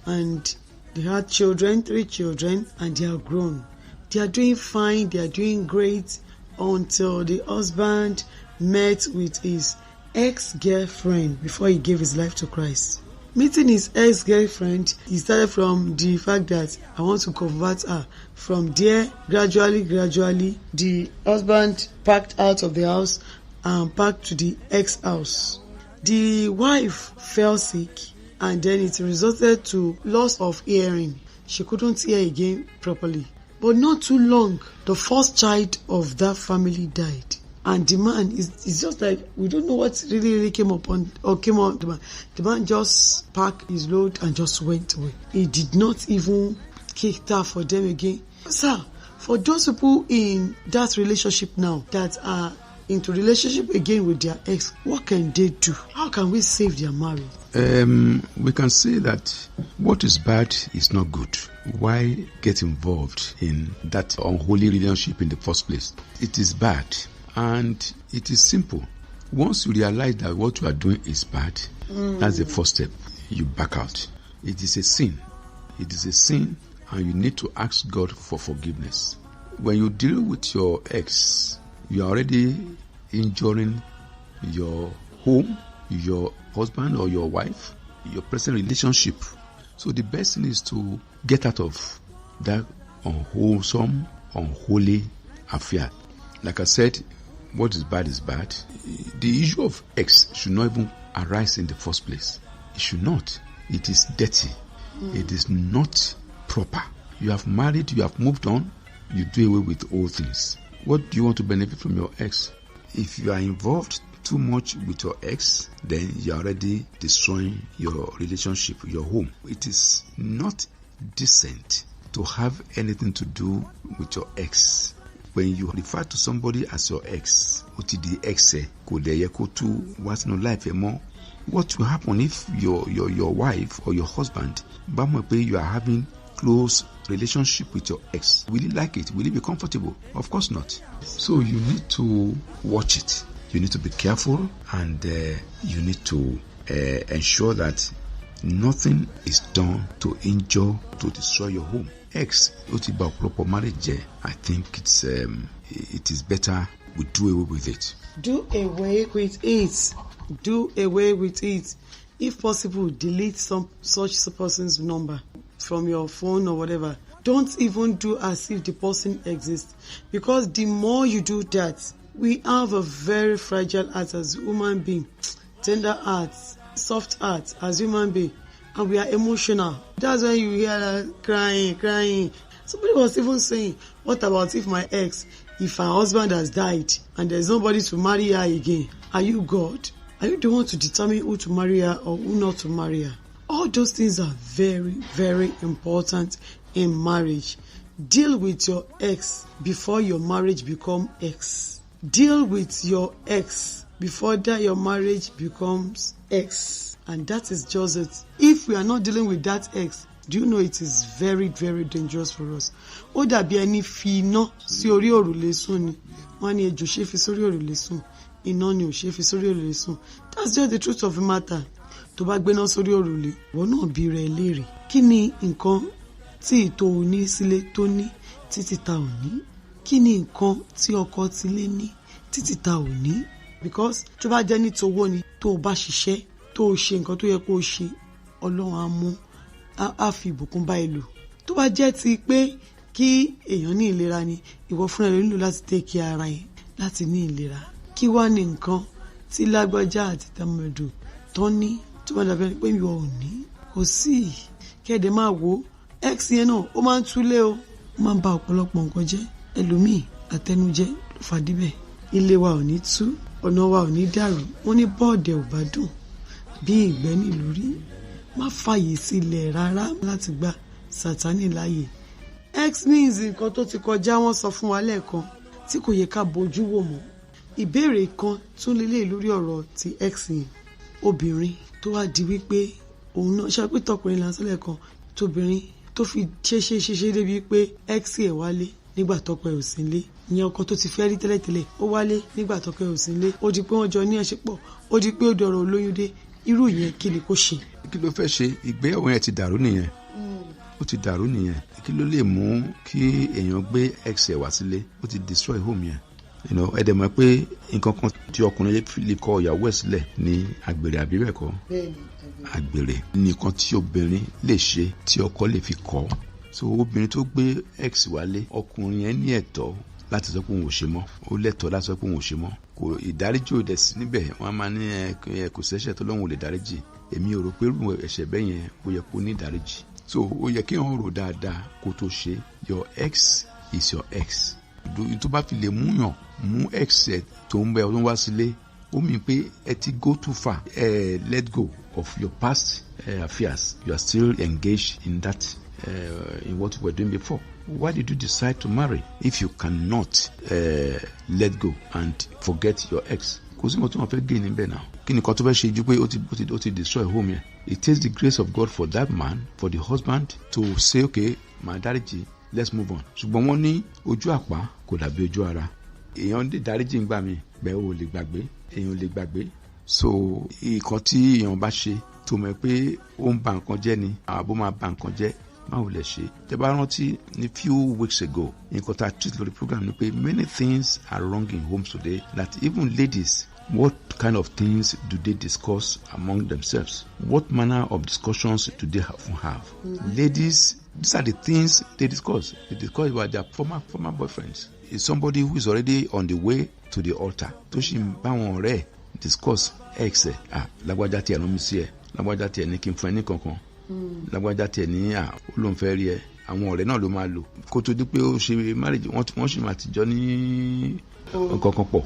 and they had children, 3 children, and they are grown. They are doing fine, they are doing great until the husband met with his ex-girlfriend before he gave his life to Christ. Meeting his ex-girlfriend, he started from the fact that I want to convert her. From there, gradually, the husband packed out of the house and packed to the ex-house. The wife fell sick and then it resulted to loss of hearing. She couldn't hear again properly. But not too long, the first child of that family died. And the man is just like, we don't know what really came on the man. The man just packed his load and just went away. He did not even kick that for them again. Sir, for those people in that relationship now that are into relationship again with their ex, what can they do? How can we save their marriage? We can say that what is bad is not good. Why get involved in that unholy relationship in the first place? It is bad. And it is simple. Once you realize that what you are doing is bad, that's the first step. You back out. It is a sin. It is a sin, and you need to ask God for forgiveness. When you deal with your ex, you are already injuring your home, your husband or your wife, your present relationship. So the best thing is to get out of that unwholesome, unholy affair. like I said, what is bad is bad. The issue of X should not even arise in the first place. It should not. It is dirty. It is not proper. You have married, you have moved on, you do away with all things. What do you want to benefit from your ex? If you are involved too much with your ex, then you are already destroying your relationship, your home. It is not decent to have anything to do with your ex. When you refer to somebody as your ex, what will happen if your wife or your husband, you are having close relationship with your ex? Will you like it? Will you be comfortable? Of course not. So you need to watch it. You need to be careful, and you need to ensure that nothing is done to injure, to destroy your home. Ex, proper marriage, I think it is better we do away with it. Do away with it. Do away with it. If possible, delete such person's number from your phone or whatever. Don't even do as if the person exists, because the more you do that, we have a very fragile heart as human being, tender hearts, soft hearts as human being, and we are emotional. That's why you hear crying. Somebody was even saying, what about if my ex, if her husband has died and there's nobody to marry her again? Are you God? Are you the one to determine who to marry her or who not to marry her? All those things are very, very important in marriage. Deal with your ex before your marriage become ex. Deal with your ex before that your marriage becomes ex. And that is just it. If we are not dealing with that ex, do you know it is very, very dangerous for us? Ó dàbí ẹni fi iná sí orí òrùlé sùn ni. Wọ́n ní ejò ṣe fi sórí òrùlé sùn. Iná ni ò ṣe fi sórí òrùlé sùn. That's just the truth of the matter. Tó bá gbéná sórí òrùlé, wọ́n náà bi rẹ̀ léèrè. Kí ni nǹkan tí ìtò òní sílé tó ní títí ta ò ní? Kí ni nǹkan tí ọkọ tilé ní títí ta ò ní? Because tó bá jẹ́ ní towó ni, tó o bá ṣiṣẹ́, tó o ṣe nǹkan tó yẹ kó o ṣe, Ọlọ́run á mú á fi ìbùkún bá ẹ lò. Tó bá jẹ́ ti pé kí èèyàn ní ìlera ni, ìwọ fúnra rẹ nílò láti take care ara yẹn láti ní ìlera. Kí wá ní nǹkan tí lágbájá àti tàmẹ̀dù tán ní tó bá dàbí pé ìwọ ò ní? Kò sí. Kẹ́ẹ̀dẹ̀ máa wo ex yẹn náà, ó máa ń túlé o, ó máa ń ba ọ̀pọ̀lọpọ̀ nǹkan jẹ́. Ẹlòmíì àtẹnujẹ ló fà díbẹ̀. Ilé wa ò ní tú, ọ̀nà wa ò ní dàrú. Wọ́n ní bọ́ọ̀dẹ̀ ò bá dùn bí ìgbẹ́ nílùú rí. Má fàyè sílẹ̀ rárá láti gba Sátánì láàyè. Ex means nǹkan tó ti kọjá, wọ́n sọ fún wa lẹ́ẹ̀kan, tí kò yẹ ká bójú wò mọ́. Ìbéèrè kan tún lélẹ̀ lórí ọ̀rọ̀ ti ex yẹn. Obìnrin tó wá di wípé òun náà ṣe pé tọkùnrin là ń sọ lẹ́ẹ̀kan, tóbìnrin tó fi ṣe débi pé ex ẹ̀ wálé nígbà tọkọ ẹ̀ ò sí nílé. Ìyẹn ọkọ tó ti fẹ́ rí tẹ́lẹ̀tẹ́lẹ̀ ó wálé nígbà tọkọ ẹ̀ ò sí nílé. Ó di pé wọ́n jọ ní àṣepọ̀, ó di pé ó dọ̀rọ̀ olóyún dé. Irú yẹn kí ni kó ṣe? Kí ló fẹ́ ṣe? Ìgbéyàwó yẹn ti dàrú nìyẹn. Ó ti dàrú nìyẹn. Kí ló lè mú kí èèyàn gbé ex ẹ̀ wá sílé? Ó ti destroy home yẹn. Ẹ dẹ̀ mọ̀ pé nǹkan kan tí ọkùnrin lè kọ ìyàwó ẹ̀ sílẹ̀ ní àgbèrè, àbí bẹ́ẹ̀ kọ́? Àgbèrè nìkan tí obìnrin lè ṣe tí ọkọ lè fi kọ̀. So obìnrin tó gbé ex wálé, ọkùnrin yẹn ní ẹ̀tọ́ láti sọ pé òun ò ṣe mọ́. Ó lẹ́tọ̀ọ́ láti sọ pé òun ò ṣe mọ́. Kò ìdáríjì ò dẹ̀ sí níbẹ̀. Wọ́n máa ní kò sẹ́ṣẹ̀ tó lọ́hùn ò lè dáríjì. Èmi ò rò pé irú ẹ̀ṣẹ̀ bẹ́ẹ̀ yẹn ó yẹ kó ní ìdáríjì. So ó yẹ kí wọ́n rò dáadáa kó tó ṣe. Your ex is your ex. Tó bá fi lè mú ex ẹ̀ tó ń bẹ ọdún wá sílé, ó mì pé ẹ ti go too far. Let go of your past affairs. You are still engaged in that, in what you were doing before. Why did you decide to marry if you cannot let go and forget your ex? Kò sí nǹkan tó wọ́n fẹ́ gé níbẹ̀ náà. Kí ni nǹkan tó fẹ́ ṣe ju pé ó ti destroy home yẹn? It takes the grace of God for that man, for the husband, to say, okay, my dáríjì, let's move on. Ṣùgbọ́n wọ́n ní ojú àpá kò dàbí ojú ara. Èèyàn lè dáríjì ń gbà mí, bẹ́ẹ̀ ò lè gbàgbé. Èèyàn lè gbàgbé. So nǹkan tí èèyàn bá ṣe tó mọ̀ pé ó ń ba nǹkan jẹ́ ni, àbó máa ba nǹkan jẹ́, máa lè ṣe. Tẹ́ bá rántí ní few weeks ago, nǹkan tá a treat lórí program ni pé many things are wrong in homes today, that even ladies, what kind of things do they discuss among themselves? What manner of discussions do they have? Ladies, these are the things they discuss. They discuss about their former boyfriends. is somebody who is already on the way to the altar. Tó ṣì ń bá wọn ọ̀rẹ́ discuss ex ẹ̀ lágbájá tiẹ̀ ló ń sí ẹ̀ lágbájá tiẹ̀ ní kí n fún ẹ ní kankan lágbájá tiẹ̀ ní ó lóun fẹ́ rí ẹ àwọn ọ̀rẹ́ náà ló máa lò kó tó di pé ó ṣe marriage wọ́n sì máa tìjọ́ ní kankan pọ̀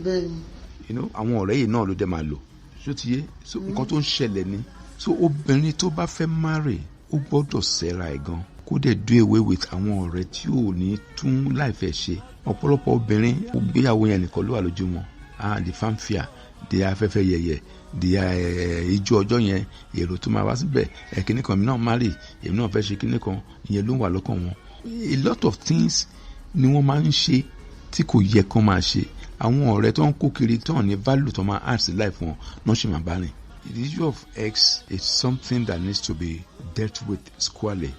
àwọn ọ̀rẹ́ yìí náà ló dẹ̀ máa lò ṣó ti yé so nǹkan tó ń ṣẹlẹ̀ ni so obìnrin tó bá fẹ́ marry ó gbọ́dọ̀ ṣẹ́ra ẹ̀ gan kó dẹ̀ do away with àwọn ọ̀rẹ́ tí ò ní tún láìfẹ́ ṣe ọ̀pọ̀lọpọ̀ obìnrin ògbéyàwó yẹn nìkan ló wà lójú wọn the fanfare the afẹ́fẹ́ yẹ̀yẹ̀ the ijó ọjọ́ yẹn èrò tó máa wá síbẹ̀ kíní kan èmi náà marry èmi náà fẹ́ ṣe kíní kan ìyẹn ló ń wà lọ́kàn wọn a lot of things ni wọ́n máa ń ṣe tí kò yẹ kán máa ṣe àwọn ọ̀rẹ́ tó ń kó kiri tó ní value tó máa add sí life wọn náà ṣì máa bá rìn. The issue of ex is something that needs to be dealt with squarely.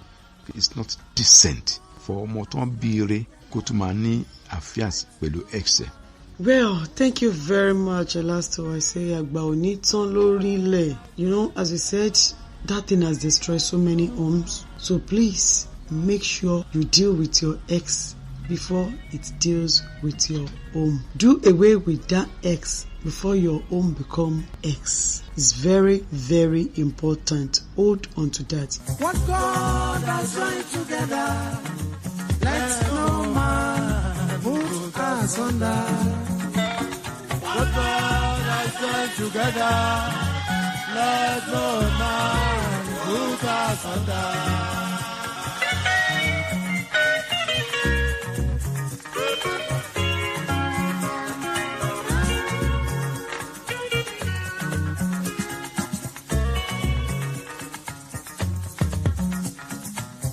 It's not decent for ọmọ tó ń bíire kó tó máa ní affairs pẹ̀lú ex ẹ̀. Well, thank you very much, Elasto. I say Agba oni ton lórílẹ̀. You know, as we said, that thing has destroyed so many homes. So please make sure you deal with your ex before it deals with your home. Do away with that ex before your home become ex. It's very, very important. Hold on to that. What God has joined together, let no man put us under. What God has joined together, let no man put us under.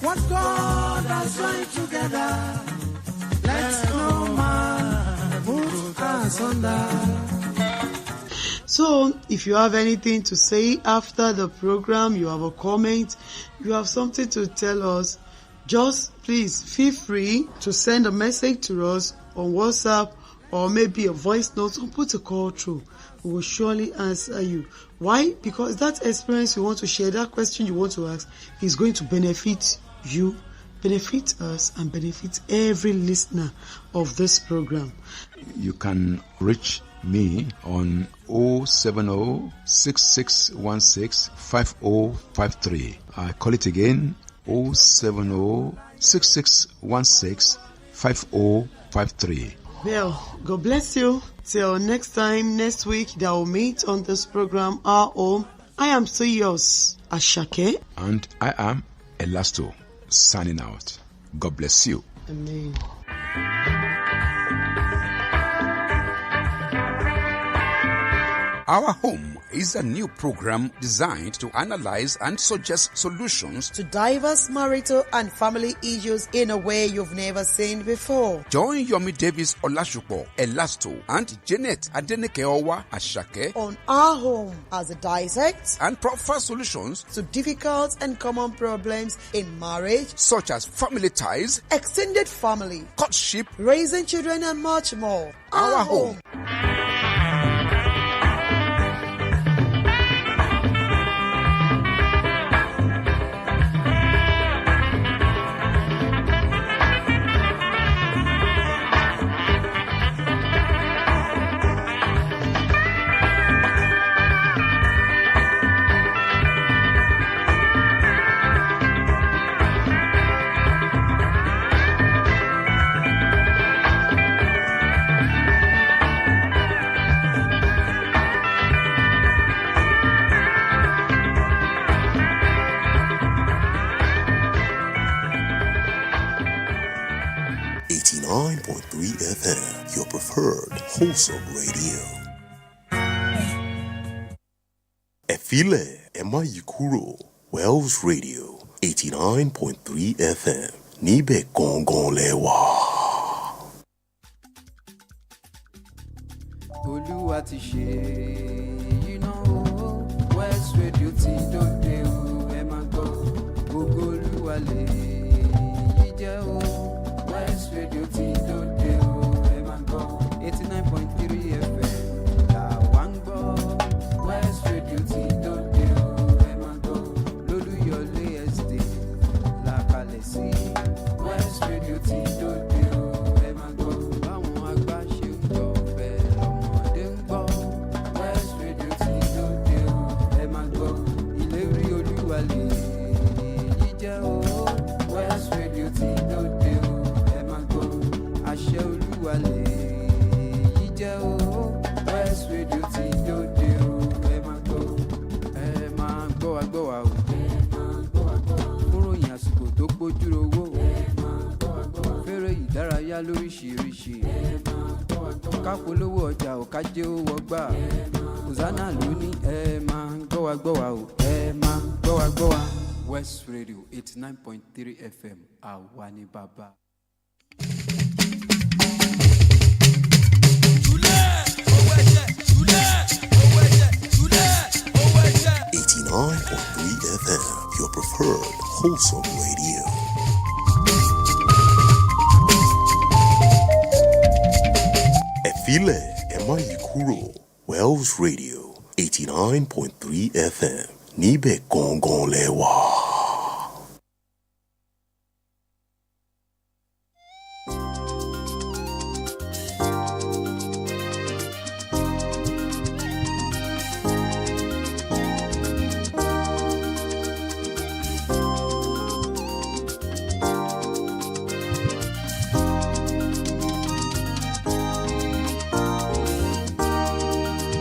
What God has joined together, let no man put us under. So, if you have anything to say after the program, you have a comment, you have something to tell us, just please feel free to send a message to us on WhatsApp or maybe a voice note or put a call through. We will surely answer you. Why? Because that experience you want to share, that question you want to ask is going to benefit you, benefit us, and benefit every listener of this program. You can reach me on 070-6616-5053. I call it again, 070-6616-5053. Well, God bless you. Till next time, next week, that we'll meet on this program, Our Home. I am still yours, Ashake. And I am Elasto, signing out. God bless you. Amen. Our Home is a new program designed to analyze and suggest solutions to diverse marital and family issues in a way you've never seen before. Join Yomi Davis Olashupo, Elasto, and Janet Adenikeowa Ashake on Our Home as it dissects and proffer solutions to difficult and common problems in marriage, such as family ties, extended family, courtship, raising children, and much more. Our Home. FM, your preferred wholesome radio. Efile Emayikuro, Wells Radio, 89.3 FM, Nibe Gongon Lewa. Olúwa ti ṣe iná o, West Radio ti dóde o, ẹ máa gbọ́, gbogbo Olúwa lè yí jẹ́ o, West Radio ti dóde o, ẹ máa gbọ́, 89.3 FM làwa ń gbọ́, West Radio ti dóde o, ẹ máa gbọ́, lólúyọ̀lé estate làkàlẹ̀ sí, West Radio ti dóde o, ẹ máa gbọ́, báwọn yá lóríṣiríṣi ká polówó ọjà ò ká jẹ́ owó ọgbà Hosanna ló ní ẹ máa gbọ́ wa o ẹ máa gbọ́ wa. West Radio 89.3 FM àwa ni bàbá. 89.3 FM, your preferred wholesome radio. Efile Emayikuro, Wells Radio 89.3 FM, Nibe Gongon Lewa.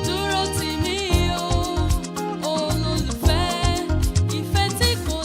Dúró tì mí o, olólùfẹ́, ìfẹ́ tí kò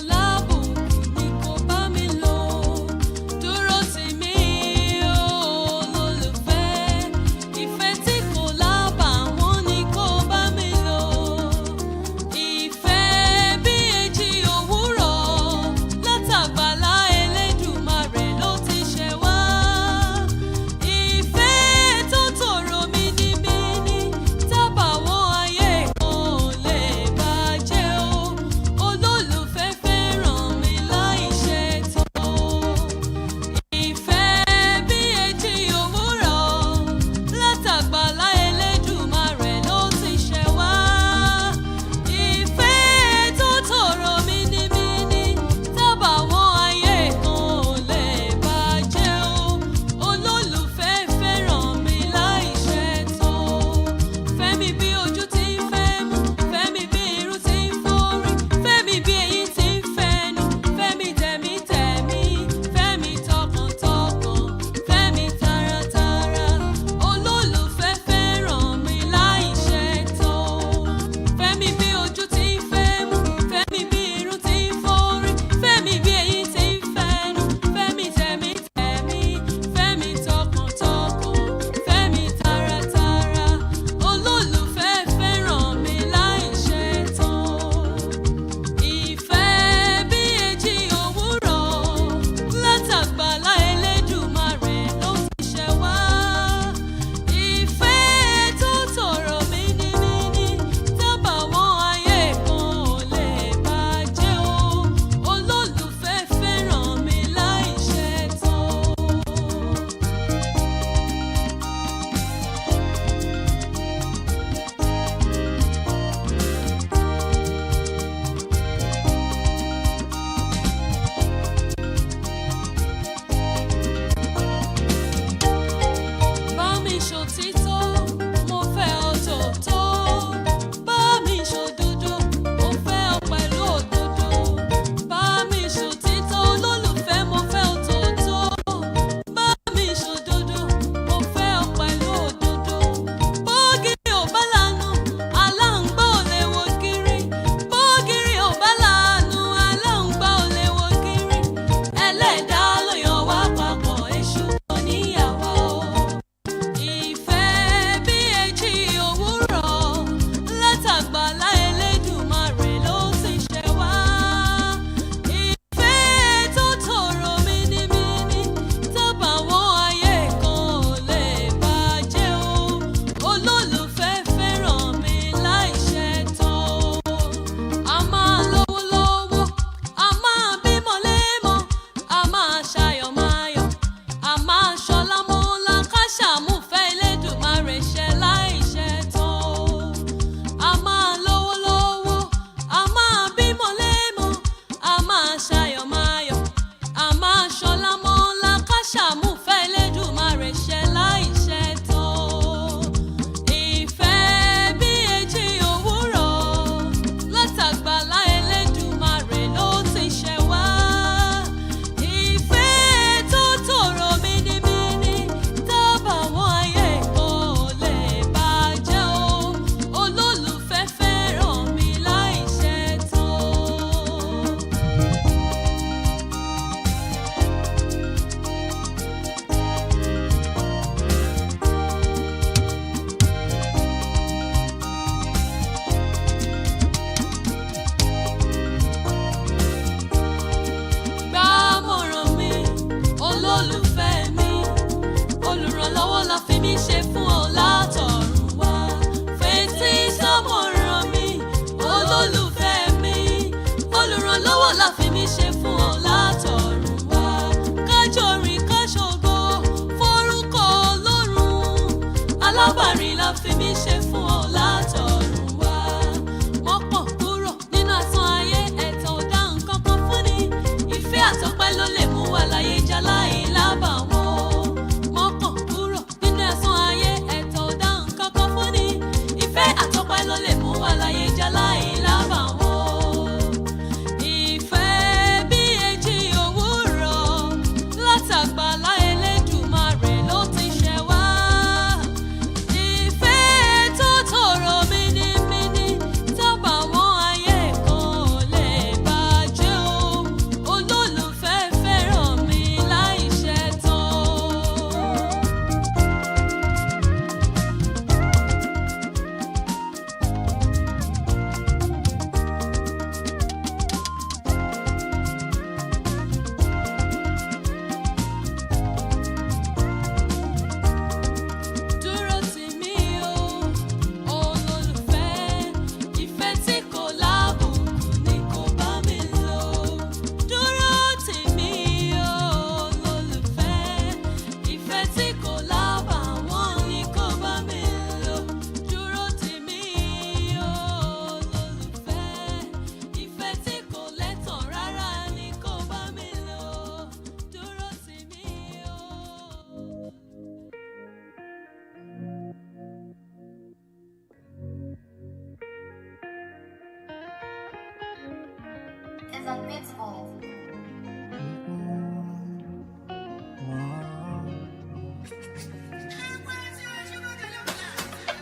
alábàárìn la fi mí ṣe fún ọ látọ̀run wá. Mọ́pọ̀ kúrò nínú asán ayé ẹ̀tàn ò dá nǹkan kan fún ni. Ìfẹ́ àtọ́pẹ́ ló lè mú wa láyé já láì lábàwọ́n. Mọ́pọ̀ kúrò nínú asán ayé ẹ̀tàn ò dá nǹkan kan fún ni. Ìfẹ́ àtọ́pẹ́ ló lè mú wa láyé já láì lábàwọ́n. Ìfẹ́ bí èjì òwúrọ̀ látàgbàlá Elédùmarè ló ti ṣẹ wá. Ìfẹ́ tó tòrò mínímíní tábàwọ́n ayé kan ò lè bàjẹ́ o. Olólùfẹ́ fẹ́ràn mi láì ṣẹ̀tàn. Dúró tì mí o, olólùfẹ́, ìfẹ́ tí kò lábùkù ni kò bá mi lò. Dúró tì mí o, olólùfẹ́, ìfẹ́ tí kò lábàwọ́n ni kò bá mi lò. Dúró tì mí o, olólùfẹ́, ìfẹ́ tí kò lẹ́tàn rárá ni kò bá mi lò. Dúró tì mí o. Is unbeatable.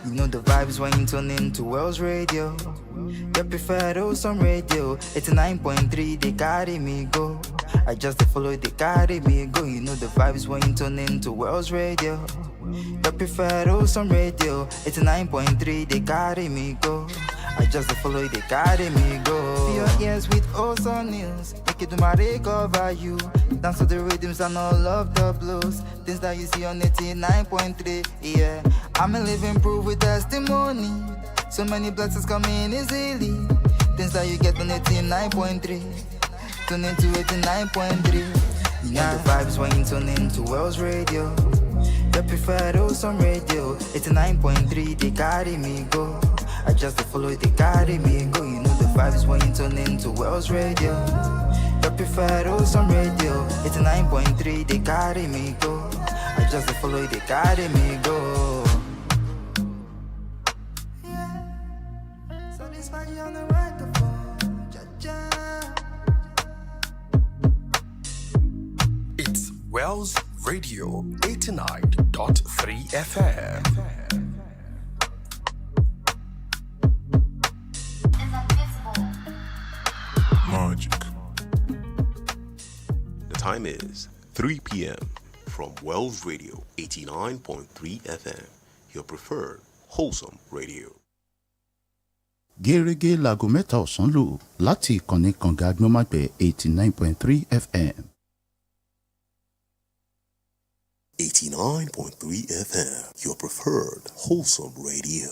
You know the vibes when you tune into Wells Radio. Your preferred Awesome Radio. 89.3, they carry me go. I just follow, they carry me go. You know the vibes when you tune into Wells Radio. Your preferred Awesome Radio. 89.3, they carry me go. I just follow, they carry me go. Fill your ears with awesome news. Make it do my recover you. Dance to the rhythms and all of the blues. Things that you see on 89.3, yeah. I'm a living proof with testimony. So many blessings coming easily. Things that you get on 89.3. Tune into 89.3. You know the vibes when you tune into Wells Radio. Your preferred Awesome Radio. 89.3, they carry me go. I just follow, they carry me go. You know the vibes when you tune into Wells Radio. Your preferred Awesome Radio. 89.3, they carry me go. I just follow, they carry me go. It's Wells Radio 89.3 FM. Magic. The time is 3 p.m. from Wells Radio 89.3 FM, your preferred wholesome radio. gẹ́rẹ́gẹ́ láago mẹ́ta ọ̀sán lù láti ìkànnì kànga agbọ́nmágbẹ̀ 89.3 FM. 89.3 FM, your preferred wholesome radio.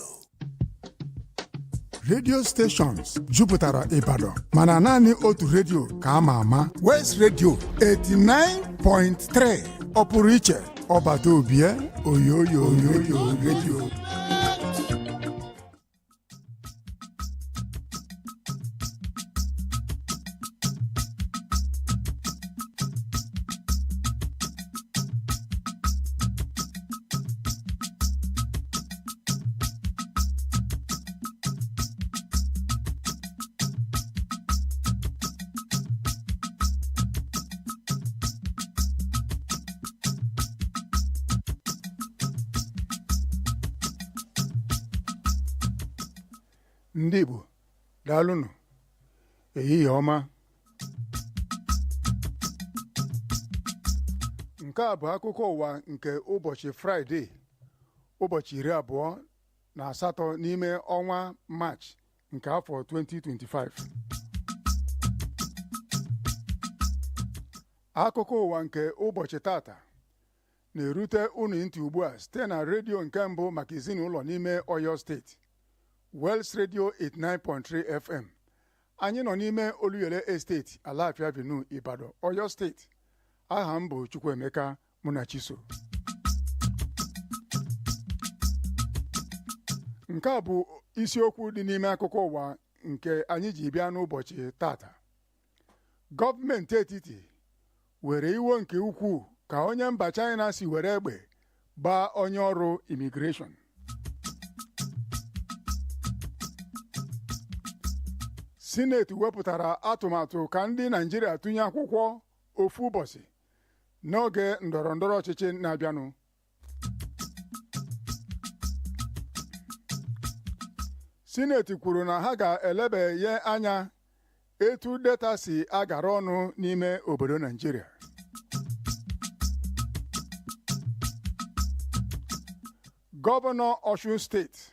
Radio stations jupụtara Ibadan mana naanị otu redio ka a ma ama West Radio 89.3 ọ pụrụ iche ọbata obie oyoyo redio. Ndị Igbo daalụnụ ehihie ọma. Nke a bụ akụkọ ụwa nke ụbọchị Fraịde ụbọchị 28 n'ime ọnwa Maachị nke afọ 2025. Akụkọ ụwa nke ụbọchị tata na-erute unu ntị ugbu a site na redio nke mbụ maka ezinụlọ n'ime Oyo steeti, Wells Radio 89.3 FM. Anyị nọ n'ime Oluyole Estate, Alafia Avenue, Ibadan, Oyo steeti. Aha m bụ Chukwuemeka Munachiso. Nke a bụ isiokwu dị n'ime akụkọ ụwa nke anyị ji bịa n'ụbọchị tata. Gọọmenti etiti were iwe nke ukwuu ka onye mba China si were egbe gbaa onye ọrụ imigreshọn. Sineti wepụtara atụmatụ ka ndị Naịjirịa tụnye akwụkwọ ofu ụbọchị n'oge ndọrọndọrọ ọchịchị na-abịanụ. Sineti kwuru na ha ga-elebanye anya etu data si agara ọnụ n'ime obodo Naịjirịa. Gọvanọ Ọshun steeti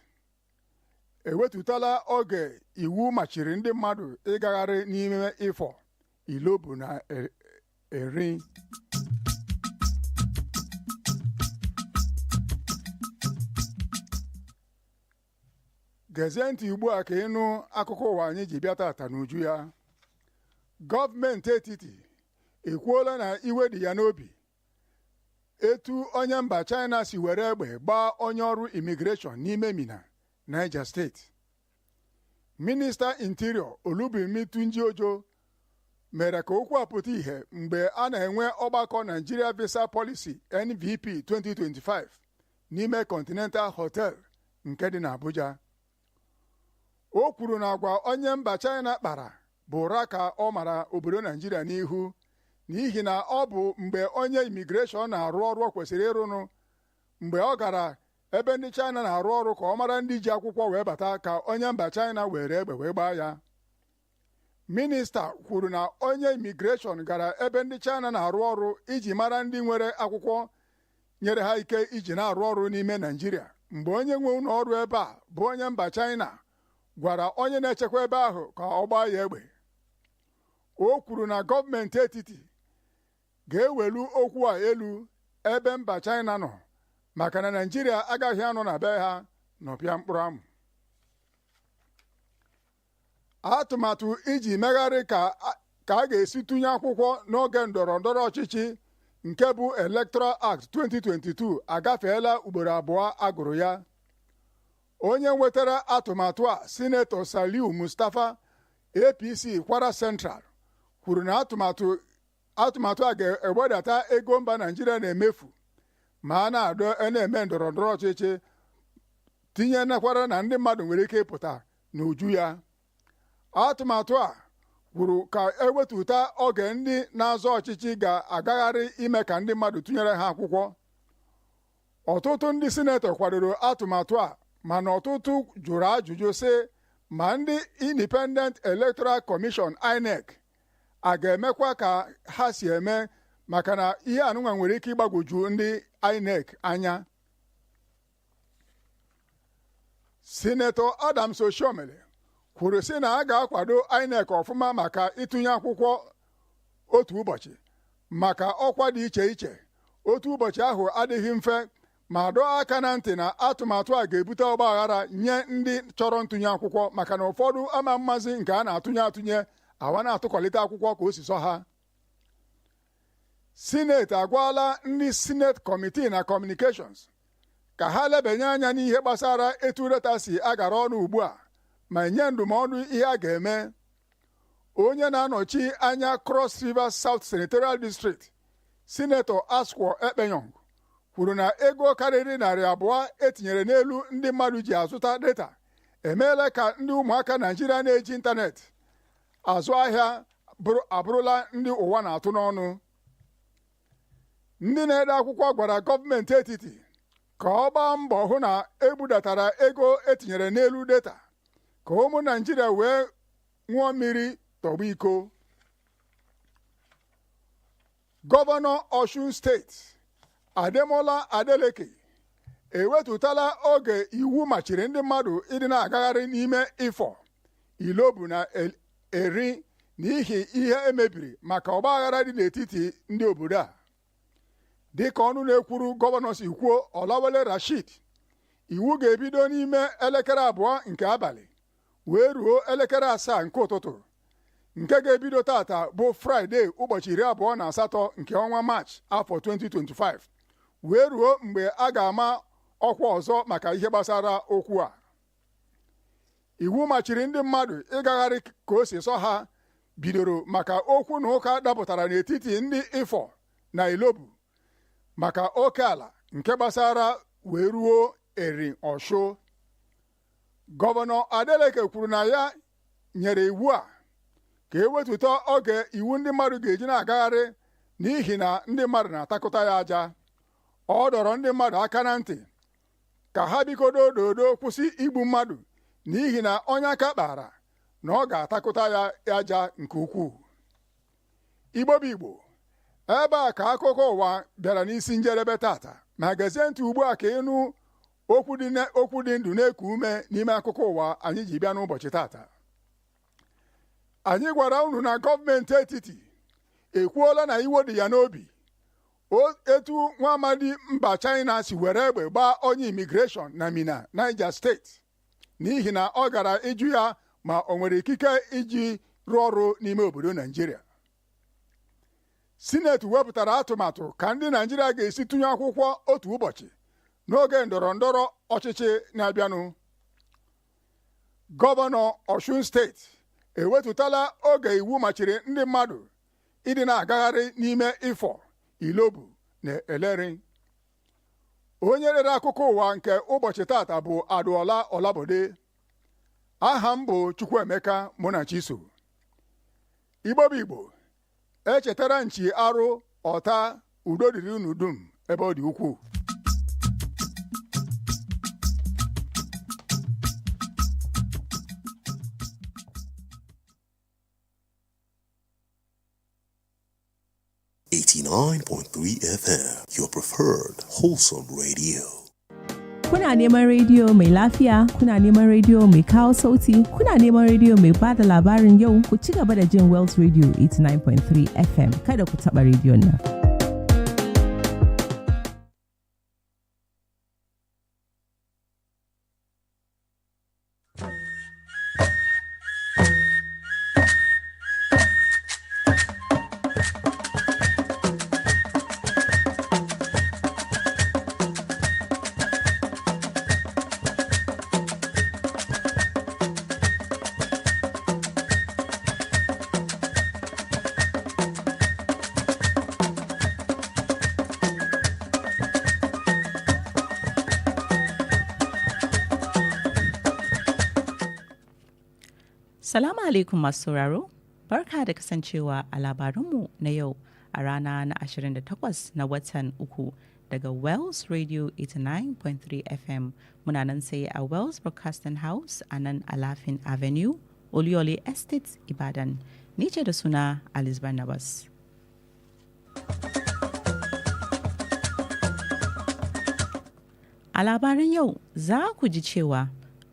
ewetụtala oge iwu machiri ndị mmadụ ịgagharị n'ime Ifọ, Ilobu na Eri. Gezie ntị ugbu a ka ịnụ akụkọ ụwa anyị ji bịa tata n'uju ya. Gọọmenti etiti ekwuola na iwe dị ya n'obi etu onye mba China si were egbe gbaa onye ọrụ imigreshọn n'ime Mina, Niger steeti. Minista Interior Olubimi Tunji-Ojo mere ka okwu a pụta ìhè mgbe a na-enwe ọgbakọ Nigeria Visa Policy NVP 2025 n'ime Continental Hotel nke dị n'Abuja. O kwuru na agwa onye mba China kpara bụ ụra ka ọ mara obodo Naịjirịa n'ihu n'ihi na ọ bụ mgbe onye imigreshọn na-arụ ọrụ o kwesịrị ịrụnụ mgbe ọ gara ebe ndị China na-arụ ọrụ ka ọ mara ndị ji akwụkwọ wee bata ka onye mba China were egbe wee gbaa ya. Minista kwuru na onye imigreshọn gara ebe ndị China na-arụ ọrụ iji mara ndị nwere akwụkwọ nyere ha ike iji na-arụ ọrụ n'ime Naịjirịa mgbe onye nwe ụlọ ọrụ ebe a bụ onye mba China gwara onye na-echekwa ebe ahụ ka ọ gbaa ya egbe. O kwuru na gọọmenti etiti ga-ewelu okwu a elu ebe mba China nọ maka na Naịjirịa agaghị anọ na be ha nọpịa mkpụrụ amụ. Atụmatụ iji megharị ka a ga-esi tụnye akwụkwọ n'oge ndọrọndọrọ ọchịchị nke bụ Electoral Act 2022 agafeela ugboro abụọ agụrụ ya. Onye nwetara atụmatụ a, Sinetọ Saliu Mustapha APC Kwara Central, kwuru na atụmatụ a ga-ewedata ego mba Naịjirịa na-emefu ma a na-eme ndọrọndọrọ ọchịchị tinye nakwara na ndị mmadụ nwere ike ịpụta n'uju ya. Atụmatụ a kwuru ka ewetụta oge ndị na-azọ ọchịchị ga-agagharị ime ka ndị mmadụ tụnyere ha akwụkwọ. Ọtụtụ ndị sinetọ kwadoro atụmatụ a mana ọtụtụ jụrụ ajụjụ sị ma ndị Independent Electoral Commission INEC a ga-emekwa ka ha si eme maka na ihe anụnwa nwere ike ịgbagwoju ndị INEC anya. Sinetọ Adams Oshiomhole kwuru sị na a ga-akwado INEC ọfụma maka ịtụnye akwụkwọ otu ụbọchị maka ọkwa dị iche iche. Otu ụbọchị ahụ adịghị mfe ma dọọ aka na ntị na atụmatụ a ga-ebute ọgbaghara nye ndị chọrọ ntụnye akwụkwọ maka na ụfọdụ ama mmazi nke a na-atụnye awa na-atụkwalite akwụkwọ ka o si sọ ha. Sineti agwala ndị Senate Committee na Communications ka ha lebanye anya n'ihe gbasara etu data si agara ọnụ ugbu a ma nye ndụmọdụ ihe a ga-eme. Onye na-anọchi anya Cross River South Senatorial District, Sinetọ Asquo Ekpenyong, kwuru na ego karịrị 200 etinyere n'elu ndị mmadụ ji azụta data emeela ka ndị ụmụaka Naịjirịa na-eji ịntanetị azụ ahịa abụrụla ndị ụwa na-atụ n'ọnụ. Ndị na-ede akwụkwọ gwara gọọmenti etiti ka ọ gbaa mbọ hụ na ebudatara ego etinyere n'elu data ka ụmụ Naịjirịa wee ṅụọ mmiri tọgbọ iko. Gọvanọ Ọshun steeti Ademola Adeleke ewetụtala oge iwu machiri ndị mmadụ ịdị na-agagharị n'ime Ifọ, Ilobu na Eri n'ihi ihe emebiri maka ọgbaghara dị n'etiti ndị obodo a. Dịka ọnụ na-ekwuru gọvanọ si kwuo, Olawale Rashid, iwu ga-ebido n'ime elekere 2 nke abalị wee ruo elekere 7 nke ụtụtụ, nke ga-ebido tata bụ Fraịde ụbọchị 28 nke ọnwa Maachị afọ 2025 wee ruo mgbe a ga-ama ọkwa ọzọ maka ihe gbasara okwu a. iwu machiri ndị mmadụ ịgagharị ka o si sọ ha bidoro maka okwu na ụka dapụtara n'etiti ndị Ifọ na Ilobu maka oke ala nke gbasara wee ruo Eri Ọshụ. Gọvanọ Adeleke kwuru na ya nyere iwu a ka ewetụta oge iwu ndị mmadụ ga-eji na-agagharị n'ihi na ndị mmadụ na-atakụta ya aja. Ọ dọrọ ndị mmadụ aka na ntị ka ha bikodo dodo kwụsị igbu mmadụ n'ihi na onye aka kpara na ọ ga-atakụta ya aja nke ukwuu. Igbo bụ Igbo, ebe a ka akụkọ ụwa bịara n'isi njedebe tata, ma gezie ntị ugbu a ka ịnụ okwu dị ndụ na-eku ume n'ime akụkọ ụwa anyị ji bịa n'ụbọchị tata. Anyị gwara unu na gọọmenti etiti ekwuola na iwe dị ya n'obi etu nwa amadi mba China si were egbe gbaa onye imigreshọn na Mina, Niger steeti, n'ihi na ọ gara ịjụ ya ma o nwere ikike iji rụọ ọrụ n'ime obodo Naijiria. Sineti wepụtara atụmatụ ka ndị Naijiria ga-esi tụnye akwụkwọ otu ụbọchị n'oge ndọrọ ndọrọ ọchịchị na-abịanụ. Gọvanọ Ọshun steeti ewetụtala oge iwu machiri ndị mmadụ ịdị na-agagharị n'ime Ifọ, Ilobu na Eleri. Onye rere akụkọ ụwa nke ụbọchị tata bụ Adụọla Ọlabode. Aha m bụ Chukwuemeka Munachiso. Igbo bụ Igbo, echetara nchi arụ ọta, udo dịrị unu dum ebe ọ dị ukwuu. FM, your preferred wholesome radio. Kuna neman rediyo mai lafiya, kuna neman rediyo mai kawo sauti, kuna neman rediyo mai bada labarin yau, ku ci gaba da jin Wells Radio 89.3 FM. Kada ku taɓa rediyon nan. Salamu alaikum masu sauraro, barka da kasancewa a labarinmu na yau a rana na 28 na watan uku daga Wells Radio 89.3 FM. Muna nan sai a Wells Broadcasting House a nan Alafin Avenue, Oliole Estate, Ibadan. Ni ce da suna Alice Barnabas. A labaran yau za ku ji cewa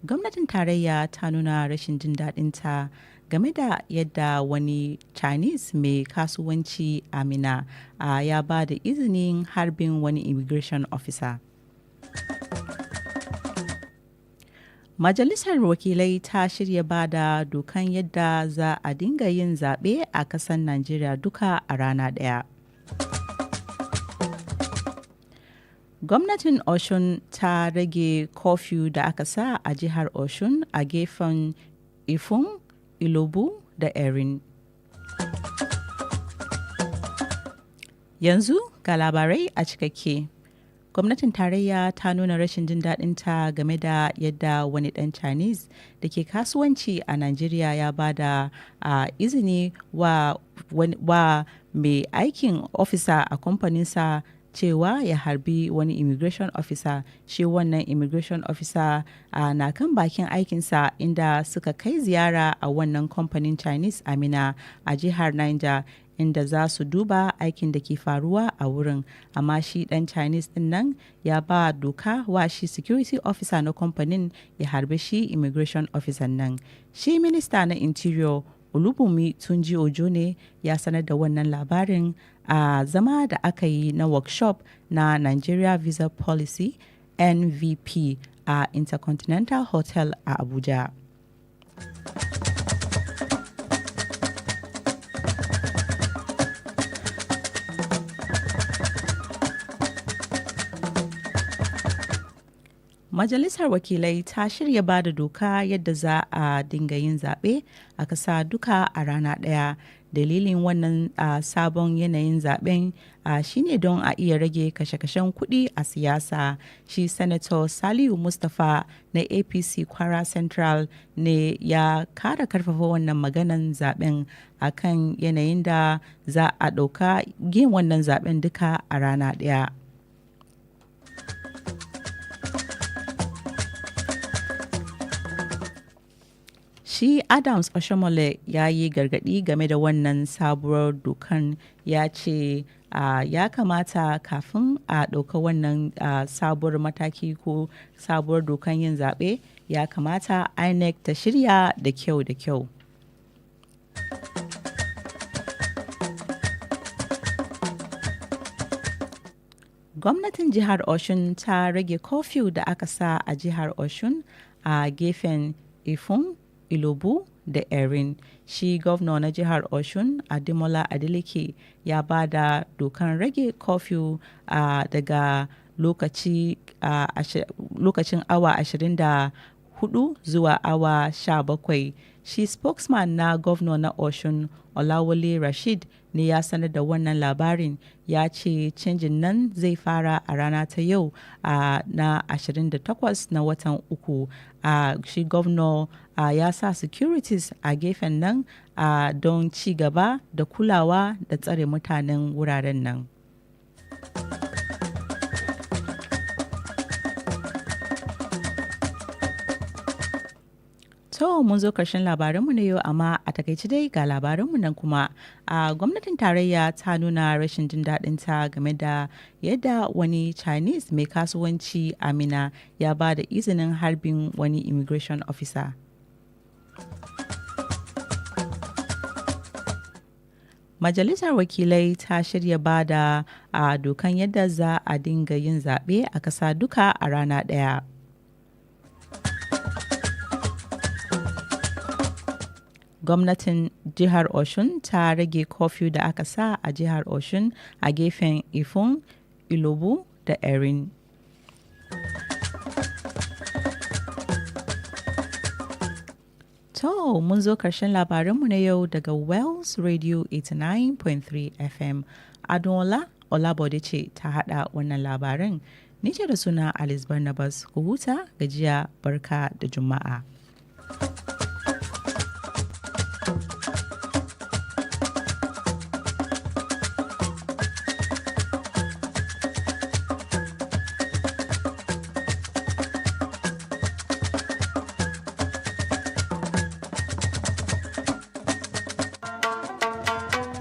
gwamnatin tarayya ta nuna rashin jin daɗinta game da yadda wani Chinese mai kasuwanci a Mina ya ba da izinin harbin wani immigration officer. Majalisar Wakilai ta shirya ba da dokan yadda za a dinga yin zaɓe a ƙasar Najeriya duka a rana ɗaya. Gwamnatin Oshun ta rage curfew da aka sa a jihar Oshun a gefen Ifun, Ilobu da Erin. Yanzu ga labarai a cikakke. Gwamnatin tarayya ta nuna rashin jin daɗinta game da yadda wani ɗan Chinese da ke kasuwanci a Najeriya ya ba da izini wa mai aikin ofisa a kamfaninsa cewa ya harbi wani immigration officer. Shi wannan immigration officer na kan bakin aikinsa inda suka kai ziyara a wannan kamfanin Chinese Amina a jihar Niger, inda za su duba aikin da ke faruwa a wurin. Amma shi dan Chinese din nan ya ba doka wa shi security officer na kamfanin ya harbe shi immigration officer nan. Shi minista na interior Olubunmi Tunji Ojo ne ya sanar da wannan labarin a zama da aka yi na workshop na Nigeria Visa Policy NVP a Intercontinental Hotel a Abuja. Majalisar Wakilai ta shirya ba da doka yadda za a dinga yin zaɓe a ƙasa duka a rana ɗaya. Dalilin wannan sabon yanayin zaɓen shine don a iya rage kashe-kashen kuɗi a siyasa. Shi Senator Saliu Mustapha na APC Kwara Central ne ya kara karfafa wannan maganan zaɓen a kan yanayin da za a ɗauka yin wannan zaɓen duka a rana ɗaya. Shi Adams Oshomole ya yi gargaɗi game da wannan sabuwar dokan, ya ce ya kamata kafin a ɗauka wannan sabuwar mataki ko sabuwar dokan yin zaɓe, ya kamata INEC ta shirya da kyau da kyau. Gwamnatin jihar Oshun ta rage curfew da aka sa a jihar Oshun a gefen Ifun, Ilobu da Erin. Shi gwamna na jihar Oshun Ademola Adeleke ya ba da dokan rage curfew daga lokacin awa 24 zuwa awa 17. Shi spokesman na gwamna na Oshun Olawale Rashid ne ya sanar da wannan labarin, ya ce canjin nan zai fara a rana ta yau na 28 na watan uku. Shi gwamna ya sa securities a gefen nan don ci gaba da kulawa da tsare mutanen wuraren nan. To mun zo karshen labaranmu na yau, amma a takaice dai ga labaranmu nan kuma. Gwamnatin tarayya ta nuna rashin jin daɗin ta game da yadda wani Chinese mai kasuwanci a Minna ya ba da izinin harbin wani immigration officer. Majalisar Wakilai ta shirya ba da dokan yadda za a dinga yin zaɓe a ƙasa duka a rana ɗaya. Gwamnatin jihar Oshun ta rage curfew da aka sa a jihar Oshun a gefen Ifun, Ilobu da Erin. To, mun zo karshen labaranmu na yau daga Wells Radio 89.3 FM. Adola Olabode ce ta haɗa wannan labarin. Ni ce da suna Alice Barnabas. Ku huta gajiya, barka da Juma'a.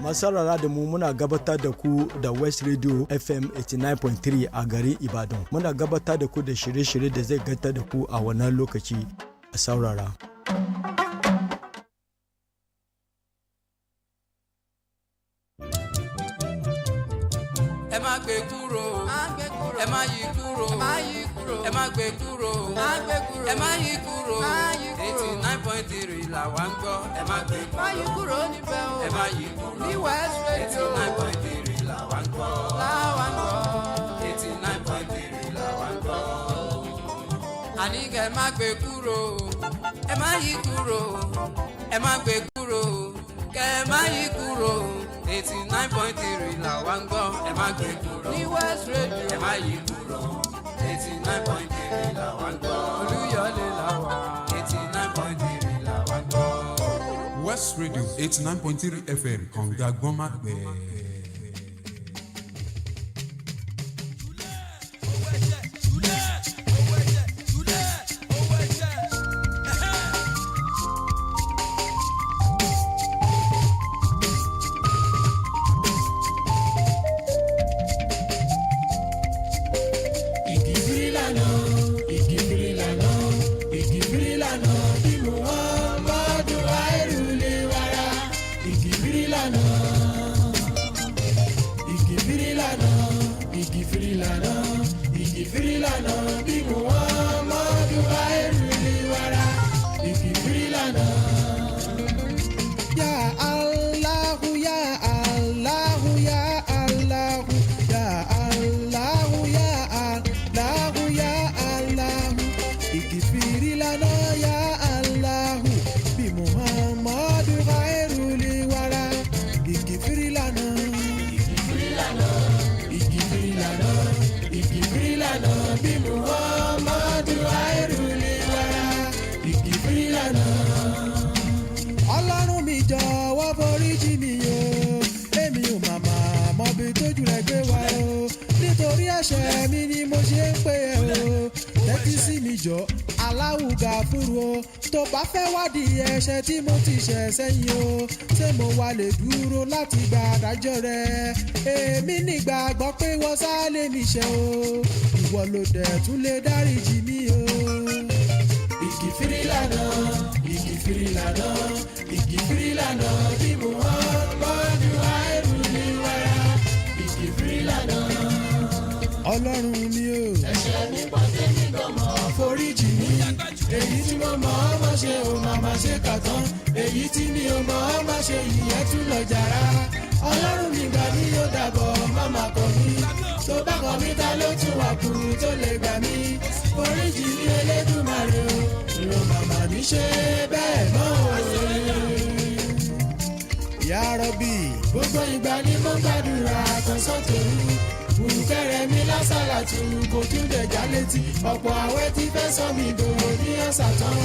masarara da mu muna gabatar da ku da West Radio FM 89.3 a garin Ibadan. Muna gabatar da ku da shirye-shirye da zai gata da ku a wannan lokaci. A saurara. Ẹ má gbé kúrò, ẹ má yí kúrò, ẹ má gbé kúrò, ẹ má yí kúrò, 89.3 là wá ń gbọ́, ẹ má gbé kúrò, ẹ má yí kúrò, ní West Radio 89.3 là wá ń gbọ́, 89.3 là wá ń gbọ́. Àní kẹ́ ẹ má gbé kúrò, ẹ má yí kúrò, ẹ má gbé kúrò, kẹ́ ẹ má yí kúrò. 89.3 là wá ń gbọ́, ẹ má gbé kúrò, ní West Radio ẹ má yí kúrò, 89.3 là wá ń gbọ́, Olúyọ̀lé là wá, 89.3 là wá ń gbọ́. West Radio 89.3 FM kànga Àgbọ̀nmágbẹ. ìkìfìrí lànà ya Allahu bí Muhammadu khairuli wara ìkìfìrí lànà ìkìfìrí lànà ìkìfìrí lànà ìkìfìrí lànà bí Muhammadu khairuli wara ìkìfìrí lànà. Ọlọ́run mi jọ̀wọ́ foríjì mi o èmi ò màmá mọ̀bi tójú rẹ̀ gbé wá o nítorí ẹ̀ṣẹ̀ mi ni mo ṣe ń pè ẹ́ o tẹ́tí sí mi jọ aláwùgà fúru o tó bá fẹ́ wádìí ẹ̀ṣẹ̀ tí mo ti ṣẹ̀ sẹ́yìn o ṣé mo wà lè dúró láti gba àdájọ́ rẹ̀ èmi nígbàgbọ́ pé wọ́n sá lè mi ṣe o ìwọ ló dẹ̀ tún lè dáríjì mí o. Ìkìfìrí lànà ìkìfìrí lànà ìkìfìrí lànà bí Muhammadu khairuli wara ìkìfìrí lànà. Ọlọ́run mi o. Ẹ̀ṣẹ̀ mi pọ̀ tẹ́mi gan mọ́. Foríjì mi. Èyí tí mo mọ̀ ọ́ má ṣe ò má má ṣe kà tán. Èyí tí mi ò mọ̀ ọ́ má ṣe ìyẹn tún lọ jàrá. Ọlọ́run mi gbà mí yóò dàbọ̀ má má kọ̀ mí. Tó bá kọ̀ mí ta ló tún wà kù tó lè gbà mí. Foríjì mi Elédùmarè o. Ìrò màmá ní ṣe bẹ́ẹ̀ mọ́ o. Ya Rabbi. Gbogbo ìgbà ni mo gbàdúrà àkànṣọ́ tòun. Bùkẹ́rẹ́ mi lásàlátù kò tún dẹ̀já létí. Ọ̀pọ̀ àwẹ̀ tí fẹ́ sọ mi dòwò ní ọ̀sán tán.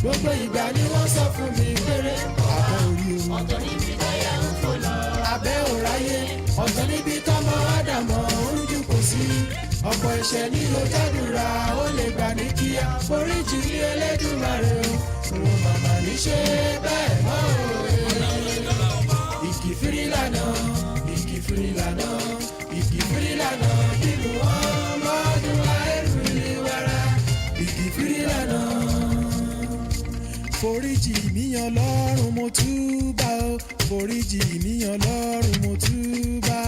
Gbogbo ìgbà ni wọ́n sọ fún mi péré. Àbẹ̀ orí o. Ọ̀tọ̀ níbi táyà ń fò lọ. Abẹ́ òráyé. Ọ̀tọ̀ níbi tọ́mọ Ádámọ̀ ń jùkọ̀ sí. Ọ̀pọ̀ ẹ̀ṣẹ̀ ni ó jádùra ó lè gbà ní kíá. Foríjì ní Elédùmarè o. Òun màmá ní ṣe bẹ́ẹ̀ mọ́ o. Ìkìfìrí lànà ìkìfìrí lànà ìkìfìrí lànà bí Muhammadu khairuli wara ìkìfìrí lànà. Foríjì mi Ọlọ́run mo túbà o foríjì mi Ọlọ́run mo túbà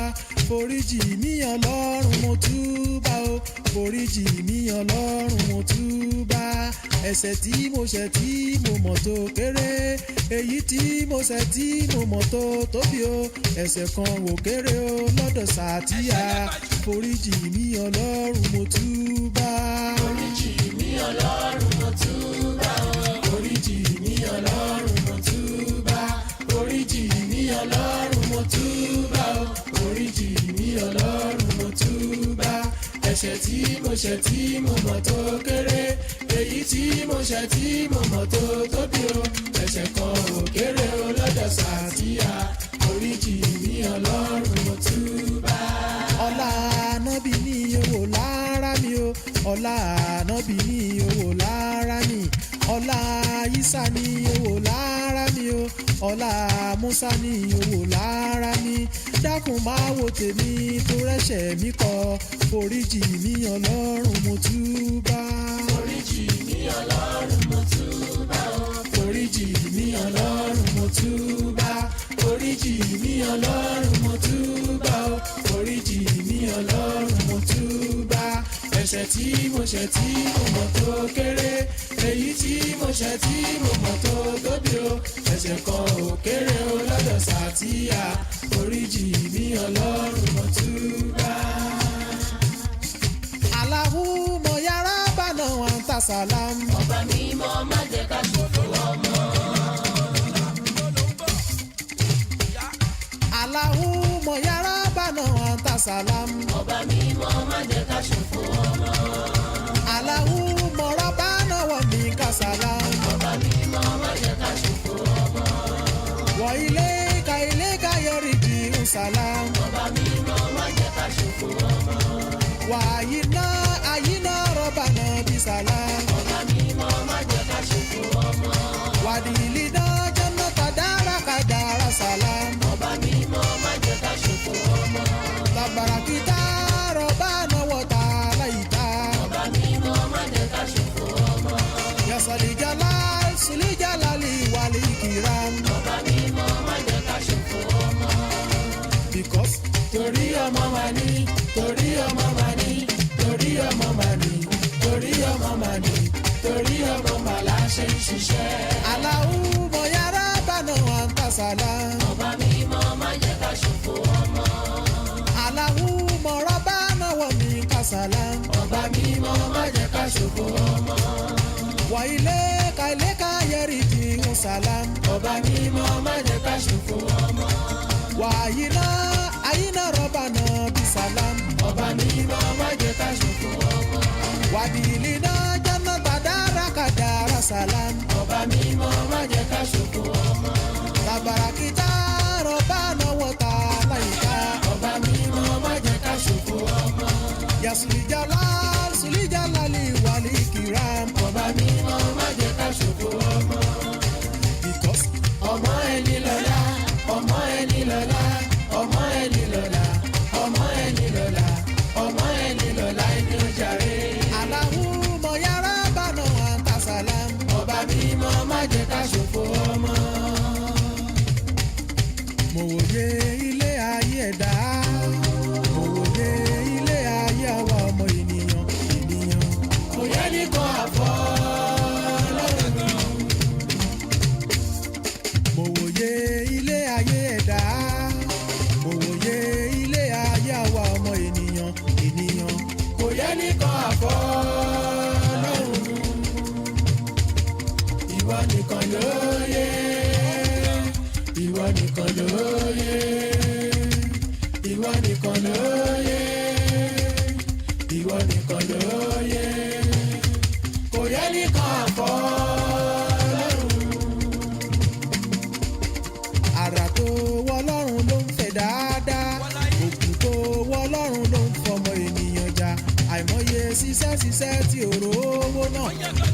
foríjì mi Ọlọ́run mo túbà o foríjì mi Ọlọ́run mo túbà ẹ̀ṣẹ̀ tí mo ṣẹ̀ tí mo mọ̀ tó kéré èyí tí mo ṣẹ̀ tí mo mọ̀ tó tóbi o ẹ̀ṣẹ̀ kan ò kéré o lọ́dọ̀ Sàtíyà foríjì mi Ọlọ́run mo túbà. Foríjì mi Ọlọ́run mo túbà o foríjì mi Ọlọ́run mo túbà foríjì mi Ọlọ́run mo túbà o foríjì mi Ọlọ́run mo túbà ẹ̀ṣẹ̀ tí mo ṣẹ̀ tí mo mọ̀ tó kéré èyí tí mo ṣẹ̀ tí mo mọ̀ tó tóbi o ẹ̀ṣẹ̀ kan ò kéré o lọ́dọ̀ Sàtíyà foríjì mi Ọlọ́run mo túbà. Ọlá ànábì ní owó lára mi o ọlá ànábì ní owó lára mi ọlá Ìsá ní owó lára mi o ọlá Mùsá ní owó lára mi dákun máa wo tèmi tó rẹ́ṣẹ̀ mi kọ foríjì mi Ọlọ́run mo túbà. Foríjì mi Ọlọ́run mo túbà o foríjì mi Ọlọ́run mo túbà foríjì mi Ọlọ́run mo túbà o foríjì mi Ọlọ́run mo túbà ẹ̀ṣẹ̀ tí mo ṣẹ̀ tí mo mọ̀ tó kéré èyí tí mo ṣẹ̀ tí mo mọ̀ tó tóbi o ẹ̀ṣẹ̀ kan ò kéré o lọ́dọ̀ Sàtíyà foríjì mi Ọlọ́run mo túbà. Allahumma ya Rabbana wa anta salam. Ọba mímọ́ má jẹ́ ká ṣòfò ọmọ. Allahumma ya Rabbana wa anta salam. Ọba mímọ́ má jẹ́ ká ṣòfò ọmọ. Allahumma Rabbana wa minka salam. Ọba mímọ́ má jẹ́ ká ṣòfò ọmọ. Wa ilayka yarji'u salam. Ọba mímọ́ má jẹ́ ká ṣòfò ọmọ. Wa ayina Rabbana bi salam. Ọba mímọ́ má jẹ́ ká ṣòfò ọmọ. Wa dilina jannata daraka dara salam. Ọba mímọ́ má jẹ́ ká ṣòfò ọmọ. Tabarakita Rabbana wa ta'alaita. Ọba mímọ́ má jẹ́ ká ṣòfò ọmọ. Yasali jalal suli jalali wal ikram. Ọba mímọ́ má jẹ́ ká ṣòfò ọmọ. Because torí ọmọ mà ní torí ọmọ mà ní torí ọmọ mà ní torí ọmọ mà ní torí ọmọ mà la ṣe ń ṣiṣẹ́. Allahumma ya Rabbana wa anta salam. Ọba mímọ́ má jẹ́ ká ṣòfò ọmọ. Allahumma Rabbana wa minka salam. Ọba mímọ́ má jẹ́ ká ṣòfò ọmọ. wàyílé kàìlé káyẹ̀rì tí ń sàlám. ọba mímọ́ má jẹ́ ká ṣòfò ọmọ. wàyíná àyínà rọ́bà náà bí sàlám. ọba mímọ́ má jẹ́ ká ṣòfò ọmọ. wàdìlì náà jẹ́nà gbàdára kàdára sàlám. ọba mímọ́ má jẹ́ ká ṣòfò ọmọ. tàbàràkìtà rọ́bà náà wọ́ta láyìíká. ọba mímọ́ má jẹ́ ká ṣòfò ọmọ. yasulijala sulijalali wàlí kìram. ọba mímọ́ má jẹ́ ká ṣòfò ọmọ. because ọmọ ẹni lọ́lá ọmọ ẹni lọ́lá ọmọ ẹni lọ́lá ọmọ ẹni lọ́lá ọmọ ẹni lọ́lá ẹni ó jàre. Allahumma ya Rabbana anta salam. ọba mímọ́ má jẹ́ ká ṣòfò ọmọ. mo wòye ilé ayé ẹ̀dá. mo wòye ilé ayé àwa ọmọ ènìyàn. kò yẹ nìkan àfọ́ lọ́rùn. mo wòye ilé ayé ẹ̀dá. mo wòye ilé ayé àwa ọmọ ènìyàn. kò yẹ nìkan àfọ́ lọ́rùn. ìwọ nìkan ló yẹ. ìwọ nìkan ló yẹ. ìwọ nìkan ló yẹ. ìwọ nìkan ló yẹ. kò yẹ nìkan àfọ́ lọ́rùn. àrà tó wọ́ lọ́rùn ló ń fẹ̀ dáadáa. òkú tó wọ́ lọ́rùn ló ń fọmọ ènìyàn jà. àìmọye ṣiṣẹ́ tí ò rówó náà.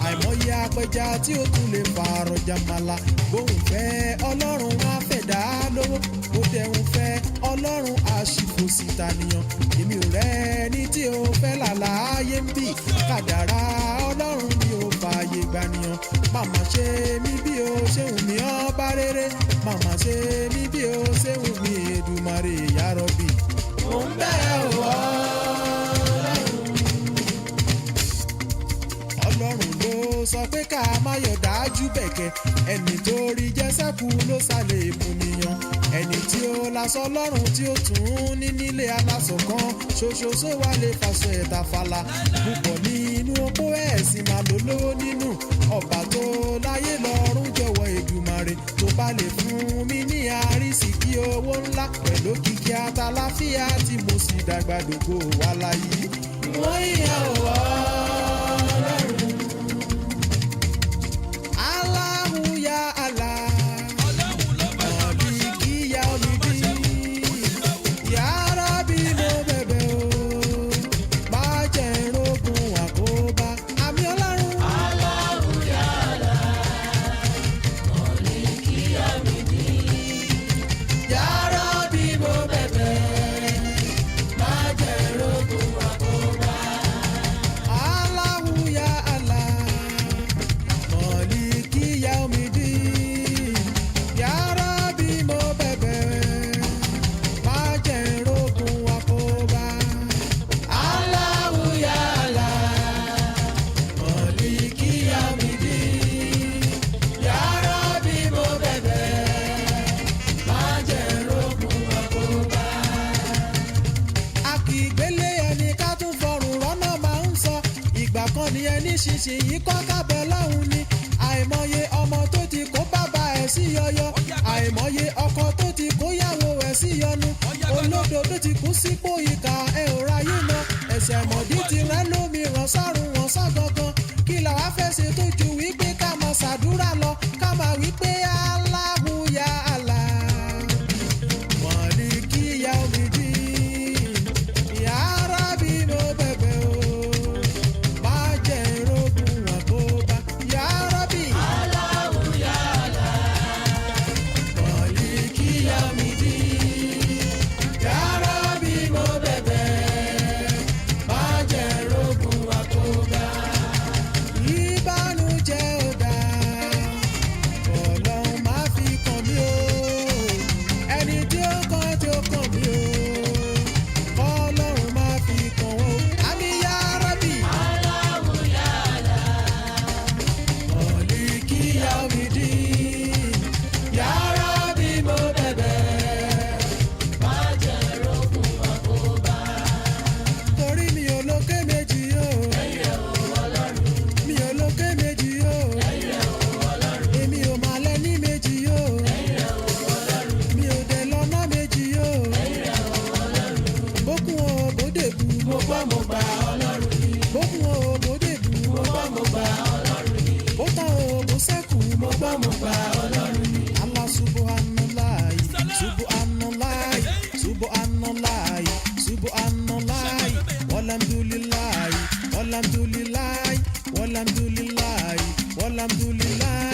àìmọye apẹja tí ó tún lè pààrọ̀ jàmàlà. bóun fẹ́ ọlọ́run á fẹ̀ dá lówó. ó dẹ̀hun fẹ́ ọlọ́run àṣìfòsì tànìyàn. èmi ò rẹ́ ní tí ó fẹ́ làlàyé ń bì. kádàrá ọlọ́run ni ó fààyè gbànìyàn. màmá ṣe mí bí o ṣe wù mí ọba rere. màmá ṣe mí bí o ṣe wù mí Èdùmàrè ya Rabbi. mò ń bẹ̀ wọ́. ọlọ́run ló sọ pé ká má yọ̀ dájú bẹ̀kẹ́. ẹni tó rí jẹ́sẹ̀kù ló sálẹ̀ ìmúniyàn. ẹni tí ó lasọ lọ́rùn tí ó tún ní nílé aláṣọ kan ṣoṣoṣo wà lè fàṣọ ẹ̀ta fàlà. púpọ̀ nínú opó ẹ̀sìn máa lò lówó nínú. ọba tó láyé lọ́rùn jọ̀wọ́ Èdùmàrè tó bá lè fún mi ní àrísìkí owó ńlá pẹ̀lú kìkì àtàláfíà tí mo sì dàgbà dògbò wà láyé. wọ́n yà wọ́. nísinsìnyí kọ́ kábẹ́ lọ́hùn ni. àìmọye ọmọ tó ti kó bàbá ẹ̀ sí yọyọ. àìmọye ọkọ tó ti kó yàwó ẹ̀ sí yọnu. olódo tó ti kú sípò ìkà ẹ̀ ò ráyè mọ. ẹ̀sẹ̀ mọ̀dí ti rẹ́ lómi ràn sọ́run ràn sọ́ gangan. kí làwa fẹ́ ṣe tó ju wípé ká máa ṣàdúrà lọ. ká máa wípé Allahu ya Allah. Mọ̀lìkì ya omi dín. Ya Rabbi mo bẹ̀bẹ̀ o. má jẹ́ irógun àkóbá. gbọ́ mo gbà ọlọ́run ni. Allah subhanallah subhanallah subhanallah subhanallah walhamdulillah walhamdulillah walhamdulillah walhamdulillah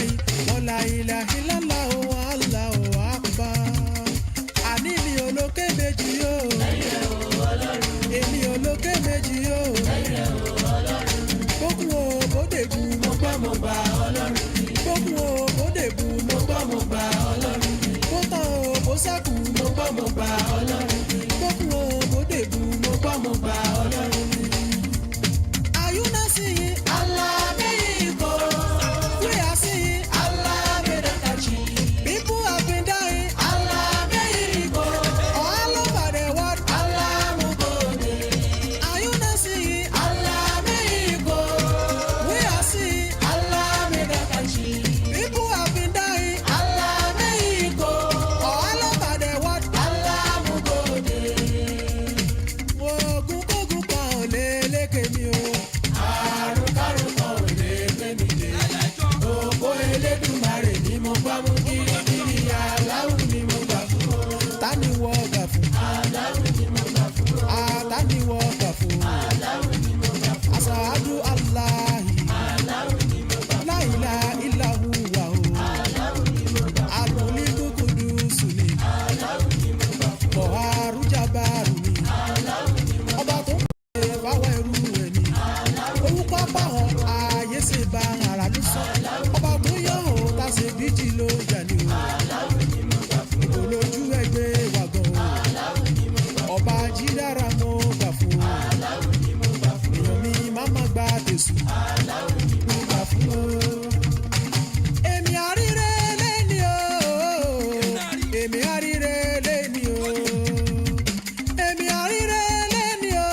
wala ilaha illallah wallahu akbar. Àní mi olókè méjì o. Èmi olókè méjì o. Bókun o bódèbù mo gbọ́ mo gbà ọlọ́run. Bókun o bódèbù mo gbọ́ mo gbà ọlọ́run. Bótán o bó sákù mo gbọ́ mo gbà ọlọ́run. Bókun o bódèbù mo gbọ́ mo gbà ọlọ́run. Are you not seeing Allah made go? We are seeing Allah made a touch. People have been dying. Allah made go. All over the world. Allah mugode. Are you not seeing Allah made go? We are seeing Allah made a touch. People have been dying. Allah made go. All over the world. Allah mugode. Ogun kogun kan ò lè lékè mi o. Àrùn kárùn kan ò lè gbé mi dé. Ògo Elédùmarè ni mo gbá mú kirikiri. Aláwù ni mo gbà fún o. Ta ni wọ́ gbà fún? Aláwù ni mo gbà fún o. Ta ni wọ́ gbà fún? Aláwù ni mo gbà fún o. Aṣáájú Aláhi. Aláwù ni mo gbà fún o. Láìlá ìlàhù wà o. Aláwù ni mo gbà fún o. Àlùmí kúkúdú sùnì. Aláwù ni mo gbà fún o. Bọ̀hárù jábàrù ni. Aláwù ni mo gbà fún o. Ọba tó ń pè báwọn ẹrú ẹ̀ ni. Orúkọ bá wọn ààyè ṣe bá ara ló sọ. Ọba tó yàn ó ta ṣe bíjì ló yà ni o. Ìbò lójú ẹgbẹ́ wà gan o. Ọba jídára mo gbà fún o. Èèyàn mi máa má gba tèṣù. Mo gbà fún o. Èmi àríre lẹ́ni o. Èmi àríre lẹ́ni o. Èmi àríre lẹ́ni o.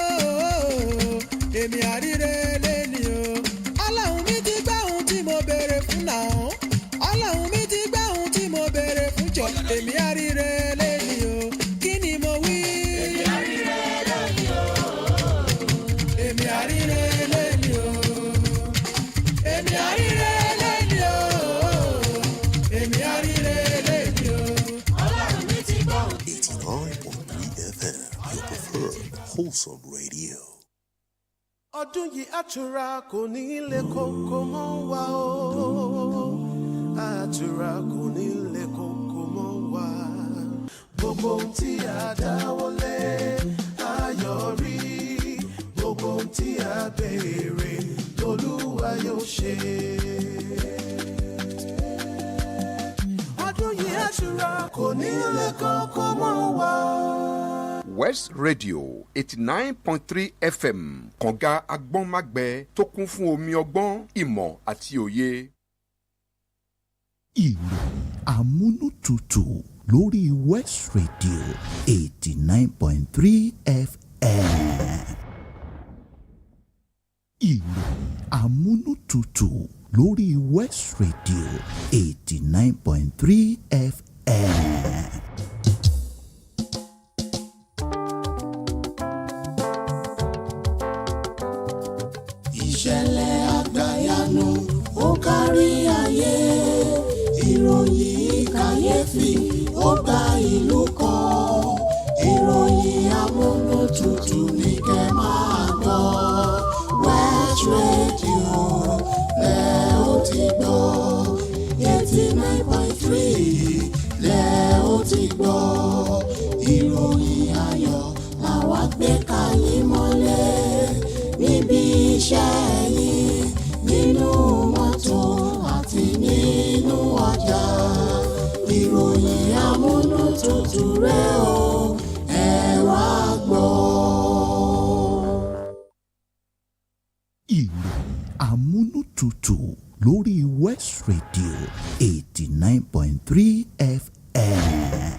Èmi àríre lẹ́ni o. Ọlọ́run mi ti gbá ohun tí mo béèrè fún náà. Ọlọ́run mi ti gbá ohun tí mo béèrè fún jọ. Èmi àríre lẹ́ni o. Kí ni mo wí? Èmi àríre lẹ́ni o. Èmi àríre lẹ́ni o. Èmi àríre lẹ́ni o. Èmi àríre lẹ́ni o. Ọlọ́run mi ti gbá ohun. 89.3 FM, your preferred wholesome radio. Ọdún yìí àtúrà kò ní lè kókó mọ́ wa o. Àtúrà kò ní lè kókó mọ́ wa. Gbogbo ohun tí a dáwọ́lé á yọrí. Gbogbo ohun tí a béèrè l'Olúwa yóò ṣe. Ọdún yìí àtúrà kò ní lè kókó mọ́ wa. West Radio 89.3 FM kànga agbọ́nmágbẹ tó kún fún omi ọgbọ́n ìmọ̀ àti òye. Ìròyìn amúnútutù lórí West Radio 89.3 FM. Ìròyìn amúnútutù lórí West Radio 89.3 FM. Ìṣẹ̀lẹ̀ àgbàyanu ó kárí ayé, ìròyìn kàyéfì ó gba ìlú kan, ìròyìn amúnútutù ní kẹ́ máa gbọ́. West Radio lẹ́ ó ti gbọ́, 89.3 lẹ́ ó ti gbọ́. Ìròyìn ayọ̀ làwa gbé kalẹ̀ mọ́lẹ̀ níbi iṣẹ́ yìí, nínú mọ́tò àti nínú ọjà. Ìròyìn amúnútutù rẹ̀ o, ẹ wá gbọ́. Ìròyìn amúnútutù lórí West Radio 89.3 FM.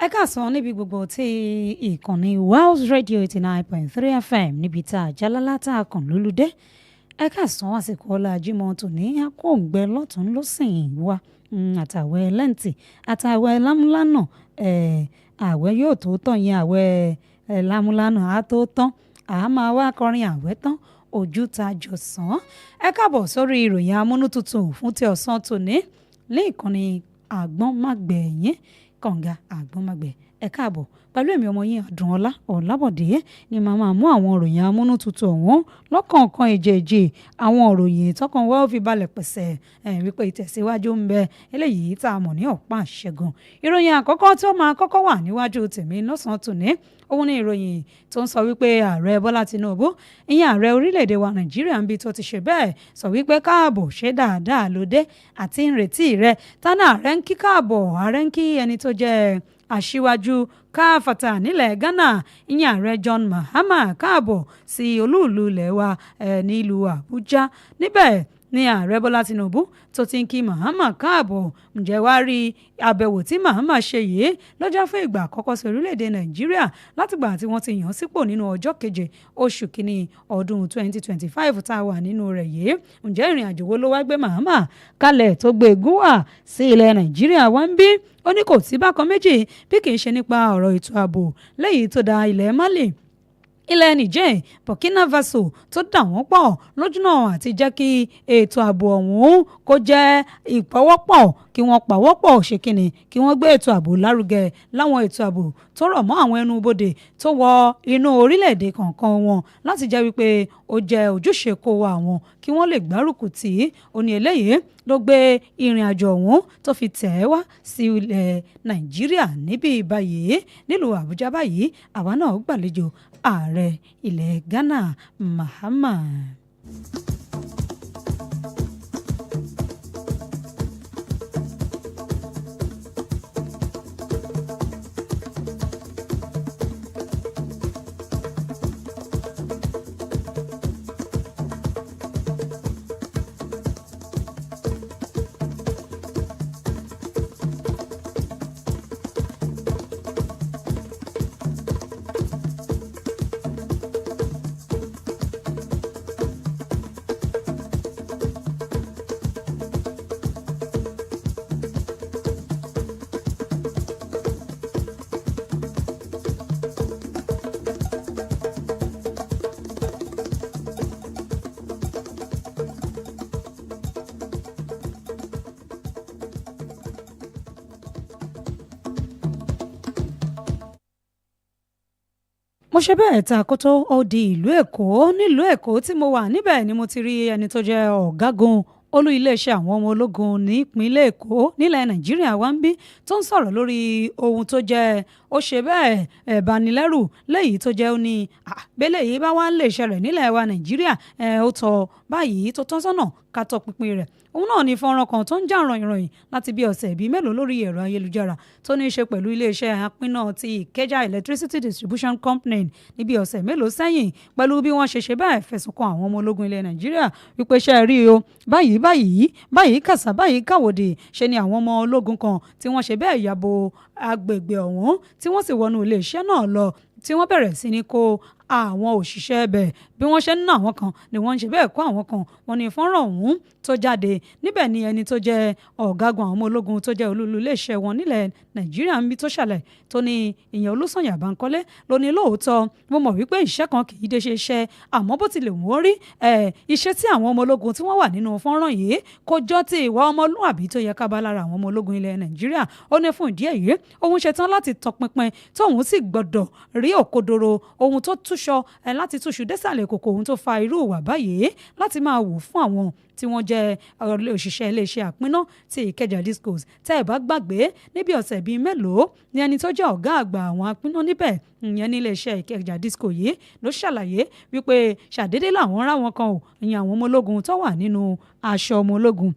ẹ káàsán níbi gbogbo tí ìkànnì Wells Radio 89.3 FM níbi tá a jálálá tá a kàn lólúdé ẹ káàsán àsìkò ọlá Jímọ̀ tòní àkóǹgbẹ lọ́tún lọ́sìn wa àtàwẹ̀ lẹ́ǹtì àtàwẹ̀ lámúlánà àwẹ̀ yóò tó tán yẹn àwẹ̀ lámúlánà á tó tán àá máa wá kọrin àwẹ̀ tán ojú ta jọ̀sán ẹ káàbọ̀ sórí ìròyìn amúnútutù fún ti ọ̀sán tòní ní ìkànnì Àgbọ́nmágbẹ yín kànga Àgbọ́nmágbẹ ẹ káàbọ̀ pẹ̀lú èmi ọmọ yín Àdùnọlá Ọlábọ̀dé ni màá máa mú àwọn ìròyìn amúnútutù ọ̀hún lọ́kọ̀ọ̀kan èjèèjì àwọn ìròyìn tọkàn wá ó fi balẹ̀ pẹ̀sẹ̀ wípé ìtẹ̀síwájú ń bẹ eléyìí tá a mọ̀ ní ọ̀pá àṣẹgun ìròyìn àkọ́kọ́ tí ó máa kọ́kọ́ wà níwájú tèmi lọ́sàn-án tòní òun ni ìròyìn tó ń sọ wípé ààrẹ Bọ́lá Tinubu ìyẹn ààrẹ orílẹ̀-èdè wa Nàìjíríà ń bí tó ti ṣe bẹ́ẹ̀ sọ wípé káàbọ̀ ṣe dáadáa lóde àti ìrètí rẹ̀ tánà ààrẹ ń kí káàbọ̀ ààrẹ ń kí ẹni tó jẹ́ aṣíwájú káfàtà nílẹ̀ Ghana ìyẹn ààrẹ John Mahama káàbọ̀ sí olúùlú ilẹ̀ wa nílùú Àbújá níbẹ̀ ní ààrẹ Bọ́lá Tinubu tó ti ń kí Mahama káàbọ̀ ǹjẹ́ wá rí àbẹ̀wò tí Mahama ṣe yìí lọ́jọ́ fún ìgbà àkọ́kọ́ sí orílẹ̀-èdè Nàìjíríà látìgbà tí wọ́n ti yàn án sípò nínú ọjọ́ keje oṣù kínní ọdún 2025 tá a wà nínú rẹ̀ yìí ǹjẹ́ ìrìn àjò wo ló wá gbé Mahama kalẹ̀ tó gbé egún wà sí ilẹ̀ Nàìjíríà wá ń bí ó ní kò sí bákan méjì bí kì í ṣe nípa ọ̀rọ̀ ètò ààbò lẹ́yìn tó da ilẹ̀ Mali ilẹ̀ Niger Burkina Faso tó dà wọ́n pọ̀ lójúnà àti jẹ́ kí ètò ààbò ọ̀hún kó jẹ́ ìpawọ́pọ̀ kí wọ́n pawọ́pọ̀ ṣe kíni kí wọ́n gbé ètò ààbò lárugẹ láwọn ètò ààbò tó rọ̀ mọ́ àwọn ẹnu bodè tó wọ inú orílẹ̀-èdè kọ̀ọ̀kan wọn láti jẹ́ wípé ó jẹ́ ojúṣe kó wa àwọn kí wọ́n lè gbárùkù tì í ó ní eléyìí ló gbé ìrìn àjò ọ̀hún tó fi tẹ̀ ẹ́ wá sí ilẹ̀ Nàìjíríà níbí báyìí nílùú Àbújá báyìí àwa náà gbàlejò ààrẹ ilẹ̀ Ghana Mahama. mo ṣe bẹ́ẹ̀ ta kó tó ó di ìlú Èkó nílùú Èkó tí mo wà níbẹ̀ ni mo ti rí ẹni tó jẹ́ ọ̀gágun olú iléeṣẹ́ àwọn ọmọ ológun nípínlẹ̀ Èkó nílẹ̀ Nàìjíríà wá ń bí tó ń sọ̀rọ̀ lórí ohun tó jẹ́ ó ṣe bẹ́ẹ̀ banilẹ́rù léyìí tó jẹ́ ó ní àbẹ́lẹ̀ yìí bá wá ń lè ṣẹlẹ̀ nílẹ̀ wa Nàìjíríà ó tọ́ báyìí tó tọ́ sọ́nà ká tọ́ pinpin rẹ̀ òun náà ní fọ́nrán kan tó ń jà ròyìn láti bí ọ̀sẹ̀ bíi mélòó lórí ẹ̀rọ ayélujára tó ní í ṣe pẹ̀lú iléeṣẹ́ apínná ti Ìkẹjà Electricity Distribution Company níbi ọ̀sẹ̀ mélòó sẹ́yìn pẹ̀lú bí wọ́n ṣe bẹ́ẹ̀ fẹ̀sùn kan àwọn ọmọ ológun ilẹ̀ Nàìjíríà wípé ṣe rí o báyìí kàṣà báyìí káwòdì ṣe ni àwọn ọmọ ológun kan tí wọ́n ṣe bẹ́ẹ̀ yàbò agbègbè ọ̀hún tí wọ́n sì wọnú iléeṣẹ́ náà lọ tí wọ́n bẹ̀rẹ̀ sí ní kó àwọn òṣìṣẹ́ ẹbẹ̀ bí wọ́n ṣe ń ná àwọn kan ni wọ́n ń ṣe bẹ́ẹ̀ kó àwọn kan wọ́n ní fọ́nrán ọ̀hún tó jáde níbẹ̀ ni ẹni tó jẹ́ ọ̀gágun àwọn ọmọ ológun tó jẹ́ olúlu iléeṣẹ́ wọn nílẹ̀ Nàìjíríà ń bí tó ṣàlẹ̀ tó ní ìyẹn Olúsànyà Bánkọ́lé ló ní lóòótọ́ mo mọ̀ wípé iṣẹ́ kan kì í dé ṣe iṣẹ́ àmọ́ bó tilẹ̀ wọ́n rí iṣẹ́ tí àwọn ọmọ ológun tí wọ́n wà nínú fọ́nrán yìí kò jọ ti ìwà ọmọlúwàbí tó yẹ ká bá lára àwọn ọmọ ológun ilẹ̀ Nàìjíríà ó ní fún ìdí èyí òun ṣetán láti tọpinpin tóun sì gbọ́dọ̀ rí òkodoro ohun tó túṣọ láti túṣu désàlẹ̀ kòkò ohun tó fa irú ìwà báyìí láti máa wò fún àwọn tí wọ́n jẹ́ òṣìṣẹ́ iléeṣẹ́ àpínná ti Ìkẹjà Discos tẹ́ ẹ̀ bá gbàgbé níbi ọ̀sẹ̀ bíi mélòó ni ẹni tó jẹ́ ọ̀gá àgbà àwọn àpínná níbẹ̀ ìyẹn ní iléeṣẹ́ Ìkẹjà Disco yìí ló ṣàlàyé wípé ṣàdédé làwọn rá wọn kan ò ìyẹn àwọn ọmọ ológun tó wà nínú aṣọ ọmọ ológun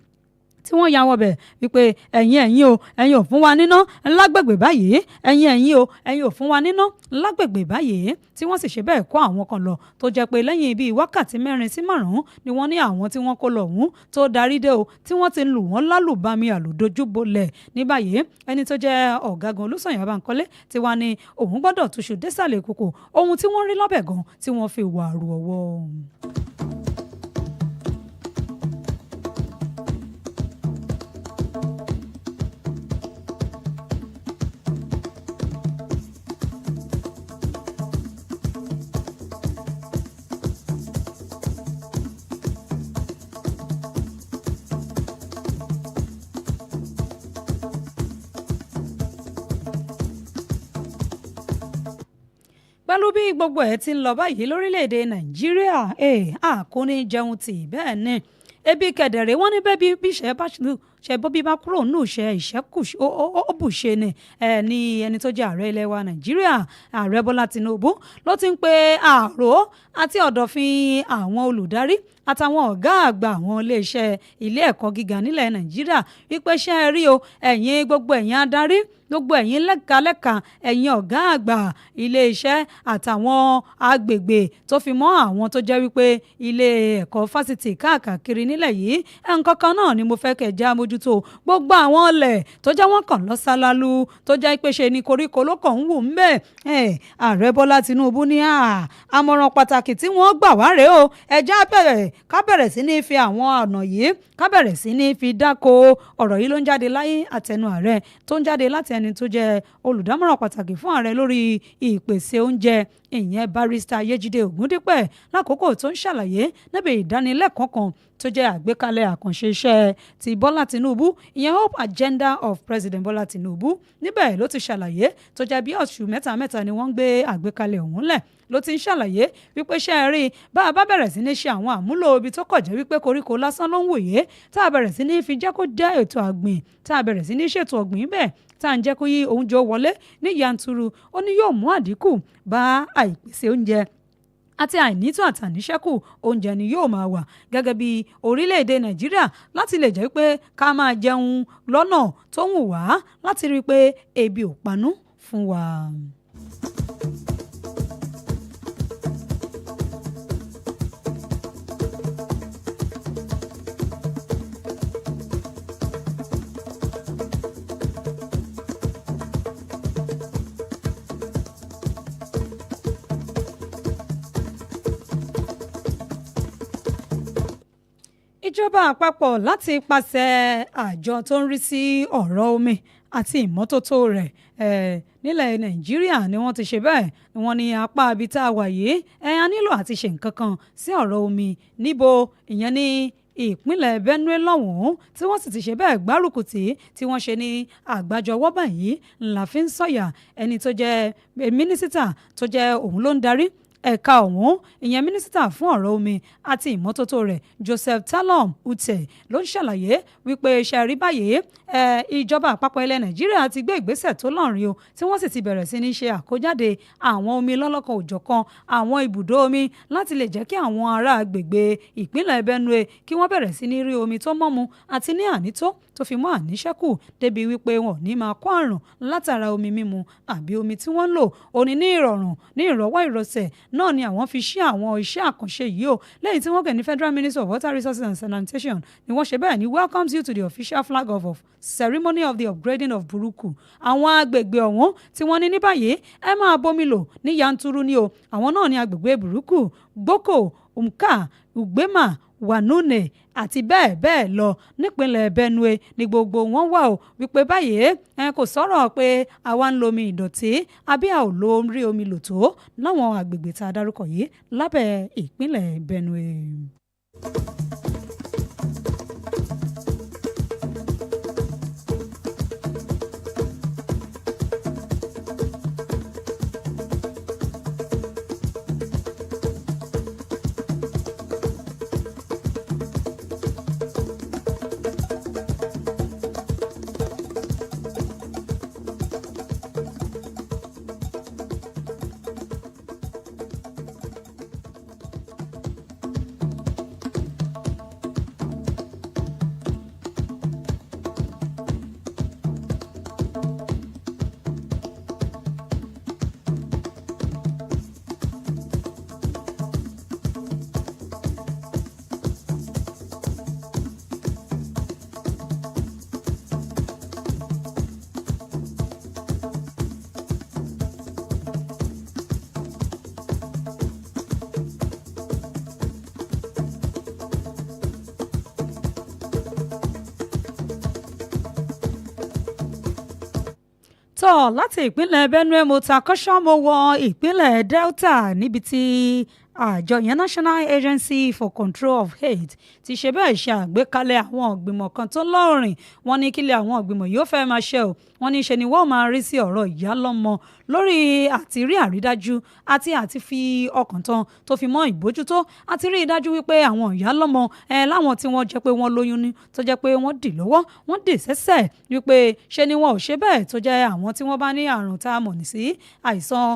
tí wọ́n ya wọ́n bẹ̀ wípé ẹ̀yin ò fún wa níná lágbègbè báyìí ẹ̀yin ò fún wa níná lágbègbè báyìí tí wọ́n sì ṣe bẹ́ẹ̀ kó àwọn kan lọ tó jẹ́ pé lẹ́yìn bíi wákàtí 4 sí 5 ni wọ́n ní àwọn tí wọ́n kó lọ ọ̀hún tó darí dé o tí wọ́n ti lù wọ́n lálùbami àlùdojúbolẹ̀ ní báyìí ẹni tó jẹ́ ọ̀gágun Olúṣọ̀yà Bánkọ́lé ti wá ní òun gbọ́dọ̀ túṣu désàlẹ̀ kòkò ohun tí wọ́n rí lọ́bẹ̀ gan tí wọ́n fi wà rú ọwọ́. pẹ̀lú bí gbogbo ẹ̀ ti ń lọ báyìí lórílẹ̀‐èdè Nàìjíríà àkóní jẹun tì bẹ́ẹ̀ ni ebi kẹ̀dẹ̀rẹ̀ wọ́n ní bẹ́ẹ̀ bí ìṣẹ́ bá ṣe bó bí bá kúrò nínú ìṣẹ́kù ó bùṣe ni ní ẹni tó jẹ́ ààrẹ ilẹ̀ wa Nàìjíríà ààrẹ Bọ́lá Tinubu ló ti ń pe àrò àti ọ̀dọ̀fin àwọn olùdarí àtàwọn ọ̀gá àgbà àwọn iléeṣẹ́ ilé ẹ̀kọ́ gíga nílẹ̀ Nàìjíríà wípé ṣé ẹ rí o ẹ̀yin gbogbo ẹ̀yin adarí gbogbo ẹ̀yin lẹ́ka ẹ̀yin ọ̀gá àgbà iléeṣẹ́ àtàwọn agbègbè tó fi mọ́ àwọn tó jẹ́ wípé ilé ẹ̀kọ́ fásitì káàkiri nílẹ̀ yìí nǹkan kan náà ni mo fẹ́ kẹ́ já mójútó gbogbo àwọn ọlẹ̀ tó jẹ́ wọ́n kàn lọ sálálú tó jẹ́ pé ṣe ni koríko ló kàn ń wù ń bẹ̀ ààrẹ Bọ́lá Tinubu ní àmọ̀ràn pàtàkì tí wọ́n gbà wá rèé o ẹja ká bẹ̀rẹ̀ sí ní fi àwọn ọ̀nà yìí ká bẹ̀rẹ̀ sí ní fi dáko ọ̀rọ̀ yìí ló ń jáde láyé àtẹnu ààrẹ tó ń jáde láti ẹni tó jẹ́ olùdámọ̀ràn pàtàkì fún ààrẹ lórí ìpèsè oúnjẹ ìyẹn barista Yéjídé Ògúndípẹ̀ lákòókò tó ń ṣàlàyé níbi ìdánilẹ́kọ̀ọ́ kan tó jẹ́ àgbékalẹ̀ àkànṣe iṣẹ́ ti Bọ́lá Tinubu ìyẹn Hope Agenda of President Bọ́lá Tinubu níbẹ̀ ló ti ṣàlàyé tó jẹ́ bí oṣù mẹ́ta ni wọ́n ń gbé àgbékalẹ̀ ọ̀hún lẹ̀ ló ti ń ṣàlàyé wípé ṣe é rí bá a bá bẹ̀rẹ̀ sí ní ṣe àwọn àmúlò ibi tó kọ̀ jẹ́ wípé koríko lásán ló ń wòye tá a bẹ̀rẹ̀ sí ní fi jẹ́ kó jẹ́ ètò àgbìn tá a bẹ̀rẹ̀ sí ní ṣètò ọ̀gbìn bẹ́ẹ̀ tá à ń jẹ́ kó yí oúnjẹ wọlé ní yanturu ó ní yóò mú àdínkù bá àìpèsè oúnjẹ àti àìnító àtàníṣẹ́kù oúnjẹ ni yóò máa wà gẹ́gẹ́ bí orílẹ̀-èdè Nàìjíríà láti lè jẹ́ pé ká máa jẹun lọ́nà tó wù wá láti rí i pé ebi ò panú fún wa. ìjọba àpapọ̀ láti ipasẹ̀ àjọ tó ń rí sí ọ̀rọ̀ omi àti ìmọ́tótó rẹ̀ nílẹ̀ Nàìjíríà ni wọ́n ti ṣe bẹ́ẹ̀ ni wọ́n ní apá ibi tá a wà yìí a nílò àti ṣe nǹkan kan sí ọ̀rọ̀ omi níbo ìyẹn ní ìpínlẹ̀ Benue lọ́hùn-ún tí wọ́n sì ti ṣe bẹ́ẹ̀ gbárùkù tí wọ́n ṣe ní àgbájọwọ́ báyìí ńlá fi ń sọ̀yà ẹni tó jẹ́ mínísítà tó jẹ́ òun ló ń darí ẹ̀ka ọ̀hún ìyẹn mínísítà fún ọ̀rọ̀ omi àti ìmọ́tótó rẹ̀ Joseph Talon Ute ló ń ṣàlàyé wípé ṣe rí báyìí ìjọba àpapọ̀ ilẹ̀ Nàìjíríà ti gbé ìgbésẹ̀ tó lọ́rìn o tí wọ́n sì ti bẹ̀rẹ̀ sí ní ṣe àkójáde àwọn omi lọ́lọ́kan òjọ̀kan àwọn ibùdó omi láti lè jẹ́ kí àwọn ará agbègbè ìpínlẹ̀ Benue kí wọ́n bẹ̀rẹ̀ sí ní rí omi tó mọ́mu àti ní ànító tó fi mọ́ àníṣẹ́kù débi wípé wọn ò ní máa kó àrùn látara omi mímu àbí omi tí wọ́n ń lò òní ní ìrọ̀rùn ní ìrọ̀wọ́ ìrọsẹ̀ náà ni àwọn fi ṣí àwọn iṣẹ́ àkànṣe yìí o lẹ́yìn tí wọ́n kẹ́ ní Federal Ministry of Water Resources and Sanitation ni wọ́n ṣe bẹ́ẹ̀ ni welcomes you to the official flag of ceremony of the upgrading of Buruku àwọn agbègbè ọ̀hún tí wọ́n ní báyìí ẹ máa bómi lò ní yanturu ni o àwọn náà ní agbègbè Buruku Gboko Umka Ugbema Wanune àti bẹ́ẹ̀ bẹ́ẹ̀ lọ nípínlẹ̀ Benue ní gbogbo wọn wà ó wípé báyìí kò sọ̀rọ̀ pé àwa ń lo omi ìdọ̀tí àbí a ò lo rí omi lò tó láwọn àgbègbè tá a dárúkọ yìí lábẹ́ ìpínlẹ̀ Benue. tó láti ìpínlẹ̀ Benue mo ta kọ́ṣọ́ mo wọ ìpínlẹ̀ Delta níbi tí àjọ yẹn National Agency for Control of AIDS ti ṣe bẹ́ẹ̀ ṣe àgbékalẹ̀ àwọn ìgbìmọ̀ kan tó lọ́rìn wọ́n ní kílẹ̀ àwọn ìgbìmọ̀ yóò fẹ́ máa ṣe o wọ́n ní ṣe ni wọ́n máa rí sí ọ̀rọ̀ ìyálọ́mọ lórí àti rí àrídájú àti fi ọkàn tán tó fi mọ́ ìbójútó àti rí ìdájú wípé àwọn ìyálọ́mọ láwọn tí wọ́n jẹ́ pé wọ́n lóyún ní tó jẹ́ pé wọ́n dì lọ́wọ́ wọ́n dì sẹ́sẹ̀ wípé ṣe ni wọn ò ṣe bẹ́ẹ̀ tó jẹ́ àwọn tí wọ́n bá ní àrùn tá a mọ̀ ní sí àìsàn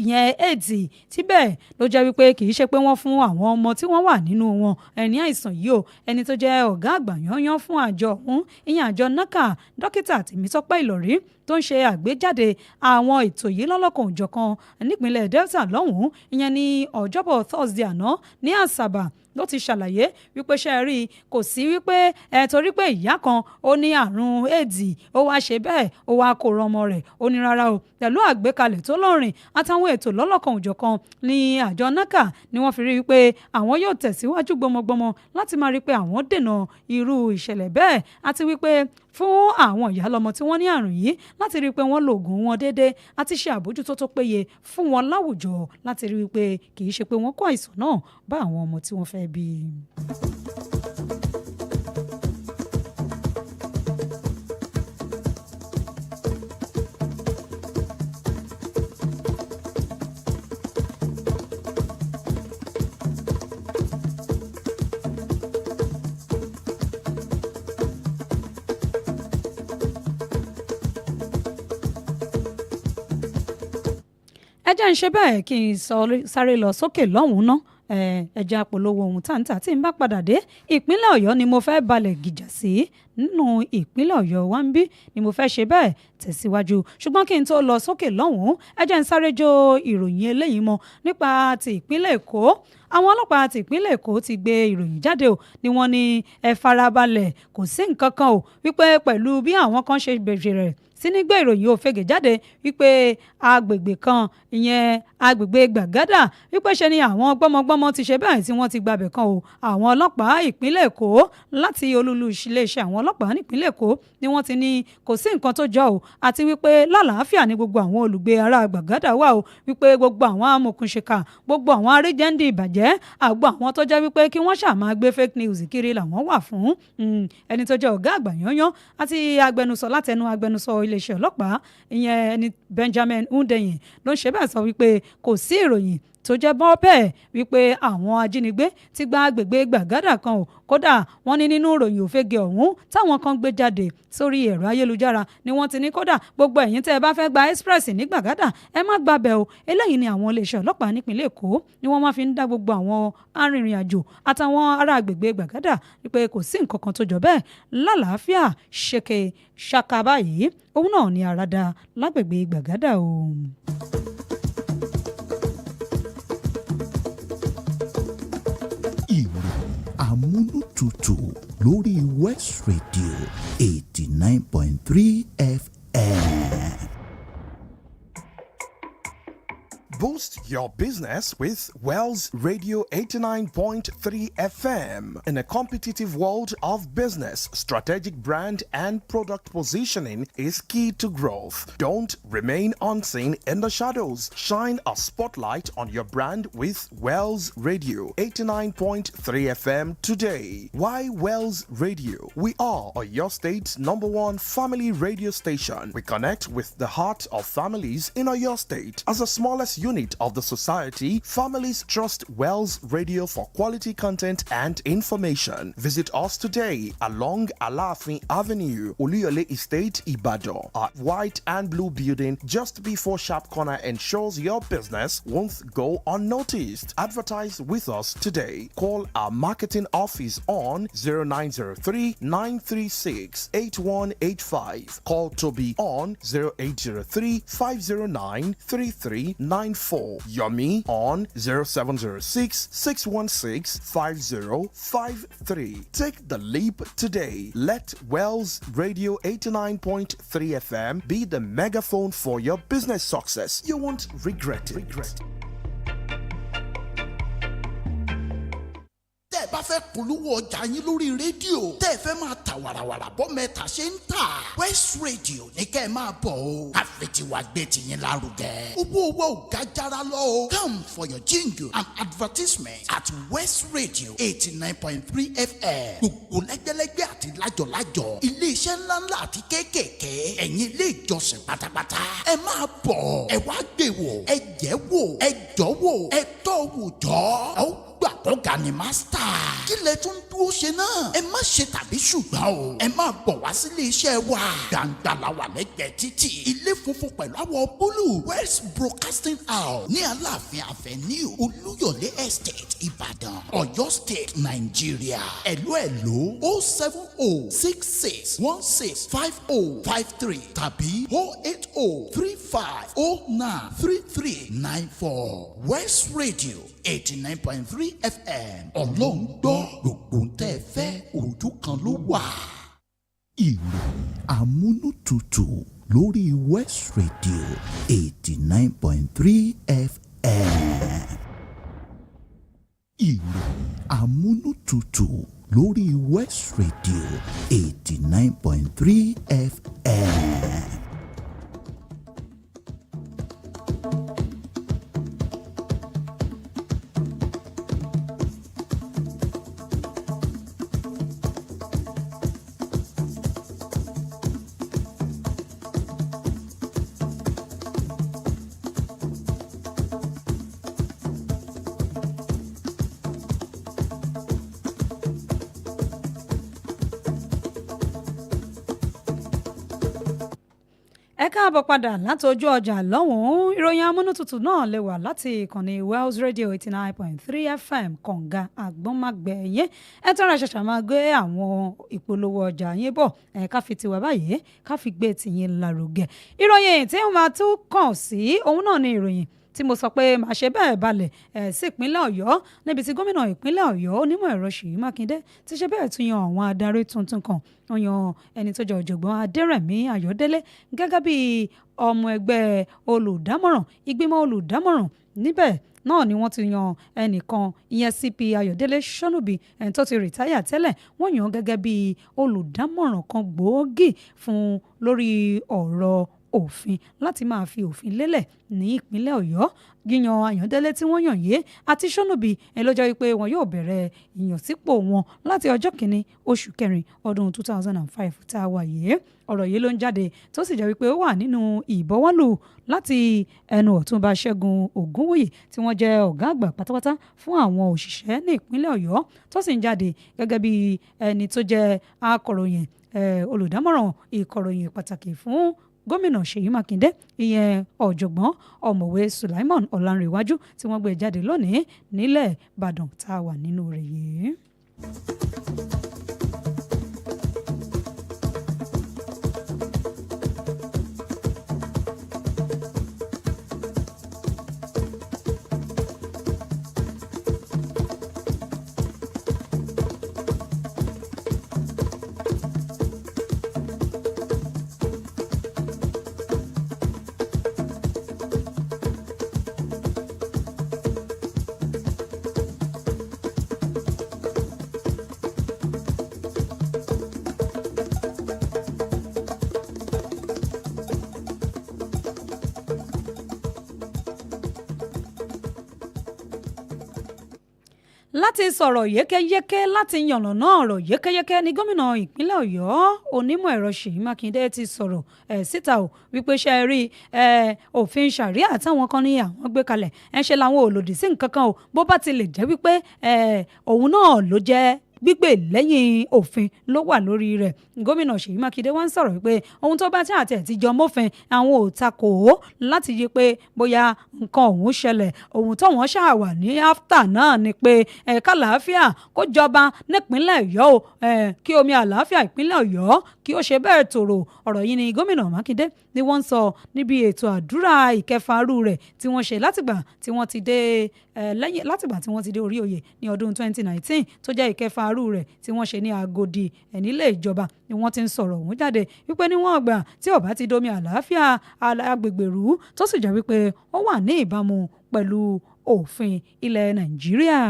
ìyẹn AIDS tí bẹ́ẹ̀ ló jẹ́ wípé kì í ṣe pé wọ́n fún àwọn ọmọ tí wọ́n wà nínú wọn ẹni àìsàn yìí o ẹni tó jẹ́ ọ̀gá àgbà yányán fún àjọ ọ̀hún ìyẹn àjọ NACA dókítà Tèmítọ́pẹ́ Ìlọ̀rí tó ń ṣe àgbéjáde àwọn ètò yìí lọ́lọ́kan òjọ̀kan nípínlẹ̀ Delta lọ́hùn-ún ìyẹn ní ọjọ́bọ̀ Thursday àná ní Àsàbà ló ti ṣàlàyé wípé ṣe rí kò sí wípé torí pé ìyá kan ó ní àrùn AIDS ó wá ṣe bẹ́ẹ̀ ó wá kó rọmọ rẹ̀ ó ní rárá o pẹ̀lú àgbékalẹ̀ tó lọ́rìn àtàwọn ètò lọ́lọ́kan òjọ̀kan ní àjọ NACA ni wọ́n fi rí wípé àwọn yóò tẹ̀síwájú gbọmọgbọmọ láti máa rí pé àwọn dènà irú ìṣẹ̀lẹ̀ bẹ́ẹ̀ àti wípé fún àwọn ìyálọ́mọ tí wọ́n ní àrùn yìí láti rí i pé wọ́n lo oògùn wọn déédéé àti ṣe àbójútó tó péye fún wọn láwùjọ láti rí i pé kì í ṣe pé wọ́n kó àìsàn náà bá àwọn ọmọ tí wọ́n fẹ́ bí. jẹ́ ń ṣe bẹ́ẹ̀ kí n sáré lọ sókè lọ́hùn-ún ná ẹja polówó ohun táǹtà tí n bá padà dé ìpínlẹ̀ Ọ̀yọ́ ni mo fẹ́ balẹ̀ gìjà sí nínú ìpínlẹ̀ Ọ̀yọ́ wa ń bí ni mo fẹ́ ṣe bẹ́ẹ̀ tẹ̀síwájú ṣùgbọ́n kí n tó lọ sókè lọ́hùn-ún ẹja ń sáré jó ìròyìn eléyìí mọ́ nípa ti ìpínlẹ̀ Èkó àwọn ọlọ́pàá ti ìpínlẹ̀ Èkó ti gbé ìròyìn jáde o ni wọ́n ní ẹ farabalẹ̀ kò sí nǹkan kan o wípé pẹ̀lú bí àwọn kan ṣe bẹ̀rẹ̀ rẹ̀ sí ní gbé ìròyìn òfegè jáde wípé agbègbè kan ìyẹn agbègbè Gbàgádà wípé ṣe ni àwọn gbọ́mọgbọ́mọ ti ṣe bẹ́ẹ̀ tí wọ́n ti gbabẹ̀ kan o àwọn ọlọ́pàá ìpínlẹ̀ Èkó láti olúlu iléeṣẹ́ àwọn ọlọ́pàá nípínlẹ̀ Èkó ni wọ́n ti ní kò sí nǹkan tó jọ o àti wípé lálàáfíà ni gbogbo àwọn olùgbé ará Gbàgádà wà o wípé gbogbo àwọn amòkùnṣìkà gbogbo àwọn aríjẹ́ndì ìbàjẹ́ àgbo àwọn tó jẹ́ wípé kí wọ́n ṣáà máa gbé fake news kiri làwọn wà fún ẹni tó jẹ́ ọ̀gá àgbà yányán àti agbẹnusọ látẹnu agbẹnusọ iléeṣẹ́ ọlọ́pàá ìyẹn ẹni Benjamin Hundeyin ló ń ṣe bẹ́ẹ̀ sọ wípé kò sí ìròyìn tó jẹ́ bọ́ bẹ́ẹ̀ wípé àwọn ajínigbé ti gba agbègbè Gbàgádà kan o kódà wọ́n ní nínú ìròyìn òfegè ọ̀hún táwọn kan gbé jáde sórí ẹ̀rọ ayélujára ni wọ́n ti ní kódà gbogbo ẹ̀yin tẹ́ ẹ bá fẹ́ gba express ní Gbàgádà ẹ má gbàbẹ̀ o eléyìí ni àwọn iléeṣẹ́ ọlọ́pàá nípínlẹ̀ Èkó ni wọ́n máa fi ń dá gbogbo àwọn arìnrìn-àjò àtàwọn ará agbègbè Gbàgádà wípé kò sí nǹkan kan tó jọ bẹ́ẹ̀ lálàáfíà ṣèké ṣàkàbà yìí òun náà ni àràdà lágbègbè Gbàgádà o. Amúnútutù lórí West Radio 89.3 FM. Boost your business with Wells Radio 89.3 FM. In a competitive world of business, strategic brand and product positioning is key to growth. Don't remain unseen in the shadows. Shine a spotlight on your brand with Wells Radio 89.3 FM today. Why Wells Radio? We are your state's #1 family radio station. We connect with the heart of families in your state. As the smallest unit of the society, families trust Wells Radio for quality content and information. Visit us today along Alafin Avenue, Oluyole Estate, Ibadan. Our white and blue building just before Sharp Corner ensures your business won't go unnoticed. Advertise with us today. Call our marketing office on 0903 936 8185. Call Toby on 0803 509 3394. Yomi on 0706 616 5053. Take the leap today. Let Wells Radio 89.3 FM be the megaphone for your business success. You won't regret it. polówó ọjà yín lórí rédíò tẹ́ ẹ fẹ́ máa ta wàràwàrà bọ́ mẹ́ta ṣe ń tà West Radio ní kẹ́ ẹ máa bọ̀ o àfẹ̀tiwa gbé tiyín lárugẹ owó owó ò ga jára lọ o come for your jingle and advertisement at West Radio 89.3 FM gbogbo lẹ́gbẹ́lẹ́gbẹ́ àti lájọ̀lájọ̀ iléeṣẹ́ ńláńlá àti kéékèèké ẹ̀yin ilé ìjọsìn pátápátá ẹ máa bọ̀ ẹ wá gbé wò ẹ jẹ́ wò ẹ jọ́ wò ẹ tọ́ wò jọ́ ọ gbà kọ́ga ni mástà. kí lẹ tún dúró ṣe náà. ẹ má ṣe tàbí ṣùgbọ́n o. ẹ máa bọ̀ wá sílé iṣẹ́ wa. gbàǹgbà la wà lẹ́gbẹ̀ẹ́ títì. ilé funfun pẹ̀lú àwọ̀ búlù. West Broadcasting House ní Aláàfin Avenue Olúyọ̀lé Estate Ìbàdàn Ọ̀yọ́ State Nàìjíríà. ẹ̀lú 07066165053 tàbí 08035093394 West Radio 89.3 FM ọlọ́run gbọ́ gbogbo tẹ́ ẹ fẹ́ ojú kan ló wà. ìròyìn amúnútutù lórí West Radio 89.3 FM. ìròyìn amúnútutù lórí West Radio 89.3 FM. ẹ káàbọ̀ padà láti ojú ọjà lọ́hùn-ún ìròyìn amúnútutù náà lè wà láti ìkànnì Wells Radio 89.3 FM kọ̀ǹga àgbọ̀nmágbẹ̀ yẹn ẹ tọ́ra ṣẹ̀ṣẹ̀ máa gbé àwọn ìpolówó ọjà yẹn bọ̀ ká fi tiwa báyìí ká fi gbé tìyín lárugẹ. ìròyìn tí wọ́n máa tún kàn sí òun náà ni ìròyìn tí mo sọ pé màá ṣe bẹ́ẹ̀ balẹ̀ sí ìpínlẹ̀ Ọ̀yọ́ níbi tí gómìnà ìpínlẹ̀ Ọ̀yọ́ onímọ̀ ẹ̀rọ Ṣèyí Mákindé ti ṣe bẹ́ẹ̀ tún yan àwọn adarí tuntun kan wọ́n yan ẹni tó jẹ́ ọ̀jọ̀gbọ́n Adérẹ̀mí Ayọ̀délé gẹ́gẹ́ bí ọmọ ẹgbẹ́ olùdámọ̀ràn ìgbìmọ̀ olùdámọ̀ràn níbẹ̀ náà ni wọ́n ti yan ẹnìkan ìyẹn CP Ayọ̀délé Ṣọ́nùbí ẹni tó ti rìtáyà tẹ́lẹ̀ wọ́n yan gẹ́gẹ́ bí olùdámọ̀ràn kan gbòógì fún lórí ọ̀rọ̀ òfin láti máa fi òfin lélẹ̀ ní ìpínlẹ̀ Ọ̀yọ́ yíyan Ayọ̀délé tí wọ́n yàn yé àti Ṣọ́nùbí ẹ lọ́jọ́ wípé wọn yóò bẹ̀rẹ̀ ìyànsípò wọn láti ọjọ́ kìíní oṣù kẹrin ọdún 2005 tá a wà yìí ọ̀rọ̀ yìí ló ń jáde tó sì jẹ́ wípé ó wà nínú ìbọwọ́lù láti ẹnu Ọ̀túnba Ṣẹ́gun Ògúnwùyí tí wọ́n jẹ́ ọ̀gá àgbà pátápátá fún àwọn òṣìṣẹ́ ní ìpínlẹ̀ Ọ̀yọ́ tó sì ń jáde gẹ́gẹ́ bí ẹni tó jẹ́ akọ̀ròyìn olùdámọ̀ràn ìkọ̀ròyìn pàtàkì fún gómìnà Ṣèyí Mákindé ìyẹn ọ̀jọ̀gbọ́n ọ̀mọ̀wé Sulaimon Ọlánrewájú tí wọ́n gbé jáde lónìí nílẹ̀ Ìbàdàn tá a wà nínú rẹ̀ yìí. láti sọ̀rọ̀ yékéyéké láti yànnàná ọ̀rọ̀ yékéyéké ni gómìnà ìpínlẹ̀ Ọ̀yọ́ onímọ̀ ẹ̀rọ Ṣèyí Mákindé ti sọ̀rọ̀ síta o wípé ṣe rí òfin ṣàríà táwọn kan ní àwọn gbé kalẹ̀ ṣe làwọn ò lòdì sí nǹkan kan o bó bá ti lè jẹ́ wípé òun náà ló jẹ́ gbígbé lẹ́yìn òfin ló wà lórí rẹ̀ gómìnà Ṣèyí Mákindé wá ń sọ̀rọ̀ wípé ohun tó bá tí àti ẹ̀ ti jọ mọ́fin àwọn ò takò ó láti yí pé bóyá nǹkan ọ̀hún ṣẹlẹ̀ ohun tó wọ́n ṣàwà ní áfítà náà ni pé ẹ̀ka àlàáfíà kó jọba nípínlẹ̀ Ọ̀yọ́ o kí omi àlàáfíà ìpínlẹ̀ Ọ̀yọ́ kí ó ṣe bẹ́ẹ̀ tòrò ọ̀rọ̀ yìí ni gómìnà Mákindé ni wọ́n ń sọ níbi ètò àdúrà ìkẹfàárù rẹ̀ tí wọ́n ṣe látìgbà tí wọ́n ti dé orí oyè ní ọdún 2019 tó jẹ́ ìkẹfàárù rẹ̀ tí wọ́n ṣe ní Agodi nílé ìjọba ni wọ́n ti ń sọ̀rọ̀ ọ̀hún jáde wípé níwọ̀n ọgbà tí ó bá ti domi àlàáfíà agbègbè rú tó sì jẹ́ wípé ó wà ní ìbámu pẹ̀lú òfin ilẹ̀ Nàìjíríà.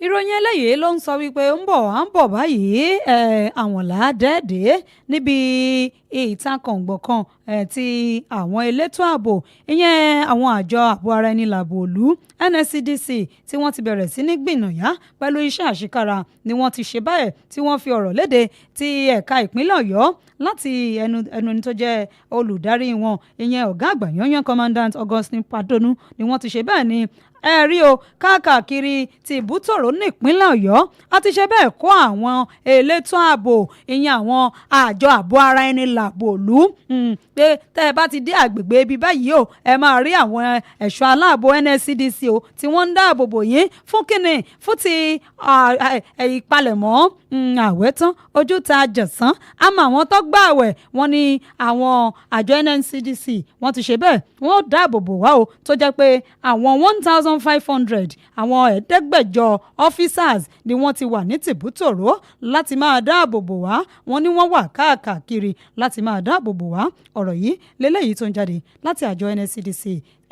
ìròyìn eléyìí ló ń sọ wípé ń bọ̀ báyìí àwọn làádẹ́ẹ̀dẹ́ níbi ìtakọ̀ǹgbọ̀n kan ti àwọn elétò ààbò ìyẹn àwọn àjọ ààbò ara ẹni làbò òlú NSCDC tí wọ́n ti bẹ̀rẹ̀ sí ní gbìnàyà pẹ̀lú iṣẹ́ àṣekára ni wọ́n ti ṣe báyẹ̀ tí wọ́n fi ọ̀rọ̀ léde ti ẹ̀ka ìpínlẹ̀ Ọ̀yọ́ láti ẹnu ẹni tó jẹ́ olùdarí wọn ìyẹn ọ̀gá àgbà yanyan Commandant Augustine Padonu ni wọ́n ti ṣe bẹ́ẹ̀ ni ẹ rí o káàkiri ti ìbútòrò nípínlẹ̀ Ọ̀yọ́ a ti ṣe bẹ́ẹ̀ kó àwọn elétò ààbò ìyẹn àwọn àjọ ààbò ara ẹni làbò òlú pé tẹ́ ẹ bá ti dé àgbègbè ibi báyìí o ẹ máa rí àwọn ẹ̀ṣọ́ aláàbò NSCDC o tí wọ́n ń dáàbò bò yín fún kíni fún ti ìpalẹ̀mọ́ àwẹ̀ tán ojú ta jẹ̀sán àmọ́ àwọn tó gbà àwẹ̀ wọ́n ní àwọn àjọ NSCDC wọ́n ti ṣe bẹ́ẹ̀ wọ́n dáàbò bò wá o tó jẹ́ pé àwọn 1,500 àwọn ẹ̀ẹ́dẹ́gbẹ̀jọ officers ni wọ́n ti wà ní tìbútòrò láti máa dáàbò bò wá wọ́n ní wọ́n wà káàkiri láti máa dáàbò bò wá ọ̀rọ̀ yìí lélẹ́yìí tó ń jáde láti àjọ NSCDC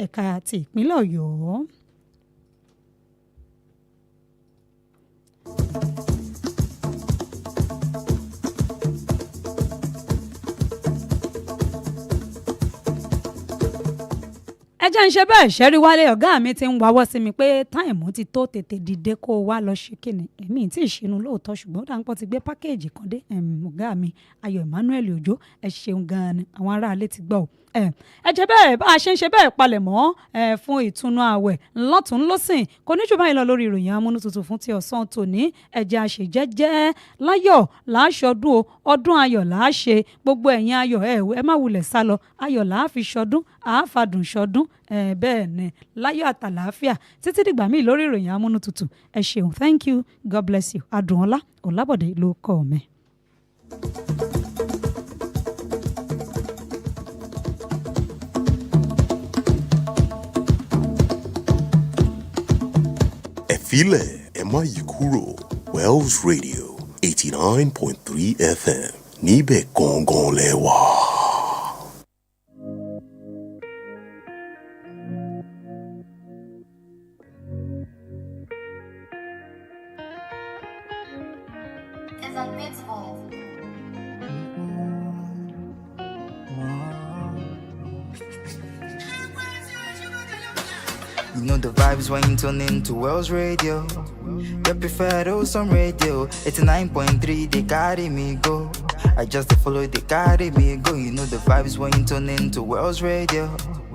ẹ̀ka ti ìpínlẹ̀ Ọ̀yọ́. ẹ jẹ́ ń ṣe bẹ́ẹ̀ ṣẹ́rí wálé ọ̀gá mi ti ń wáwọ́ sí mi pé táìmù ti tó tètè dìde kó o wá lọ ṣe kíni èmi tí ì ṣinú lóòótọ́ ṣùgbọ́n dáńpọ̀ ti gbé pákéèjì kan dé ọ̀gá mi Ayọ̀ Emmanuel Òjó ẹ ṣeun gan-an ni àwọn aráalé ti gbọ́ ẹ jẹ́ bẹ́ẹ̀ bá a ṣe ń ṣe bẹ́ẹ̀ palẹ̀mọ́ fún ìtúnú ààwẹ̀ lọ́tún lọ́sìn kò ní jù báyìí lọ lórí ìròyìn amúnútutù fún ti ọ̀sán tòní ẹ̀jẹ̀ àṣejẹ́jẹ́ láyọ̀ láṣọdún ọdún ayọ̀ láṣe gbogbo ẹ̀yin ayọ̀ ẹ má wulẹ̀ sá lọ ayọ̀ láàfi ṣọdún àáfàdùn ṣọdún bẹ́ẹ̀ ni láyọ̀ àtàlàáfíà títí dìgbà míì lórí ìròyìn amúnútutù ẹ ṣeun thank you God bless you Adùnọlá Ọlábọ̀dé ló kọ́ mi. Ẹ̀fílẹ̀ ẹ má yí kúrò Wells Radio 89.3 FM níbẹ̀ gangan lẹ wà. You know the vibes when you tune into Wells Radio. Your preferred awesome radio. 89.3, they carry me go. I just follow, they carry me go. You know the vibes when you tune into Wells Radio.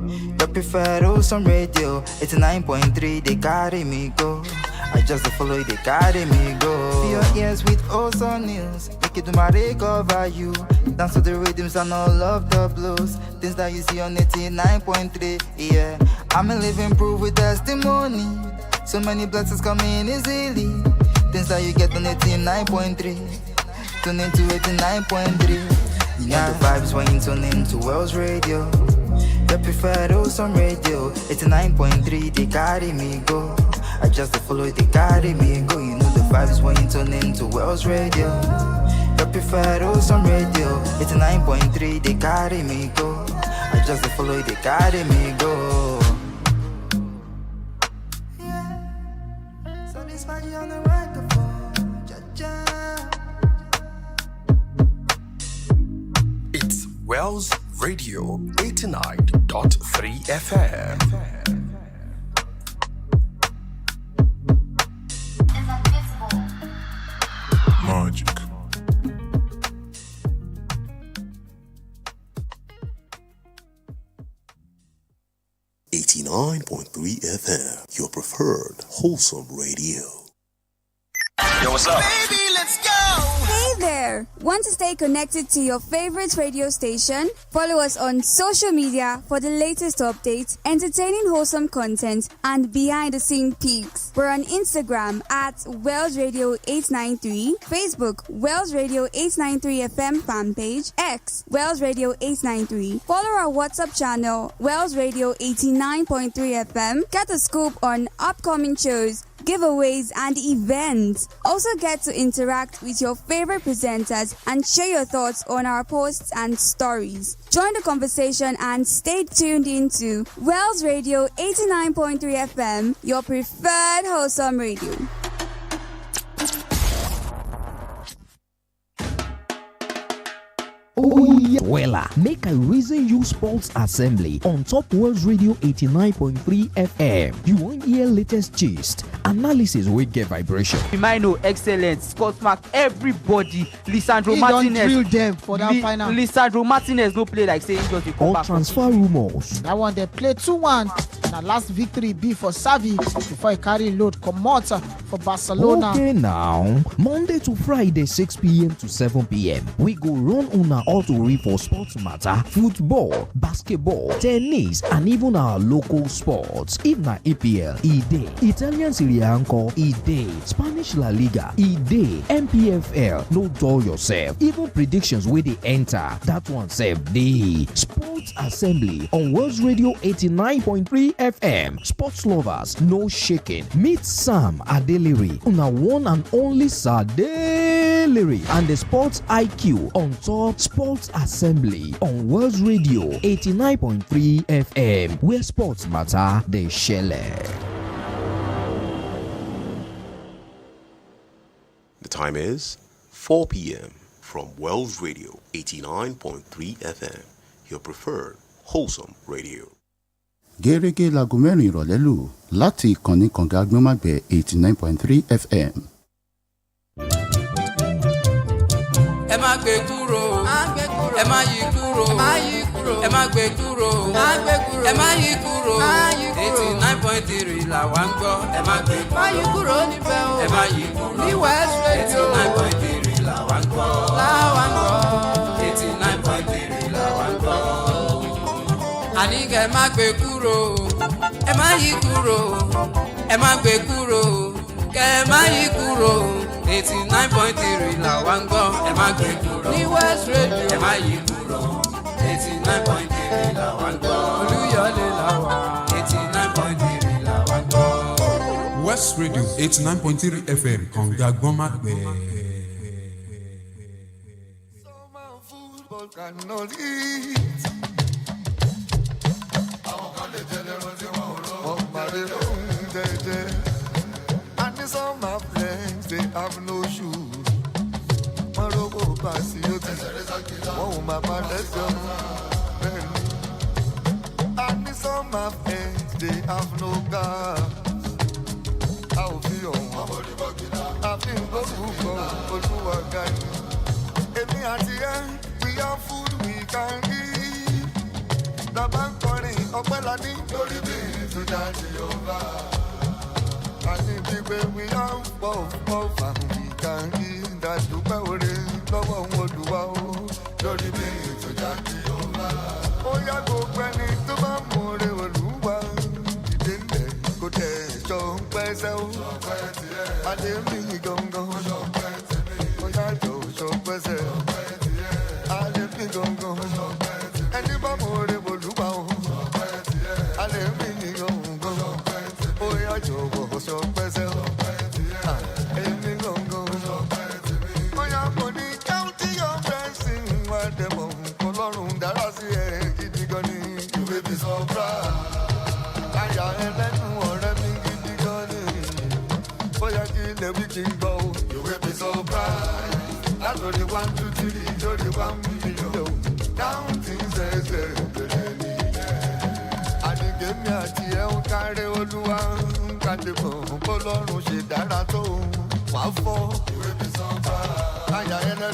Your preferred awesome radio. 89.3, they carry me go. I just follow, they carry me go. Fill your ears with awesome news. Make it to my recover you. Dance to the rhythms and all of the blues. Things that you see on 89.3, yeah. I'm a living proof with testimony. So many blessings coming easily. Things that you get on 89.3. Tune into 89.3. You know the vibes when you tune into Wells Radio. Your preferred awesome radio. 89.3, they carry me go. I just follow, they carry me go. You know the vibes when you tune into Wells Radio. Your preferred awesome radio. 89.3, they carry me go. I just follow, they carry me go. It's Wells Radio 89.3 FM. Magic. FM, your preferred wholesome radio. Yo, what's up? Baby, let's go! Hey there! Want to stay connected to your favorite radio station? Follow us on social media for the latest updates, entertaining wholesome content, and behind-the-scene peaks. We're on Instagram at Wells Radio 893, Facebook Wells Radio 893 FM fan page, X Wells Radio 893. Follow our WhatsApp channel Wells Radio 89.3 FM. Get a scoop on upcoming shows, giveaways, and events. Also get to interact with your favorite presenters and share your thoughts on our posts and stories. Join the conversation and stay tuned into Wells Radio 89.3 FM, your preferred wholesome radio. Wella, make I reason you sports assembly on top World Radio 89.3 FM. You won't hear latest gist, analysis will get vibration. Firmino, excellent. Scott Mark, everybody. Lisandro He Martinez. don't drill them for that final. Lisandro Martinez no play like saying just a come Or back. transfer rumors. That one they play 2-1. Na last victory be for Xavi before he carry load come out for Barcelona. Okay now, Monday to Friday 6 p.m. to 7 p.m. we go run una auto for sports matter, football, basketball, tennis, and even our local sports. If na EPL, e dey. Italian Serie A anko, e dey. Spanish La Liga, e dey. MPFL, no dull yourself. Even predictions wey dey enter, that one sef dey. Sports Assembly on World Radio 89.3 FM. Sports lovers, no shaking. Meet Sam Adeliri, una one and only Sadeliri, and the Sports IQ on top Sports Assembly on World Radio 89.3 FM, where sports matter, they share. The time is 4 p.m. from Wells Radio 89.3 FM, your preferred wholesome radio. gẹ́gẹ́ láago mẹ́rin ìrọ̀lẹ́ lù láti ìkànnì kànga agbọ́nmágbẹ̀ 89.3 FM. ẹ má gbé kúrò ẹ má yí kúrò ẹ má gbé kúrò ẹ má yí kúrò 89.3 là wá ń gbọ́ ẹ má gbé kúrò níbẹ̀ o ẹ má yí kúrò ní West Radio 89.3 là wá ń gbọ́ 89.3 là wá ń gbọ́. àní kẹ́ ẹ má gbé kúrò ẹ má yí kúrò ẹ má gbé kúrò kẹ́ ẹ má yí kúrò 89.3 là wá ń gbọ́ ẹ má gbé kúrò ní West Radio ẹ má yí kúrò 89.3 là wá ń gbọ́ Olúyọ̀lé là wá 89.3 là wá ń gbọ́. West Radio 89.3 FM kànga agbọ́nmágbẹ̀. Cannot eat. And the summer friends, they have no shoes. Marogo Pasioti, oh my palette. And the summer friends, they have no gas. I'll be on I've been go to a guy. At the end, we have food we can eat. The bank money, Opelani, glory be to that Jehovah. And the people we have both and we can eat. That do power, no one will do our glory be to that Jehovah. Oh, yeah, go penny to my more, will do well. You didn't go there, show myself. I didn't mean you go. Oh, yeah, show myself. I didn't mean go. Anybody more, will do well. I didn't mean you go. Oh, yeah, show myself. I didn't mean go. Oh, yeah, money, counting your blessing. What the money? You will be so proud. I we can go. You will be so proud. That's what you want to do. You want me to do. Down things as I didn't give me a tear. Carry what you want. Can't you go? Polon, she died at home. What for? You will be so proud. I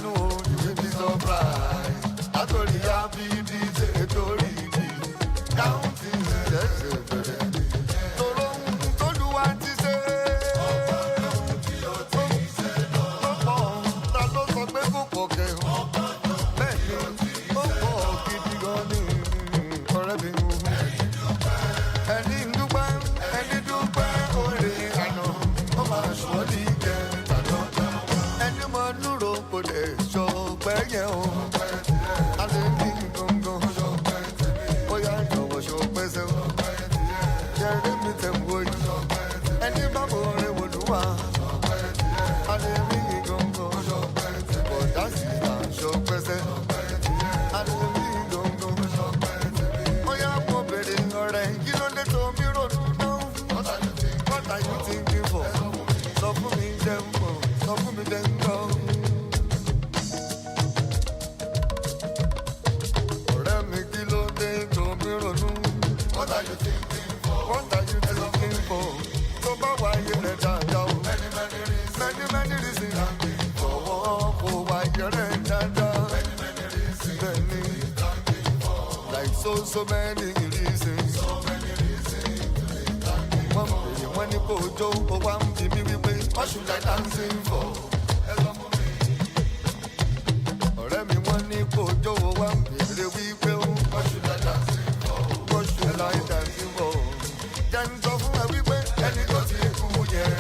know you will be so proud. That's what you have to do. Down things as I like so many reasons. Wọ́n pè wọ́n ní kò jó ó wá ń bí mi wípé what should I dancing for? Ọ̀rẹ́ mi wọ́n ní kò jó ó wá ń bèrè wípé what should I dancing for? What should I dancing for? Jẹ́ ń sọ fún ẹ wípé ẹni tó ti kú yẹn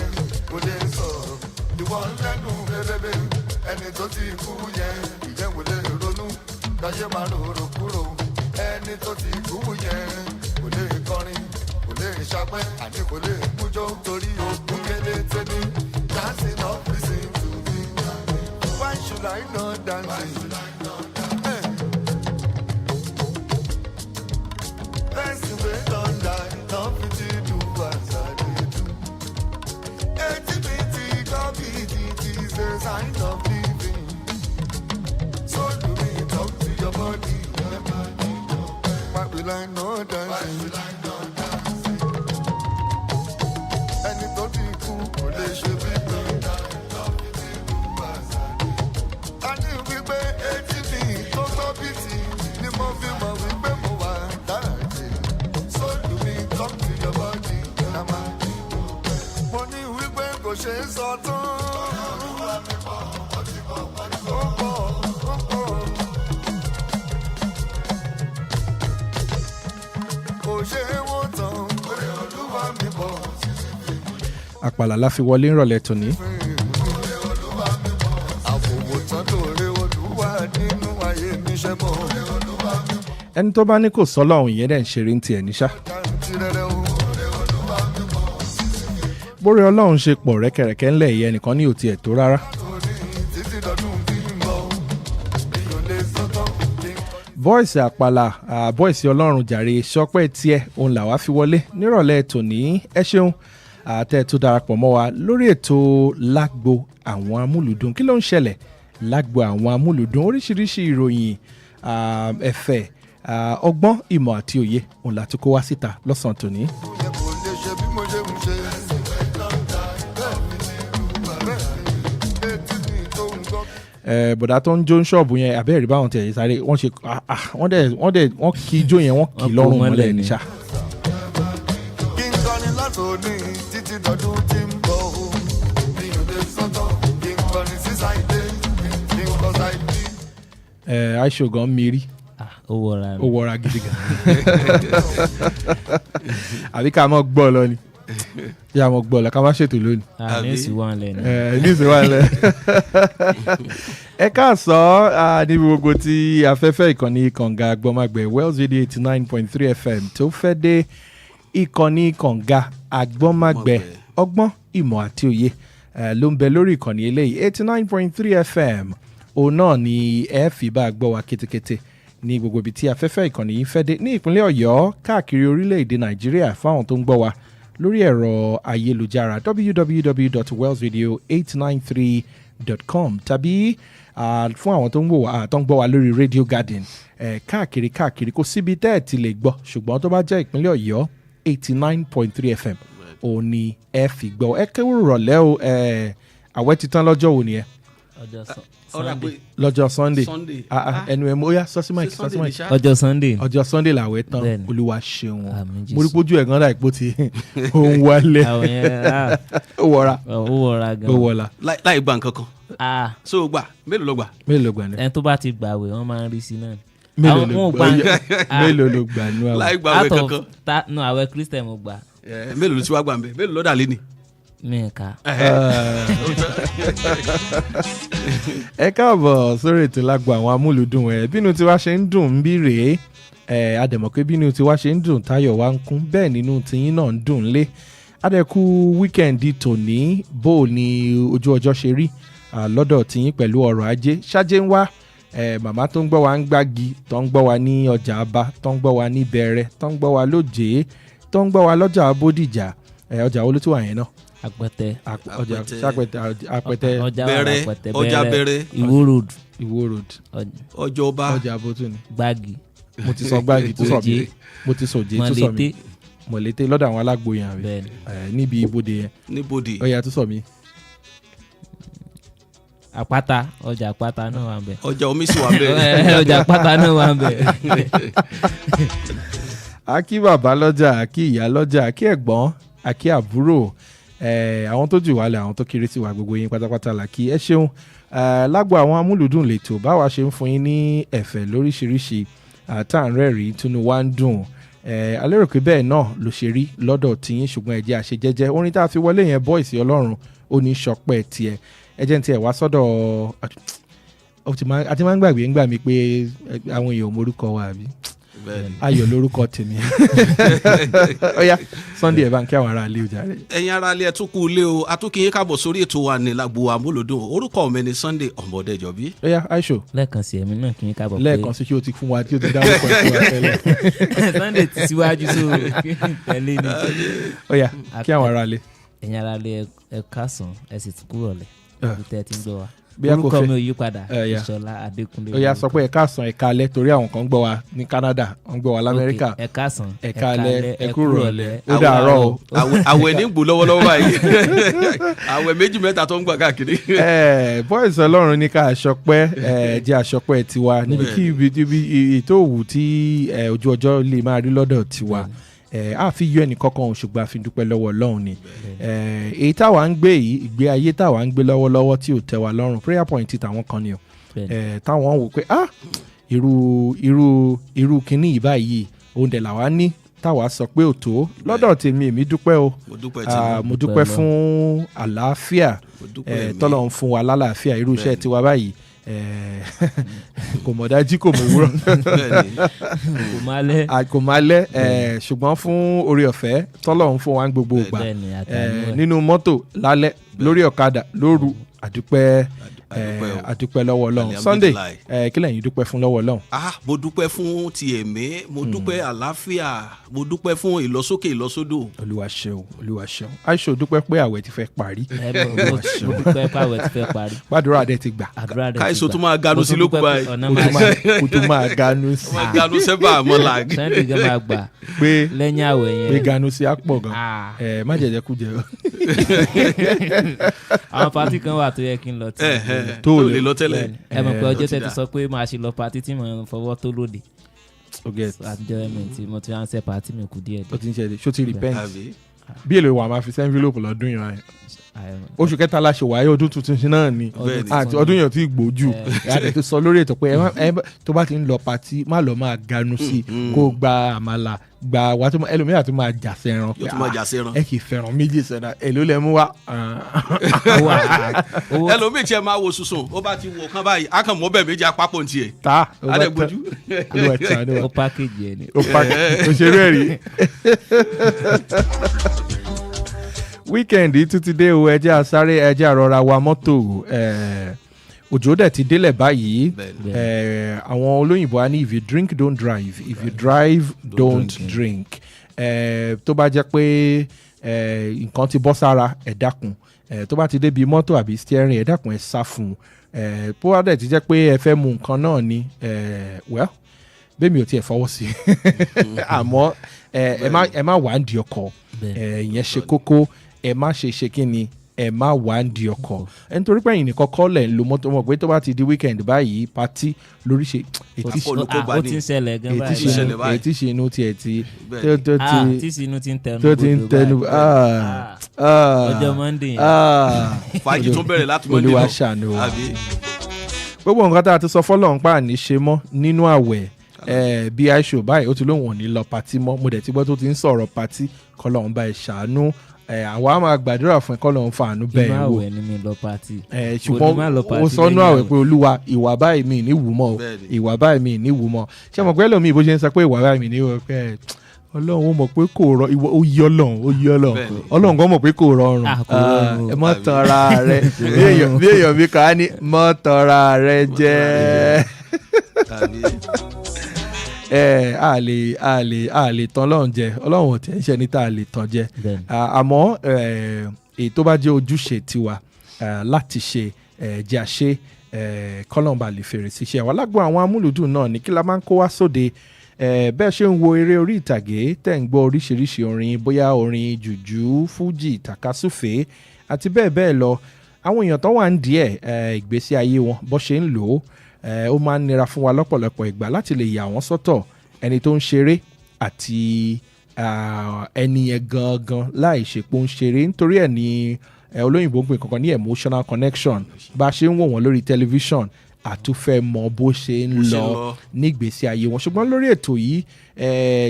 kò lè sọ̀rọ̀. Ìwọ ń lẹ́nu bébébé ẹni tó ti kú yẹn ìyẹn kò lè ronú káyé máa rorò kúrò. Ẹni tó ti kú yẹn kò lè kọrin kò lè ṣapẹ́ àní kò lè mújó torí ogun kéde tẹ́ni. Dancing up listen to me. Why should I not dancing? Person wey don die no fit do as I dey do. AGBT is a sign of living. So do me talk to your body. Why will I not dancing? Ẹni tó ti kú kò lè ṣe bí pé. A ní wípé AGB tó gbọ́ bìtì ni mo fi mọ̀ wípé mo wà dáàjì. So do me talk to your body. Mo ní wípé kò ṣe é sọ tán. Àpàlà la fi wọlé ńrọ̀lẹ́ tòní. Ẹni tó bá ní kò sọ́lọ́hún ìyẹn dẹ̀ ń ṣeré ń tiẹ̀ níṣá. Bórí Ọlọ́run ṣe pọ̀ rẹ́kẹ̀rẹ́kẹ́ ńlẹ̀ yìí ẹnìkan ní òtí ẹ̀ tó rárá. Voice Àpàlà voice Ọlọ́run jàre sọpẹ́ tiẹ̀ òun làwa fi wọlé nírọ̀lẹ́ tòní. Ẹ ṣeun àtẹ tó darapọ̀ mọ́ wa lórí ètò lágbo àwọn amúlùdùn. Kí ló ń ṣẹlẹ̀ lágbo àwọn amúlùdùn? Oríṣiríṣi ìròyìn ẹ̀fẹ̀ ọgbọ́n ìmọ̀ àti òye òun láti kó wá síta lọ́sàn-án tòní. Bọ̀dá tó ń jó ṣọ́ọ̀bù yẹn abẹ́rẹ́ báwọn tẹ̀ sáré wọ́n ṣe wọ́n kì í jó yẹn wọ́n kì í lọ́rùn mọ́lẹ̀ níṣà. Látòní títí dọ̀dún tí ń bọ̀ ó bí òde sọ́tọ̀ kí n kọrin sí ṣáìdé kí n kọ ṣáìdé. Aṣogan miri ó wọra gidi gan. Àbí ká mọ̀ gbọ́ lọ ni yà mọ̀ gbọ́ lọ ká má ṣètò lónìí. Níìsì wà ń lẹ̀ ni. Níìsì wà ń lẹ̀. Ẹ káàsán níbi gbogbo tí afẹ́fẹ́ ìkànnì kànga Àgbọ̀nmágbẹ̀ Wells Radio 89.3 FM tó fẹ́ dé ìkànnì kànga Àgbọ̀nmágbẹ̀ ọgbọ́n ìmọ̀ àti òye ló ń bẹ lórí ìkànnì eléyìí 89.3 FM. Òun náà ni ẹ fi bá gbọ́ wa kétékété ní gbogbo ibi tí afẹ́fẹ́ ìkànnì yìí fẹ́ dé ní ìpínlẹ̀ Ọ̀yọ́ káàkiri orílẹ̀-èdè Nàìjíríà fáwọn tó ń gbọ́ wa lórí ẹ̀rọ ayélujára www.wellsradio893.com tàbí fún àwọn tó ń gbọ́ wa lórí Radio Garden káàkiri kò síbi tẹ́ ẹ̀ ti lè gbọ́ ṣùgbọ́n tó bá jẹ́ ìpínlẹ̀ Ọ̀yọ́ 89.3 FM òun ni ẹ fi gbọ́. Ẹ kéwù rọ̀lẹ́ o àwẹ̀ ti tán lọ́jọ́ wo nìyẹn? Lọ́jọ́ Sunday. Ẹnu ẹ̀ mo yá sọ́símáìkì. Ọjọ́ Sunday làwẹ̀ tán. Olúwa ṣeun mo rí pójú ẹ̀ gan dà ipò tí ó ń wálé. Ó wọra láì gba nǹkan kan. So gbà mélòó ló gbà. Ẹni tó bá ti gbàwé wọ́n máa ń rí sí náà. Mélòó ló gbà nú àwẹ̀. Láì gbàwé kankan. No àwẹ̀ Christian mo gbà. Mélòó ló ti wá gbà ń bẹ mélòó ló dà lé ni. Mẹ́ẹ̀ká. Ẹ káàbọ̀ sórí ètò lágbo àwọn amúlùdùn bínú tiwa ṣe ń dùn ń bí rèé àdẹ̀mọ̀ pé bínú tiwa ṣe ń dùn táyọ̀ wá ń kún bẹ́ẹ̀ nínú tiyín náà ń dùn lé adẹ́kù wíkẹ̀ndì tòní bó ni ojú ọjọ́ ṣe rí lọ́dọ̀ tiyín pẹ̀lú ọrọ̀ ajé ṣáájé ń wá màmá tó ń gbọ́ wa ń gbági tó ń gbọ́ wa ní ọjà Aba tó ń gbọ́ wa ní Bẹ̀rẹ̀ tó ń gbọ́ wa lójé tó ń gbọ́ wa lọ́jà Bódìjà ọjà olótùwà yẹn náà. Àpẹtẹ ọjà Bẹ̀rẹ̀ Ìwó road ọjọ́ Ọba ọjà Abótú ni Gbági mo ti sọ Gbági tó sọ mi mo ti sọ Òjé tó sọ mi Mọ̀lété lọ́dọ̀ àwọn alágbo yẹn níbi ibodè yẹn níbodè ọ̀yà tó sọ mi àpáta ọjà àpáta náà wà ń bẹ̀. ọjà omi sì wà ń bẹ̀. ọjà àpáta náà wà ń bẹ̀. a kí bàbá lọ́jà, a kí ìyá lọ́jà, a kí ẹ̀gbọ́n, a kí àbúrò, àwọn tó jù wá lẹ̀, àwọn tó kéré sí wa, gbogbo yín pátápátá là kí ẹ ṣeun. Lágbo àwọn amúlùdùn lètò báwa ṣe ń fún yín ní ẹ̀fẹ̀ lóríṣiríṣi tá à ń rẹ́rìí túnú wá ń dùn. A lérò pé bẹ́ẹ̀ náà ló ṣe rí lọ́dọ̀ tiyín, ṣùgbọ́n ẹ jẹ́ àṣejẹ́jẹ́. Orin tá a fi wọlé yẹn Boys Ọlọ́run ó ní ṣọpẹ́ tiẹ̀. Ẹ jẹ́ ní tiẹ̀ wá sọ́dọ̀ àti máa ń gbàgbé ń gbà mí pé àwọn èèyàn morúkọ wa àbí ayọ̀ lórúkọ tèmi. Ó yá Sunday ẹ̀ bá ń kí àwọn ará ilé o jàre. ẹ̀yin ará ilé ẹ̀ tún kú ilé o, atúnkìyín káàbọ̀ sórí ètò wa ní lágbo amúlòdùn. orúkọ mi ni Sunday Ọmọdéjọbí. Ó yá Aisho. lẹ́ẹ̀kan sí ẹ̀mí náà kí n káàbọ̀ pé lẹ́ẹ̀kan sí kí o ti fún wa tí o ti dárúkọ ìfún wa tẹ́lẹ̀. Sunday ti síwájú so tẹ̀lé ni. Ó yá kí àwọn ará ilé. ẹ̀yin ará ilé ẹ káàsán ẹ sì tún kúrò lẹ̀ ibi tẹ́ ẹ ti ń gbọ́ wa. bí a kò fẹ́ orúkọ mi ò yí padà Ìṣọ̀lá Adékúnlé. Ó yá sọ pé ẹ káàsán ẹ káalẹ́ torí àwọn kan ń gbọ́ wa ní Canada, wọ́n ń gbọ́ wa l'Amẹ́ríkà. ẹ káàsán ẹ káalẹ́ ẹ kúrò lẹ̀ ó dàárọ̀ o. àwẹ̀ ní gbò lọ́wọ́lọ́wọ́ báyìí àwẹ̀ méjì mẹ́ta tó ń gbà káàkiri. Boys Ọlọ́run ní ká aṣọpẹ́ jẹ́ aṣọpẹ́ tiwa níbi kí ibi tó wù tí ojú ọjọ́ lè máa rí lọ́dọ̀ tiwa. A fi yọ ẹnì kankan ṣùgbọ́n a fi dúpẹ́ lọ́wọ́ Ọlọ́run ni. Èyí táwa ń gbé yìí, ìgbé ayé táwa ń gbé lọ́wọ́lọ́wọ́ tí ò tẹ́ wa lọ́rùn, prayer point tàwọn kan ni o. Táwọn wò pé irú kinní yìí báyìí òun dẹ̀ làwa ní táwa sọ pé ò tó. Lọ́dọ̀ tèmi èmi dúpẹ́ o. Mo dúpẹ́ fún àlàáfíà tọ́lọ́run fún wa lálàáfíà irú iṣẹ́ tiwa báyìí. Kò mọ̀ dájú kò mọ̀ wúrọ̀ kò máa lẹ́ ṣùgbọ́n fún oore ọ̀fẹ́ tọ́lọ́run fún wa ń gbogbo ìgbà nínú mọ́tò lálẹ́ lórí ọ̀kadà lóru àdúpẹ́ lọ́wọ́ Ọlọ́run. Sunday kí lẹ́yìn dúpẹ́ fún lọ́wọ́ Ọlọ́run. Mo dúpẹ́ fún ti ẹ̀mí, mo dúpẹ́ àlàáfíà, mo dúpẹ́ fún ìlọsókè ìlọsódò. Olúwa ṣeun, Olúwa ṣeun. Aisho dúpẹ́ pé àwẹ̀ ti fẹ́ parí. mo dúpẹ́ pé àwẹ̀ ti fẹ́ parí. Gbàdúrà dẹ̀ ti gbà. Káìsò tún máa ganu sí lókun báyìí. Kò tún máa ganu sí. máa ganu sẹ́bà àmọ́là. Sunday gan máa gbà pé lẹ́yìn àwẹ̀ yẹn. pé ganu sí àpọ̀ gan. Má jẹ̀jẹ̀ kú jẹ. Àwọn pátì kan wà tó yẹ kí n lọ tí. tó lè lọ tẹ́lẹ̀. ẹ mọ̀ pé ọjọ́ tẹ́ ti sọ pé máa ṣe lọ pátì tí mo fọwọ́ tó lóde. àjọ ẹ̀mí tí mo ti ránṣẹ́ pátì mi kù díẹ̀. ó ti ń ṣẹlẹ̀ ṣó ti repent. bí èlò wà máa fi envelope lọ́dún yìí rẹ̀. oṣù kẹta la ṣe wáyé ọdún tuntun náà ni àti ọdún yẹn ti gbòójù àti tó sọ lórí ètò pé tó bá ti ń lọ pátì má lọ máa ganu sí kó gba àmàlà gba wa tó ẹlòmíràn tó máa jà sẹ́ran ẹ kì í fẹ́ràn méjì sẹ́ran èló lẹ mú wa. ẹlòmíì tí ẹ máa wo sùsùn ó bá ti wò kán báyìí a kàn mọ́ bẹ́ẹ̀ méjì apapọ̀ ní tiẹ̀. ta adẹ́gbójú. ó pákéjì ẹ ni. ó ṣe rẹ́ rí. wíkẹ̀ndì tún ti dé o ẹjẹ́ àsáré ẹjẹ́ àrọ́ra wa mọ́tò òjò dẹ̀ ti délẹ̀ báyìí àwọn olóyìnbó á ní if you drink don't drive if you drive don't drink tó bá jẹ́ pé nǹkan ti bọ́ sára ẹ dákun tó bá ti débi mọ́tò àbí steering ẹ dákun ẹ sá fún un bó wá dẹ̀ ti jẹ́ pé ẹ fẹ́ mu nǹkan náà ni well bẹ́ẹ̀mi ò tiẹ̀ fọwọ́ sí àmọ́ ẹ má wà á di ọkọ̀ ìyẹn ṣe kókó ẹ má ṣe kí ni ẹ má wà á di ọkọ̀ nítorí pé ẹ̀yin nìkan kọ́ lẹ̀ ń lo mọ́tò mọ̀ pé tó bá ti di weekend báyìí pátí lóríṣi ó ti ń ṣẹlẹ̀ gan báyìí ètí ṣe inú tiẹ̀ ti tí sinú ti ń tẹnu tó ti ń tẹnu ọjọ́ Monday yẹn fàájì tún bẹ̀rẹ̀ láti Monday Olúwa ṣàánú wa gbogbo nǹkan tá a ti sọ fọ́lọ́run pa àní ṣe mọ́ nínú àwẹ̀ bí Aisho báyìí ó ti lóun ò ní lọ patí mọ́ mo dẹ̀ ti gbọ́ tó ti ń sọ̀rọ̀ patí kọ́lọ́run bá ẹ ṣàánú àwa máa gbàdúrà fún ẹ kọ́lọ́run fàánú bẹ́ẹ̀ wò inú àwẹ̀ ni mi lọ patí ṣùgbọ́n ó sọnù àwẹ̀ pé Olúwa ìwà báyìí mi ní wù mọ́ ìwà báyìí mi ní wù mọ́ ṣé mo gbẹ́ lómi ìbò ṣe ń sọ pé ìwà báyìí mi ní wù pé Ọlọ́run ó mọ̀ pé kò rọ ó yí Ọlọ́run kan mọ̀ pé kò rọrùn ẹ mọ́ tanra rẹ bí èèyàn mi kà á ní mọ́ tanra rẹ jẹ́ a lè tán Ọlọ́run jẹ Ọlọ́run ò tẹ̀ ń ṣe ní tá a lè tán jẹ àmọ́ èyí tó bá jẹ́ ojúṣe tiwa láti ṣe jẹ́ àṣe kọ́lọ́n bá lè fèrè síṣẹ́ wa lágbo àwọn amúlùdùn náà ní kí la máa ń kó wá sóde bẹ́ẹ̀ ṣe ń wo eré orí ìtàgé tẹ̀ ń gbọ́ oríṣiríṣi orin bóyá orin jùjú fújì tàkasúfèé àti bẹ́ẹ̀ bẹ́ẹ̀ lọ àwọn èèyàn tó wà ń díẹ̀ ìgbésí ayé wọn bó ṣe ń lò ó máa ń nira fún wa lọ́pọ̀lọpọ̀ ìgbà láti lè yà wọ́n sọ́tọ̀ ẹni tó ń ṣeré àti ẹni yẹn gangan láì ṣe pé ó ń ṣeré nítorí ẹ̀ ní olóyìnbó ń pè kankan ní emotional connection bá a ṣe ń wò wọ́n lórí tẹlifíṣàn àtúfẹ́ mọ bó ṣe ń lọ nígbésí ayé wọn ṣùgbọ́n lórí ètò yìí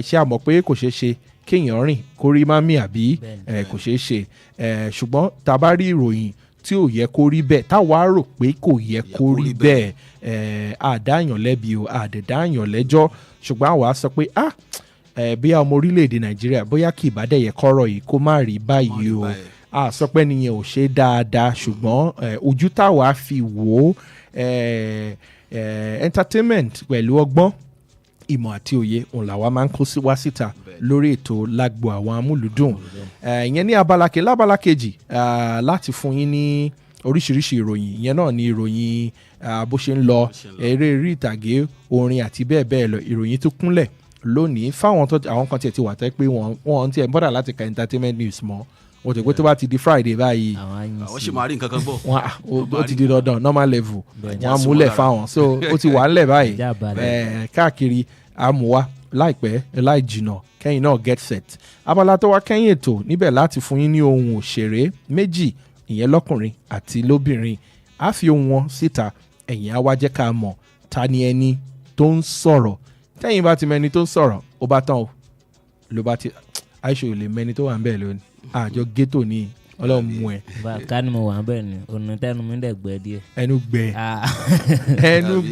ṣé a mọ̀ pé kò ṣeé ṣe kéèyàn rìn kó rí mami àbí kò ṣeé ṣe ṣùgbọ́n tá a bá rí ìròyìn tí ò yẹ kó rí bẹ́ẹ̀ táwa rò pé kò yẹ kó rí bẹ́ẹ̀ àdáyàn lẹ́bi o àdẹ̀dáyàn lẹ́jọ́ ṣùgbọ́n àwa sọ pé bí ọmọ orílẹ̀-èdè Nàìjíríà bóyá kì í bá dẹ̀ yẹ kọ́rọ̀ yìí kó má rí báyìí o sọ pé nìyẹn ò ṣe dáadáa ṣùgbọ́n ojú táwa fi wò ó entertainment pẹ̀lú ọgbọ́n ìmọ̀ àti òye òun làwa máa ń kó wá síta lórí ètò lágbo àwọn amúlùdùn ìyẹn ní lábala kejì láti fún yín ní oríṣiríṣi ìròyìn ìyẹn náà ní ìròyìn bó ṣe ń lọ eré orí ìtàgé orin àti bẹ́ẹ̀ bẹ́ẹ̀ lọ ìròyìn tó kúnlẹ̀ lónìí fáwọn àwọn kan tiẹ̀ ti wà tẹ́ pé wọ́n tiẹ̀ ń bọ́dà láti ka entertainment news mọ́ o tẹ̀ pé tó bá ti di Friday báyìí àwọn ṣì máa rí nǹkan kan gbọ́ ó ti di dandan normal level wọ́n á múlẹ̀ fáwọn so ó ti wà ńlẹ̀ báyìí káàkiri àmúwá láìpẹ́ láì jìnà kẹ́yìn náà get set abala tó wá kẹ́yìn ètò níbẹ̀ láti fún yín ní ohun òṣèré méjì ìyẹn lọ́kùnrin àti lóbìnrin á fi ohun wọn síta ẹ̀yin á wá jẹ́ ká mọ̀ ta ni ẹni tó ń sọ̀rọ̀ tẹ́yìn bá ti mẹ́ni tó ń sọ̀rọ̀ ó bá tán o ló bá ti àìṣe ò lè mẹ́ni tó wà ń bẹ̀ lónìí àjọ ghetto ni Ọlọ́run mú ẹ. ká ní mo wà bẹ́ẹ̀ ni ònà tẹnu mi dẹ̀ gbẹ díẹ̀. ẹnu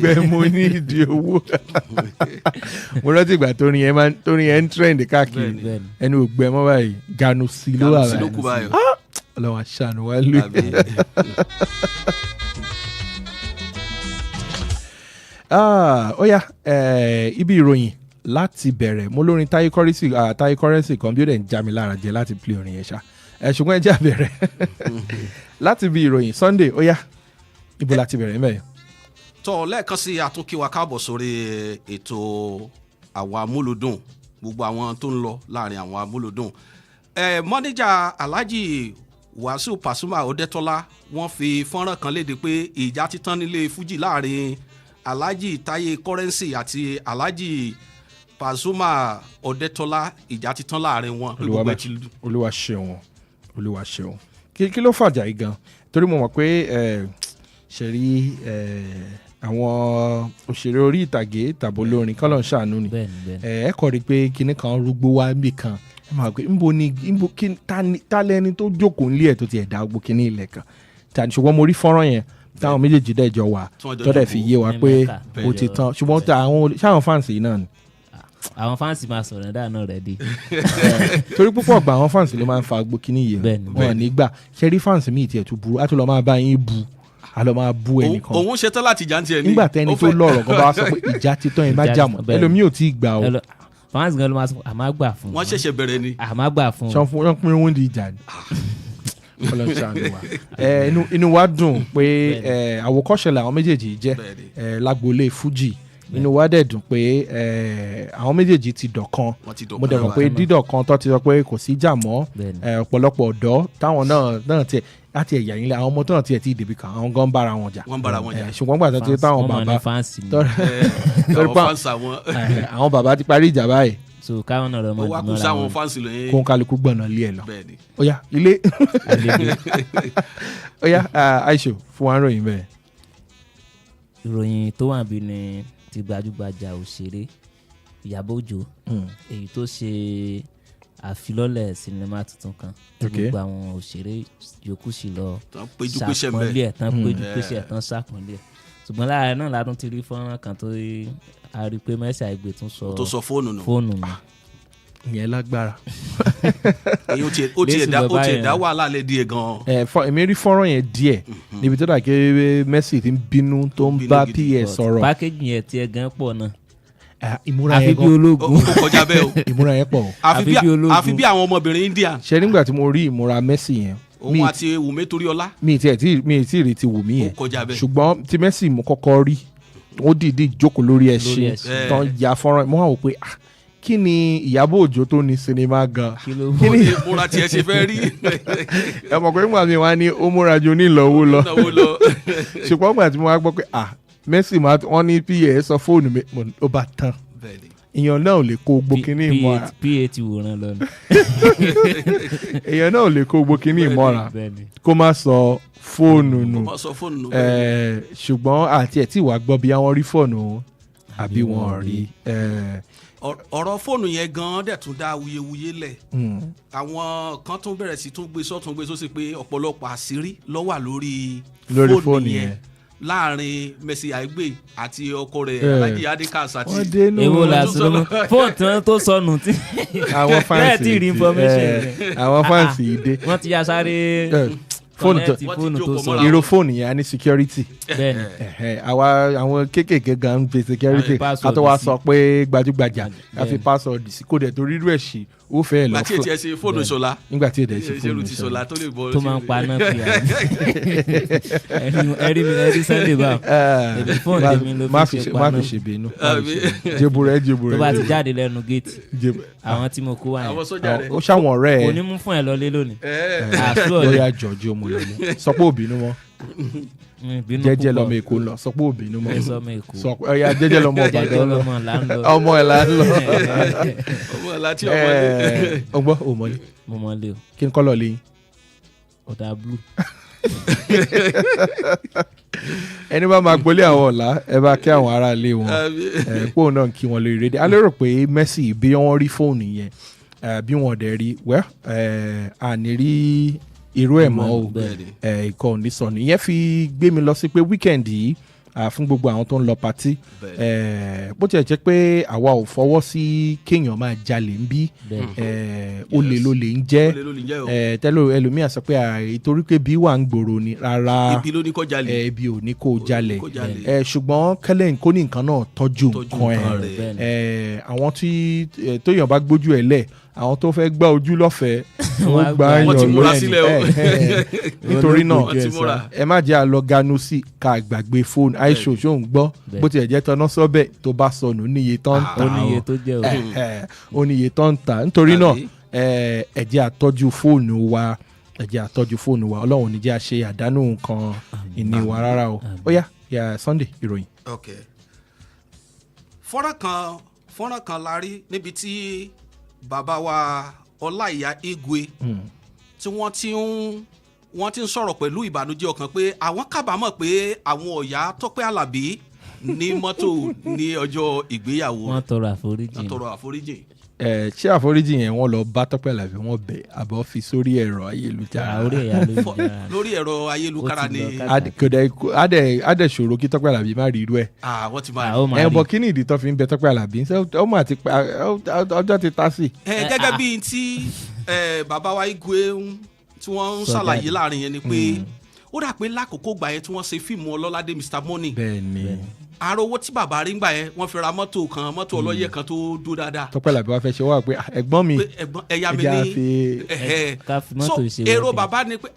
gbẹ mo ní ìdí owó mo rántí ìgbà torin yẹn ń trend káàkiri ẹnu ò gbẹ mọ́ báyìí ganu sí ló wà báyìí Ọlọ́run aṣàánú wa lóye. Ó yá ibi ìròyìn láti bẹ̀rẹ̀ mo lórin Táyé Kọ́rẹ́nsì kan bí ó dẹ̀ ń já mi lára jẹ láti play orin yẹn ṣá ṣùgbọ́n ẹ jẹ́ àbẹ̀rẹ̀ láti bí ìròyìn Sunday ó yá ibo láti bẹ̀rẹ̀ mẹ́rin. tọ́ lẹ́ẹ̀kan sí àtúnkí wa káàbọ̀ sórí ètò àwọn amúlùdùn gbogbo àwọn tó ń lọ láàrin àwọn amúlùdùn mọ́níjà Alhaji Wasiu Pasuma Odetola wọ́n fi fọ́nrán kan léde pé ìjà ti tán nílé Fuji láàrin Alhaji Táyé Kọ́rẹ́nsì àti Alhaji Pasuma Odetola ìjà ti tán láàrin wọn. Olúwa ṣeun kí ló fàjà yìí gan torí mo mọ̀ pé ṣe rí àwọn òṣèré orí ìtàgé tàbí olórin kọ́lọ̀ ń ṣàánú ni ẹ kọ́ rí pé kinní kan rúgbó wá níbì kan ẹ máa pé nbo ta lẹni tó jókòó nílé ẹ̀ tó ti ẹ̀dá gbó kinní ilẹ̀ kan tàbí ṣùgbọ́n mo rí fọ́nrán yẹn táwọn méjèèjì dẹ̀ jọ wà tó dẹ̀ fi yé wa pé ó ti tán ṣùgbọ́n ṣáwọn fáǹsì yìí náà ni. àwọn fáǹsì máa sọ̀rọ̀ dáa náà rẹ̀ dé. torí púpọ̀ gba àwọn fáǹsì ló máa ń fa gbó kíní yìí wọn nígbà ṣẹ́rí fáǹsì míì tiẹ̀ tún burú á tún lọ máa bá yín bu á lọ máa bu ẹnìkan. òun ṣetán láti jà ń tiẹ̀ ní. nígbà tẹ́ni tó lọ́rọ̀ kan bá sọ pé ìjà ti tán yẹn bá jà mọ́ ẹlòmíì ò tí ì gbà o. fáǹsì gan ló máa sọ àmà gbà fún. wọ́n ṣẹ̀ṣẹ̀ bẹ̀rẹ̀ ni. àmà gbà fún. wọ́n pín owó ní ìjà ni. inú wa dùn pé àwòkọ́ṣe làwọn méjèèjì jẹ́ lágboolé Fuji inú wa dẹ̀ dùn pé àwọn méjèèjì ti dọ̀kan mo dẹ̀ mọ̀ pé dídọ̀kan tó ti sọ pé kò sí jà mọ́ ọ̀pọ̀lọpọ̀ ọ̀dọ́ táwọn náà tiẹ̀ láti ẹ̀yà yín lé àwọn ọmọ tó náà tiẹ̀ ti dèbí kan àwọn gan bára wọn jà ṣùgbọ́n gbàtọ́ ti táwọn bàbá àwọn bàbá ti parí ìjà báyìí so káwọn náà lọ mọ ìdúró ra wọn kó ń kálukú gbọ̀nà lé ẹ̀ lọ ó yá ilé ó yá Aisha fún wa ń ròyìn bẹ́ẹ̀. ìròyìn tó wà bí ni ti gbajúgbajà òṣèré Ìyábọ̀ Òjó èyí tó ṣe àfilọ́lẹ̀ sinimá tuntun kan gbogbo àwọn òṣèré yòókù sì lọ ṣàpọ́nlé ẹ̀ tán péjúpéṣẹ̀ tán ṣàpọ́nlé ẹ̀ ṣùgbọ́n láàrin náà látún ti rí fọ́nrán kan tó a rí i pé Mercy Aigbe tún sọ fóònù nù. ìyẹn lágbára. ó tiẹ̀ dá wàhálà lé díẹ̀ gan-an. èmi rí fọ́nrán yẹn díẹ̀ níbi tó dà kí Mercy ti ń bínú tó ń bá PS sọ̀rọ̀. pákéjì yẹn tiẹ̀ gan pọ̀ náà. ìmúra yẹn gan ó kọjá bẹ́ẹ̀ o. ìmúra yẹn pọ̀ o. àfi bí àwọn ọmọbìnrin India. ṣe nígbà tí mo rí ìmúra Mercy yẹn. òun àti Wùmí Toríọlá. mi ì tí ì rí ti Wùmí yẹn. ó kọjá bẹ́ẹ̀. ṣùgbọ́n tí Mercy mo kọ́kọ́ rí ó dìídì jókòó lórí ẹṣin tán ya fọ́nrán mo wá wò pé kí ni Ìyábọ̀ Òjó tó ní sinimá gan. kí ni ìmúra tiẹ̀ ṣe fẹ́ rí. ẹ mọ̀ pé nígbà mi wá ní ó múra ju onílọ́wọ́ lọ ṣùgbọ́n nígbà tí mo wá gbọ́ pé Messi wọ́n ní pa sọ fóònù mi ó bá tán èèyàn náà ò lè kó gbó kínní ìmọ̀ra. pa ti wòran lọ ni. èèyàn náà ò lè kó gbó kínní ìmọ̀ra kó má sọ fóònù nù ṣùgbọ́n àti ẹ̀ tí wàá gbọ́ bí wọ́n rí fóònù àbí wọ́n rí. ọ̀rọ̀ fóònù yẹn gan-an dẹ̀ tún dá awuyewuye lẹ̀ àwọn kan tún bẹ̀rẹ̀ sí tún gbé sọ́tún gbé sósì pé ọ̀pọ̀lọpọ̀ àṣírí ló wà lórí fóònù yẹn láàrin Mercy Aigbe àti ọkọ rẹ̀ Alhaji Adikas àti. èwo la sọ fóònù tó sọnù tí àwọn fáǹsì rí information àwọn fáǹsì yìí dé. wọ́n ti ya sáré fóònù tó sọ irú fóònù yẹn á ní security àwọn kéékèèké gan ń pe security ká tó wá sọ pé gbajúgbajà ká fi password sí kó dẹ̀ tó rírú ẹ̀ ṣe ó fẹ́ lọ fún. nígbà tí ẹ ṣe fóònù Ṣọlá. nígbà tí ẹ dẹ̀ ṣe fóònù Ṣọlá tó lè bọ́ tó máa ń pa náà fi ẹrí Sunday bá fóònù tèmi ló fi ṣe pa náà. má fi ṣe bínú jebure tó bá ti jáde lẹ́nu géètì àwọn tí mo kó wá yẹn ó ṣàwọn ọ̀rẹ́ ẹ̀ kò ní mú fún ẹ lọlé lónìí. lóyà jọjú ọmọ lọlé sọ pé òbínú mọ́ jẹ́jẹ́ lọmọ Èkó lọ sọ pé òbínú mọ́ ọyà jẹ́jẹ́ lọmọ Ìbàdàn lọ ọmọ ẹ̀ là ń lọ ọmọ ẹ̀ láti ọmọ ẹ̀. ọgbọ́n òmọlé mo mọ lé o kí n kọ́ lọ lẹ́yìn. ọ̀dà blue. ẹni bá máa gbolé àwọn ọ̀la ẹ bá kí àwọn ará ilé wọn pòun náà kí wọn lórí rédíò. a lérò pé Mercy bí wọ́n rí fóònù yẹn bí wọ́n dẹ̀ rí àní rí irú ẹ̀ mọ́ o ikọ̀ òní sọnù ìyẹn fi gbé mi lọ sí pé weekend yìí fún gbogbo àwọn tó ń lọ patí bó tiẹ̀ jẹ́ pé àwa ò fọwọ́ sí kéèyàn máa jalè ń bí olè ló lè ń jẹ́ tẹ́lẹ̀ ẹlòmíà sọ pé ìtorí pé bí wà ń gbòòrò ni rárá ibi ló ní kó jalè ibi ò ní kó jalè ṣùgbọ́n kẹ́lẹ́ kó ní nǹkan náà tọ́jú nǹkan ẹ̀ àwọn tí tóyàn bá gbójú ẹ̀ lẹ̀ àwọn tó fẹ́ gbá ojú lọ́fẹ̀ẹ́ wọ́n gbá yàn lọ́yẹ̀ nítorí náà ẹ má jẹ́ àlọ́ ganu sí ká gbàgbé fóònù àìsàn ṣó ń gbọ́ bó tilẹ̀ jẹ́ tọ́nà sọ́bẹ̀ tó bá sọnù níye tó ń tà ó níye tó ń tà nítorí náà ẹ jẹ́ àtọ́jú fóònù wa Ọlọ́run ní jẹ́ àṣe àdánù nǹkan ìní wa rárá o ó yá Sunday ìròyìn. fọ́nrán kan la rí níbi tí bàbá wa Ọláìyá Igwe tí wọ́n ti ń sọ̀rọ̀ pẹ̀lú ìbànújẹ́ ọkàn pé àwọn kábàámọ̀ pé àwọn ọ̀yá Tọ́pẹ́ Àlàbí ní mọ́tò ní ọjọ́ ìgbéyàwó. wọ́n tọrọ àforíjì. ṣé àforíjì yẹn wọ́n lọ bá Tọ́pẹ́ Àlàbí wọ́n bẹ̀ àbọ̀ fi sórí ẹ̀rọ ayélujára. lórí ẹ̀rọ ayélujára ni. adẹ̀ ṣòro kí Tọ́pẹ́ Àlàbí má rí irú ẹ̀. wọ́n ti máa rí. bọ̀ kí ni ìdí tó fi ń bẹ Tọ́pẹ́ Àlàbí ọjọ́ ti ta sí. gẹ́gẹ́ bíi tí bàbá wa Igwe tí wọ́n ń ṣàlàyé láàrin yẹn ni pé ó dà pé lákòókò gbà yẹn tí wọ́n ṣe fíìmù Ọlọ́ládé Mr Money. bẹ́ẹ̀ni. àrò owó tí bàbá rí gbà yẹn wọ́n fi ra mọ́tò ọlọ́yẹ̀ kan tó dúró dáadáa. Tọ́pẹ́ Àlàbí wá fẹ́ ṣe wá pé ẹ̀gbọ́n mi ẹ̀yà mi ní so èrò bàbá ni pé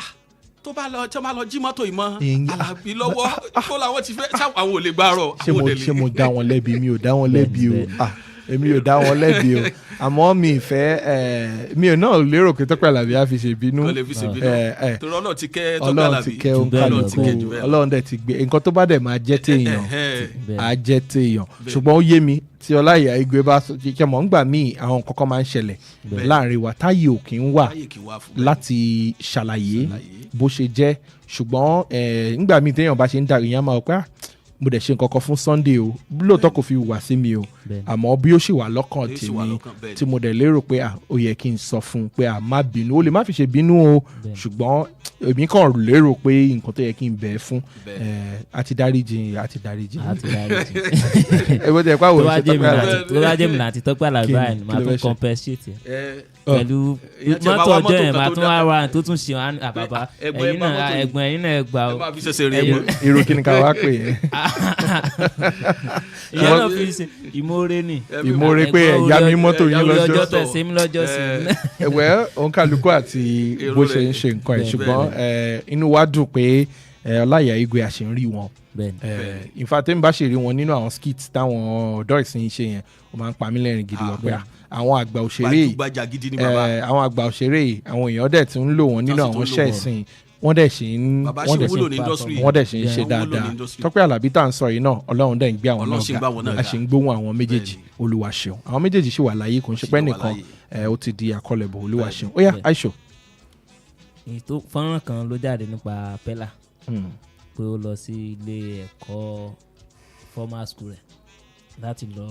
tó bá lọ jí mọ́tò yìí mọ́ Àlàbí lọ́wọ́ tó làwọn ti fẹ́ sáwọn ò lè gbàrọ̀. ṣé mo dá wọn lẹ́bi mi ò dá wọn lẹ́bi o èmi ò dá wọn lẹ́bi o àmọ́ mi ìfẹ́ mi ò náà lérò pé Tọ́pẹ́ Àlàbí á fi ṣèbínú. torí Ọlọ́run ti kẹ́ Tọ́pẹ́ Àlàbí Ọlọ́run dẹ̀ ti gbé nǹkan tó bá dẹ̀ máa jẹ́ téèyàn á jẹ́ téèyàn ṣùgbọ́n ó yé mi tí Ọláìyá Igwe bá ṣe mọ̀ ńgbà míì àwọn kankan máa ń ṣẹlẹ̀ láàrin wa táyé ò kì í wà láti ṣàlàyé bó ṣe jẹ́ ṣùgbọ́n ńgbà míì téèyàn bá ṣe ń darí yẹn á máa pẹ́ mo dẹ̀ ṣe nǹkan kan fún Sunday o lóòótọ́ kò fi wà sí mi o àmọ́ bí ó ṣì wà lọ́kàn tèmi tí mo dẹ̀ lérò pé ó yẹ kí n sọ fún un pé má bínú ó lè má fi ṣe bínú o ṣùgbọ́n èmi kàn lérò pé nǹkan tó yẹ kí n bẹ̀ fún àti dáríjì. ẹgbẹ́ tẹ̀ pàwọ̀ ṣe Tọ́pẹ́ Àlàbí. tó bá jẹ́ mi láti Tọ́pẹ́ Àlàbí báyìí máa tún compensate pẹ̀lú mọ́tò ọjọ́ yẹn máa tún wá wá tó tún ṣe àbàbà ẹ̀gbọ́n náà gbà ó. irú kí ni ká wá pè é. ìyẹn náà fi ṣe ìmoore ni. ìmoore pé ẹ̀yà mi mọ́tò yín lọ́jọ́. ọjọ́ tẹ̀sí mi lọ́jọ́ sí. ẹ̀wẹ̀ òun kálukú àti bó ṣe ń ṣe nǹkan ẹ̀ ṣùgbọ́n inú wa dùn pé Ọláìyá Igwe àṣírí wọn in fact tẹ́mi bá ṣe rí wọn nínú àwọn skits táwọn ọ̀dọ́ ìsìn ṣe yẹn ó máa ń pa mí lẹ́rìn gidi wọn pé àwọn àgbà òṣèré àwọn àgbà òṣèré àwọn èèyàn dẹ̀ ti ń lò wọ́n nínú àwọn iṣẹ́ ìsìn wọ́n dẹ̀ ṣe ń ṣe dáadáa Tọ́pẹ́ Àlàbí tá à ń sọ yìí náà Ọlọ́run dẹ̀ ń gbé àwọn náà ga a ṣe ń gbóhùn àwọn méjèèjì Olúwa ṣeun àwọn méjèèjì ṣì wà láyé kò ń ṣe pé nìkan ó ti di àkọlẹ̀bọ̀ Olúwa ṣeun ó yá Aisho. ètò fọ́nrán kan ló jáde nípa Pella pé ó lọ sí ilé ẹ̀kọ́ formal school rẹ̀ láti lọ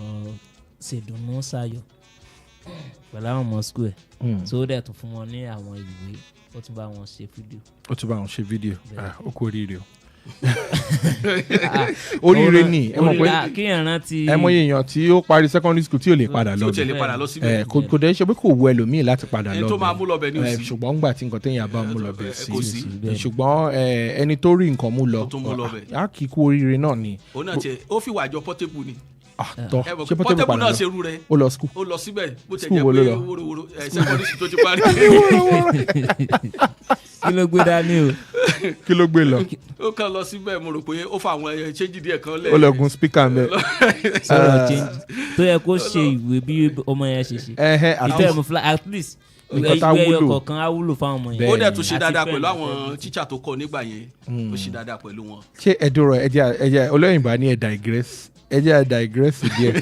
ṣèdùnnú sáyọ̀ pẹ̀lú àwọn ọmọ school ẹ̀ tó dẹ̀ tún fún wọn ní àwọn ìwé ó tún bá wọn ṣe fídíò. ó kú oríire o. oríire ni ẹ mọ̀ pé ẹ mọ̀ èèyàn tí ó parí secondary school tí ò lè padà lọ kò dẹ̀ ṣe pé kò wù ẹlòmíì láti padà lọ bẹ̀ ṣùgbọ́n ńgbà tí nǹkan téèyàn bá mú lọ bẹ̀ sí ṣùgbọ́n ẹni tó rí nǹkan mú lọ á kì í kú oríire náà ni. ó fi wàjọ Portable ni tọ ṣe Portable náà ṣe rú rẹ ó lọ school ó lọ síbẹ̀ bó ti jẹ́ pé wórówóró secondary school tó ti parí. kí ló gbé dání o. kí ló gbé lọ. ó kàn lọ síbẹ̀ mo rò pé ó fa àwọn change díẹ̀ kan lẹ̀. ó lọ gun speaker mẹ́. sọ̀rọ̀ change tó yẹ kó ṣe ìwé bí ọmọ yẹn ṣe ṣe. ìtẹ́ mu fly at least ìwé ọkọ̀ kan á wúlò fáwọn ọmọ yẹn. ó dẹ̀ tún ṣe dáadáa pẹ̀lú àwọn teacher tó kọ́ nígbà yẹn ó ṣe dáadáa pẹ̀lú wọn. ṣé ẹ̀dùnrọ̀ ẹ̀jẹ̀ olóyìnbó á ní ẹ̀ digress ẹ jẹ́ digress díẹ̀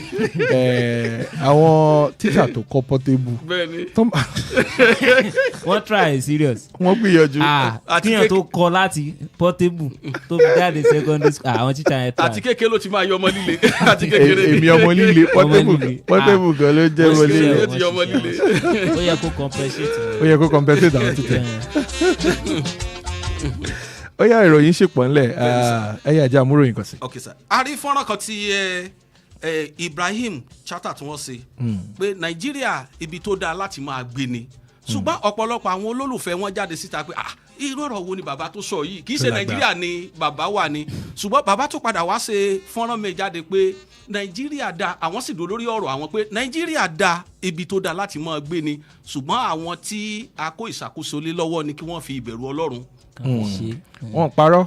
àwọn tíṣà tó kọ́ Portable wọ́n try serious wọ́n gbìyànjú kíyàn tó kọ́ láti Portable tó fi jáde secondary school àwọn tíṣà yẹn try. àti kékeré ló ti máa yọ ọmọ líle àti kékeré èmi ọmọ líle Portable gan ló jẹ́ ọmọ líle ó yẹ kó compensate àwọn títẹ̀ ó yá ìròyìn ṣèpọ̀ ńlẹ̀ ẹ̀yà ajá amúròyìn kan sí. ok sir a rí fọ́nrán kan tí Ibrahim Chatta tí wọ́n ṣe pé Nàìjíríà ibi tó dáa láti máa gbé ni ṣùgbọ́n ọ̀pọ̀lọpọ̀ àwọn olólùfẹ́ wọn jáde síta pé irú ọ̀rọ̀ wo ni bàbá tó sọ yìí kì í ṣe Nàìjíríà ni bàbá wà ní ṣùgbọ́n bàbá tó padà wá ṣe fọ́nrán mi jáde pé Nàìjíríà dáa àwọn sì dúró lórí ọ̀rọ̀ àwọn pé Nàìjíríà dáa ibi tó dáa láti máa gbé ni ṣùgbọ́n àwọn tí a kó ìṣàkóso lé lọ́wọ́ ni kí wọ́n fi ìbẹ̀rù Ọlọ́run wọn parọ́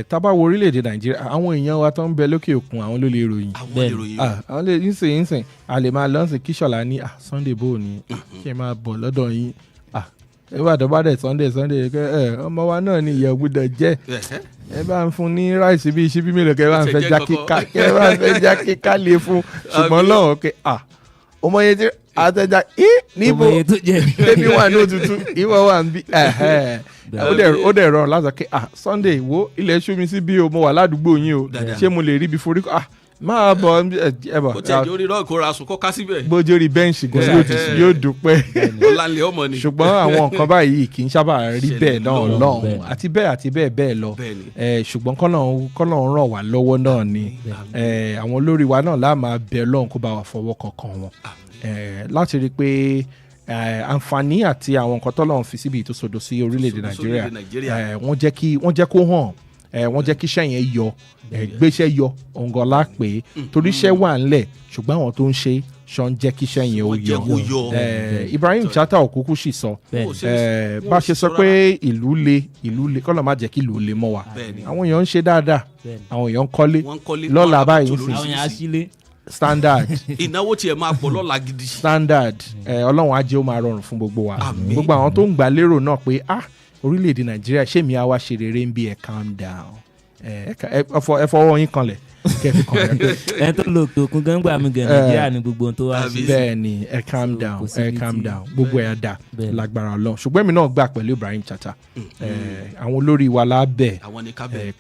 tábà wo orílẹ̀-èdè Nàìjíríà àwọn èèyàn wa tó ń bẹ lókè òkun àwọn ló lè ròyìn àwọn lè yínsìn a lè máa lọ́sìn kíṣọ̀lá ní Sunday bó ni kí ẹ máa bọ̀ lọ́dọ̀ yín ìbàdàn bá dẹ̀ Sunday ọmọ wa náà ni ìyẹn gbọ́dọ̀ jẹ́ ẹ bá ń fún ní ráìsì bíi ṣíbí mélòó kẹ bá ń fẹ́ já kíká lè fún ṣùgbọ́n lọ́wọ́ kẹ ọmọ yẹn ti àtẹjà níbo tẹbi wà ní òtútù ìwọ wà ń bí ó dẹ̀ rọrùn láti sọ pé Sunday wo ilẹ̀ ṣú mi sí bí o mo wà ládùúgbò yín o ṣé mo lè rí ibi forí máa bọ̀ ẹ bọ̀. kò tẹ̀ jórí náà kó ra aṣọ kọ́ ká síbẹ̀. bójú orí bẹ́ǹṣì gan yóò dúpẹ́. ọ̀lànlẹ̀ ọmọ ni. ṣùgbọ́n àwọn nǹkan báyìí kì í sábà rí bẹ́ẹ̀ náà lọ́hùn àti bẹ́ẹ̀ lọ ṣùgbọ́n kọ́lọ́run ràn wá lọ́wọ́ náà ni àwọn olórí wa náà láà máa bẹ Ọlọ́run kó bá wa fọwọ́ kankan wọn láti rí i pé àǹfààní àti àwọn nǹkan tọ́lọ́run fi síbi ìtòsódò sí orílẹ̀-èdè Nàìjíríà wọ́n jẹ́ kó hàn wọ́n jẹ́ kí iṣẹ́ yẹn yọ gbéṣẹ́ yọ òǹgọ̀lá pé torí iṣẹ́ wà ńlẹ̀ ṣùgbọ́n àwọn tó ń ṣe ṣan jẹ́ kí iṣẹ́ yẹn ó yọ. Ibrahim Chatta òkúkú sì sọ bá a ṣe sọ pé ìlú le kọ́lọ̀ má jẹ́ kí ìlú le mọ́ wa àwọn èèyàn ń ṣe dáadáa àwọn èèyàn ń kọ́lé lọ́la báyìí ń sìn standard ìnáwó tiẹ̀ máa pọ̀ lọ́la gidi standard Ọlọ́run á jẹ́ ó máa rọrùn fún gbogbo wa gbogbo àwọn tó ń gbà lérò náà pé orílẹ̀-èdè Nàìjíríà ṣé mi àwa ṣe rere ń bí ẹ calm down ẹ fọwọ́ yín kanlẹ̀ kẹfì kan rẹ. ẹ tó lo òkun gan gbà mí gan Nàìjíríà ni gbogbo ohun tó wá sí. bẹ́ẹ̀ ni ẹ calm down gbogbo ẹ̀ dà lágbára Ọlọ́run ṣùgbọ́n èmi náà gbà pẹ̀lú Ibrahim Chatta àwọn olórí wa lábẹ́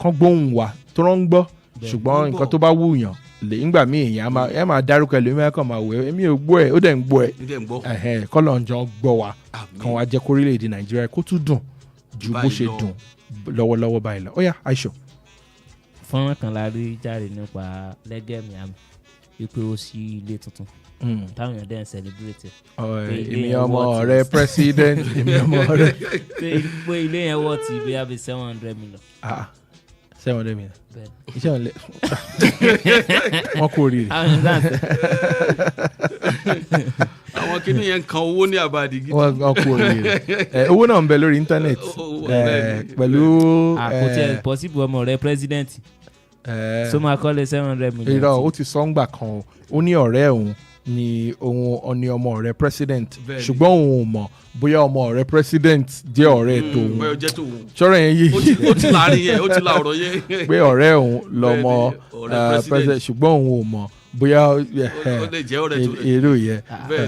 kán gbóhùn wa tó rán ń gbọ́ ṣùgbọ́n nǹkan tó bá wúyàn nígbà míì èèyàn ẹ máa dárúkọ ẹlòmíràn kan máa wẹ̀ èmi ò gbọ́ ẹ̀ ó dẹ̀ ń gbọ́ ẹ̀ kọ́lọ́njọ́ gbọ́ wa kan wá jẹ́ kórílẹ̀-èdè Nàìjíríà kó tún dùn ju bó ṣe dùn lọ́wọ́lọ́wọ́ báyìí lọ. ó yá Aisho. fọ́nrán kan la rí jáde nípa lẹ́gẹ̀ Miami wípé ó ṣí ilé tuntun táwọn èèyàn dẹ̀ ń celebrate. èmi ọmọ rẹ president èmi ọmọ rẹ. pé ilé yẹn wọ́ ti bí i $700 million. $700 million. iṣẹ́ wọn lè wọ́n kú oríire. àwọn kìnìún yẹn kan owó ní àbàdì gidi. wọ́n kú oríire owó náà ń bẹ lórí íńtánẹ́ẹ̀tì pẹ̀lú àkótí ẹ̀ possible ọmọ rẹ president so máa kọ́lé 700 million. irọ́ ó ti sọ ń gbà kan ó ní ọ̀rẹ́ òun ni òun ni ọmọ ọ̀rẹ́ president ṣùgbọ́n òun ò mọ̀ bóyá ọmọ ọ̀rẹ́ president jẹ́ ọ̀rẹ́ tòun ṣọ́rọ̀ yẹn yé ó ti láàrin yẹn ó ti la ọ̀rọ̀ yẹn pé ọ̀rẹ́ òun lọmọ president ṣùgbọ́n òun ò mọ̀ bóyá èrò yẹn.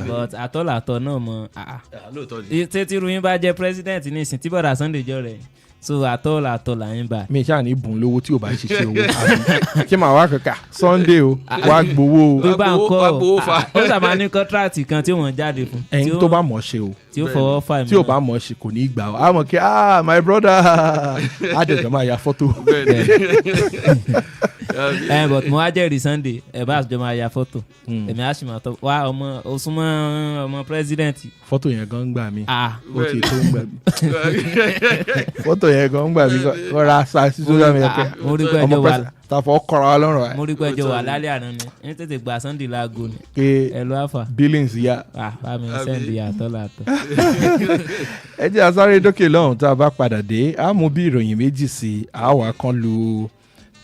but àtọ́làtọ̀ náà mọ̀ tètè ruyin bá jẹ́ president ní ìsìn tí bọ̀dà Sunday jọ rẹ̀ so àtọ́ là ń bá. mi ṣáà ní bùn lówó tí o bá ṣiṣẹ́ owó àbí ṣé màá wá kankan Sunday o wá gbowó o. bí bá ń kọ́ ó sábà ní kọ́ńtrátì kan tí wọ́n jáde fún. ẹyin tó bá mọ̀ ṣe o tí ó fọwọ́ fà mí. tí o bá mọ̀ ṣe kò ní í gbà o àmọ́ kí my brother àjọjọ máa ya fọ́tò. but mo wá jẹ́rìí Sunday ẹ̀ bá àjọ máa ya fọ́tò èmi á sì máa tọ́ wá ọmọ osùnmọ́ ọmọ president. fọ́tò yẹn gan gbà mí ó ti tó ń gbà mí fọ́tò yẹn gan gbà mí kọ́ra sa sí social media pé ọmọ president tàfọ́ kọ́ra wa lọ́rùn wa. mo rí pé ẹjọ́ wà lálẹ́ àná ni ní tètè gba Sunday láago ni ẹ lọ àfà. billings ya. bá mi sẹ́ndì àtọ́làtọ́. ẹ jẹ́ àsáré dókè lọ́hùn tá a bá padà dé a mú bí ìròyìn méjì sí àwa kan lu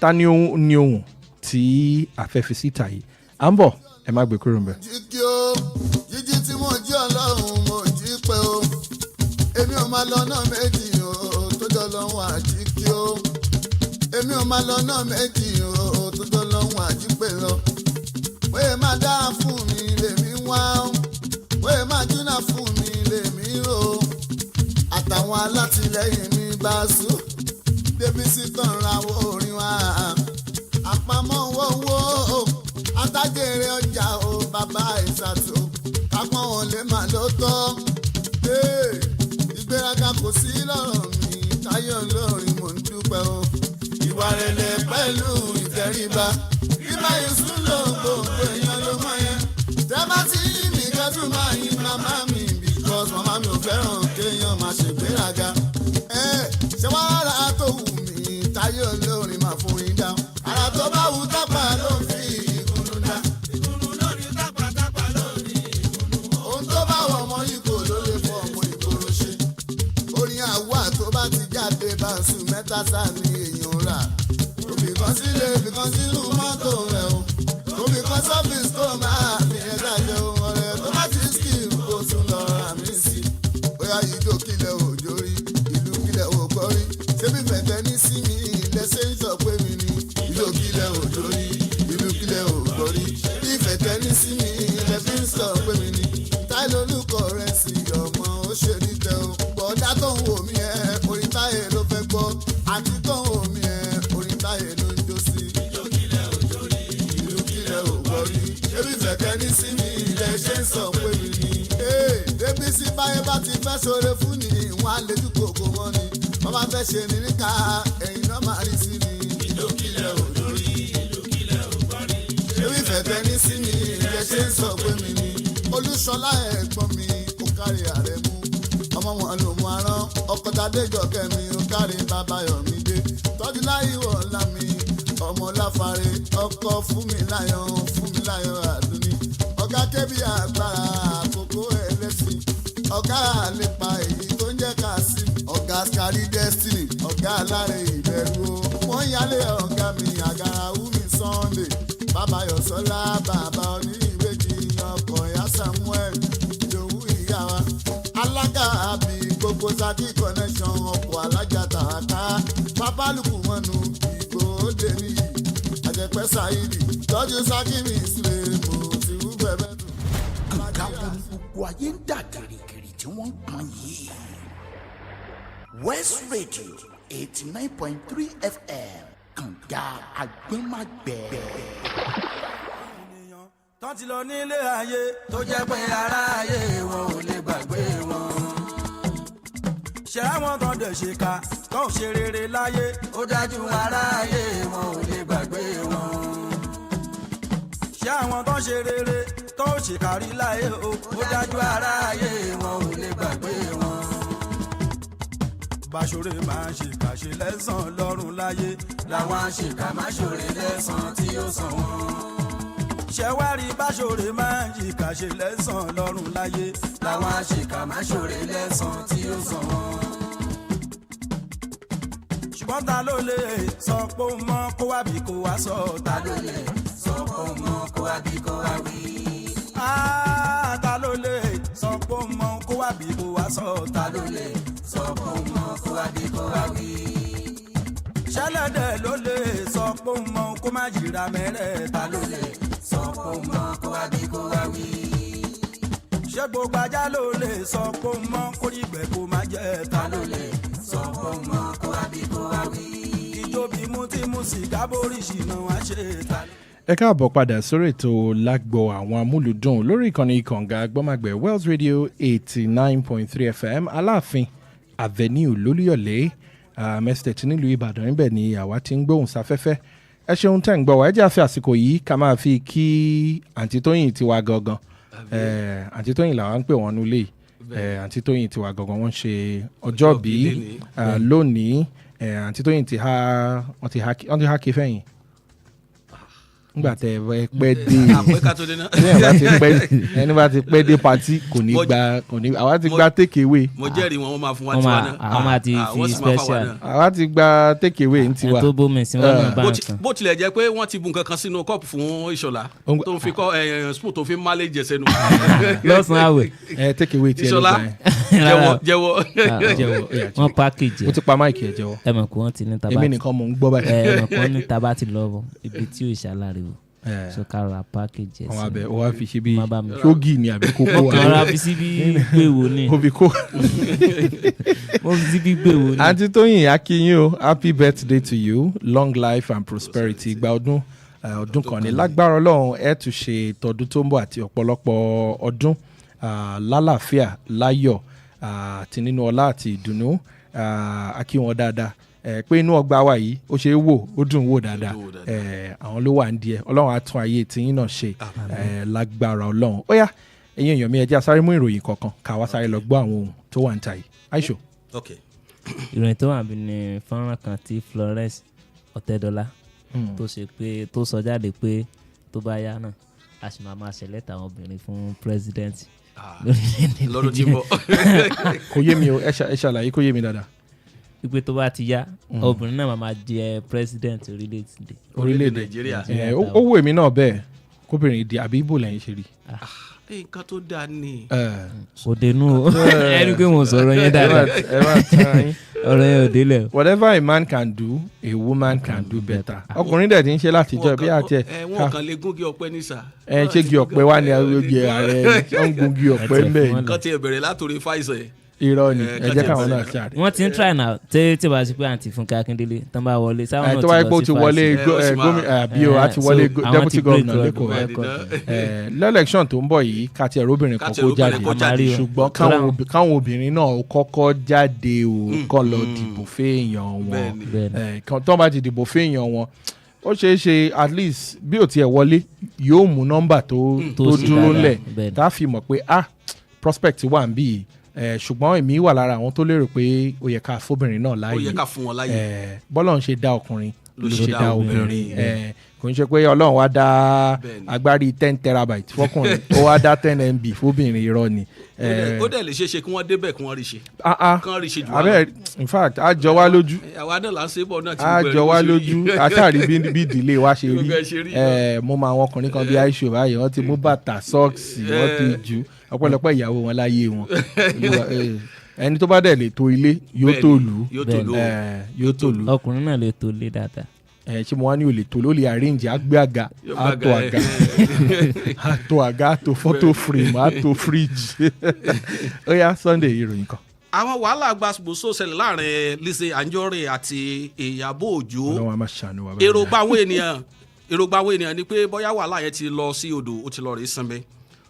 ta ni ohun tí afẹ́fẹ́ síta yìí à ń bọ̀ ẹ má gbé kúrò ń bẹ̀. jíjí o jíjí tí mo jí Ọlọ́run mo jí pé o èmi ò máa lọ náà méjì o tó jọ lọ́hùn àjíkí o èmi ò máa lọ náà méjì o tó jọ lọ́hùn àjípé lọ wéè máa dára fún mi lèmi wá o wéè máa júnà fún mi lèmi rò àtàwọn alátìlẹyìn mi bá sùn débi sí tán rawọ́ orin wa àpamọ́ owó atájèrè ọjà o bàbá ìsàtò kápọ́n wọn lè má ló tọ́ ìgbéraga kò sí lọ́rọ̀ mi táyọ̀ lórin mò ń dúpẹ́ o ìwà rẹ̀lẹ̀ pẹ̀lú ìtẹríba bíbá yusuf ló gbogbo èèyàn ló mọ̀ yẹn tẹ́bá tí mi kẹ́tù máa yin màmá mi because màmá mi ò fẹ́ràn kéèyàn máa ṣègbéraga ṣé wàá rà tó wù mí táyọ̀ lórin máa fún yín dáhùn àrà tó bá wù tápà ló ń fi ìkùnú dá ìkùnú lórí tápà lórí ìkùnú ohun tó bá wọ ọmọ yìí kò ló lè fọ ọmọ ìgboro ṣe orin àwa tó bá ti jáde bá ń sùn mẹ́ta sáà ní èèyàn rà òbí kan sílé òbí kan sínú mọ́tò rẹ̀ o òbí kan sọ́fíìsì tó máa fi ẹ̀dá jẹ ọ̀rẹ́ tó bá ti skill kó tún lọ rà mí sí bóyá ìjó kílẹ̀ òjò rí ìlú kílẹ̀ ògbọ́ rí ṣébí fẹ̀tẹ̀ ní sí mi lẹ́sẹ̀ ń sọ pé mi ni ìjó kílẹ̀ òjò rí ìlú kílẹ̀ ògbọ́ rí bí fẹ̀tẹ̀ ní sí mi lẹ́sẹ̀ ń sọ pé mi ni táyé lolúkọ rẹ̀ sí ọmọ ó ṣe ní tẹ o bọ̀dá tó ń wò mí ẹ orin táyé ló fẹ́ gbọ́ àti tó ń wò mí ẹ orin táyé ló ń jó sí ìjó kílẹ̀ òjò rí ìlú kílẹ̀ ògbọ́ rí ṣébí fẹ̀tẹ̀ ní sí mi lẹ́sẹ̀ ń sọ pé mi ni débi sí báyé bá ti fẹ́ ṣoore fún ni wọ́n á lè ju kòkó mọ́ ni wọ́n bá fẹ́ ṣe ní níka ẹ̀yìn náà máa rí sí ni ìlókìlẹ̀ òjò rí ìlókìlẹ̀ ògbọ́ rí ṣébí fẹ̀tẹ̀ ní sí mi ilẹ̀ ṣe ń sọ pé mi ni Olúṣọlá ẹ̀gbọ́n mi ó kárí ààrẹ mú ọmọ wọn ló mú arán ọkọ̀ tàdéjọ́ kẹ́mi ó kárí Bàbáyọ̀mídé tọ́jú láyíwọ̀ ńlá mi ọmọ láfàrẹ ọkọ̀ Fúnmiláyọ̀ Àdúní ọ̀gá kébí agbára àkókò ẹlẹ́sìn ọ̀gá àlepa èyí tó ń jẹ́ kàásì ọ̀gá skari destiny ọ̀gá aláre ìbẹ̀rù o wọ́n yálé ọ̀gá mi àgàrà wúmi Sunday Bàbáyọ̀sọ́lá bàbá oníbejì ọkọ̀ ìyá Samuel ìdòwú ìyá wa alága àbí gbogbo Saki connection ọkọ̀ alájà tààtà pápálùkù mọ́nu ìgò òde nìyí àjẹpẹ́ Saidi tọ́jú Saki mi sílẹ̀ mo ti wú bẹ́ẹ̀ dùn. Gàgà wo ni gbogbo ayé ń dà gìrìgìrì tí wọ́n ń pọn yìí. West Radio 89.3 FM Kànga Àgbọ̀nmágbẹ̀. tán ti lọ nílé ayé tó jẹ́ pé aráyé wọn ò lè gbàgbé wọn. ṣé àwọn kan dẹ̀ ṣe ká tó ń ṣe rere láyé ó dájú aráyé wọn ò lè gbàgbé wọn. ṣé àwọn kan ṣe rere tó ń ṣe kárí láyé ó dájú aráyé wọn ò lè gbàgbé wọn. báṣọ̀rẹ́ máa ń ṣèkà ṣe lẹ́sàn-án lọ́rùn láyé làwọn àṣekà máa ṣòre lẹ́sàn-án tí ó sàn wọ́n. ṣẹ̀wárí báṣọ̀rẹ́ máa ń ṣèkà ṣe lẹ́sàn-án lọ́rùn láyé làwọn àṣekà máa ṣòre lẹ́sàn-án tí ó sàn wọ́n. ṣùgbọ́n ta ló lè sọ pé ó mọ kó wá bí kó wá sọ ta ló lè sọ pé ó mọ kó wá bí kó wá wí. Ta ló lè sọ pé ó mọ kó wá bí kó wá sọ ta ló lè sọ pé ó mọ kó wá bí kó wá wí. ṣẹlẹ̀dẹ̀ ló lè sọ pé ó mọ kó má jìra mẹ́rẹ̀ ta ló lè sọ pé ó mọ kó wá bí kó wá wí. ṣé gbogbo ajá ló lè sọ pé ó mọ kórìgbẹ́ kó má jẹ́ ta ló lè sọ pé ó mọ kó wá bí kó wá wí. ìjòbí mú tí mú sìgá borí ṣìnà wá ṣe ta. ẹ káàbọ̀ padà sórí ètò lágbo àwọn amúlùdùn lórí ìkànnì kànga gbọ́màgbẹ̀ Wells Radio 89.3 FM aláàfin avenue lólúyọ̀lé mẹ́sítẹ̀tì nílùú Ìbàdàn níbẹ̀ ni àwa ti ń gbóhùn sáfẹ́fẹ́ ẹ ṣeun tẹ́ ń gbọ́ wá ẹ jẹ́ àfi àsìkò yìí ká máa fi kí àǹtí Tóyìn tiwa gangan àǹtí Tóyìn làwa ń pè wọ́n nulẹ̀ àǹtí Tóyìn tiwa gangan wọ́n ṣe ọjọ́ bí lónìí àǹtí Tóyìn wọ́n ti há kí fẹ́yìn nígbà tẹ ẹ pẹ́ dé ẹni bá ti pẹ́ dé pati kò ní àwa ti gba take away. mo jẹ́rìí wọn máa fún wa tiwa náà. àwọn máa ti fi special. àwa ti gba take away ní tiwa. tó bómi sí wọn náà bá nǹkan. bó tilẹ̀ jẹ́ pé wọ́n ti bu nǹkan kan sínú kọ́ọ̀pù fún Ìṣọ̀lá tó ń fi kọ́ spoon tó fi ń máàlé jẹ sẹ́nu. lọ́sàn-án àwẹ̀. take away tiẹ̀ Ìṣọ̀lá jẹ́wọ́. wọ́n package. o ti pa máìkì ẹ̀ jẹ́wọ́. ẹ mọ̀ kó wọ́n ti ní tabati. èmi nìkan mò ń gbọ́ báyìí. ẹ mọ̀ kó ní tabati lọ́wọ́ ibi tí ò ṣàlàyé so ká ra package àwọn abẹ o wa fi ṣe bí ṣógì ni àbí kókó wa. ọ̀rọ̀ àfi sí bí gbèwò ni. o fi kó. mo fi sí bí gbèwò ni. àǹtí Tóyìn akínyìn o happy birthday to you long life and prosperity gba ọdún kan ní lágbára Ọlọ́run ẹ tún ṣe tọdún tó ń bọ̀ àti ọ̀pọ̀lọpọ̀ ọdún lálàáfíà láyọ̀ àti nínú ọlá àti ìdùnnú akíwọn dáadáa pé inú ọgbà wa yìí ó ṣe é wò ó dùn wò dáadáa àwọn ló wà ń díẹ̀ Ọlọ́run á tún ayé tiyín náà ṣe lágbára Ọlọ́run ó yá ẹ̀yin èèyàn mi ẹ jẹ́ a sáré mú ìròyìn kọ̀ọ̀kan ká wá sáré lọ gbọ́ àwọn ohun tó wà ń ta yìí Aisho. ìròyìn tó wà bí ní fọ́nrán kan tí Florence Ọ̀tẹ́dọ́lá tó ṣe pé tó sọ jáde pé tó bá yá náà a sì máa ṣẹlẹ̀ àwọn obìnrin fún president lọ́dún tí ń bọ̀. kò yé mi o ẹ ṣàlàyé kò yé mi dáadáa. wípé tó bá ti yá obìnrin náà máa jẹ president orílẹ̀-èdè Nàìjíríà. ó wù èmi náà bẹ́ẹ̀ kóbìnrin di àbí ibo lẹ́yìn ṣe rí. nǹkan tó dáa ni. kò dénú ẹni pé mo sọ̀rọ̀ yẹn dáadáa ọ̀rọ̀ yẹn ò délẹ̀. whatever a man can do a woman can do better. ọkùnrin dẹ̀ ti ń ṣe látijọ́ bí àti ẹ̀. wọn kàn lè gúngi ọ̀pẹ ní sà. ṣé gi ọ̀pẹ wà ní arógbé ààrẹ ń gungi ọ̀pẹ mẹ́rin. nǹkan ti bẹ̀rẹ̀ látòrí Pfizer. irọ́ ni ẹ jẹ́ káwọn náà ṣáà. wọ́n ti ń try now tí bá ṣe pé àǹtí Fúnkẹ́ Akíndélé tán bá wọlé sáwọn náà ti lọ sí tó wáyé pé ó ti wọlé àbí o àti wọlé deputy governor lẹ́kọ̀ọ́ lẹ́lẹ́kṣọ̀n tó ń bọ̀ yìí káti ẹ̀rọ obìnrin kan kó jáde ṣùgbọ́n káwọn obìnrin náà kọ́kọ́ jáde o kọ́ lọ dìbò fẹ́ẹ̀yàn wọn tó bá ti dìbò fẹ́ẹ̀yàn wọn ó ṣeé ṣe at least bí ò tiẹ̀ wọlé yóò mú nọ́mbà tó dúró lẹ̀ tá a fi mọ̀ pé prospect wà ń bí yìí ṣùgbọ́n èmi wà lára àwọn tó lérò pé ó yẹ ká fóbìnrin náà láàyè ó yẹ ká fún wọn láàyè bọ́lọ̀ ń ṣe dá ọkùnrin ló ṣe dá obìnrin kò ń ṣe pé Ọlọ́run wá dá agbárí 10 terabyte fọkùnrin ó wá dá 10 MB fóbìnrin irọ́ ni. ó dẹ̀ lè ṣe kí wọ́n débẹ̀ kí wọ́n rí ṣe. kán rí ṣe jù wá lọ. in fact a jọ wá lójú. àwa náà là ń ṣe bọ̀ náà tí a jọ wá lójú àtàrí bí ìdílé wa ṣe rí mo mọ àwọn ọkùnrin kan bí Aisho báyìí wọ́n ti mú bàtà sọ́ọ̀sì wọ́n ti jù ọ̀pọ̀lọpọ̀ ìyàwó wọn láyé wọn ẹni tó bá dẹ̀ lè to ilé yóò tó lù ọkùnrin náà lè to ilé dáadáa. ṣé mo wá ní olè tó ló lè arrange àgbé àga àtò àga àtò photo frame àtò fridge ó yá Sunday ìròyìn kan. àwọn wàhálà gbàgbọ́sọ ṣẹlẹ̀ láàrin Lizzy Anjorin àti Ìyábọ̀ Òjó èròǹgbà àwọn ènìyàn ni pé bóyá wàhálà yẹn ti lọ sí odò ó ti lọ rí sinmi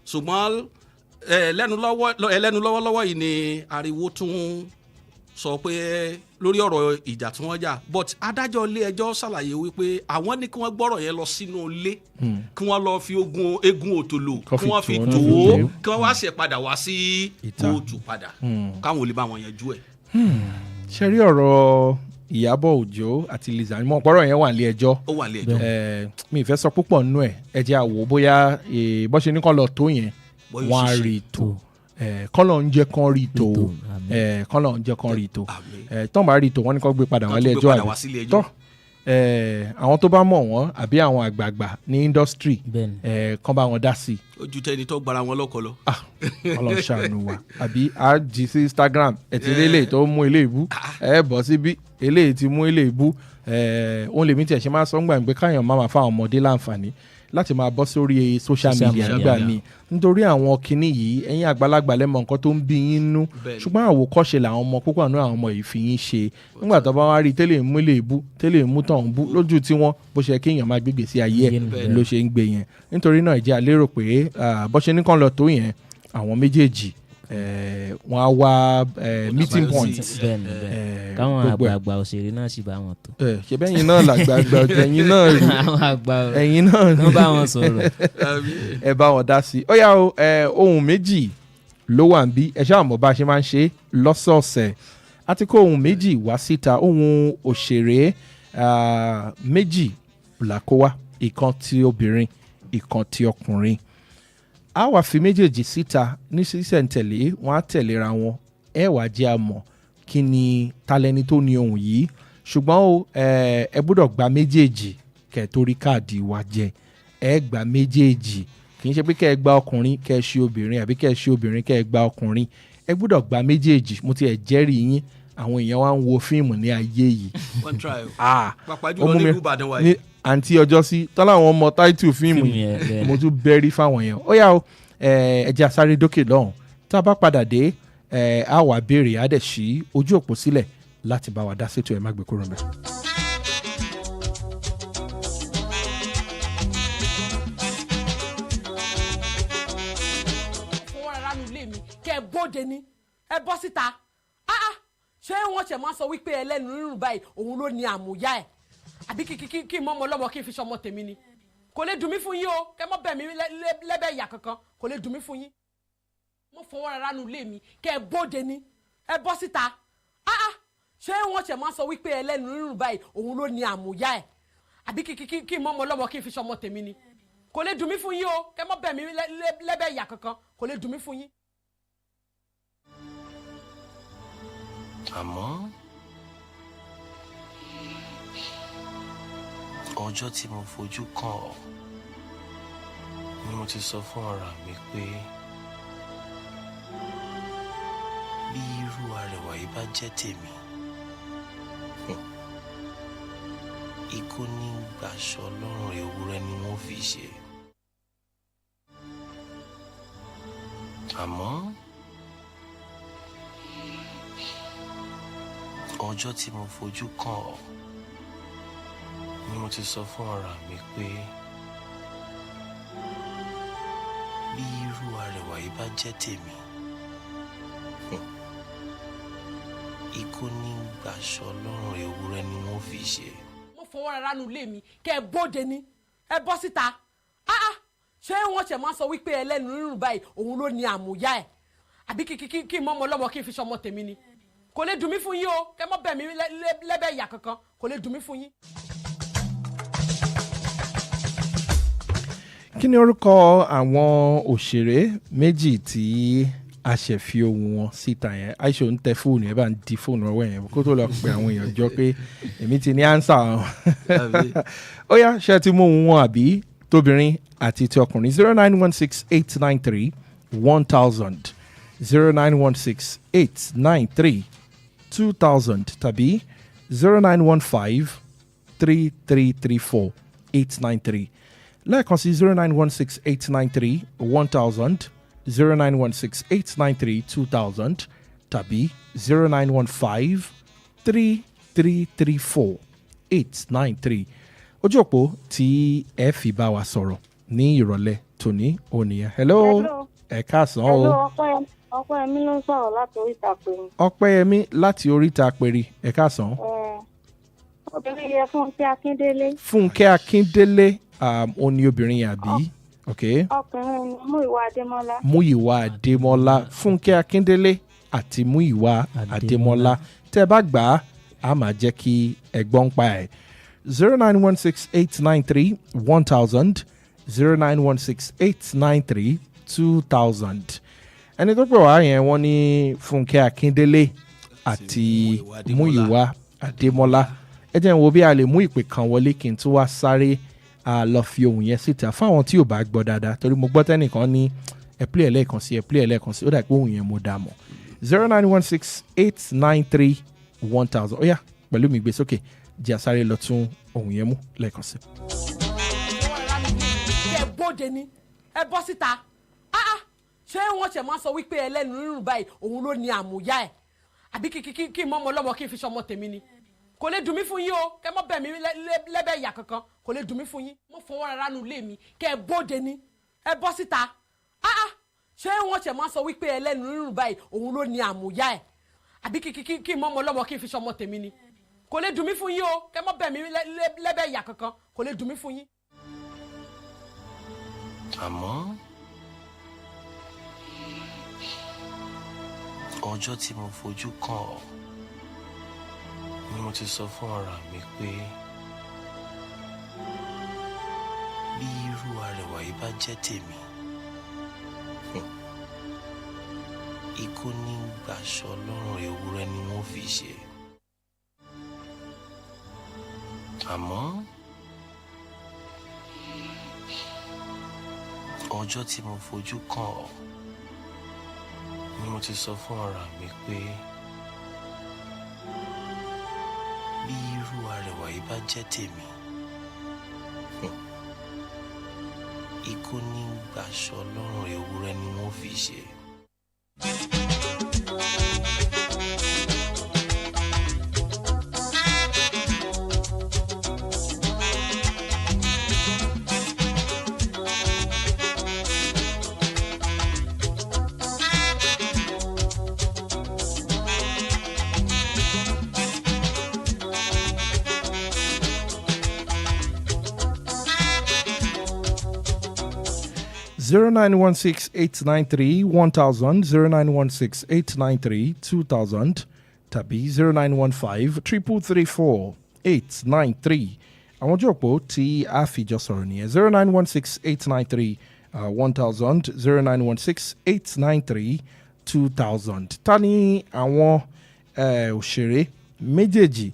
ṣùgbọ́n ẹlẹ́nu lọ́wọ́lọ́wọ́ yìí ni ariwo tún sọ pé lórí ọ̀rọ̀ ìjà tí wọ́n jà but adájọ́ ilé ẹjọ́ ṣàlàyé wípé àwọn ní kí wọ́n gbọ́rọ̀ yẹn lọ sínú ilé kí wọ́n lọ fi egun òtòlò kí wọ́n fi tò ó kí wọ́n wá ṣe padà wá sí kóòtù padà káwọn ò lè bá wọn yanjú ẹ̀. ṣe rí ọ̀rọ̀ Ìyábọ̀ Òjó àti Lizzy àmọ́ ọ̀pọ̀rọ̀ yẹn wà nílé ẹjọ́ ó wà nílé ẹjọ́ mi ì fẹ́ sọ púpọ̀ nínú ẹ̀ ẹ jẹ́ àwò bóyá bó ṣe ní kọ́ lọ tó yẹn wọ́n á rí tó kọ́lọ̀ ń jẹ́ kán rí tó kọ́lọ̀ ń jẹ́ kán rí tó tán bá rí tó wọ́n ní kán gbé padà wálé ẹjọ́ àbí tọ́ àwọn tó bá mọ̀ wọ́n àbí àwọn àgbààgbà ní industry kán bá wọn dá sí i. ojú tẹni tó gbara wọn lọ́kọ lọ. Ọlọ́run ṣàánú wa àbí a jí sí Instagram ẹ ti rí eléyìí tó mú eléyìí bú ẹ bọ́ síbí eléyìí ti mú eléyìí bú òun lèmi tiẹ̀ ṣe máa sọ ń gbà pé káyọ̀ máa fáwọn ọmọdé láǹfààní láti máa bọ́ sórí social media nígbà míì nítorí àwọn kinní yìí ẹ̀yin àgbàlagbà lẹ́mọ̀ nǹkan tó ń bí yín nú ṣùgbọ́n àwòkọ́ṣe làwọn ọmọ púpọ̀ náà àwọn ọmọ yìí fi yín ṣe nígbà tó bá wá rí tẹ́lẹ̀ mú lè bú tẹ́lẹ̀ mú tàn bú lójú tí wọ́n bó ṣe kéèyàn máa gbégbé sí ayé ẹ̀ ló ṣe ń gbé yẹn nítorí náà ìjẹ́ àlérò pé bó ṣe ní kàn lọ tó yẹn àwọn méjèèjì wọ́n á wá meeting point. káwọn àgbààgbà òṣèré náà sì bá wọn tó. ṣe bẹ́yìn náà làgbààgbà ẹ̀yin náà rí ẹ̀yin náà ló bá wọn sọ̀rọ̀. ẹ bá wọn dá sí i. ó yá o ohun méjì ló wà ń bí ẹ ṣáà mọ̀ bá a ṣe máa ń ṣe lọ́sọ̀ọ̀sẹ̀ a ti kó ohun méjì wá síta ohun òṣèré méjì là kó wá ìkan ti obìnrin ìkan ti ọkùnrin a wá fi méjèèjì síta ní sísẹ̀ntẹ̀lé wọn á tẹ̀léra wọn ẹ wá jẹ́ àmọ̀ kí ni talẹ́ni tó ní ohun yìí ṣùgbọ́n o ẹ gbọ́dọ̀ gba méjèèjì kẹ́ torí káàdì wa jẹ ẹ gba méjèèjì kì í ṣe pé kẹ́ ẹ gba ọkùnrin kẹ́ ẹ ṣe obìnrin àbí kẹ́ ẹ ṣe obìnrin kẹ́ ẹ gba ọkùnrin ẹ gbọ́dọ̀ gba méjèèjì mo ti ẹ̀ jẹ́rìí yín àwọn èèyàn wa ń wo fíìmù ní ayé yìí. one try o pàápàá jùlọ ní Ìbàdàn wa yìí. àǹtí ọjọ́ sí tọ́lá àwọn ọmọ táìtù fíìmù yìí mo tún bẹ́rí fáwọn èèyàn ó yá o ẹ jẹ́ asáré dókè lọ́hùn tá a bá padà dé a wà béèrè á dẹ̀ ṣí ojú òpó sílẹ̀ láti bá wa dá sétò ẹ̀ má gbé kúrò mẹ́. fún ara nu ilé mi kẹ ẹ bóde ni ẹ bọ́ síta ṣé wọ́n ṣe máa sọ wípé ẹlẹ́nu rírùn báyìí òun ló ní àmúyá ẹ̀ àbí kí mọ́ ọmọ ọlọ́mọ kí n fi ṣọmọ tèmi ni kò lè dùn mí fún yín o kẹ mọ́ bẹ̀ mí lẹ́bẹ̀ ìyà kankan kò lè dùn mí fún yín mo fọwọ́ rárá nu ilé mi kẹ ẹ bóde ni ẹ bọ́ síta ṣé wọ́n ṣe máa sọ wípé ẹlẹ́nu rírùn báyìí òun ló ní àmúyá ẹ̀ àbí kí mọ́ ọmọ ọlọ́mọ kí n fi ṣọmọ tèmi ni kò lè dùn mí fún yín o kẹ mọ́ bẹ̀ mí lẹ́bẹ̀ ìyà kankan kò lè dùn mí fún yín. àmọ́ ọjọ́ tí mo fojú kàn ọ́ ni mo ti sọ fún ara mi pé bí irú arẹwà yìí bá jẹ́ tèmi ikú ní gbàṣọ lọ́rùn ewúrẹ́ ni wọ́n fi ṣe. àmọ́ ọjọ́ tí mo fojú kàn ọ́ ni mo ti sọ fún ara mi pé bí irú arẹwà yìí bá jẹ́ tèmi ikú ní gbàṣọ lọ́rùn ewúrẹ́ ni wọ́n fi ṣe. mo fọwọ́ rárá nu ilé mi kẹ́ ẹ bóde ni ẹ bọ́ síta ṣé wọ́n ṣe máa sọ wípé ẹlẹ́nu rírùn báyìí òun ló ní àmúyá ẹ̀ àbí kí mọ́ ọmọ ọlọ́mọ kí n fi ṣọmọ tèmi ni kò lè dùn mí fún yín o kẹ́ mọ́ bẹ̀ mí lẹ́bẹ̀ ìyà kankan kò lè dùn mí fún yín. kí ni orúkọ àwọn òṣèré méjì tí a ṣe fi ohùn wọn síta yẹn aisha ń tẹ fóònù ẹ bá ń di fóònù ọwọ́ yẹn kó tó lọ pe àwọn èèyàn jọ pé èmi ti ní ánsà wọn ó yá ṣe ti mú ohùn wọn àbí tóbìnrin àti ti ọkùnrin 09168931000 09168932000 tàbí 09153334 lẹ́ẹ̀kan sí 09168931000 09168932000 tàbí 09153334 ojú òpó tí ẹ fi bá wa sọ̀rọ̀ ní ìrọ̀lẹ́ tòní ònìyàn. hello ẹ káàsán o. Ọpẹ́yẹmí ló ń sọ̀rọ̀ láti oríta pèrè. Ọpẹ́yẹmí láti oríta pèrè ẹ káàsán. Obìnrin yẹ Fúnkẹ́ Akíndélé. Fúnkẹ́ Akíndélé ó ní obìnrin yẹn àbí. Ọkùnrin ni Múyìwá Adémọ́lá. Múyìwá Adémọ́lá Fúnkẹ́ Akíndélé àti Múyìwá Adémọ́lá tẹ́ ẹ bá gbà á máa jẹ́ kí ẹ̀gbọ́n pa ẹ̀. 09168931000 09168932000 ẹni tó pè wá yẹn wọ́n ní Fúnkẹ́ Akíndélé àti Múyìwá Adémọ́lá ẹ jẹ́ n wo bí a lè mú ìpè kan wọlé kí n tún wá sáré lọ fi ohun yẹn síta fáwọn tí ò bá gbọ́ dáadáa torí mo gbọ́ tẹ́nìkan ní ẹ play ẹlẹ́ẹ̀kan sí ó dà pé ohun yẹn mo dà mọ́ 09168931000 ó yá pẹ̀lú mi gbé sókè jẹ́ àsáré lọ tún ohun yẹn mú lẹ́ẹ̀kan sí. ẹ bóde ni ẹ bọ́ síta ṣé wọ́n ṣe máa sọ wípé ẹlẹ́nu rírùn báyìí òun ló ní àmúyá ẹ̀ àbí kí n mọ́mọ́ lọ́mọ kí n fi ṣọmọ tèmi ni kò lè dùn mí fún yín o kẹ́ mọ́ bẹ̀ mí lẹ́bẹ̀ ìyà kankan kò lè dùn mí fún yín mo fọwọ́ rárá nu ilé mi kẹ́ ẹ bóde ni ẹ bọ́ síta ṣé wọ́n ṣe máa sọ wípé ẹlẹ́nu rírùn báyìí òun ló ní àmúyá ẹ̀ àbí kí n mọ́mọ́ lọ́mọ kí n fi ṣọmọ tèmi ni kò lè dùn mí fún yín o kẹ́ mọ́ bẹ̀ mí lẹ́bẹ̀ ìyà kankan kò lè dùn mí fún yín. àmọ́ ọjọ́ tí mo fojú kàn ọ́ ni mo ti sọ fún ara mi pé bí irú arẹwà yìí bá jẹ́ tèmi ikú ní gbàṣọ lọ́rùn ewúrẹ́ ni wọ́n fi ṣe. àmọ́ ọjọ́ tí mo fojú kàn ọ́ ni mo ti sọ fún ara mi pé bí irú arẹwà yìí bá jẹ́ tèmi ikú ní gbàṣọ lọ́rùn ewúrẹ́ ni wọ́n fi ṣe. 0916-893-1000, 0916-893-2000, tàbí 0915-334-893. Àwọn ojú òpó tí a fi jọ sọ̀rọ̀ nìyẹn 0916-893-1000, 0916-893-2000. Ta ni àwọn òṣèré méjèèjì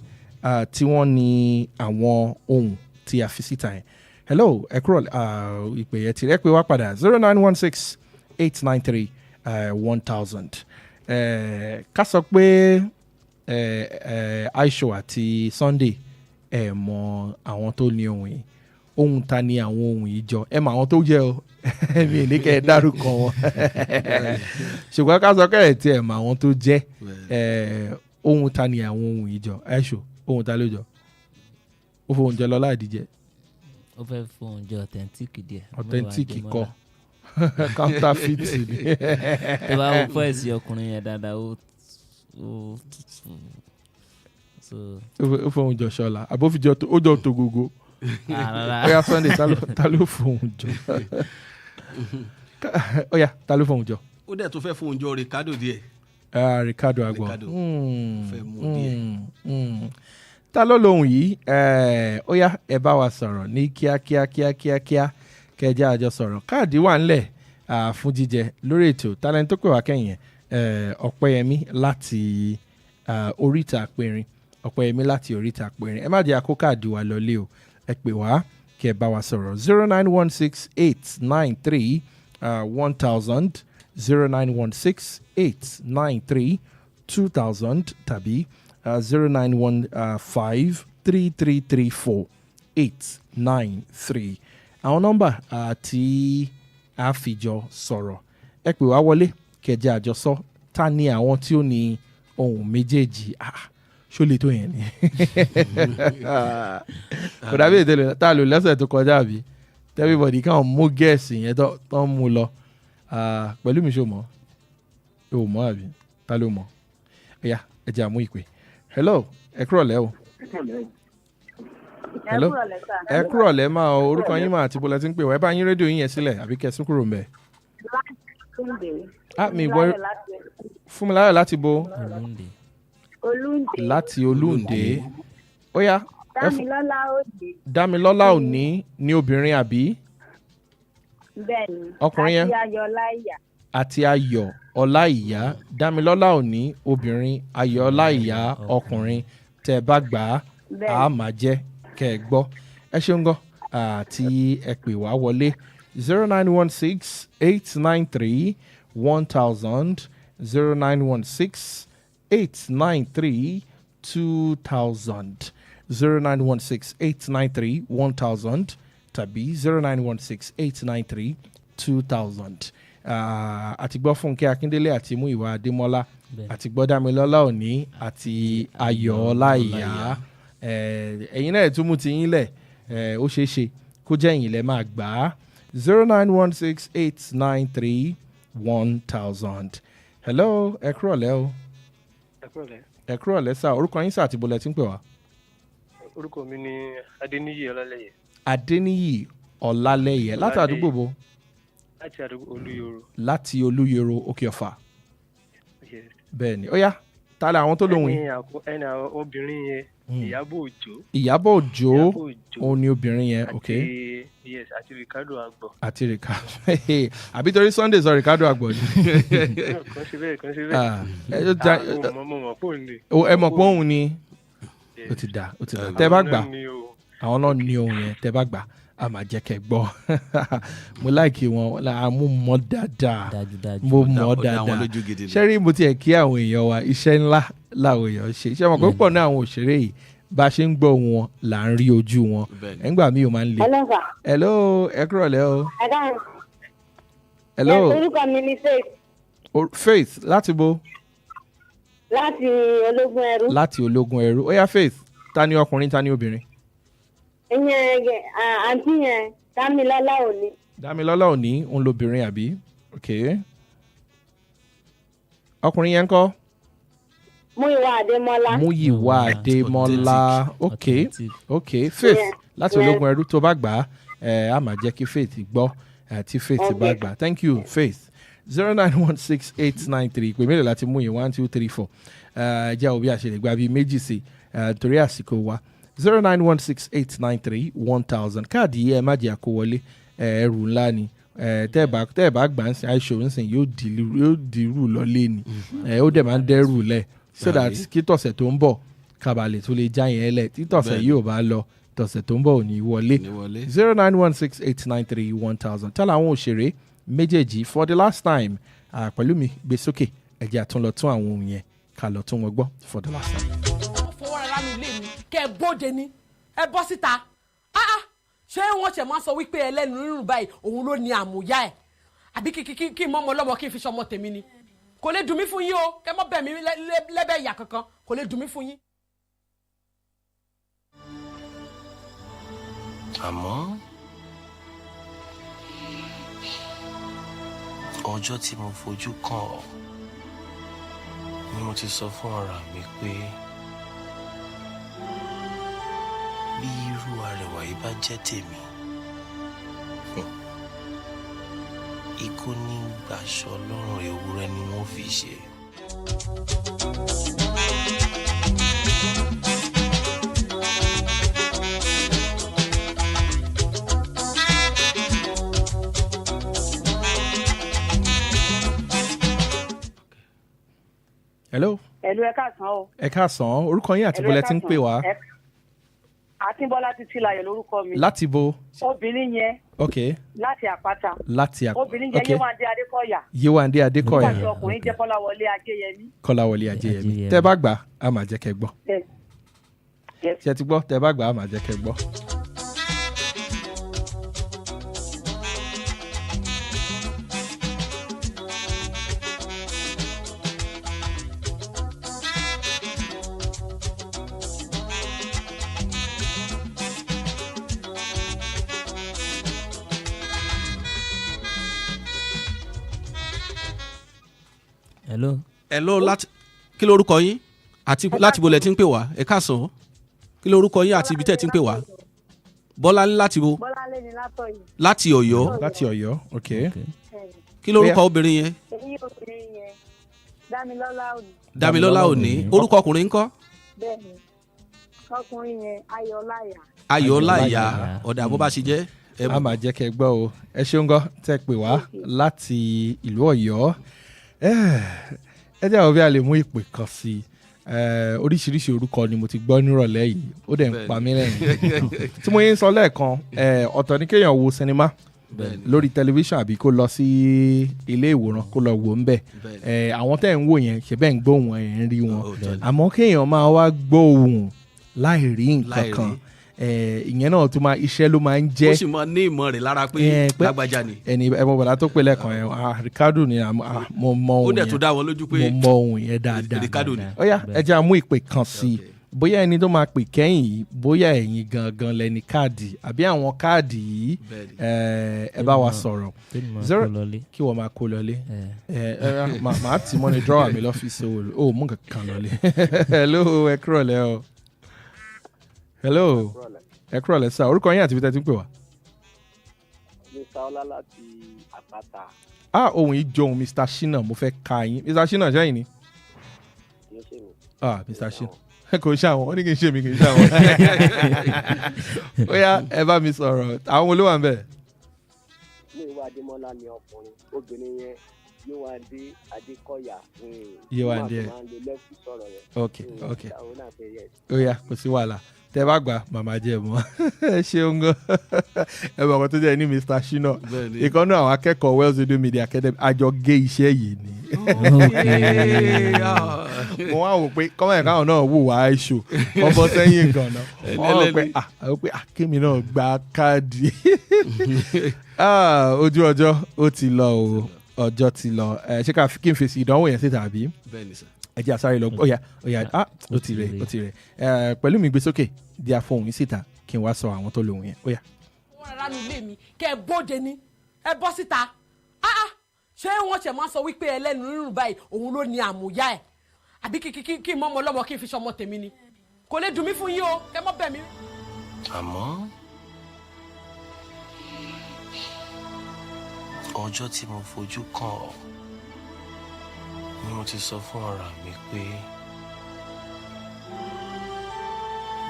tí wọ́n ní àwọn ohun tí a fi síta yẹn? Hello, ẹ kúrò ìpè yẹn tí ẹ pè wá padà 0916-893-1000. Ká sọ pé Aisho àti Sunday ẹ mọ àwọn tó ní ohun yìí, ohun ta ni àwọn ohun yìí jọ, ẹ mọ àwọn tó jẹ́ o mi ní kẹ́ ẹ dárúkọ wọn ṣùgbọ́n ká sọ kẹ́rẹ̀ tí ẹ mọ àwọn tó jẹ́ ohun ta ni àwọn ohun yìí jọ. Aisho, ohun ta ló jọ? Ó fohùn jọ Lọ́lá Àdìjẹ. Ó fẹ́ fohùn jọ authentic díẹ̀. Authentic kọ́ counterfeit ni. Tó bá wọ fọ́ẹ̀sì ọkùnrin yẹn dáadáa ó fohùn jọ Ṣọlá àbófijọ́ ó jọ Togogo. Oya Sunday ta ló fohùn jọ? Oya ta ló fohùn jọ? Ó dẹ̀ tó fẹ́ fohùn jọ Ricardo díẹ̀. Ricardo Agbon. Fẹ́ mú díẹ̀. Ta ló lóhùn yìí? Oya ẹ bá wa sọ̀rọ̀ ní kíákíá kẹjá àjọ sọ̀rọ̀. Káàdì wà ńlẹ̀ fún jíjẹ lórí ètò talent tó pè wá kẹ́yìn Ọ̀pẹ́yẹmí láti Oríta Àpẹrin. Ọ̀pẹ́yẹmí láti Oríta Àpẹrin. Ẹ má jẹ́ àkó káàdì wa lọlé o. Ẹ pè wá kẹ́ bá wa sọ̀rọ̀ 0916-893-1000, 0916-893-2000 tàbí 0915-3334-893. Àwọn nọ́mbà tí a fi jọ sọ̀rọ̀. Ẹ pè wá wọlé kẹjẹ àjọsọ ta ni àwọn tí ó ní ohun méjèèjì. Ṣó lè tó yẹn ni? Kò dàbí ètò tá a lò lẹ́sẹ̀ tó kọjá àbí everybody káwọn mú gẹ̀ẹ́sì yẹn tó ń mú lọ. Pẹ̀lú mi ṣó mọ̀? Ò mọ̀ àbí? Ta ló mọ̀? Ẹ̀yà ẹ jẹ́ àmú ìpè. Hello, ẹ kúrọ̀lẹ́ o. Hello, ẹ kúrọ̀lẹ́ máa o, orúkọ yín máa àti bọ́lá tí ń pè wá. Ẹ bá yín rédíò yín yẹn sílẹ̀ àbí kẹ́ sún kúrò ń bẹ̀. Mi gbọ́ Fúnmiláyọ̀ láti bo láti Olúǹde. Ó yá. Dámilọ́lá Òní ní obìnrin àbí? Bẹ́ẹ̀ni. Ọkùnrin yẹn? Àti Ayọ̀láyà. àti Ayọ̀ Ọláìyá. Dámilọ́lá òní obìnrin, Ayọ̀ Ọláìyá ọkùnrin. Tẹ́ bá gbà á máa jẹ́ kẹ́ ẹ gbọ́. Ẹ ṣeun gan àti ẹ pè wá wọlé 0916-893-1000 0916-893-2000 0916-893-1000 tàbí 0916-893-2000. Àti gbọ́ Fúnkẹ́ Akíndélé àti Múyìwá Adémọ́lá àti gbọ́ Dámilọ́lá òní àti Ayọ̀ Ọláìyá. Ẹ̀yin náà tún mú ti yín lẹ̀ ó ṣeé ṣe kó jẹ́ ẹ̀yin lẹ́ máa gbà á 0916-893-1000. Hello, ẹ kúrọ̀lẹ́ o. Ẹ kúrọ̀lẹ́ sá, orúkọ yín sá àti bọ́lẹ̀ tí ń pè wá. Orúkọ mi ni Adéníyì Ọlálẹ́yẹ. Adéníyì Ọlálẹ́yẹ láti àdúgbò bo. Láti àdúgbò Olúyọ̀rọ̀. Láti Olúyọ̀rọ̀ Òkè Ọ̀fà. Bẹ́ẹ̀ ni ó yá ta lẹ àwọn tó lóhùn yìí. ẹni obìnrin yẹn Ìyábọ̀ Òjó. Ìyábọ̀ Òjó òun ni obìnrin yẹn ok. Àti Ricardo Agbo. Àti Ricardo àbí torí Sunday sọ Ricardo Agbo ni. Kàn ṣe bẹ́ẹ̀. Mo mọ̀ pé òun ni. Ẹ mọ̀ pé òun ni. Ó ti dà tẹ́ bá gbà àwọn náà ní ohun yẹn tẹ́ bá gbà a máa jẹ́ kẹ́ gbọ́. Mo láìkí wọn mo mọ̀ dáadáa ṣẹ́rí mo tiẹ̀ kí àwọn èèyàn wa iṣẹ́ ńlá làwọn èèyàn ṣe iṣẹ́ wọn púpọ̀ náà àwọn òṣèré yìí bá a ṣe ń gbọ́ wọn là ń rí ojú wọn ẹ̀ngbà mi ò máa ń le. Hello ẹ kúrọ̀lẹ́ o. Hello. Orúkọ mi ni Faith. Faith láti bo. Láti Ológun Ẹrú. Láti Ológun Ẹrú ó yá Faith ta ni ọkùnrin ta ni obìnrin. Ìyẹn àǹtí yẹn Dámilọ́lá òní. Dámilọ́lá òní òun lobìnrin àbí ok ọkùnrin yẹn ń kọ́. Múyìwá Adémọ́lá. Múyìwá Adémọ́lá ok Faith láti Ológun Ẹrú tó bá gbà á máa jẹ́ kí Faith gbọ́ tí Faith bá gbà thank you Faith 0916-893 pè mélòó láti mú yín 1 2 3 4 jẹ́ òbí àṣẹlẹ̀ gba bíi méjì sí torí àsìkò wa 0916-893-1000 káàdì yìí ẹ má jẹ́ àkó wọlé ẹrù ńlá ni tẹ́ ẹ bá gbà ń sìn àìṣòro ń sìn yóò dìrú lọ́lé ni ó dẹ̀ máa ń dẹ́rù lẹ̀ so that kí tọ̀sẹ̀ tó ń bọ̀ kábàlẹ̀ tó lè já yẹn lẹ̀ tí tọ̀sẹ̀ yìí ò bá lọ tọ̀sẹ̀ tó ń bọ̀ ò ní wọlé 0916-893-1000 tálà àwọn òṣèré méjèèjì for the last time pẹ̀lú mi gbé sókè ẹ̀jẹ̀ àtúnlọ tún àwọn ohun yẹn ká lọ tún wọn gbọ́ for the last time. fọwọ́ rẹ̀ lánàá ilé mi kẹ́ ẹ bóde ni ẹ bọ́ síta ṣé wọ́n ṣẹ̀ máa sọ wípé ẹlẹ́nu rírùn báyìí òun ló ní àmúyá ẹ̀ àbí kí n mọ́ ọmọ ọlọ́mọ kí n fi ṣọmọ tèmi ni kò lè dùn mí fún yín o kẹ́ mọ́ bẹ̀ mí lẹ́bẹ̀ ìyà kankan kò lè dùn mí fún yín. àmọ́ ọjọ́ tí mo fojú kàn ọ́ ni mo ti sọ fún ara mi pé bí irú arẹwà yìí bá jẹ́ tèmi ikú ní gbàṣọ lọ́rùn ewúrẹ́ ni wọ́n fi ṣe. Hello. Ẹ̀lú ẹ káàsán o. Ẹ káàsán orúkọ yín àti bọ́lẹ̀ tí ń pè wá. Akínbọ́lá Títílayọ̀ lórúkọ mi. Láti bo. Obìnrin yẹn. Ok. Láti àpáta. Láti àpáta. Obìnrin yẹn Yéwándé Adékọ̀yà. Yéwándé Adékọ̀yà. Nígbà tí ọkùnrin jẹ́ Kọ́láwọlé Ajéyẹmí. Kọ́láwọlé Ajéyẹmí. Tẹ́ bá gbà á máa jẹ́ kẹ́ gbọ́. Ṣé ti gbọ́ tẹ́ bá gbà á máa jẹ́ kẹ́ gbọ́. Hello láti kí lorúkọ yín àti láti bo lẹ ti ń pè wá ẹ káàsán kí lorúkọ yín àti ibi tẹ́ ti ń pè wá Bọ́láńlé láti bo. Bọ́láńlé ni látọ̀yọ́. Láti Ọ̀yọ́. Láti Ọ̀yọ́ ok. Kí lorúkọ obìnrin yẹn. èyí obìnrin yẹn Dámilọ́lá òní. Dámilọ́lá òní orúkọ ọkùnrin ńkọ́. Bẹ́ẹ̀ni ọkùnrin yẹn Ayọ̀láyà. Ayọ̀láyà ọ̀dà bó bá ṣe jẹ́ a máa jẹ́ kẹ́ gbọ́ o ẹ ṣeun gan tẹ́ pè wá láti ìlú Ọ̀yọ́ ẹ jẹ́ àwọn bí a lè mú ìpè kan sí i oríṣiríṣi orúkọ ni mo ti gbọ́ nírọ̀lẹ́ yìí ó dẹ̀ ń pa mí lẹ́yìn tí mo yín sọ lẹ́ẹ̀kan ọ̀tọ̀ ní kéèyàn wo sinimá lórí tẹlifíṣàn àbí kó lọ sí ilé ìwòran kó lọ wò ń bẹ̀ àwọn tẹ́ ń wò yẹn ṣe bẹ́ẹ̀ ń gbóhùn ẹ̀ ń rí wọn àmọ́ kéèyàn máa wá gbóhùn láì rí nǹkan kan ìyẹn náà tó máa iṣẹ́ ló máa ń jẹ́. ó sì máa ní ìmọ̀ rẹ̀ lára pé lágbájá ni. ẹni ẹ mọ bàdá tó pè lẹ́ẹ̀kan yẹn Ricardo ni mo mọ ohun yẹn ó dẹ̀ tó dá wọn lójú pé mo mọ ohun yẹn dáadáa. Ricardo ni. ó yá ẹ jẹ́ àmú ìpè kan sí i bóyá ẹni tó máa pè kẹ́yìn yìí bóyá ẹ̀yin gangan lẹni káàdì àbí àwọn káàdì yìí ẹ bá wa sọ̀rọ̀ kí wọ́n máa kó lọlé màá tì mọ́ ni drawer mi lọ́fíìsì o mú kankan lọlé. hello ẹ kúrọ̀lẹ́ o. hello ẹ kúrọ̀lẹ́ sá orúkọ yín àti ibi tẹ́ ti ń pè wá. Mr. Ọlá láti Àpáta. ohun yìí jọ ohun Mr. Shina mo fẹ́ ka yín Mr. Shina ṣẹ́yìn ni. kì í ṣe mi. Mr. Shina kò ṣe àwọn wọ́n ní kì í ṣe mi kì í ṣe àwọn. ó yá ẹ bá mi sọ̀rọ̀ àwọn olówó à ń bẹ̀. ní ìwà Adémọ́lá ni ọkùnrin obìnrin yẹn Yéwándé Adékọ̀yà. Yéwándé ok ó yá kò sí wàhálà tẹ bá gbà màmá jẹ mọ ẹ ṣeun gan ẹ bọ̀ ọkọ tó jẹ́ ní Mr. Shina ìkànnì àwọn akẹ́kọ̀ọ́ Wells Radio Media Academy àjọ gé iṣẹ́ yìí ni. mo wá wò pé kọ́mọ̀ ẹ̀ka náà wò wá iṣu ọbọ̀ sẹ́yìn gan-an wọ́n rò pé kémi náà gba káàdì ojú ọjọ́ ó ti lọ o ọjọ́ ti lọ ṣé kí n fèsì ìdánwò yẹn síta àbí ẹ jẹ́ àsáré lọ ó yá ó ti rẹ̀ pẹ̀lú mi gbé sókè di àfohùn síta kí n wá sọ àwọn tó lóhùn yẹn ó yá. wọ́n rárá nu ilé mi kẹ́ ẹ bóde ni ẹ bọ́ síta ṣé wọ́n ṣẹ̀ máa sọ wípé ẹlẹ́nu rírun báyìí òun ló ní àmúyá ẹ̀ àbí kí n mọ́mọ́ lọ́mọ kí n fi ṣọmọ tèmi ni kò lè dùn mí fún yín o kẹ́ mọ́ bẹ̀ mí. àmọ́ ọjọ́ tí mo fojú kàn ọ́ ni mo ti sọ fún ara mi pé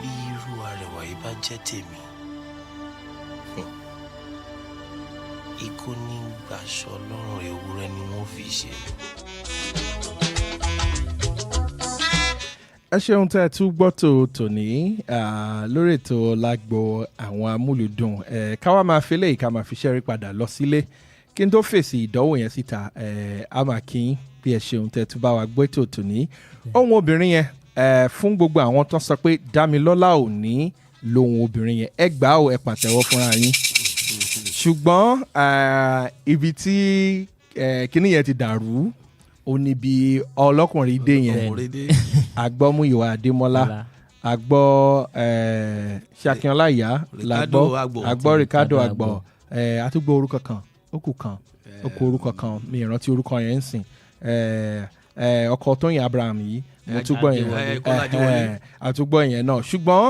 bí irú arẹwà yìí bá jẹ́ tèmi ikú ní gbàṣọ lọ́rùn ewúrẹ́ ni wọ́n fi ṣe. ẹ ṣeun tẹ́ ẹ tún gbọ́ tòní lórí ètò lágbo àwọn amúlùdùn káwá máa fi léyìí ká máa fi ṣẹ́rí padà lọ sílé kí n tó fèsì ìdánwò yẹn síta a máa kí n bí ẹ ṣeun tẹ́ tún bá wa gbọ́ ètò tòní ohun obìnrin yẹn fún gbogbo àwọn tó sọ pé Dámilọ́lá ò ní lóhun obìnrin yẹn ẹ gbà ó ẹ pàtẹ́wọ́ fúnra yín ṣùgbọ́n ibi tí kíní yẹn ti dàrú ó níbi ọlọ́kùnrin dé yẹn àgbọ́ Múyìwá Adémọ́lá àgbọ́ Ṣakínọlá ìyá àgbọ́ Ricardo àgbọ̀ àtúgbò orúkọ kan ó kù orúkọ kan mi ìrántí orúkọ yẹn ń sìn ọkọ Tóyìn Abraham yìí mo tún gbọ́ yẹn àtúgbọ́ yẹn náà ṣùgbọ́n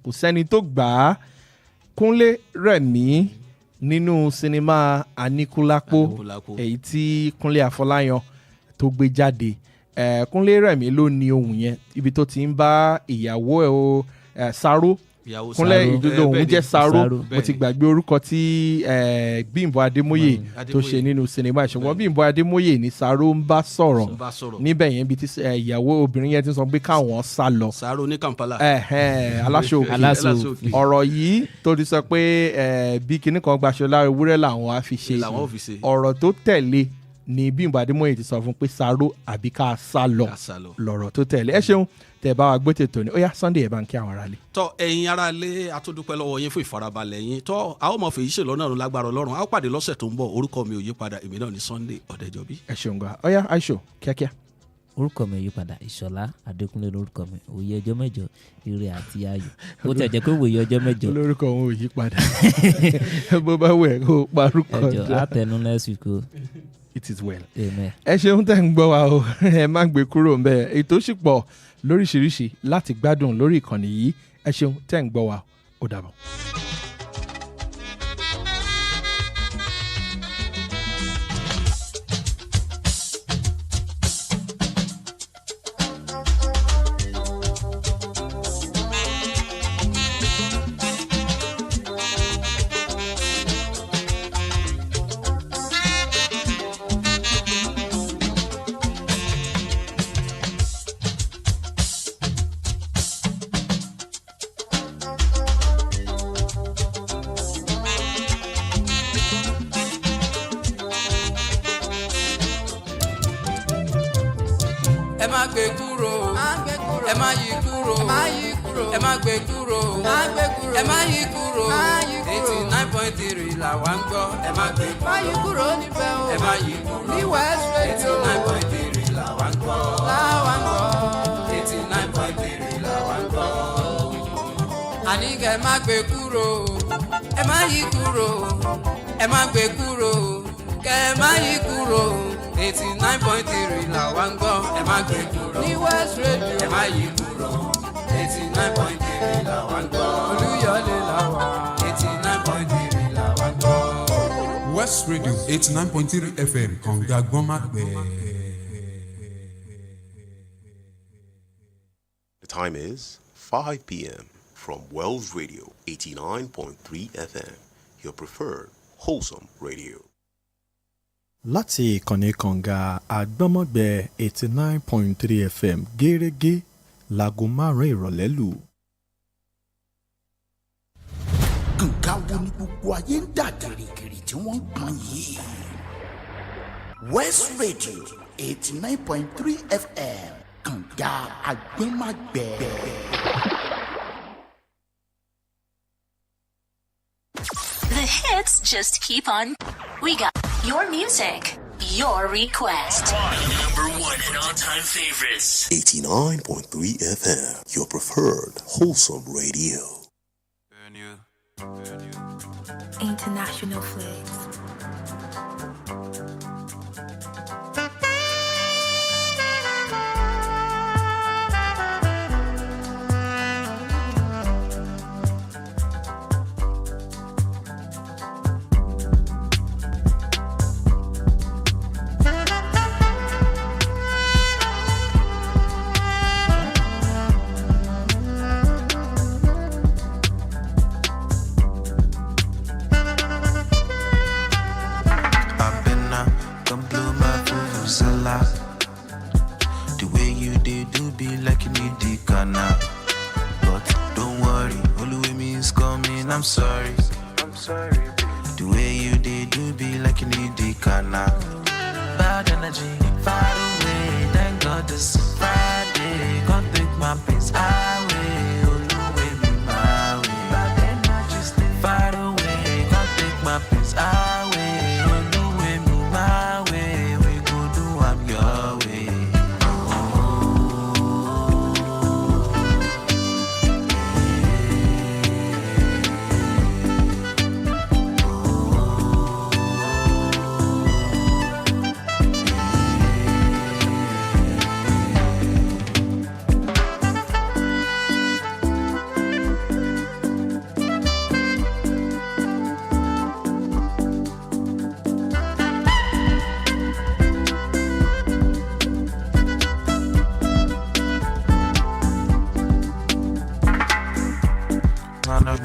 kò sẹ́ni tó gbà á Kúnlé Rẹ̀mí nínú sinimá Aníkúlápó èyí tí Kúnlé Afọláyan tó gbé jáde Kúnlé Rẹ̀mí ló ní ohun yẹn ibi tó ti ń bá ìyàwó Sáró Kúnlé ìdúró òun jẹ́ Sáró mo ti gbàgbé orúkọ tí Bímbọ́ Adémóyè tó ṣe nínú sinimá ṣùgbọ́n Bímbọ́ Adémóyè ní Sáró ń bá sọ̀rọ̀ níbẹ̀ yẹn bí tí ìyàwó obìnrin yẹn ti sọ pé káwọn sá lọ. Sáró ní Kampala. aláṣọ òkè ọ̀rọ̀ yìí tó ti sọ pé bí kinní kan gbaṣọ lára ewúrẹ́ làwọn á fi ṣe ọ̀rọ̀ tó tẹ̀lé ni Bímbọ́ Adémóyè ti sọ fún pé Sáró àbí ká sá lọ lọ̀rọ̀ tó tẹ̀lé ẹ ṣeun tẹ bá wa gbé tètò ní ó yá Sunday ẹ bá ń kí àwọn aráalé. tọ ẹ̀yin aráalé atúndúpẹ́ lọ́wọ́ yín fún ìfarabalẹ̀ yín tọ a ó mọ fèyí ṣe lọ́nà lágbára Ọlọ́run a ó pàdé lọ́sẹ̀ tó ń bọ̀ orúkọ mi ò yí padà èmi náà ní Sunday Ọ̀dẹ́jọbí. ẹ ṣeun gan ó yá Aisho kíákíá. orúkọ mi yí padà Ìṣọ̀lá Adékúnlé lórúkọ mi òye ọjọ́ mẹ́jọ ire àti ayọ̀ bó tẹ̀ jẹ́ pé òye ọjọ́ mẹ́jọ. lórúkọ òun ò yí padà bó bá wẹ̀ kó parúkọ ẹjọ àtẹnu next week o. It is well. Amen. ẹ ṣeun tẹ́ ń gbọ́ wa o ẹ má gbé kúrò ń bẹ́ẹ̀ ètò sì pọ̀ lóríṣiríṣi láti gbádùn lórí ìkànnì yìí ẹ ṣeun tẹ́ ń gbọ́ wa ó dàbọ̀. ẹ má gbé kúrò ẹ má yí kúrò ẹ má gbé kúrò ẹ má yí kúrò 89.3 là wá ń gbọ́ ẹ má gbé kúrò níbẹ̀ o ẹ má yí kúrò ní West Radio 89.3 là wá ń gbọ́ 89.3 là wá ń gbọ́. àní kẹ́ ẹ má gbé kúrò ẹ má yí kúrò ẹ má gbé kúrò kẹ́ ẹ má yí kúrò 89.3 là wá ń gbọ́ ẹ má gbé kúrò ní West Radio ẹ má yí kúrò 89.3 là wá ń gbọ́ Olúyọ̀lé là wá 89.3 là wá ń gbọ́. West Radio 89.3 FM kànga gbọ́nmágbẹ́. The time is 5 p.m. from Wells Radio 89.3 FM, your preferred wholesome radio. Láti ìkànnì kànga àgbọ́nmọ́gbẹ́ 89.3 FM gẹ́rẹ́gẹ́ láago 5 ìrọ̀lẹ́ lù. Kànga wo ni gbogbo ayé ń dà gìrìgìrì tí wọ́n ń pọn yìí? West Radio 89.3 FM kànga àgbọ́nmágbẹ́. The hits just keep on. We got your music, your request. Number 1 and all-time favorites. 89.3 FM, your preferred wholesome radio. International flags. The way you did do be like you need the canal. But don't worry, all the way means coming, I'm sorry. The way you did do be like you need the canal. Bad energy, far away, thank God this Friday. Can't take my pace away, all the way be my way. Bad energy, stay far away, can't take my pace away, all the way be my way. We go do I'm your way.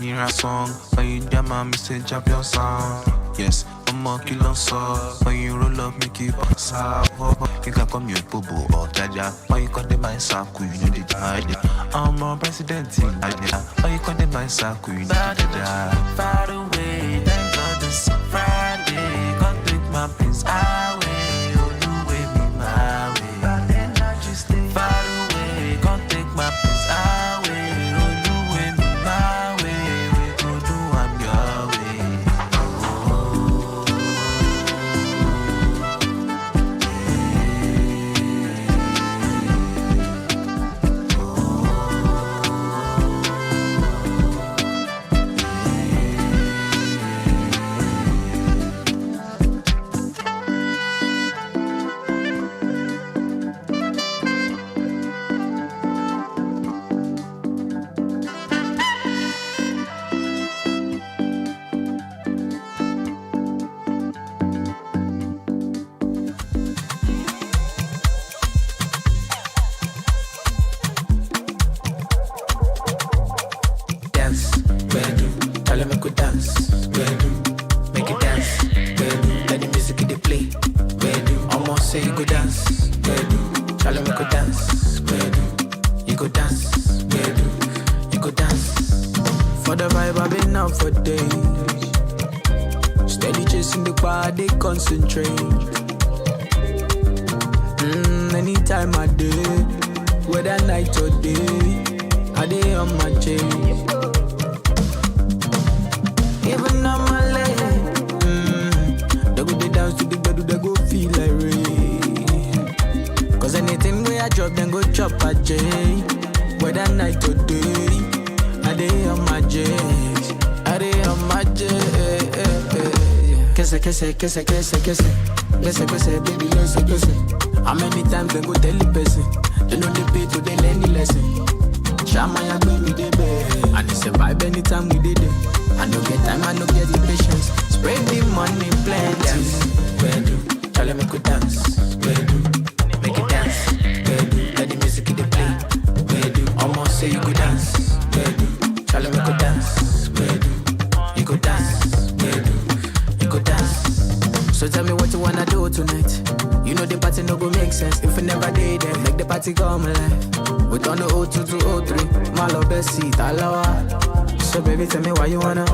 Hear a song, when you jam my message up your sound. Yes, I'm a killer song. When you roll up, make it pass out. You can come your boo or jaja. Why you call the my saku, you know the idea. I'm a president in idea. Why you call the my saku, you know the idea. Far away, thank God this Friday. Can't take my peace away. Oh, you way me my way. But then I just stay far away. Can't take my peace away. Oh, you way me my way. We go do I'm your way. Dance, bedu, tell them make we dance, bedu, make it dance, bedu, let the music in the play, bedu, almost say you go dance, bedu, tell them make we dance, bedu, you go dance, bedu, you go dance. For the vibe I've been out for days, steady chasing the bar, they concentrate. anytime I day, whether night or day, I day on my chain. Even on my leg, they go they dance to the bed, they go feel like rain. Cause anything where I drop, then go chop a J. Whether night or day, I day on my J. I day on my J. Kese, kese, kese, kese, kese. Kese, kese, baby, kese, kese. How many times they go tell the person? They know they pay to they learn the lesson. Shama ya baby, they beg. And they survive anytime we did it. I no get time, I no get the patience. Spread the money, plenty. Bedu, tell them I could dance. Bedu, make it dance. Bedu, let the music in the play. Bedu, almost say you could dance. Bedu, tell them I could dance. Bedu, you could dance. Bedu, you could dance. So tell me what you wanna do tonight. You know the party no go make sense if we never did it. Make the party come alive. We done the 02 to 03. My love best seat, alawa. So baby, tell me why you wanna.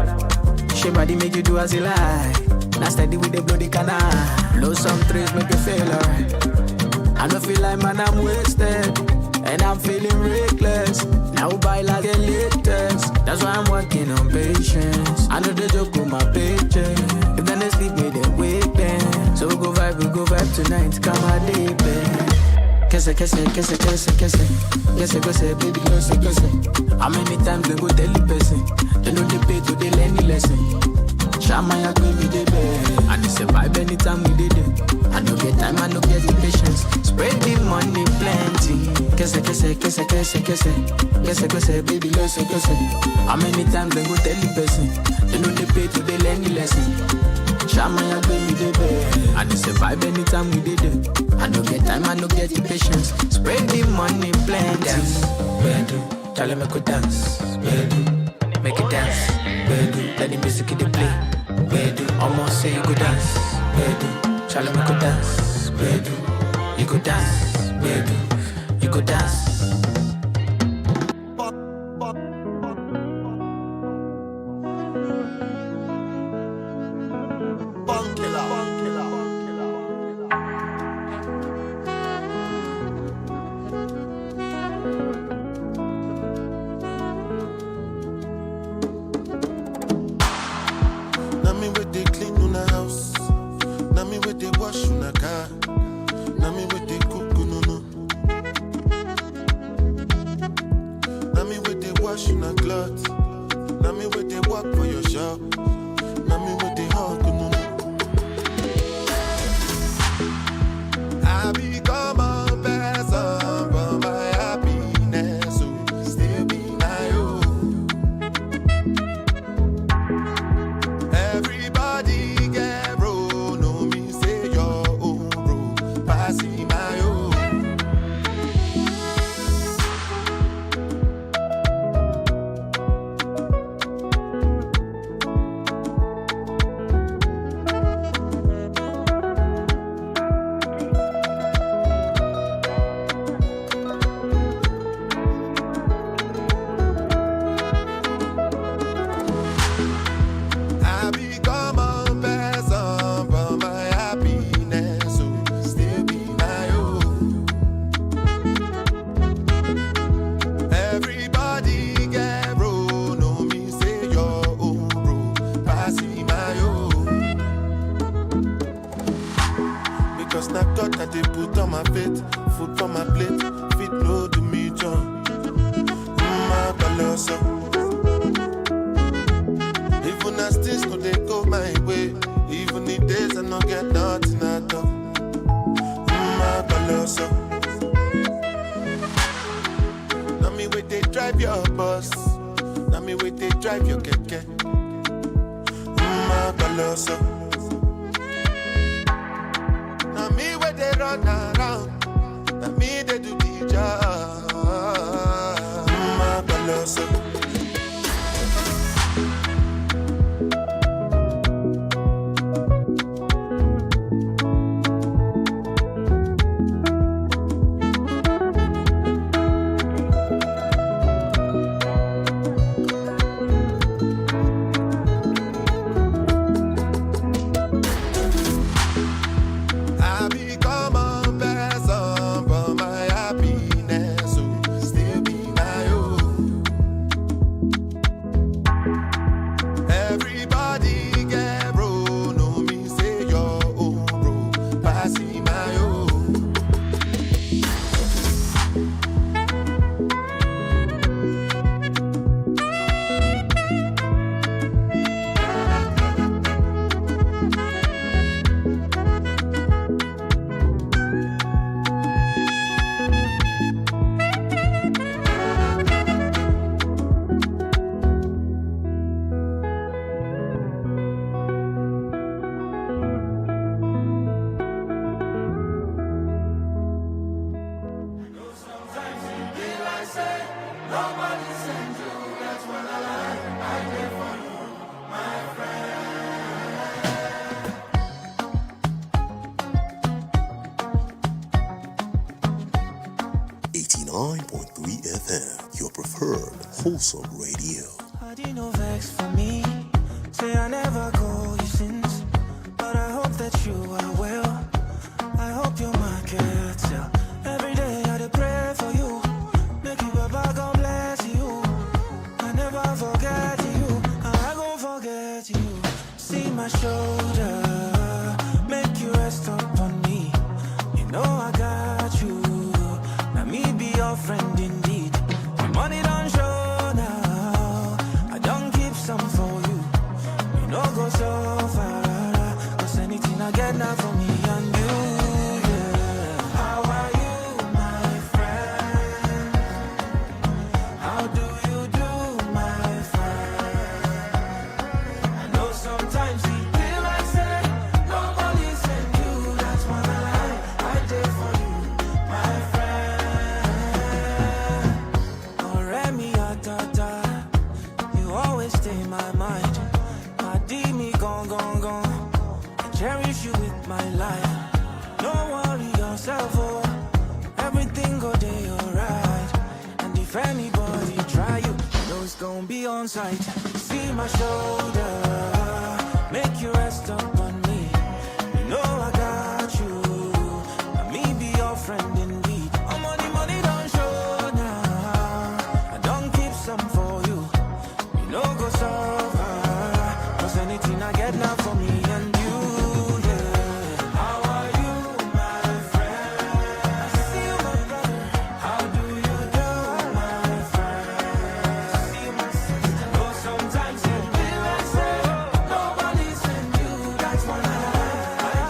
She body make you do as you like. Now steady with the bloody canal. Blow some trees, make you feel alright. I don't feel like man, I'm wasted. And I'm feeling reckless. Now buy like the latest. That's why I'm working on patience. I know the joke with my paycheck. If then they sleep with them, wake them. So we go vibe tonight. Come on, deep, baby. Kese, kese, kese, kese, kese. Kese, kese, baby, kese, kese. How many times they go tell the person? They know they pay to they learn the lesson. Shama ya baby, they beg. And they survive anytime we did it. I no get time, I no get the patience. Spread the money plenty. Kese, kese, kese, kese, kese. Kese, kese, baby, kese, kese. How many times they go tell the person? They know they pay to they learn the lesson. Shama ya baby, they beg. And they survive anytime we did it. I no get time, I no get the patience. Spread the money plenty. Dance, bedu, tell them I could dance. Bedu, make it dance. Bedu, let the music in the play. Bedu, almost say you could dance. Bedu, tell them I could dance. Bedu, you could dance. Bedu, you could dance. I become a peasant. 89.3 FM, your preferred wholesome radio. I didn't know vex for me. Say I never call you since, but I hope that you are well. I hope your market sell. Every day I dey pray for you. Make you Baba God bless you. I never forget you. I gon' forget you. See my shoulder, make you rest upon me. You know I got you. Now me be your friend indeed. The money don't show now. I don't keep some for you. You know go so far. Cause anything I get now from me and you. Yeah. How are you, my friend? How do you do, my friend? I know sometimes it feel like say nobody sent you. That's when I did for you, my friend. Oremi atata, you always stay in my mind. Padi me gone. I cherish you with my life. Don't worry yourself, oh. Everything go day alright. And if anybody try you, know it's gonna be on sight. See my shoulder, make you rest upon me. You know I got you. Let me be your friend indeed. Money don't show now. I don't keep some for you. You know go so far. Cause anything I get now for me and you. Yeah. How are you, my friend? I see you, my brother. How do you do, my friend? I see you, my sister. Know sometimes it feel like say nobody sent you. That's when I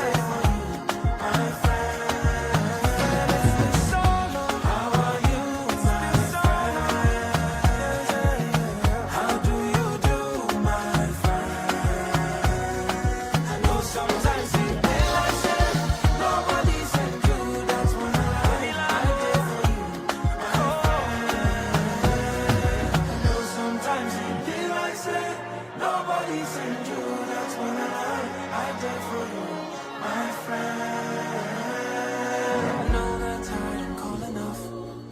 did for you, my friend. It's been so long. How are you, my friend? How do you do, my friend? I know sometimes it feel like say nobody sent you. That's when I did for you, my friend. I know sometimes it feel like say nobody sent you. That's when I did for you, my friend. I know that I don't call enough,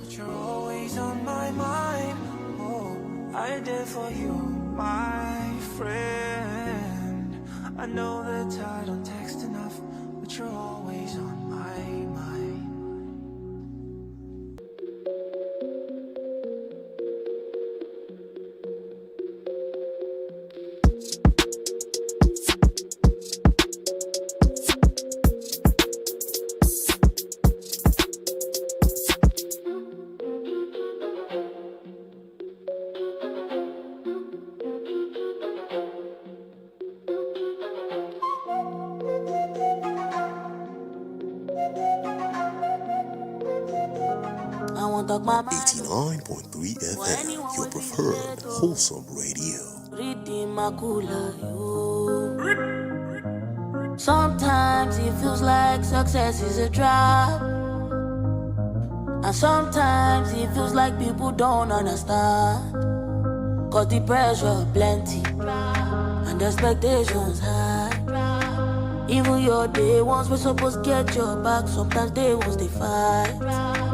but you're always on my mind. Oh, I did for you, my friend. I know that I don't text enough, but you're always on my mind. I won't talk my mind. 89.3 FM, your preferred wholesome radio. Redeem my cooler, you. Sometimes it feels like success is a trap, and sometimes it feels like people don't understand. Cause the pressure plenty and the expectations high. Even your day ones were supposed to get your back. Sometimes they ones they fight,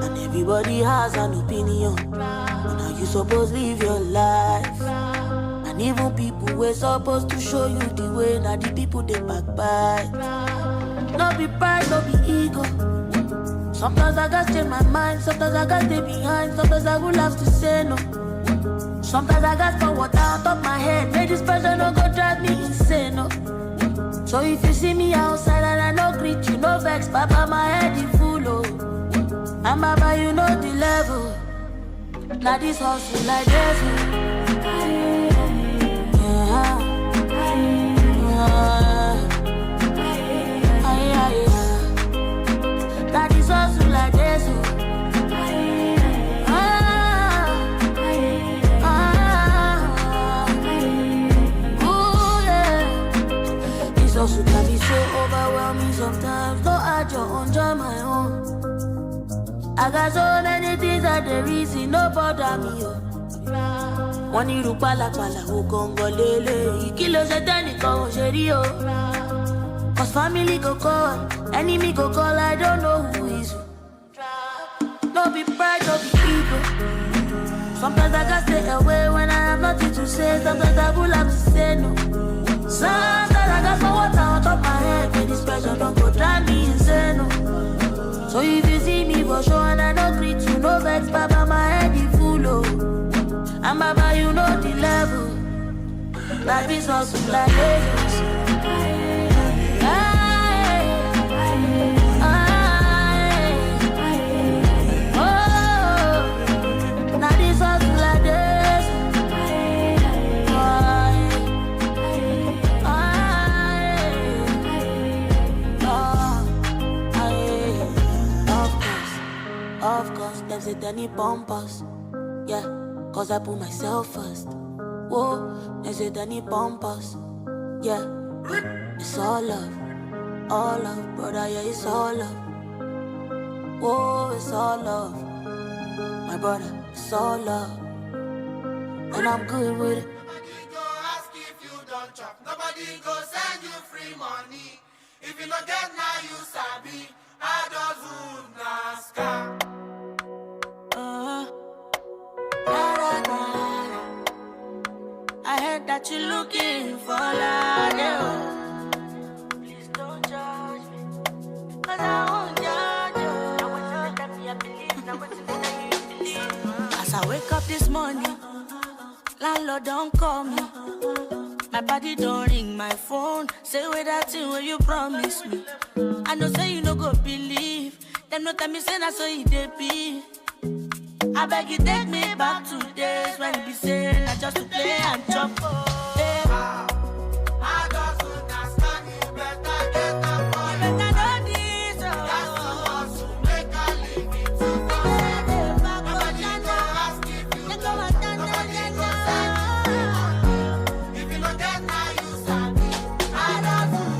and everybody has an opinion on how you supposed to live your life. And even people were supposed to show you the way. Now the people they backbite. No be pride, no be ego. Sometimes I gotta change my mind. Sometimes I gotta stay behind. Sometimes I will have to say no. Sometimes I got for water on top my head. Make this pressure no go drive me insane, no. So if you see me outside and I no greet you, no vex, Papa, my head is full, oh. And Baba, you know the level. Now this hustle like this, Now this hustle like this, also can be so overwhelming sometimes. No, I just enjoy my own. I got so many things that the reason no bother me. One iru pala o Congolele. Ikilo setani ko sherio. Cause family go call, enemy go call. I don't know who is who. No be pride, no be sometimes I pull up to say no. Sometimes I got some water on top my head, and this pressure don't go drive me insane. No. So if you see me for sure and I don't greet you, no vex, Baba, my head is full, oh. And Baba, you know the level. Life is hustle like Lagos. Now this hustle like this. Of course, them say they need bumpers. Yeah, cause I put myself first. Whoa, they say they need bumpers. Yeah, it's all love, brother, yeah, it's all love. Whoa, it's all love, my brother, it's all love. And I'm good with it. Nobody go ask if you don't chop. Nobody go send you free money. If you don't get now, you sabi. I don't NASCAR. I heard that you're looking for love. Please don't judge me, cause I won't judge you. Now what's that me I believe, now what's that you believe. As I wake up this morning, landlord don't call me. My body don't ring my phone. Say with that thing where you promise me. I know say you no go believe. Them no tell me say that's so it dey be. I beg you take me back to days when you be saying I just to play and chop. I just would not stand you better get up for you. Better know this. That's the ones who make a living to nobody go ask if you do. Nobody go send you. If you don't get now, you sabi. I just would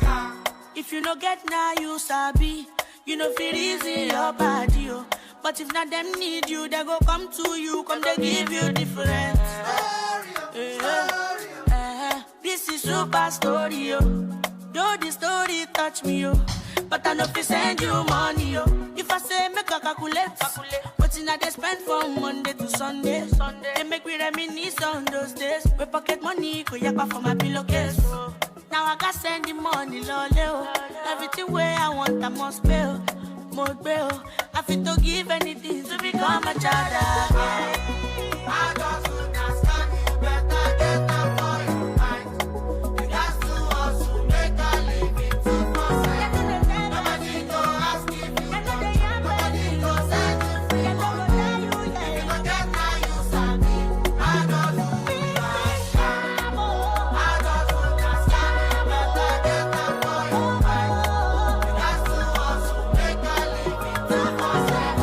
not. If you no get now, you sabi. You know feel easy your body, oh. But if not them need you, they go come to you, come they give you different. This is super story, oh. Though the story touch me, oh. But I know if you send you money, oh. If I say make a calculate. What's in they spend from Monday to Sunday. They make me reminisce on those days. We pocket money, go yakpa for my pillowcase. Now I got send the money, loleo. Everything where I want, I must pay. Modupeola, I fit to give anything to become a child again. I just would not stand you better get up for your mind. You got to hustle, make a living to yourself. Nobody go ask if you don't. Nobody go send you free money. If you don't get now, you sabi. I just would not stand. I just would not stand you better get up for your mind. You got to hustle, make a living to yourself.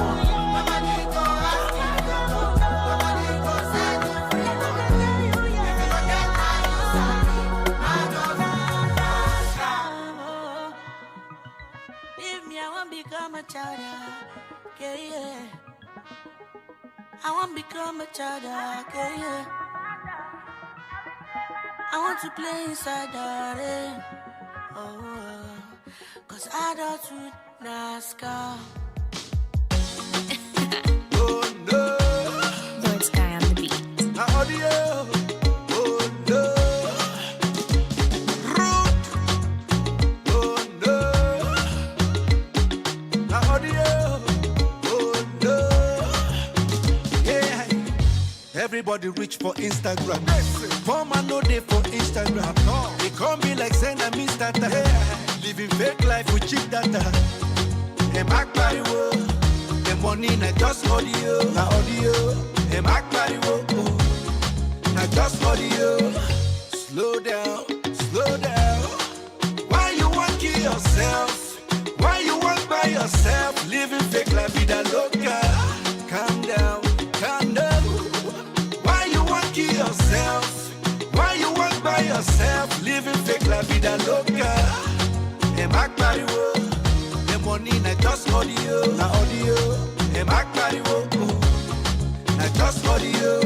Nobody go ask if you don't. Nobody go send you free money. If you don't get now, you sabi. I just would not stand. Leave me, I won't become a child. Yeah. I won't become a child. Yeah. I want to play inside the rain. Oh, cause I don't do NASCAR. Oh no. Lord Sky on the beat. Now audio. Oh no. Root. Oh no. Now audio. Oh no. Yeah. Everybody reach for Instagram. Poor man no day for Instagram. They call me like send a Mr. Living fake life with cheap data. Them AGBEYEWO. The money na just audio. Na audio. Them AGBEYEWO. Na just audio. Slow down, slow down. Why you want kill yourself? Why you want by yourself? Living fake la vida loca. Calm down, calm down. Why you want kill yourself? Why you want by yourself? Living fake la vida loca. Them AGBEYEWO. The money na just audio. Na audio. Them AGBEYEWO. Na just audio.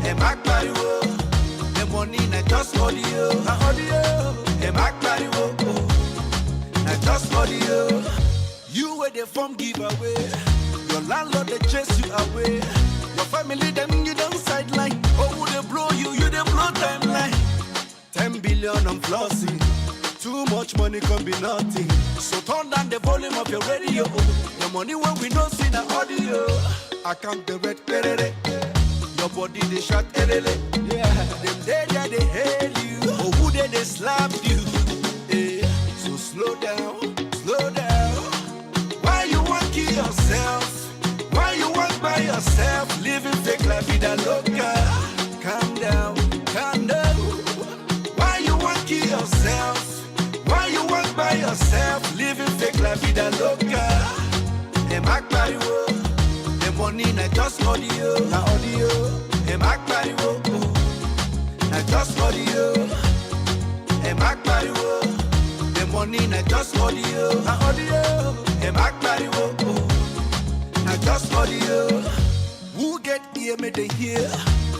Them AGBEYEWO. The money na just audio. Na audio. Them AGBEYEWO. Na just audio. You where they from giveaway. Your landlord they chase you away. Your family, them, you don't sideline. Oh, they blow you, you they blow timeline. 10 billion on flossing. Too much money can be nothing. So turn down the volume of your radio. Your money when we don't see the audio. I can't the red perere. Your body they shot erele. Yeah. Them they hail you. Oh, who they slap you. Yeah. So slow down, slow down. Why you want kill yourself? Why you want by yourself? Living fake la vida loca. Calm down, calm down. Why you want kill yourself? Why you walk by yourself, living fake la vida loca? Hey, AGBEYEWO, the money na just audio, na audio. Hey, AGBEYEWO, na just audio. Hey, AGBEYEWO, the money na just audio, na audio. Hey, AGBEYEWO, na just audio. Who get here, may they hear?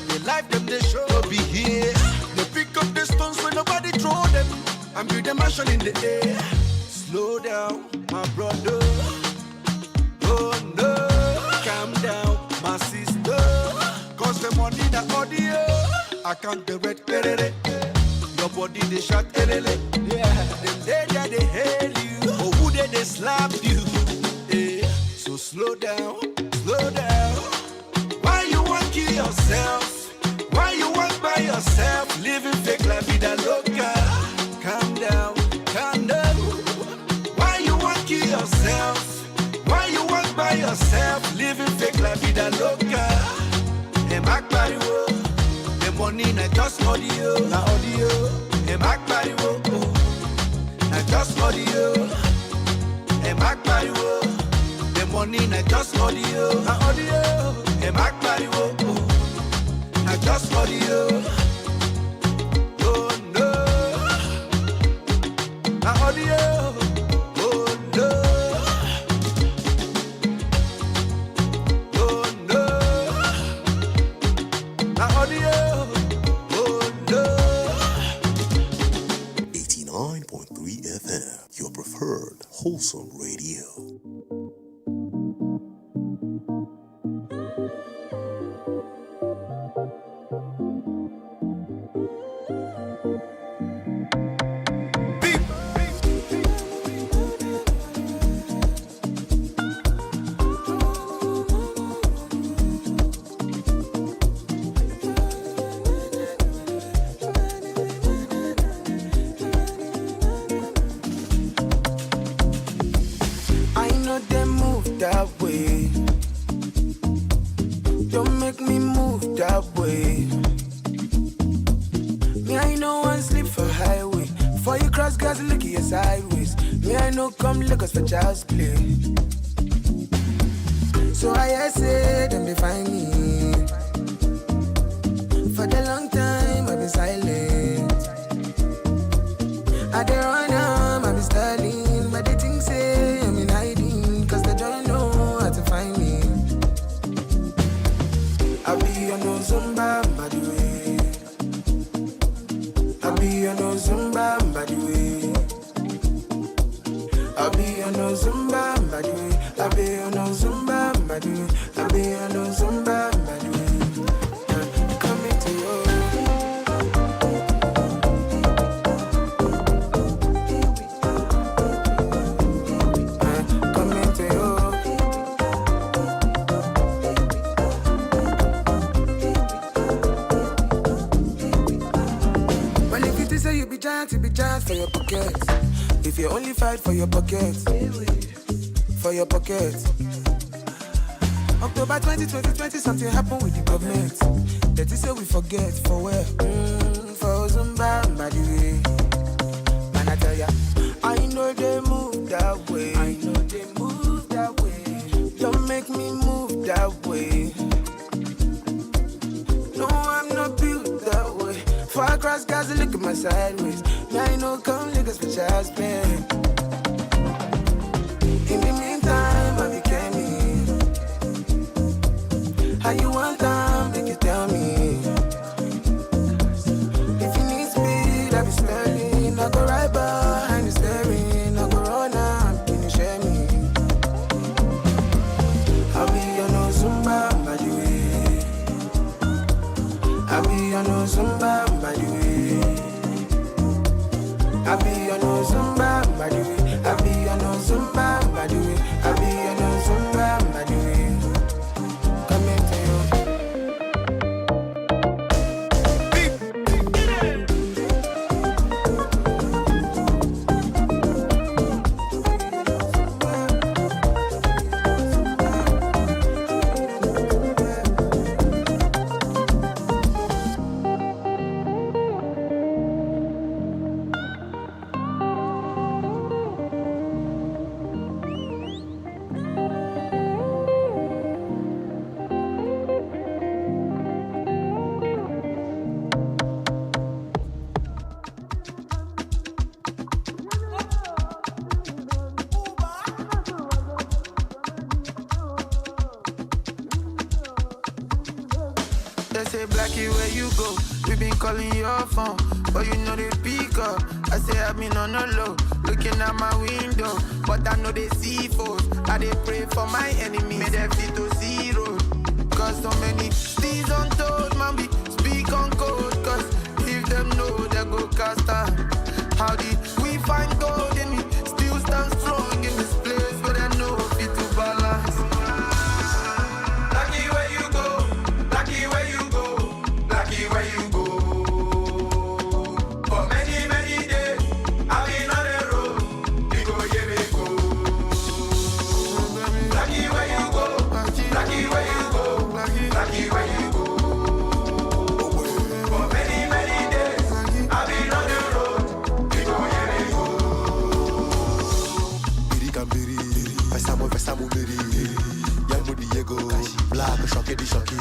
They life them, they show be here. They pick up the stones when nobody throw them. And build a mansion in the air. Slow down, my brother. Oh no, calm down, my sister. Cause the money the audio. I can't the red perere. Your body they shot erele. Yeah. Them they hail you. Oh, who they slap you. Yeah. So slow down, slow down. Why you want kill yourself? Why you want by yourself? Living fake la vida loca. Calm down, calm down. Why you want kill yourself? Why you want by yourself? Living fake la vida loca. Hey, AGBEYEWO, the money na just audio, na audio. Hey, AGBEYEWO, na just audio. Hey, AGBEYEWO, the money na just audio, na audio. Hey, AGBEYEWO, na just audio. Audio, oh no, oh no, audio, oh no. 89.3 FM, your preferred wholesome radio. That way, don't make me move that way. Me, I know one sleep for highway. For you cross guys, look at your sideways. Me, I know come look us for child's play. So I say, them they find me. For the long time, I've been silent. I don't run out, I've been styling. But they think say, I'm in hiding. Cause they don't know how to find me. I'll be on no Zumba, by the way. I'll be on no Zumba, by the way. I'll be on no Zumba, by the way. I'll be on no Zumba, by the way. I'll be on no Zumba, by the way. Coming to you. To be giant for your pocket. If you only fight for your pocket, for your pocket. October 2020, something happened with the government. That is say we forget for where? For Zumba, by the way. Man, I tell ya, I know they move that way. I know they move that way. Don't make me move that way. No, I'm not built that way. Far across Gaza, look at my sideways. Me, I know come look us for child's play. In the meantime, I became me. How you want time, make you tell me. If you need speed, I'll be sterling. I go right behind the steering. I go run up, can you share me? I'll be on no Zumba, by the way. say, Blackie, where you go? We been calling your phone, but you know they pick up. I say, I've been on the low, looking at my window, but I know they see foes. I they pray for my enemy, made them fit to zero. Cause so many steeds untold, man, be speak on code. Cause if them know, they go cast out. How did we find gold in me? Still stand strong in this place where they know fit to balance. Lucky where you go, lucky where you go, lucky where you go. For many, many days, I've been on the road. We go, yeah, we go. Lucky where you go, lucky where you go, lucky where you go. For many, many days, I've been on the road. We go, yeah, we go. Biri Gambiri, Vesamu Biri, Yango Diego, Black Shocky Shocky,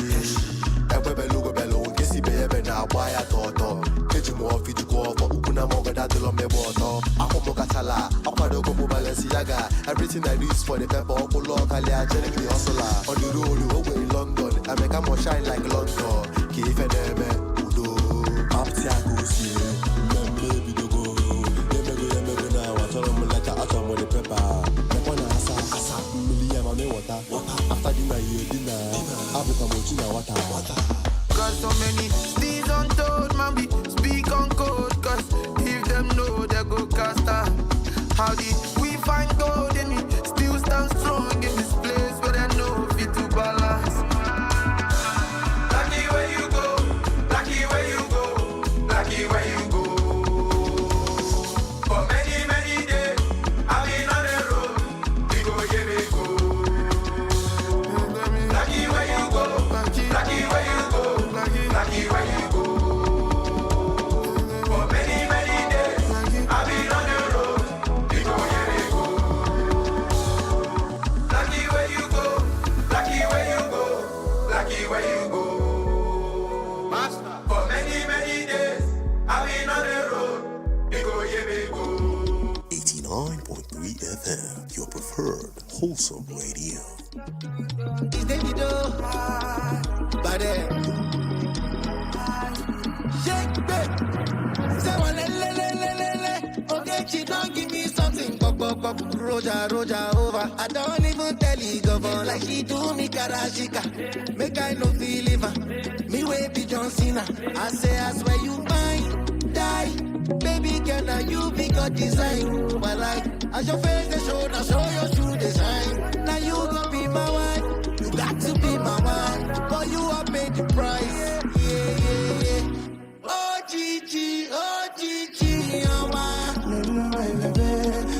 Ebebe Lugo Bello, Kissy Bebe now, Waya Toto, Kejumo, Fituko, Ukuna Moga, the Lome Boto, Ako Katala, Akado Balenciaga, everything I do is for the pepper, Okolo, Kalia, Jenny Hustler, on the road, over in London, I make a more shine like London, Keith and Ebe, Udo, up Tiago, baby, do go, never go now, I told him like I told him the pepper. After dinner, water. Got so many steeds untold, man, be speak on code. Cause if them know, they go cast out. How did we find gold in me? Still stand strong in this place where they know fit to balance. Lucky where you go, lucky where you go, lucky where you go. For many, many days, I've been on the road. We go, yeah, we go. Lucky where you go, lucky where you go, lucky where you go. For many, many days, I've been on the road. We go, yeah, we go. Lucky where you go, lucky where you go, lucky where you go. Master. For many, many days, I've been on the road. We go, yeah, we go. 89.3 FM, your preferred wholesome radio. It's Davido, Bade. Shake back. Say one le. Okay, she don't give me something. Pop. Roja over. I don't even tell you govern like she do me karashika. Make I no feel liver. Me way be John Cena. I say I swear you mine. Die. Baby girl, now you be God design. But like, as your face they show, now show your true design. Now you gon' be my wife. You got to be my wife. But you have paid the price. Yeah. Oh, Gigi, oh, my.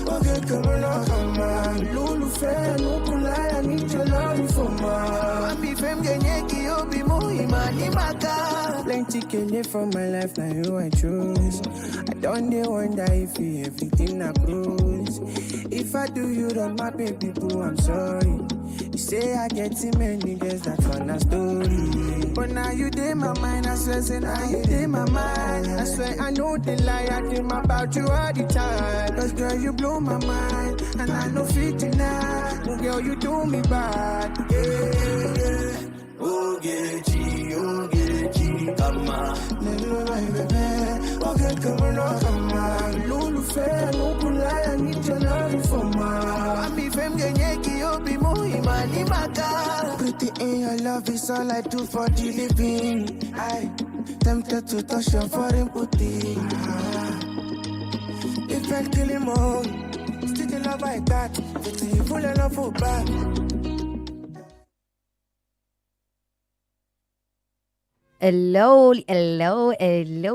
Okay, come on. Lulu fair, no kulaya, need your love for ma. Be femme genyeki, obi muhima, ni maka. Plenty can from my life, now you I choose. I don't wonder if you everything I cruise. If I do you wrong, my baby boo, I'm sorry. You say I get too many girls, that's on a story. But now you did my mind, I swear, say now you did my mind. I swear I know the lie, I dream about you all the time. Cause girl, you blow my mind, and I know fit tonight. Oh girl, you do me bad, yeah. Oh, get you, come on. Never mind, baby. Okay, come on. Lulu fair, no kulaya, I need your love for ma. Be femme genyeki, obi muhima, ni maka. Pretty in your love is all I do for the living. I tempted to touch your foreign booty. If I kill him all, still the love like that. It's a full of love for back. Hello,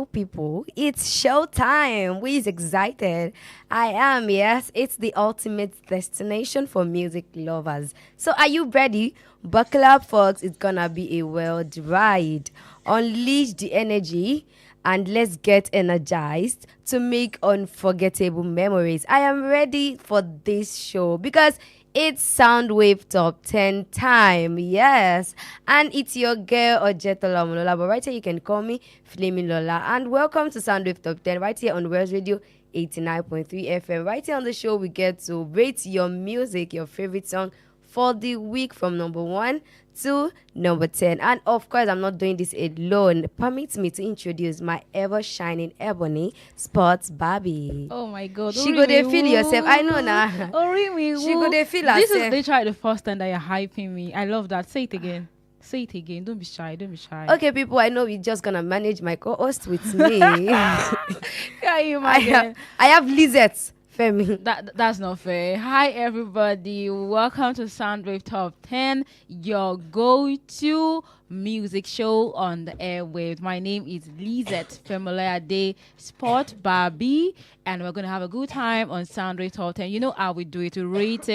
people. It's showtime. Who is excited? I am, yes. It's the ultimate destination for music lovers. So are you ready? Buckle up, folks. It's gonna be a wild ride. Unleash the energy and let's get energized to make unforgettable memories. I am ready for this show because it's Soundwave Top 10 time, yes. And it's your girl, Ojetola Lola. But right here, you can call me Flaming Lola. And welcome to Soundwave Top 10, right here on Wells Radio 89.3 FM. Right here on the show, we get to rate your music, your favorite song, for the week from number 1 to number 10. And of course, I'm not doing this alone. Permit me to introduce my ever shining ebony sports Barbie. Oh my God! She go dey feel yourself. I know now. Oh really? She go dey feel herself. This is literally the first time that you're hyping me. I love that. Say it again. Say it again. Don't be shy. Don't be shy. Okay, people, I know we're just gonna manage my co-host with me. Can you imagine? I have Lizette. Femi. That's not fair. Hi everybody, welcome to Soundwave Top 10, your go-to music show on the airwaves. My name is Lizette Femolade Sport Barbie, and we're gonna have a good time on Soundwave Top 10. You know how we do it. We rate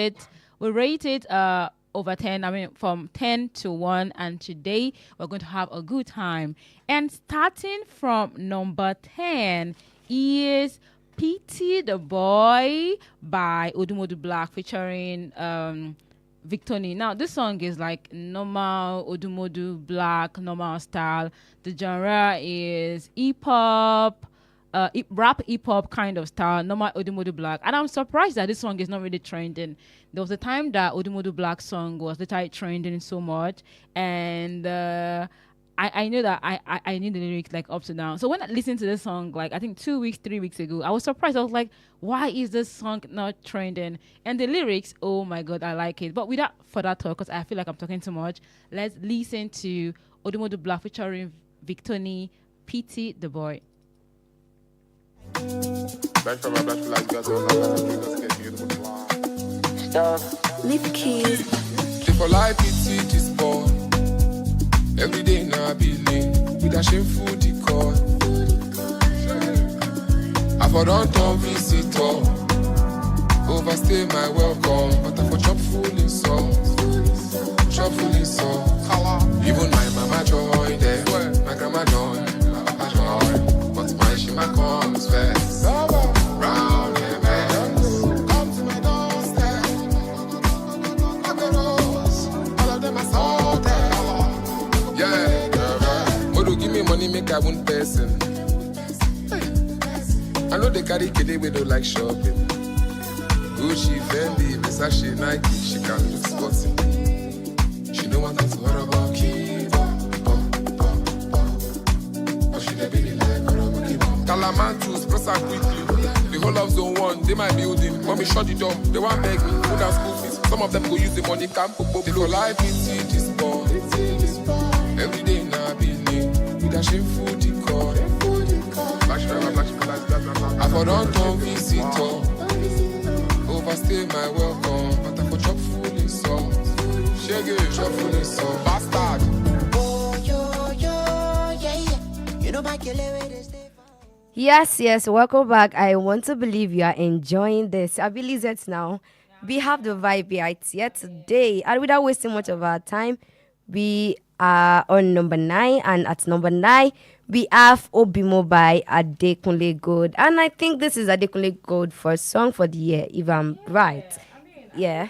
it over 10. I mean from 10 to 1, and today we're going to have a good time. And starting from number 10 is Pity the Boy by Odumodu Black featuring Victony. Now, this song is like normal Odumodu Black, normal style. The genre is hip-hop, rap hip-hop kind of style, normal Odumodu Black. And I'm surprised that this song is not really trending. There was a time that Odumodu Black song was literally trending so much. And I know that I need the lyrics like up to down. So when I listened to this song, like I think 2 weeks, 3 weeks ago, I was surprised. I was like, why is this song not trending? And the lyrics, oh my God, I like it. But without further talk, because I feel like I'm talking too much, let's listen to Odumodu Black featuring Victony, Pity the Boy. Leave keys. If I like pity this boy, every day now I be late with a shameful decor. I for don't turn visitor, overstay my welcome, but I for chop full insult, chop full insult. Even my mama joined there, my grandma joined, my papa joined, but my shima comes first. Round here, man, come to my doorstep. I got rose, all of them are salted. Yeah, Modu give me money, make I one person. I know they carry kid, we don't like shopping. Gucci, Fendi, Versace, Nike, she can do sporting. She don't want to worry about Kiva, but she never really like Calamantus, press her quickly. The whole of zone 1, they my building. When we shut the door, they want beg me, put down school fees. Some of them go use the money, can't put up. For life, it's this boy. Every day now I be late with a shameful decor. I for don't turn visitor, overstay my welcome, but I for chop full insult. Shaggy, chop full insult, bastard. Oh, yeah. You know my killer way to stay. Yes, welcome back. I want to believe you are enjoying this. I believe that now. We have the vibe here today. And without wasting much of our time, we are on number 9. And at number 9, we have Obimo by Adekunle Gold. And I think this is Adekunle Gold first song for the year, if I'm right. Yeah.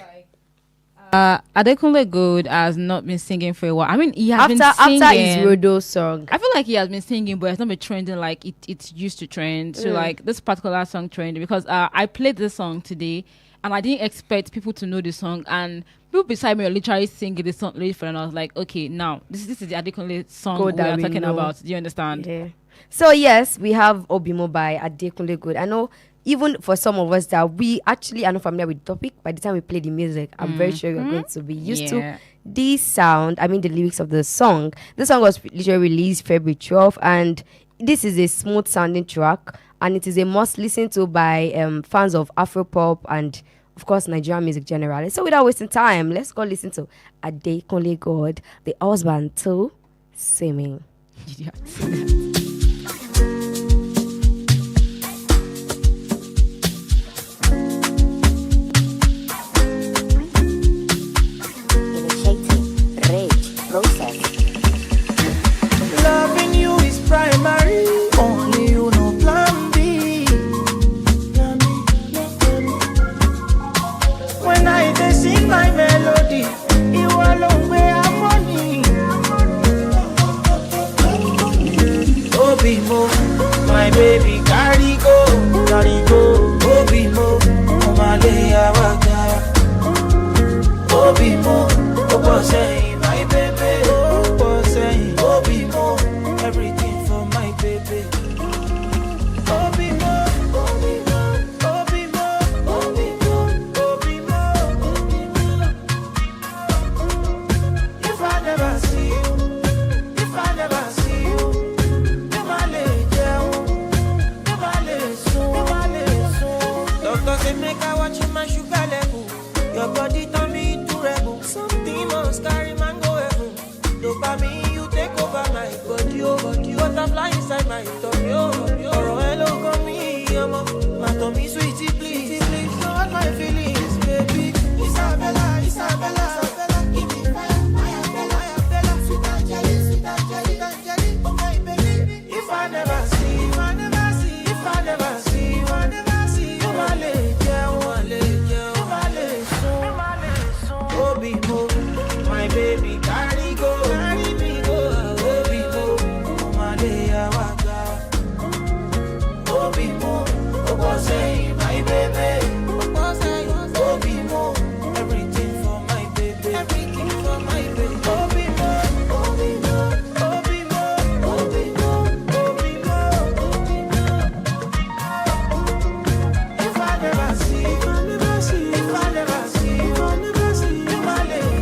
Adekunle Gold has not been singing for a while. I mean, he has been singing. After his Rodo song. I feel like he has been singing, but it's not been trending like it used to trend. So like this particular song trended because I played this song today and I didn't expect people to know the song. And people beside me were literally singing this song later, and I was like, okay, now this is the Adekunle song we are talking about. Do you understand? Yeah. So yes, we have Obimo by Adekunle Gold. I know even for some of us that we actually are not familiar with the topic, by the time we play the music, I'm very sure you're going to be used to the sound, I mean the lyrics of the song. The song was literally released February 12th, and this is a smooth sounding track, and it is a must listen to by fans of Afropop and of course Nigerian music generally. So without wasting time, let's go listen to Adekunle Gold, the husband to Simi. Loving you is primary, only you know plan B. When I sing my melody, you alone wear harmony. be more. Oh, say my baby. Oh, say oh, be more. Everything for my baby. Oh, be more. Oh, be more. Oh, be more. Oh, be more. Oh, be more. If I never see you, if I never see you, never lay down, never lay soon, never lay soon. Doctor say make I watch my sugar level. Your body turn me into rebel. Something must carry man go heaven. Dopamine, you take over my body, oh body. Butterfly inside my tummy, oh tummy. Oh, hello, come me, my tummy, sweetie, please, please. Know what my feelings, baby. Isabella, Isabella, Isabella, give me fire, Bella, sweet Angeli, oh my baby. If I never see, if I never see, if I never see, if I never see, you my lady, my baby, carry go, carry me go, Obi mo, Omalaya waka, Obi mo, Obo say my baby, Obo say Obi mo, everything for my baby, everything for my baby, Obi mo, Obi mo, Obi mo, Obi mo, Obi mo, Obi mo. If I never see, if I never see, if I never see, if I never see, you my lady.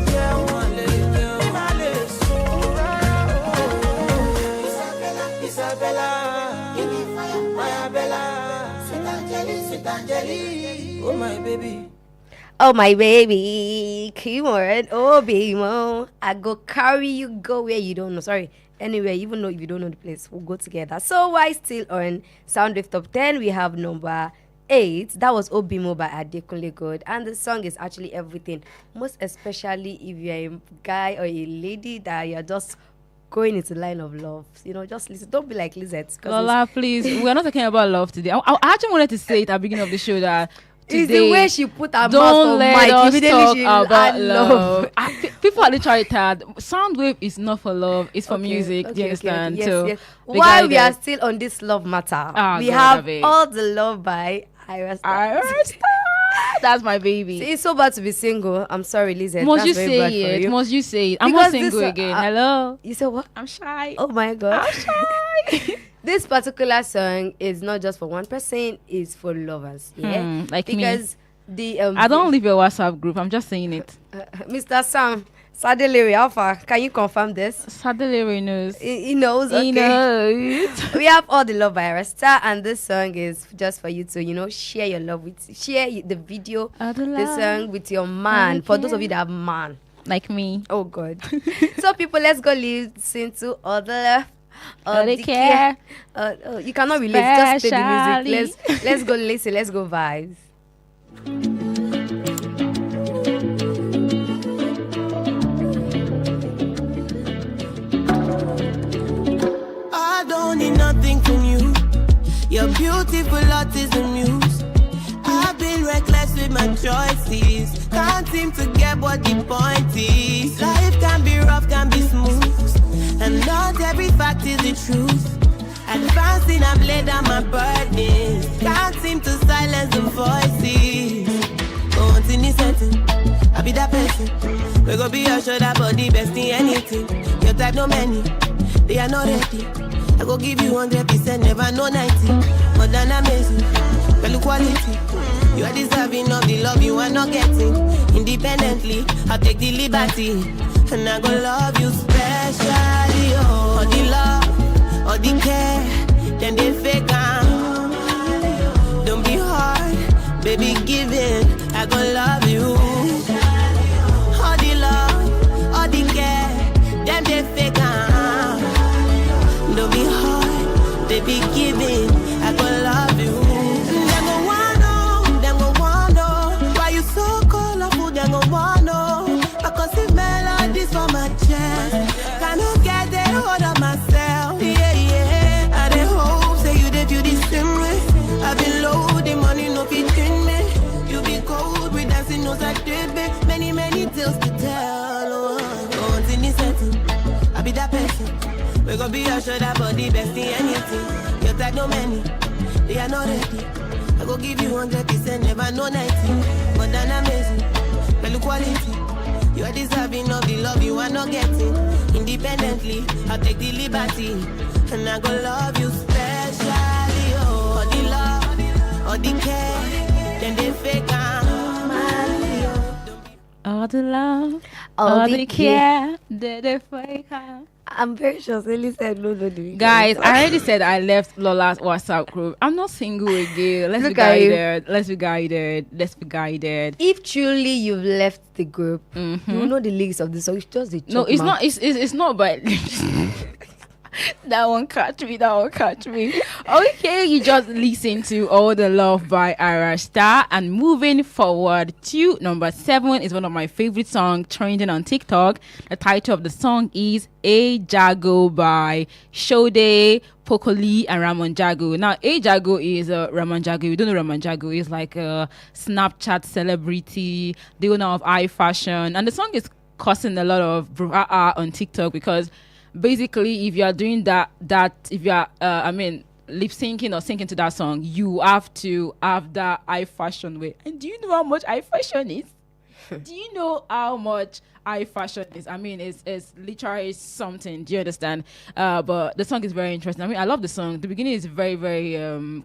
Isabella, give me fire, my Bella, sweet Angeli, oh my baby. Oh my baby, come on, oh baby, mo. I go carry you, go where you don't know. Sorry, anywhere, even though if you don't know the place, we'll go together. So why still on Soundwave Top 10? We have number 8. That was Obimo by Adekunle Gold, and the song is actually everything. Most especially if you're a guy or a lady that you're just going into line of love, just listen. Don't be like Lizette. Lola, please. We're not talking about love today. I actually wanted to say it at the beginning of the show that today, it's the way she put her mouth on let mic. us talk about love. People are literally tired. Soundwave is not for love. It's for music. Do you understand? Yes, So yes. While we are still on this love matter, we have All the Love by Ira Star. That's my baby. See, it's so bad to be single. I'm sorry, Lizette. Must That's you very say bad for it? you. Must you say it? I'm not single again. Hello. You said what? I'm shy. Oh my God. I'm shy. This particular song is not just for one person. It's for lovers. Yeah, like because me. I don't leave your WhatsApp group. I'm just saying it. Mr. Sam Sadelere Alpha, can you confirm this? Sadelere knows. He knows. Okay. He knows. We have All the Love by Rasta, and this song is just for you to, share your love share the video, the song with your man. For those of you that have man, like me. Oh God. So people, let's go listen to All the Love. All the care. You cannot relate. Just play the music. Let's go listen. Let's go vibes. I don't need nothing from you. Your beautiful heart is the muse. I've been reckless with my choices. Can't seem to get what the point is. Life can be rough, can be smooth, and not every fact is the truth. Advancing, I've laid down my burdens. Can't seem to silence the voices. But once in this setting, I'll be that person. We gon' be your shoulder, body, best in anything. Your type, no many, they are not ready. I go give you 100%, never no 90. More than amazing, value quality. You are deserving of the love you are not getting. Independently, I'll take the liberty, and I go love you specially. Oh, all the love, all the care, then they fake out. Don't be hard, baby, give it. I go love you. All the love, all the care, then they fake out. Don't be hard, baby, give it. I go love you. Them go wanna know why you so colorful. Them go wanna know because the melodies from my chest. Cannot get the hold of myself. Yeah. I dey hope say you dey feel the same way. I've been low, the money no fit in me. You be cold, we dancing no side baby. Many tales to tell. Oh, in this setting, I be that person. We gon' be your shoulder, body, best in anything. Your type, no many, they are not ready. I go give you 100%, never no 90. But then amazing, value quality. You're deserving of the love you are not getting. Independently, I'll take the liberty. And I go love you specially. Oh, all the love, all the care. Then they fake all the love, all the care. Then they fake I'm very sure Sally said no. Guys, I already said I left Lola's WhatsApp group. I'm not single again. Let's be guided. If truly you've left the group, you will know the lyrics of the song. It's just the no, it's not. It's not. But that one catch me. Okay, you just listen to All the Love by Ira Star, and moving forward to number 7 is one of my favorite songs trending on TikTok. The title of the song is AGBEYEWO by Shode, Pokoli, and Ramon Jago. Now, AGBEYEWO is Ramon Jago. You don't know Ramon Jago is like a Snapchat celebrity, the owner of iFashion, and the song is causing a lot of brouhaha on TikTok because basically, if you are doing that, if you are, lip syncing or singing to that song, you have to have that iFashion way. And do you know how much iFashion is? Do you know how much iFashion is? I mean, it's literally something. Do you understand? But the song is very interesting. I mean, I love the song. The beginning is very, very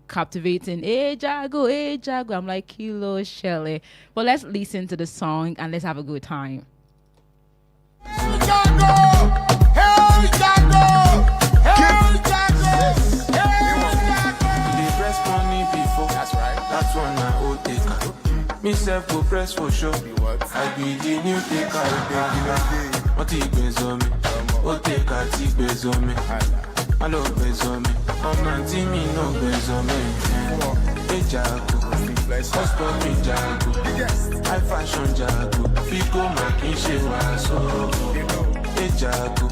captivating. AGBEYEWO. I'm like, Kilo Shelley. But let's listen to the song and let's have a good time. That's one I old taker. Me self go press for sure. I be the new taker. What he plays on me? What take a tea plays on me? I love plays on me. I'm not me no plays on me. Hey Jago, husband me Jago. I fashion Jago. People making shit was so. Hey Jago,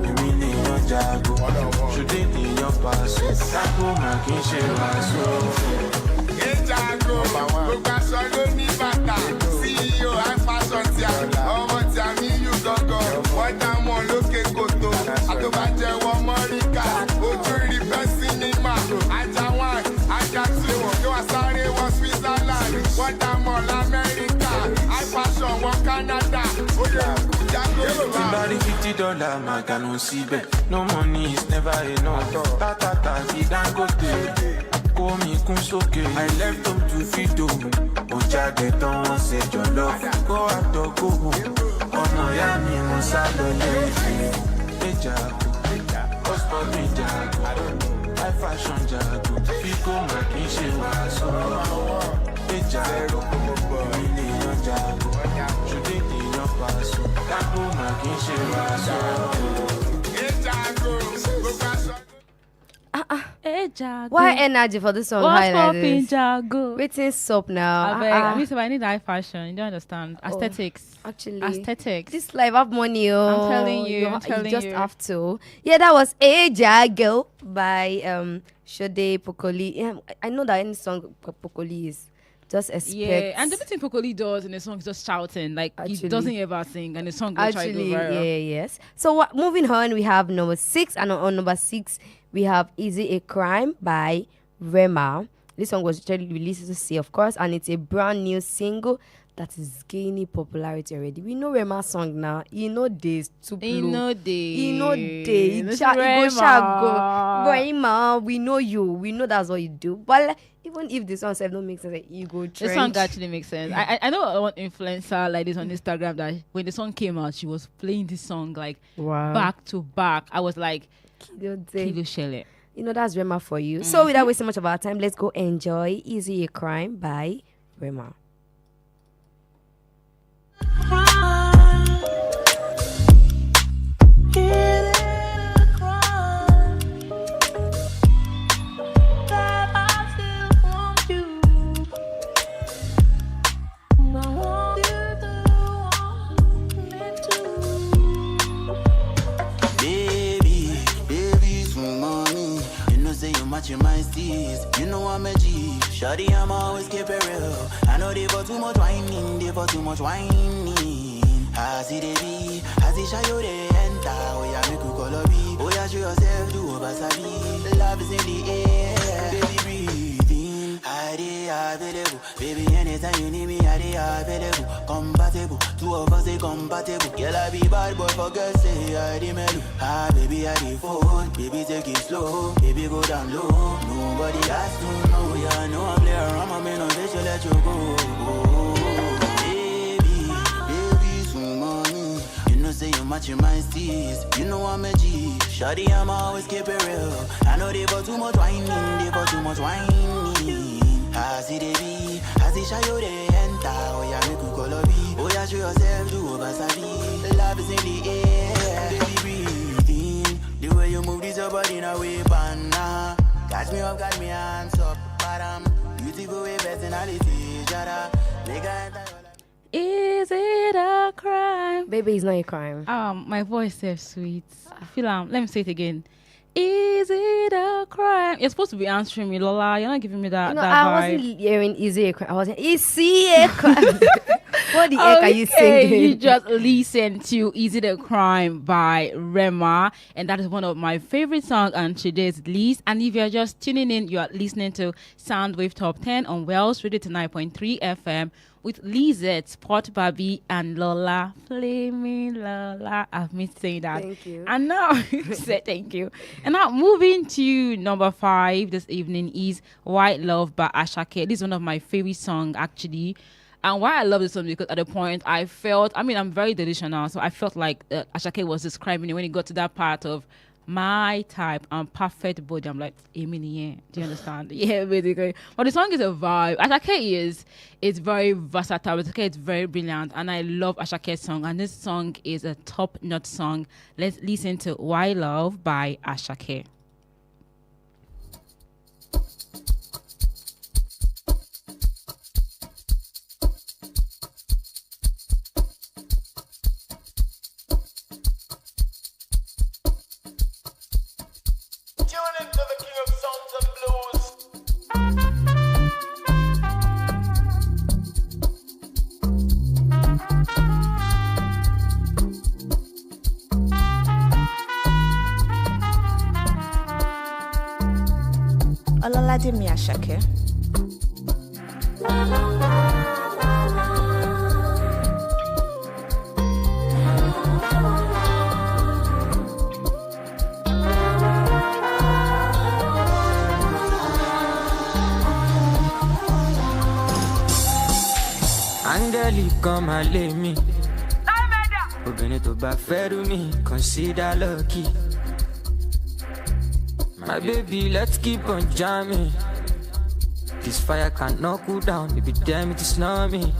you really know Jago. Should they be your pass? Jago making shit was so. Jago, gbogbo aṣọ ló ní bàtà. CEO iFashion tí a ọmọ tí a ní Uganda. Wọ́n dá wọn lókè kòtò. Àtọ́bàjẹ́ wọn Mọ́ríkà. Ojú rí bẹ́ẹ̀ sinimá. Ajá wọn, ajá tí wọ́n kí wọ́n sáré wọn Switzerland. Wọ́n dá wọn l'Amẹ́ríkà. iFashion wọn Canada. Oyè Jago ló wà. Somebody $50, my gun no see bet. No money is never enough. Ta he don't go there. Call me Kunsoke. I left them to feed them. Oja de don't say your love. Go out to go home. Oh no, ya mi musalo le. Jago, husband me Jago. I fashion Jago. People making shit was so. Jago, really no Jago. Should they be your pass? People making shit was so. Jago, Why energy for this song? What's popping, Jago? Waiting soap now. I need iFashion. You don't understand. Aesthetics. Actually, aesthetics. This life have money. I'm telling you. You just have to. Yeah, that was AGBEYEWO by Shode Pokoli. Yeah, I know that any song Pokoli is. Just expect. Yeah, and the thing Pokoli does in the song is just shouting. Like, he doesn't ever sing, and the song will try to go viral. Yes. So moving on, we have number 6, and on number 6 we have Is It a Crime by Rema. This song was actually released to see, of course, and it's a brand new single that is gaining popularity already. We know Rema's song now. You know this too blue. You know this. Rema, we know you. We know that's what you do. But like, even if the song self don't make sense, you go trend. The song actually makes sense. I know one influencer like this on Instagram that when the song came out, she was playing this song like back to back. I was like, Kilo Shelley. You know, that's Rema for you. So without wasting much of our time, let's go enjoy Is It a Crime by Rema. Matching my steez, you know I'm a G. Shawty, I'm always keep it real. I know they for too much whining, I see the be, I see Shayo they enter. Oh yeah, make you call a B. Oh yeah, show yourself, do over sabi. Love is in the air, baby breathe in. I available, Baby, anytime you need me, I dey available. Compatible, two of us they compatible. Girl, I be bad boy for girls, say I dey mellow. Ah, baby, I dey phone. Baby, take it slow. Baby, go down low. Nobody has to know. Yeah, I know I'm there. I'm a man on this, you let you go. Baby, so money. You know, say you match your mind, steez. You know I'm a G. Shawty, I'm always keep it real. I know they for too much whining. They for too much whining. I see the be, I see show they enter. Oh yeah, make you call up. Oh yeah, show yourself, do over sabi. Love is in the air, baby breathe in. The way you move this your body in a way, banana. Catch me up, got me hands up, bottom. Beautiful way, personality, jada. Is it a crime? Baby, it's not a crime. My voice is sweet. Feel let me say it again. Is it a crime? You're supposed to be answering me, Lola. You're not giving me that. No, that I vibe. wasn't hearing is it a crime. I was saying, is it a crime? What the heck are you singing? You just listen to Is It a Crime by Rema, and that is one of my favorite songs on today's list. And if you're just tuning in, you are listening to Soundwave Top 10 on Wells Radio to 9.3 FM with Lizette, Sport Barbie, and Lola. Flaming Lola. I've missed saying that. Thank you. And now, say thank you. And now, moving to number 5 this evening is White Love by Ashake. This is one of my favorite songs, actually. And why I love this song, because at the point I felt, I'm very delusional, so I felt like Ashake was describing it when he got to that part of my type and perfect body. I'm like, Emini, do you understand? Yeah, basically. But the song is a vibe. Ashake is very versatile. Ashake is very brilliant, and I love Ashake's song. And this song is a top-notch song. Let's listen to Why Love by Ashake. Ọlọ́ládèmí Àṣàkẹ́. Áńgẹ́lì kan máa lé mi. Obìnrin tó bá fẹ́ rú mi, consider lucky. My baby, let's keep on jamming. This fire cannot cool down, baby, damn it, it's not me.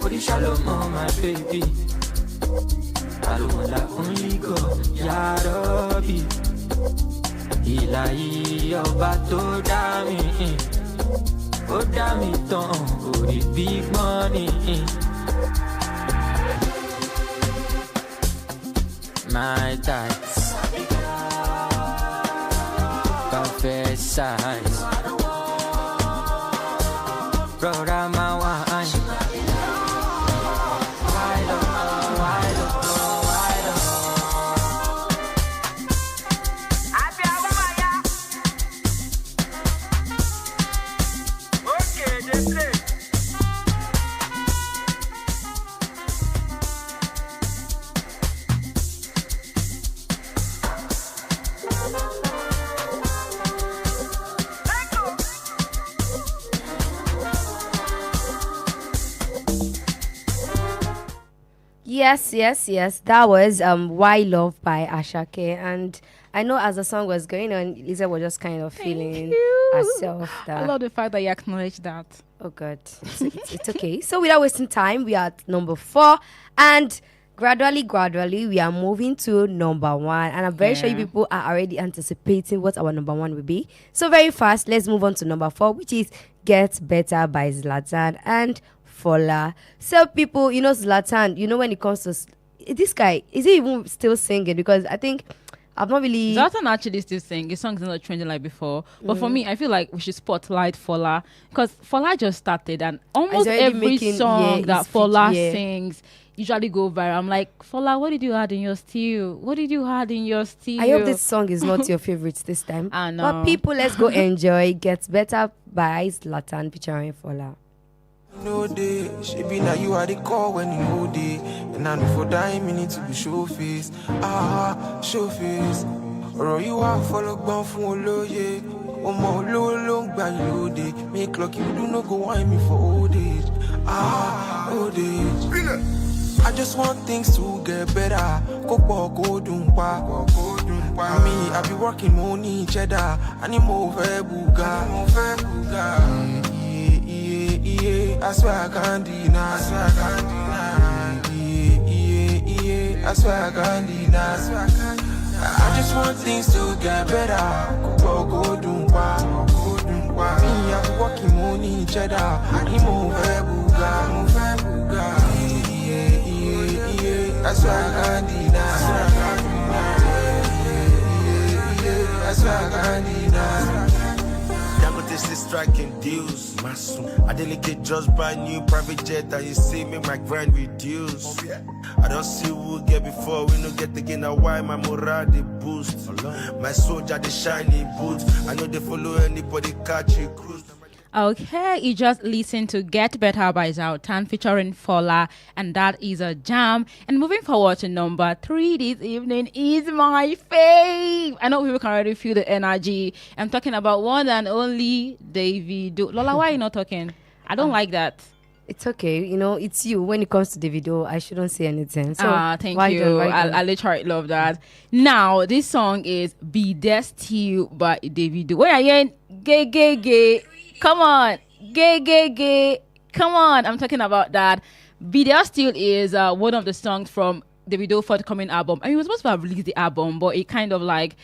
Body shallow, my baby. Alone, only go, ya Rabbi. Ilahi, ọba tó dá mi. Ó dá mi tán, orí big money. My tights. Perfect size. Brother, my wine. Wide up, wide up, wide up. Okay, just play. Yes. That was Why Love by Ashake. And I know as the song was going on, Lisa was just kind of feeling herself. I love the fact that you acknowledge that. Oh God, it's okay. So without wasting time, we are at number 4, and gradually we are moving to number 1. And I'm very sure you people are already anticipating what our number 1 will be. So very fast, let's move on to number 4, which is Get Better by Zlatan and Fola. So people, Zlatan, when it comes to this guy, is he even still singing? Because I think I've not really. Zlatan actually still sing. His song's not trending like before. But for me, I feel like we should spotlight Fola. Because Fola just started and almost every song that Fola sings usually go viral. I'm like, Fola, what did you add in your stew? What did you add in your stew? I hope this song is not your favorite this time. I know. But people, let's go enjoy. Gets Better by Zlatan featuring Fola. No day, she be now you are the call when you hold it. And I know for dying, me need to be show face. Show face. Or you are follow gone from Oloye. Omo long by you day. Make luck you do not go wine me for old age. Old age. I just want things to get better. Go doon pa. Me, I be working money cheddar. I need more buga. I swear I can't deny. I swear I can't deny. I just want things to get better. Go doon pa. Me, I be working money cheddar. I need more buga. I swear I can't deny. I swear I can't deny. Still striking deals. I delegate just buy new private jet and you see me my grind reduce. I don't see who get before we no get again. Now why my morale they boost? My soldier they shiny boots. I know they follow anybody catch you cruise. Okay, you just listened to Get Better by Zlatan featuring Fola, and that is a jam. And moving forward to number 3 this evening is my fave. I know people can already feel the energy. I'm talking about one and only Davido. Lola, why are you not talking? I don't like that. It's okay, you know, it's you. When it comes to Davido, I shouldn't say anything. So thank you. I literally love that. Now, this song is Be There Still by Davido. Where are you? Gay. Come on. Gay. Come on. I'm talking about that. Be There Still is one of the songs from Davido forthcoming album. I mean, he was supposed to have released the album, but it kind of like,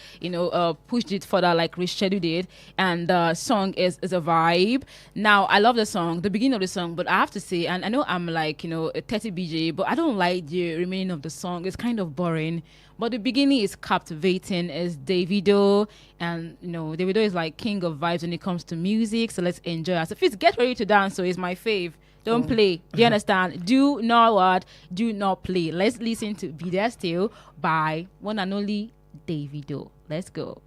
pushed it further, like rescheduled it. And the song is a vibe. Now, I love the song, the beginning of the song, but I have to say, and I know I'm like, a 30 BJ, but I don't like the remaining of the song. It's kind of boring. But the beginning is captivating. It's Davido, and Davido is like king of vibes when it comes to music. So let's enjoy it. So please get ready to dance. So it's my fave. Don't play. Do you understand? Do not play. Let's listen to Be There Still by one and only Davido. Let's go.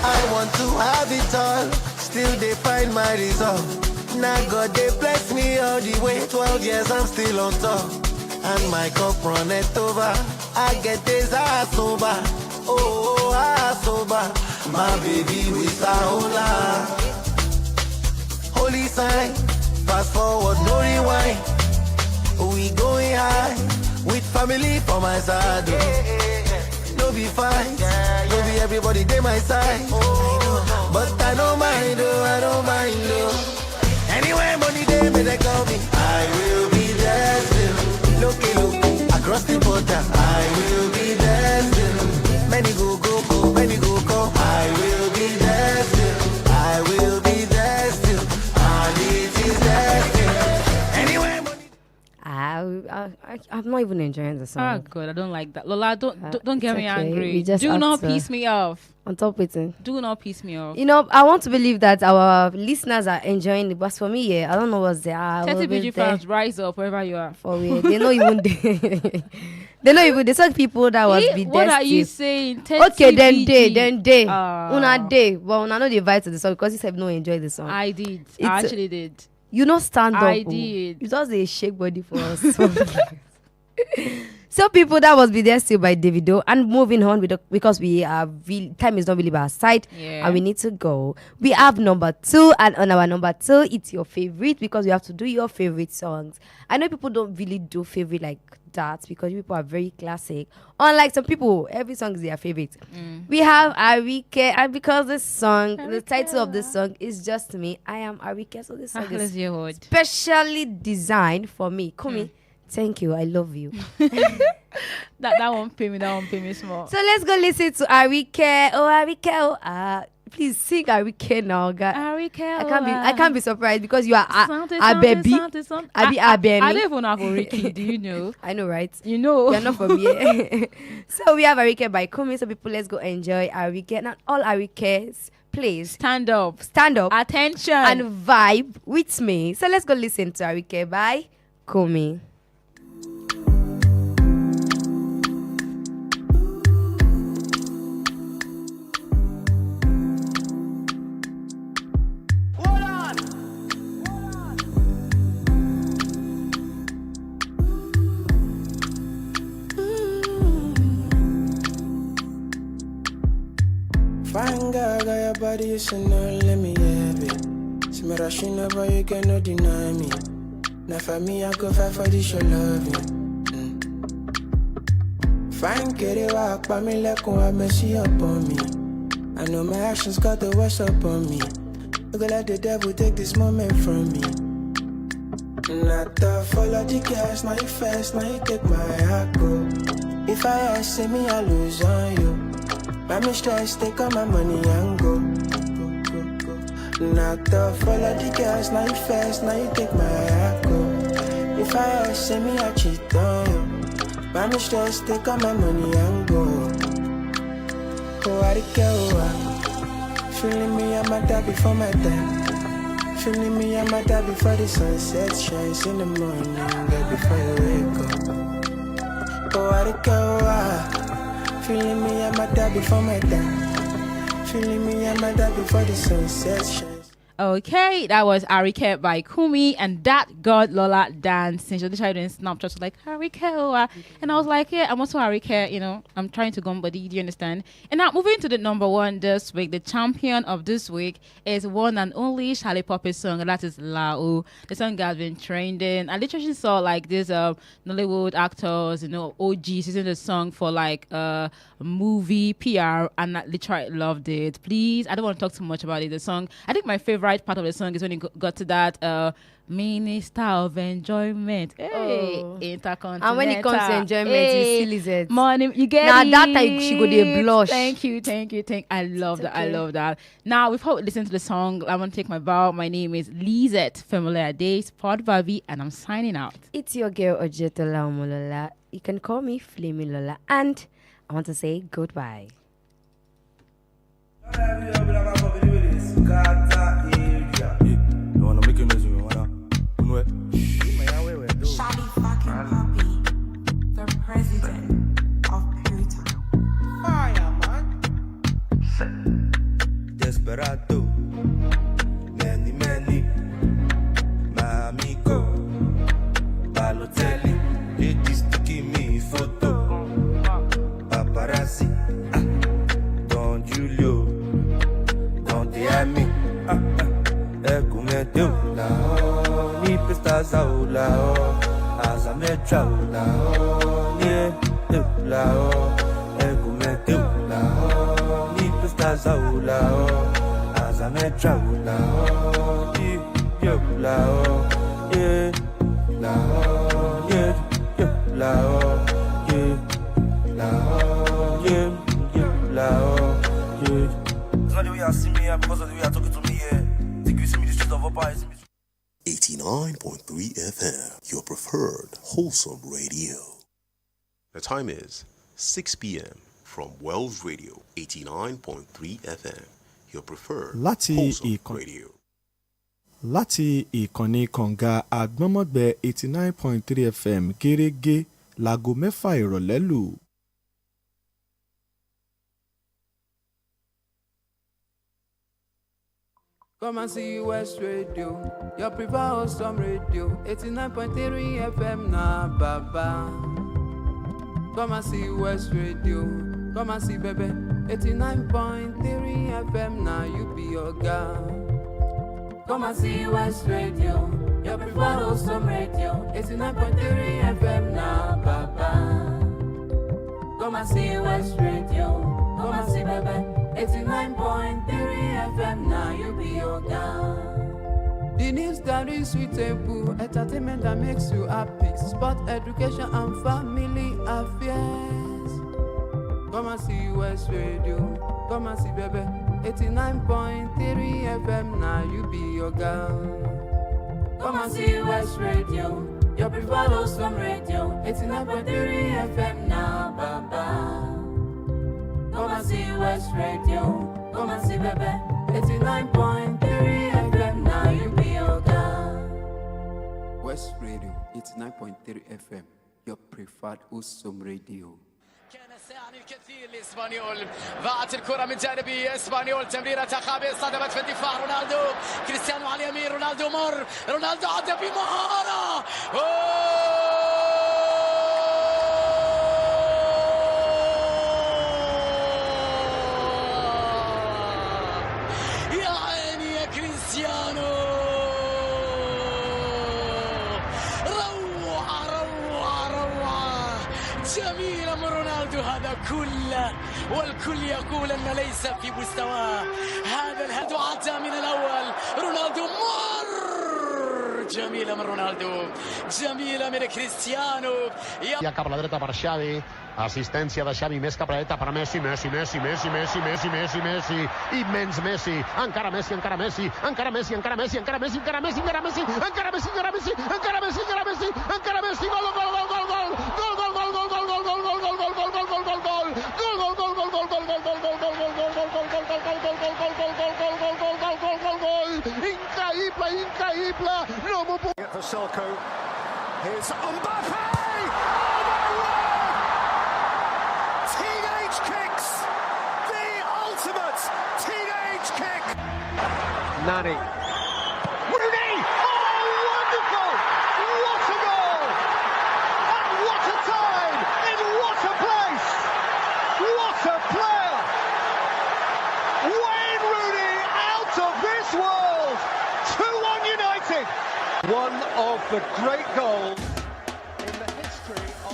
I want to have it all, still they find my resolve. Now God they bless me all the way, 12 years I'm still on top. And my cup run it over, I get this ass over. Ass over, my baby with a hola. Holy sign, fast forward, no rewind. We going high, with family for my side. No be fine, no be everybody they my side. But I don't mind, I don't mind. Anywhere money they may they call me, I will be there still. Look, across the border, I will be there still. Many go, many go, I will be there still. I will be there still. And it is there still. Anywhere money. I'm not even enjoying the song. Oh God, I don't like that. Lola, don't get me okay. angry. Do not piss me off. On top of it. Do not piss me off. I want to believe that our listeners are enjoying it, but for me, I don't know what's there. 30 BG fans, rise up wherever you are. For real, they're not even there. They're not even. They said people that was be what are you saying? 30 okay, then BG. they. Una day. Well, una know the vibe to the song because you said no enjoy the song. I did. I actually did. You know, stand up. I did. You just a shake body for us. So people, that was Be There Still by Davido. And moving on because we are time is not really by our side, and we need to go. We have number 2, and on our number 2, it's your favorite because we have to do your favorite songs. I know people don't really do favorite like that because people are very classic. Unlike some people, every song is their favorite. We have Arike, and because this song, the title of this song is Just Me. I am Arike, so this song is specially designed for me. Kumi. Thank you. I love you. That won't pay me. That won't pay me small. So let's go listen to Arike. Oh, Arike. Oh, please sing Arike now, guys. Arike. I can't be surprised because you are a baby. I don't even have Arike. Do you know? I know, right? You know. You're not from here. So we have Arike by Kumi. So people, let's go enjoy Arike. Not all Arikes. Please stand up, attention, and vibe with me. So let's go listen to Arike by Kumi. Fine girl, got your body, you should know, let me have it. See me rushing over, you cannot deny me. Now for me, I go fight for this, your loving. Fine, get it walk, but me like one have mercy upon me. I know my actions got the worst upon me. Look like the devil take this moment from me. Not the follow the gas, now you fast, now you take my heart go. If I ask, say me, I lose on you. Mommy stress, take all my money and go. Not the follow the gas, now you fast, now you take my heart go. If I ask, say me, I cheat on you. Mommy stress, take all my money and go. Oh, I feeling me, I'm a die before my time. Feeling me, I'm a die before the sunset shines in the morning, right before you wake up. Oh, I feeling me, I'm a die before my time. Feeling me, I'm a die before the sunset shines. Okay, that was Arike by Kumi, and that got Lola dancing. She was doing Snapchat, like Arike, and I was like, yeah, I'm also Arike. You know, I'm trying to go on body. Do you understand? And now moving to the number one this week, the champion of this week is one and only Charlie Poppy's song, and that is Lao. The song has been trending. I literally saw like these Nollywood actors, you know, OGs using the song for like movie PR, and I literally loved it. Please, I don't want to talk too much about it. The song, I think my favorite part of the song is when it got to that minister of enjoyment. Hey, intercontinental. And when it comes to enjoyment, you see Lizette. Morning, you get now it. That time she go dey blush. Thank you. I love that. Okay. I love that. Now, before we listen to the song, I want to take my bow. My name is Lizette Family Day, Sport Baby, and I'm signing out. It's your girl Ojetola Omolola. You can call me Flammy Lola, and I want to say goodbye. Charlie fucking Poppy, the president of Pluto. Fire, man. Desperado. Many, my amigo. Balotelli. Ladies to give me photo. Paparazzi. Don Julio. Don Diami. Ecumeteu lao. Ni pistas ao lao. Asa metrao lao. Nie lao. Ecumeteu lao. Ni pistas ao lao. Asa metrao lao. Yo lao. Yeah. Lao. Yeah. Lao. Yeah. Lao. Yeah. Lao. Yeah. That's why the way I see me, because of the way I talk to me, yeah. 89.3 FM, your preferred wholesome radio. The time is 6 p.m. from Wells Radio 89.3 FM, your preferred wholesome radio. Láti ìkànnì kànga àgbọ́nmọ̀gbẹ́ 89.3 FM gẹ́rẹ́gẹ́ láago 6 ìrọ̀lẹ́ lù. Come and see West Radio, your preferred wholesome radio, 89.3 FM na baba. Come and see West Radio, come and see baby, 89.3 FM na you be your girl. Come and see West Radio, your preferred wholesome radio, 89.3 FM na baba. Come and see West Radio, come and see baby, 89.3 FM now you be your girl. The news that is suitable, entertainment that makes you happy, sport, education, and family affairs. Come and see West Radio, come and see baby. 89.3 FM, now you be your girl. Come and see West Radio, your preferred awesome radio. 89.3 FM, now baba. Come and see West Radio, come and see baby. 89.3 FM, now you be your girl. West Radio, 89.3 FM, your preferred awesome radio. يعني الكثير لإسبانيول ضاعت الكرة من جانبي إسبانيول تمريرة خابئة صدمت في الدفاع رونالدو كريستيانو على اليمين رونالدو مر رونالدو عدى بمهارة يا عيني يا كريستيانو جميل من رونالدو هذا كله والكل يقول أن ليس في مستواه هذا الهدف عدى من الأول رونالدو مر جميلة من رونالدو جميلة من كريستيانو Ja cap a la dreta per Xavi, assistència de Xavi més cap a la dreta per Messi, Messi, immens Messi, encara Messi, encara Messi, encara Messi, encara Messi, encara Messi, encara Messi, encara Messi, encara Messi, encara Messi, encara Messi, encara Messi, encara Messi, gol, gol, gol, gol, gol, gol, gol, gol, gol, gol, gol, gol, gol, gol, gol, gol, gol, gol, gol, increïble, no m'ho puc... For Selko, here's Mbappe! Teenage kicks! The ultimate teenage kick! Nani. Rooney! Oh, wonderful! What a goal! And what a time! In what a place! What a player! Wayne Rooney out of this world! 2-1 United! One of the great goals.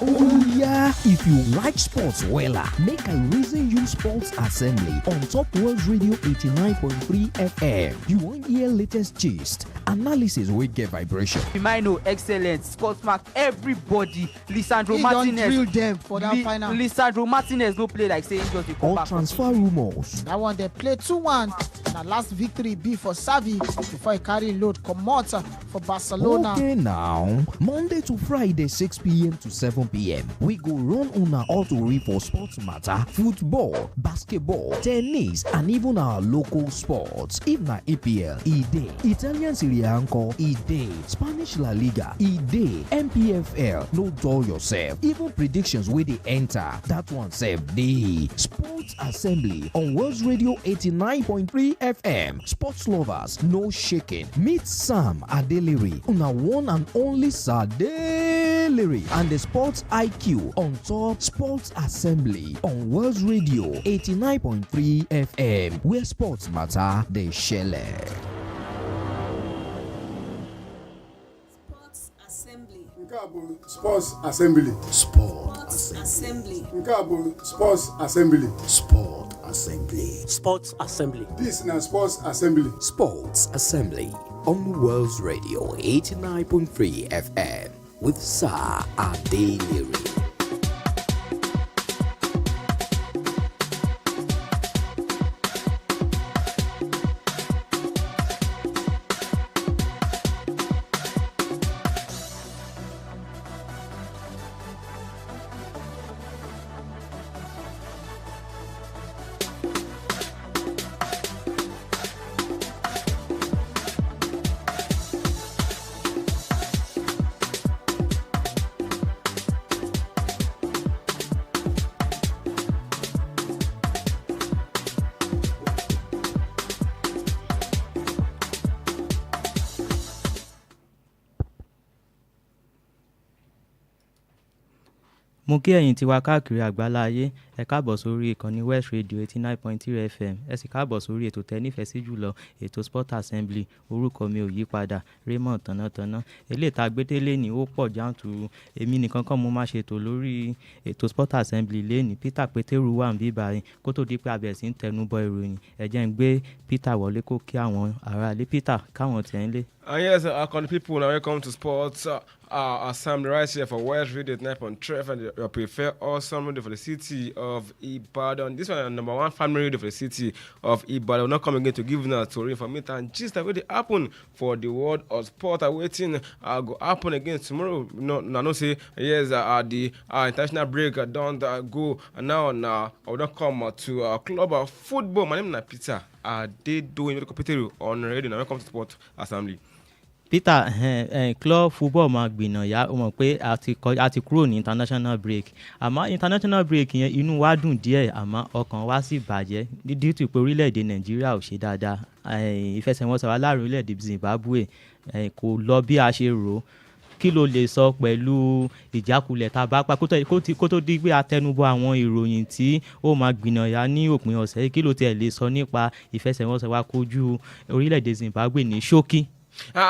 Oh yeah, if you like sports wella, make I reason you Sports Assembly on Top World Radio 89.3 FM. You won't hear latest gist, analysis will get vibration. Firmino, excellent, Scott Mark, everybody, Lisandro He Martinez. don't drill them for that final. Lisandro Martinez no play like saying just the All transfer rumors. That one they play 2-1. Na last victory be for Xavi before he carry load come out for Barcelona. Okay now, Monday to Friday 6 p.m. to 7 p.m. We go run una auto for sports matter, football, basketball, tennis, and even our local sports. If na EPL, E-Day, Italian Serie A, E-Day, Spanish La Liga, E-Day, MPFL, no dull yourself. Even predictions where they enter, that one save day. Sports Assembly on World Radio 89.3 FM. Sports lovers, no shaking. Meet Sam Adeliri, una one and only Sadeliri, and the Sports IQ on top Sports Assembly on World Radio 89.3 FM, where sports matter, they share. Sports Assembly. Sports Assembly. Sports Assembly. Sport Assembly. Sports Assembly. This is Sports Assembly. Sports Assembly on World Radio 89.3 FM with Sir Adeliri. mo kí ẹ̀yin tiwa káàkiri àgbáláyé ẹ káàbọ̀ sórí ìkànnì West Radio 89.3 FM ẹ sì káàbọ̀ sórí ètò tẹ́ nífẹ̀ẹ́ sí jùlọ ètò Sport Assembly. Orúkọ mi ò yí padà, Raymond Tánátáná. Eléyìí tá gbédé lénìí ó pọ̀ jáǹtù, èmi nìkan kọ́ mo máa ṣètò lórí ètò Sport Assembly lénìí. Peter Pétérù wà níbí báyìí kó tó di pé a bẹ̀rẹ̀ sí ń tẹnubọ ìròyìn. Ẹ jẹ́ ń gbé Peter wọlé kó kí àwọn aráalé. Peter, káwọn tiẹ̀ ń lé. Yes, calling people now. Welcome to Sports Assembly right here for West Radio 9.3 and your prefer awesome radio for the city of Ibadan. This one number one family radio for the city of Ibadan. We're not coming again to give you a story for me and just that will happen for the world of sport. Waiting go happen again tomorrow. No say yes. The international break don't go now. I will not come to club of football. My name is Peter. They doing the computer on radio. Now welcome to Sport Assembly. Peter, club football máa gbìnàyà ó mọ̀ pé a ti kúrò ní international break, àmọ́ international break yẹn inú wa dùn díẹ̀ àmọ́ ọkàn wa sì bàjẹ́ due to pé orílẹ̀-èdè Nàìjíríà ò ṣe dáadáa. Ìfẹsẹ̀wọnsẹ̀ wa láàrin orílẹ̀-èdè Zimbabwe kò lọ bí a ṣe rò ó. Kí ló lè sọ pẹ̀lú ìjákulẹ̀ tá a bá pa kó tó di pé a tẹnubọ àwọn ìròyìn tí ó máa gbìnàyà ní òpin ọ̀sẹ̀? Kí ló tiẹ̀ lè sọ nípa ìfẹsẹ̀wọnsẹ̀ wa kojú orílẹ̀-èdè Zimbabwe ní ṣókí?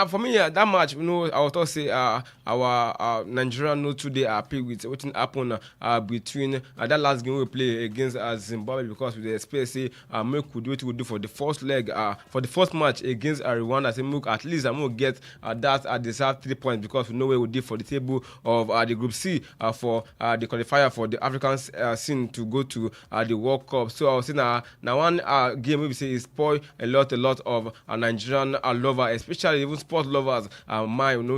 For me, that match, I was to say our Nigerian no today happy with what happened between that last game we play against Zimbabwe, because we expect say make we do what we do for the first leg for the first match against Rwanda. Say make at least I'm gonna get that deserve 3 points, because we know where we did for the table of the Group C for the qualifier for the African scene to go to the World Cup. So I was saying now one game we say is spoil a lot of Nigerian lovers, especially even sport lovers.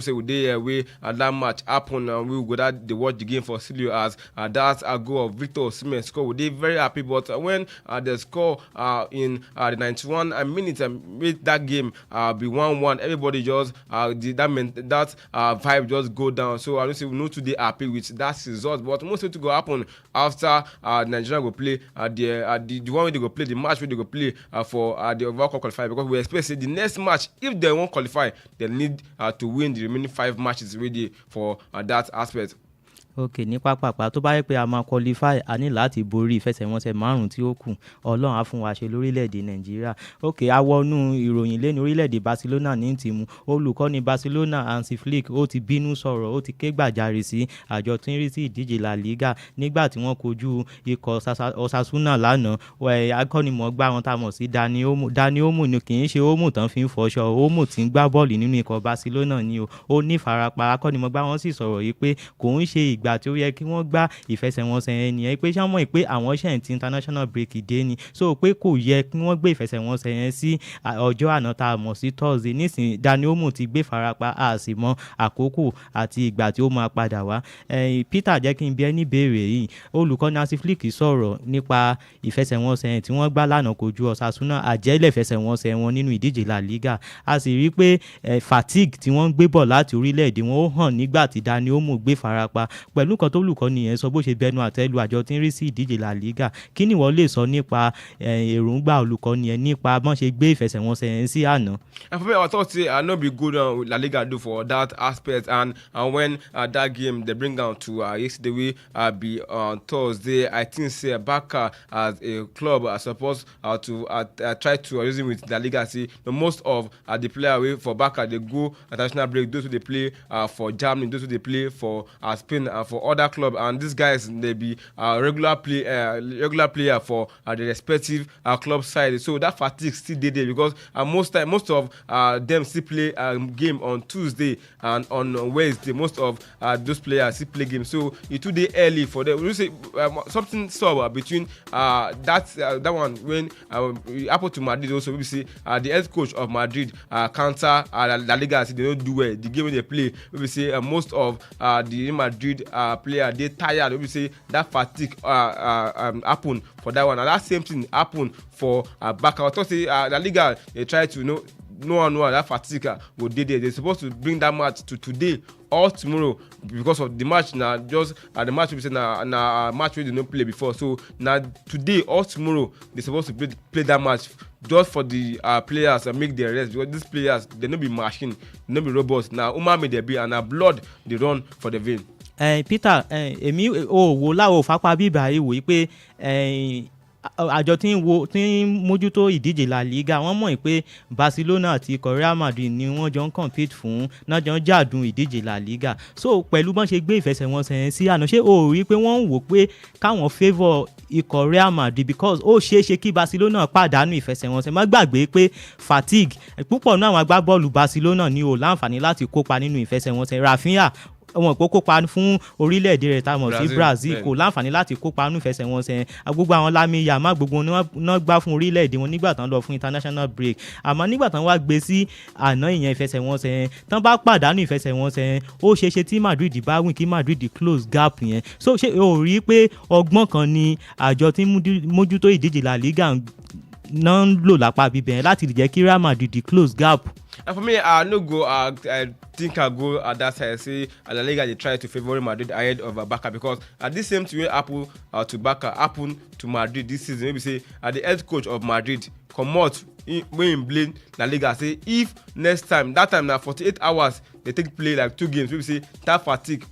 Say we dey away that match happen, and we will go that they watch the game for Silio as that's a goal of Victor Osimhen score. We dey very happy, but when the score in the 91 minutes made that game be 1-1, everybody just that vibe just go down. So I don't say we know today happy with that result, but most of it go happen after Nigeria go play the one way they go play the match where they go play for the World Cup qualifier, because we expect say the next match, if they won't qualify, they need to win the remaining 5 matches ready for that aspect. Okay, ní pápápá tó bá yẹ pé a máa qualify, a ní láti borí ìfẹsẹ̀wọnsẹ̀ 5 tí ó kù. Ọlọ́run á fún wa ṣe lórílẹ̀‐èdè Nàìjíríà. Okay, a wọnú ìròyìn lẹ́nu orílẹ̀‐èdè Barcelona ní tìmú. Olùkọ́ni Barcelona Hansi Flick ó ti bínú sọ̀rọ̀, ó ti ké gbàjarè sí àjọ tí ń rí sí ìdíje La Liga nígbà tí wọ́n kojú ikọ̀ Osasuna lánàá. Akọ́nimọ̀ọ́gbá wọn tá mọ̀ sí Dani Olmo ni, kì í ṣe Olmo tán fi ń fọṣọ, Olmo tí ń gbá bọ́ọ̀lù nínú ikọ̀ Barcelona ni ó ní farapa. Akọ́nimọ̀ọ́gbá wọn sì sọ̀rọ̀ yìí pé kò ń ṣe ìgbà tí ó yẹ kí wọ́n gbá ìfẹsẹ̀wọnsẹ̀ yẹn nìyẹn, pé ṣé mọ̀ pé àwọn ṣẹ̀ ti international break dé ni, so pé kò yẹ kí wọ́n gbé ìfẹsẹ̀wọnsẹ̀ yẹn sí ọjọ́ àná tá a mọ̀ sí Thursday. Nísìnyí Dani Olmo ti gbé farapa, a sì mọ àkókò àti ìgbà tí ó máa padà wá. Peter, jẹ́ kí n bi ẹ́ ní ìbéèrè yìí. Olùkọ́ni Hansi Flick sọ̀rọ̀ nípa ìfẹsẹ̀wọnsẹ̀ yẹn tí wọ́n gbá lánàá kojú Osasuna, àjẹ́lẹ̀ ìfẹsẹ̀wọnsẹ̀ wọn nínú ìdíje La Liga. A sì rí pé fatigue tí wọ́n ń gbé bọ̀ láti orílẹ̀-èdè wọn ó hàn nígbà tí Dani Olmo gbé farapa. Pẹ̀lú kan tó olùkọ́ni yẹn sọ bó ṣe bẹnu àtẹ́lu àjọ tí ń rí sí ìdíje La Liga, kí ni wọ́n lè sọ nípa èròǹgbà olùkọ́ni yẹn nípa bọ́n ṣe gbé ìfẹsẹ̀wọnsẹ̀ yẹn sí àná? And for me, I thought I no be good La Liga do for that aspect, and when that game they bring down to yesterday we be on Thursday, I think say Barca as a club are supposed to try to reason with La Liga. See, most of the player away for Barca they go international break, those who they play for Germany, those who they play for Spain and for other club, and these guys they be regular player for the respective club side. So that fatigue still there, because most of them still play game on Tuesday and on Wednesday. Most of those players still play game, so it too day early for them. We say something saw between that one when it happened to Madrid also. We see the head coach of Madrid counter La Liga, they don't do well the game when they play. We say most of the Madrid player they tired. We say that fatigue happen for that one, and that same thing happen for Barca. I thought say La Liga they try to no that fatigue will dey there. They're supposed to bring that match to today or tomorrow, because of the match now just the match we say na match we did not play before. So now today or tomorrow they're supposed to play that match just for the players and make their rest, because these players they no be machine, they no be robots. Now umami they be and blood they run for the vein. Peter, èmi ò wò láwo fapá bíbá yìí wò pé àjọ tí ń mójútó ìdíje La Liga wọ́n mọ̀ pé Barcelona àti Real Madrid ni wọ́n jọ ń compete fún náà jọ ń jàdùn ìdíje La Liga. So pẹ̀lú bọ́n ṣe gbé ìfẹsẹ̀wọnsẹ̀ sí àná, ṣé o rí pé wọ́n ń wò pé káwọn favour ikọ̀ Real Madrid because ó ṣeé ṣe kí Barcelona pàdánù ìfẹsẹ̀wọnsẹ̀. Má gbàgbé pé fatigue púpọ̀ náà àwọn agbábọ́ọ̀lù Barcelona ni ò láǹfààní láti kópa nínú ìfẹsẹ̀wọnsẹ̀. Rafinha wọn kò kópa fún orílẹ̀-èdè rẹ̀ tá a mọ̀ sí Brazil, kò láǹfààní láti kópa nínú ìfẹsẹ̀wọnsẹ̀. Gbogbo àwọn Lamine Yamal gbogbo náà gbá fún orílẹ̀-èdè wọn nígbà tán lọ fún international break. Àmọ́ nígbà tán wá gbé sí àná ìyẹn ìfẹsẹ̀wọnsẹ̀ tán bá pàdánù ìfẹsẹ̀wọnsẹ̀ ó ṣeéṣe tí Madrid bá win kí Madrid close gap yẹn. So ṣé o rí pé ọgbọ́n kan ni àjọ tí mójútó ìdíje La Liga náà ń lò lápá bíbẹ̀ láti lè jẹ́ kí Real Madrid close gap? And for me, I no go. I think I go at that side. Say La Liga they try to favour Madrid ahead of Barca because this same thing will happen to Barca happen to Madrid this season. Maybe say the head coach of Madrid come out when him blame La Liga say if next time that time na 48 hours they take play like 2 games. Maybe say that fatigue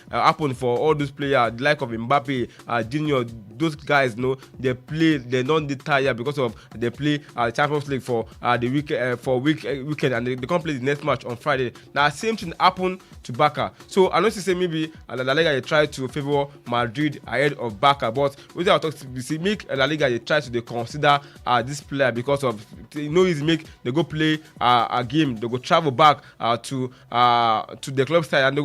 happen for all those players, the like of Mbappe, Junior, those guys. No, they play. They don't get tired because of they play Champions League for the weekend and they can't play the next match on Friday. Now same thing happen to Barca. So I know to say maybe La Liga they try to favour Madrid ahead of Barca, but with our talk to see make La Liga they try to consider this player because of easy make they go play a game, they go travel back to the club side and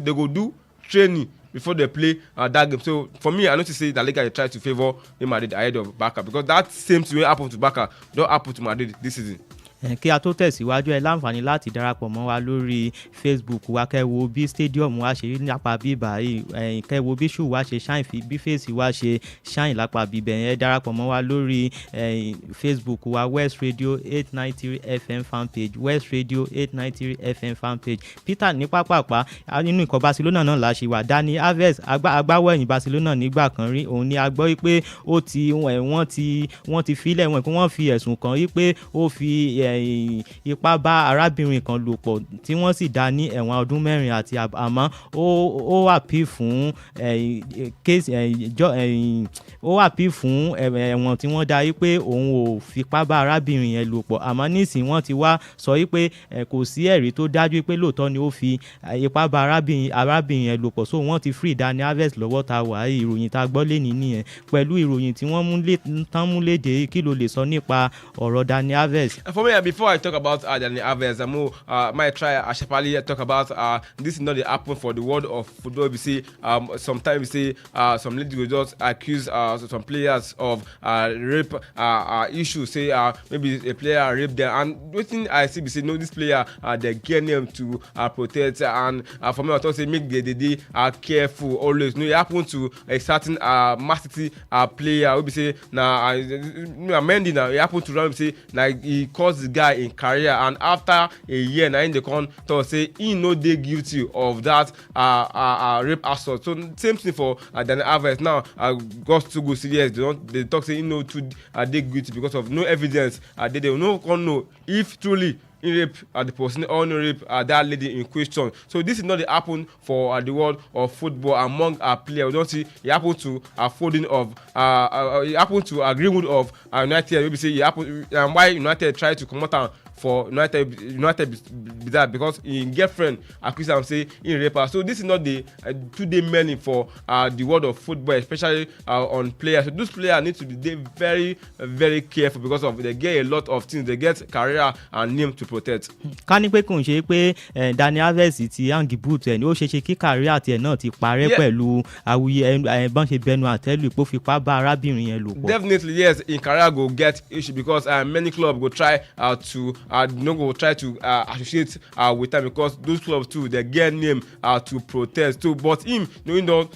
they go do training before they play that game. So for me, I know to say La Liga they try to favour Madrid ahead of Barca because that same thing happen to Barca don't happen to Madrid this season. Kí a tó tẹ̀síwájú ẹ láǹfààní láti darapọ̀ mọ́ wa lórí Facebook wa kẹ́ wo bí stadium wa ṣe rí lápá bíbá yìí, kẹ́ wo bí shoe wa ṣe shine bí face wa ṣe shine lápá bíbẹ̀ yẹn. Darapọ̀ mọ́ wa lórí Facebook wa West Radio 893 FM fan page, West Radio 893 FM fan page. Peter ní pápápá nínú ikọ̀ Barcelona náà la ṣe wà. Dani Alves agbáwọ̀ ẹ̀yìn Barcelona nígbà kan rí, òun ni a gbọ́ wípé wọ́n ti filẹ̀ wọn pé wọ́n fi ẹ̀sùn kàn wípé ó fi ipá bá arábìnrin kan lò pọ̀ tí wọ́n sì dá ní ẹ̀wọ̀n ọdún 4 àti àmọ́ ó appeal fún ẹ̀wọ̀n tí wọ́n dá wípé òun ò fipá bá arábìnrin yẹn lò pọ̀. Àmọ́ nísìnyí wọ́n ti wá sọ wípé kò sí ẹ̀rí tó dájú pé lóòótọ́ ni ó fi ipá bá arábìnrin yẹn lò pọ̀. So wọ́n ti free Dani Alves lọ́wọ́ ta wà ìròyìn tá gbọ́ lé nìyẹn pẹ̀lú ìròyìn tí wọ́n mú léde. Kí ló lè sọ nípa ọ̀rọ̀ Dani Alves? For me, before I talk about Dani Alves, I might try Ashapali talk about this is not the happen for the world of football. We see sometimes we see some ladies will just accuse some players of rape issues. Say maybe a player raped them, and the thing I see we say no, this player they get them to protect. And for me, I thought say make they are careful always. No, it happened to a certain Man City player. We say now Mendy now it happened to Ram. Say like he caused the guy in career, and after a year now in the con to say he no dey guilty of that rape assault. So same thing for Dani Alves now. Got to go serious. They talk say he no too dey guilty because of no evidence. They no can know if truly in rape the person or no rape that lady in question. So this is not the happen for the world of football among players. We don't see it happen to folding of it happen to Greenwood of United. Maybe say it happen why United try to come out for United be that because his girlfriend accused him say in rape her. So this is not the today many for the world of football, especially on players. So those players need to be very very careful because of they get a lot of things, they get career and name to protect. Ká ní pé kò ń ṣe pé Dani Alves ti hang boot ẹ̀ ni ó ṣe kí career tiẹ̀ náà ti parẹ́ pẹ̀lú awuye bọ́n ṣe bẹnu àtẹ́lù pé ó fipá bá arábìnrin yẹn lò pọ̀. Definitely yes, in career go get issue because many clubs go try to no go try to associate with them because those clubs too they get name to protest too. But him he don't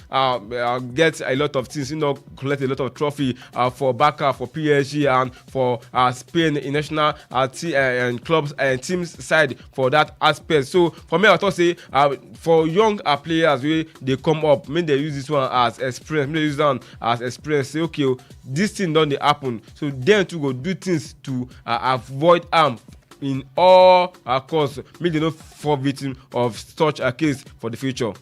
get a lot of things, he don't collect a lot of trophy for Barca, for PSG and for Spain in national and clubs and teams side for that aspect. So for me I thought say for young players they come up, maybe they use this one as experience, maybe they use one as experience. Say okay, this thing don't happen, so then to go do things to avoid in all course make them no fall victim of such a case for the future.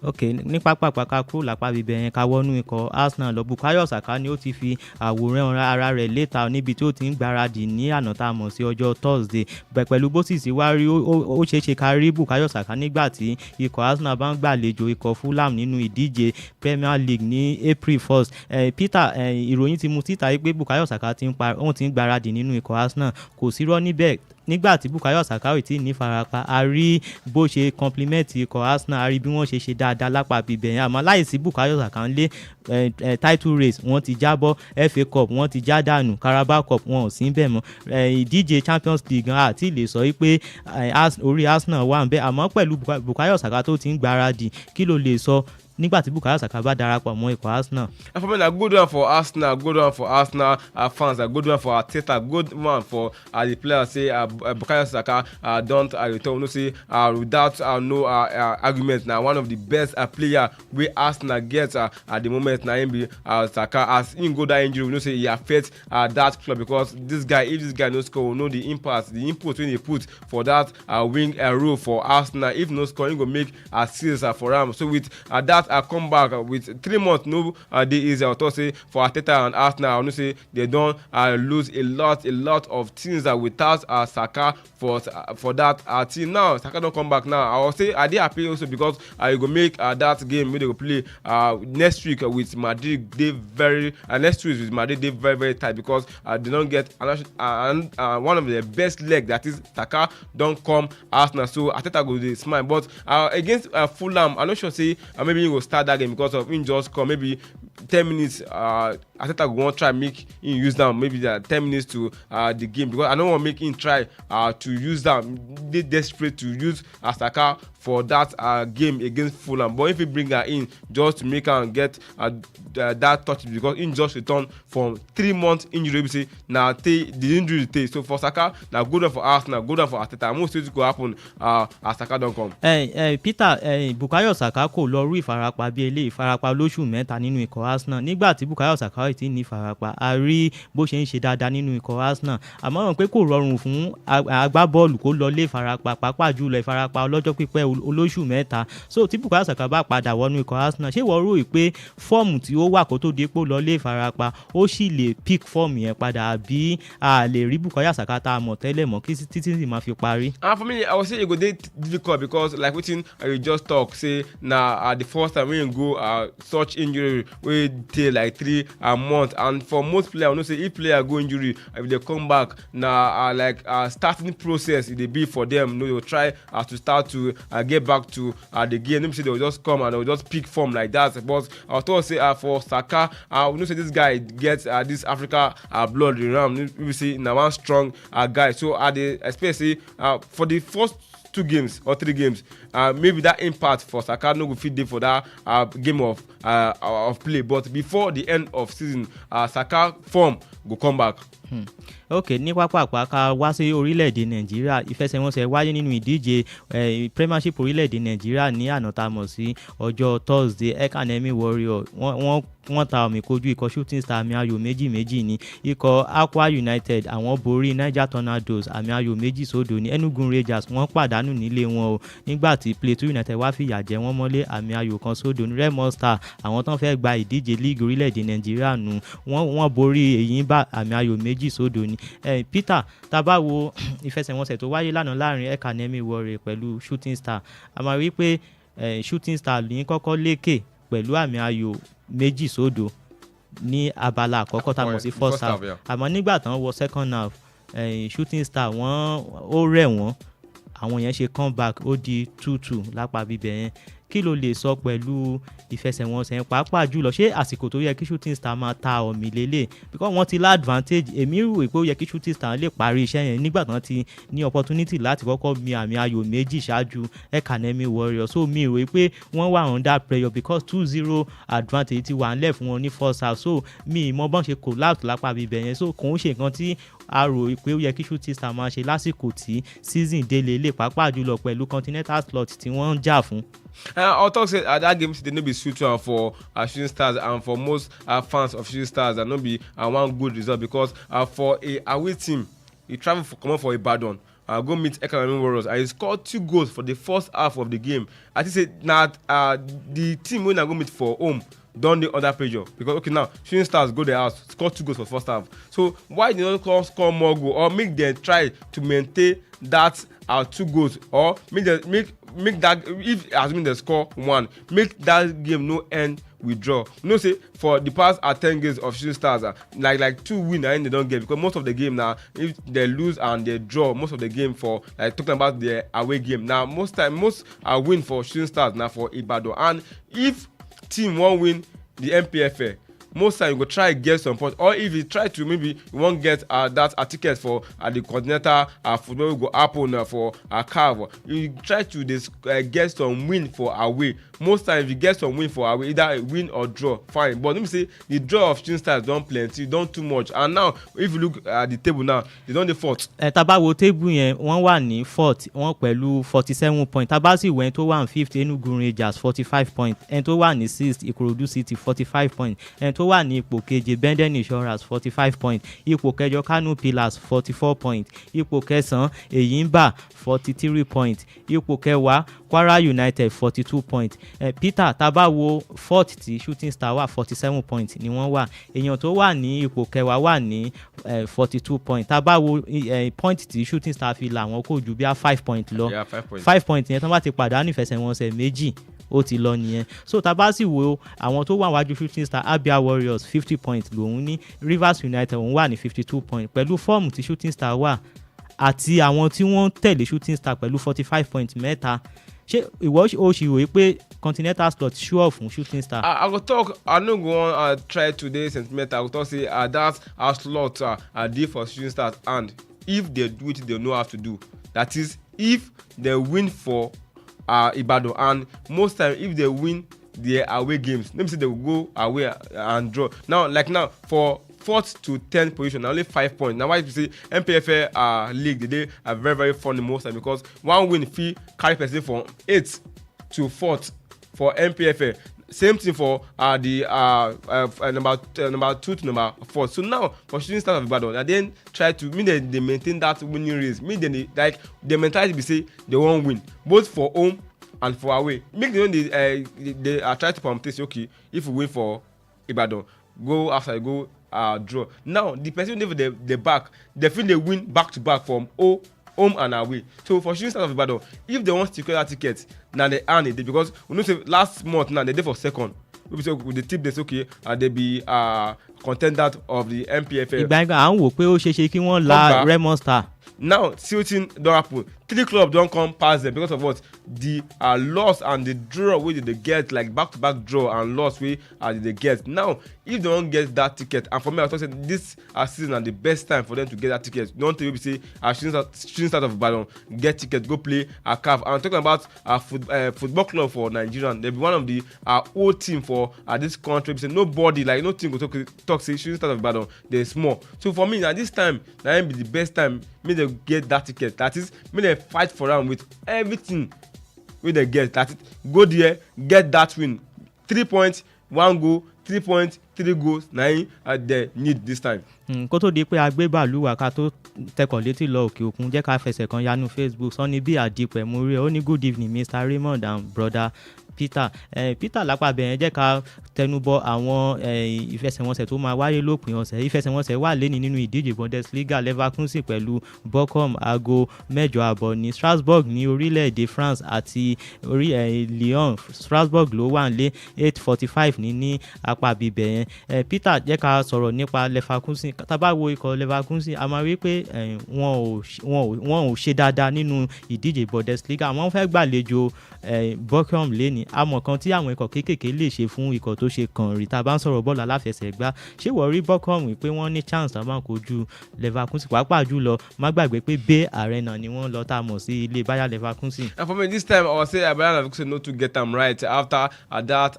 ok ní pápápá ká kúrò lápá bíbẹ̀ yẹn ká wọnú ikọ̀ Arsenal lọ. Bukayo Saka ni ó ti fi àwòrán ara rẹ̀ léta níbi tí ó ti ń gbáradì ní àná tá a mọ̀ sí ọjọ́ Thursday pẹ̀lú bó sì sí wá rí ó ṣeéṣe ká rí Bukayo Saka nígbà tí ikọ̀ Arsenal bá ń gbàlejò ikọ̀ Fulham nínú ìdíje Premier League ní April 1st. Peter, ìròyìn ti mú síta pé Bukayo Saka ti ń gbáradì nínú ikọ̀ Arsenal, kò sí rọ́ níbẹ̀. Nígbà tí Bukayo Saka tí ní farapa, a rí bó ṣe compliment ikọ̀ Arsenal, a rí bí wọ́n ṣe dáadáa lápá bíbẹ̀ yẹn. Àmọ́ láìsí Bukayo Saka ń lé title race wọ́n ti jábọ́, FA Cup wọ́n ti já dànù, Carabao Cup wọn ò sí bẹ́ẹ̀ mọ́. Ìdíje Champions League gan àti lè sọ pé orí Arsenal wà ń bẹ́ẹ̀. Àmọ́ pẹ̀lú Bukayo Saka tó ti ń gbáradì, kí ló lè sọ nígbà tí Bukayo Saka bá darapọ̀ mọ́ ikọ̀ Arsenal? For me, a good one for Arsenal, good one for Arsenal fans, a good one for Arteta, good one for the players. Say Bukayo Saka don't return. No say without no argument. Now one of the best player we Arsenal get at the moment. Now him be Saka. As in go that injury, we know say he affects that club, because this guy, if this guy no score, we know the impact when he put for that wing role for Arsenal. If no score, he go make a series for him. So with that come back with 3 months, no day easy. I thought say for Arteta and Arsenal, I want to say they don't lose a lot of things without Saka for that team. Now Saka don't come back now. I will say I did happy also because I go make that game where they go play next week with Madrid. They very next week with Madrid they very tight, because they don't get one of the best leg, that is Saka don't come Arsenal. So Arteta go dey smile, but against Fulham, I'm not sure say maybe he will start that game because of him just come maybe 10 minutes. Arteta go want try make him use them maybe 10 minutes to the game, because I don't want to make him try to use them. They desperate to use Saka for that game against Fulham. But if he bring her in just to make her get that touch, because he just returned from 3 months injury, we say now the injury take. So for Saka, now good one for Arsenal, good one for Arteta. Most things go happen as Saka don't come. Peter, Bukayo Saka kò lọ rú ìfarapa bí eléyìí, ìfarapa lóṣù mẹ́ta nínú ikọ̀ Arsenal. Nígbà tí Bukayo Saka ti ní ìfarapa, a rí bó ṣe ń ṣe dáadáa nínú ikọ̀ Arsenal. Àmọ́ wọn pé kò rọrùn fún agbábọ́ọ̀lù kó lọ lé ìfarapa, pàápàá jùlọ ìfarapa ọlọ́jọ́ pípẹ́ olóṣù mẹ́ta. So tí Bukayo Saka bá padà wọnú ikọ̀ Arsenal, ṣé wọ́n rò pé fọ́ọ̀mù tí ó wà kó tó di pé ó lọ lé ìfarapa ó sì lè pick fọ́ọ̀mù yẹn padà, àbí a lè rí Bukayo Saka tá a mọ̀ tẹ́lẹ̀ mọ́ kí títí sì máa fi parí? For me, I would say it go dey difficult, because like wetin I just talk say na the first time when you go such injury wey dey like 3 months, and for most players, I know say if player go injury, if they come back na like starting process it dey be for them. They will try to start to get back to the game. Let me say they will just come and they will just pick form like that. But I thought say for Saka, we know say this guy gets this Africa blood around. We say na one strong guy. So I dey expect say for the first 2 games or 3 games, maybe that impact for Saka no go fit dey for that game of play. But before the end of season, Saka form go come back. Ok, ní pápápá ká wá sí orílẹ̀-èdè Nàìjíríà. Ìfẹsẹ̀wọnsẹ̀ wáyé nínú ìdíje Premiership orílẹ̀-èdè Nàìjíríà ní àná tá a mọ̀ sí ọjọ́ Thursday. Academy Warrior wọ́n ta omi kojú ikọ̀ Shooting Star àmì ayò 2-2 ní. Ikọ̀ Aqua United àwọn borí Niger Tornadoes àmì ayò 2-0 ní. Enugu Rangers wọ́n pàdánù nílé wọn o, nígbà tí Plateau United wá fìyà jẹ wọ́n mọ́lé àmì ayò 1-0 ní. Remo Star àwọn tán fẹ́ gba ìdíje league orílẹ̀-èdè Nàìjíríà nù, wọ́n borí Eyimba àmì ayò 2-0 ní. Peter, tá bá wo ìfẹsẹ̀wọnsẹ̀ tó wáyé lánàá láàrin Academy Warrior pẹ̀lú Shooting Star, a máa rí pé Shooting Star ní kọ́kọ́ lékè pẹ̀lú àmì ayò 2-0 ní abala àkọ́kọ́ tá a mọ̀ sí first half. Àmọ́ nígbà tán wọ second half, Shooting Star ó rẹ̀ wọ́n, àwọn yẹn ṣe comeback, ó di 2-2 lápá bíbẹ̀ yẹn. Kí ló lè sọ pẹ̀lú ìfẹsẹ̀wọnsẹ̀ yẹn, pàápàá jùlọ ṣé àsìkò tó yẹ kí Shooting Star máa ta ọ̀mì lélẹ̀, because wọ́n ti lá advantage. Èmi rò pé ó yẹ kí Shooting Star lè parí iṣẹ́ yẹn nígbà tán ti ní opportunity láti kọ́kọ́ mi àmì ayò 2 ṣáájú Academy Warriors. So mi rò pé wọ́n wà under pressure, because 2-0 advantage ti wà ńlẹ̀ fún wọn ní first half. So mi mọ bọ́n ṣe collapse lápá bíbẹ̀ yẹn. So kò ń ṣe nǹkan tí a rò pé ó yẹ kí Shooting Star máa ṣe lásìkò tí season délé lè, pàápàá jùlọ pẹ̀lú continental slot tí wọ́n ń jà fún. I'll talk say that game they no be sweet one for Shooting Stars, and for most fans of Shooting Stars that no be one good result, because for a away team you travel come for Ibadan go meet Economic Warriors and he scored 2 goals for the first half of the game. I think say that the team when I go meet for home done the other pressure because okay now Shooting Stars go their house score 2 goals for first half. So why did not score more goals or make them try to maintain that 2 goals or make that if assuming they score 1 make that game no end with draw. You know say for the past 10 games of Shooting Stars like 2 win and they don't get because most of the game now if they lose and they draw most of the game for like talking about the away game now most win for Shooting Stars now for Ibadan and if team won't win the MPFA most time you go try get some point or if you try to maybe you won't get that ticket for the continental football will go happen for CAF you try to get some win for away most time if you get some win for away either a win or draw fine but let me say the draw of Shooting Stars don plenty don too much and now if you look at the table now they don dey fourth. Tá bá wo table yẹn wọ́n wà ní fourth wọ́n pẹ̀lú 47 point tá bá sì wẹ́n tó wà ní fifth Enugu Rangers 45 point ẹni tó wà ní sixth Ikorodu City 45 point ẹni tó wà ní ipò keje Benden Insurance 45 point ipò kẹjọ Kano Pillars 44 point ipò kẹsàn-án Eyimba 43 point ipò kẹwàá Kwara United 42 point Peter tá bá wo fourth tí Shooting Star wà 47 point ni wọ́n wà èèyàn tó wà ní ipò kẹwàá wà ní 42 point tá bá wo point tí Shooting Star fi là wọ́n kò ju bí 5 point lọ 5 point yẹn tán bá ti pàdánù ìfẹsẹ̀wọnsẹ̀ méjì ó ti lọ nìyẹn so tá bá sì wo àwọn tó wà wájú Shooting Star Abia Warriors 50 point lòun ní Rivers United òun wà ní 52 point pẹ̀lú fọ́ọ̀mù tí Shooting Star wà àti àwọn tí wọ́n tẹ̀lé Shooting Star pẹ̀lú 45 point mẹ́ta ṣé ìwọ ó ṣì wòye pé continental slot sure fún Shooting Star. I go talk I no go wan try today sentimental I go talk say that slot dey for Shooting Stars and if they do it they know how to do that is if they win for Ibadan and most time if they win their away games let me say they will go away and draw now for 4th to 10th position na only 5 points na why you say MPFA league they dey very very funny most time because one win fit carry person from 8th to 4th for MPFA same thing for the number 2 to number 4 so now for Shooting Stars of Ibadan na then try to mean they maintain that winning race mean they like the mentality be say they wan win both for home and for away make them they try to permutate say okay if we win for Ibadan go outside go draw now the person wey dey for the back they feel they win back to back from home and away so for Shooting Stars of Ibadan if they wan secure that ticket na they earn it because we know say last month now they dey for second we be say with the tip dey say okay they be contender of the MPFL. ìgbà yẹn à ń wò pé ó ṣeé ṣe kí wọ́n la Remo Star. Now tilting don happen 3 clubs don come pass them because of what the loss and the draw wey they get like back to back draw and loss wey they get now if they wan get that ticket and for me I talk say this season na the best time for them to get that ticket don tell you be say Shooting Stars of Ibadan get ticket go play CAF and talking about football club for Nigeria they be one of the old team for this country be say nobody like no team go talk say Shooting Stars of Ibadan dey small so for me na this time na be the best time make dem get that ticket that is make dem fight for am with everything wey dem get that is go there get that win 3 points 1 goal 3 points 3 goals na im dem need this time. kó tó di pé a gbé bàálùwà ká tó tẹkọ̀ létí lọ òkè òkun jẹ́ ká fẹsẹ̀ kan yanu Facebook Sanni bí àdìpẹ̀ mú rí ẹ ó ní good evening Mr. Raymond and brother Peter lápá bẹ̀rẹ̀ jẹ́ ká tẹnubọ àwọn ìfẹsẹ̀wọnsẹ̀ tó máa wáyé lópin ọ̀sẹ̀ ìfẹsẹ̀wọnsẹ̀ wà lẹ́ni nínú ìdíje Bundesliga Leverkusen pẹ̀lú Bochum aago 8:30 ní Strasbourg ní orílẹ̀-èdè France àti Lyon Strasbourg ló wà nílé 8:45 ní apá bíbẹ̀ yẹn Peter jẹ́ ká sọ̀rọ̀ nípa Leverkusen tá bá wo ikọ̀ Leverkusen a máa rí pé wọn ò ṣe dáadáa nínú ìdíje Bundesliga wọ́n fẹ́ gbàlejò Bochum lẹ́ni àmọ́ kan tí àwọn ikọ̀ kéékèèké lè ṣe fún ikọ̀ tó ṣe kàn rí tá a bá ń sọ̀rọ̀ bọ́ọ̀lù aláfẹsẹ̀gbá ṣé wọ́n rí Bochum pé wọ́n ní chance tá a máa kojú Leverkusen pàápàá jùlọ má gbàgbé pé Bay Arena ni wọ́n lọ tá a mọ̀ sí ilé Bayer Leverkusen. And for me this time I will say Bayer Leverkusen no to get am right after that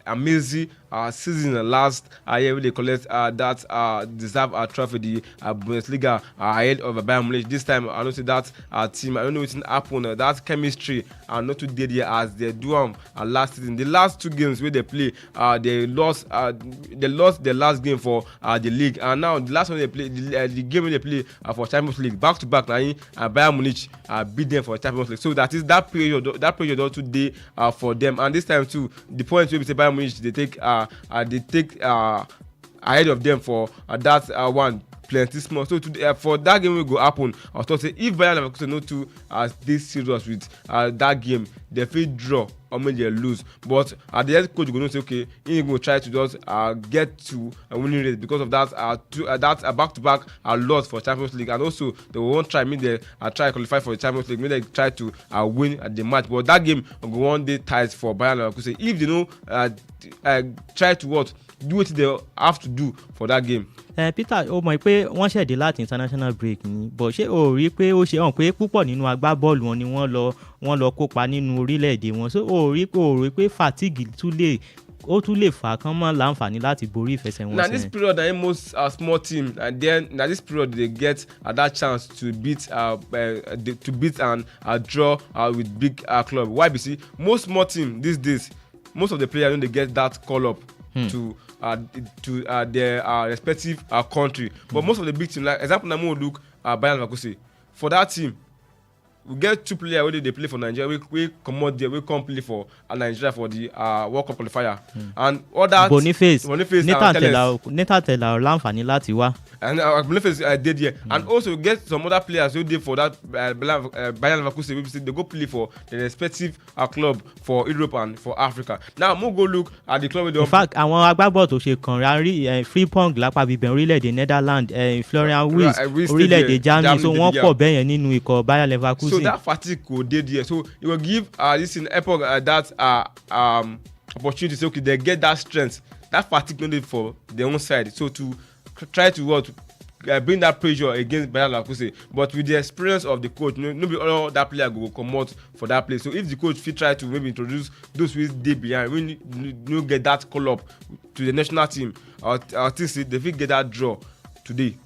amazing season last year when they collect that deserve trophy, the Bundesliga ahead of Bayern Munich. This time I don't see that team. I don't know what's happened. That chemistry are not too dead yet as they do last season. The last 2 games where they play, they lost their last game for the league, and now the last one they play, the game when they play for Champions League back to back. Now Bayern Munich beat them for Champions League. So that is that period also day for them. And this time too, the point where we say Bayern Munich they take ahead of them for that one plenty small. So for that game will go happen. I was thought say if Bayern Leverkusen not to this serious with that game, they feel draw or maybe they lose. But the head coach going to say okay, he will try to just get to a winning rate because of that back-to-back loss for Champions League, and also they won't try. Maybe they try to qualify for the Champions League. Maybe they try to win the match. But that game will go one day tight for Bayern Leverkusen if they know try to do what they have to do for that game. Peter, ó mọ̀ pé wọ́n ṣẹ̀dé láti international break ni, but ṣé o rí pé ó ṣe hàn pé púpọ̀ nínú agbábọ́ọ̀lù wọn ni wọ́n lọ kópa nínú orílẹ̀-èdè wọn, so o rí pé fatigue tún lè fà kán mọ́ láǹfààní láti borí ìfẹsẹ̀wọnsẹ̀. Na this period na most small team, and then na this period they get that chance to beat and draw with big club. Why? Because most small team these days, most of the players don't get that call up to their respective country. But most of the big team, like example, now we look Bayern Leverkusen. For that team, we get 2 players where they play for Nigeria. We come out there, we come play for Nigeria for the World Cup qualifier. And all that Boniface Neta Tella láǹfààní láti wá. And Boniface did here. And also get some other players who did for that Bayern Leverkusen. They go play for the respective club for Europe and for Africa. Now we'll go look at the club. In fact, àwọn agbábọ́ọ̀lù tó ṣe kàn rí Frimpong lápá bíbẹ̀ orílẹ̀-èdè Netherlands, Florian Wirtz orílẹ̀-èdè Germany, so wọ́n pọ̀ bẹ́ẹ̀ yẹn nínú ikọ̀ Bayern Leverkusen. So that fatigue go dey there. So it will give this in epoch that opportunity. So okay, they get that strength. That fatigue no dey for their own side. So to try to bring that pressure against Bayern Leverkusen, but with the experience of the coach, nobody all that player go come out for that place. So if the coach fit try to maybe introduce those who dey behind, we no get that call up to the national team, I think they fit get that draw today.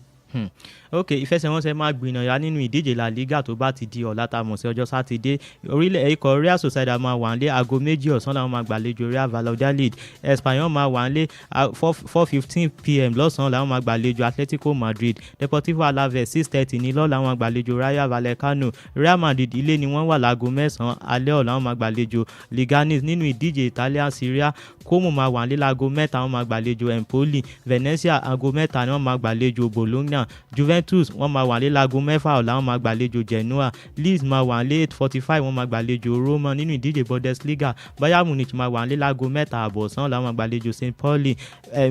Okay, ìfẹsẹ̀wọnsẹ̀ máa gbìyànjú nínú ìdíje La Liga tó bá ti di ọ̀la tá a mọ̀ sí ọjọ́ sátidé. Ikọ̀ Real Sociedad máa wà nílé aago 2 ọ̀sán làwọn máa gbàlejò Real Valladolid. Espanyol máa wà nílé 4:15 p.m. lọ́sàn-án làwọn máa gbàlejò Atletico Madrid. Deportivo Alaves 6:30 ní lọ́la wọn máa gbàlejò Rayo Vallecano. Real Madrid ilé ni wọ́n wà láago 9 alẹ́ ọ̀la wọn máa gbàlejò Leganes. Nínú ìdíje Italian Serie A, Como máa wà nílé aago 3 wọn máa gbàlejò Empoli. Venezia aago 3 ni wọ́n máa gbàlejò Bologna. Juventus wọ́n máa wà ní láago 6 ọ̀la wọ́n máa gbàlejò Genoa. Leeds máa wà ní 8:45 wọ́n máa gbàlejò Roma. Nínú ìdíje Bundesliga, Bayern Munich máa wà ní láago 3 ọ̀sán ọ̀la wọ́n máa gbàlejò St. Pauli.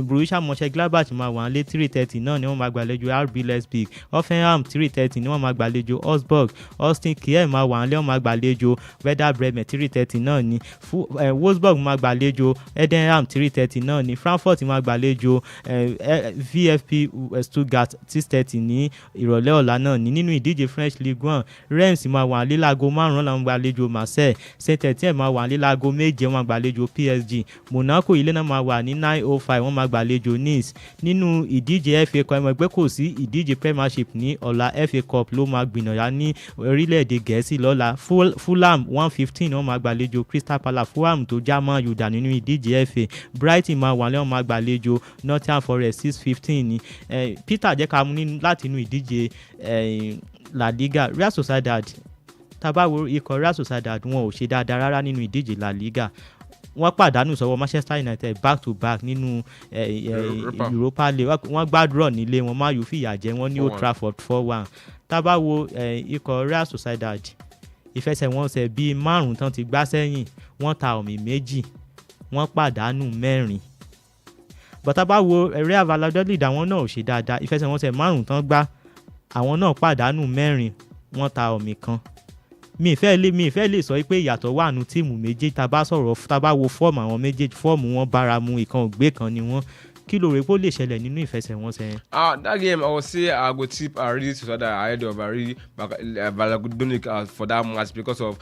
Borussia Mönchengladbach máa wà ní 3:30 náà ni wọ́n máa gbàlejò RB Leipzig. Hoffenheim 3:30 ni wọ́n máa gbàlejò Augsburg. Austin Kiel máa wà ní wọ́n máa gbàlejò Werder Bremen 3:30 náà ni. Wolfsburg máa gbàlejò Edenham 3:30 náà ni. Frankfurt máa gbàlejò VfB Stuttgart 6:30 ní ìrọ̀lẹ́ ọ̀la náà ni. Nínú ìdíje French Ligue 1, Reims máa wà ní láago 5 làwọn gbàlejò Marseille. Saint-Etienne máa wà ní láago 7 wọ́n gbàlejò PSG. Monaco ilé náà máa wà ní 9:05 wọ́n máa gbàlejò Nice. Nínú ìdíje FA Cup, ẹ̀mọ̀ pé kò sí ìdíje Premiership ní ọ̀la. FA Cup ló máa gbìyànjú ní orílẹ̀-èdè Gẹ̀ẹ́sì lọ́la. Fulham 1:15 wọ́n máa gbàlejò Crystal Palace. Fulham tó já mọ́ Yuda nínú ìdíje FA. Brighton máa wà lẹ́wọ̀n máa gbàlejò Nottingham Forest 6:15 ni. Peter jẹ́ ká mú láti inú ìdíje La Liga. Real Sociedad, tabawo ikọ̀ Real Sociedad wọn ò ṣe dáadáa rárá nínú ìdíje La Liga. Wọ́n pàdánù sọ́wọ́ Manchester United back to back nínú Europa League. Wọ́n gbàdúrà nílé wọn, Man U fìyà jẹ wọ́n ní Old Trafford 4-1. Tabawo ikọ̀ Real Sociedad, ìfẹsẹ̀wọnsẹ̀ bíi 5 tán ti gbá sẹ́yìn, wọ́n ta ọ̀mì 2, wọ́n pàdánù 4. Bọ́tá bá wo Real Valladolid, àwọn náà ò ṣe dáadáa. Ìfẹsẹ̀wọnsẹ̀ 5 tán gbá, àwọn náà pàdánù 4, wọ́n ta ọ̀mì 1. Mi ìfẹ́ lè sọ pé ìyàtọ̀ wà nù tíìmù méjèèjì. Tá bá wo fọ́ọ̀mù àwọn méjèèjì, fọ́ọ̀mù wọn bára mu, ìkan ògbé kan ni wọ́n. kí ló rò pé ó lè ṣẹlẹ̀ nínú ìfẹsẹ̀wọnsẹ̀ yẹn. That game I would say I go tip Ari Sociedad ahead of Ari Valladolid for that match because of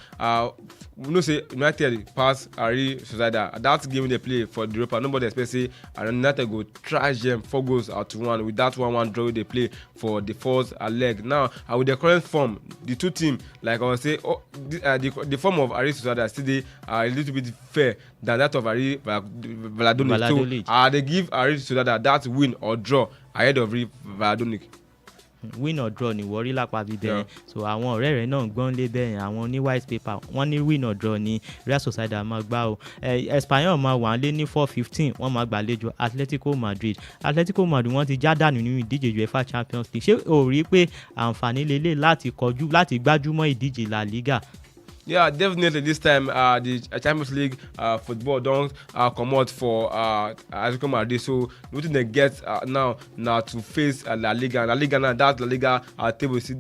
say United pass Ari Sociedad. That game they play for the Europa, nobody expects say United go trash them 4 goals to 1 with that 1-1 draw they play for the first leg. Now with the current form, the two teams, like I would say, the form of Ari Sociedad still a little bit fair than that of Ari Valladolid. So they give Ari Sociedad that win or draw ahead of Valladolid. Win or draw ni wọ́n rí lápá bíbẹ̀ so àwọn ọ̀rẹ́ rẹ̀ náà gbọ́n lé bẹ́ẹ̀ àwọn ní white paper wọ́n ní win or draw ni Real Sociedad máa gbá o Espanyol máa wà lé ní 4-15 wọ́n máa gbàlejò Atletico Madrid wọ́n ti já dànù nínú ìdíje UEFA Champions League ṣé o rí pé àǹfààní lélẹ̀ láti gbájúmọ́ ìdíje La Liga. Yeah, definitely this time the Champions League football don't come out for Atletico Madrid. So what they get now to face La Liga. La Liga now, that La Liga table still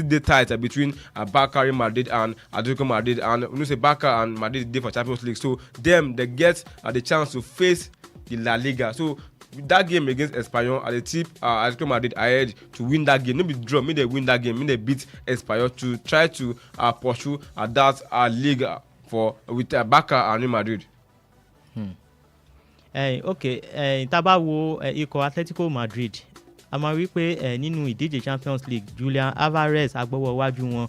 the tight between Barca, Madrid and Atletico Madrid. And when you say Barca and Madrid, they for Champions League. So they get the chance to face the La Liga. So that game against Espanyol at the tip Atletico Madrid ahead to win that game. No be draw, they win that game, they beat Espanyol to try to pursue that league with Barca and Real Madrid. Tá bá wo ikọ̀ Atletico Madrid a máa rí pé nínú ìdíje Champions League Julian Alvarez agbọ́wọ́ wájú wọn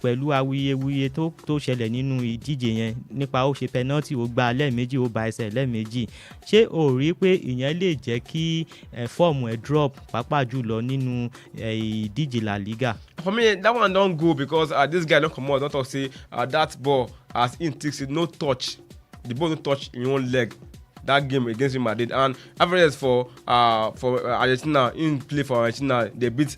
pẹ̀lú awuyewuye tó ṣẹlẹ̀ nínú ìdíje yẹn nípa ó ṣe penalty ó gba lẹ́ẹ̀mejì ó ba ẹsẹ̀ lẹ́ẹ̀mejì ṣé o rí pé ìyẹn lè jẹ́ kí fọ́ọ̀mù ẹ̀ drop pàápàá jùlọ nínú ìdíje La Liga. For me that one don go because this guy don comot don talk say that ball as him think say no touch the ball no touch him own leg that game against Real Madrid. And Alvarez for Argentina, in play for Argentina, they beat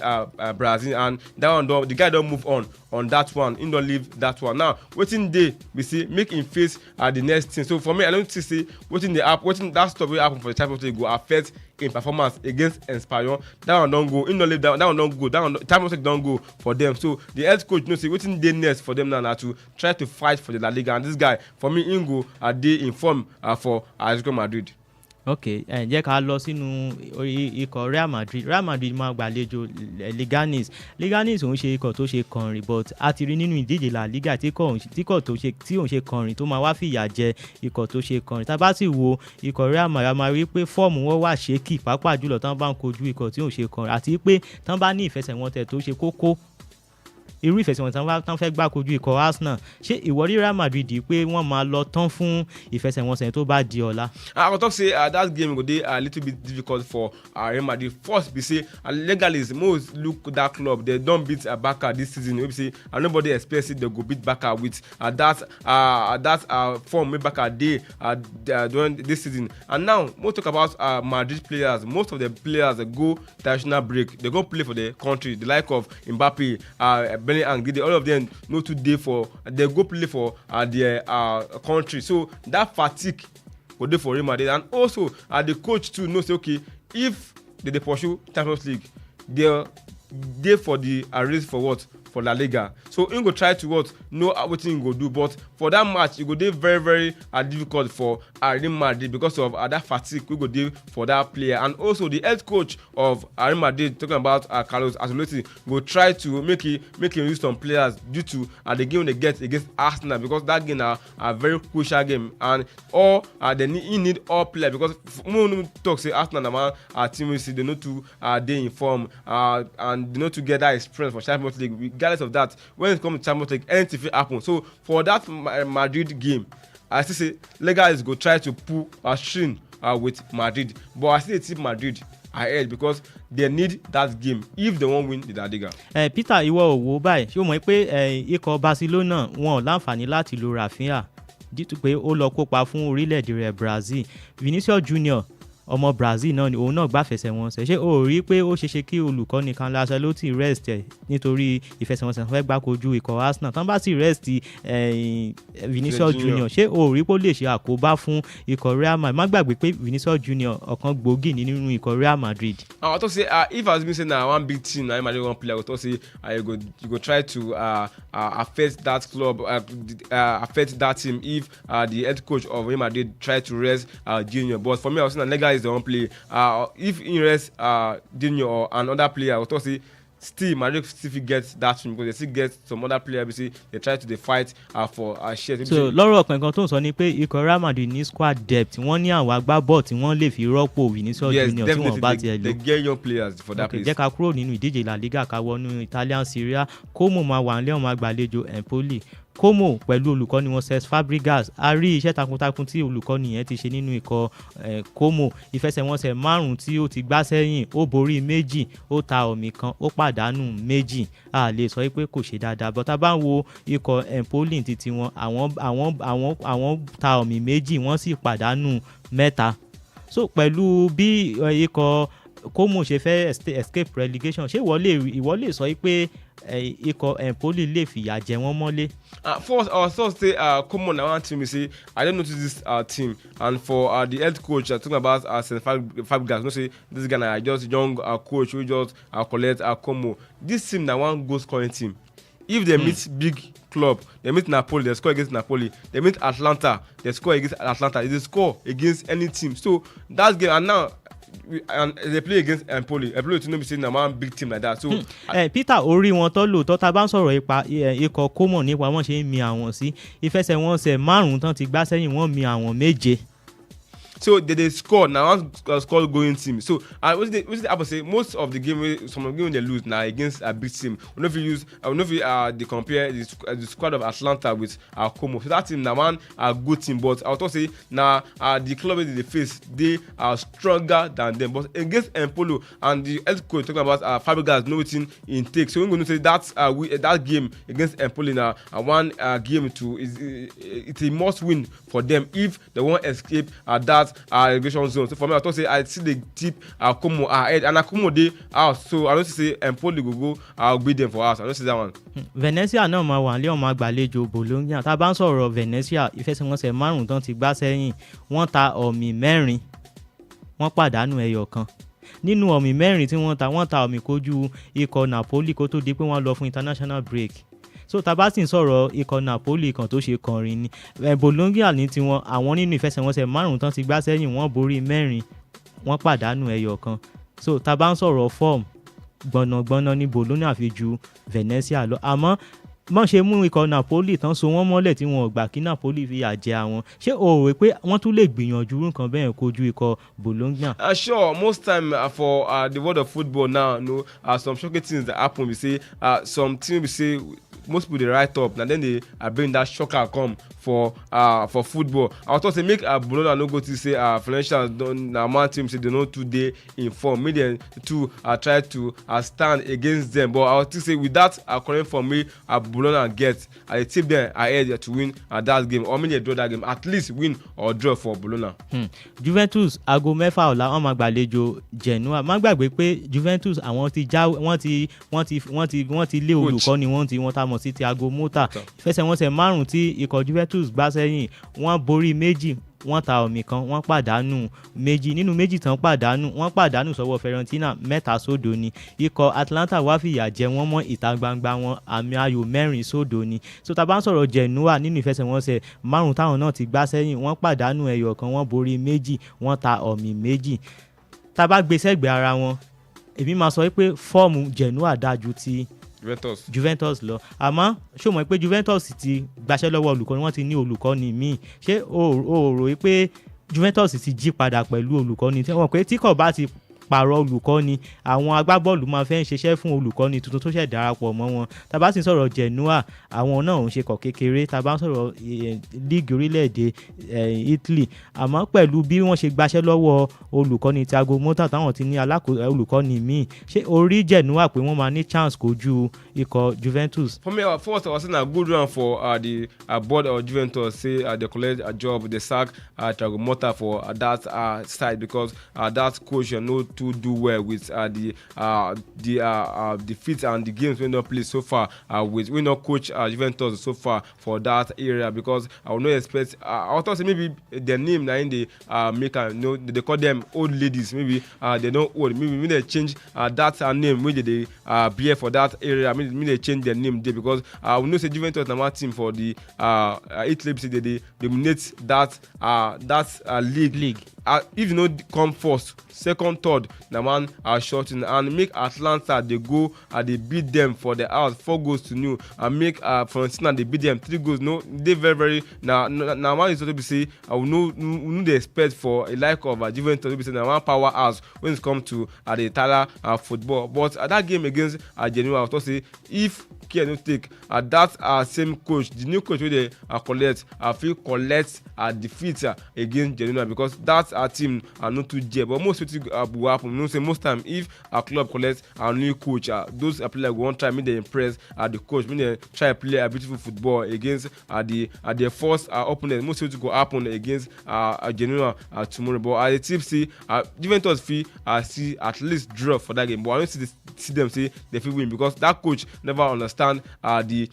Brazil, and that one the guy don't move on that one. He don't leave that one. Now, waiting day we see make him face the next thing. So for me, I don't see waiting that stuff will happen for the Champions League go affect in performance against Espanyol. That one don't go. In don't leave that one don't go. That one Champions League don't go for them. So the head coach say waiting day next for them now to try to fight for the La Liga. And this guy for me Ingo they inform for Atletico Madrid. Ok, jẹ́ ká lọ sínú ikọ̀ Real Madrid máa gbàlejò Leganes òun ṣe ikọ̀ tó ṣe kọrin but a ti rí nínú ìdíje La Liga tí òun ṣe kọrin tó máa wá fìyà jẹ ikọ̀ tó ṣe kọrin tá bá sì wo ikọ̀ Real Madrid máa rí pé fọ́ọ̀mù wọn wà ṣékì pàápàá jùlọ tán bá ń kojú ikọ̀ tí òun ṣe kọrin àti pé tán bá ní ìfẹsẹ̀wọnsẹ̀ tó ṣe kókó irú ìfẹsẹ̀wọnsẹ̀ tán fẹ́ gbá kojú ikọ̀ Arsenal ṣé ìwọ rí Real Madrid pé wọ́n máa lọ tán fún ìfẹsẹ̀wọnsẹ̀ tó bá di ọ̀la. I go talk say that game go dey a little bit difficult for Real Madrid. First be say legalists most look that club they don beat Barca this season wey be say nobody expect say they go beat Barca with that form wey Barca dey during this season. And now we'll talk about Madrid players. Most of the players go international break, they go play for the country, the like of Mbappe, and all of them no today for they go play for their country. So that fatigue go dey for Real Madrid. And also the coach too know say okay if they pursue Champions League they for the race for what for La Liga. So he go try to know wetin he go do, but for that match e go dey very very difficult for Real Madrid because of that fatigue wey go dey for that player. And also the head coach of Real Madrid talking about Carlos Ancelotti go try to make him use some players due to the game they get against Arsenal because that game na a very crucial game and he need all players because we talk say Arsenal na one team wey say they no too dey in form and they no too get that experience for Champions League. Regardless of that, when it comes to Champions League, anything fit happen. So for that Madrid game, I still say legalists go try to pull a string with Madrid, but I still tip Madrid ahead because they need that game if they wan win the La Liga. Peter ìwọ ò wò báyìí ṣé o mọ̀ pé ikọ̀ Barcelona wọn ò láǹfààní láti lo Rafinha dítú pé ó lọ kópa fún orílẹ̀-èdè rẹ̀ Brazil. Vinicius Junior ọmọ Brazil náà ni òun náà gbá fẹsẹ̀wọnsẹ̀ ṣé o rí pé ó ṣeéṣe kí olùkọ́ni kan Ancelotti rest ẹ̀ nítorí ìfẹsẹ̀wọnsẹ̀ fẹ́ gbá kojú ikọ̀ Arsenal tán bá sì rest Vinicius Junior ṣé o rí pé ó lè ṣe àkóbá fún ikọ̀ Real Madrid. Má gbàgbé pé Vinicius Junior ọ̀kan gbòógì nínú ikọ̀ Real Madrid. I talk say if as been say na one big team na Madrid wan play, I go talk say you go try to affect that club affect that team if the head coach of Real Madrid try to rest Junior. But for me I was saying na legal that is the one play. If in rest Dino or another player, I was to say still Madrid still get that team because they still get some other player because they try to fight for share. So lọ́rọ̀ kankan tó ń sọ ni pé ikọ̀ Real Madrid ní squad depth wọ́n ní àwọn agbábọ̀ tí wọ́n lè fi rọ́pò Vinicius Junior tí wọ́n bá tiẹ̀ lò. They get young players for that place. Jẹ́ ká kúrò nínú ìdíje La Liga ká wọnú Italian Serie A. Como máa wà nílé ọmọ àgbàlejò Empoli. Como pẹ̀lú olùkọ́ni wọn Cesc Fabregas a rí iṣẹ́ takuntakun tí olùkọ́ni yẹn ti ṣe nínú ikọ̀ Como ìfẹsẹ̀wọnsẹ̀ 5 tí ó ti gbá sẹ́yìn ó borí 2 ó ta ọ̀mì 1 ó pàdánù 2 a lè sọ pé kò ṣe dáadáa but tá bá ń wo ikọ̀ Empoli títí wọn àwọn ta ọ̀mì 2 wọ́n sì pàdánù 3 so pẹ̀lú bí ikọ̀ Como ṣe fẹ́ escape relegation ṣé ìwọ lè sọ pé ikọ̀ Empoli lè fìyà jẹ wọ́n mọ́lé. First, I was supposed to say, come on, I want to say, I don't notice this team. And for the head coach, talking about Cesc Fabregas, say this guy, just young coach who just collect Como. This team, that one goal scoring team. If they meet big club, they meet Napoli, they score against Napoli. They meet Atlanta, they score against Atlanta. They score against any team. So that game, and now. And they play against Empoli to know be saying one big team like that. So Peter orí wọn tó lò tó tá bá ń sọ̀rọ̀ ipa ikọ̀ Como nípa wọ́n ṣe ń mi àwọn sí ìfẹsẹ̀wọnsẹ̀ 5 tán ti gbá sẹ́yìn wọ́n mi àwọn 7. So they score now one score going team. So what they happen say most of the game some of the game they lose now against a big team. We know if you use they compare the squad of Atlanta with Como. So that team now one a good team, but I would say now the club that they face they are stronger than them. But against Empoli and the head coach talking about Fabregas no wetin in take. So we're going to say that game against Empoli now one game to it's a must win for them if they won't escape that relegation zone. So for me, I thought say I see the tip Como ahead and Como dey out. So I don't say Empoli go beat them for us. I don't see that one. Venezia náà máa wà nílé ọmọ àgbàlejò Bologna. Tá bá ń sọ̀rọ̀ Venezia ìfẹsẹ̀wọnsẹ̀ 5 tán ti gbá sẹ́yìn wọ́n ta ọ̀mì 4 wọ́n pàdánù ẹyọ kan. Nínú ọ̀mì 4 tí wọ́n ta ọ̀mì kojú ikọ̀ Napoli kó tó di pé wọ́n lọ fún international break. So tá bá sì ń sọ̀rọ̀ ikọ̀ Napoli kan tó ṣe kọrin ni Bologna ní tiwọn àwọn nínú ìfẹsẹ̀wọnsẹ̀ 5 tán ti gbá sẹ́yìn wọ́n borí 4 wọ́n pàdánù ẹyọ kan. So tá bá ń sọ̀rọ̀ form gbọ̀nàgbọ̀nà ní Bologna fi ju Venezia lọ àmọ́ wọ́n ṣe mú ikọ̀ Napoli tán so wọ́n mọ́lẹ̀ tí wọ́n gbà kí Napoli fi yà jẹ àwọn ṣé o rò pé wọ́n tún lè gbìyànjú nǹkan bẹ́ẹ̀ kojú ikọ̀ Bologna. Sure, most time for the world of football now some shocking things that happen we say some teams we say most people they write up and then they bring that shocker come for football. I was thought say make Bologna no go to say financial na man team say they no too dey inform make them to try to stand against them, but I was think say with that current form me Bologna get I tip them ahead to win that game or maybe they draw that game at least win or draw for Bologna. Juventus aago 6 ọ̀la wọ́n máa gbàlejò Genoa má gbàgbé pé Juventus àwọn ti já wọ́n ti lé olùkọ́ni wọ́n ta mọ̀ sí Thiago Motta ìfẹsẹ̀wọnsẹ̀ 5 tí ikọ̀ Juventus gbá sẹ́yìn wọ́n borí 2 wọ́n ta ọ̀mì 1 wọ́n pàdánù 2 nínú 2 tán wọ́n pàdánù sọ́wọ́ Fiorentina 3-0 ni ikọ̀ Atlanta wá fìyà jẹ wọ́n mọ́ ìta gbangba wọn àmì ayò 4-0 ni. So tá bá ń sọ̀rọ̀ Genoa nínú ìfẹsẹ̀wọnsẹ̀ 5 táwọn náà ti gbá sẹ́yìn wọ́n pàdánù ẹyọ 1 wọ́n borí 2 wọ́n ta ọ̀mì 2. Tá bá gbé sẹ́gbẹ̀ẹ́ ara wọn èmi máa sọ pé fọ́ọ̀mù Genoa dájú ti Juventus lọ àmọ́ ṣó mọ̀ pé Juventus ti gbaṣẹ́ lọ́wọ́ olùkọ́ni wọ́n ti ní olùkọ́ni míì ṣé o rò pé Juventus ti jí padà pẹ̀lú olùkọ́ni tí wọ́n pé tí kò bá ti pààrọ̀ olùkọ́ni àwọn agbábọ́ọ̀lù máa fẹ́ ń ṣiṣẹ́ fún olùkọ́ni tuntun tó ṣẹ̀ darapọ̀ mọ́ wọn. Tá bá sì ń sọ̀rọ̀ Genoa àwọn náà ń ṣe kọ̀ kékeré tá bá ń sọ̀rọ̀ líìgì orílẹ̀-èdè Italy àmọ́ pẹ̀lú bí wọ́n ṣe gbaṣẹ́ lọ́wọ́ olùkọ́ni Thiago Motta táwọn ti ní olùkọ́ni míì ṣé orí Genoa pé wọ́n máa ní chance kojú ikọ̀ Juventus. For me first I was saying a good run for the board of Juventus say they collect a job they sack Thiago Motta for that side because that coach to do well with the defeats and the games we not play so far with we not coach Juventus so far for that area because I would not expect I thought maybe their name now in the maker they call them old ladies maybe they don't old maybe they change that name maybe they bear for that area maybe they change their name there because we know say Juventus number team for the Italy they dominate that league if you know come first, second, third, na man are shorting and make Atlanta they go they beat them for the house 4-0 and make Fiorentina they beat them 3 goals. No, they very now man is to be say I will know the expect for a like of Juventus to be say now one powerhouse when it comes to the Italian football. But that game against Genoa, I was to say if care no take that same coach, the new coach wey they collect feel collect defeat against Genoa because that's our team not too jet. But most people will happen. You know, say most time if a club collects a new coach, those players won't try make they impress the coach, make they try play a beautiful football against the first opponent. Most people go happen against Genoa tomorrow. But the team see Juventus feel see at least draw for that game. But I don't see them say they feel win because that coach never understand the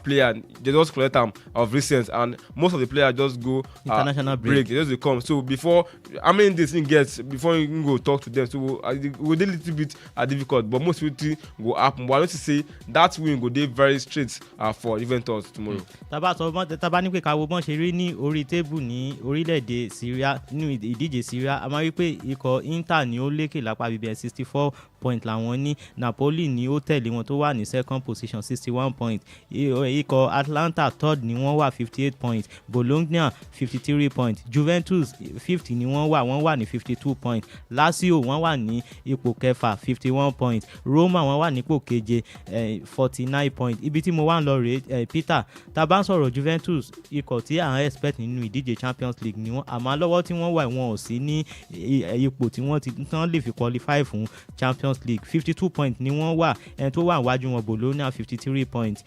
player. They just collect them of recent and most of the players just go international break. They just come. So before how many days it gets before you can go talk to them. So it will be a little bit difficult, but most people go happen. But I want to say that win go dey very straight for Juventus tomorrow. Taba ní pé ká wo bọ́n ṣe rí ní orí tébù ní orílẹ̀-èdè Syria nínú ìdíje Syria a máa rí pé ikọ̀ Inter ni ó lékè lápá bíbẹ̀ 64 point làwọn ní. Napoli ni ó tẹ̀lé wọn tó wà ní second position 61 point. Ikọ̀ Atlanta third ni wọ́n wà 58 point. Bologna 53 point. Juventus 50 ni wọ́n wà ní 52 point. Lazio wọ́n wà ní ipò kẹfà 51 point. Roma wọ́n wà ní ipò keje 49 point. Ibi tí mo wà ń lọ rèé Peter tá bá ń sọ̀rọ̀ Juventus ikọ̀ tí à ń expect nínú ìdíje Champions League ni wọ́n àmọ́ lọ́wọ́ tí wọ́n wà wọn ò sí ní ipò tí wọ́n ti tán lè fi qualify fún Champions League 52 point ni wọ́n wà ẹni tó wà níwájú wọn Bologna 53 point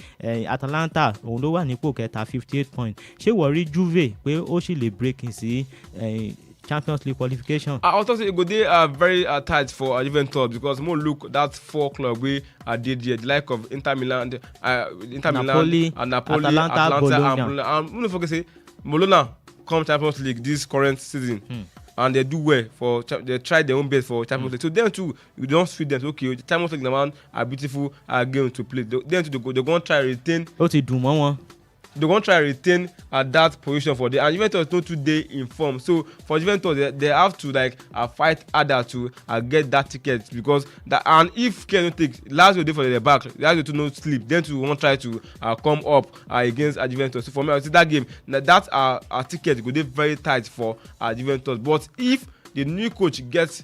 Atalanta òun ló wà nípò kẹta 58 point. Ṣé wọ́n rí Juve pé ó sì lè break in sí Champions League qualification? I also say it go dey very tight for Juventus because more look that 4 club wey did here the like of Inter Milan, Napoli, Atalanta, Bologna. and no forget say Bologna come Champions League this current season. And they do well for they try their own best for Champions League. So them too, you don't feed them. Okay, the Champions League now are beautiful game to play. Them too, they're going to try retain. Ó ti dùn mọ́ wọn. They're going to try retain that position for them. And Juventus not today in form. So for Juventus, they have to like fight harder to get that ticket because that. And if Care don't take Lazio day for the back, Lazio to no sleep. Then to won't try to come up against Juventus. So for me, I see that game that ticket go dey very tight for Juventus. But if the new coach gets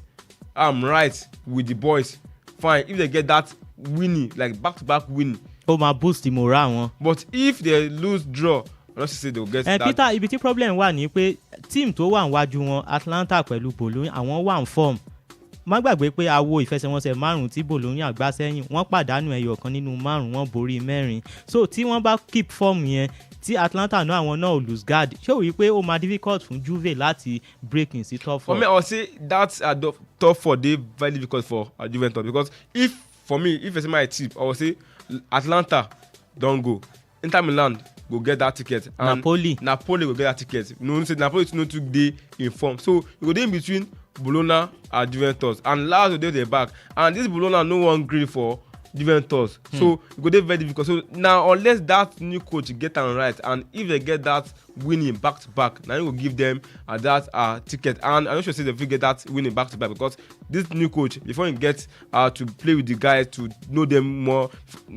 right with the boys, fine. If they get that winning like back-to-back winning. Ó máa boost the morale wọn. But if they lose draw, I don't say they will get that. Peter ibi tí problem wà ní pé team tó wà níwájú wọn Atlanta pẹ̀lú Bologna àwọn wà ń form. Má gbàgbé pé a wo ìfẹsẹ̀wọnsẹ̀ 5 tí Bologna gbá sẹ́yìn wọ́n pàdánù ẹyọ kan nínú 5 wọ́n borí 4. So tí wọ́n bá keep form yẹn tí Atlanta náà àwọn náà lose guard ṣé o rí pé ó máa difficult fún Juve láti break in sí top 4. For me I would say that's top 4 dey very difficult for Juventus because if I say my tip I would say Atlanta don go, Inter Milan go get that ticket, and Napoli go get that ticket. No say Napoli no too dey in form, so you go dey in between Bologna and Juventus, and Lazio dey the back, and this Bologna no wan gree for Juventus, so it go dey very difficult. So now unless that new coach get am right, and if they get that winning back to back, now you go give them that ticket. And I'm not sure say they will get that winning back to back because this new coach before he gets to play with the guys to know them more.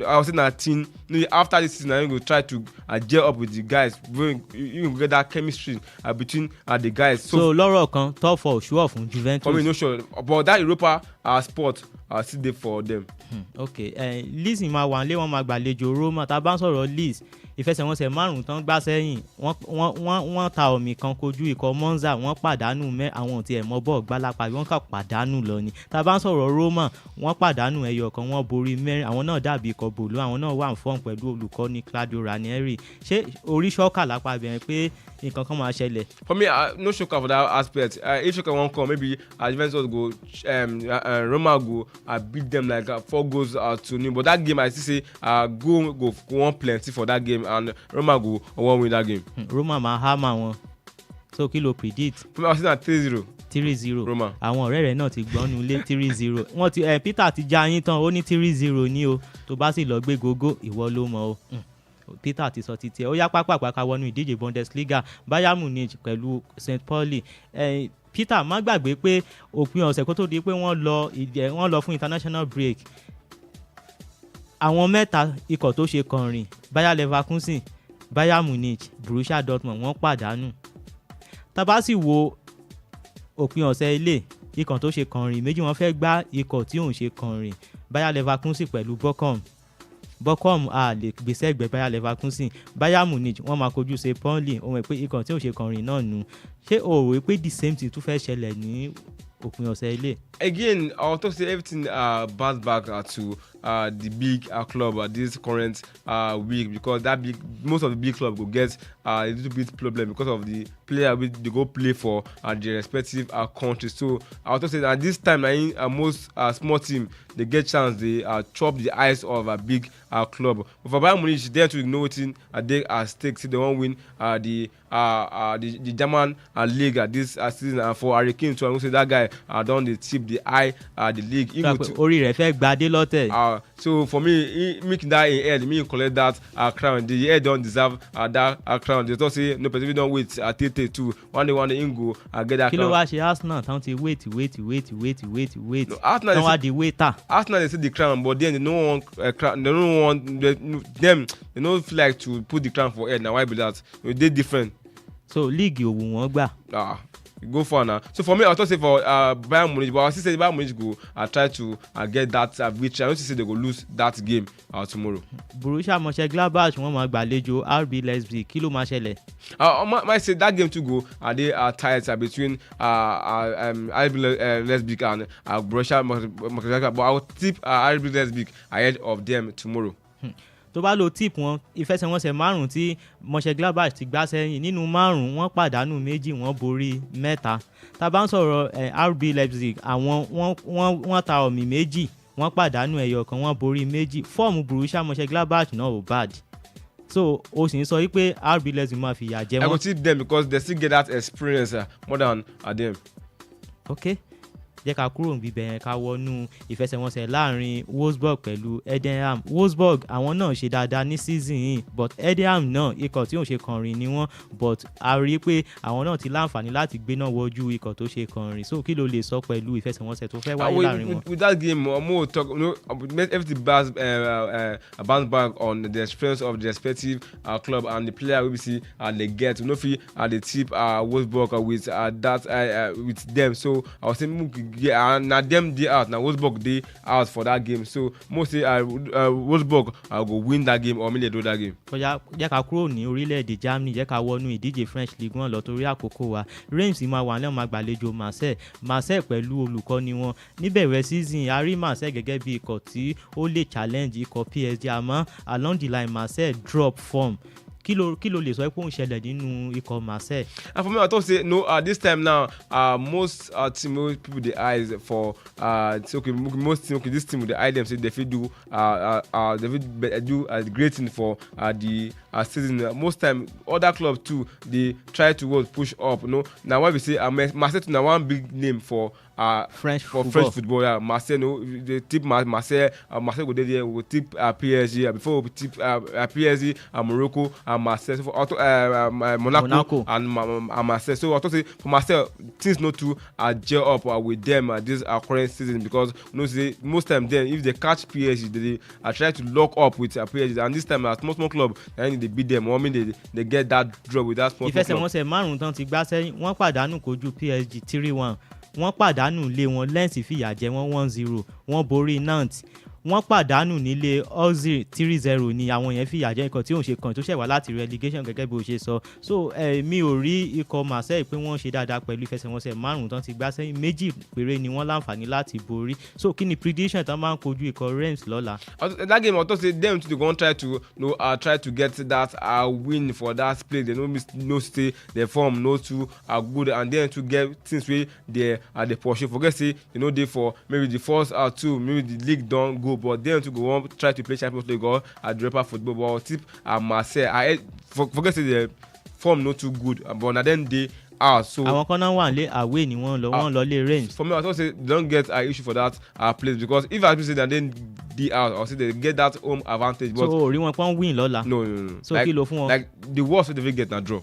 I was saying that team after this season, you go try to gel up with the guys. You get that chemistry between the guys. So lọ́rọ̀ kan top 4 sure fún Juventus. For me no sure, but that Europa spot still dey for them. Okay, Leeds máa wà nílé wọn máa gbàlejò Roma. Tá bá ń sọ̀rọ̀ Leeds ìfẹsẹ̀wọnsẹ̀ 5 tán gbá sẹ́yìn wọ́n ta omi kan kojú ikọ̀ Monza wọ́n pàdánù àwọn tí ẹ̀ mọ́ bọ́ọ̀ gbálápá wọ́n kà pàdánù lọ ni. Tá bá ń sọ̀rọ̀ Roma wọ́n pàdánù ẹyọ kan wọ́n borí 4 àwọn náà dàbí ikọ̀ bòló àwọn náà wà ń fọ́n pẹ̀lú olùkọ́ni Claudio Ranieri. Ṣé orí ṣọ́kà lápá bẹ̀rẹ̀ pé nǹkan kan máa ṣẹlẹ̀? For me no shocker for that aspect. If shocker wan come maybe Juventus go Roma go beat them like 4 goals to 0, but that game I still say go won plenty for that game and Roma go won win that game. Roma máa hammer wọn. So kí ló predict? For me I was saying 3-0. 3-0 Roma. Àwọn ọ̀rẹ́ rẹ̀ náà ti gbọ́nú lé 3-0. Wọ́n ti Peter ti já yín tán ó ní 3-0 ní o tó bá sì lọ gbé gógó ìwọ ló mọ̀ o. Peter ti sọ títí ẹ ó yá pápá ká wọnú ìdíje Bundesliga Bayern Munich pẹ̀lú St. Pauli. Peter má gbàgbé pé òpin ọ̀sẹ̀ kó tó di pé wọ́n lọ fún international break àwọn mẹ́ta ikọ̀ tó ṣe kànrìn Bayer Leverkusen, Bayern Munich, Borussia Dortmund wọ́n pàdánù. Tá bá sì wo òpin ọ̀sẹ̀ ilé ikọ̀ tó ṣe kànrìn méjì wọ́n fẹ́ gbá ikọ̀ tí òun ṣe kànrìn Bayer Leverkusen pẹ̀lú Bochum a lè gbèsè ẹgbẹ́ Bayer Leverkusen. Bayern Munich wọ́n máa kojú ṣe Burnley ohun pé ikọ̀ tí òun ṣe kànrìn náà nù. Ṣé o rò pé the same thing tún fẹ́ ṣẹlẹ̀ ní òpin ọ̀sẹ̀ ilé? Again, I want to say everything bounce back to the big club this current week, because most of the big club will get a little bit problem because of the player they go play for their respective countries. So I want to say that this time most small team they get chance they chop the eyes of a big club. But for Bayern Munich, they to know what they are stake. So they won't win the German league this season. And for Harry Kane, so I want to say that guy done the tip the eye the league. Orí rẹ̀ fẹ́ gbadé lọ́tẹ̀. So for me, he making that in head, me collect that crown. The head don't deserve that crown. They just say no, but if you don't wait at too, one day he go get that crown. Kí ló wá ṣe Arsenal táwọn ti wait. No, Arsenal táwọn di waiter. Arsenal they say the crown, but then they don't want they don't feel like to put the crown for head. Now why be that? They different. So league òwò wọn gbà. Go for now. So for me, I was say for Bayern Munich, but I still say Bayern Munich go try to get that victory. I don't say they go lose that game tomorrow. Borussia Mönchengladbach wọ́n máa gbàlejò RB Leipzig. Kí ló máa ṣẹlẹ̀? I say that game to go they are tight between RB Leipzig and Borussia Mönchengladbach, but I will tip RB Leipzig ahead of them tomorrow. Tó bá lo tip wọn ìfẹsẹ̀wọnsẹ̀ 5 tí Mönchengladbach ti gbá sẹ́yìn nínú 5 wọ́n pàdánù 2 wọ́n borí 3. Tá bá ń sọ̀rọ̀ RB Leipzig àwọn wọ́n ta ọ̀mì 2 wọ́n pàdánù 1 wọ́n borí 2. Fọ́ọ̀mù Borussia Mönchengladbach náà ò bad. So o sì ń sọ wípé RB Leipzig máa fìyà jẹ wọ́n. I go tip them because they still get that experience more than them. Okay. Jẹ́ ká kúrò níbi bẹ̀yẹn ká wọnú ìfẹsẹ̀wọnsẹ̀ láàrin Wolfsburg pẹ̀lú Edenham. Wolfsburg àwọn náà ṣe dáadáa ní season yìí, but Edenham náà ikọ̀ tí òun ṣe kànrìn ni wọ́n, but a rí i pé àwọn náà ti láǹfààní láti gbéná wojú ikọ̀ tó ṣe kànrìn. So kí ló lè sọ pẹ̀lú ìfẹsẹ̀wọnsẹ̀ tó fẹ́ wáyé láàrin wọn? With that game, more talk, everything bounce back on the experience of the respective club and the player we see they get. You know, the tip Wolfsburg with with them. So I was saying. Yeah, and now them they out. Now Wolfsburg they out for that game. So mostly Wolfsburg go win that game or maybe they do that game. Jẹ́ ká kúrò ní orílẹ̀-èdè Germany, jẹ́ ká wọnú ìdíje French League 1 lọ torí àkókò wa. Reims máa wà lẹ́wọ̀n máa gbàlejò Marseille pẹ̀lú olùkọ́ni wọn. Níbẹ̀rẹ̀ season a rí Marseille gẹ́gẹ́ bí ikọ̀ tí ó lè challenge ikọ̀ PSG, àmọ́ along the line Marseille drop form. Kí ló lè sọ pé ó ń ṣẹlẹ̀ nínú ikọ̀ Marseille? And for me, I thought say no. This time now, most team people the eyes for most team this team with the eye them say they fit do a great thing for the season. Most time other clubs too they try to push up. Now why we say Marseille now one big name for French football. Yeah. Marseille they tip Marseille go there will tip PSG before we tip PSG Morocco and Marseille for Monaco and Marseille. So I thought say for Marseille things not to gel up with them this current season, because say most time then if they catch PSG they try to lock up with PSG, and this time a small club and they beat them. I mean they get that draw with that small club. Ìfẹsẹ̀wọnsẹ̀ 5 tán ti gbá sẹ́yìn wọ́n pàdánù kojú PSG 3-1. Wọ́n pàdánù lé wọn Lens fìyà jẹ wọ́n 1-0. Wọ́n borí Nantes. Wọ́n pàdánù nílé Auxerre 3-0 ni àwọn yẹn fìyà jẹ ikọ̀ tí òun ṣe kàn tó ṣẹ̀ wá láti relegation gẹ́gẹ́ bí o ṣe sọ. So mi ò rí ikọ̀ Marseille pé wọ́n ṣe dáadáa pẹ̀lú ìfẹsẹ̀wọnsẹ̀ 5 tán ti gbá sẹ́yìn. 2 péré ni wọ́n láǹfààní láti borí. So kí ni prediction tán máa ń kojú ikọ̀ Reims lọ́la? That game I thought say them to go try to get that win for that split. They no stay their form no too good, and then to get things where they pursue. Forget say they for maybe the first 2 maybe the league don't go, but then to go on try to play Champions League or Europa football. But tip Marseille forget say the form not too good, but now then they are so. Àwọn kan náà wà lé away ni wọ́n lọ lé Reims. For me I thought say they don't get an issue for that place, because if I say that then they out or say they get that home advantage. But so rí wọn pọ́n win lọ́la. No. So kí ló fún wọn? Like the worst they get na draw.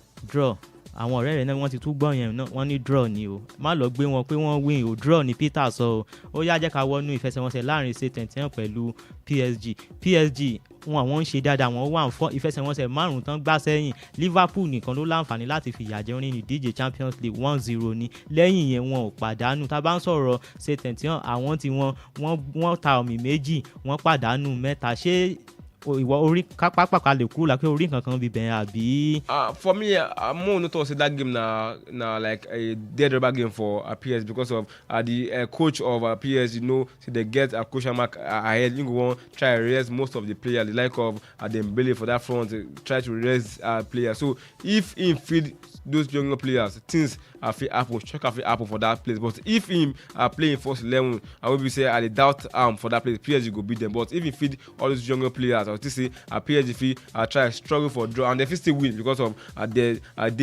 àwọn ọ̀rẹ́ rẹ̀ náà wọ́n ti tún gbọ́ yẹn náà wọ́n ní draw ni o má lọ gbé wọn pé wọ́n win o draw ni Peter sọ o ó yá jẹ́ ká wọnú ìfẹsẹ̀wọnsẹ̀ láàrin Saint-Étienne pẹ̀lú PSG àwọn ń ṣe dáadáa wọn wà fún ìfẹsẹ̀wọnsẹ̀ 5 tán gbá sẹ́yìn Liverpool nìkan ló láǹfààní láti fìyà jẹ ní ìdíje Champions League 1-0 ni lẹ́yìn yẹn wọn ò pàdánù tá bá ń sọ̀rọ̀ Saint-Étienne àwọn tí wọ́n ta ọ̀mì méjì wọ́n pàdánù 3 ṣé ìwọ orí pápákọ̀ lè kúrò lápẹ́ orí nǹkan kan bíbẹ̀ àbí. For me, more no to say that game na like a dead rubber game for PSG because of the coach of PSG. You know, so they get a question mark ahead. You go on try to rest most of the players. The like of Dembele for that front, try to rest players. So if him feed those younger players, things fit happen. Shock fit happen for that place. But if him playing first 11, I will be say I doubt for that place. PSG go beat them. But if he feed all those younger players, I would say PSG fit try struggle for draw and they fit still win because of they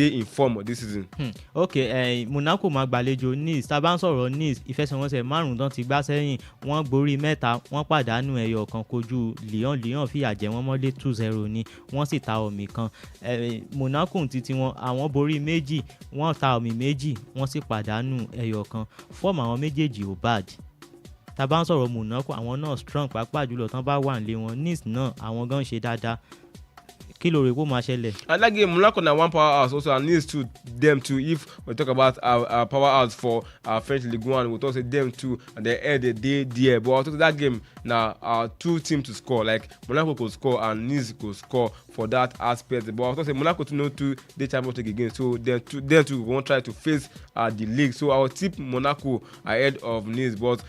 in form this season. Okay, Monaco máa gbàlejò Nice. Tá bá ń sọ̀rọ̀ Nice, ìfẹsẹ̀wọnsẹ̀ 5 tán ti gbá sẹ́yìn, wọ́n borí 3, wọ́n pàdánù ẹyọ kan kojú Lyon fìyà jẹ wọ́n mọ́lé 2-0 ni, wọ́n sì ta ọ̀mì kan. Monaco títí wọn àwọn borí 2, wọ́n ta ọ̀mì 2, wọ́n sì pàdánù ẹyọ kan. Fọ́ọ̀mù àwọn méjèèjì ò bad. Tá bá ń sọ̀rọ̀ Monaco àwọn náà strong pàápàá jùlọ tán bá wà nílé wọn. Nice náà àwọn gan ṣe dáadáa. Kí ló rò pé ó máa ṣẹlẹ̀? And that game Monaco na one powerhouse also and Nice to them too. If we talk about our powerhouse for French Ligue 1, we talk say them too and they had the day there. But I talk that game now 2 teams to score, like Monaco could score and Nice could score for that aspect. But I talk say Monaco to know to the Champions League again, so them too won't try to face the league. So I will tip Monaco ahead of Nice, but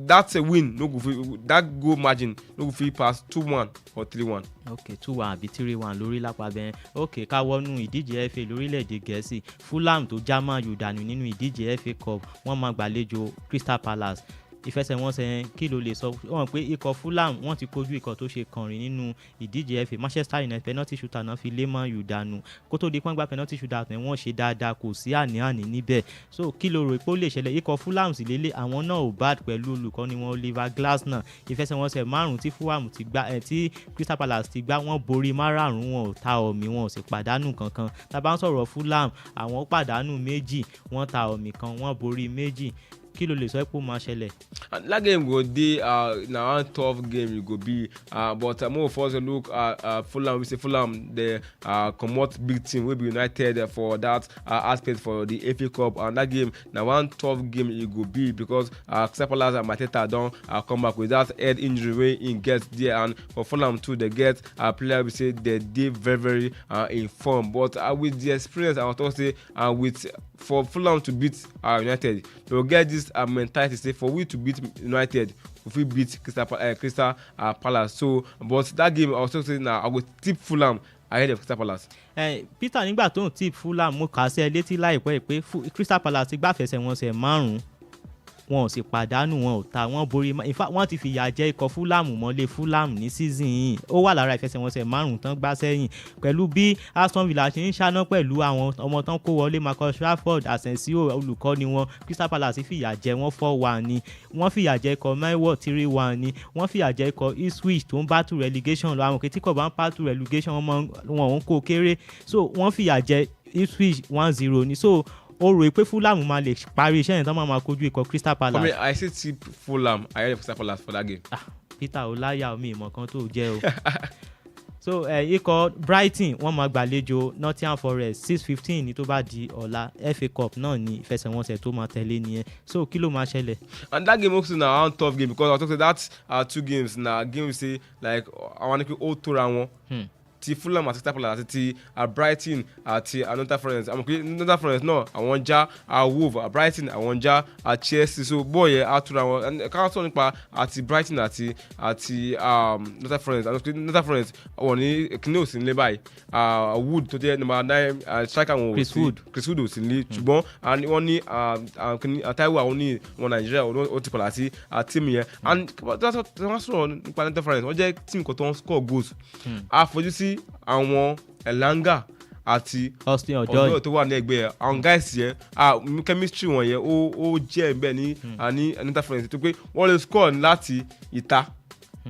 that's a win. No go that goal margin no go fit pass 2-1 or 3-1. Okay, 2-1 àbí 3-1 lórí lápá bẹ́ẹ̀. Okay, ká wọnú ìdíje FA lórílẹ̀‐èdè Gẹ̀ẹ́sì. Fulham tó já Man U dànù nínú ìdíje FA Cup wọ́n máa gbàlejò Crystal Palace. Ìfẹsẹ̀wọnsẹ̀ kí ló lè sọ wọ́n pé ikọ̀ Fulham wọ́n ti kojú ikọ̀ tó ṣe kànrin nínú ìdíje FA. Manchester United penalty shooter náà fi lé Man U dànù kó tó di pọ́n gba penalty shooter tẹ̀ wọ́n ṣe dáadáa kò sí àní-àní níbẹ̀. So kí ló rò pé ó lè ṣẹlẹ̀? Ikọ̀ Fulham sì lélẹ̀ àwọn náà ò bad pẹ̀lú olùkọ́ni wọn Oliver Glasner. Ìfẹsẹ̀wọnsẹ̀ 5 tí Fulham ti gbá tí Crystal Palace ti gbá wọ́n borí 5 wọn ò ta ọ̀mì wọn ò sì pàdánù kankan. Tá bá ń sọ̀rọ̀ Fulham àwọn pàdánù 2 wọ́n ta ọ̀mì kan wọ́n borí 2. Kí ló lè sọ pé ó máa ṣẹlẹ̀? That game go dey na one tough game e go be but more for us to look at Fulham. We say Fulham they comot big team wey be United for that aspect for the FA Cup, and that game na one tough game e go be because Crystal Palace and Mateta don come back with that head injury wey im get there, and for Fulham too they get player we say they dey very very in form, but with the experience I want to say with for Fulham to beat United they will get this mentality say for we to beat United we beat Crystal Palace. So but that game I also say now I go tip Fulham ahead of Crystal Palace. Peter nígbà tó ń tip Fulham mo kà sí ẹ létí láìpẹ́ pé Crystal Palace ti gbàfẹsẹ̀wọnsẹ̀ 5 wọn ò sì pàdánù wọn ò ta wọn borí in fact wọ́n ti fìyà jẹ ikọ̀ Fulham mọ́lé Fulham ní season yìí ó wà lára ìfẹsẹ̀wọnsẹ̀ 5 tán gbá sẹ́yìn pẹ̀lú bí Aston Villa ṣe ń ṣáná pẹ̀lú àwọn ọmọ tán kó wọlé Marcus Rashford Asensio olùkọ́ni wọn. Crystal Palace fìyà jẹ wọn 4-1 ni wọ́n fìyà jẹ ikọ̀ Millwall 3-1 ni wọ́n fìyà jẹ ikọ̀ Ipswich tó ń battle relegation lọ àwọn kìtìkọ̀ bá ń battle relegation wọn ò ń kó kéré so wọ́n fìyà jẹ Ipswich 1-0 ni so ó rò pé Fulham máa lè parí iṣẹ́ yẹn tán máa kojú ikọ̀ Crystal Palace. For me, I say tip Fulham ahead of Crystal Palace for that game. Peter Olaya omi ìmọ̀ kan tó jẹ́ o. So ikọ̀ Brighton wọ́n máa gbàlejò Nottingham Forest 6:15 ní tó bá di ọ̀la. FA Cup náà ní ìfẹsẹ̀wọnsẹ̀ tó máa tẹ̀lé nìyẹn. So kí ló máa ṣẹlẹ̀? And that game also na one tough game because I talk say that 2 games na game we say like àwọn ẹni pé ó tóra wọn. Ti Fulham àti Crystal Palace àti ti Brighton àti Nottingham Forest àmọ́ pé Nottingham Forest náà àwọn já Wolves Brighton àwọn já Chelsea so bọ́ọ̀ yẹ àtúrà wọn ká sọ nípa àti Brighton àti Nottingham Forest àti Nottingham Forest wọ́n ní kíní òsì nílé báyìí Wood tó jẹ́ number 9 striker wọn Chris Wood òsì nílé ṣùgbọ́n wọ́n ní Taiwo àwọn ní wọn Nàìjíríà ó ti padà sí tíìmù yẹn and wọ́n sọ̀rọ̀ nípa Nottingham Forest wọ́n jẹ́ tíìmù kan tó ń score goals àfojú sí àwọn Elanga àti Austin Odoi tó wà ní ẹgbẹ́ yẹn àwọn guys yẹn chemistry wọn yẹn ó jẹ́ ẹ̀bẹ̀ ní Nottingham Forest tó pé wọ́n lè score láti ìta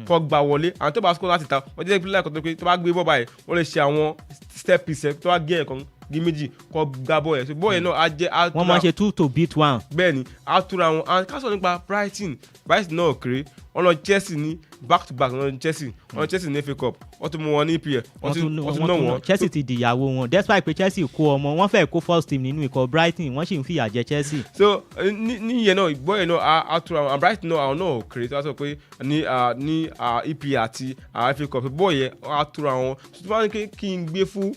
kọ́ gba wọlé àwọn tó bá score láti ìta wọ́n jẹ́ pílẹ̀ kan tó pé tó bá gbé bọ́ báyìí wọ́n lè ṣe àwọn step piece tó bá gé ẹ̀kan gí méjì kó gbá bọ́ọ̀ yẹn so bọ́ọ̀ yẹn náà á jẹ́ wọ́n máa ń ṣe 2-1 bẹ́ẹ̀ni á túra wọn and ká sọ nípa Brighton náà kéré wọ́n lọ Chelsea ní back to back wọ́n lọ Chelsea ní FA Cup wọ́n tún mú wọn ní EPL wọ́n tún ná wọn. Chelsea ti dìyàwó wọn despite pé Chelsea kó ọmọ wọ́n fẹ́ kó first team nínú ikọ̀ Brighton wọ́n sì ń fìyà jẹ Chelsea. so níyẹn náà bọ́ọ̀ yẹn náà á túra wọn and Brighton náà àwọn náà kéré tí wọ́n sọ pé ní EPL àti FA Cup bọ́ọ̀ yẹn á túra wọn tó bá ní kí n gbé fún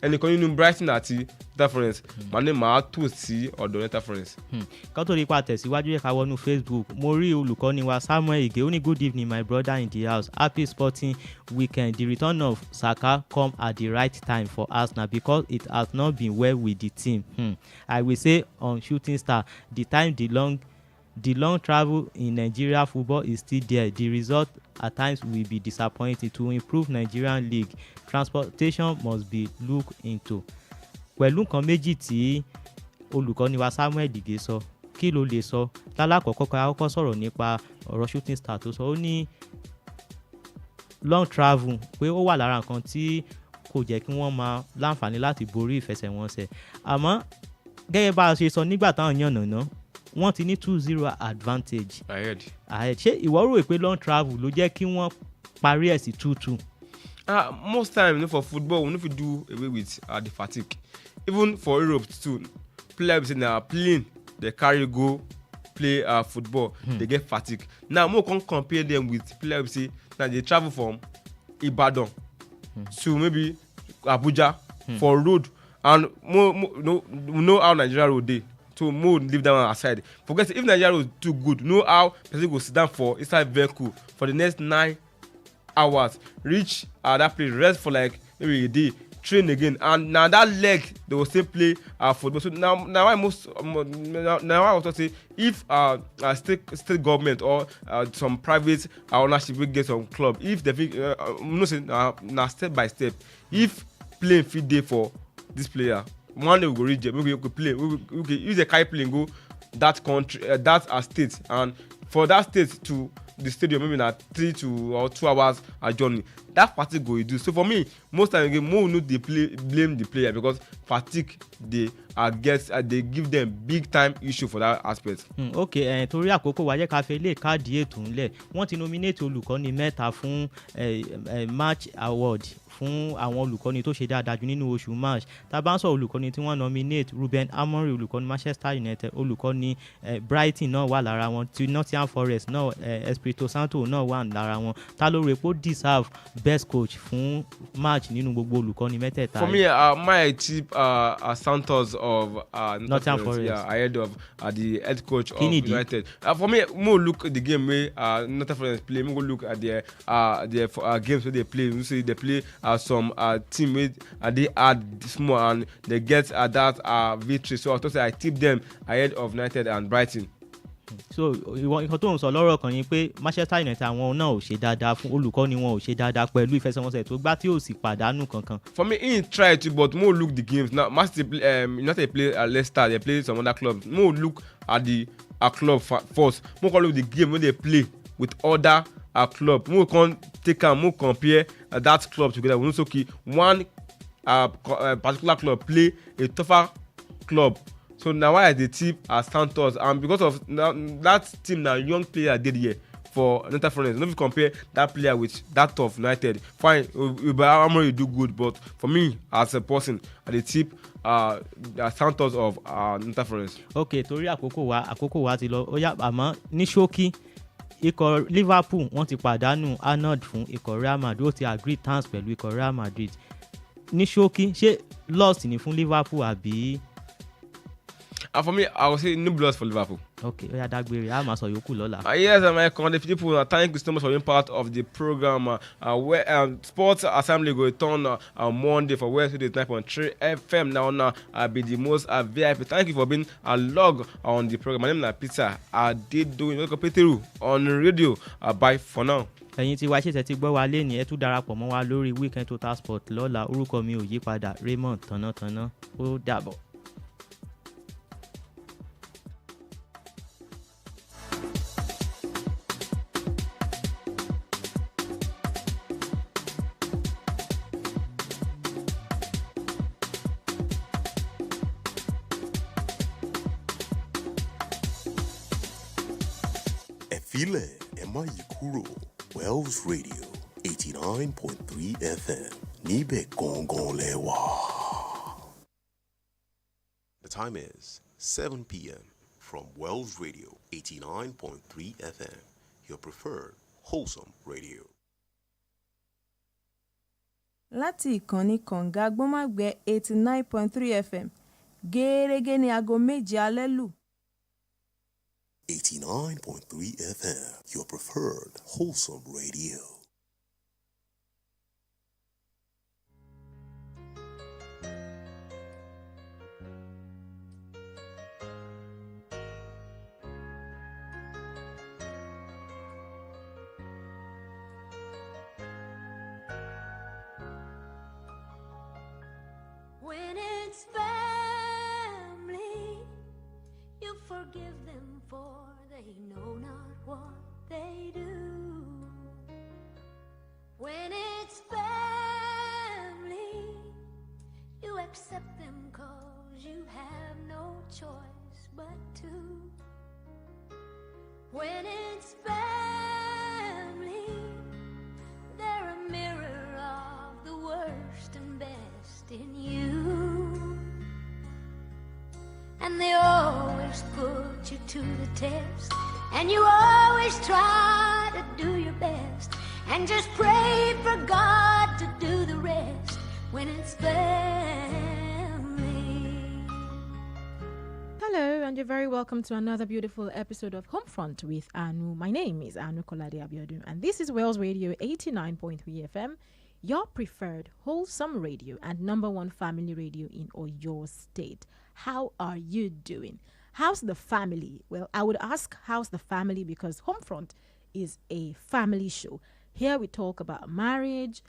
ẹnìkan nínú Brighton àti Interference màá tò sí ọ̀dọ̀ Interference. kan tó rí ipa tẹ̀síwájú yẹ ká wọnú Facebook mo rí olùkọ́ni wa Samuel Ige ó ní good evening my brother in the house happy sporting weekend the return of Saka come at the right time for Arsenal because it has not been well with the team. I will say on Shooting Star the time the long travel in Nigeria football is still there. The result at times will be disappointing. To improve Nigerian league, transportation must be looked into. Pẹ̀lú nǹkan méjì tí olùkọ́ni wa Samuel Ige sọ, kí ló lè sọ? Lálákọ̀ọ́kọ́ ká kọ́kọ́ sọ̀rọ̀ nípa ọ̀rọ̀ Shooting Star tó sọ, ó ní long travel pé ó wà lára nǹkan tí kò jẹ́ kí wọ́n máa láǹfààní láti borí ìfẹsẹ̀wọnsẹ̀. Àmọ́ gẹ́gẹ́ bá a ṣe sọ nígbà táwọn yànnàná wọ́n ti ní 2-0 advantage ahead. Ṣé ìwọ rò pé long travel ló jẹ́ kí wọ́n parí ẹ̀ sí 2-2? Most time for football we no fit do away with the fatigue even for Europe too players na playing dey carry go play football dey get fatigue now mo come compare them with players say na dey travel from Ibadan to maybe Abuja for road and we know how Nigeria road dey. So more leave that one aside. Forget if Nigeria was too good, know how person go sit down for inside vehicle for the next 9 hours, reach that place, rest for like maybe a day, train again, and now that leg they will still play football. So now I also say if state government or some private ownership will get some club, if they now step by step, if playing fit day for this player. One day we go reach there, we go play. We use a carry plane go that country, that state, and for that state to the stadium maybe na 3 to 2 hours a journey. That fatigue go reduce. So for me, most time again, more no dey blame the player because fatigue they give them big time issue for that aspect. Okay, torí àkókò wa jẹ́ ká fẹ́ lè káàdì ètò ńlẹ̀ wọ́n ti nominate olùkọ́ni mẹ́ta fún match award fún àwọn olùkọ́ni tó ṣe dáadáa jù nínú oṣù march tá a bá ń sọ olùkọ́ni tí wọ́n nominate Ruben Amorim olùkọ́ni Manchester United olùkọ́ni Brighton náà wà lára wọn ti Nottingham Forest náà Espirito Santo náà wà lára wọn ta ló rè pé ó deserve best coach fún match nínú gbogbo olùkọ́ni mẹ́tẹ̀ẹ̀ta. For me my tip Santos of Nottingham Forest ahead of the head coach of United. For me more look at the game wey Nottingham Forest play me go look at their games wey they play you see they play some team wey they add small and they get that victory so I thought say I tip them ahead of United and Brighton. So nǹkan tó ń sọ lọ́rọ̀ kan ni pé Manchester United àwọn náà ò ṣe dáadáa fún olùkọ́ni wọn ò ṣe dáadáa pẹ̀lú ìfẹsẹ̀wọnsẹ̀ tó gbá tí ò sì pàdánù kankan. For me he try to but more look the games now United play Leicester they play some other clubs more look at the club first more look the game wey they play with other club more can take am more compare that club together we know so okay one particular club play a tougher club. So now why the tip Santos and because of that team now young player did here for Nottingham Forest. If you compare that player with that of United, fine, Amorim do good, but for me as a person, the tip Santos of Nottingham Forest. Okay, torí àkókò wa ti lọ ó yá àmọ́ ní ṣókí ikọ̀ Liverpool wọ́n ti pàdánù Arnold fún ikọ̀ Real Madrid ó ti agree terms pẹ̀lú ikọ̀ Real Madrid ní ṣókí ṣé loss ni fún Liverpool àbí. And for me, I would say no loss for Liverpool. Okay, oya dágbére a máa sọ yòókù lọ́la. Yes, my country people, thank you so much for being part of the program. Where Sports Assembly go return on Monday for West 9.3 FM. Now be the most VIP. Thank you for being a log on the program. My name is Peter. I did do Peteru on radio. Bye for now. ẹ̀yin tí wá ṣẹ̀ṣẹ̀ ti gbọ́ wa lé ní ẹ tún darapọ̀ mọ́ wa lórí Weekend Total Sport lọ́la orúkọ mi ò yí padà Raymond Tánátáná ó dàbọ̀. File Emma Yikuro, Wells Radio 89.3 FM. Nibe Gongon Lewa. The time is 7 p.m. from Wells Radio 89.3 FM, your preferred wholesome radio. Láti ìkànnì kọ̀ǹga Àgbọ̀nmágbẹ 89.3 FM gẹ́gẹ́ ní aago méje alẹ́ lù. 89.3 FM, your preferred wholesome radio. When it's family, you forgive them, for they know not what they do. When it's family, you accept them 'cause you have no choice but to. When it's family, they're a mirror of the worst and best in you. And they always put you to the test, and you always try to do your best, and just pray for God to do the rest when it's family. Hello, and you're very welcome to another beautiful episode of Homefront with Anu. My name is Anu Kolade Abiodun, and this is Wells Radio 89.3 FM, your preferred wholesome radio and number one family radio in Oyo State. How are you doing? How's the family? Well, I would ask how's the family because Homefront is a family show. Here we talk about marriage,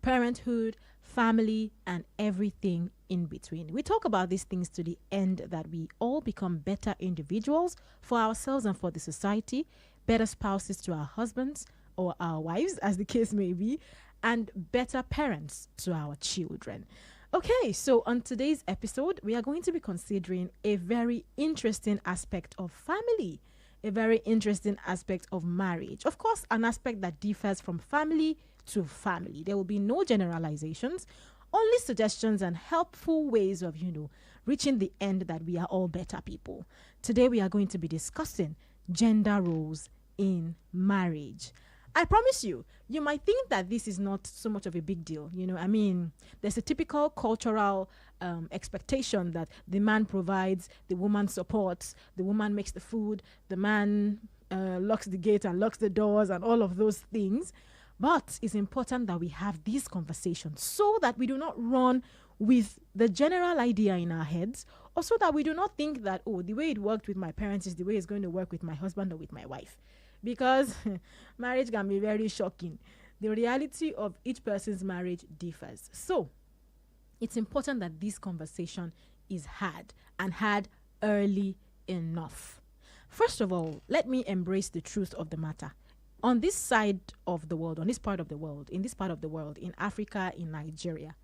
parenthood, family, and everything in between. We talk about these things to the end that we all become better individuals for ourselves and for the society, better spouses to our husbands or our wives, as the case may be, and better parents to our children. Okay, so on today's episode, we are going to be considering a very interesting aspect of family, a very interesting aspect of marriage. Of course, an aspect that differs from family to family. There will be no generalizations, only suggestions and helpful ways of, reaching the end that we are all better people. Today, we are going to be discussing gender roles in marriage. I promise you, you might think that this is not so much of a big deal. There's a typical cultural expectation that the man provides, the woman supports, the woman makes the food, the man locks the gate and locks the doors and all of those things. But it's important that we have these conversations so that we do not run with the general idea in our heads, or so that we do not think that, the way it worked with my parents is the way it's going to work with my husband or with my wife. Because marriage can be very shocking. The reality of each person's marriage differs. So it's important that this conversation is had and had early enough. First of all, let me embrace the truth of the matter. On this side of the world, in this part of the world, in Africa, in Nigeria,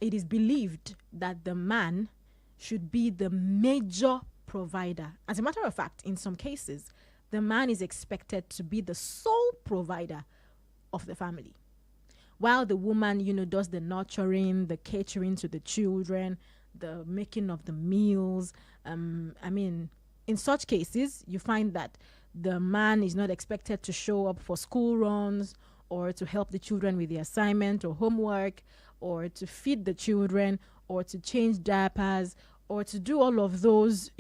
it is believed that the man should be the major provider. As a matter of fact, in some cases, the man is expected to be the sole provider of the family, while the woman, does the nurturing, the catering to the children, the making of the meals. In such cases, you find that the man is not expected to show up for school runs or to help the children with the assignment or homework or to feed the children or to change diapers or to do all of those,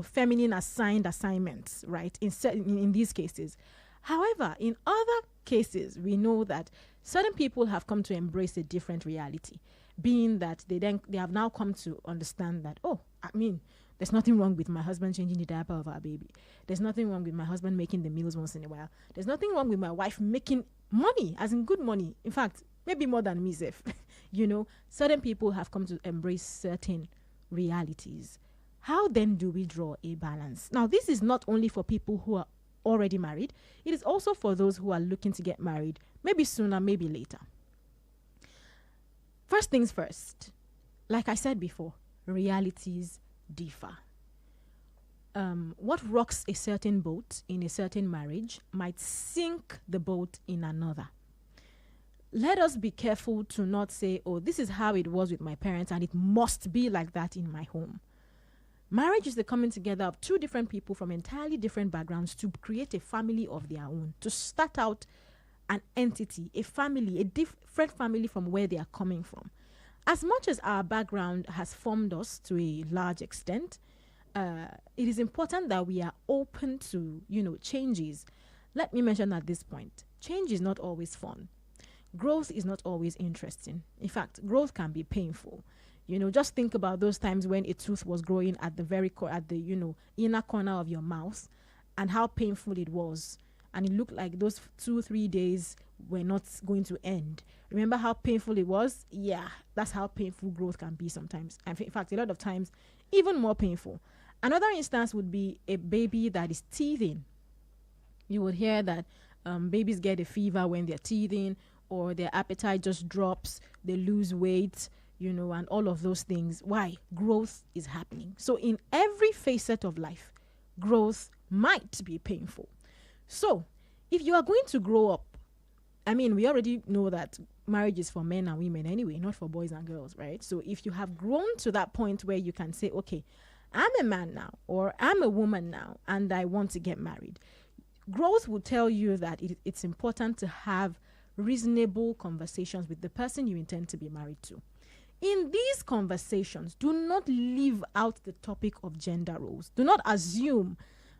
feminine assigned assignments, right, in these cases. However, in other cases, we know that certain people have come to embrace a different reality, being that they have now come to understand that, there's nothing wrong with my husband changing the diaper of our baby. There's nothing wrong with my husband making the meals once in a while. There's nothing wrong with my wife making money, as in good money. In fact, maybe more than me, Zef. Certain people have come to embrace certain realities. How then do we draw a balance? Now, this is not only for people who are already married. It is also for those who are looking to get married, maybe sooner, maybe later. First things first, like I said before, realities differ. what rocks a certain boat in a certain marriage might sink the boat in another. Let us be careful to not say, oh, this is how it was with my parents and it must be like that in my home. Marriage is the coming together of two different people from entirely different backgrounds to create a family of their own, to start out an entity, a family, a different family from where they are coming from. As much as our background has formed us to a large extent, it is important that we are open to, changes. Let me mention at this point, change is not always fun. Growth is not always interesting. In fact, growth can be painful. Just think about those times when a tooth was growing at the inner corner of your mouth and how painful it was. And it looked like those 2-3 days were not going to end. Remember how painful it was? Yeah, that's how painful growth can be sometimes. And in fact, a lot of times, even more painful. Another instance would be a baby that is teething. You would hear that babies get a fever when they're teething, or their appetite just drops, they lose weight, and all of those things. Why? Growth is happening. So in every facet of life, growth might be painful. So if you are going to grow up, we already know that marriage is for men and women anyway, not for boys and girls, right? So if you have grown to that point where you can say, okay, I'm a man now, or I'm a woman now, and I want to get married, growth will tell you that it's important to have reasonable conversations with the person you intend to be married to. In these conversations, do not leave out the topic of gender roles. Do not assume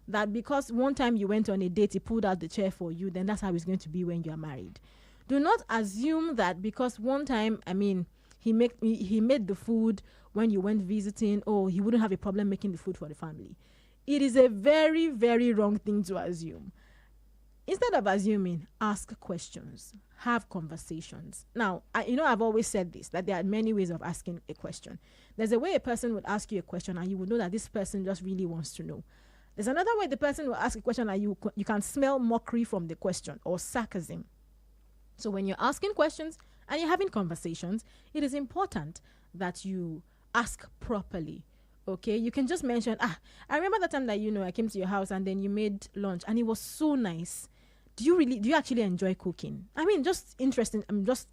that because one time you went on a date, he pulled out the chair for you, then that's how it's going to be when you are married. Do not assume that because one time, he made the food when you went visiting, he wouldn't have a problem making the food for the family. It is a very, very wrong thing to assume. Instead of assuming, ask questions, have conversations. Now, I've always said this, that there are many ways of asking a question. There's a way a person would ask you a question and you would know that this person just really wants to know. There's another way the person will ask a question and you can smell mockery from the question or sarcasm. So when you're asking questions and you're having conversations, it is important that you ask properly. Okay, you can just mention, I remember that time that, I came to your house and then you made lunch and it was so nice. Do you actually enjoy cooking? Just interesting. Just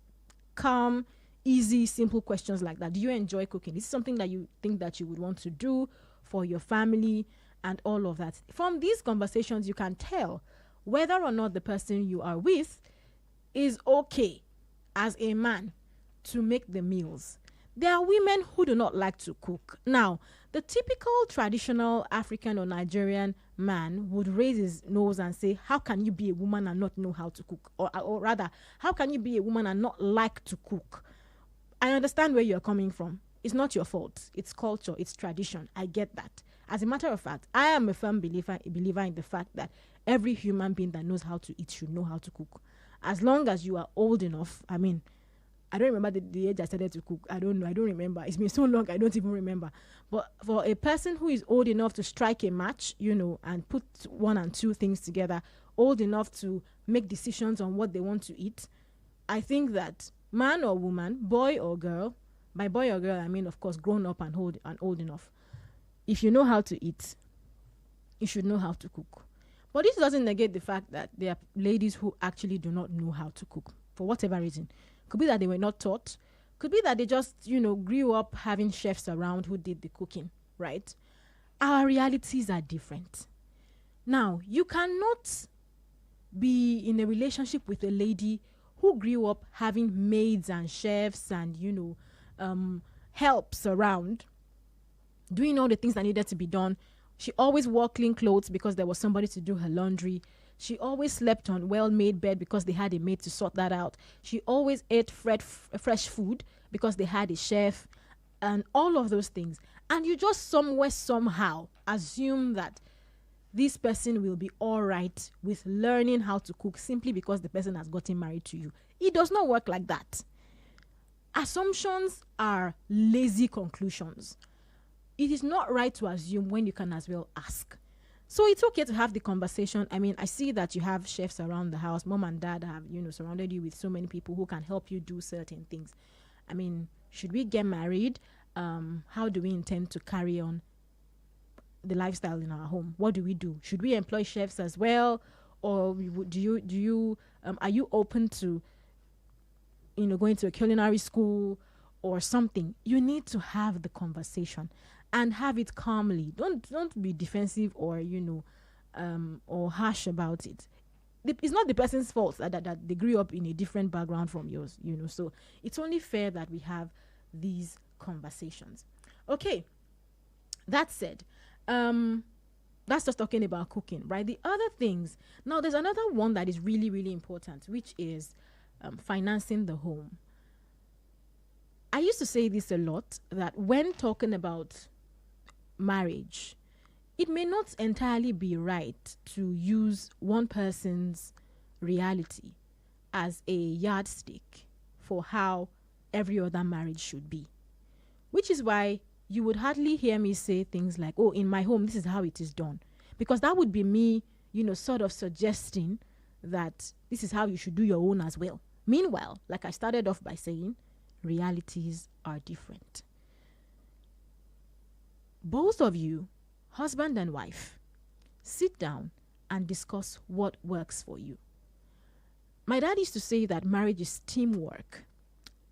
calm, easy, simple questions like that. Do you enjoy cooking? Is it something that you think that you would want to do for your family and all of that? From these conversations, you can tell whether or not the person you are with is okay as a man to make the meals. There are women who do not like to cook. Now, the typical traditional African or Nigerian man would raise his nose and say, how can you be a woman and not know how to cook? Or rather, how can you be a woman and not like to cook? I understand where you're coming from. It's not your fault. It's culture. It's tradition. I get that. As a matter of fact, I am a firm believer in the fact that every human being that knows how to eat should know how to cook. As long as you are old enough, I don't remember the age I started to cook. I don't know. I don't remember. It's been so long, I don't even remember. But for a person who is old enough to strike a match, and put one and two things together, old enough to make decisions on what they want to eat, I think that man or woman, boy or girl, by boy or girl, of course, grown up and old enough. If you know how to eat, you should know how to cook. But this doesn't negate the fact that there are ladies who actually do not know how to cook for whatever reason. Could be that they were not taught. Could be that they just, grew up having chefs around who did the cooking, right? Our realities are different. Now, you cannot be in a relationship with a lady who grew up having maids and chefs and, helps around, doing all the things that needed to be done. She always wore clean clothes because there was somebody to do her laundry. She always slept on well-made bed because they had a maid to sort that out. She always ate fresh food because they had a chef and all of those things. And you just somehow assume that this person will be all right with learning how to cook simply because the person has gotten married to you. It does not work like that. Assumptions are lazy conclusions. It is not right to assume when you can as well ask. So it's okay to have the conversation. I see that you have chefs around the house. Mom and dad have, surrounded you with so many people who can help you do certain things. Should we get married? How do we intend to carry on? the lifestyle in our home. What do we do? Should we employ chefs as well, or are you open to going to a culinary school or something? You need to have the conversation and have it calmly. Don't be defensive or or harsh about it. It's not the person's fault that they grew up in a different background from yours, so it's only fair that we have these conversations. Okay, that said, that's just talking about cooking, right? The other things, now there's another one that is really, really important, which is financing the home. I used to say this a lot, that when talking about marriage, it may not entirely be right to use one person's reality as a yardstick for how every other marriage should be. Which is why you would hardly hear me say things like, oh, in my home, this is how it is done. Because that would be me, sort of suggesting that this is how you should do your own as well. Meanwhile, like I started off by saying, realities are different. Both of you, husband and wife, sit down and discuss what works for you. My dad used to say that marriage is teamwork,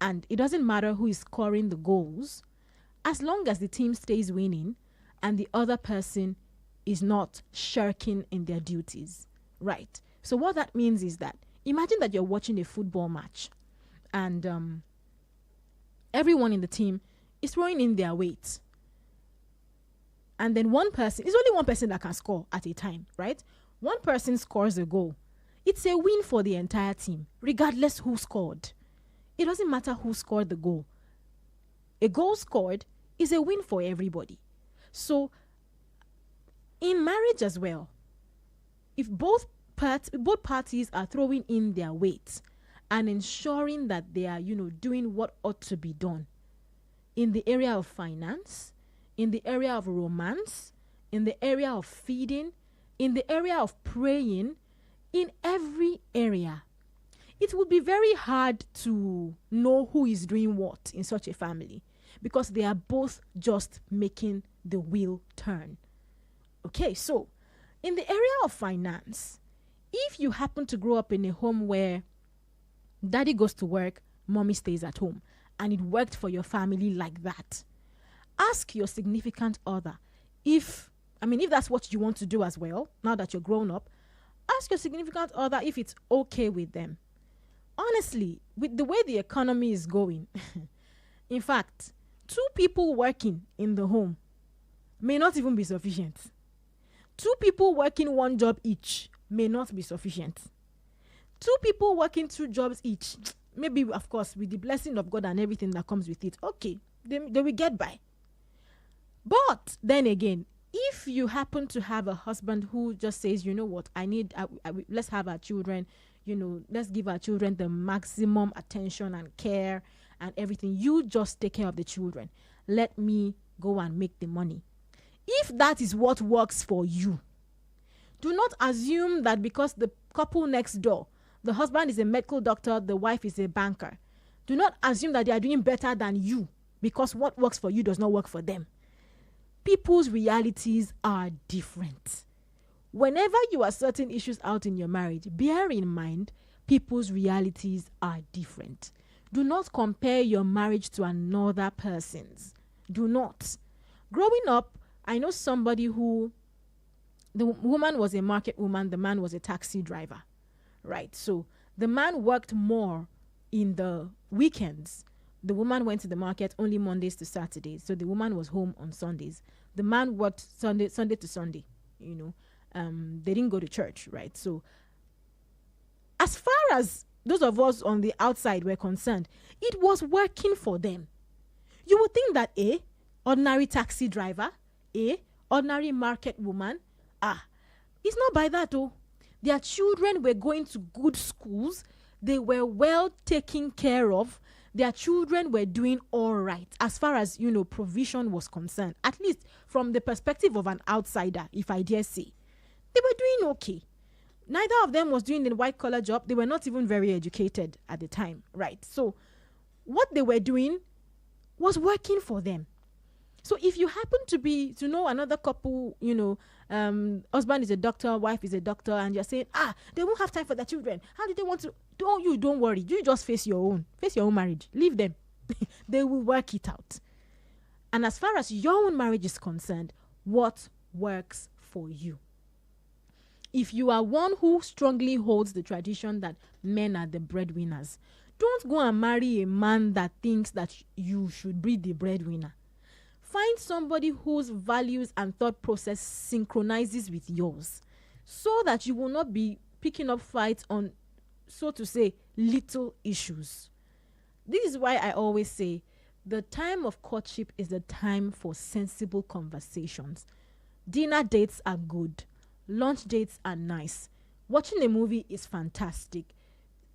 and it doesn't matter who is scoring the goals, as long as the team stays winning and the other person is not shirking in their duties. Right. So what that means is that, imagine that you're watching a football match and everyone in the team is throwing in their weight. And then it's only one person that can score at a time, right? One person scores a goal. It's a win for the entire team, regardless who scored. It doesn't matter who scored the goal. A goal scored is a win for everybody. So, in marriage as well, if both parties are throwing in their weight and ensuring that they are, doing what ought to be done in the area of finance, in the area of romance, in the area of feeding, in the area of praying, in every area, it would be very hard to know who is doing what in such a family, because they are both just making the wheel turn. Okay, so in the area of finance, if you happen to grow up in a home where daddy goes to work, mommy stays at home, and it worked for your family like that, ask your significant other if that's what you want to do as well, now that you're grown up. Ask your significant other if it's okay with them. Honestly, with the way the economy is going, in fact, 2 people working in the home may not even be sufficient. 2 people working 1 job each may not be sufficient. 2 people working 2 jobs each, maybe, of course, with the blessing of God and everything that comes with it, okay, they will get by. But then again, if you happen to have a husband who just says, you know what, let's have our children, let's give our children the maximum attention and care and everything. You just take care of the children. Let me go and make the money. If that is what works for you, do not assume that because the couple next door, the husband is a medical doctor, the wife is a banker, do not assume that they are doing better than you because what works for you does not work for them. People's realities are different. Whenever you are sorting issues out in your marriage, bear in mind people's realities are different. Do not compare your marriage to another person's. Do not. Growing up, I know somebody who, the woman was a market woman, the man was a taxi driver, right? So the man worked more in the weekends. The woman went to the market only Mondays to Saturdays. So the woman was home on Sundays. The man worked Sunday to Sunday, they didn't go to church, right? So as far as those of us on the outside were concerned, it was working for them. You would think that ordinary taxi driver, ordinary market woman, it's not by that though. Their children were going to good schools. They were well taken care of. Their children were doing all right as far as, provision was concerned, at least from the perspective of an outsider, if I dare say. They were doing okay. Neither of them was doing the white-collar job. They were not even very educated at the time, right? So what they were doing was working for them. So if you happen to know another couple, husband is a doctor, wife is a doctor, and you're saying, they won't have time for their children. How do they want to? Don't worry. You just face your own marriage. Leave them. They will work it out. And as far as your own marriage is concerned, what works for you? If you are one who strongly holds the tradition that men are the breadwinners, don't go and marry a man that thinks that you should be the breadwinner. Find somebody whose values and thought process synchronizes with yours, so that you will not be picking up fights on, so to say, little issues. This is why I always say the time of courtship is the time for sensible conversations. Dinner dates are good. Lunch dates are nice. Watching a movie is fantastic.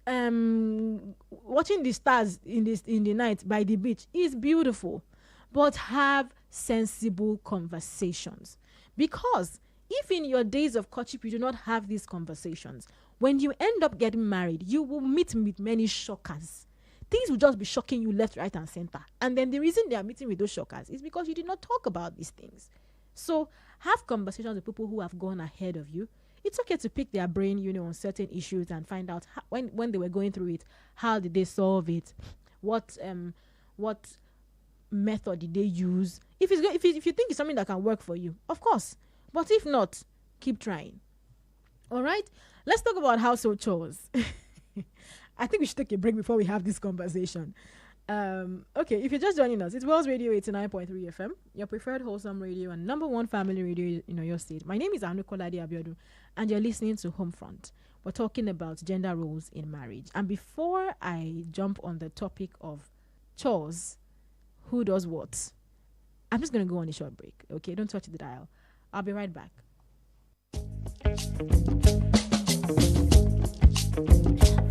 Watching the stars in the night by the beach is beautiful. But have sensible conversations. Because if in your days of courtship you do not have these conversations, when you end up getting married, you will meet with many shockers. Things will just be shocking you left, right, and center. And then the reason they are meeting with those shockers is because you did not talk about these things. So have conversations with people who have gone ahead of you. It's okay to pick their brain, on certain issues and find out how, when they were going through it, how did they solve it, what method did they use. If you think it's something that can work for you, of course. But if not, keep trying. All right, let's talk about household chores. I think we should take a break before we have this conversation. Okay, if you're just joining us, it's Wells Radio 89.3 FM, your preferred wholesome radio and number one family radio in your state. My name is Anukolade Abiodun, and you're listening to Homefront. We're talking about gender roles in marriage. And before I jump on the topic of chores, who does what, I'm just going to go on a short break. Okay, don't touch the dial. I'll be right back.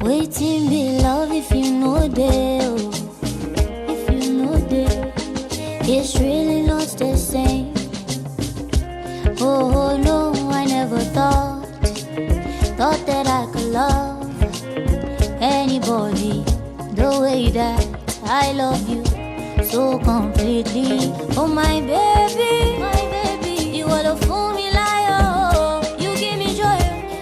Waiting be love if you know they. It's really not the same. Oh no, I never thought that I could love anybody the way that I love you so completely. Oh my baby, you are the fool me liar. You give me joy,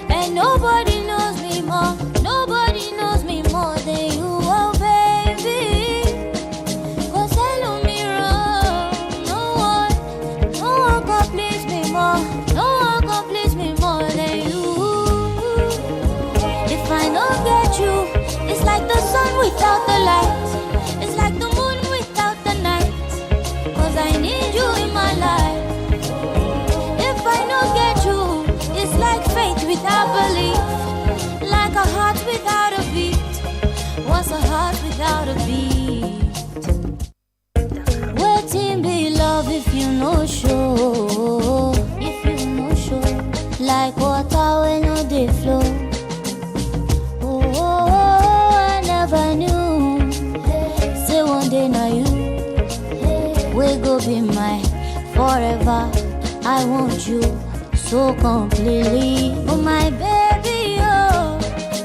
and nobody knows me more. Nobody knows me more than you, oh baby. Cause I love me wrong. No one can please me more. No one can please me more than you. If I don't get you, it's like the sun without the light. It's like the moon without the night. Cause I need you in my life. If I don't get you, it's like faith without belief. Like a heart without a beat. What's a heart without a beat? Waiting be love if you know show. If you know show. Like water when no they flow. Oh, I never knew. Say one day now you will go be mine forever. I want you so completely. Oh my baby, oh,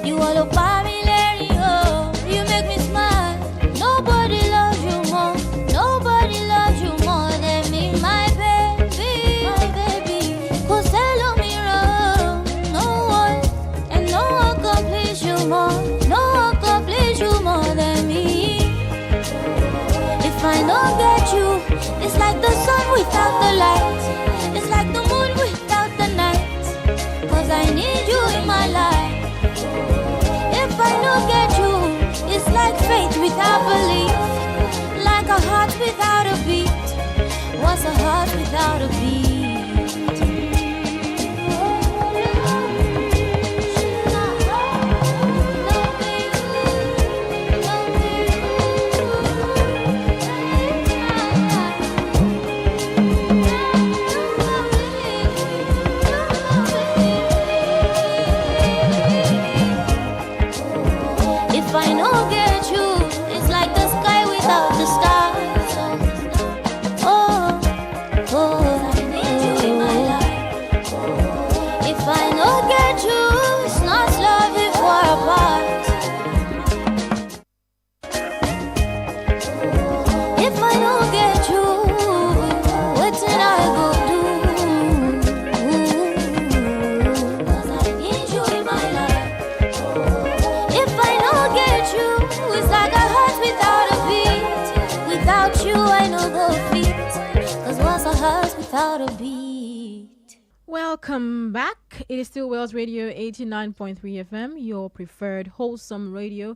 you are the family, oh, you make me smile. Nobody loves you more. Nobody loves you more than me, my baby, my baby. Cause they love me wrong. No one, and no one can please you more. No one can please you more than me. If I don't get you, it's like the sun without the light. It's like the moon without the night. Cause I need you in my life. If I don't get you, it's like faith without belief. Like a heart without a beat. What's a heart without a beat? If I don't get you, it's like the sky without the stars. Oh, oh, I need you in my life. If I don't get you, it's not love if we're apart. If I don't get you, Welcome back. It is still Wales Radio 89.3 FM, your preferred wholesome radio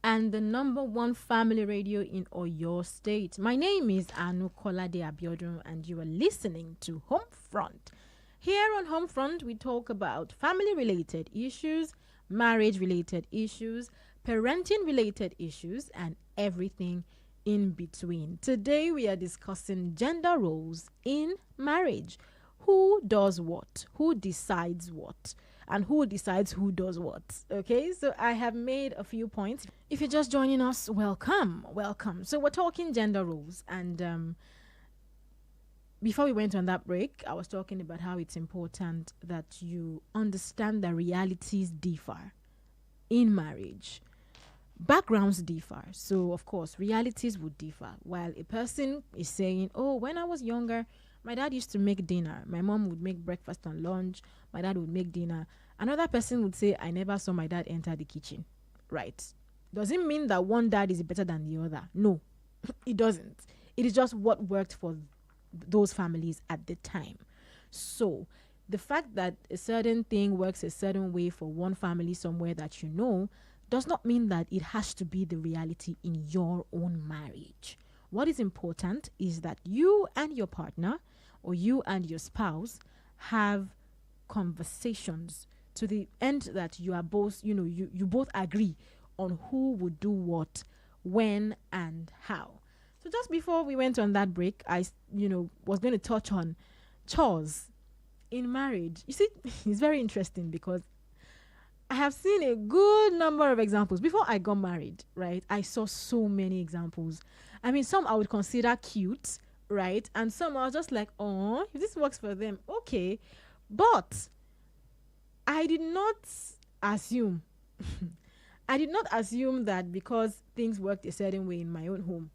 and the number one family radio in Oyo State. My name is Anu Kolade Abiodun and you are listening to Homefront. Here on Homefront, we talk about family-related issues, marriage-related issues, parenting-related issues, and everything in between. Today, we are discussing gender roles in marriage. Who does what? Who decides what? And who decides who does what? Okay, so I have made a few points. If you're just joining us, welcome. So we're talking gender roles. And before we went on that break, I was talking about how it's important that you understand that realities differ in marriage. Backgrounds differ. So, of course, realities would differ. While a person is saying, oh, when I was younger, my dad used to make dinner. My mom would make breakfast and lunch. My dad would make dinner. Another person would say, I never saw my dad enter the kitchen. Right. Doesn't mean that one dad is better than the other. No, it doesn't. It is just what worked for those families at the time. So the fact that a certain thing works a certain way for one family somewhere that you know does not mean that it has to be the reality in your own marriage. What is important is that you and your partner or you and your spouse have conversations to the end that you are both, you both agree on who would do what, when, and how. So just before we went on that break, I, was going to touch on chores in marriage. You see, it's very interesting because I have seen a good number of examples. Before I got married, right, I saw so many examples. I mean, some I would consider cute, right? And some I was just like, oh, if this works for them, okay. But I did not assume, that because things worked a certain way in my own home,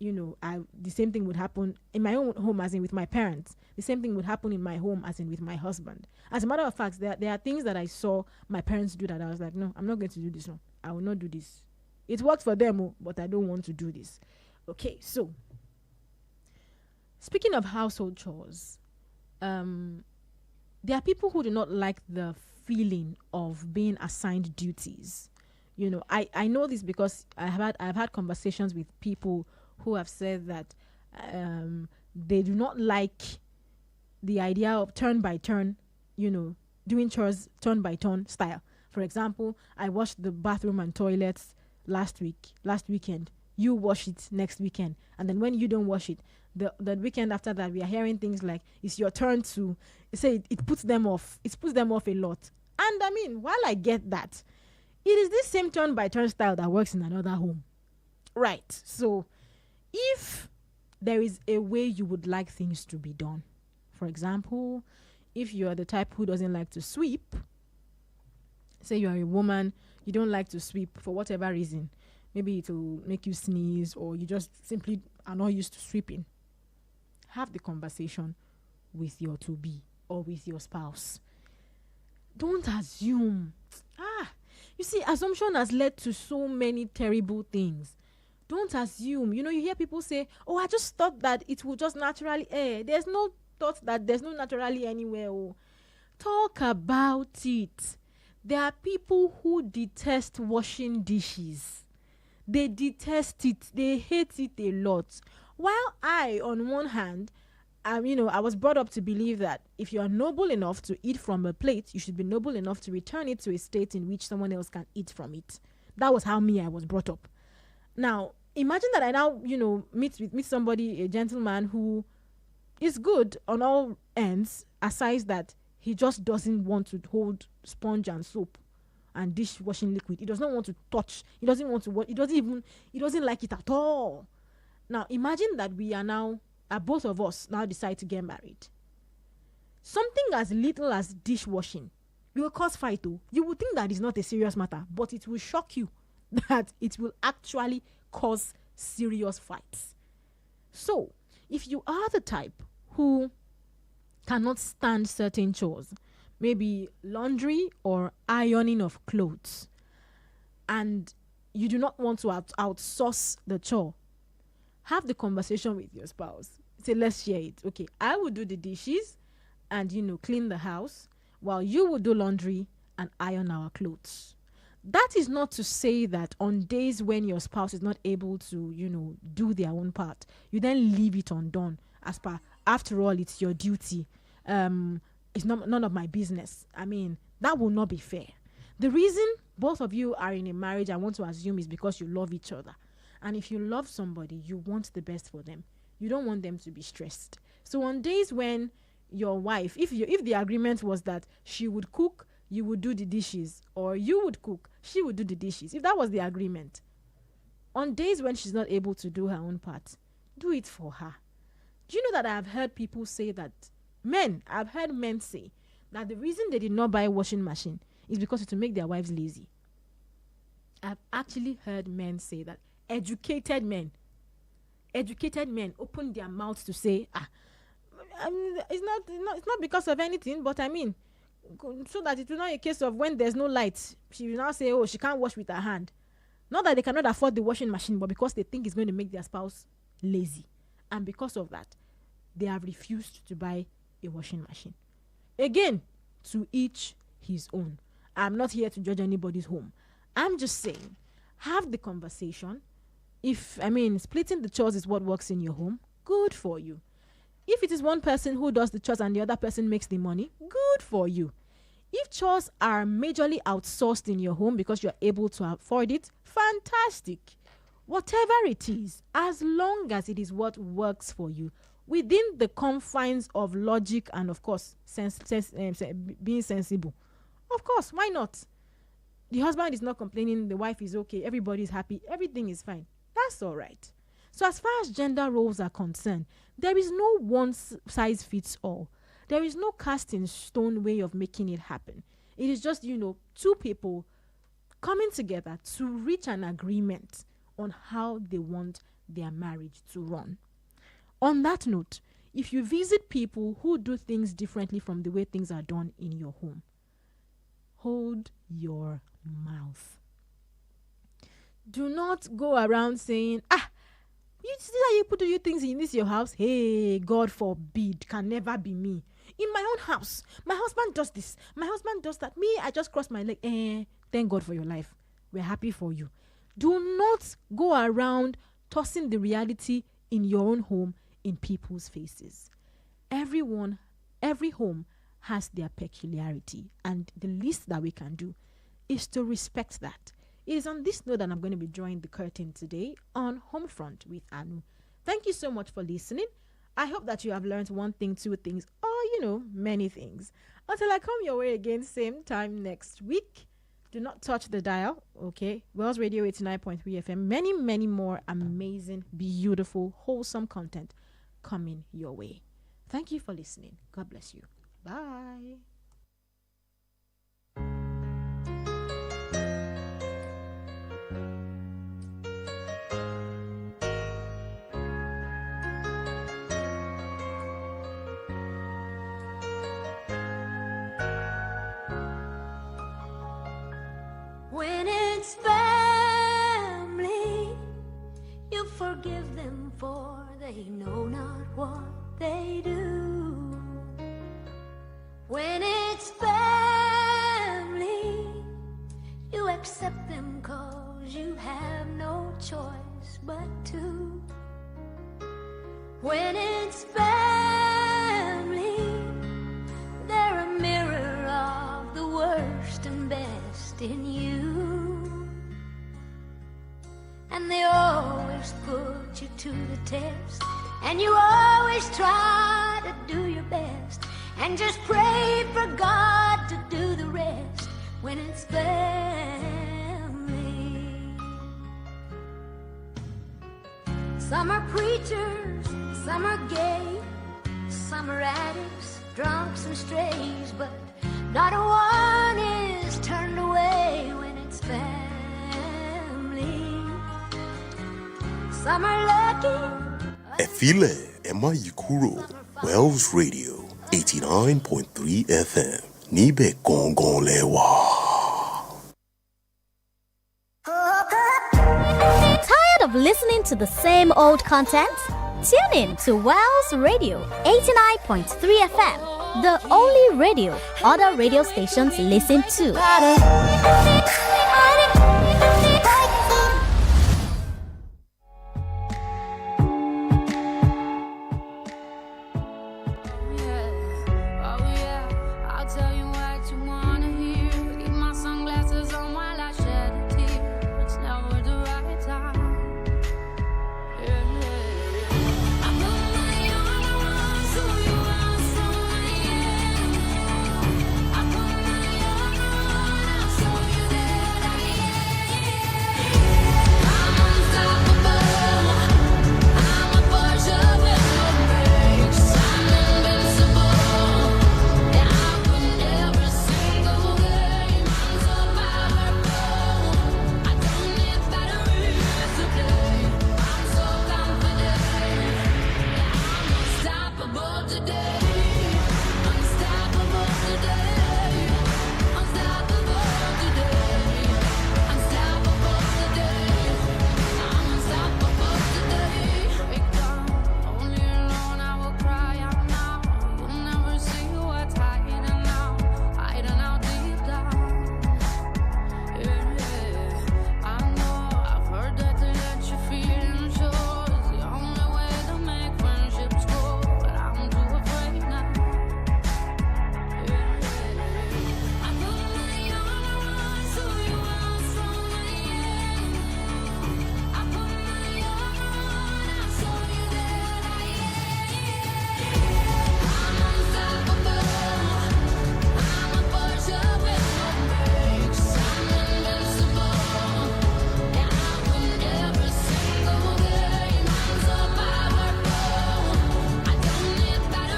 the same thing would happen in my own home as in with my parents. The same thing would happen in my home as in with my husband. As a matter of fact, there are things that I saw my parents do that I was like, no, I'm not going to do this. No, I will not do this. It works for them, but I don't want to do this. Okay, so speaking of household chores, there are people who do not like the feeling of being assigned duties. I know this because I've had conversations with people who have said that they do not like the idea of turn by turn, doing chores turn by turn style. For example, I washed the bathroom and toilets last weekend. You wash it next weekend. And then when you don't wash it, the weekend after that, we are hearing things like, it's your turn to say it puts them off. It puts them off a lot. And I mean, while I get that, it is this same turn by turn style that works in another home. Right. So if there is a way you would like things to be done, for example, if you are the type who doesn't like to sweep, say you are a woman, you don't like to sweep for whatever reason, maybe it will make you sneeze or you just simply are not used to sweeping, have the conversation with your to-be or with your spouse. Don't assume. You see, assumption has led to so many terrible things. Don't assume. You hear people say, oh, I just thought that it would just naturally air. There's no thought that there's no naturally anywhere. Oh. Talk about it. There are people who detest washing dishes. They detest it. They hate it a lot. While I, on one hand, I was brought up to believe that if you are noble enough to eat from a plate, you should be noble enough to return it to a state in which someone else can eat from it. That was how I was brought up. Now, imagine that I now, meet somebody, a gentleman who is good on all ends, aside that he just doesn't want to hold sponge and soap and dishwashing liquid. He does not want to touch. He doesn't want to. He doesn't like it at all. Now, imagine that we are now, both of us now decide to get married. Something as little as dishwashing will cause fight. You would think that is not a serious matter, but it will shock you that it will actually cause serious fights. So, if you are the type who cannot stand certain chores, maybe laundry or ironing of clothes, and you do not want to outsource the chore, have the conversation with your spouse. Say, let's share it. Okay, I will do the dishes and, clean the house while you will do laundry and iron our clothes. That is not to say that on days when your spouse is not able to, do their own part, you then leave it undone. After all, it's your duty. It's none of my business. I mean, that will not be fair. The reason both of you are in a marriage, I want to assume, is because you love each other. And if you love somebody, you want the best for them. You don't want them to be stressed. So on days when your wife, if the agreement was that she would cook, you would do the dishes, or you would cook, she would do the dishes. If that was the agreement, on days when she's not able to do her own part, do it for her. Do you know that I've heard people say that, I've heard men say that the reason they did not buy a washing machine is because it will make their wives lazy. I've actually heard men say that. Educated men open their mouths to say, it's not because of anything, but I mean, so that it will not be a case of when there's no light, she will now say, oh, she can't wash with her hand. Not that they cannot afford the washing machine, but because they think it's going to make their spouse lazy. And because of that, they have refused to buy a washing machine. Again, to each his own. I'm not here to judge anybody's home. I'm just saying, have the conversation. Splitting the chores is what works in your home, good for you. If it is one person who does the chores and the other person makes the money, good for you. If chores are majorly outsourced in your home because you're able to afford it, fantastic. Whatever it is, as long as it is what works for you, within the confines of logic and, of course, being sensible. Of course, why not? The husband is not complaining, the wife is okay, everybody is happy, everything is fine. That's all right. So as far as gender roles are concerned, there is no one size fits all. There is no cast in stone way of making it happen. It is just, two people coming together to reach an agreement on how they want their marriage to run. On that note, if you visit people who do things differently from the way things are done in your home, hold your mouth. Do not go around saying, you see how you put your things in this your house? Hey, God forbid, can never be me. In my own house, my husband does this, my husband does that. Me, I just cross my leg. Thank God for your life. We're happy for you. Do not go around tossing the reality in your own home in people's faces. Every home has their peculiarity, and the least that we can do is to respect that. It is on this note that I'm going to be drawing the curtain today on Homefront with Anu. Thank you so much for listening. I hope that you have learned one thing, two things, or, many things. Until I come your way again, same time next week, do not touch the dial, okay? Wells Radio 89.3 FM. Many, many more amazing, beautiful, wholesome content coming your way. Thank you for listening. God bless you. Bye. When it's family, you forgive them, for they know not what they do. When it's family, you accept them 'cause you have no choice but to. When it's family, they're a mirror of the worst and best in you. And they always put you to the test, and you always try to do your best, and just pray for God to do the rest when it's family. Some are preachers, some are gay, some are addicts, drunks and strays, but not one is turned away when it's family. Some are lucky. Efile Emma Yikuro, Wells Radio 89.3 FM. Nibe Gongon Lewa. Tired of listening to the same old content? Tune in to Wells Radio 89.3 FM, The only radio other radio stations listen to. I'll tell you what you wanna hear. Leave my sunglasses on while I shed a tear. It's never the right time. I put my armor on so you are strong. I put my armor on, I'll show you that I am. I'm unstoppable. I'm a Porsche with no brakes. I'm invincible. Yeah, I win every single game. I'm so powerful. I don't need batteries to play. I'm so confident. Yeah, I'm unstoppable today. Unstoppable today. Unstoppable today. Unstoppable today. I'm unstoppable today. Break down, only alone I will cry out now. You'll never see what's hiding out deep down. I know I've heard that to let your feelings show is the only way to make friendships grow, but I'm too afraid now. I put my armor on so you are strong. I put my armor on, I'll show you that I am. I'm unstoppable. I'm a Porsche with no brakes. I'm invincible. Yeah, I win every single game. I'm so powerful. I don't need batteries to play. I'm so confident.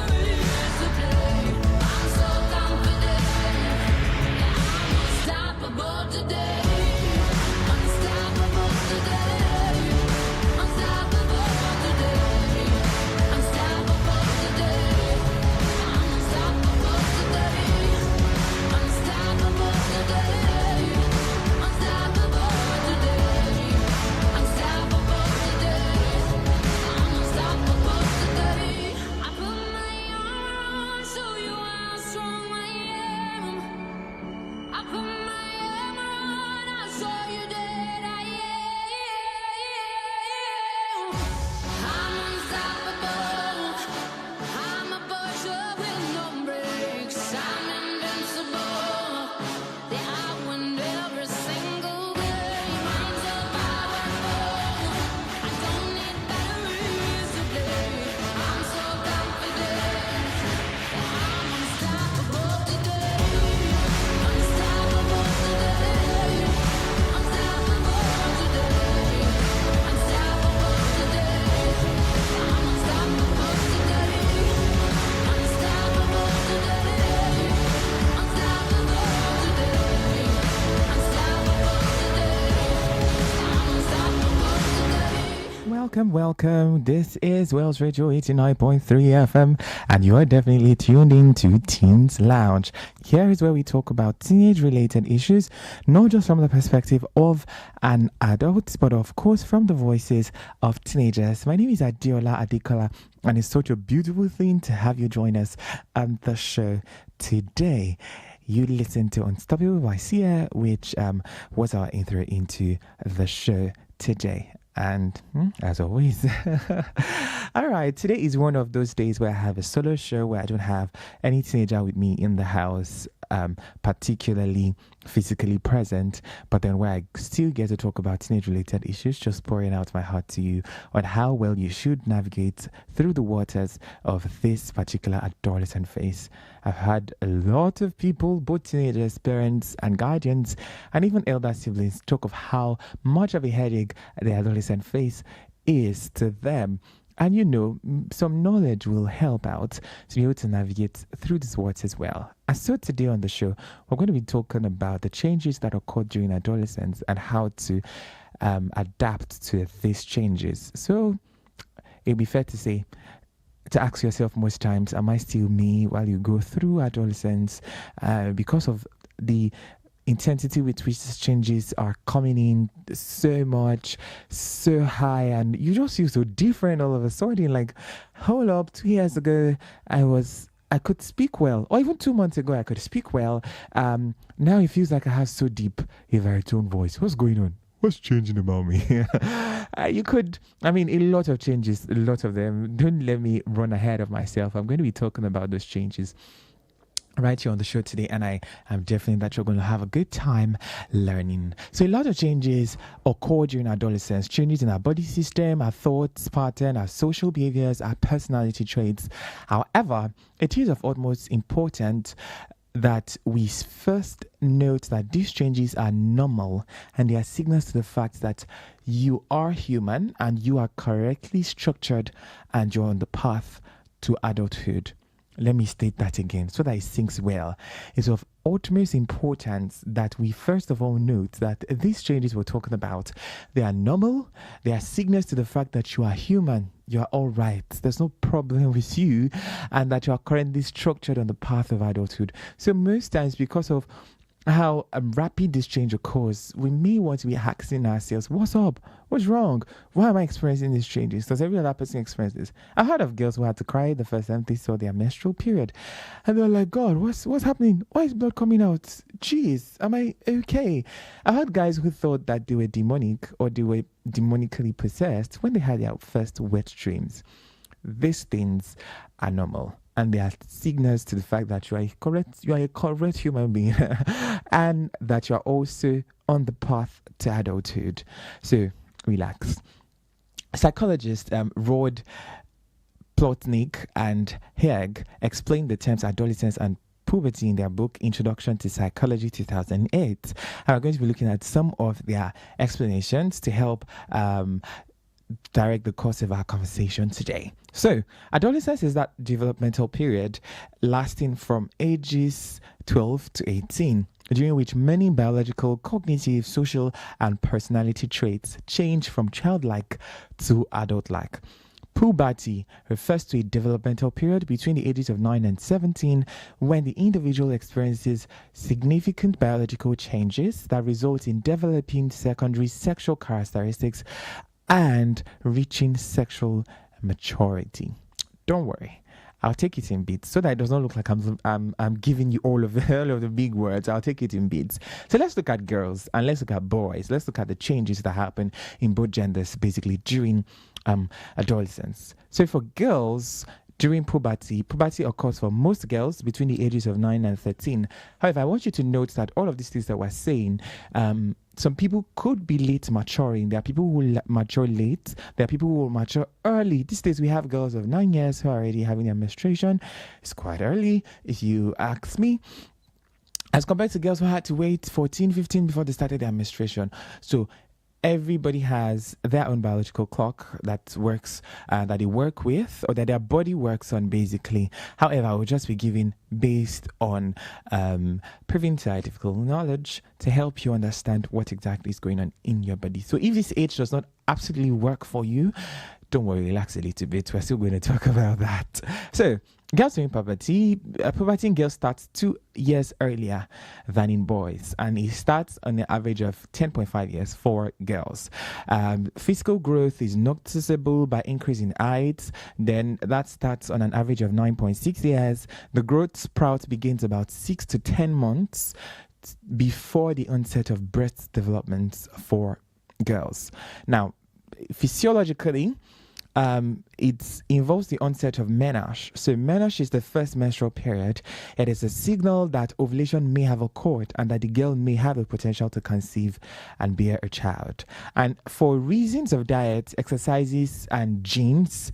Yeah, I'm unstoppable today. Unstoppable today. Unstoppable today. Unstoppable today. I'm unstoppable today. Unstoppable today. Unstoppable today. Unstoppable today. I'm unstoppable today. I put my armor on so you are strong. I am. I put my armor on, I'll show you that I am. I'm unstoppable. I'm a Porsche with no brakes. I'm invincible. Yeah, I win every single game. I'm so powerful. I don't need batteries to play. I'm so confident. Yeah, I'm unstoppable today. Unstoppable today. Unstoppable today. Unstoppable today. I'm unstoppable today. Unstoppable today. Unstoppable today. Unstoppable today. Welcome. This is Wales Radio 89.3 FM, and you are definitely tuned in to Teens Lounge. Here is where we talk about teenage-related issues, not just from the perspective of an adult, but of course from the voices of teenagers. My name is Adiola Adekola, and it's such a beautiful thing to have you join us on the show today. You listen to Unstoppable by Sia, which was our intro into the show today. And as always, all right, today is one of those days where I have a solo show where I don't have any teenager with me in the house, particularly physically present, but then where I still get to talk about teenage-related issues, just pouring out my heart to you on how well you should navigate through the waters of this particular adolescent phase. I've had a lot of people, both teenagers, parents, and guardians, and even elder siblings, talk of how much of a headache the adolescent phase is to them. And you know, some knowledge will help out to be able to navigate through this waters as well. And so today on the show, we're going to be talking about the changes that occur during adolescence and how to adapt to these changes. So it'd be fair to say, to ask yourself most times, am I still me while you go through adolescence? Because of the intensity with which these changes are coming in so much, so high, and you just feel so different all of a sudden. Like, hold up, 2 years ago, I was I could speak well, or even 2 months ago I could speak well. Now it feels like I have so deep a baritone voice. What's going on? What's changing about me? A lot of changes, a lot of them. Don't let me run ahead of myself. I'm going to be talking about those changes right here on the show today, and I am definitely that you're going to have a good time learning. So a lot of changes occur during adolescence, changes in our body system, our thoughts pattern, our social behaviors, our personality traits. However, it is of utmost importance that we first note that these changes are normal and they are signals to the fact that you are human and you are correctly structured and you're on the path to adulthood. Let me state that again so that it sinks well. It's of utmost importance that we first of all note that these changes we're talking about, they are normal, they are signals to the fact that you are human, you are all right, there's no problem with you, and that you are currently structured on the path of adulthood. So most times, because of how rapid this change occurs, we may want to be asking ourselves, what's up? What's wrong? Why am I experiencing these changes? Does every other person experience this? I've heard of girls who had to cry the first time they saw their menstrual period. And they're like, God, what's happening? Why is blood coming out? Jeez, am I okay? I've heard guys who thought that they were demonic or they were demonically possessed when they had their first wet dreams. These things are normal, and they are signals to the fact that you are a correct human being and that you are also on the path to adulthood. So relax. Psychologists Rod Plotnick and Haig explained the terms adolescence and puberty in their book Introduction to Psychology 2008. And we're going to be looking at some of their explanations to help direct the course of our conversation today. So, adolescence is that developmental period lasting from ages 12 to 18, during which many biological, cognitive, social, and personality traits change from childlike to adult-like. Puberty refers to a developmental period between the ages of 9 and 17 when the individual experiences significant biological changes that result in developing secondary sexual characteristics and reaching sexual maturity. Don't worry, I'll take it in bits so that it does not look like I'm giving you all of the big words. I'll take it in bits. So let's look at girls and let's look at boys. Let's look at the changes that happen in both genders basically during adolescence. So for girls, during puberty occurs for most girls between the ages of 9 and 13. However, I want you to note that all of these things that we're saying, some people could be late maturing. There are people who will mature late. There are people who will mature early. These days, we have girls of 9 years who are already having their menstruation. It's quite early, if you ask me, as compared to girls who had to wait 14, 15 before they started their menstruation. So everybody has their own biological clock that works, that they work with, or that their body works on, basically. However, I will just be giving based on proven scientific knowledge to help you understand what exactly is going on in your body. So if this age does not absolutely work for you, don't worry, relax a little bit. We're still going to talk about that. So, girls during puberty in girls starts 2 years earlier than in boys, and it starts on an average of 10.5 years for girls. Physical growth is noticeable by increase in height. Then that starts on an average of 9.6 years. The growth sprout begins about 6 to 10 months before the onset of breast development for girls. Now, physiologically, it involves the onset of menarche. So menarche is the first menstrual period. It is a signal that ovulation may have occurred and that the girl may have the potential to conceive and bear a child. And for reasons of diet, exercises, and genes,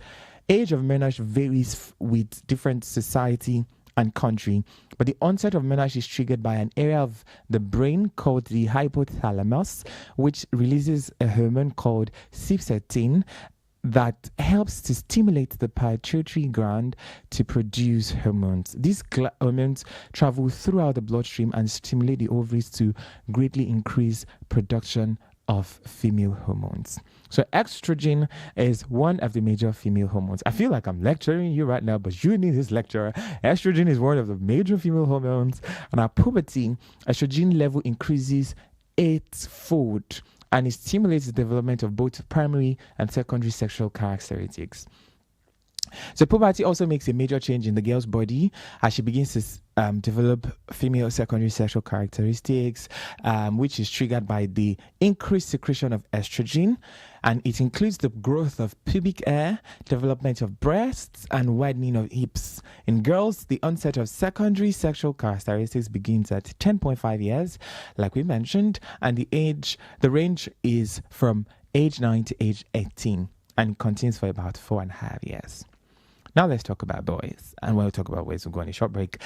age of menarche varies with different society and country, but the onset of menarche is triggered by an area of the brain called the hypothalamus, which releases a hormone called septin that helps to stimulate the pituitary gland to produce hormones. These hormones travel throughout the bloodstream and stimulate the ovaries to greatly increase production of female hormones. So estrogen is one of the major female hormones. I feel like I'm lecturing you right now, but you need this lecture. Estrogen is one of the major female hormones. And at puberty, estrogen level increases 8-fold, and it stimulates the development of both primary and secondary sexual characteristics. So puberty also makes a major change in the girl's body as she begins to develop female secondary sexual characteristics, which is triggered by the increased secretion of estrogen. And it includes the growth of pubic hair, development of breasts, and widening of hips. In girls, the onset of secondary sexual characteristics begins at 10.5 years, like we mentioned, and the range is from age 9 to age 18 and continues for about 4.5 years. Now let's talk about boys. And when we talk about boys, we'll go on a short break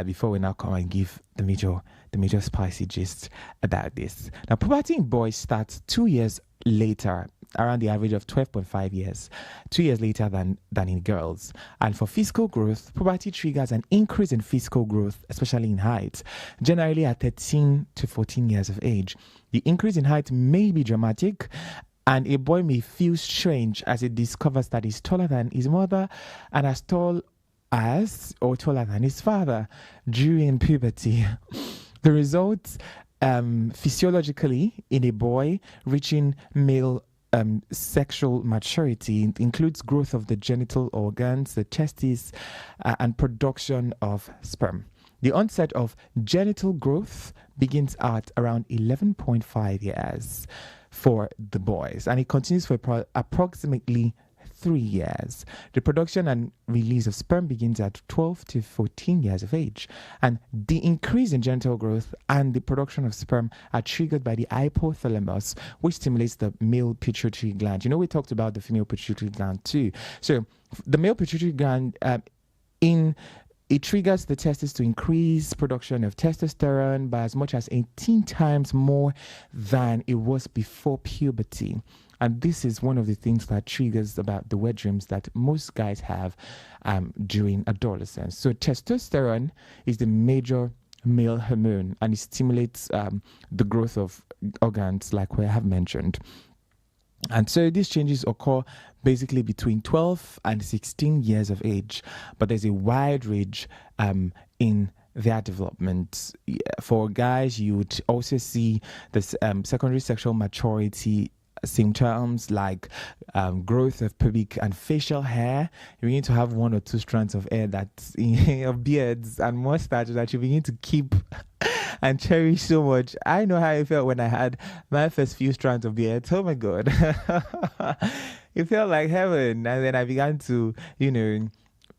before we now come and give the major spicy gist about this. Now, puberty in boys starts 2 years later, around the average of 12.5 years, 2 years later than in girls. And for physical growth, puberty triggers an increase in physical growth, especially in height, generally at 13 to 14 years of age. The increase in height may be dramatic, and a boy may feel strange as he discovers that he's taller than his mother and as tall as or taller than his father during puberty. The results physiologically in a boy reaching male sexual maturity includes growth of the genital organs, the testes, and production of sperm. The onset of genital growth begins at around 11.5 years for the boys, and it continues for approximately 3 years. The production and release of sperm begins at 12 to 14 years of age, and the increase in genital growth and the production of sperm are triggered by the hypothalamus, which stimulates the male pituitary gland. You know, we talked about the female pituitary gland too. So the male pituitary gland it triggers the testes to increase production of testosterone by as much as 18 times more than it was before puberty. And this is one of the things that triggers about the wet dreams that most guys have during adolescence. So testosterone is the major male hormone, and it stimulates the growth of organs like we have mentioned. And so these changes occur basically between 12 and 16 years of age, but there's a wide range in their development. For guys, you would also see this secondary sexual maturity symptoms like growth of pubic and facial hair. You begin to have 1 or 2 strands of hair of beards and mustaches that you begin to keep and cherish so much. I know how I felt when I had my first few strands of beard. Oh my God. It felt like heaven. And then I began to,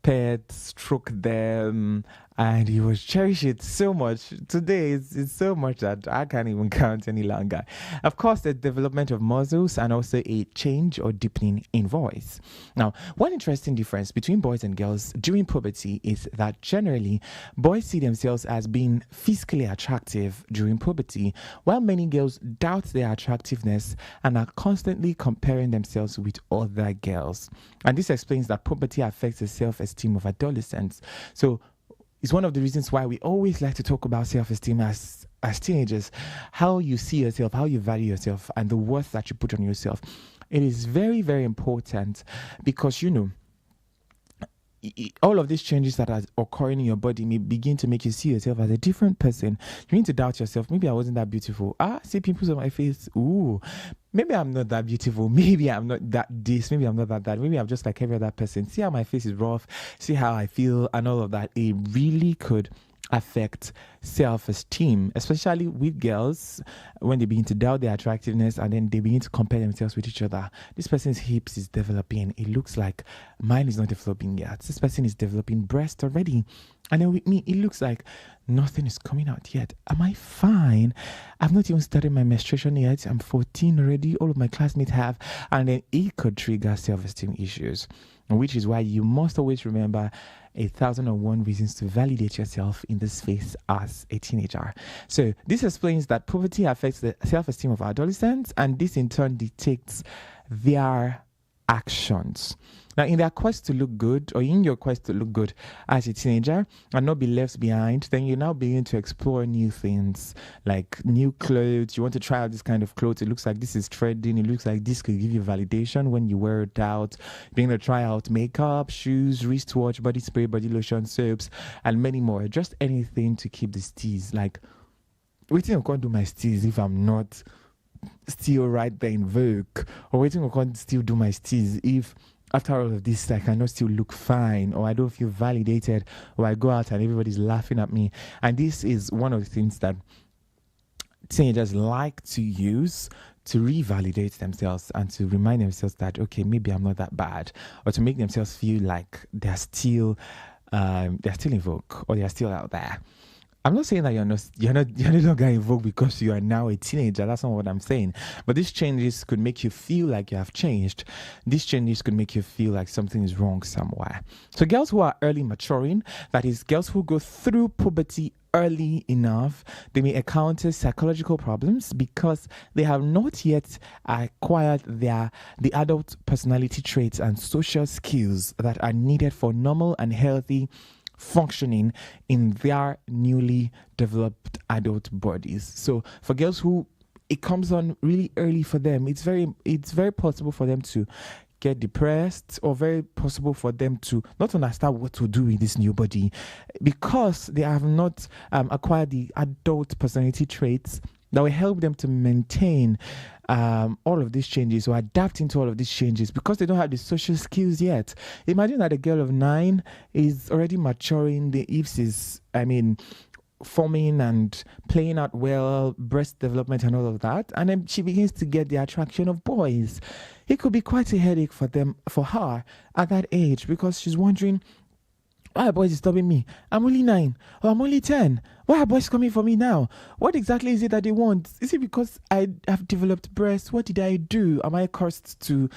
pet, stroke them, and he was cherish it so much. Today, it's so much that I can't even count any longer. Of course, the development of muscles and also a change or deepening in voice. Now, one interesting difference between boys and girls during puberty is that generally, boys see themselves as being physically attractive during puberty, while many girls doubt their attractiveness and are constantly comparing themselves with other girls. And this explains that puberty affects the self-esteem of adolescents. So, it's one of the reasons why we always like to talk about self-esteem as teenagers, how you see yourself, how you value yourself, and the worth that you put on yourself. It is very, very important because, all of these changes that are occurring in your body may begin to make you see yourself as a different person. You need to doubt yourself. Maybe I wasn't that beautiful. See pimples on my face. Ooh, maybe I'm not that beautiful. Maybe I'm not that this. Maybe I'm not that. Maybe I'm just like every other person. See how my face is rough. See how I feel and all of that. It really could affect self-esteem, especially with girls when they begin to doubt their attractiveness and then they begin to compare themselves with each other. This person's hips is developing. It looks like mine is not developing yet. This person is developing breast already. And then with me, it looks like nothing is coming out yet. Am I fine? I've not even started my menstruation yet. I'm 14 already. All of my classmates have. And then it could trigger self-esteem issues, which is why you must always remember 1,001 reasons to validate yourself in this phase as a teenager. So this explains that puberty affects the self-esteem of adolescents, and this in turn dictates their actions. Now, in their quest to look good, or in your quest to look good as a teenager and not be left behind, then you now begin to explore new things like new clothes. You want to try out this kind of clothes. It looks like this is trending. It looks like this could give you validation when you wear it out. You're going to try out makeup, shoes, wristwatch, body spray, body lotion, soaps, and many more. Just anything to keep the steez. Like, waiting I can't do my steez if I'm not still right there in Vogue, or waiting I can't still do my steez if after all of this, I cannot still look fine, or I don't feel validated, or I go out and everybody's laughing at me. And this is one of the things that teenagers like to use to revalidate themselves and to remind themselves that, okay, maybe I'm not that bad, or to make themselves feel like they're still in vogue, or they're still out there. I'm not saying that you're not going in vogue because you are now a teenager. That's not what I'm saying. But these changes could make you feel like you have changed. These changes could make you feel like something is wrong somewhere. So girls who are early maturing, that is, girls who go through puberty early enough, they may encounter psychological problems because they have not yet acquired the adult personality traits and social skills that are needed for normal and healthy functioning in their newly developed adult bodies. So for girls who it comes on really early for them, it's very possible for them to get depressed, or very possible for them to not understand what to do with this new body because they have not acquired the adult personality traits that will help them to maintain all of these changes, or adapt into all of these changes, because they don't have the social skills yet. Imagine that a girl of 9 is already maturing, the hips is, forming and playing out well, breast development and all of that, and then she begins to get the attraction of boys. It could be quite a headache for her at that age, because she's wondering, why are boys disturbing me? I'm only 9, or I'm only 10. Why are boys coming for me now? What exactly is it that they want? Is it because I have developed breasts? What did I do? Am I cursed to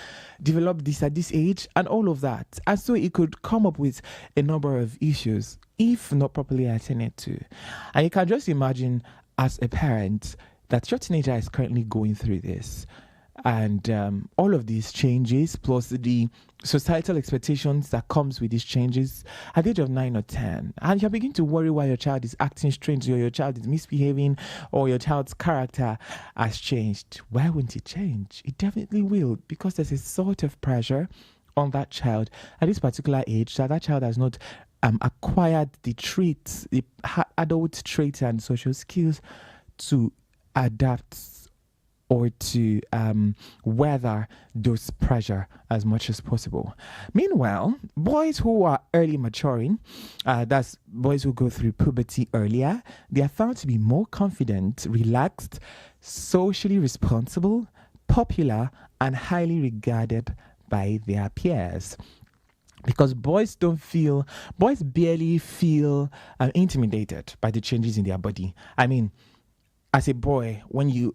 develop this at this age? And all of that. And so it could come up with a number of issues if not properly attended to. And you can just imagine, as a parent, that your teenager is currently going through this. And all of these changes, plus the societal expectations that comes with these changes at the age of 9 or 10, and you're beginning to worry why your child is acting strange, or your child is misbehaving, or your child's character has changed. Why wouldn't it change? It definitely will, because there's a sort of pressure on that child at this particular age that child has not acquired the traits, the adult traits and social skills to adapt or to weather those pressure as much as possible. Meanwhile, boys who are early maturing, that's boys who go through puberty earlier, they are found to be more confident, relaxed, socially responsible, popular, and highly regarded by their peers. Because boys barely feel intimidated by the changes in their body. As a boy, when you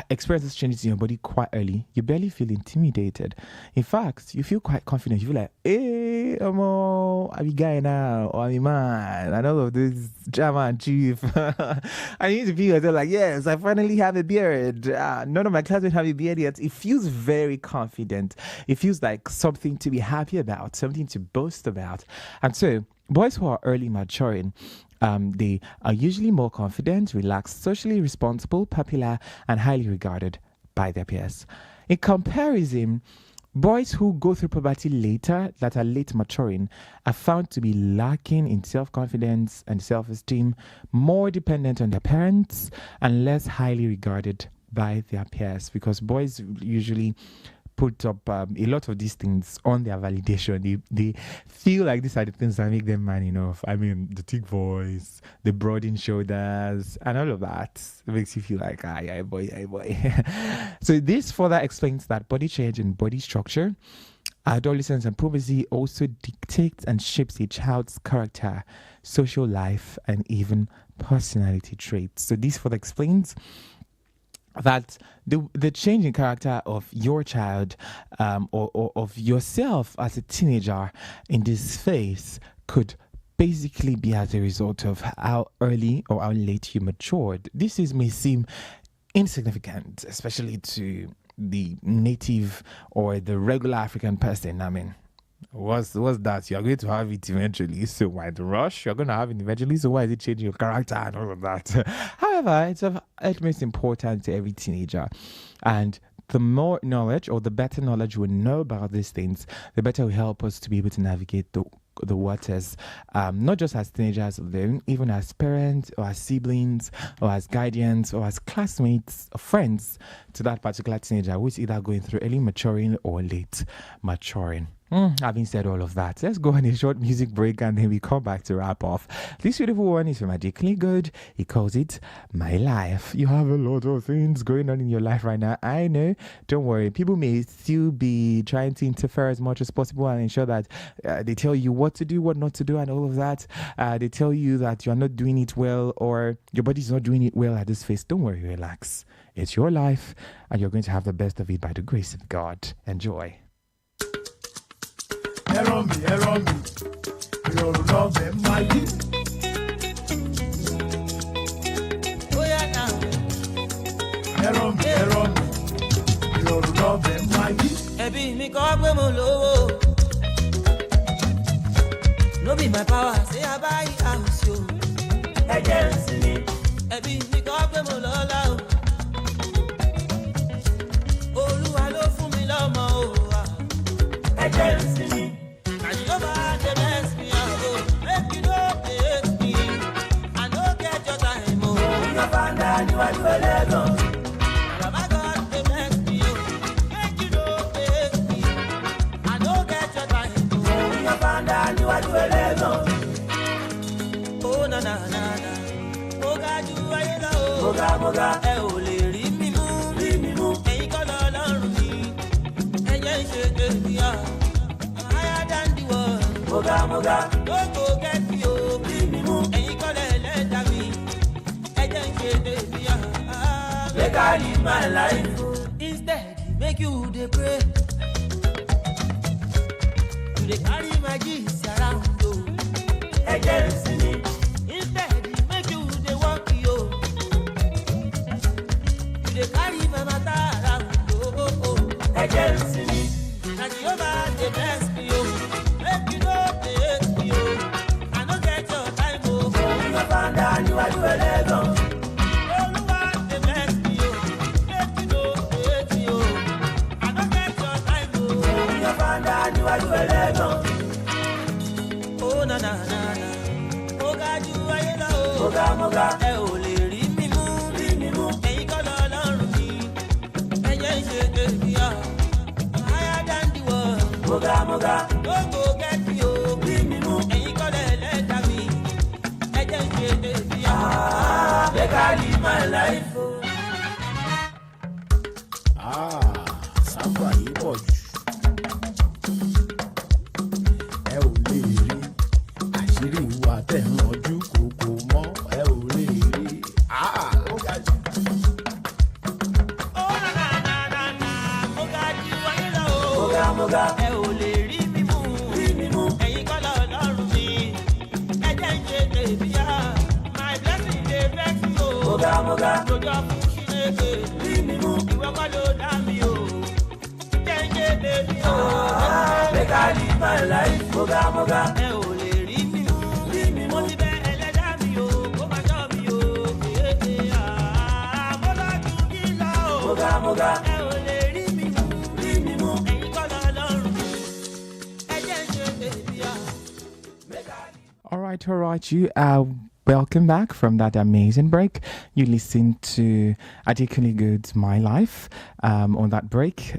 experience these changes in your body quite early, you barely feel intimidated. In fact, you feel quite confident. You feel like, hey, I'm a guy now, or I'm a man, and all of this drama and chief. And you need to feel yourself like, yes, I finally have a beard. None of my classmates have a beard yet. It feels very confident. It feels like something to be happy about, something to boast about. And so, boys who are early maturing, they are usually more confident, relaxed, socially responsible, popular, and highly regarded by their peers. In comparison, boys who go through puberty later, that are late maturing, are found to be lacking in self-confidence and self-esteem, more dependent on their parents, and less highly regarded by their peers, because boys usually put up a lot of these things on their validation. They feel like these are the things that make them man enough. The thick voice, the broadened shoulders, and all of that makes you feel like, yeah, boy. So this further explains that body change and body structure, adolescence and puberty also dictates and shapes a child's character, social life, and even personality traits. So this further explains that the change in character of your child or of yourself as a teenager in this phase could basically be as a result of how early or how late you matured. This may seem insignificant, especially to the native or the regular African person. What's that? You're going to have it eventually, so why the rush? You're going to have it eventually, so why is it changing your character and all of that? However, it's of utmost importance to every teenager, and the more knowledge or the better knowledge we know about these things, the better will help us to be able to navigate the waters, not just as teenagers alone, even as parents or as siblings or as guardians or as classmates or friends to that particular teenager who is either going through early maturing or late maturing. Having said all of that, let's go on a short music break and then we come back to wrap off. This beautiful one is from Magically Good. He calls it My Life. You have a lot of things going on in your life right now. I know. Don't worry. People may still be trying to interfere as much as possible and ensure that they tell you what to do, what not to do, and all of that. They tell you that you are not doing it well or your body's not doing it well at this phase. Don't worry. Relax. It's your life and you're going to have the best of it by the grace of God. Enjoy. Ẹ̀rọ mi, ìrọ̀rùn lọ́bẹ̀ máa yí. Bóyá náà. Ẹ̀rọ mi, ìrọ̀rùn lọ́bẹ̀ máa yí. Ẹbí mi kọ́ pé mo lówó. No be my power, say I buy house yo. Ẹ̀jẹ̀ ń sinmi. Ẹbí mi kọ́ pé mo lọ́lá o. Olúwa ló fún mi lọ́mọ o. Ẹ̀jẹ̀ ń sinmi. Níwájú ẹlẹ́gàn. Bàbá God dey bless me o. Make you no hate me. I no get your time o. Òun yan fanda níwájú ẹlẹ́gàn. Ó na na na na. Mo ga ju ayé lọ o. Mo ga. Ẹ ò lè rí mi mú. Ẹ̀yin kọ́ lọ lọ́rùn mi. Ẹ̀yẹ́ ń ṣe tèmi à. I'm higher than the world. Mo ga. Don't go get me o. Ẹ̀yin kọ́ lẹ̀ lẹ́dàá mi. Ẹ̀jẹ̀ ń ṣe tèmi à. Make I live my life. Instead, make you dey pray. You dey carry my gifts around yo. Ẹ̀jẹ̀ ń sinmi. Instead, make you dey work yo. You dey carry my matter around yo. Ẹ̀jẹ̀ ń sinmi. Na Jehovah dey bless me yo. Make you no dey hate me yo. I no get your time o. Òun yóò bá ń dá níwájú ẹlẹ́gàn. Níwájú ẹlẹ́gàn. Ó na na na na. Mo ga ju ayé lọ o. Mo ga. Ẹ ò lè rí mi mú. Ẹ̀yin kọ́ lọ lọ́rùn mi. Ẹ̀yẹ́ ń ṣe tèmi à. I'm higher than the world. Mo ga. Don't go get me o. Ẹ̀yin kọ́ lẹ̀ lẹ́dàá mi. Ẹ̀jẹ̀ ń ṣe tèmi à. Make I live my life o. Sábà yìí pọ̀ jù. Àṣírí ìwà tẹ̀ ń rànjú kòkò mọ́ ẹ ò lè rí. Ó ga jù. Ó na na na na. Mo ga ju ayé lọ o. Mo ga. Ẹ ò lè rí mi mú. Ẹ̀yin kọ́ lọ lọ́rùn mi. Ẹ̀jẹ̀ ń ṣe tèmi yá. My blessing dey vex me o. Mo ga. Lójó fún Chineke. Ìwọ kọ́ ló dá mi o. Ẹ̀jẹ̀ ń ṣe tèmi o. Make I live my life. Mo ga. Ẹ ò lè rí mi mú. Mo ti bẹ ẹlẹ́dàá mi o. Kó máa ṣọ́ mi o. Mo lọ́jú kí lọ o. Mo ga. Ẹ ò lè rí mi mú. Ẹ̀yin kọ́ lọ lọ́rùn mi. Ẹ̀jẹ̀ ń ṣe tèmi à. All right. You are welcome back from that amazing break. You listened to Adikuni Good's My Life. On that break,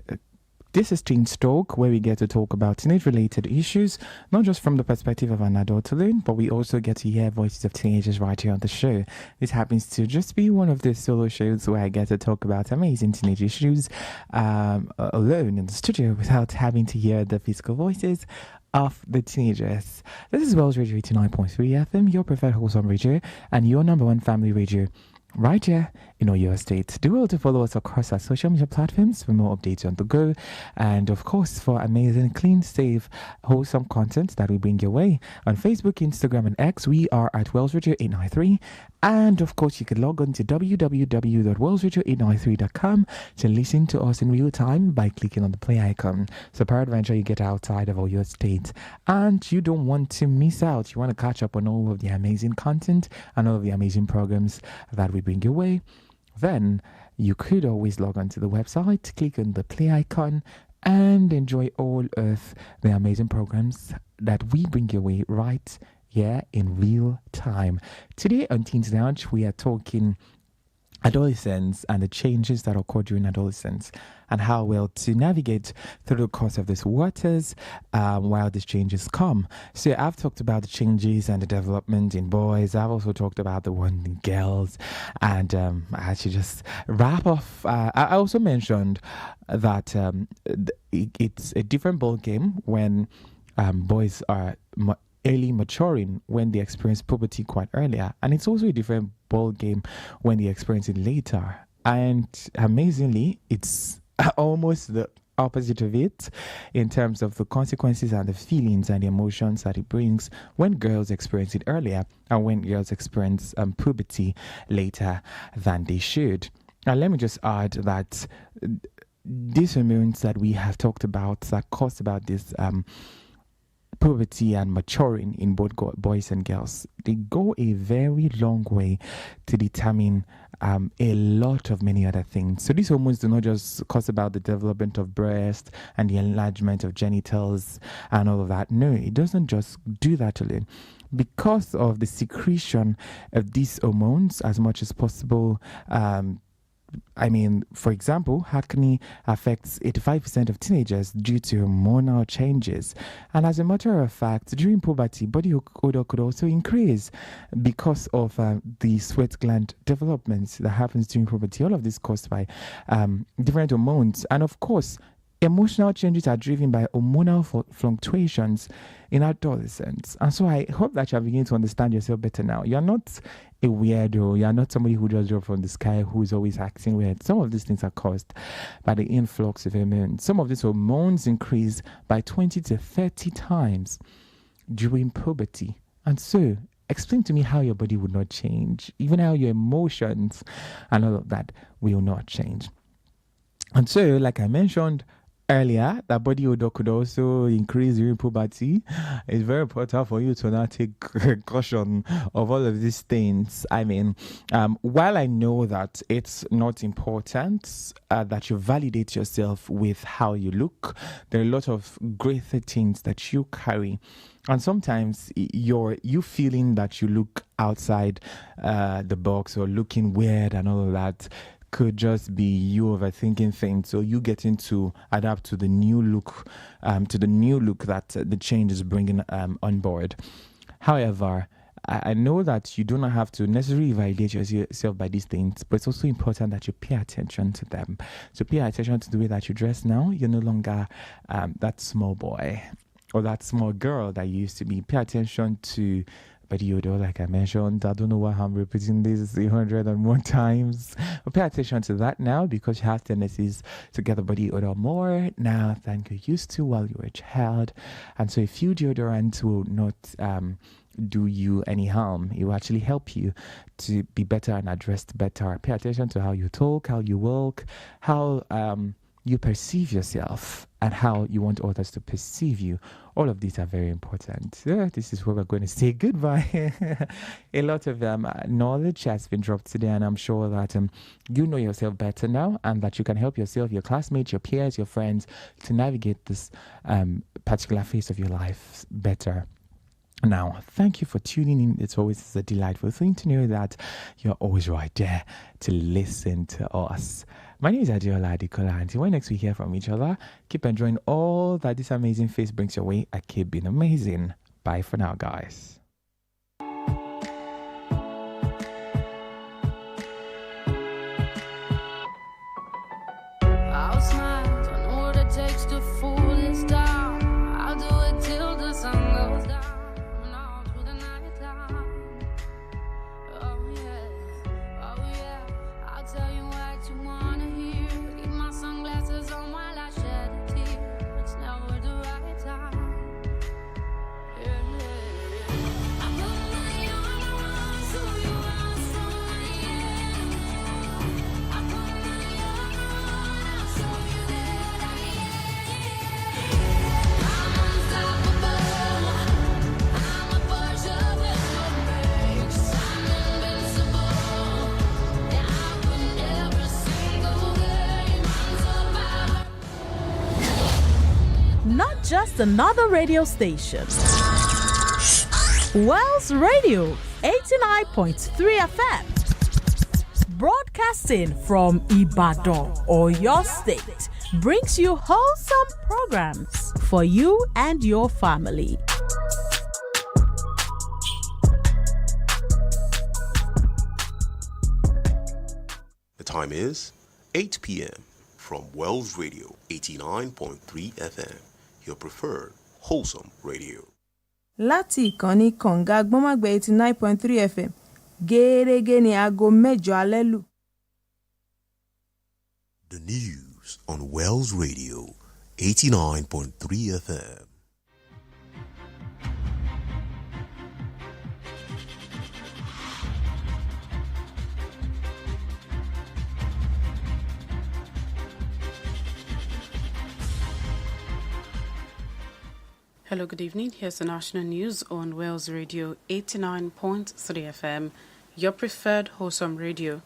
this is Teen Talk, where we get to talk about teenage-related issues, not just from the perspective of an adult alone, but we also get to hear voices of teenagers right here on the show. This happens to just be one of the solo shows where I get to talk about amazing teenage issues alone in the studio without having to hear the physical voices of the teenagers. This is Wells Radio 89.3 FM, your preferred wholesome radio, and your number one family radio right here in Oyo State. Do well to follow us across our social media platforms for more updates on the go, and of course for amazing, clean, safe, wholesome content that we bring your way on Facebook, Instagram, and X. We are at Wells Radio 893, and of course you can log on to www.wellsradio893.com to listen to us in real time by clicking on the play icon. So peradventure you get outside of Oyo State and you don't want to miss out, you want to catch up on all of the amazing content and all of the amazing programs that we bring your way, then you could always log on to the website, click on the play icon, and enjoy all of the amazing programs that we bring your way right here in real time. Today on Teens Lounge, we are talking adolescence and the changes that occur during adolescence, and how well to navigate through the course of these waters while these changes come. So I've talked about the changes and the development in boys. I've also talked about the one in girls, and I actually just wrap off. I also mentioned that it's a different ball game when boys are early maturing, when they experience puberty quite earlier, and it's also a different ball game when they experience it later. And amazingly, it's almost the opposite of it in terms of the consequences and the feelings and the emotions that it brings when girls experience it earlier and when girls experience puberty later than they should. Now, let me just add that these hormones that we have talked about that cause about this puberty and maturing in both boys and girls, they go a very long way to determine a lot of many other things. So these hormones do not just cause about the development of breast and the enlargement of genitals and all of that. No, it doesn't just do that alone. Because of the secretion of these hormones as much as possible, for example, acne affects 85% of teenagers due to hormonal changes. And as a matter of fact, during puberty, body odor could also increase because of the sweat gland development that happens during puberty. All of this caused by different hormones. And of course, emotional changes are driven by hormonal fluctuations in adolescence. And so I hope that you're beginning to understand yourself better now. You're not a weirdo. You're not somebody who just dropped from the sky who is always acting weird. Some of these things are caused by the influx of hormones. Some of these hormones increase by 20 to 30 times during puberty. And so explain to me how your body would not change, even how your emotions and all of that will not change. And so, like I mentioned earlier, that body odor could also increase during puberty. It's very important for you to now take caution of all of these things. While I know that it's not important that you validate yourself with how you look, there are a lot of greater things that you carry. And sometimes you feeling that you look outside the box or looking weird and all of that could just be you overthinking things, so you getting to adapt to the new look, that the change is bringing on board. However, I know that you do not have to necessarily validate yourself by these things, but it's also important that you pay attention to them. So pay attention to the way that you dress now. You're no longer that small boy or that small girl that you used to be. Pay attention to body odor, like I mentioned. I don't know why I'm repeating this 101 times. But pay attention to that now, because you have tendencies to get the body odor more now than you used to while you were a child. And so a few deodorants will not do you any harm. It will actually help you to be better and addressed better. Pay attention to how you talk, how you walk, how you perceive yourself, and how you want others to perceive you. All of these are very important. This is where we're going to say goodbye. A lot of knowledge has been dropped today, and I'm sure that you know yourself better now, and that you can help yourself, your classmates, your peers, your friends to navigate this particular phase of your life better. Now, thank you for tuning in. It's always a delightful thing to know that you're always right there to listen to us. My name is Adiola Adekola, and until next we hear from each other, keep enjoying all that this amazing face brings your way. I keep being amazing. Bye for now, guys. I'll smile, I know what it takes to fool this town. I'll do it till the sun goes down. Tell you what you wanna hear. Keep my sunglasses on while I shed a tear. It's never the right time. Yeah. I put my armor on so you are strong. I put my armor on, I'll show you that I'm unstoppable. I'm a Porsche with no brakes. I'm invincible. Not just another radio station. Wells Radio 89.3 FM. Broadcasting from Ibadan or your state brings you wholesome programs for you and your family. The time is 8 p.m. from Wells Radio 89.3 FM, your preferred wholesome radio. Láti ìkànnì kọ̀ǹga Àgbọ́nmágbẹ 89.3 FM, gẹ́rẹ́gẹ́ ní aago 8 alẹ́ lù. The news on Wells Radio 89.3 FM. Hello, good evening. Here's the national news on Wales Radio 89.3 FM, your preferred wholesome radio.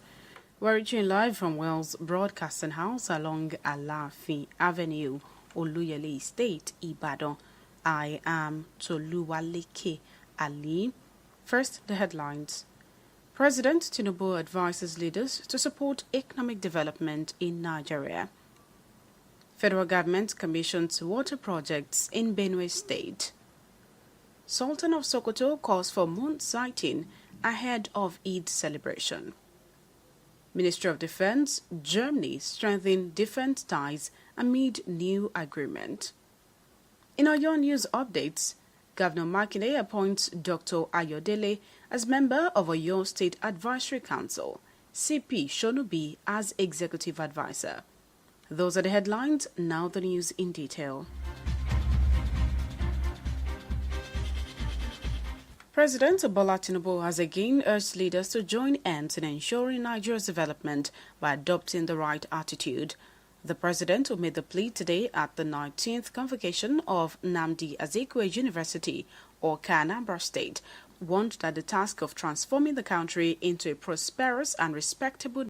We're reaching live from Wales Broadcasting House along Alafi Avenue, Oluyole Estate, Ibadan. I am Toluwaleke Ali. First, the headlines. President Tinubu advises leaders to support economic development in Nigeria. Federal government commissions water projects in Benue State. Sultan of Sokoto calls for moon sighting ahead of Eid celebration. Ministry of Defense, Germany strengthen defense ties amid new agreement. In our Your News updates, Governor Makinde appoints Dr. Ayodele as member of Oyo State Advisory Council, CP Shonubi as executive advisor. Those are the headlines, now the news in detail. President Bola Tinubu has again urged leaders to join hands in ensuring Nigeria's development by adopting the right attitude. The president, who made the plea today at the 19th convocation of Nnamdi Azikiwe University, or Anambra State, warned that the task of transforming the country into a prosperous and respectable